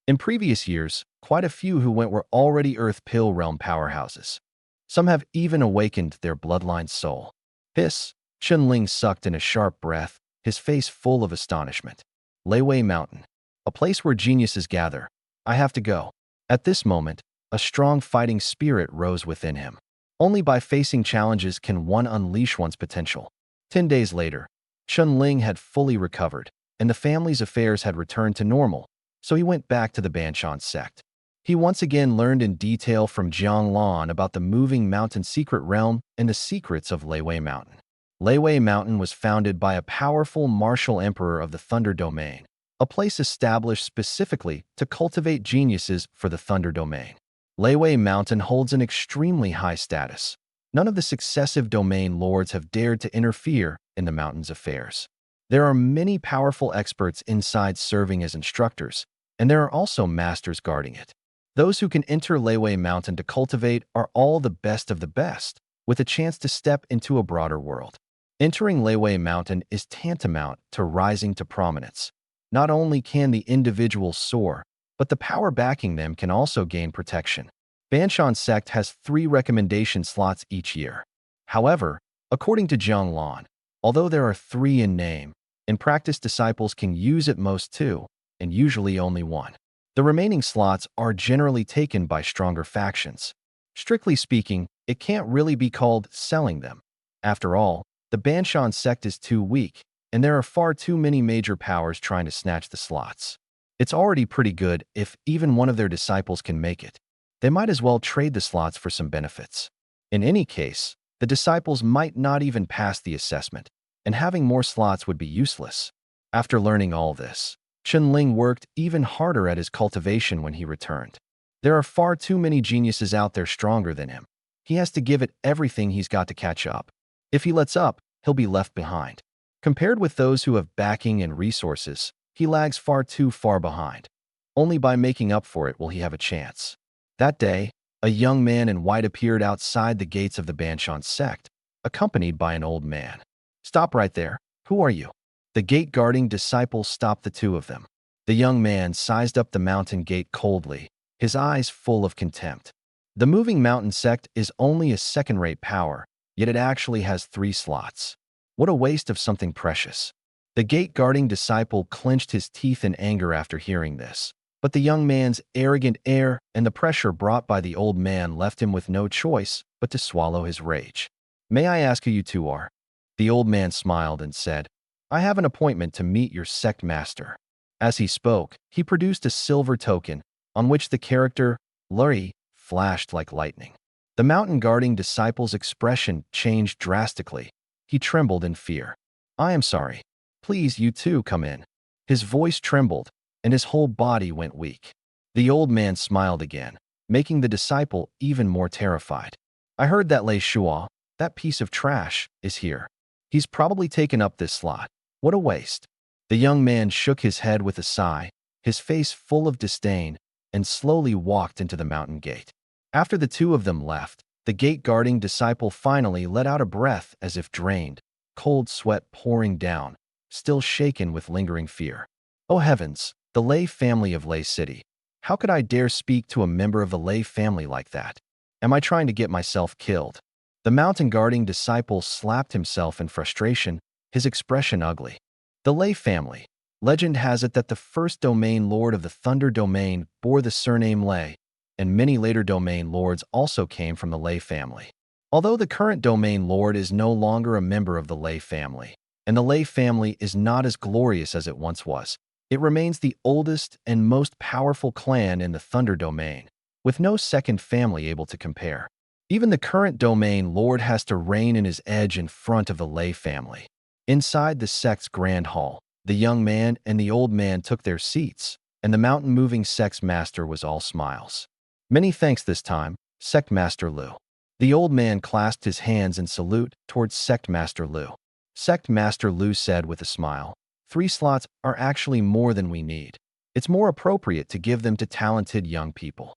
In previous years, quite a few who went were already Earth Pill Realm powerhouses. Some have even awakened their bloodline soul." Hiss! Chun-Ling sucked in a sharp breath, his face full of astonishment. "Leiwei Mountain, a place where geniuses gather. I have to go." At this moment, a strong fighting spirit rose within him. Only by facing challenges can one unleash one's potential. 10 days later, Chun-Ling had fully recovered, and the family's affairs had returned to normal, so he went back to the Banshan sect. He once again learned in detail from Jiang Lan about the Moving Mountain secret realm and the secrets of Leiwei Mountain. Leiwei Mountain was founded by a powerful martial emperor of the Thunder Domain, a place established specifically to cultivate geniuses for the Thunder Domain. Leiwei Mountain holds an extremely high status. None of the successive domain lords have dared to interfere in the mountain's affairs. There are many powerful experts inside serving as instructors, and there are also masters guarding it. Those who can enter Leiwei Mountain to cultivate are all the best of the best, with a chance to step into a broader world. Entering Leiwei Mountain is tantamount to rising to prominence. Not only can the individuals soar, but the power backing them can also gain protection. Banshan sect has 3 recommendation slots each year. However, according to Jiang Lan, although there are 3 in name, in practice disciples can use at most 2, and usually only 1. The remaining slots are generally taken by stronger factions. Strictly speaking, it can't really be called selling them. After all, the Banshan sect is too weak, and there are far too many major powers trying to snatch the slots. It's already pretty good if even one of their disciples can make it. They might as well trade the slots for some benefits. In any case, the disciples might not even pass the assessment, and having more slots would be useless. After learning all this, Chun-Ling worked even harder at his cultivation when he returned. There are far too many geniuses out there stronger than him. He has to give it everything he's got to catch up. If he lets up, he'll be left behind. Compared with those who have backing and resources, he lags too far behind. Only by making up for it will he have a chance. That day, a young man in white appeared outside the gates of the Banshan sect, accompanied by an old man. "Stop right there. Who are you?" The gate-guarding disciples stopped the 2 of them. The young man sized up the mountain gate coldly, his eyes full of contempt. The Moving Mountain sect is only a second-rate power, yet it actually has 3 slots. What a waste of something precious. The gate-guarding disciple clenched his teeth in anger after hearing this, but the young man's arrogant air and the pressure brought by the old man left him with no choice but to swallow his rage. "May I ask who you 2 are?" The old man smiled and said, "I have an appointment to meet your sect master." As he spoke, he produced a silver token, on which the character Luri flashed like lightning. The mountain guarding disciple's expression changed drastically. He trembled in fear. I am sorry. Please, you too, come in. His voice trembled, and his whole body went weak. The old man smiled again, making the disciple even more terrified. I heard that Lei Shua, that piece of trash, is here. He's probably taken up this slot. What a waste. The young man shook his head with a sigh, his face full of disdain, and slowly walked into the mountain gate. After the two of them left, the gate-guarding disciple finally let out a breath as if drained, cold sweat pouring down, still shaken with lingering fear. Oh heavens, the Lei family of Lei City. How could I dare speak to a member of the Lei family like that? Am I trying to get myself killed? The mountain-guarding disciple slapped himself in frustration, his expression ugly. The Lei family. Legend has it that the first domain lord of the Thunder Domain bore the surname Lei, and many later domain lords also came from the Lei family. Although the current domain lord is no longer a member of the Lei family, and the Lei family is not as glorious as it once was, it remains the oldest and most powerful clan in the Thunder Domain, with no second family able to compare. Even the current domain lord has to rein in his edge in front of the Lei family. Inside the sect's grand hall, the young man and the old man took their seats, and the mountain-moving sect's master was all smiles. Many thanks this time, Sect Master Lu. The old man clasped his hands in salute towards Sect Master Lu. Sect Master Lu said with a smile, 3 slots are actually more than we need. It's more appropriate to give them to talented young people.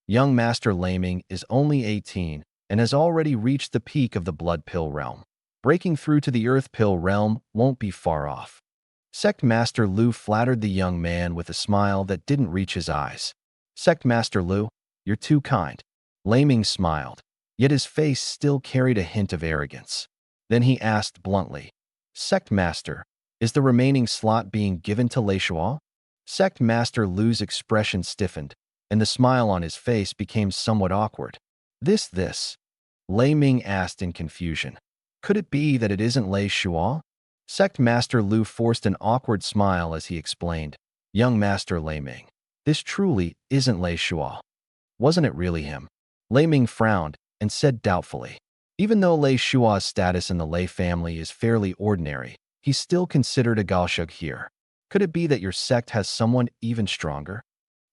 Young Master Laming is only 18 and has already reached the peak of the Blood Pill realm. Breaking through to the Earth Pill realm won't be far off. Sect Master Lu flattered the young man with a smile that didn't reach his eyes. Sect Master Lu, you're too kind. Laming smiled, yet his face still carried a hint of arrogance. Then he asked bluntly, Sect Master, is the remaining slot being given to Lei Shua? Sect Master Lu's expression stiffened, and the smile on his face became somewhat awkward. This? Lei Ming asked in confusion. Could it be that it isn't Lei Shua? Sect Master Lu forced an awkward smile as he explained, Young Master Lei Ming, this truly isn't Lei Shua. Wasn't it really him? Lei Ming frowned and said doubtfully, even though Lei Shua's status in the Lei family is fairly ordinary, he's still considered a Gaoshug here. Could it be that your sect has someone even stronger?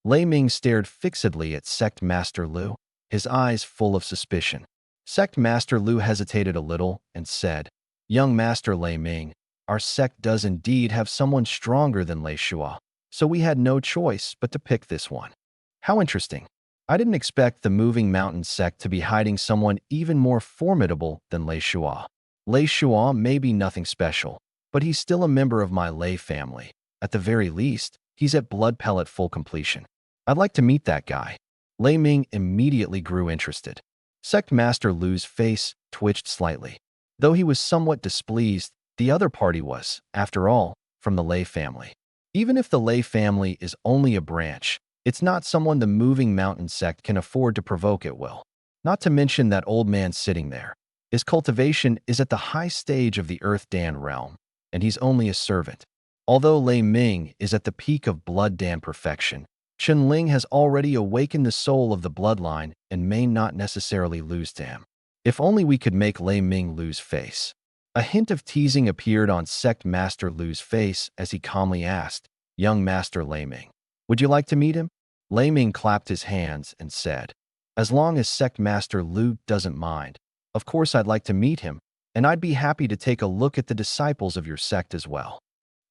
Lei Ming stared fixedly at Sect Master Lu, his eyes full of suspicion. Sect Master Lu hesitated a little and said, Young Master Lei Ming, our sect does indeed have someone stronger than Lei Shua, so we had no choice but to pick this one. How interesting. I didn't expect the Moving Mountain sect to be hiding someone even more formidable than Lei Shua. Lei Shua may be nothing special, but he's still a member of my Lei family. At the very least, he's at Blood Pellet full completion. I'd like to meet that guy. Lei Ming immediately grew interested. Sect Master Lu's face twitched slightly. Though he was somewhat displeased, the other party was, after all, from the Lei family. Even if the Lei family is only a branch, it's not someone the Moving Mountain sect can afford to provoke at will. Not to mention that old man sitting there. His cultivation is at the high stage of the Earth Dan realm, and he's only a servant. Although Lei Ming is at the peak of Blood Dan perfection, Chen Ling has already awakened the soul of the bloodline and may not necessarily lose to him. If only we could make Lei Ming lose face. A hint of teasing appeared on Sect Master Lu's face as he calmly asked, Young Master Lei Ming, would you like to meet him? Lei Ming clapped his hands and said, As long as Sect Master Lu doesn't mind, of course I'd like to meet him, and I'd be happy to take a look at the disciples of your sect as well.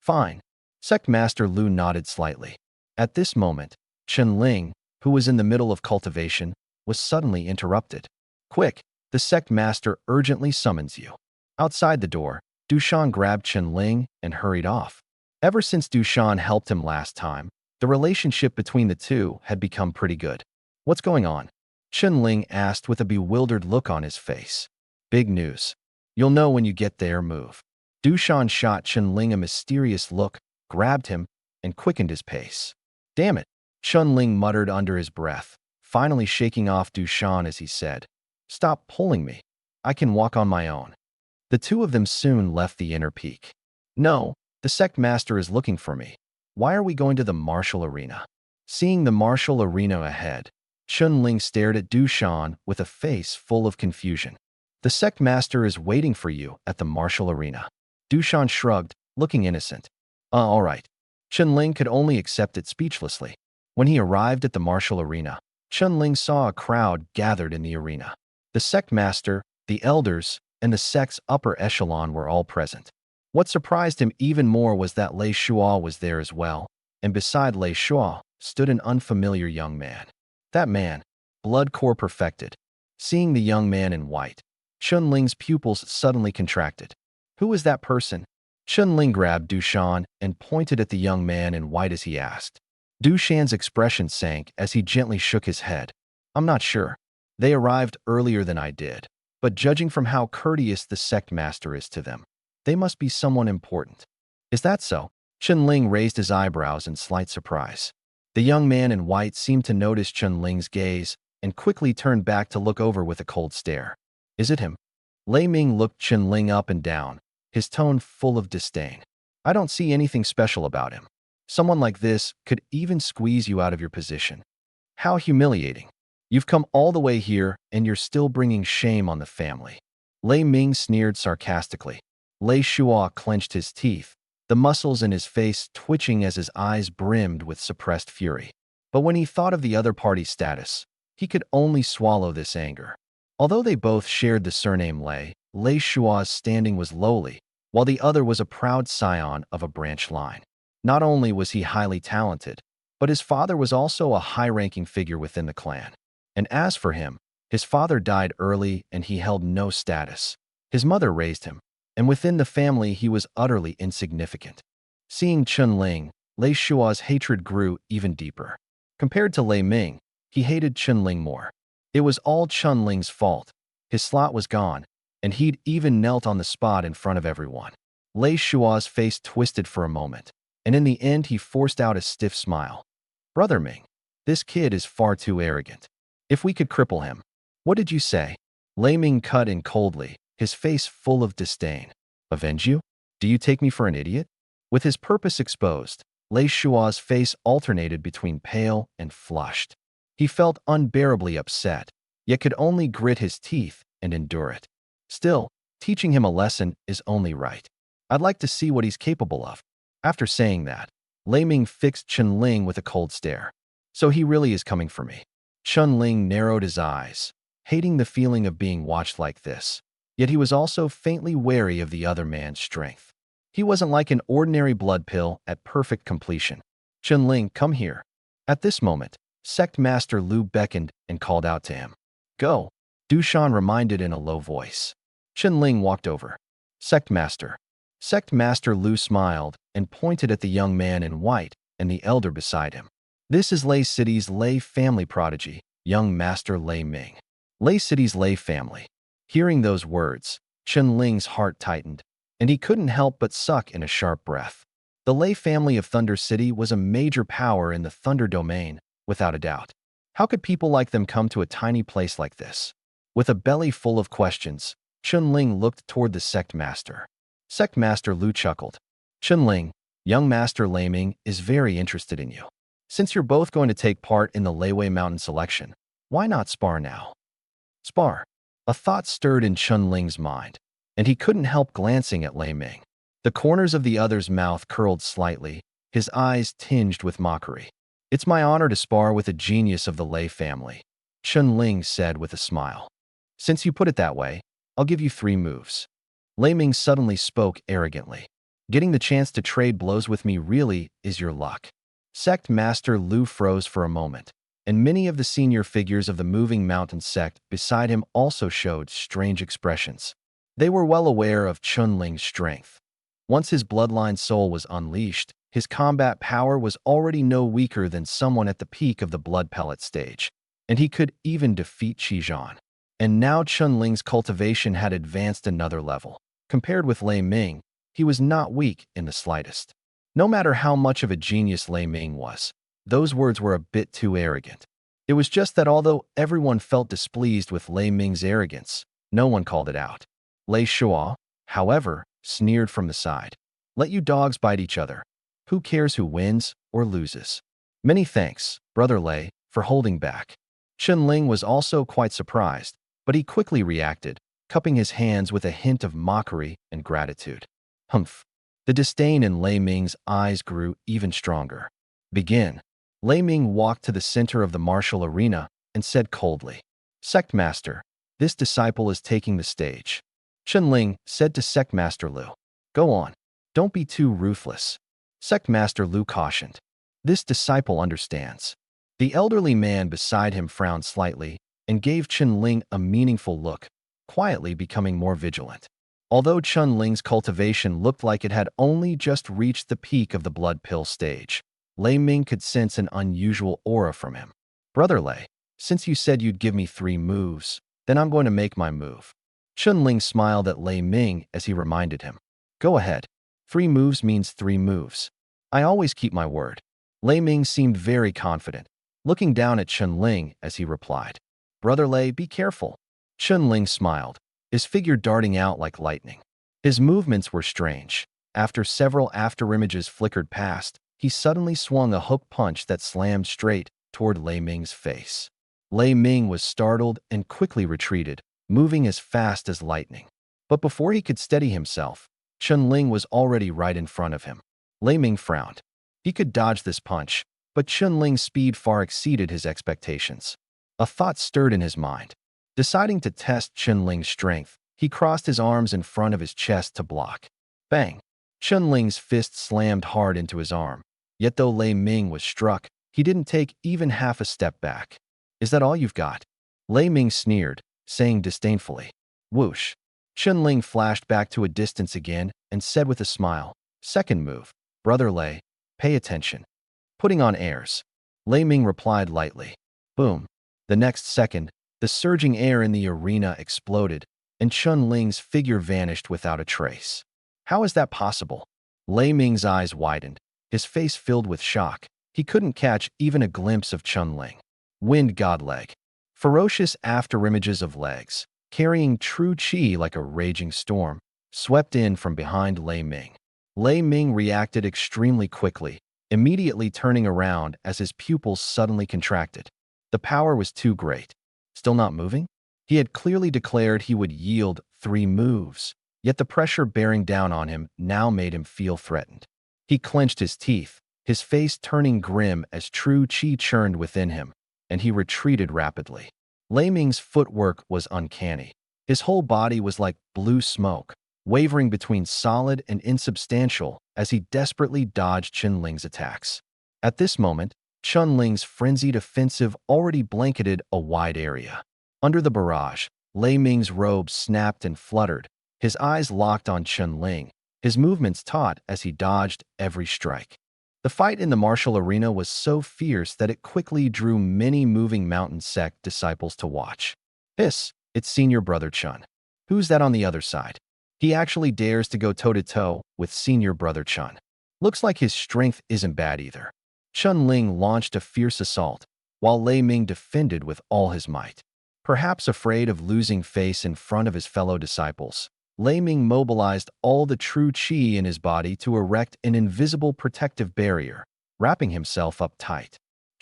Fine. Sect Master Lu nodded slightly. At this moment, Chen Ling, who was in the middle of cultivation, was suddenly interrupted. Quick, the sect master urgently summons you. Outside the door, Dushan grabbed Chen Ling and hurried off. Ever since Dushan helped him last time, the relationship between the two had become pretty good. What's going on? Chen Ling asked with a bewildered look on his face. Big news. You'll know when you get there, move. Dushan shot Chen Ling a mysterious look, grabbed him, and quickened his pace. Damn it, Chen Ling muttered under his breath, finally shaking off Dushan as he said, Stop pulling me. I can walk on my own. The two of them soon left the inner peak. No, the sect master is looking for me. Why are we going to the martial arena? Seeing the martial arena ahead, Chun-Ling stared at Dushan with a face full of confusion. The sect master is waiting for you at the martial arena. Dushan shrugged, looking innocent. All right. Chun-Ling could only accept it speechlessly. When he arrived at the martial arena, Chun-Ling saw a crowd gathered in the arena. The sect master, the elders, and the sect's upper echelon were all present. What surprised him even more was that Lei Shuo was there as well, and beside Lei Shuo stood an unfamiliar young man. That man, blood core perfected. Seeing the young man in white, Chun-Ling's pupils suddenly contracted. Who is that person? Chun-Ling grabbed Dushan and pointed at the young man in white as he asked. Dushan's expression sank as he gently shook his head. I'm not sure. They arrived earlier than I did, but judging from how courteous the sect master is to them, they must be someone important. Is that so? Chun-Ling raised his eyebrows in slight surprise. The young man in white seemed to notice Chun-Ling's gaze and quickly turned back to look over with a cold stare. Is it him? Lei Ming looked Chun-Ling up and down, his tone full of disdain. I don't see anything special about him. Someone like this could even squeeze you out of your position. How humiliating. You've come all the way here and you're still bringing shame on the family. Lei Ming sneered sarcastically. Lei Shuo clenched his teeth, the muscles in his face twitching as his eyes brimmed with suppressed fury. But when he thought of the other party's status, he could only swallow this anger. Although they both shared the surname Lei, Lei Shuo's standing was lowly, while the other was a proud scion of a branch line. Not only was he highly talented, but his father was also a high-ranking figure within the clan. And as for him, his father died early and he held no status. His mother raised him, and within the family he was utterly insignificant. Seeing Chun-Ling, Lei Shuo's hatred grew even deeper. Compared to Lei Ming, he hated Chun-Ling more. It was all Chun-Ling's fault. His slot was gone, and he'd even knelt on the spot in front of everyone. Lei Shuo's face twisted for a moment, and in the end he forced out a stiff smile. Brother Ming, this kid is far too arrogant. If we could cripple him. What did you say? Lei Ming cut in coldly, his face full of disdain. Avenge you? Do you take me for an idiot? With his purpose exposed, Lei Shuo's face alternated between pale and flushed. He felt unbearably upset, yet could only grit his teeth and endure it. Still, teaching him a lesson is only right. I'd like to see what he's capable of. After saying that, Lei Ming fixed Chun-Ling with a cold stare. So he really is coming for me. Chun-Ling narrowed his eyes, hating the feeling of being watched like this. Yet he was also faintly wary of the other man's strength. He wasn't like an ordinary blood pill at perfect completion. Chun-Ling, come here. At this moment, Sect Master Lu beckoned and called out to him. Go, Dushan reminded in a low voice. Chun-Ling walked over. Sect Master. Sect Master Lu smiled and pointed at the young man in white and the elder beside him. This is Lei City's Lei family prodigy, young Master Lei Ming. Lei City's Lei family. Hearing those words, Chun-Ling's heart tightened, and he couldn't help but suck in a sharp breath. The Lei family of Thunder City was a major power in the Thunder domain, without a doubt. How could people like them come to a tiny place like this? With a belly full of questions, Chun-Ling looked toward the Sect Master. Sect Master Lu chuckled. Chun-Ling, young Master Lei Ming is very interested in you. Since you're both going to take part in the Leiwei Mountain selection, why not spar now? Spar. A thought stirred in Chun-Ling's mind, and he couldn't help glancing at Lei Ming. The corners of the other's mouth curled slightly, his eyes tinged with mockery. It's my honor to spar with a genius of the Lei family, Chun-Ling said with a smile. Since you put it that way, I'll give you 3 moves. Lei Ming suddenly spoke arrogantly. Getting the chance to trade blows with me really is your luck. Sect Master Lu froze for a moment, and many of the senior figures of the moving mountain sect beside him also showed strange expressions. They were well aware of Chun-Ling's strength. Once his bloodline soul was unleashed, his combat power was already no weaker than someone at the peak of the blood pellet stage, and he could even defeat Qijian. And now Chun-Ling's cultivation had advanced another level. Compared with Lei Ming, he was not weak in the slightest. No matter how much of a genius Lei Ming was, those words were a bit too arrogant. It was just that although everyone felt displeased with Lei Ming's arrogance, no one called it out. Lei Shuo, however, sneered from the side. Let you dogs bite each other. Who cares who wins or loses? Many thanks, Brother Lei, for holding back. Ling was also quite surprised, but he quickly reacted, cupping his hands with a hint of mockery and gratitude. Humph. The disdain in Lei Ming's eyes grew even stronger. Begin. Lei Ming walked to the center of the martial arena and said coldly, Sect Master, this disciple is taking the stage. Ling said to Sect Master Lu, Go on. Don't be too ruthless. Sect Master Lu cautioned. This disciple understands. The elderly man beside him frowned slightly and gave Ling a meaningful look, quietly becoming more vigilant. Although Ling's cultivation looked like it had only just reached the peak of the blood pill stage, Lei Ming could sense an unusual aura from him. Brother Lei, since you said you'd give me 3 moves, then I'm going to make my move. Ling smiled at Lei Ming as he reminded him. Go ahead. 3 moves means 3 moves. I always keep my word. Lei Ming seemed very confident, looking down at Ling as he replied. Brother Lei, be careful. Ling smiled, his figure darting out like lightning. His movements were strange. After several afterimages flickered past, he suddenly swung a hook punch that slammed straight toward Lei Ming's face. Lei Ming was startled and quickly retreated, moving as fast as lightning. But before he could steady himself, Ling was already right in front of him. Lei Ming frowned. He could dodge this punch, but Ling's speed far exceeded his expectations. A thought stirred in his mind. Deciding to test Ling's strength, he crossed his arms in front of his chest to block. Bang! Ling's fist slammed hard into his arm. Yet though Lei Ming was struck, he didn't take even half a step back. Is that all you've got? Lei Ming sneered, saying disdainfully. Whoosh! Ling flashed back to a distance again and said with a smile, Second move, Brother Lei, pay attention. Putting on airs. Lei Ming replied lightly. Boom. The next second, the surging air in the arena exploded, and Ling's figure vanished without a trace. How is that possible? Lei Ming's eyes widened, his face filled with shock. He couldn't catch even a glimpse of Ling. Wind God Leg. Ferocious afterimages of legs, carrying true qi like a raging storm, swept in from behind Lei Ming. Lei Ming reacted extremely quickly, immediately turning around as his pupils suddenly contracted. The power was too great. Still not moving? He had clearly declared he would yield 3 moves, yet the pressure bearing down on him now made him feel threatened. He clenched his teeth, his face turning grim as true qi churned within him, and he retreated rapidly. Lei Ming's footwork was uncanny. His whole body was like blue smoke, wavering between solid and insubstantial as he desperately dodged Ling's attacks. At this moment, Ling's frenzied offensive already blanketed a wide area. Under the barrage, Lei Ming's robe snapped and fluttered, his eyes locked on Ling, his movements taut as he dodged every strike. The fight in the martial arena was so fierce that it quickly drew many moving mountain sect disciples to watch. It's Senior Brother Chun. Who's that on the other side? He actually dares to go toe-to-toe with Senior Brother Chun. Looks like his strength isn't bad either. Ling launched a fierce assault, while Lei Ming defended with all his might. Perhaps afraid of losing face in front of his fellow disciples, Lei Ming mobilized all the true qi in his body to erect an invisible protective barrier, wrapping himself up tight.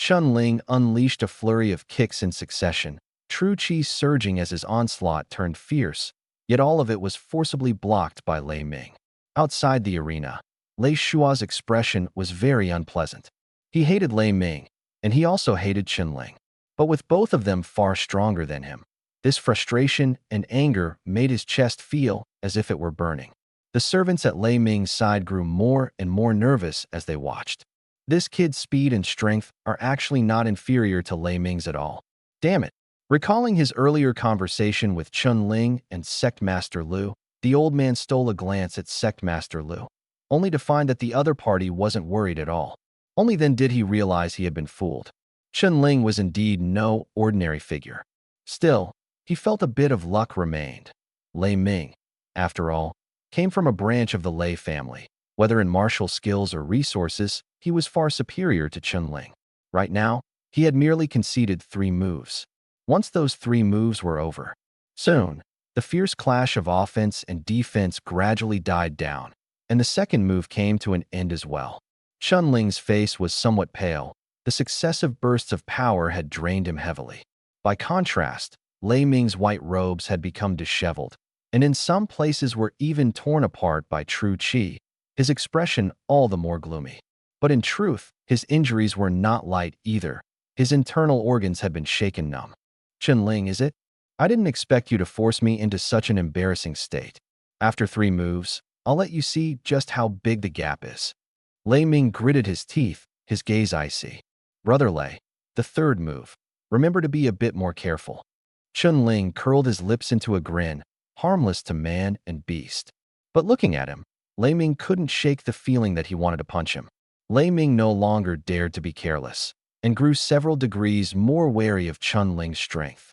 Ling unleashed a flurry of kicks in succession, true qi surging as his onslaught turned fierce, yet all of it was forcibly blocked by Lei Ming. Outside the arena, Lei Shua's expression was very unpleasant. He hated Lei Ming, and he also hated Ling. But with both of them far stronger than him, this frustration and anger made his chest feel as if it were burning. The servants at Lei Ming's side grew more and more nervous as they watched. This kid's speed and strength are actually not inferior to Lei Ming's at all. Damn it. Recalling his earlier conversation with Ling and Sect Master Lu, the old man stole a glance at Sect Master Lu, only to find that the other party wasn't worried at all. Only then did he realize he had been fooled. Ling was indeed no ordinary figure. Still, he felt a bit of luck remained. Lei Ming, after all, came from a branch of the Lei family. Whether in martial skills or resources, he was far superior to Ling. Right now, he had merely conceded 3 moves. Once those 3 moves were over, soon, the fierce clash of offense and defense gradually died down, and the second move came to an end as well. Ling's face was somewhat pale. The successive bursts of power had drained him heavily. By contrast, Lei Ming's white robes had become disheveled, and in some places were even torn apart by true qi, his expression all the more gloomy. But in truth, his injuries were not light either. His internal organs had been shaken numb. Ling, is it? I didn't expect you to force me into such an embarrassing state. After 3 moves, I'll let you see just how big the gap is. Lei Ming gritted his teeth, his gaze icy. Brother Lei, the 3rd move. Remember to be a bit more careful. Ling curled his lips into a grin, harmless to man and beast. But looking at him, Lei Ming couldn't shake the feeling that he wanted to punch him. Lei Ming no longer dared to be careless, and grew several degrees more wary of Ling's strength.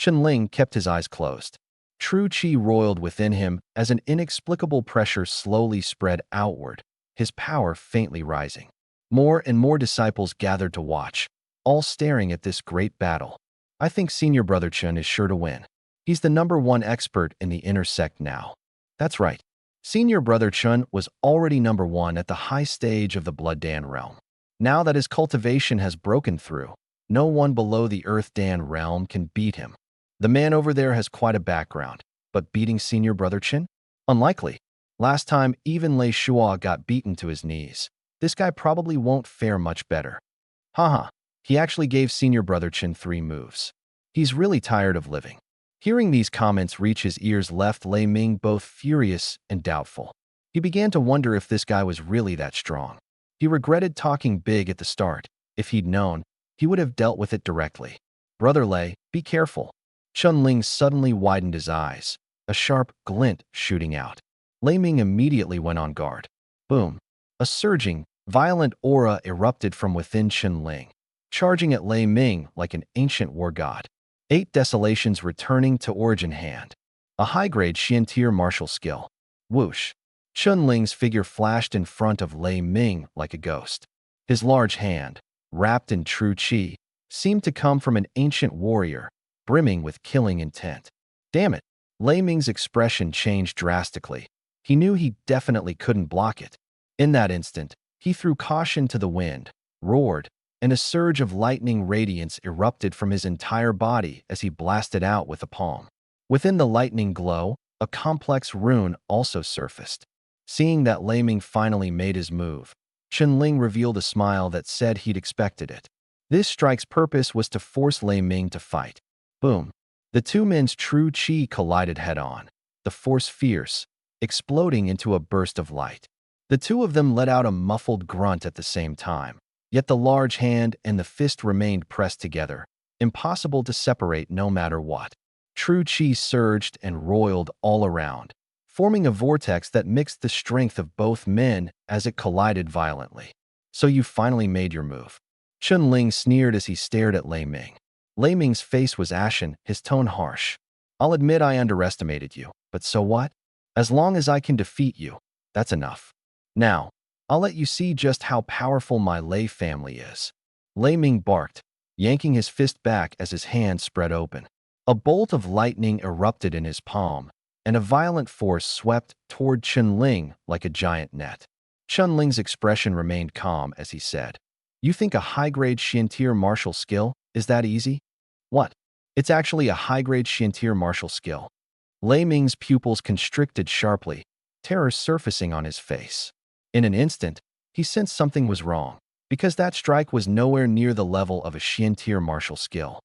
Ling kept his eyes closed. True qi roiled within him as an inexplicable pressure slowly spread outward, his power faintly rising. More and more disciples gathered to watch, all staring at this great battle. I think Senior Brother Chen is sure to win. He's the #1 expert in the inner sect now. That's right. Senior Brother Chen was already #1 at the high stage of the Blood Dan realm. Now that his cultivation has broken through, no one below the Earth Dan realm can beat him. The man over there has quite a background, but beating Senior Brother Chen? Unlikely. Last time, even Lei Shua got beaten to his knees. This guy probably won't fare much better. Haha, he actually gave Senior Brother Chen 3 moves. He's really tired of living. Hearing these comments reach his ears left Lei Ming both furious and doubtful. He began to wonder if this guy was really that strong. He regretted talking big at the start. If he'd known, he would have dealt with it directly. Brother Lei, be careful. Ling suddenly widened his eyes, a sharp glint shooting out. Lei Ming immediately went on guard. Boom. A surging, violent aura erupted from within Ling, charging at Lei Ming like an ancient war god. 8 desolations returning to origin hand. A high-grade Xian-tier martial skill. Whoosh. Ling's figure flashed in front of Lei Ming like a ghost. His large hand, wrapped in true qi, seemed to come from an ancient warrior, brimming with killing intent. Damn it. Lei Ming's expression changed drastically. He knew he definitely couldn't block it. In that instant, he threw caution to the wind, roared, and a surge of lightning radiance erupted from his entire body as he blasted out with a palm. Within the lightning glow, a complex rune also surfaced. Seeing that Lei Ming finally made his move, Ling revealed a smile that said he'd expected it. This strike's purpose was to force Lei Ming to fight. Boom. The 2 men's true qi collided head-on, the force fierce, exploding into a burst of light. The 2 of them let out a muffled grunt at the same time, yet the large hand and the fist remained pressed together, impossible to separate no matter what. True qi surged and roiled all around, forming a vortex that mixed the strength of both men as it collided violently. So you finally made your move. Ling sneered as he stared at Lei Ming. Lei Ming's face was ashen, his tone harsh. I'll admit I underestimated you, but so what? As long as I can defeat you, that's enough. Now, I'll let you see just how powerful my Lei family is. Lei Ming barked, yanking his fist back as his hand spread open. A bolt of lightning erupted in his palm, and a violent force swept toward Ling like a giant net. Ling's expression remained calm as he said, "You think a high-grade Xian-tier martial skill is that easy?" "What? It's actually a high-grade Xian-tier martial skill." Lei Ming's pupils constricted sharply, terror surfacing on his face. In an instant, he sensed something was wrong, because that strike was nowhere near the level of a Xian-tier martial skill.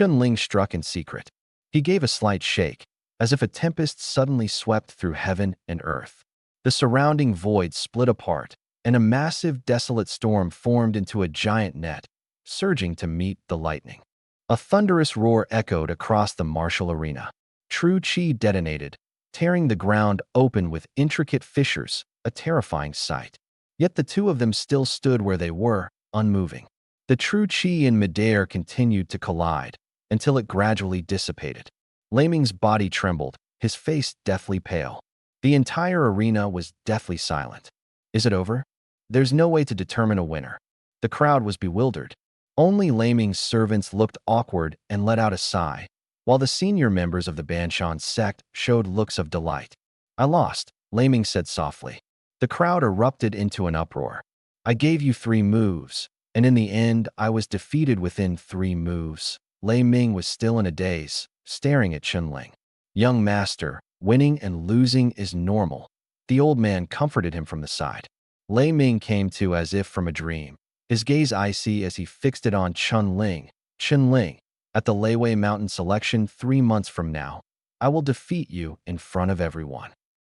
Ling struck in secret. He gave a slight shake, as if a tempest suddenly swept through heaven and earth. The surrounding void split apart, and a massive, desolate storm formed into a giant net, surging to meet the lightning. A thunderous roar echoed across the martial arena. True qi detonated, tearing the ground open with intricate fissures, a terrifying sight. Yet the 2 of them still stood where they were, unmoving. The true qi in midair continued to collide, until it gradually dissipated. Lei Ming's body trembled, his face deathly pale. The entire arena was deathly silent. Is it over? There's no way to determine a winner. The crowd was bewildered. Only Lei Ming's servants looked awkward and let out a sigh, while the senior members of the Banshan sect showed looks of delight. "I lost," Lei Ming said softly. The crowd erupted into an uproar. "I gave you 3 moves, and in the end I was defeated within 3 moves." Lei Ming was still in a daze, staring at Chunling. Young master, winning and losing is normal. The old man comforted him from the side. Lei Ming came to as if from a dream, his gaze icy as he fixed it on Chunling. Chunling, at the Leiwei Mountain selection 3 months from now, I will defeat you in front of everyone.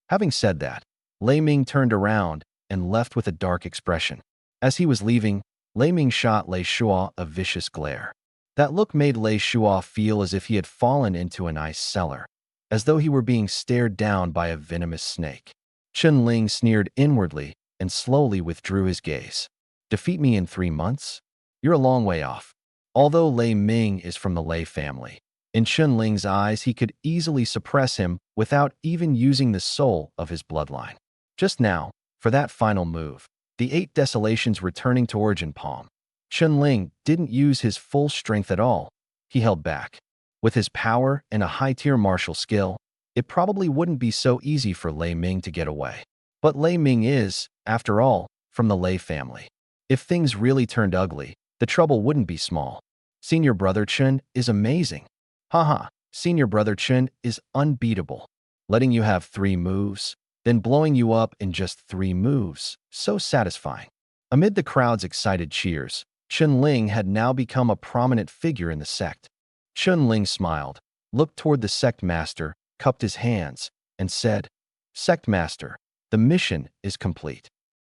Having said that, Lei Ming turned around and left with a dark expression. As he was leaving, Lei Ming shot Lei Shua a vicious glare. That look made Lei Shua feel as if he had fallen into an ice cellar, as though he were being stared down by a venomous snake. Chunling sneered inwardly and slowly withdrew his gaze. Defeat me in 3 months? You're a long way off. Although Lei Ming is from the Lei family, in Chunling's eyes he could easily suppress him without even using the soul of his bloodline. Just now, for that final move, the 8 desolations returning to Origin Palm, Chunling didn't use his full strength at all. He held back. With his power and a high-tier martial skill, it probably wouldn't be so easy for Lei Ming to get away. But Lei Ming is, after all, from the Lei family. If things really turned ugly, the trouble wouldn't be small. Senior Brother Chun is amazing. Haha, Senior Brother Chun is unbeatable. Letting you have 3 moves, then blowing you up in just 3 moves, so satisfying. Amid the crowd's excited cheers, Chunling had now become a prominent figure in the sect. Chunling smiled, looked toward the sect master, cupped his hands, and said, "Sect master, the mission is complete."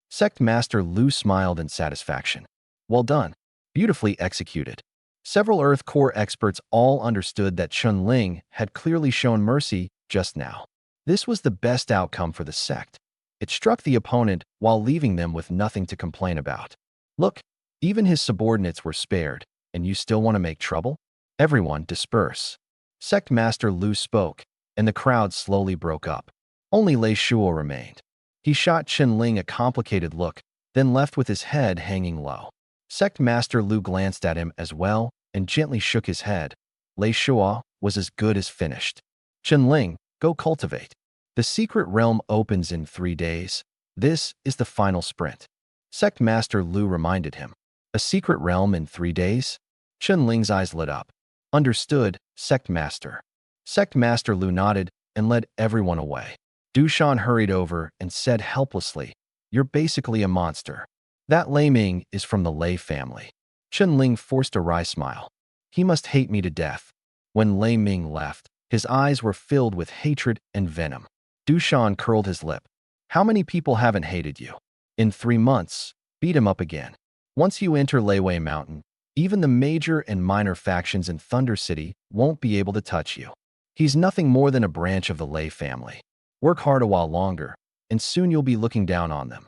Sect master Lu smiled in satisfaction. "Well done. Beautifully executed." Several Earth Core experts all understood that Chunling had clearly shown mercy just now. This was the best outcome for the sect. It struck the opponent while leaving them with nothing to complain about. Look, even his subordinates were spared, and you still want to make trouble? Everyone disperse. Sect Master Lu spoke, and the crowd slowly broke up. Only Lei Shua remained. He shot Chunling a complicated look, then left with his head hanging low. Sect Master Lu glanced at him as well and gently shook his head. Lei Shua was as good as finished. Chunling, go cultivate. The secret realm opens in 3 days. This is the final sprint. Sect Master Lu reminded him. A secret realm in 3 days? Chunling's eyes lit up. Understood, Sect Master. Sect Master Lu nodded and led everyone away. Dushan hurried over and said helplessly, "You're basically a monster." That Lei Ming is from the Lei family. Chunling forced a wry smile. He must hate me to death. When Lei Ming left, his eyes were filled with hatred and venom. Dushan curled his lip. How many people haven't hated you? In 3 months, beat him up again. Once you enter Leiwei Mountain, even the major and minor factions in Thunder City won't be able to touch you. He's nothing more than a branch of the Lei family. Work hard a while longer, and soon you'll be looking down on them.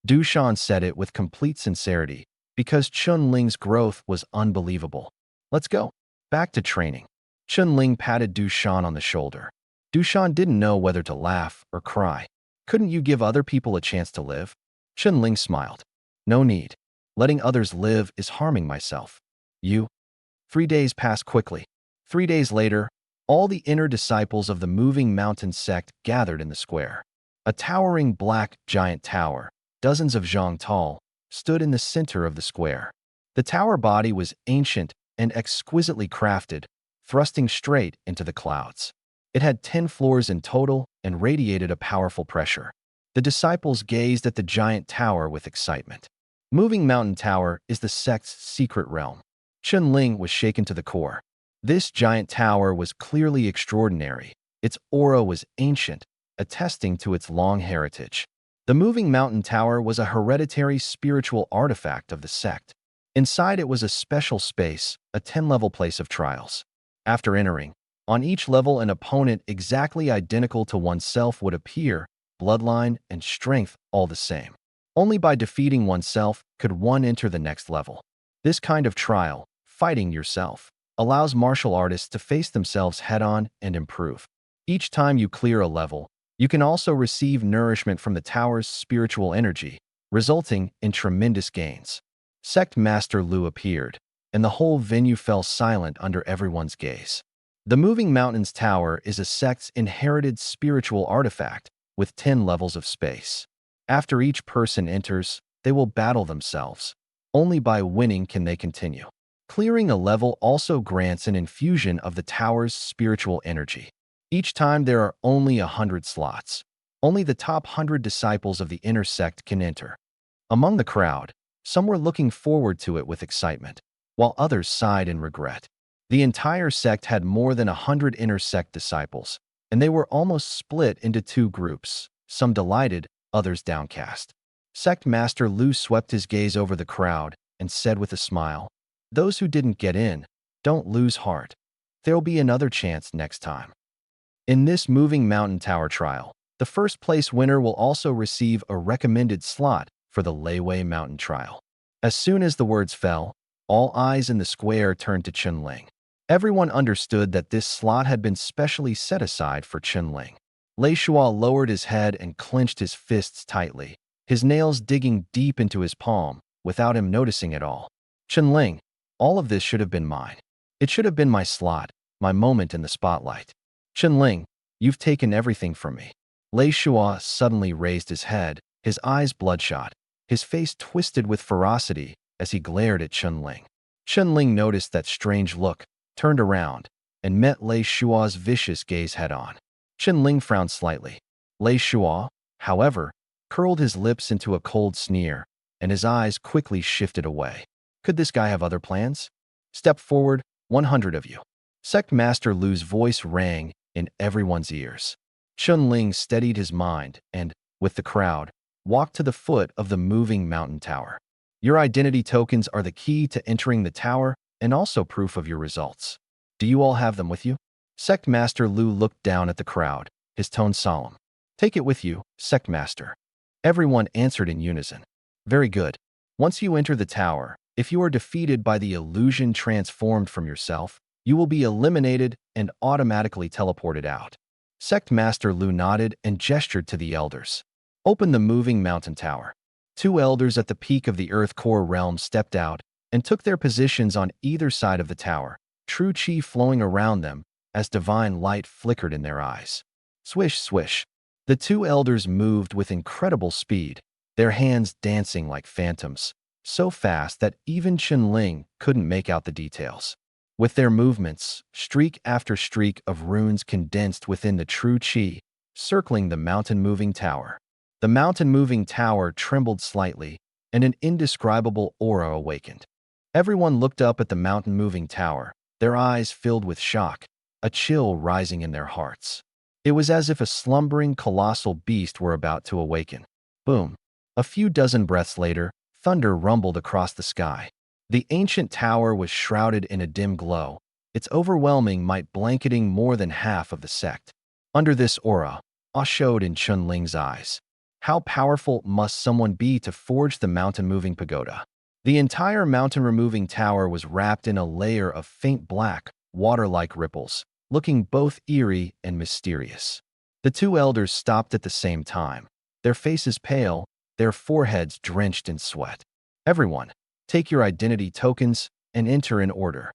Dushan said it with complete sincerity, because Chunling's growth was unbelievable. Let's go. Back to training. Chunling patted Dushan on the shoulder. Dushan didn't know whether to laugh or cry. Couldn't you give other people a chance to live? Chunling smiled. No need. Letting others live is harming myself. You? 3 days passed quickly. 3 days later, all the inner disciples of the moving mountain sect gathered in the square. A towering black giant tower, dozens of zhang tall, stood in the center of the square. The tower body was ancient and exquisitely crafted, thrusting straight into the clouds. It had 10 floors in total and radiated a powerful pressure. The disciples gazed at the giant tower with excitement. Moving Mountain Tower is the sect's secret realm. Chunling was shaken to the core. This giant tower was clearly extraordinary. Its aura was ancient, attesting to its long heritage. The Moving Mountain Tower was a hereditary spiritual artifact of the sect. Inside it was a special space, a 10-level place of trials. After entering, on each level an opponent exactly identical to oneself would appear, bloodline and strength all the same. Only by defeating oneself could one enter the next level. This kind of trial, fighting yourself, allows martial artists to face themselves head-on and improve. Each time you clear a level, you can also receive nourishment from the tower's spiritual energy, resulting in tremendous gains. Sect Master Lu appeared, and the whole venue fell silent under everyone's gaze. The Moving Mountains Tower is a sect's inherited spiritual artifact with 10 levels of space. After each person enters, they will battle themselves. Only by winning can they continue. Clearing a level also grants an infusion of the tower's spiritual energy. Each time there are only 100 slots. Only the top 100 disciples of the inner sect can enter. Among the crowd, some were looking forward to it with excitement, while others sighed in regret. The entire sect had more than 100 inner sect disciples, and they were almost split into two groups, some delighted, others downcast. Sect Master Lu swept his gaze over the crowd and said with a smile, "Those who didn't get in, don't lose heart. There'll be another chance next time." In this moving mountain tower trial, the first place winner will also receive a recommended slot for the Lei Mountain trial. As soon as the words fell, all eyes in the square turned to Chunling. Everyone understood that this slot had been specially set aside for Chunling. Lei Shua lowered his head and clenched his fists tightly, his nails digging deep into his palm without him noticing at all. "Chunling, all of this should have been mine. It should have been my slot, my moment in the spotlight. Chunling, you've taken everything from me." Lei Shua suddenly raised his head, his eyes bloodshot, his face twisted with ferocity as he glared at Chunling. Chunling noticed that strange look, turned around, and met Lei Shua's vicious gaze head-on. Chunling frowned slightly. Lei Shua, however, curled his lips into a cold sneer, and his eyes quickly shifted away. Could this guy have other plans? "Step forward, 100 of you." Sect Master Lu's voice rang in everyone's ears. Chunling steadied his mind and, with the crowd, walked to the foot of the moving mountain tower. "Your identity tokens are the key to entering the tower and also proof of your results. Do you all have them with you?" Sect Master Lu looked down at the crowd, his tone solemn. "Take it with you, Sect Master." Everyone answered in unison. "Very good. Once you enter the tower, if you are defeated by the illusion transformed from yourself, you will be eliminated and automatically teleported out." Sect Master Lu nodded and gestured to the elders. "Open the moving mountain tower." Two elders at the peak of the Earth Core realm stepped out and took their positions on either side of the tower, true chi flowing around them as divine light flickered in their eyes. Swish, swish. The two elders moved with incredible speed, their hands dancing like phantoms, so fast that even Chunling couldn't make out the details. With their movements, streak after streak of runes condensed within the true chi, circling the mountain-moving tower. The mountain-moving tower trembled slightly, and an indescribable aura awakened. Everyone looked up at the mountain-moving tower, their eyes filled with shock, a chill rising in their hearts. It was as if a slumbering colossal beast were about to awaken. Boom. A few dozen breaths later, thunder rumbled across the sky. The ancient tower was shrouded in a dim glow, its overwhelming might blanketing more than half of the sect. Under this aura, awe showed in Chunling's eyes. How powerful must someone be to forge the mountain-moving pagoda? The entire mountain-removing tower was wrapped in a layer of faint black, water-like ripples, looking both eerie and mysterious. The two elders stopped at the same time, their faces pale, their foreheads drenched in sweat. "Everyone, take your identity tokens and enter in order."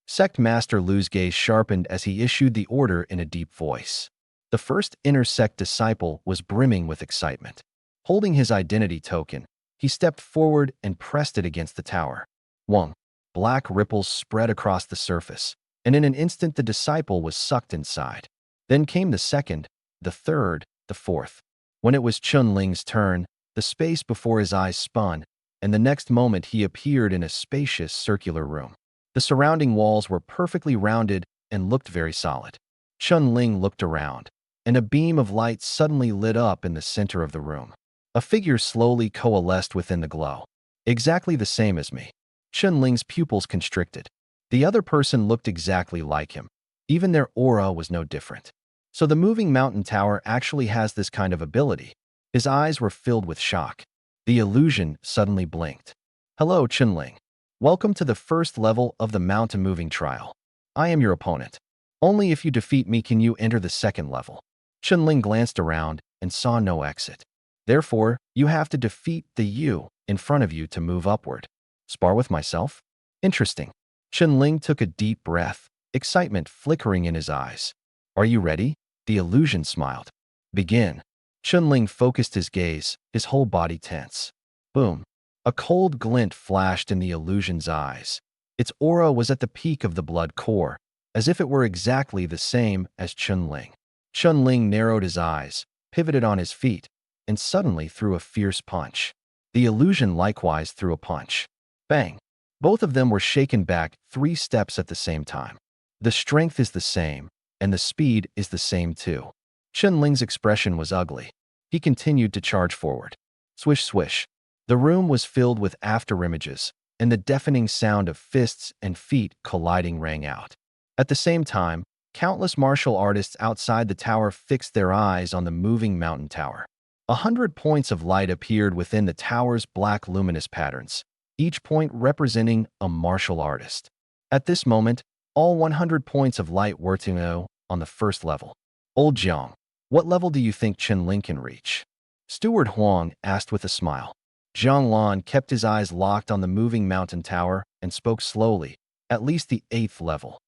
Sect Master Lu's gaze sharpened as he issued the order in a deep voice. The first inner sect disciple was brimming with excitement. Holding his identity token, he stepped forward and pressed it against the tower. Wong. Black ripples spread across the surface, and in an instant the disciple was sucked inside. Then came the second, the third, the fourth. When it was Chunling's turn, the space before his eyes spun, and the next moment he appeared in a spacious circular room. The surrounding walls were perfectly rounded and looked very solid. Chunling looked around, and a beam of light suddenly lit up in the center of the room. A figure slowly coalesced within the glow. Exactly the same as me. Chunling's pupils constricted. The other person looked exactly like him. Even their aura was no different. So the moving mountain tower actually has this kind of ability. His eyes were filled with shock. The illusion suddenly blinked. "Hello, Chunling. Welcome to the first level of the mountain-moving trial. I am your opponent. Only if you defeat me can you enter the second level." Chunling glanced around and saw no exit. "Therefore, you have to defeat the you in front of you to move upward." "Spar with myself? Interesting." Chunling took a deep breath, excitement flickering in his eyes. "Are you ready?" The illusion smiled. "Begin." Chunling focused his gaze, his whole body tense. Boom. A cold glint flashed in the illusion's eyes. Its aura was at the peak of the blood core, as if it were exactly the same as Chunling. Chunling narrowed his eyes, pivoted on his feet, and suddenly threw a fierce punch. The illusion likewise threw a punch. Bang! Both of them were shaken back 3 steps at the same time. The strength is the same, and the speed is the same too. Chunling's expression was ugly. He continued to charge forward. Swish, swish. The room was filled with afterimages, and the deafening sound of fists and feet colliding rang out. At the same time, countless martial artists outside the tower fixed their eyes on the moving mountain tower. 100 points of light appeared within the tower's black luminous patterns, each point representing a martial artist. At this moment, all 100 points of light were to know on the first level. Old Jiang, what level do you think Chunling can reach? Steward Huang asked with a smile. Zhang Lan kept his eyes locked on the moving mountain tower and spoke slowly, at least the 8th level.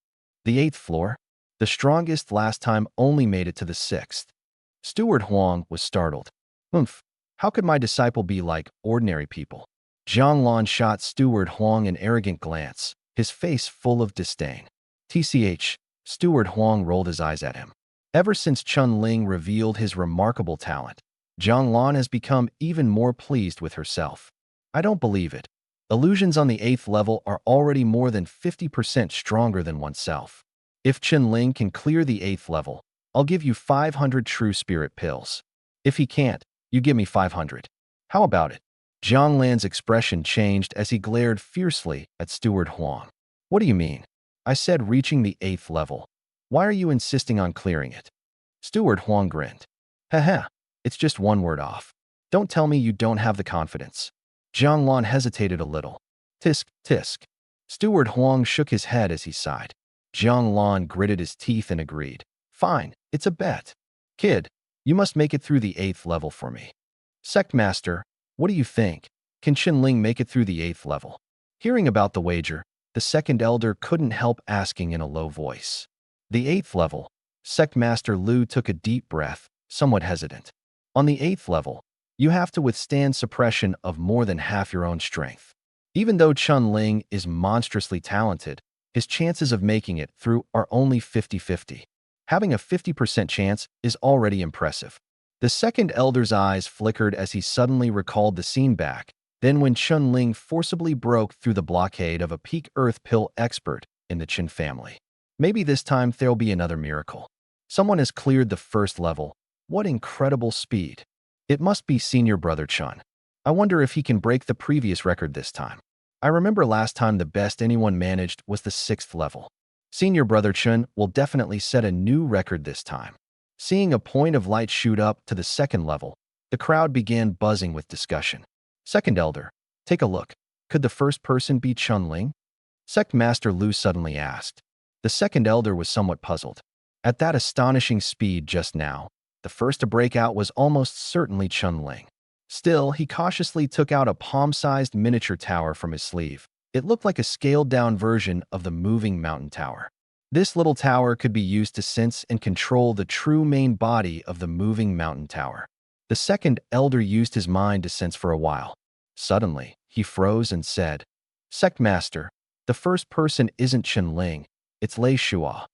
The 8th floor? The strongest last time only made it to the 6th. Steward Huang was startled. How could my disciple be like ordinary people? Zhang Lan shot Steward Huang an arrogant glance, his face full of disdain. TCH, Steward Huang rolled his eyes at him. Ever since Chunling revealed his remarkable talent, Zhang Lan has become even more pleased with herself. I don't believe it. Illusions on the 8th level are already more than 50% stronger than oneself. If Chunling can clear the 8th level, I'll give you 500 true spirit pills. If he can't, you give me 500. How about it? Zhang Lan's expression changed as he glared fiercely at Steward Huang. What do you mean? I said reaching the 8th level. Why are you insisting on clearing it? Steward Huang grinned. Haha, it's just one word off. Don't tell me you don't have the confidence. Zhang Lan hesitated a little. Tisk, tisk. Steward Huang shook his head as he sighed. Zhang Lan gritted his teeth and agreed. Fine, it's a bet. Kid, you must make it through the 8th level for me. Sect Master, what do you think? Can Chunling make it through the 8th level? Hearing about the wager, the second elder couldn't help asking in a low voice. The 8th level. Sect Master Lu took a deep breath, somewhat hesitant. On the 8th level, you have to withstand suppression of more than half your own strength. Even though Chunling is monstrously talented, his chances of making it through are only 50-50. Having a 50% chance is already impressive. The second elder's eyes flickered as he suddenly recalled the scene back, then when Chunling forcibly broke through the blockade of a peak earth pill expert in the Qin family. Maybe this time there'll be another miracle. Someone has cleared the 1st level. What incredible speed. It must be senior brother Chun. I wonder if he can break the previous record this time. I remember last time the best anyone managed was the 6th level. Senior brother Chun will definitely set a new record this time. Seeing a point of light shoot up to the 2nd level, the crowd began buzzing with discussion. Second elder, take a look. Could the first person be Chunling? Sect Master Lu suddenly asked. The second elder was somewhat puzzled. At that astonishing speed just now, the first to break out was almost certainly Chunling. Still, he cautiously took out a palm-sized miniature tower from his sleeve. It looked like a scaled-down version of the moving mountain tower. This little tower could be used to sense and control the true main body of the moving mountain tower. The second elder used his mind to sense for a while. Suddenly, he froze and said, Sect Master, the first person isn't Chunling, it's Lei Shua.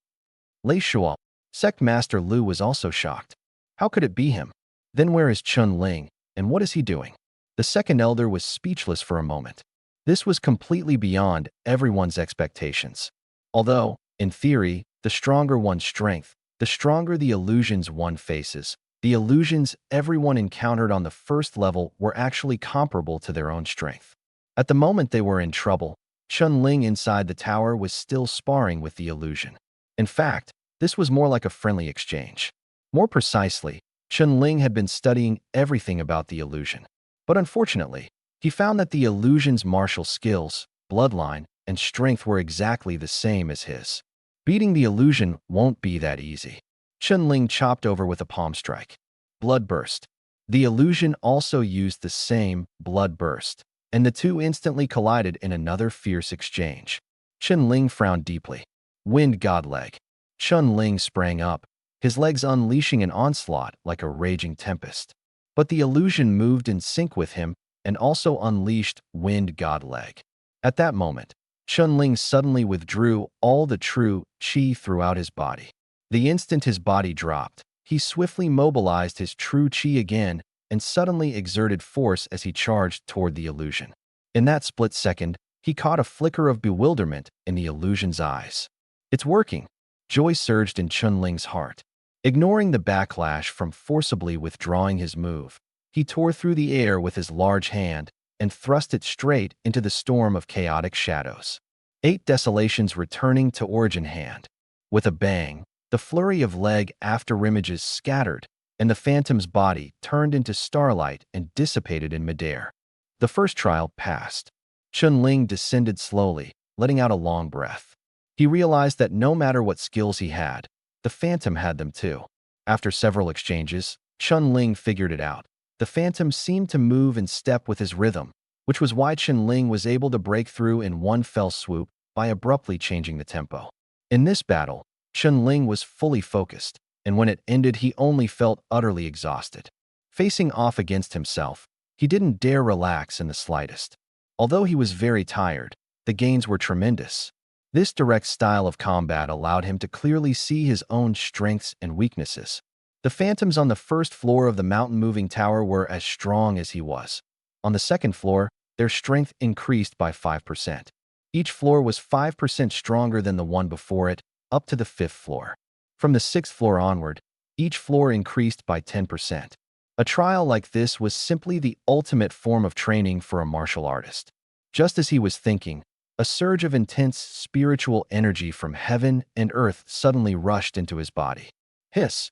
Lei Shua. Sect Master Lu was also shocked. How could it be him? Then where is Chunling, and what is he doing? The second elder was speechless for a moment. This was completely beyond everyone's expectations. Although, in theory, the stronger one's strength, the stronger the illusions one faces. The illusions everyone encountered on the 1st level were actually comparable to their own strength. At the moment they were in trouble, Chunling inside the tower was still sparring with the illusion. In fact, this was more like a friendly exchange. More precisely, Chunling had been studying everything about the illusion. But unfortunately, he found that the illusion's martial skills, bloodline, and strength were exactly the same as his. Beating the illusion won't be that easy. Chunling chopped over with a palm strike. Blood burst. The illusion also used the same blood burst, and the two instantly collided in another fierce exchange. Chunling frowned deeply. Wind god leg. Chunling sprang up, his legs unleashing an onslaught like a raging tempest. But the illusion moved in sync with him and also unleashed wind god leg. At that moment, Chun-Ling suddenly withdrew all the true qi throughout his body. The instant his body dropped, he swiftly mobilized his true qi again and suddenly exerted force as he charged toward the illusion. In that split second, he caught a flicker of bewilderment in the illusion's eyes. "It's working!" Joy surged in Chun-Ling's heart. Ignoring the backlash from forcibly withdrawing his move, he tore through the air with his large hand and thrust it straight into the storm of chaotic shadows. 8 Desolations returning to Origin Hand. With a bang, the flurry of leg after images scattered, and the phantom's body turned into starlight and dissipated in midair. The first trial passed. Chun-Ling descended slowly, letting out a long breath. He realized that no matter what skills he had, the phantom had them too. After several exchanges, Chun-Ling figured it out. The phantom seemed to move in step with his rhythm, which was why Chun-Ling was able to break through in one fell swoop by abruptly changing the tempo. In this battle, Chun-Ling was fully focused, and when it ended he only felt utterly exhausted. Facing off against himself, he didn't dare relax in the slightest. Although he was very tired, the gains were tremendous. This direct style of combat allowed him to clearly see his own strengths and weaknesses. The phantoms on the first floor of the mountain-moving tower were as strong as he was. On the second floor, their strength increased by 5%. Each floor was 5% stronger than the one before it, up to the 5th floor. From the 6th floor onward, each floor increased by 10%. A trial like this was simply the ultimate form of training for a martial artist. Just as he was thinking, a surge of intense spiritual energy from heaven and earth suddenly rushed into his body. Hiss!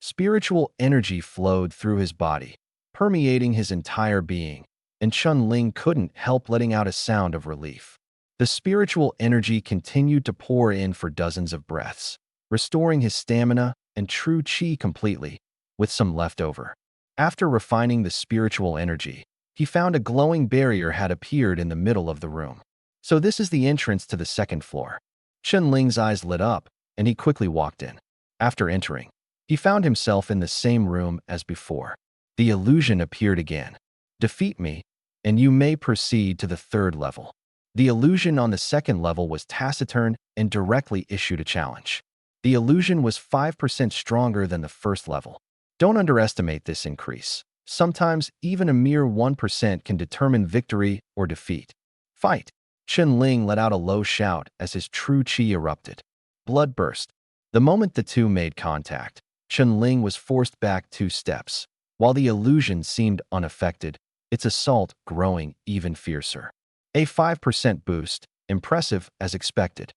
Spiritual energy flowed through his body, permeating his entire being, and Chun-Ling couldn't help letting out a sound of relief. The spiritual energy continued to pour in for dozens of breaths, restoring his stamina and true qi completely, with some left over. After refining the spiritual energy, he found a glowing barrier had appeared in the middle of the room. So this is the entrance to the 2nd floor. Chun-Ling's eyes lit up, and he quickly walked in. After entering, he found himself in the same room as before. The illusion appeared again. "Defeat me, and you may proceed to the 3rd level." The illusion on the 2nd level was taciturn and directly issued a challenge. The illusion was 5% stronger than the 1st level. Don't underestimate this increase. Sometimes even a mere 1% can determine victory or defeat. "Fight!" Chun-Ling let out a low shout as his true qi erupted. Blood burst. The moment the two made contact, Chun-Ling was forced back 2 steps. While the illusion seemed unaffected, its assault growing even fiercer. A 5% boost, impressive as expected.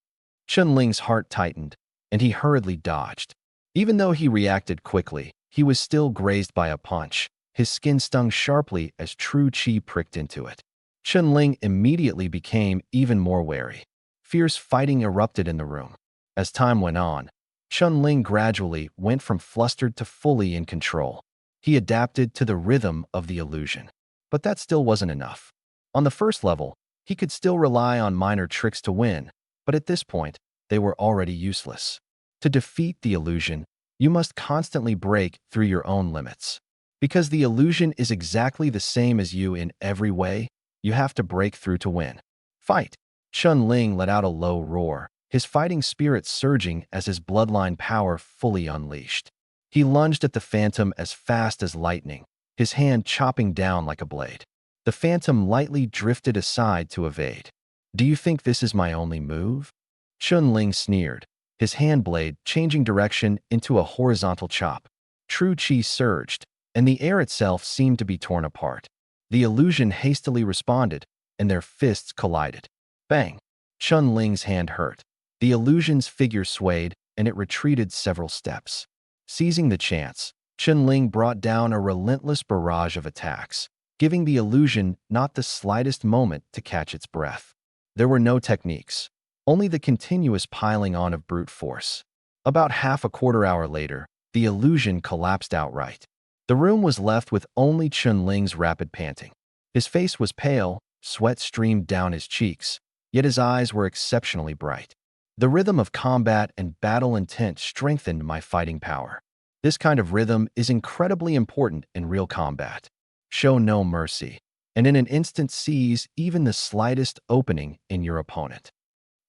Chun-Ling's heart tightened, and he hurriedly dodged. Even though he reacted quickly, he was still grazed by a punch. His skin stung sharply as true qi pricked into it. Chun-Ling immediately became even more wary. Fierce fighting erupted in the room. As time went on, Chun-Ling gradually went from flustered to fully in control. He adapted to the rhythm of the illusion. But that still wasn't enough. On the 1st level, he could still rely on minor tricks to win, but at this point, they were already useless. To defeat the illusion, you must constantly break through your own limits. Because the illusion is exactly the same as you in every way, you have to break through to win. "Fight!" Chun-Ling let out a low roar, his fighting spirit surging as his bloodline power fully unleashed. He lunged at the phantom as fast as lightning, his hand chopping down like a blade. The phantom lightly drifted aside to evade. "Do you think this is my only move?" Chun-Ling sneered, his hand blade changing direction into a horizontal chop. True qi surged, and the air itself seemed to be torn apart. The illusion hastily responded, and their fists collided. Bang! Chun-Ling's hand hurt. The illusion's figure swayed, and it retreated several steps. Seizing the chance, Chun-Ling brought down a relentless barrage of attacks, giving the illusion not the slightest moment to catch its breath. There were no techniques, only the continuous piling on of brute force. About half a quarter hour later, the illusion collapsed outright. The room was left with only Chun-Ling's rapid panting. His face was pale, sweat streamed down his cheeks, yet his eyes were exceptionally bright. The rhythm of combat and battle intent strengthened my fighting power. This kind of rhythm is incredibly important in real combat. Show no mercy, and in an instant seize even the slightest opening in your opponent.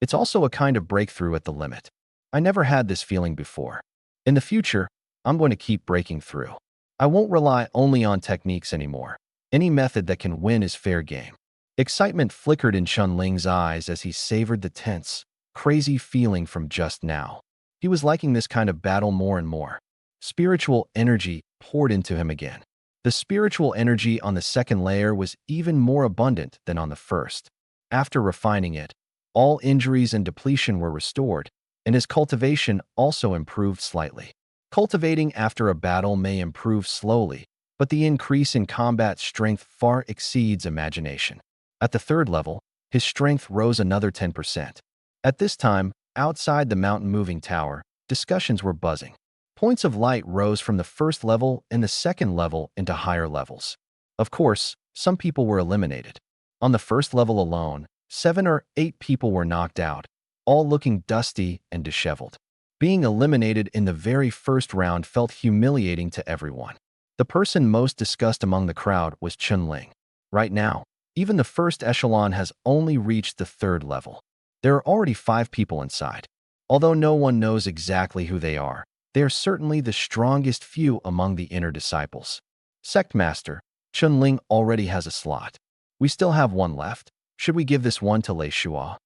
It's also a kind of breakthrough at the limit. I never had this feeling before. In the future, I'm going to keep breaking through. I won't rely only on techniques anymore. Any method that can win is fair game. Excitement flickered in Chun-Ling's eyes as he savored the tense, crazy feeling from just now. He was liking this kind of battle more and more. Spiritual energy poured into him again. The spiritual energy on the second layer was even more abundant than on the first. After refining it, all injuries and depletion were restored, and his cultivation also improved slightly. Cultivating after a battle may improve slowly, but the increase in combat strength far exceeds imagination. At the third level, his strength rose another 10%. At this time, outside the mountain-moving tower, discussions were buzzing. Points of light rose from the first level and the second level into higher levels. Of course, some people were eliminated. On the first level alone, 7 or 8 people were knocked out, all looking dusty and disheveled. Being eliminated in the very first round felt humiliating to everyone. The person most discussed among the crowd was Chun-Ling. Right now, even the first echelon has only reached the third level. There are already 5 people inside. Although no one knows exactly who they are certainly the strongest few among the inner disciples. Sect Master, Chun-Ling already has a slot. We still have one left. Should we give this one to Lei Shua?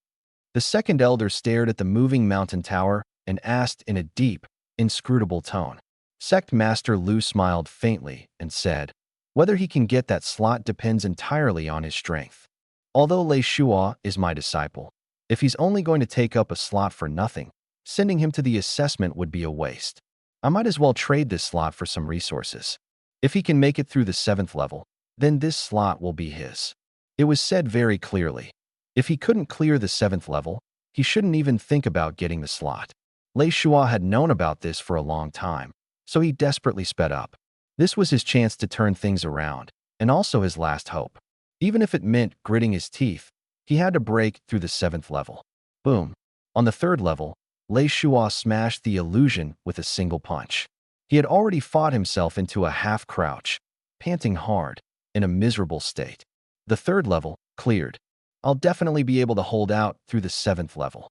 The second elder stared at the moving mountain tower and asked in a deep, inscrutable tone. Sect Master Lu smiled faintly and said, "Whether he can get that slot depends entirely on his strength. Although Lei Shua is my disciple, if he's only going to take up a slot for nothing, sending him to the assessment would be a waste. I might as well trade this slot for some resources. If he can make it through the 7th level, then this slot will be his." It was said very clearly. If he couldn't clear the 7th level, he shouldn't even think about getting the slot. Lei Shua had known about this for a long time, so he desperately sped up. This was his chance to turn things around, and also his last hope. Even if it meant gritting his teeth, he had to break through the 7th level. Boom. On the 3rd level, Lei Shua smashed the illusion with a single punch. He had already fought himself into a half-crouch, panting hard, in a miserable state. The 3rd level, cleared. I'll definitely be able to hold out through the 7th level.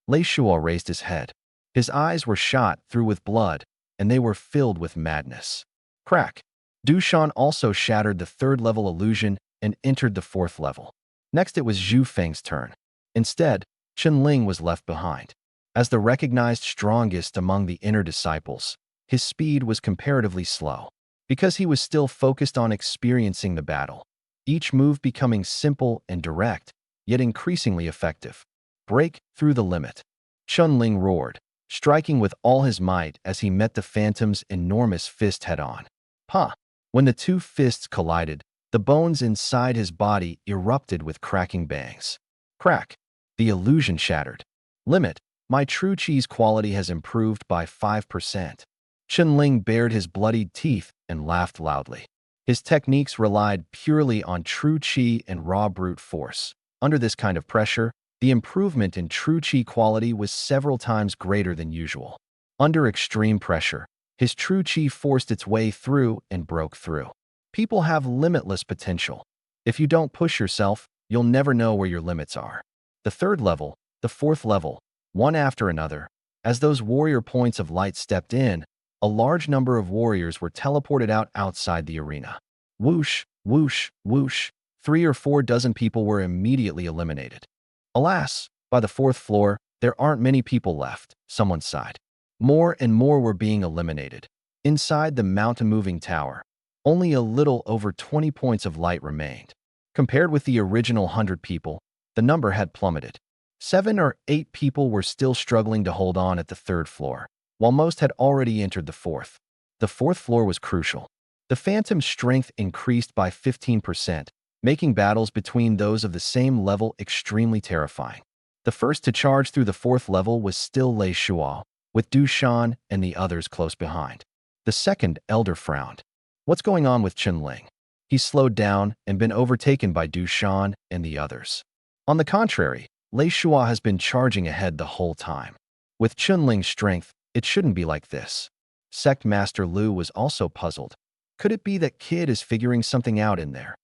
Lei Shua raised his head. His eyes were shot through with blood, and they were filled with madness. Crack. Dushan also shattered the 3rd level illusion and entered the 4th level. Next it was Zhu Feng's turn. Instead, Chun-Ling was left behind. As the recognized strongest among the inner disciples, his speed was comparatively slow, because he was still focused on experiencing the battle, each move becoming simple and direct, yet increasingly effective. Break through the limit. Chun-Ling roared, striking with all his might as he met the phantom's enormous fist head-on. Pa! When the two fists collided, the bones inside his body erupted with cracking bangs. Crack! The illusion shattered. Limit. My true chi's quality has improved by 5%. Chun-Ling bared his bloodied teeth and laughed loudly. His techniques relied purely on true chi and raw brute force. Under this kind of pressure, the improvement in true chi quality was several times greater than usual. Under extreme pressure, his true chi forced its way through and broke through. People have limitless potential. If you don't push yourself, you'll never know where your limits are. The 3rd level, the 4th level, one after another, as those warrior points of light stepped in, a large number of warriors were teleported out outside the arena. Whoosh, whoosh, whoosh, 3 or 4 dozen people were immediately eliminated. Alas, by the 4th floor, there aren't many people left, someone sighed. More and more were being eliminated. Inside the mountain-moving tower, only a little over 20 points of light remained. Compared with the original 100 people, the number had plummeted. 7 or 8 people were still struggling to hold on at the 3rd floor, while most had already entered the 4th. The 4th floor was crucial. The Phantom's strength increased by 15%, making battles between those of the same level extremely terrifying. The first to charge through the 4th level was still Lei Shua, with Du Shan and the others close behind. The second elder frowned. What's going on with Chun-Ling? He slowed down and been overtaken by Du Shan and the others. On the contrary, Lei Shua has been charging ahead the whole time. With Chun-Ling's strength, it shouldn't be like this. Sect Master Lu was also puzzled. Could it be that kid is figuring something out in there?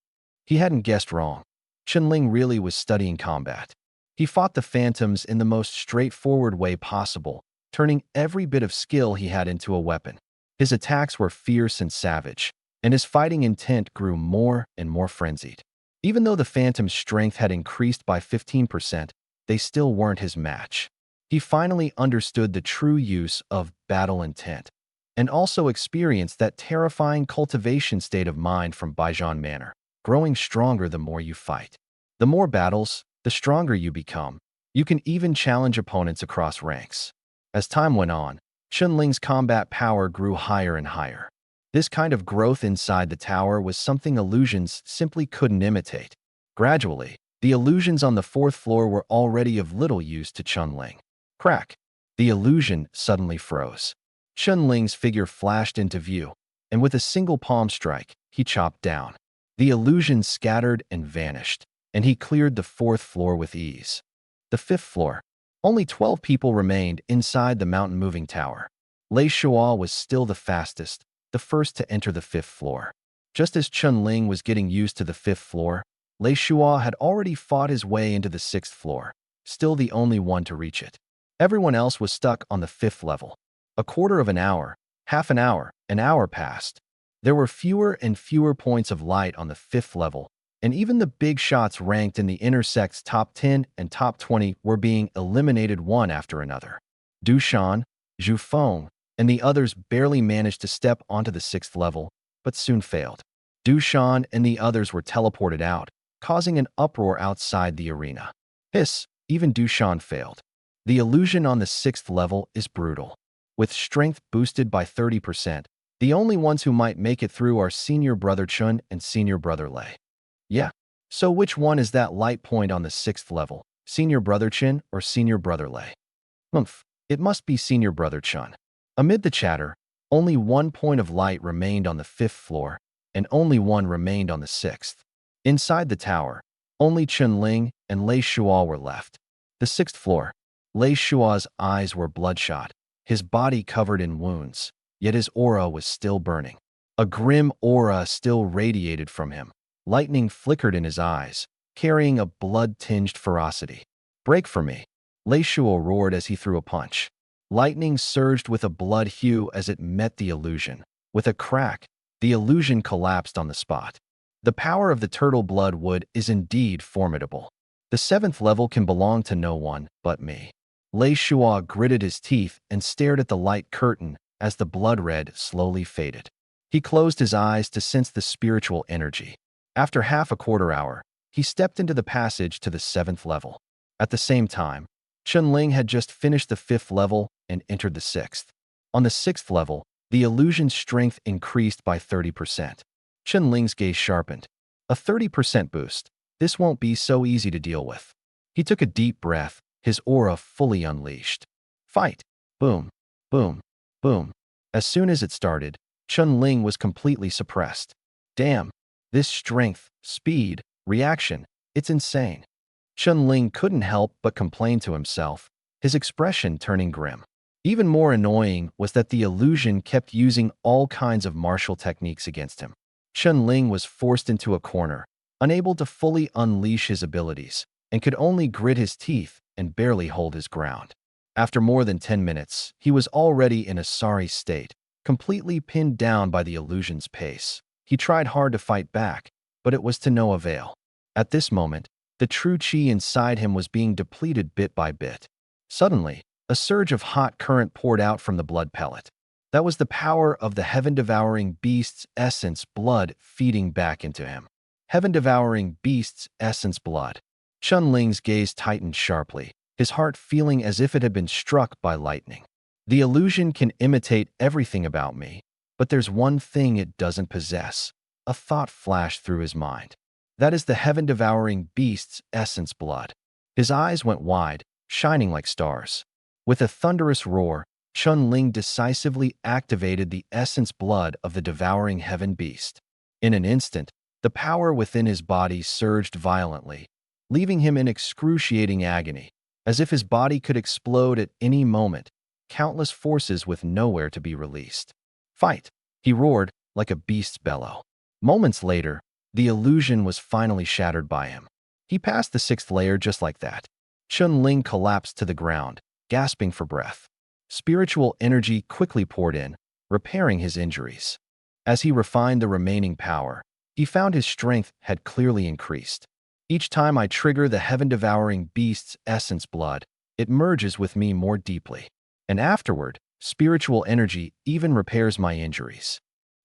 He hadn't guessed wrong. Chun-Ling really was studying combat. He fought the phantoms in the most straightforward way possible, turning every bit of skill he had into a weapon. His attacks were fierce and savage, and his fighting intent grew more and more frenzied. Even though the phantom's strength had increased by 15%, they still weren't his match. He finally understood the true use of battle intent, and also experienced that terrifying cultivation state of mind from Baijian Manor, growing stronger the more you fight. The more battles, the stronger you become. You can even challenge opponents across ranks. As time went on, Chunling's combat power grew higher and higher. This kind of growth inside the tower was something illusions simply couldn't imitate. Gradually, the illusions on the fourth floor were already of little use to Chunling. Crack! The illusion suddenly froze. Chunling's figure flashed into view, and with a single palm strike, he chopped down. The illusion scattered and vanished, and he cleared the fourth floor with ease. The fifth floor. Only 12 people remained inside the mountain-moving tower. Lei Shuo was still the fastest, the first to enter the fifth floor. Just as Chunling was getting used to the fifth floor, Lei Shuo had already fought his way into the sixth floor, still the only one to reach it. Everyone else was stuck on the fifth level. A quarter of an hour, half an hour passed. There were fewer and fewer points of light on the fifth level, and even the big shots ranked in the inner sect's top 10 and top 20 were being eliminated one after another. Du Shan, Zhu Feng, and the others barely managed to step onto the sixth level, but soon failed. Du Shan and the others were teleported out, causing an uproar outside the arena. Hiss, even Du Shan failed. The illusion on the sixth level is brutal. With strength boosted by 30%, the only ones who might make it through are Senior Brother Chun and Senior Brother Lei. Yeah, so which one is that light point on the sixth level, Senior Brother Chun or Senior Brother Lei? It must be Senior Brother Chun. Amid the chatter, only one point of light remained on the fifth floor, and only one remained on the sixth. Inside the tower, only Chunling and Lei Shuo were left. The sixth floor. Lei Shuo's eyes were bloodshot, his body covered in wounds, yet his aura was still burning. A grim aura still radiated from him. Lightning flickered in his eyes, carrying a blood-tinged ferocity. "Break for me!" Lei Shuo roared as he threw a punch. Lightning surged with a blood hue as it met the illusion. With a crack, the illusion collapsed on the spot. The power of the turtle blood wood is indeed formidable. The seventh level can belong to no one but me. Lei Shuo gritted his teeth and stared at the light curtain as the blood red slowly faded. He closed his eyes to sense the spiritual energy. After half a quarter hour, he stepped into the passage to the seventh level. At the same time, Chunling had just finished the fifth level and entered the sixth. On the sixth level, the illusion's strength increased by 30%. Chunling's gaze sharpened. A 30% boost. This won't be so easy to deal with. He took a deep breath, his aura fully unleashed. Fight! Boom, boom, boom. As soon as it started, Chunling was completely suppressed. Damn, this strength, speed, reaction, it's insane. Chunling couldn't help but complain to himself, his expression turning grim. Even more annoying was that the illusion kept using all kinds of martial techniques against him. Chunling was forced into a corner, unable to fully unleash his abilities, and could only grit his teeth and barely hold his ground. After more than 10 minutes, he was already in a sorry state, completely pinned down by the illusion's pace. He tried hard to fight back, but it was to no avail. At this moment, the true chi inside him was being depleted bit by bit. Suddenly, a surge of hot current poured out from the blood pellet. That was the power of the heaven-devouring beast's essence blood feeding back into him. Heaven-devouring beast's essence blood. Chunling's gaze tightened sharply, his heart feeling as if it had been struck by lightning. The illusion can imitate everything about me, but there's one thing it doesn't possess. A thought flashed through his mind. That is the heaven-devouring beast's essence blood. His eyes went wide, shining like stars. With a thunderous roar, Chunling decisively activated the essence blood of the devouring heaven beast. In an instant, the power within his body surged violently, leaving him in excruciating agony, as if his body could explode at any moment, countless forces with nowhere to be released. "Fight!" he roared, like a beast's bellow. Moments later, the illusion was finally shattered by him. He passed the sixth layer just like that. Chun Ling collapsed to the ground, gasping for breath. Spiritual energy quickly poured in, repairing his injuries. As he refined the remaining power, he found his strength had clearly increased. Each time I trigger the heaven-devouring beast's essence blood, it merges with me more deeply. And afterward, spiritual energy even repairs my injuries.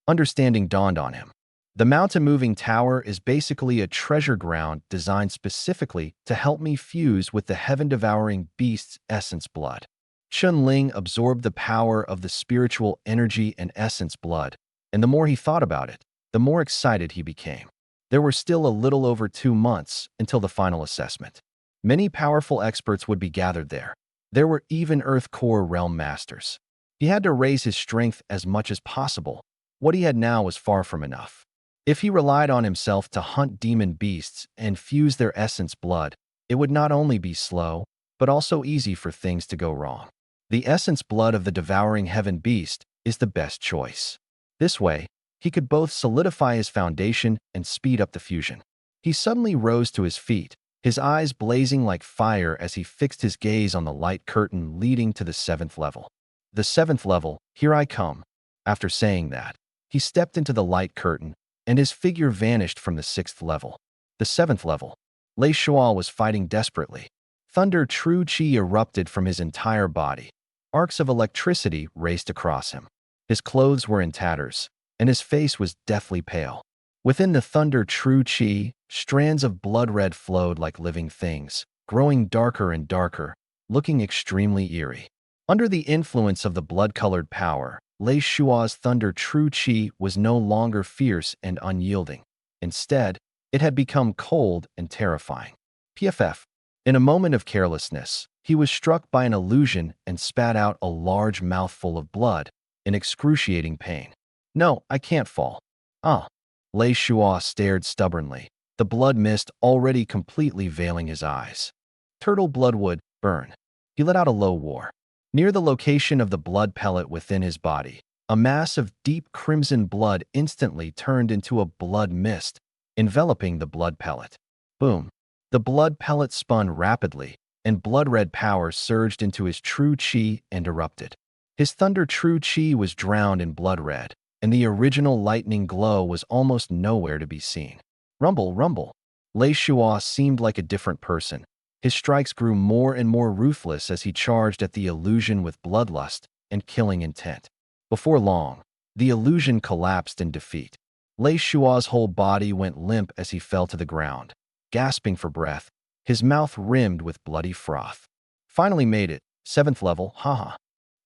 Understanding dawned on him. The mountain-moving tower is basically a treasure ground designed specifically to help me fuse with the heaven-devouring beast's essence blood. Chun Ling absorbed the power of the spiritual energy and essence blood, and the more he thought about it, the more excited he became. There were still a little over 2 months until the final assessment. Many powerful experts would be gathered there. There were even Earth Core Realm Masters. He had to raise his strength as much as possible. What he had now was far from enough. If he relied on himself to hunt demon beasts and fuse their essence blood, it would not only be slow, but also easy for things to go wrong. The essence blood of the devouring heaven beast is the best choice. This way, he could both solidify his foundation and speed up the fusion. He suddenly rose to his feet, his eyes blazing like fire as he fixed his gaze on the light curtain leading to the 7th level. The 7th level, here I come. After saying that, he stepped into the light curtain, and his figure vanished from the 6th level. The 7th level. Lei Shuo was fighting desperately. Thunder true qi erupted from his entire body. Arcs of electricity raced across him. His clothes were in tatters, and his face was deathly pale. Within the thunder true qi, strands of blood red flowed like living things, growing darker and darker, looking extremely eerie. Under the influence of the blood-colored power, Lei Shuo's thunder true qi was no longer fierce and unyielding. Instead, it had become cold and terrifying. PFF. In a moment of carelessness, he was struck by an illusion and spat out a large mouthful of blood, in excruciating pain. No, I can't fall. Ah. Lei Shuo stared stubbornly, the blood mist already completely veiling his eyes. Turtle blood would burn. He let out a low roar. Near the location of the blood pellet within his body, a mass of deep crimson blood instantly turned into a blood mist, enveloping the blood pellet. Boom. The blood pellet spun rapidly, and blood-red power surged into his true qi and erupted. His thunder true qi was drowned in blood red, and the original lightning glow was almost nowhere to be seen. Rumble, rumble. Lei Shuo seemed like a different person. His strikes grew more and more ruthless as he charged at the illusion with bloodlust and killing intent. Before long, the illusion collapsed in defeat. Lei Shuo's whole body went limp as he fell to the ground, gasping for breath, his mouth rimmed with bloody froth. Finally made it, 7th level, haha.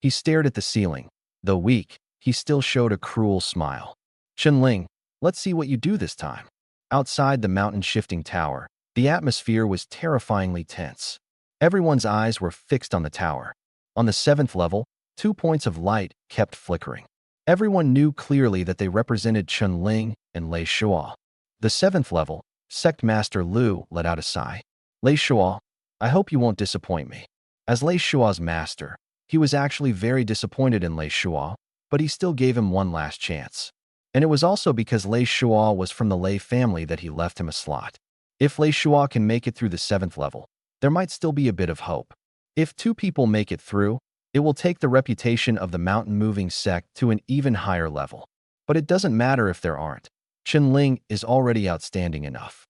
He stared at the ceiling. Though weak, he still showed a cruel smile. Chun Ling, let's see what you do this time. Outside the mountain-shifting tower, the atmosphere was terrifyingly tense. Everyone's eyes were fixed on the tower. On the 7th level, 2 points of light kept flickering. Everyone knew clearly that they represented Chun Ling and Lei Shuo. The 7th level, Sect Master Lu let out a sigh. Lei Shuo, I hope you won't disappoint me. As Lei Shuo's master, he was actually very disappointed in Lei Shuo, but he still gave him one last chance. And it was also because Lei Shuo was from the Lei family that he left him a slot. If Lei Shuo can make it through the 7th level, there might still be a bit of hope. If 2 people make it through, it will take the reputation of the mountain-moving sect to an even higher level. But it doesn't matter if there aren't. Chun Ling is already outstanding enough.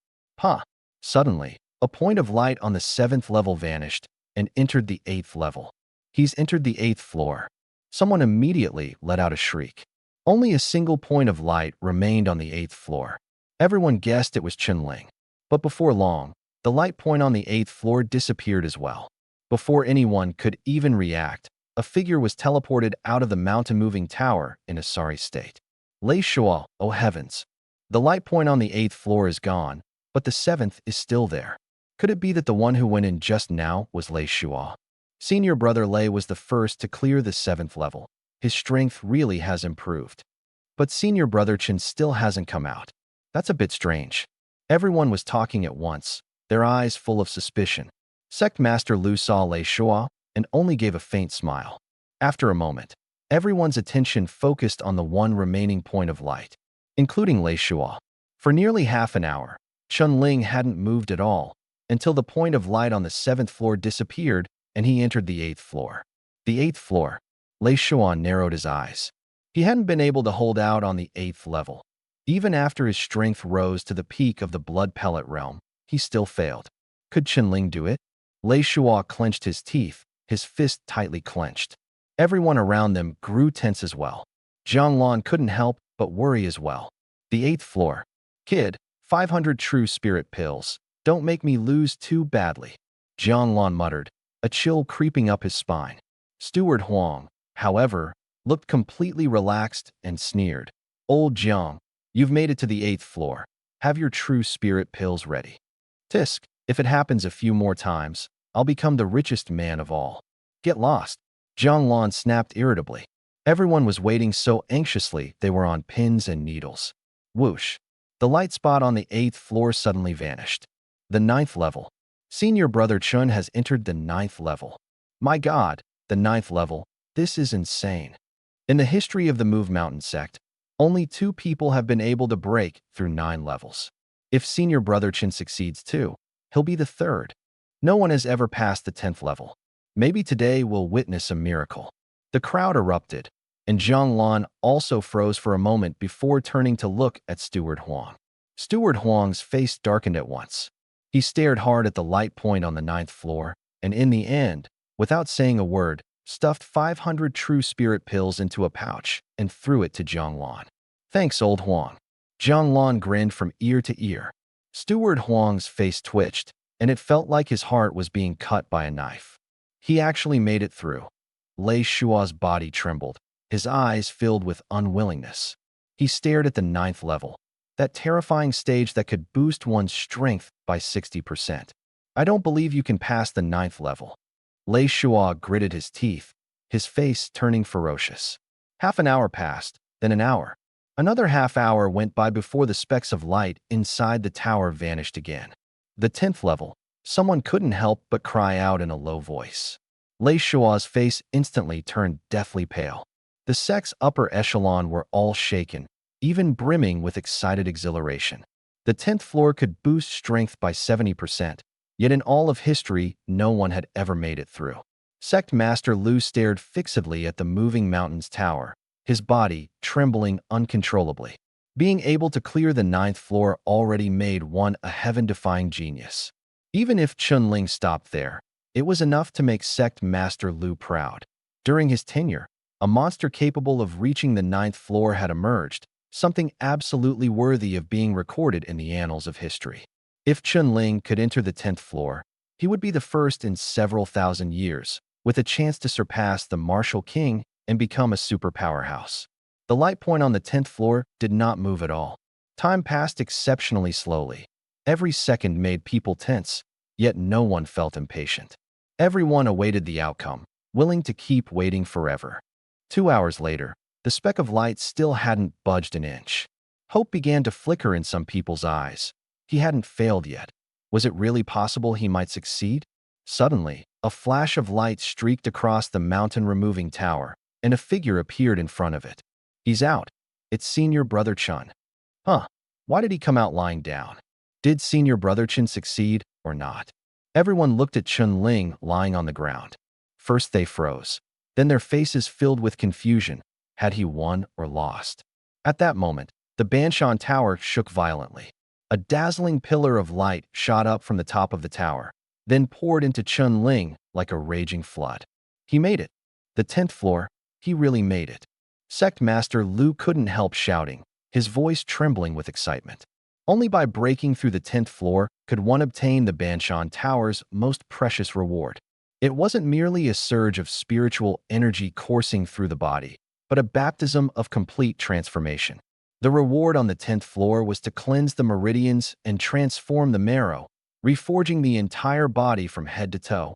Suddenly, a point of light on the 7th level vanished and entered the 8th level. He's entered the 8th floor. Someone immediately let out a shriek. Only a single point of light remained on the 8th floor. Everyone guessed it was Chun Ling. But before long, the light point on the 8th floor disappeared as well. Before anyone could even react, a figure was teleported out of the mountain-moving tower in a sorry state. Lei Shuo, oh heavens. The light point on the 8th floor is gone, but the 7th is still there. Could it be that the one who went in just now was Lei Shuo? Senior brother Lei was the first to clear the 7th level. His strength really has improved. But senior brother Chen still hasn't come out. That's a bit strange. Everyone was talking at once, their eyes full of suspicion. Sect Master Lu saw Lei Shuo and only gave a faint smile. After a moment, everyone's attention focused on the one remaining point of light, including Lei Shuo. For nearly half an hour, Chun Ling hadn't moved at all, until the point of light on the 7th floor disappeared and he entered the 8th floor. The 8th floor. Lei Shuan narrowed his eyes. He hadn't been able to hold out on the 8th level. Even after his strength rose to the peak of the blood pellet realm, he still failed. Could Qinling do it? Lei Shuan clenched his teeth, his fist tightly clenched. Everyone around them grew tense as well. Jiang Lan couldn't help but worry as well. The 8th floor. Kid, 500 true spirit pills. Don't make me lose too badly. Jiang Lan muttered, a chill creeping up his spine. Steward Huang, however, looked completely relaxed and sneered. Old Jiang, you've made it to the 8th floor. Have your true spirit pills ready. Tisk, if it happens a few more times, I'll become the richest man of all. Get lost. Jiang Lan snapped irritably. Everyone was waiting so anxiously they were on pins and needles. Whoosh. The light spot on the 8th floor suddenly vanished. The 9th level. Senior brother Chun has entered the 9th level. My God, the 9th level. This is insane. In the history of the Move Mountain sect, only 2 people have been able to break through 9 levels. If senior brother Chin succeeds too, he'll be the 3rd. No one has ever passed the 10th level. Maybe today we'll witness a miracle. The crowd erupted, and Jiang Lan also froze for a moment before turning to look at Steward Huang. Steward Huang's face darkened at once. He stared hard at the light point on the 9th floor, and in the end, without saying a word, stuffed 500 true spirit pills into a pouch and threw it to Jiang Lan. Thanks, old Huang. Jiang Lan grinned from ear to ear. Steward Huang's face twitched, and it felt like his heart was being cut by a knife. He actually made it through. Lei Shua's body trembled, his eyes filled with unwillingness. He stared at the 9th level, that terrifying stage that could boost one's strength by 60%. I don't believe you can pass the 9th level. Lei Shua gritted his teeth, his face turning ferocious. Half an hour passed, then an hour. Another half hour went by before the specks of light inside the tower vanished again. The 10th level. Someone couldn't help but cry out in a low voice. Lei Shua's face instantly turned deathly pale. The sect's upper echelon were all shaken, even brimming with excited exhilaration. The 10th floor could boost strength by 70%, yet in all of history, no one had ever made it through. Sect Master Lu stared fixedly at the moving mountain's tower, his body trembling uncontrollably. Being able to clear the 9th floor already made one a heaven-defying genius. Even if Qinling stopped there, it was enough to make Sect Master Lu proud. During his tenure, a monster capable of reaching the 9th floor had emerged, something absolutely worthy of being recorded in the annals of history. If Qinling could enter the 10th floor, he would be the first in several thousand years, with a chance to surpass the Martial King and become a super powerhouse. The light point on the 10th floor did not move at all. Time passed exceptionally slowly. Every second made people tense, yet no one felt impatient. Everyone awaited the outcome, willing to keep waiting forever. 2 hours later, the speck of light still hadn't budged an inch. Hope began to flicker in some people's eyes. He hadn't failed yet. Was it really possible he might succeed? Suddenly, a flash of light streaked across the mountain-removing tower, and a figure appeared in front of it. He's out. It's Senior Brother Chun. Huh. Why did he come out lying down? Did Senior Brother Chun succeed or not? Everyone looked at Qinling lying on the ground. First they froze. Then their faces filled with confusion. Had he won or lost? At that moment, the Banshan Tower shook violently. A dazzling pillar of light shot up from the top of the tower, then poured into Qinling like a raging flood. He made it. The 10th floor, he really made it. Sect Master Lu couldn't help shouting, his voice trembling with excitement. Only by breaking through the 10th floor could one obtain the Banshan Tower's most precious reward. It wasn't merely a surge of spiritual energy coursing through the body, but a baptism of complete transformation. The reward on the 10th floor was to cleanse the meridians and transform the marrow, reforging the entire body from head to toe,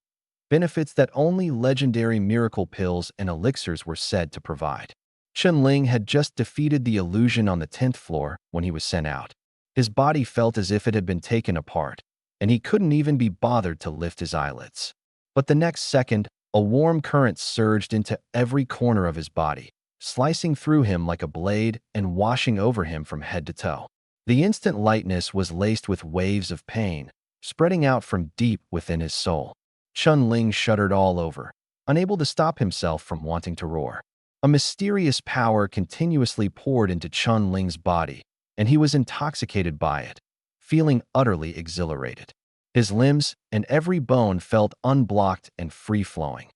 benefits that only legendary miracle pills and elixirs were said to provide. Qinling had just defeated the illusion on the 10th floor when he was sent out. His body felt as if it had been taken apart, and he couldn't even be bothered to lift his eyelids. But the next second, a warm current surged into every corner of his body, slicing through him like a blade and washing over him from head to toe. The instant lightness was laced with waves of pain, spreading out from deep within his soul. Chun Ling shuddered all over, unable to stop himself from wanting to roar. A mysterious power continuously poured into Chun Ling's body, and he was intoxicated by it, feeling utterly exhilarated. His limbs and every bone felt unblocked and free-flowing.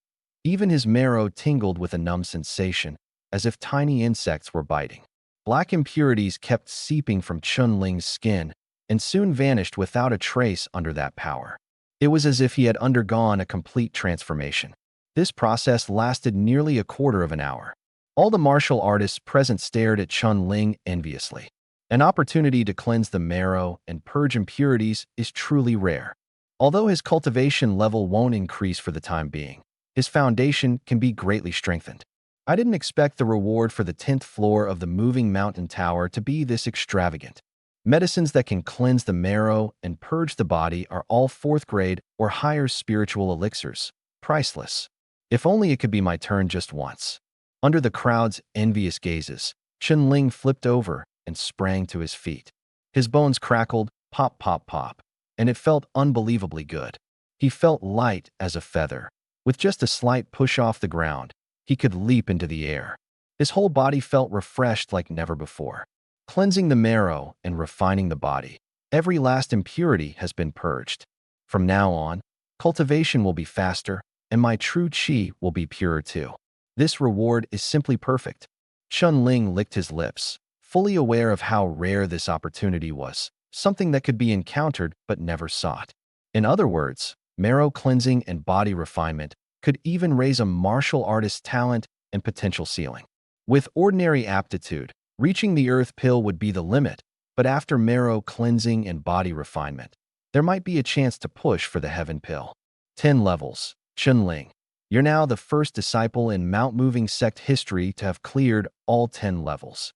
Even his marrow tingled with a numb sensation, as if tiny insects were biting. Black impurities kept seeping from Chun Ling's skin and soon vanished without a trace under that power. It was as if he had undergone a complete transformation. This process lasted nearly a quarter of an hour. All the martial artists present stared at Chun Ling enviously. An opportunity to cleanse the marrow and purge impurities is truly rare. Although his cultivation level won't increase for the time being, his foundation can be greatly strengthened. I didn't expect the reward for the 10th floor of the moving mountain tower to be this extravagant. Medicines that can cleanse the marrow and purge the body are all 4th grade or higher spiritual elixirs, priceless. If only it could be my turn just once. Under the crowd's envious gazes, Chun Ling flipped over and sprang to his feet. His bones crackled, pop, pop, pop, and it felt unbelievably good. He felt light as a feather. With just a slight push off the ground, he could leap into the air. His whole body felt refreshed like never before. Cleansing the marrow and refining the body, every last impurity has been purged. From now on, cultivation will be faster, and my true qi will be purer too. This reward is simply perfect. Chun Ling licked his lips, fully aware of how rare this opportunity was, something that could be encountered but never sought. In other words, marrow cleansing and body refinement could even raise a martial artist's talent and potential ceiling. With ordinary aptitude, reaching the earth pill would be the limit, but after marrow cleansing and body refinement, there might be a chance to push for the heaven pill. 10 levels. Chun Ling, you're now the first disciple in Mount Moving sect history to have cleared all 10 levels.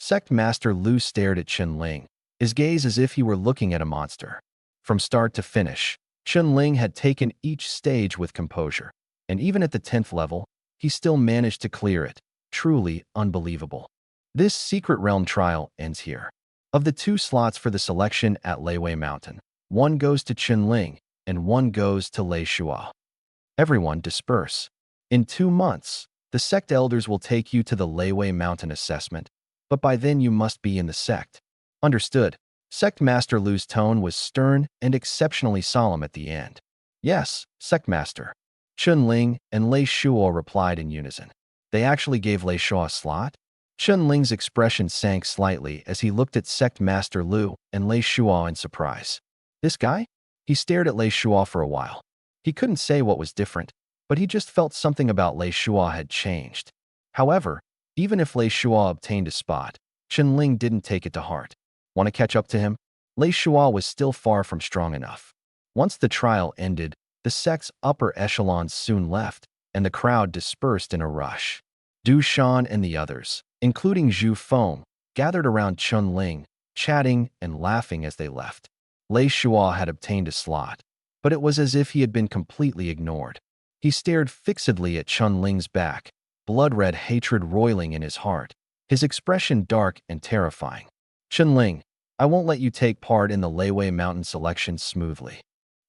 Sect Master Lu stared at Chun Ling, his gaze as if he were looking at a monster. From start to finish, Chun Ling had taken each stage with composure, and even at the 10th level, he still managed to clear it. Truly unbelievable. This secret realm trial ends here. Of the 2 slots for the selection at Leiwei Mountain, one goes to Chun Ling and one goes to Lei Shua. Everyone disperse. In 2 months, the sect elders will take you to the Leiwei Mountain assessment, but by then you must be in the sect. Understood. Sect Master Lu's tone was stern and exceptionally solemn at the end. Yes, Sect Master. Chun Ling and Lei Shua replied in unison. They actually gave Lei Shua a slot? Chun Ling's expression sank slightly as he looked at Sect Master Lu and Lei Shua in surprise. This guy? He stared at Lei Shua for a while. He couldn't say what was different, but he just felt something about Lei Shua had changed. However, even if Lei Shua obtained a spot, Chun Ling didn't take it to heart. Want to catch up to him? Lei Shua was still far from strong enough. Once the trial ended, the sect's upper echelons soon left, and the crowd dispersed in a rush. Du Shan and the others, including Zhu Feng, gathered around Chun Ling, chatting and laughing as they left. Lei Shua had obtained a slot, but it was as if he had been completely ignored. He stared fixedly at Chun Ling's back, blood-red hatred roiling in his heart, his expression dark and terrifying. Chun Ling, I won't let you take part in the Leiwei Mountain selection smoothly.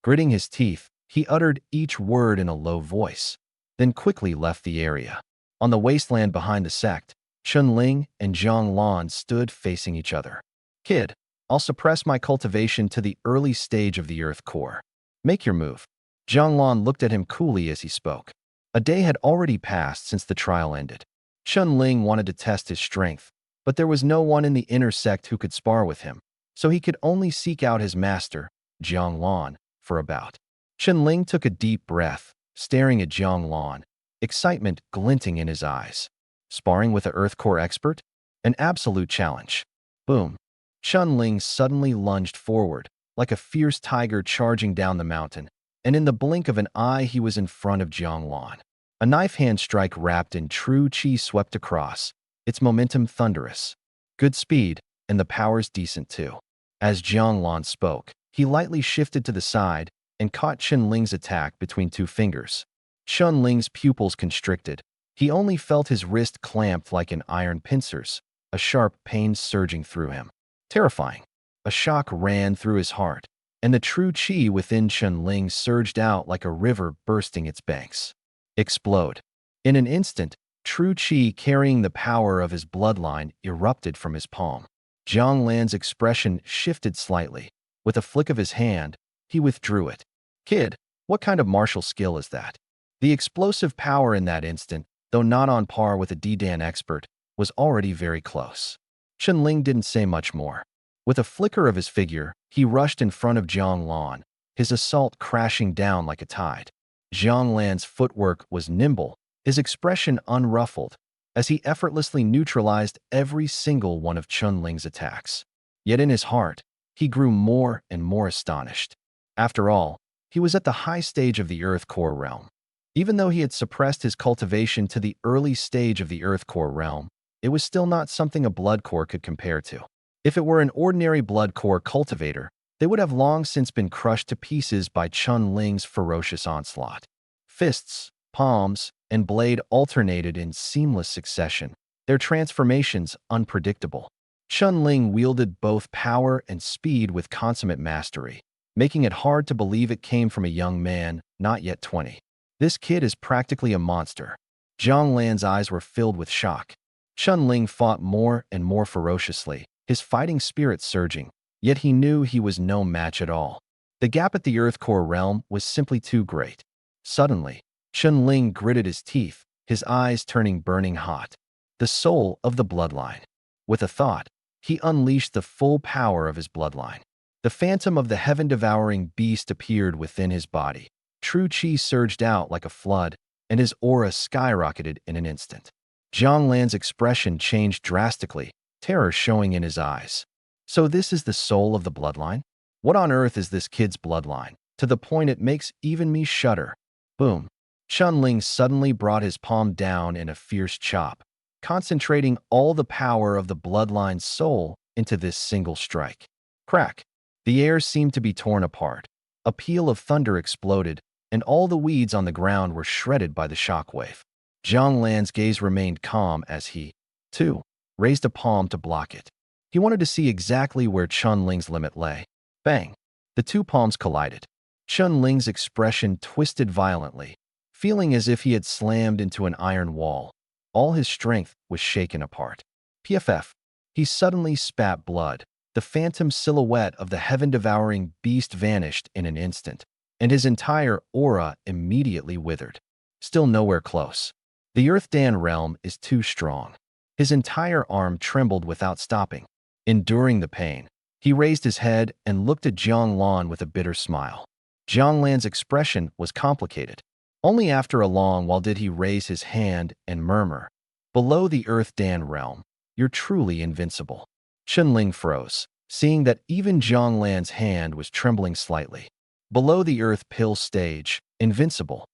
Gritting his teeth, he uttered each word in a low voice, then quickly left the area. On the wasteland behind the sect, Chun Ling and Zhang Lan stood facing each other. Kid, I'll suppress my cultivation to the early stage of the earth core. Make your move. Zhang Lan looked at him coolly as he spoke. A day had already passed since the trial ended. Chun Ling wanted to test his strength, but there was no one in the inner sect who could spar with him, so he could only seek out his master, Zhang Lan, for a bout. Chun Ling took a deep breath, staring at Zhang Lan, excitement glinting in his eyes. Sparring with an Earth Core expert? An absolute challenge. Boom. Chun Ling suddenly lunged forward, like a fierce tiger charging down the mountain, and in the blink of an eye he was in front of Zhang Lan. A knife-hand strike wrapped in true qi swept across, its momentum thunderous. Good speed, and the power's decent too. As Zhang Lan spoke, he lightly shifted to the side and caught Chun Ling's attack between 2 fingers. Chun Ling's pupils constricted. He only felt his wrist clamped like an iron pincers, a sharp pain surging through him. Terrifying. A shock ran through his heart, and the true chi within Chunling surged out like a river bursting its banks. Explode. In an instant, true chi carrying the power of his bloodline erupted from his palm. Zhang Lan's expression shifted slightly. With a flick of his hand, he withdrew it. Kid, what kind of martial skill is that? The explosive power in that instant, though not on par with a D-Dan expert, was already very close. Chunling didn't say much more. With a flicker of his figure, he rushed in front of Zhang Lan, his assault crashing down like a tide. Zhang Lan's footwork was nimble, his expression unruffled, as he effortlessly neutralized every single one of Chunling's attacks. Yet in his heart, he grew more and more astonished. After all, he was at the high stage of the Earth Core realm. Even though he had suppressed his cultivation to the early stage of the Earth Core realm, it was still not something a blood core could compare to. If it were an ordinary blood core cultivator, they would have long since been crushed to pieces by Chunling's ferocious onslaught. Fists, palms, and blade alternated in seamless succession, their transformations unpredictable. Chunling wielded both power and speed with consummate mastery, making it hard to believe it came from a young man not yet 20. This kid is practically a monster. Zhang Lan's eyes were filled with shock. Chunling fought more and more ferociously, his fighting spirit surging, yet he knew he was no match at all. The gap at the Earth Core realm was simply too great. Suddenly, Chunling gritted his teeth, his eyes turning burning hot. The soul of the bloodline. With a thought, he unleashed the full power of his bloodline. The phantom of the heaven-devouring beast appeared within his body. True chi surged out like a flood, and his aura skyrocketed in an instant. Zhang Lan's expression changed drastically, terror showing in his eyes. So this is the soul of the bloodline? What on earth is this kid's bloodline? To the point it makes even me shudder. Boom. Chunling suddenly brought his palm down in a fierce chop, concentrating all the power of the bloodline's soul into this single strike. Crack. The air seemed to be torn apart. A peal of thunder exploded, and all the weeds on the ground were shredded by the shockwave. Zhang Lan's gaze remained calm as he, too, raised a palm to block it. He wanted to see exactly where Chunling's limit lay. Bang! The two palms collided. Chunling's expression twisted violently, feeling as if he had slammed into an iron wall. All his strength was shaken apart. PFF. He suddenly spat blood. The phantom silhouette of the heaven-devouring beast vanished in an instant, and his entire aura immediately withered. Still nowhere close. The Earth Dan realm is too strong. His entire arm trembled without stopping. Enduring the pain, he raised his head and looked at Zhang Lan with a bitter smile. Zhang Lan's expression was complicated. Only after a long while did he raise his hand and murmur, "Below the Earth Dan realm, you're truly invincible." Chunling froze, seeing that even Zhang Lan's hand was trembling slightly. Below the Earth Pill stage, invincible.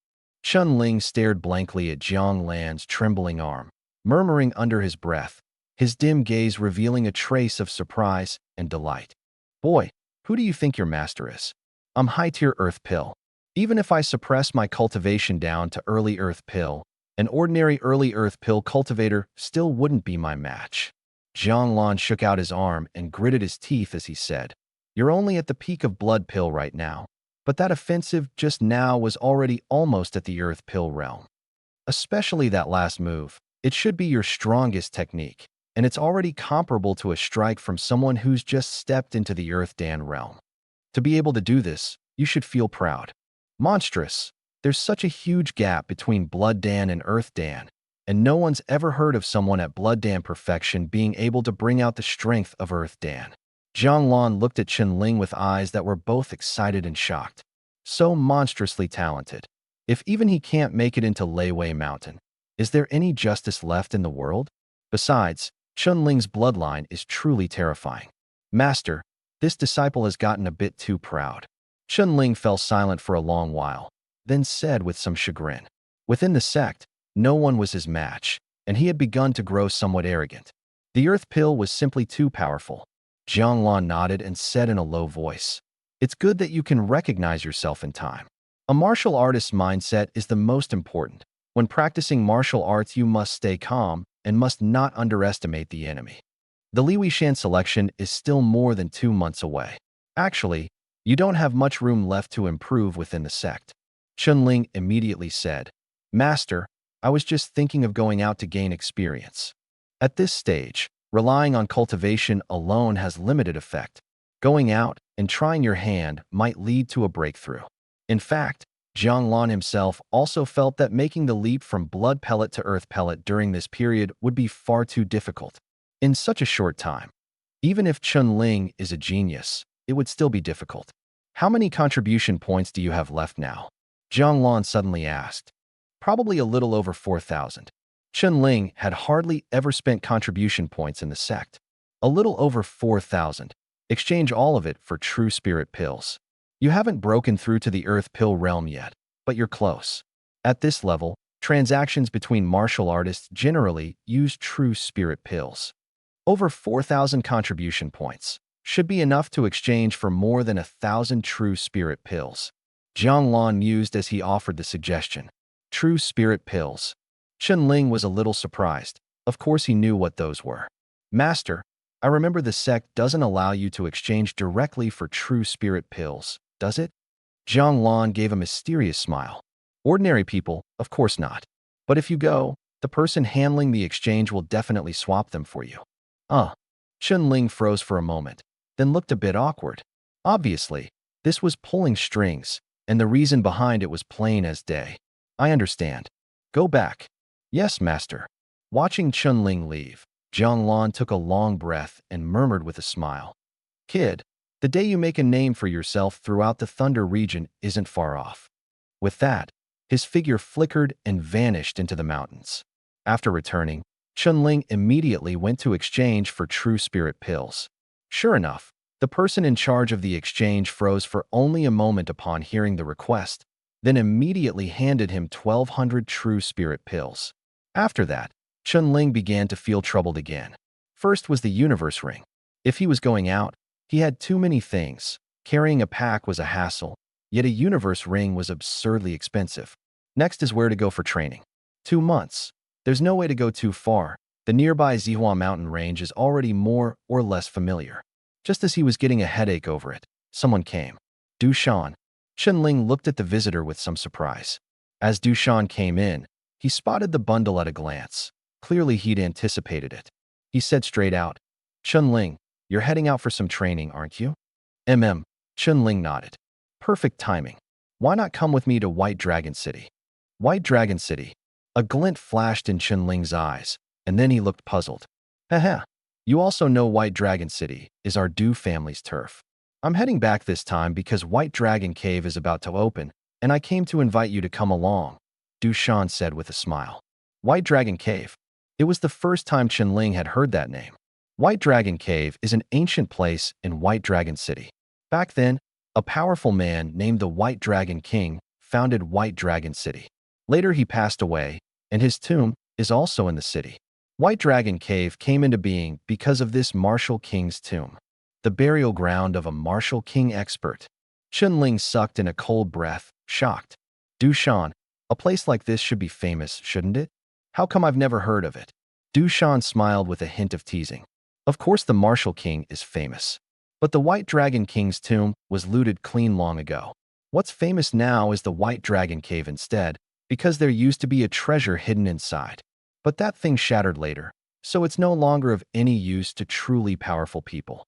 Chunling stared blankly at Zhang Lan's trembling arm, murmuring under his breath, his dim gaze revealing a trace of surprise and delight. "Boy, who do you think your master is? I'm high-tier Earth Pill. Even if I suppress my cultivation down to early Earth Pill, an ordinary early Earth Pill cultivator still wouldn't be my match." Zhang Lan shook out his arm and gritted his teeth as he said, "You're only at the peak of Blood Pill right now, but that offensive just now was already almost at the Earth Pill realm. Especially that last move. It should be your strongest technique, and it's already comparable to a strike from someone who's just stepped into the Earth Dan realm. To be able to do this, you should feel proud. Monstrous. There's such a huge gap between Blood Dan and Earth Dan, and no one's ever heard of someone at Blood Dan perfection being able to bring out the strength of Earth Dan." Zhang Lan looked at Chunling with eyes that were both excited and shocked. So monstrously talented. If even he can't make it into Leiwei Mountain, is there any justice left in the world? Besides, Chunling's bloodline is truly terrifying. "Master, this disciple has gotten a bit too proud." Chunling fell silent for a long while, then said with some chagrin. Within the sect, no one was his match, and he had begun to grow somewhat arrogant. The Earth Pill was simply too powerful. Zhang Lan nodded and said in a low voice, "It's good that you can recognize yourself in time. A martial artist's mindset is the most important. When practicing martial arts, you must stay calm and must not underestimate the enemy. The Li Shan selection is still more than 2 months away. Actually, You don't have much room left to improve within the sect. Chunling immediately said, Master, I was just thinking of going out to gain experience. At this stage, relying on cultivation alone has limited effect. Going out and trying your hand might lead to a breakthrough. In fact, Jiang Lan himself also felt that making the leap from blood pellet to earth pellet during this period would be far too difficult. In such a short time, even if Chunling is a genius, it would still be difficult. How many contribution points do you have left now? Jiang Lan suddenly asked. Probably a little over 4,000. Chunling had hardly ever spent contribution points in the sect. A little over 4,000. Exchange all of it for true spirit pills. You haven't broken through to the earth pill realm yet, but you're close. At this level, transactions between martial artists generally use true spirit pills. Over 4,000 contribution points should be enough to exchange for more than 1,000 true spirit pills. Jiang Lan mused as he offered the suggestion. True spirit pills. Chunling was a little surprised. Of course he knew what those were. Master, I remember the sect doesn't allow you to exchange directly for true spirit pills, does it? Jiang Lan gave a mysterious smile. Ordinary people, of course not. But if you go, the person handling the exchange will definitely swap them for you. Chunling froze for a moment, then looked a bit awkward. Obviously, this was pulling strings, and the reason behind it was plain as day. I understand. Go back. Yes, master. Watching Chunling leave, Jiang Lan took a long breath and murmured with a smile. Kid, the day you make a name for yourself throughout the Thunder region isn't far off. With that, his figure flickered and vanished into the mountains. After returning, Chunling immediately went to exchange for true spirit pills. Sure enough, the person in charge of the exchange froze for only a moment upon hearing the request, then immediately handed him 1,200 true spirit pills. After that, Chunling began to feel troubled again. First was the universe ring. If he was going out, he had too many things. Carrying a pack was a hassle, yet a universe ring was absurdly expensive. Next is where to go for training. 2 months. There's no way to go too far. The nearby Zihua mountain range is already more or less familiar. Just as he was getting a headache over it, someone came. Dushan. Chunling looked at the visitor with some surprise. As Dushan came in, he spotted the bundle at a glance. Clearly he'd anticipated it. He said straight out, Chunling, you're heading out for some training, aren't you? Chunling nodded. Perfect timing. Why not come with me to White Dragon City? White Dragon City. A glint flashed in Chunling's eyes, and then he looked puzzled. Haha. You also know White Dragon City is our Du family's turf. I'm heading back this time because White Dragon Cave is about to open, and I came to invite you to come along, Dushan said with a smile. White Dragon Cave. It was the first time Chunling had heard that name. White Dragon Cave is an ancient place in White Dragon City. Back then, a powerful man named the White Dragon King founded White Dragon City. Later he passed away, and his tomb is also in the city. White Dragon Cave came into being because of this martial king's tomb, the burial ground of a martial king expert. Chunling sucked in a cold breath, shocked. Dushan, a place like this should be famous, shouldn't it? How come I've never heard of it? Dushan smiled with a hint of teasing. Of course the martial king is famous. But the White Dragon King's tomb was looted clean long ago. What's famous now is the White Dragon Cave instead, because there used to be a treasure hidden inside. But that thing shattered later, so it's no longer of any use to truly powerful people.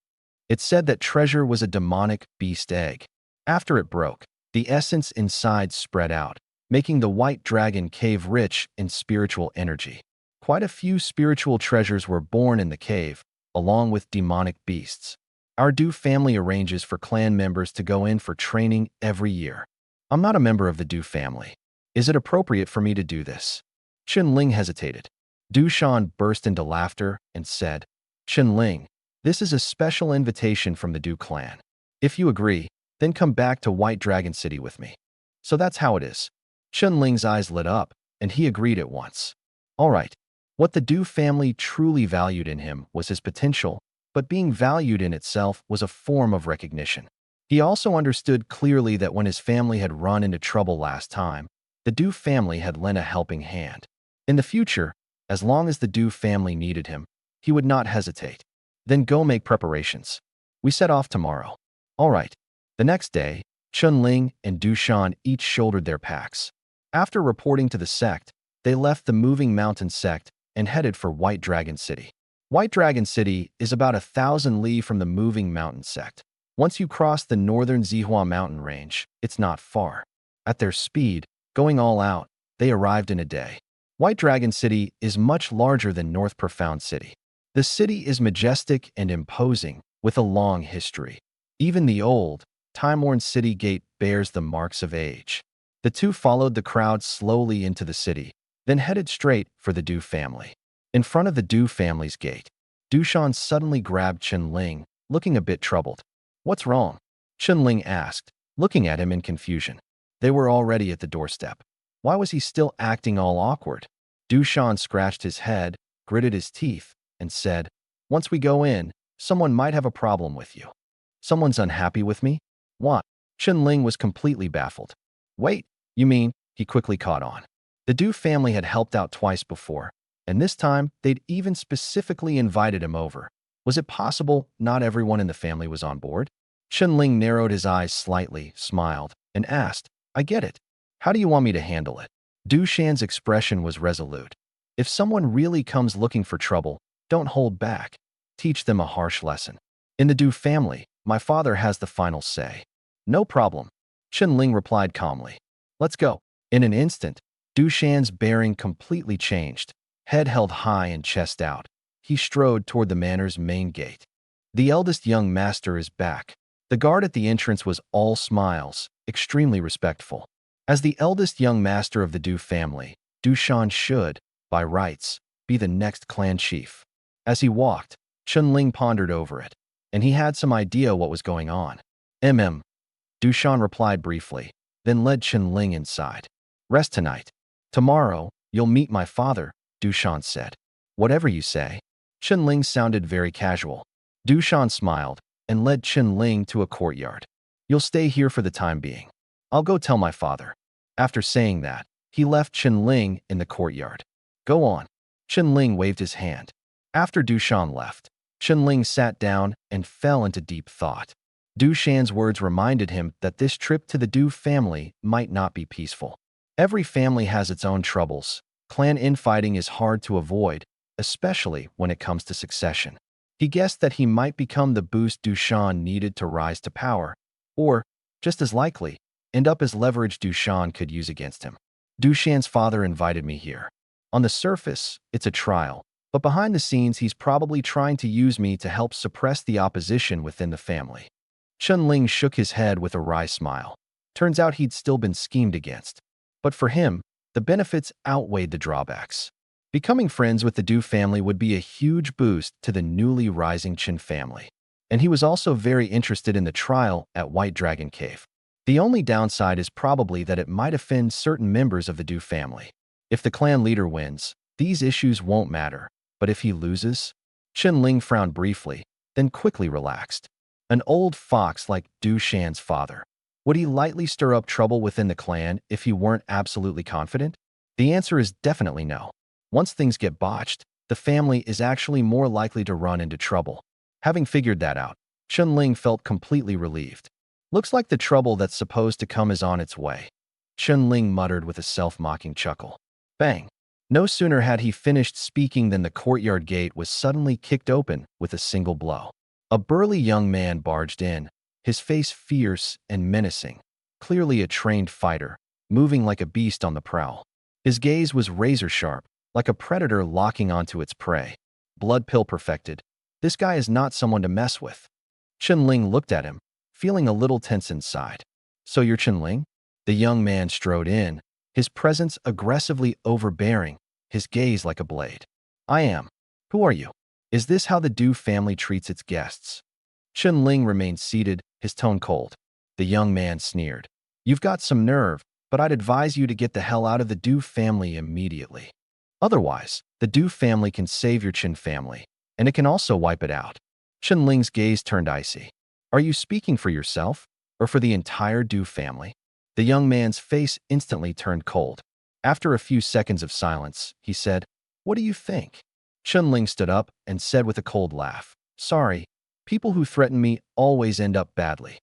It's said that treasure was a demonic beast egg. After it broke, the essence inside spread out, making the White Dragon Cave rich in spiritual energy. Quite a few spiritual treasures were born in the cave, along with demonic beasts. Our Du family arranges for clan members to go in for training every year. I'm not a member of the Du family. Is it appropriate for me to do this? Chunling hesitated. Dushan burst into laughter and said, Chunling, this is a special invitation from the Du clan. If you agree, then come back to White Dragon City with me. So that's how it is. Chunling's eyes lit up, and he agreed at once. All right. What the Du family truly valued in him was his potential, but being valued in itself was a form of recognition. He also understood clearly that when his family had run into trouble last time, the Du family had lent a helping hand. In the future, as long as the Du family needed him, he would not hesitate. Then go make preparations. We set off tomorrow. All right. The next day, Chun-Ling and Du-Shan each shouldered their packs. After reporting to the sect, they left the moving mountain sect and headed for White Dragon City. White Dragon City is about 1,000 li from the moving mountain sect. Once you cross the northern Zihua mountain range, it's not far. At their speed, going all out, they arrived in a day. White Dragon City is much larger than North Profound City. The city is majestic and imposing, with a long history. Even the old, time-worn city gate bears the marks of age. The two followed the crowd slowly into the city, then headed straight for the Du family. In front of the Du family's gate, Du-Shan suddenly grabbed Chun-Ling, looking a bit troubled. "What's wrong?" Chun-Ling asked, looking at him in confusion. They were already at the doorstep. Why was he still acting all awkward? Du-Shan scratched his head, gritted his teeth, and said, "Once we go in, someone might have a problem with you." "Someone's unhappy with me? What?" Chun-Ling was completely baffled. "Wait, you mean?" He quickly caught on. The Du family had helped out twice before, and this time they'd even specifically invited him over. Was it possible not everyone in the family was on board? Chun-Ling narrowed his eyes slightly, smiled, and asked, "I get it. How do you want me to handle it?" Du-Shan's expression was resolute. "If someone really comes looking for trouble, don't hold back. Teach them a harsh lesson. In the Du family, my father has the final say." "No problem," Chun-Ling replied calmly. "Let's go." In an instant, Du-Shan's bearing completely changed. Head held high and chest out, he strode toward the manor's main gate. "The eldest young master is back." The guard at the entrance was all smiles, extremely respectful. As the eldest young master of the Du family, Du-Shan should, by rights, be the next clan chief. As he walked, Chun-Ling pondered over it, and he had some idea what was going on. Du-Shan replied briefly, then led Chun-Ling inside. "Rest tonight. Tomorrow, you'll meet my father," Du-Shan said. "Whatever you say." Chun-Ling sounded very casual. Du-Shan smiled and led Chun-Ling to a courtyard. "You'll stay here for the time being. I'll go tell my father." After saying that, he left Chun-Ling in the courtyard. "Go on." Chun-Ling waved his hand. After Du-Shan left, Chun-Ling sat down and fell into deep thought. Du-Shan's words reminded him that this trip to the Du family might not be peaceful. Every family has its own troubles. Clan infighting is hard to avoid, especially when it comes to succession. He guessed that he might become the boost Du-Shan needed to rise to power, or, just as likely, end up as leverage Du-Shan could use against him. Du-Shan's father invited me here. On the surface, it's a trial, but behind the scenes he's probably trying to use me to help suppress the opposition within the family. Chun-Ling shook his head with a wry smile. Turns out he'd still been schemed against. But for him, the benefits outweighed the drawbacks. Becoming friends with the Du family would be a huge boost to the newly rising Qin family. And he was also very interested in the trial at White Dragon Cave. The only downside is probably that it might offend certain members of the Du family. If the clan leader wins, these issues won't matter. But if he loses? Chun-Ling frowned briefly, then quickly relaxed. An old fox like Du-Shan's father. Would he lightly stir up trouble within the clan if he weren't absolutely confident? The answer is definitely no. Once things get botched, the family is actually more likely to run into trouble. Having figured that out, Chun-Ling felt completely relieved. Looks like the trouble that's supposed to come is on its way. Chun-Ling muttered with a self-mocking chuckle. Bang! No sooner had he finished speaking than the courtyard gate was suddenly kicked open with a single blow. A burly young man barged in, his face fierce and menacing, clearly a trained fighter, moving like a beast on the prowl. His gaze was razor-sharp, like a predator locking onto its prey. Blood pill perfected. This guy is not someone to mess with. Chun-Ling looked at him, feeling a little tense inside. "So you're Chun-Ling?" The young man strode in, his presence aggressively overbearing, his gaze like a blade. "I am. Who are you? Is this how the Du family treats its guests?" Chun-Ling remained seated, his tone cold. The young man sneered. "You've got some nerve, but I'd advise you to get the hell out of the Du family immediately. Otherwise, the Du family can save your Qin family, and it can also wipe it out." Chun-Ling's gaze turned icy. "Are you speaking for yourself, or for the entire Du family?" The young man's face instantly turned cold. After a few seconds of silence, he said, "What do you think?" Chun-Ling stood up and said with a cold laugh, "Sorry, people who threaten me always end up badly."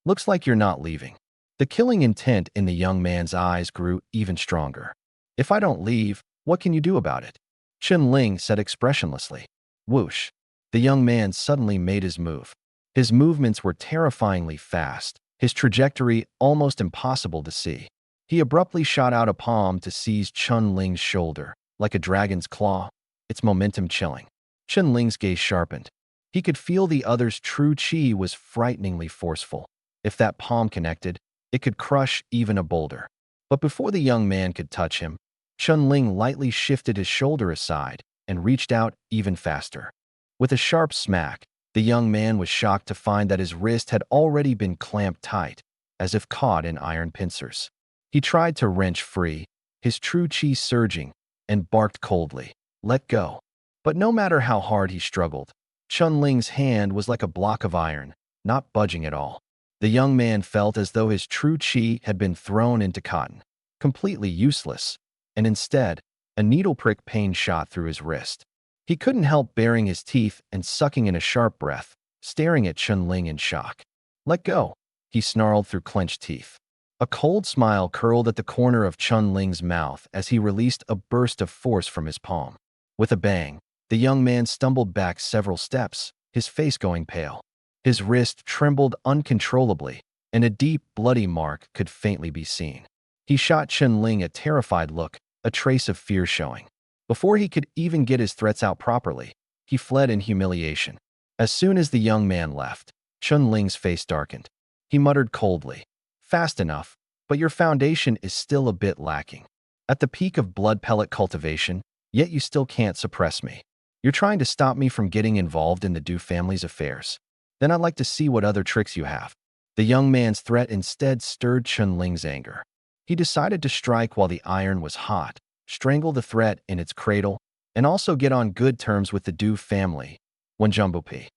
Looks like you're not leaving. The killing intent in the young man's eyes grew even stronger. If I don't leave, what can you do about it? Chen Ling said expressionlessly. Whoosh. The young man suddenly made his move. His movements were terrifyingly fast, his trajectory almost impossible to see. He abruptly shot out a palm to seize Chen Ling's shoulder, like a dragon's claw, its momentum chilling. Chen Ling's gaze sharpened. He could feel the other's true chi was frighteningly forceful. If that palm connected, it could crush even a boulder. But before the young man could touch him, Chen Ling lightly shifted his shoulder aside and reached out even faster. With a sharp smack, the young man was shocked to find that his wrist had already been clamped tight, as if caught in iron pincers. He tried to wrench free, his true chi surging, and barked coldly, "Let go." But no matter how hard he struggled, Chen Ling's hand was like a block of iron, not budging at all. The young man felt as though his true chi had been thrown into cotton, completely useless, and instead, a needle prick pain shot through his wrist. He couldn't help baring his teeth and sucking in a sharp breath, staring at Chen Ling in shock. "Let go," he snarled through clenched teeth. A cold smile curled at the corner of Chen Ling's mouth as he released a burst of force from his palm. With a bang, the young man stumbled back several steps, his face going pale. His wrist trembled uncontrollably, and a deep, bloody mark could faintly be seen. He shot Chen Ling a terrified look, a trace of fear showing. Before he could even get his threats out properly, he fled in humiliation. As soon as the young man left, Chen Ling's face darkened. He muttered coldly, "Fast enough, but your foundation is still a bit lacking. At the peak of blood pellet cultivation, yet you still can't suppress me. You're trying to stop me from getting involved in the Du family's affairs. Then I'd like to see what other tricks you have." The young man's threat instead stirred Chen Ling's anger. He decided to strike while the iron was hot, strangle the threat in its cradle, and also get on good terms with the Du family. Wenjumbupi.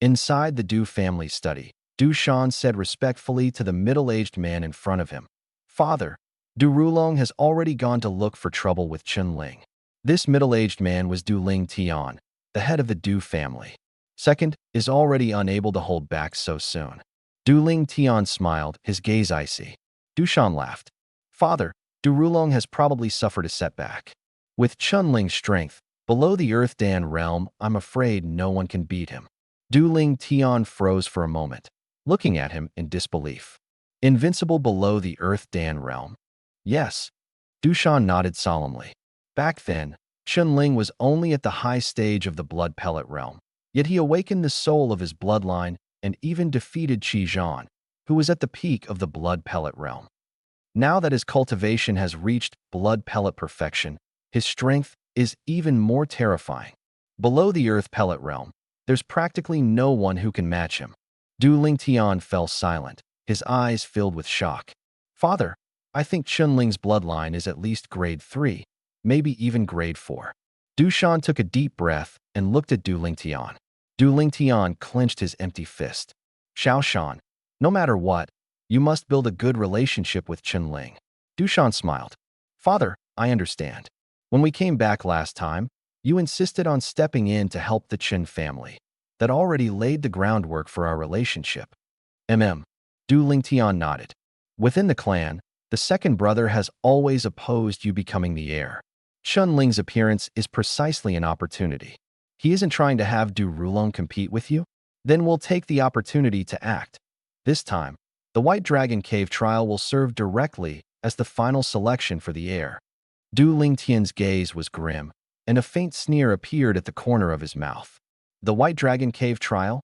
Inside the Du family's study, Du Shan said respectfully to the middle-aged man in front of him, "Father, Du Rulong has already gone to look for trouble with Chen Ling." This middle-aged man was Du Ling Tian, the head of the Du family. Second, is already unable to hold back so soon. Du Ling Tian smiled, his gaze icy. Du Shan laughed. "Father, Du Rulong has probably suffered a setback. With Chen Ling's strength, below the Earth Dan realm, I'm afraid no one can beat him." Du Ling Tian froze for a moment, looking at him in disbelief. "Invincible below the Earth Dan realm?" "Yes." Du Shan nodded solemnly. Back then, Chen Ling was only at the high stage of the blood pellet realm, yet he awakened the soul of his bloodline and even defeated Qi Zhan, who was at the peak of the blood pellet realm. Now that his cultivation has reached blood pellet perfection, his strength is even more terrifying. Below the Earth pellet realm, there's practically no one who can match him. Du Lingtian fell silent, his eyes filled with shock. "Father, I think Chen Ling's bloodline is at least grade 3, maybe even grade 4. Du Shan took a deep breath and looked at Du Lingtian. Du Lingtian clenched his empty fist. "Xiao Shan, no matter what, you must build a good relationship with Chen Ling." Du Shan smiled. "Father, I understand. When we came back last time, you insisted on stepping in to help the Chen family. That already laid the groundwork for our relationship." Du Lingtian nodded. "Within the clan, the second brother has always opposed you becoming the heir. Chen Ling's appearance is precisely an opportunity. He isn't trying to have Du Rulong compete with you? Then we'll take the opportunity to act. This time, the White Dragon Cave trial will serve directly as the final selection for the heir." Du Lingtian's gaze was grim, and a faint sneer appeared at the corner of his mouth. "The White Dragon Cave trial?"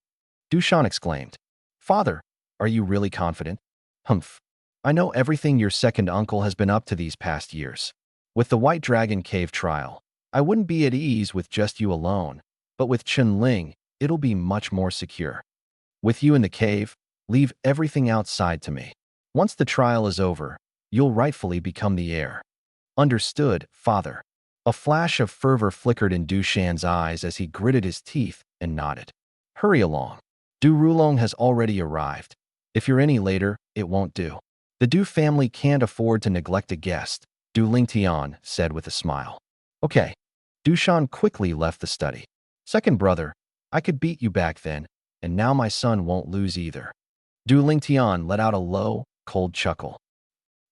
Du Shan exclaimed. "Father, are you really confident?" "Humph. I know everything your second uncle has been up to these past years. With the White Dragon Cave trial, I wouldn't be at ease with just you alone, but with Chen Ling, it'll be much more secure. With you in the cave, leave everything outside to me. Once the trial is over, you'll rightfully become the heir." "Understood, father." A flash of fervor flickered in Du Shan's eyes as he gritted his teeth and nodded. "Hurry along. Du Rulong has already arrived. If you're any later, it won't do. The Du family can't afford to neglect a guest," Du Lingtian said with a smile. "Okay." Du Shan quickly left the study. "Second brother, I could beat you back then, and now my son won't lose either." Du Lingtian let out a low, cold chuckle.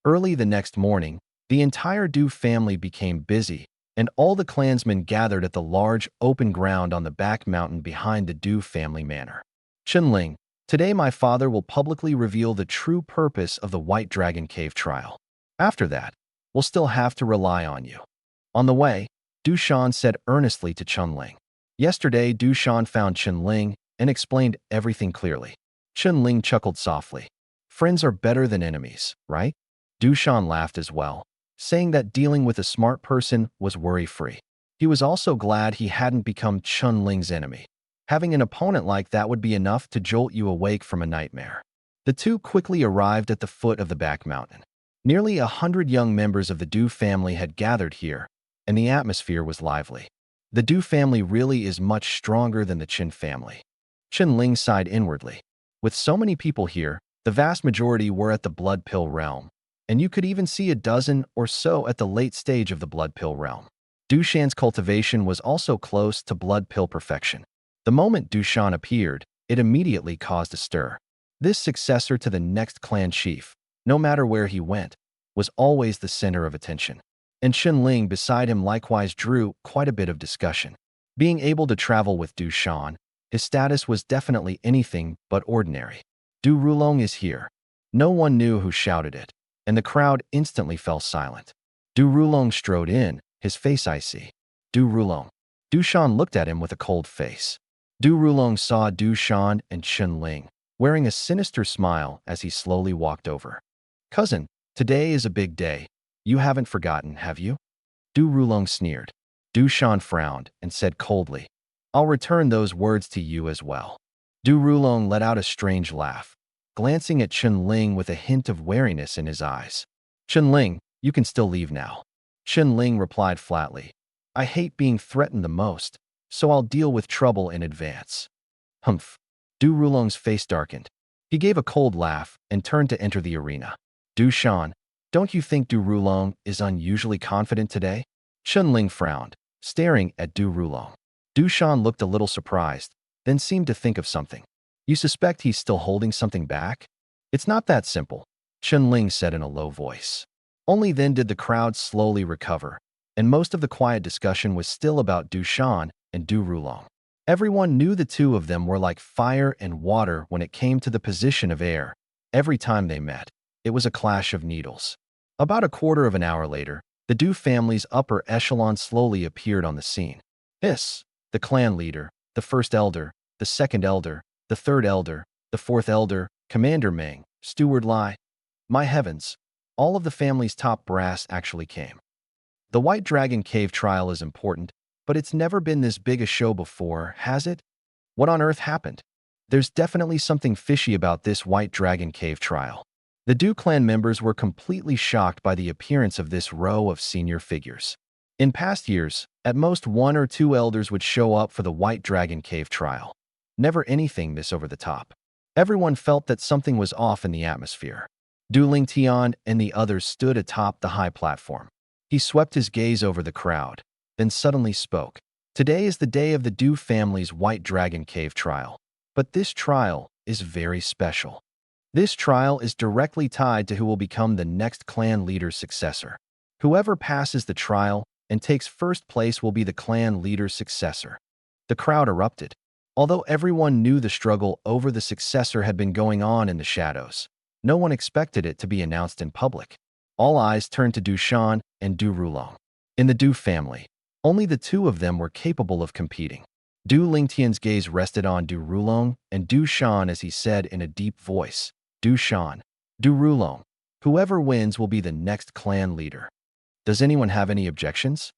Early the next morning, the entire Du family became busy, and all the clansmen gathered at the large, open ground on the back mountain behind the Du family manor. Chenling, today my father will publicly reveal the true purpose of the White Dragon Cave trial. After that, we'll still have to rely on you. On the way, Du Shan said earnestly to Chenling. Yesterday, Du Shan found Chenling and explained everything clearly. Chenling chuckled softly. Friends are better than enemies, right? Du Shan laughed as well, saying that dealing with a smart person was worry-free. He was also glad he hadn't become Chenling's enemy. Having an opponent like that would be enough to jolt you awake from a nightmare. The two quickly arrived at the foot of the back mountain. Nearly 100 young members of the Du family had gathered here, and the atmosphere was lively. The Du family really is much stronger than the Qin family. Chenling sighed inwardly. With so many people here, the vast majority were at the Blood Pill realm, and you could even see a dozen or so at the late stage of the Blood Pill realm. Du Shan's cultivation was also close to Blood Pill perfection. The moment Du Shan appeared, it immediately caused a stir. This successor to the next clan chief, no matter where he went, was always the center of attention. And Chenling beside him likewise drew quite a bit of discussion. Being able to travel with Du Shan, his status was definitely anything but ordinary. Du Rulong is here. No one knew who shouted it, and the crowd instantly fell silent. Du Rulong strode in, his face icy. Du Rulong. Du Shan looked at him with a cold face. Du Rulong saw Du Shan and Chenling, wearing a sinister smile as he slowly walked over. Cousin, today is a big day. You haven't forgotten, have you? Du Rulong sneered. Du Shan frowned and said coldly, I'll return those words to you as well. Du Rulong let out a strange laugh, glancing at Chenling with a hint of wariness in his eyes. Chenling, you can still leave now. Chenling replied flatly, I hate being threatened the most, so I'll deal with trouble in advance. Humph. Du Rulong's face darkened. He gave a cold laugh and turned to enter the arena. Du Shan, don't you think Du Rulong is unusually confident today? Chenling frowned, staring at Du Rulong. Du Shan looked a little surprised, then seemed to think of something. You suspect he's still holding something back? It's not that simple, Chenling said in a low voice. Only then did the crowd slowly recover, and most of the quiet discussion was still about Du Shan and Du Rulong. Everyone knew the two of them were like fire and water when it came to the position of air. Every time they met, it was a clash of needles. About a quarter of an hour later, the Du family's upper echelon slowly appeared on the scene. The clan leader, the first elder, the second elder, the third elder, the fourth elder, Commander Meng, Steward Lai. My heavens, all of the family's top brass actually came. The White Dragon Cave trial is important, but it's never been this big a show before, has it? What on earth happened? There's definitely something fishy about this White Dragon Cave trial. The Du clan members were completely shocked by the appearance of this row of senior figures. In past years, at most 1 or 2 elders would show up for the White Dragon Cave trial. Never anything this over the top. Everyone felt that something was off in the atmosphere. Du Lingtian and the others stood atop the high platform. He swept his gaze over the crowd, then suddenly spoke. Today is the day of the Du family's White Dragon Cave trial. But this trial is very special. This trial is directly tied to who will become the next clan leader's successor. Whoever passes the trial and takes first place will be the clan leader's successor. The crowd erupted. Although everyone knew the struggle over the successor had been going on in the shadows, no one expected it to be announced in public. All eyes turned to Du Shan and Du Rulong. In the Du family, only the two of them were capable of competing. Du Lingtian's gaze rested on Du Rulong and Du Shan as he said in a deep voice, Du Shan, Du Rulong, whoever wins will be the next clan leader. Does anyone have any objections?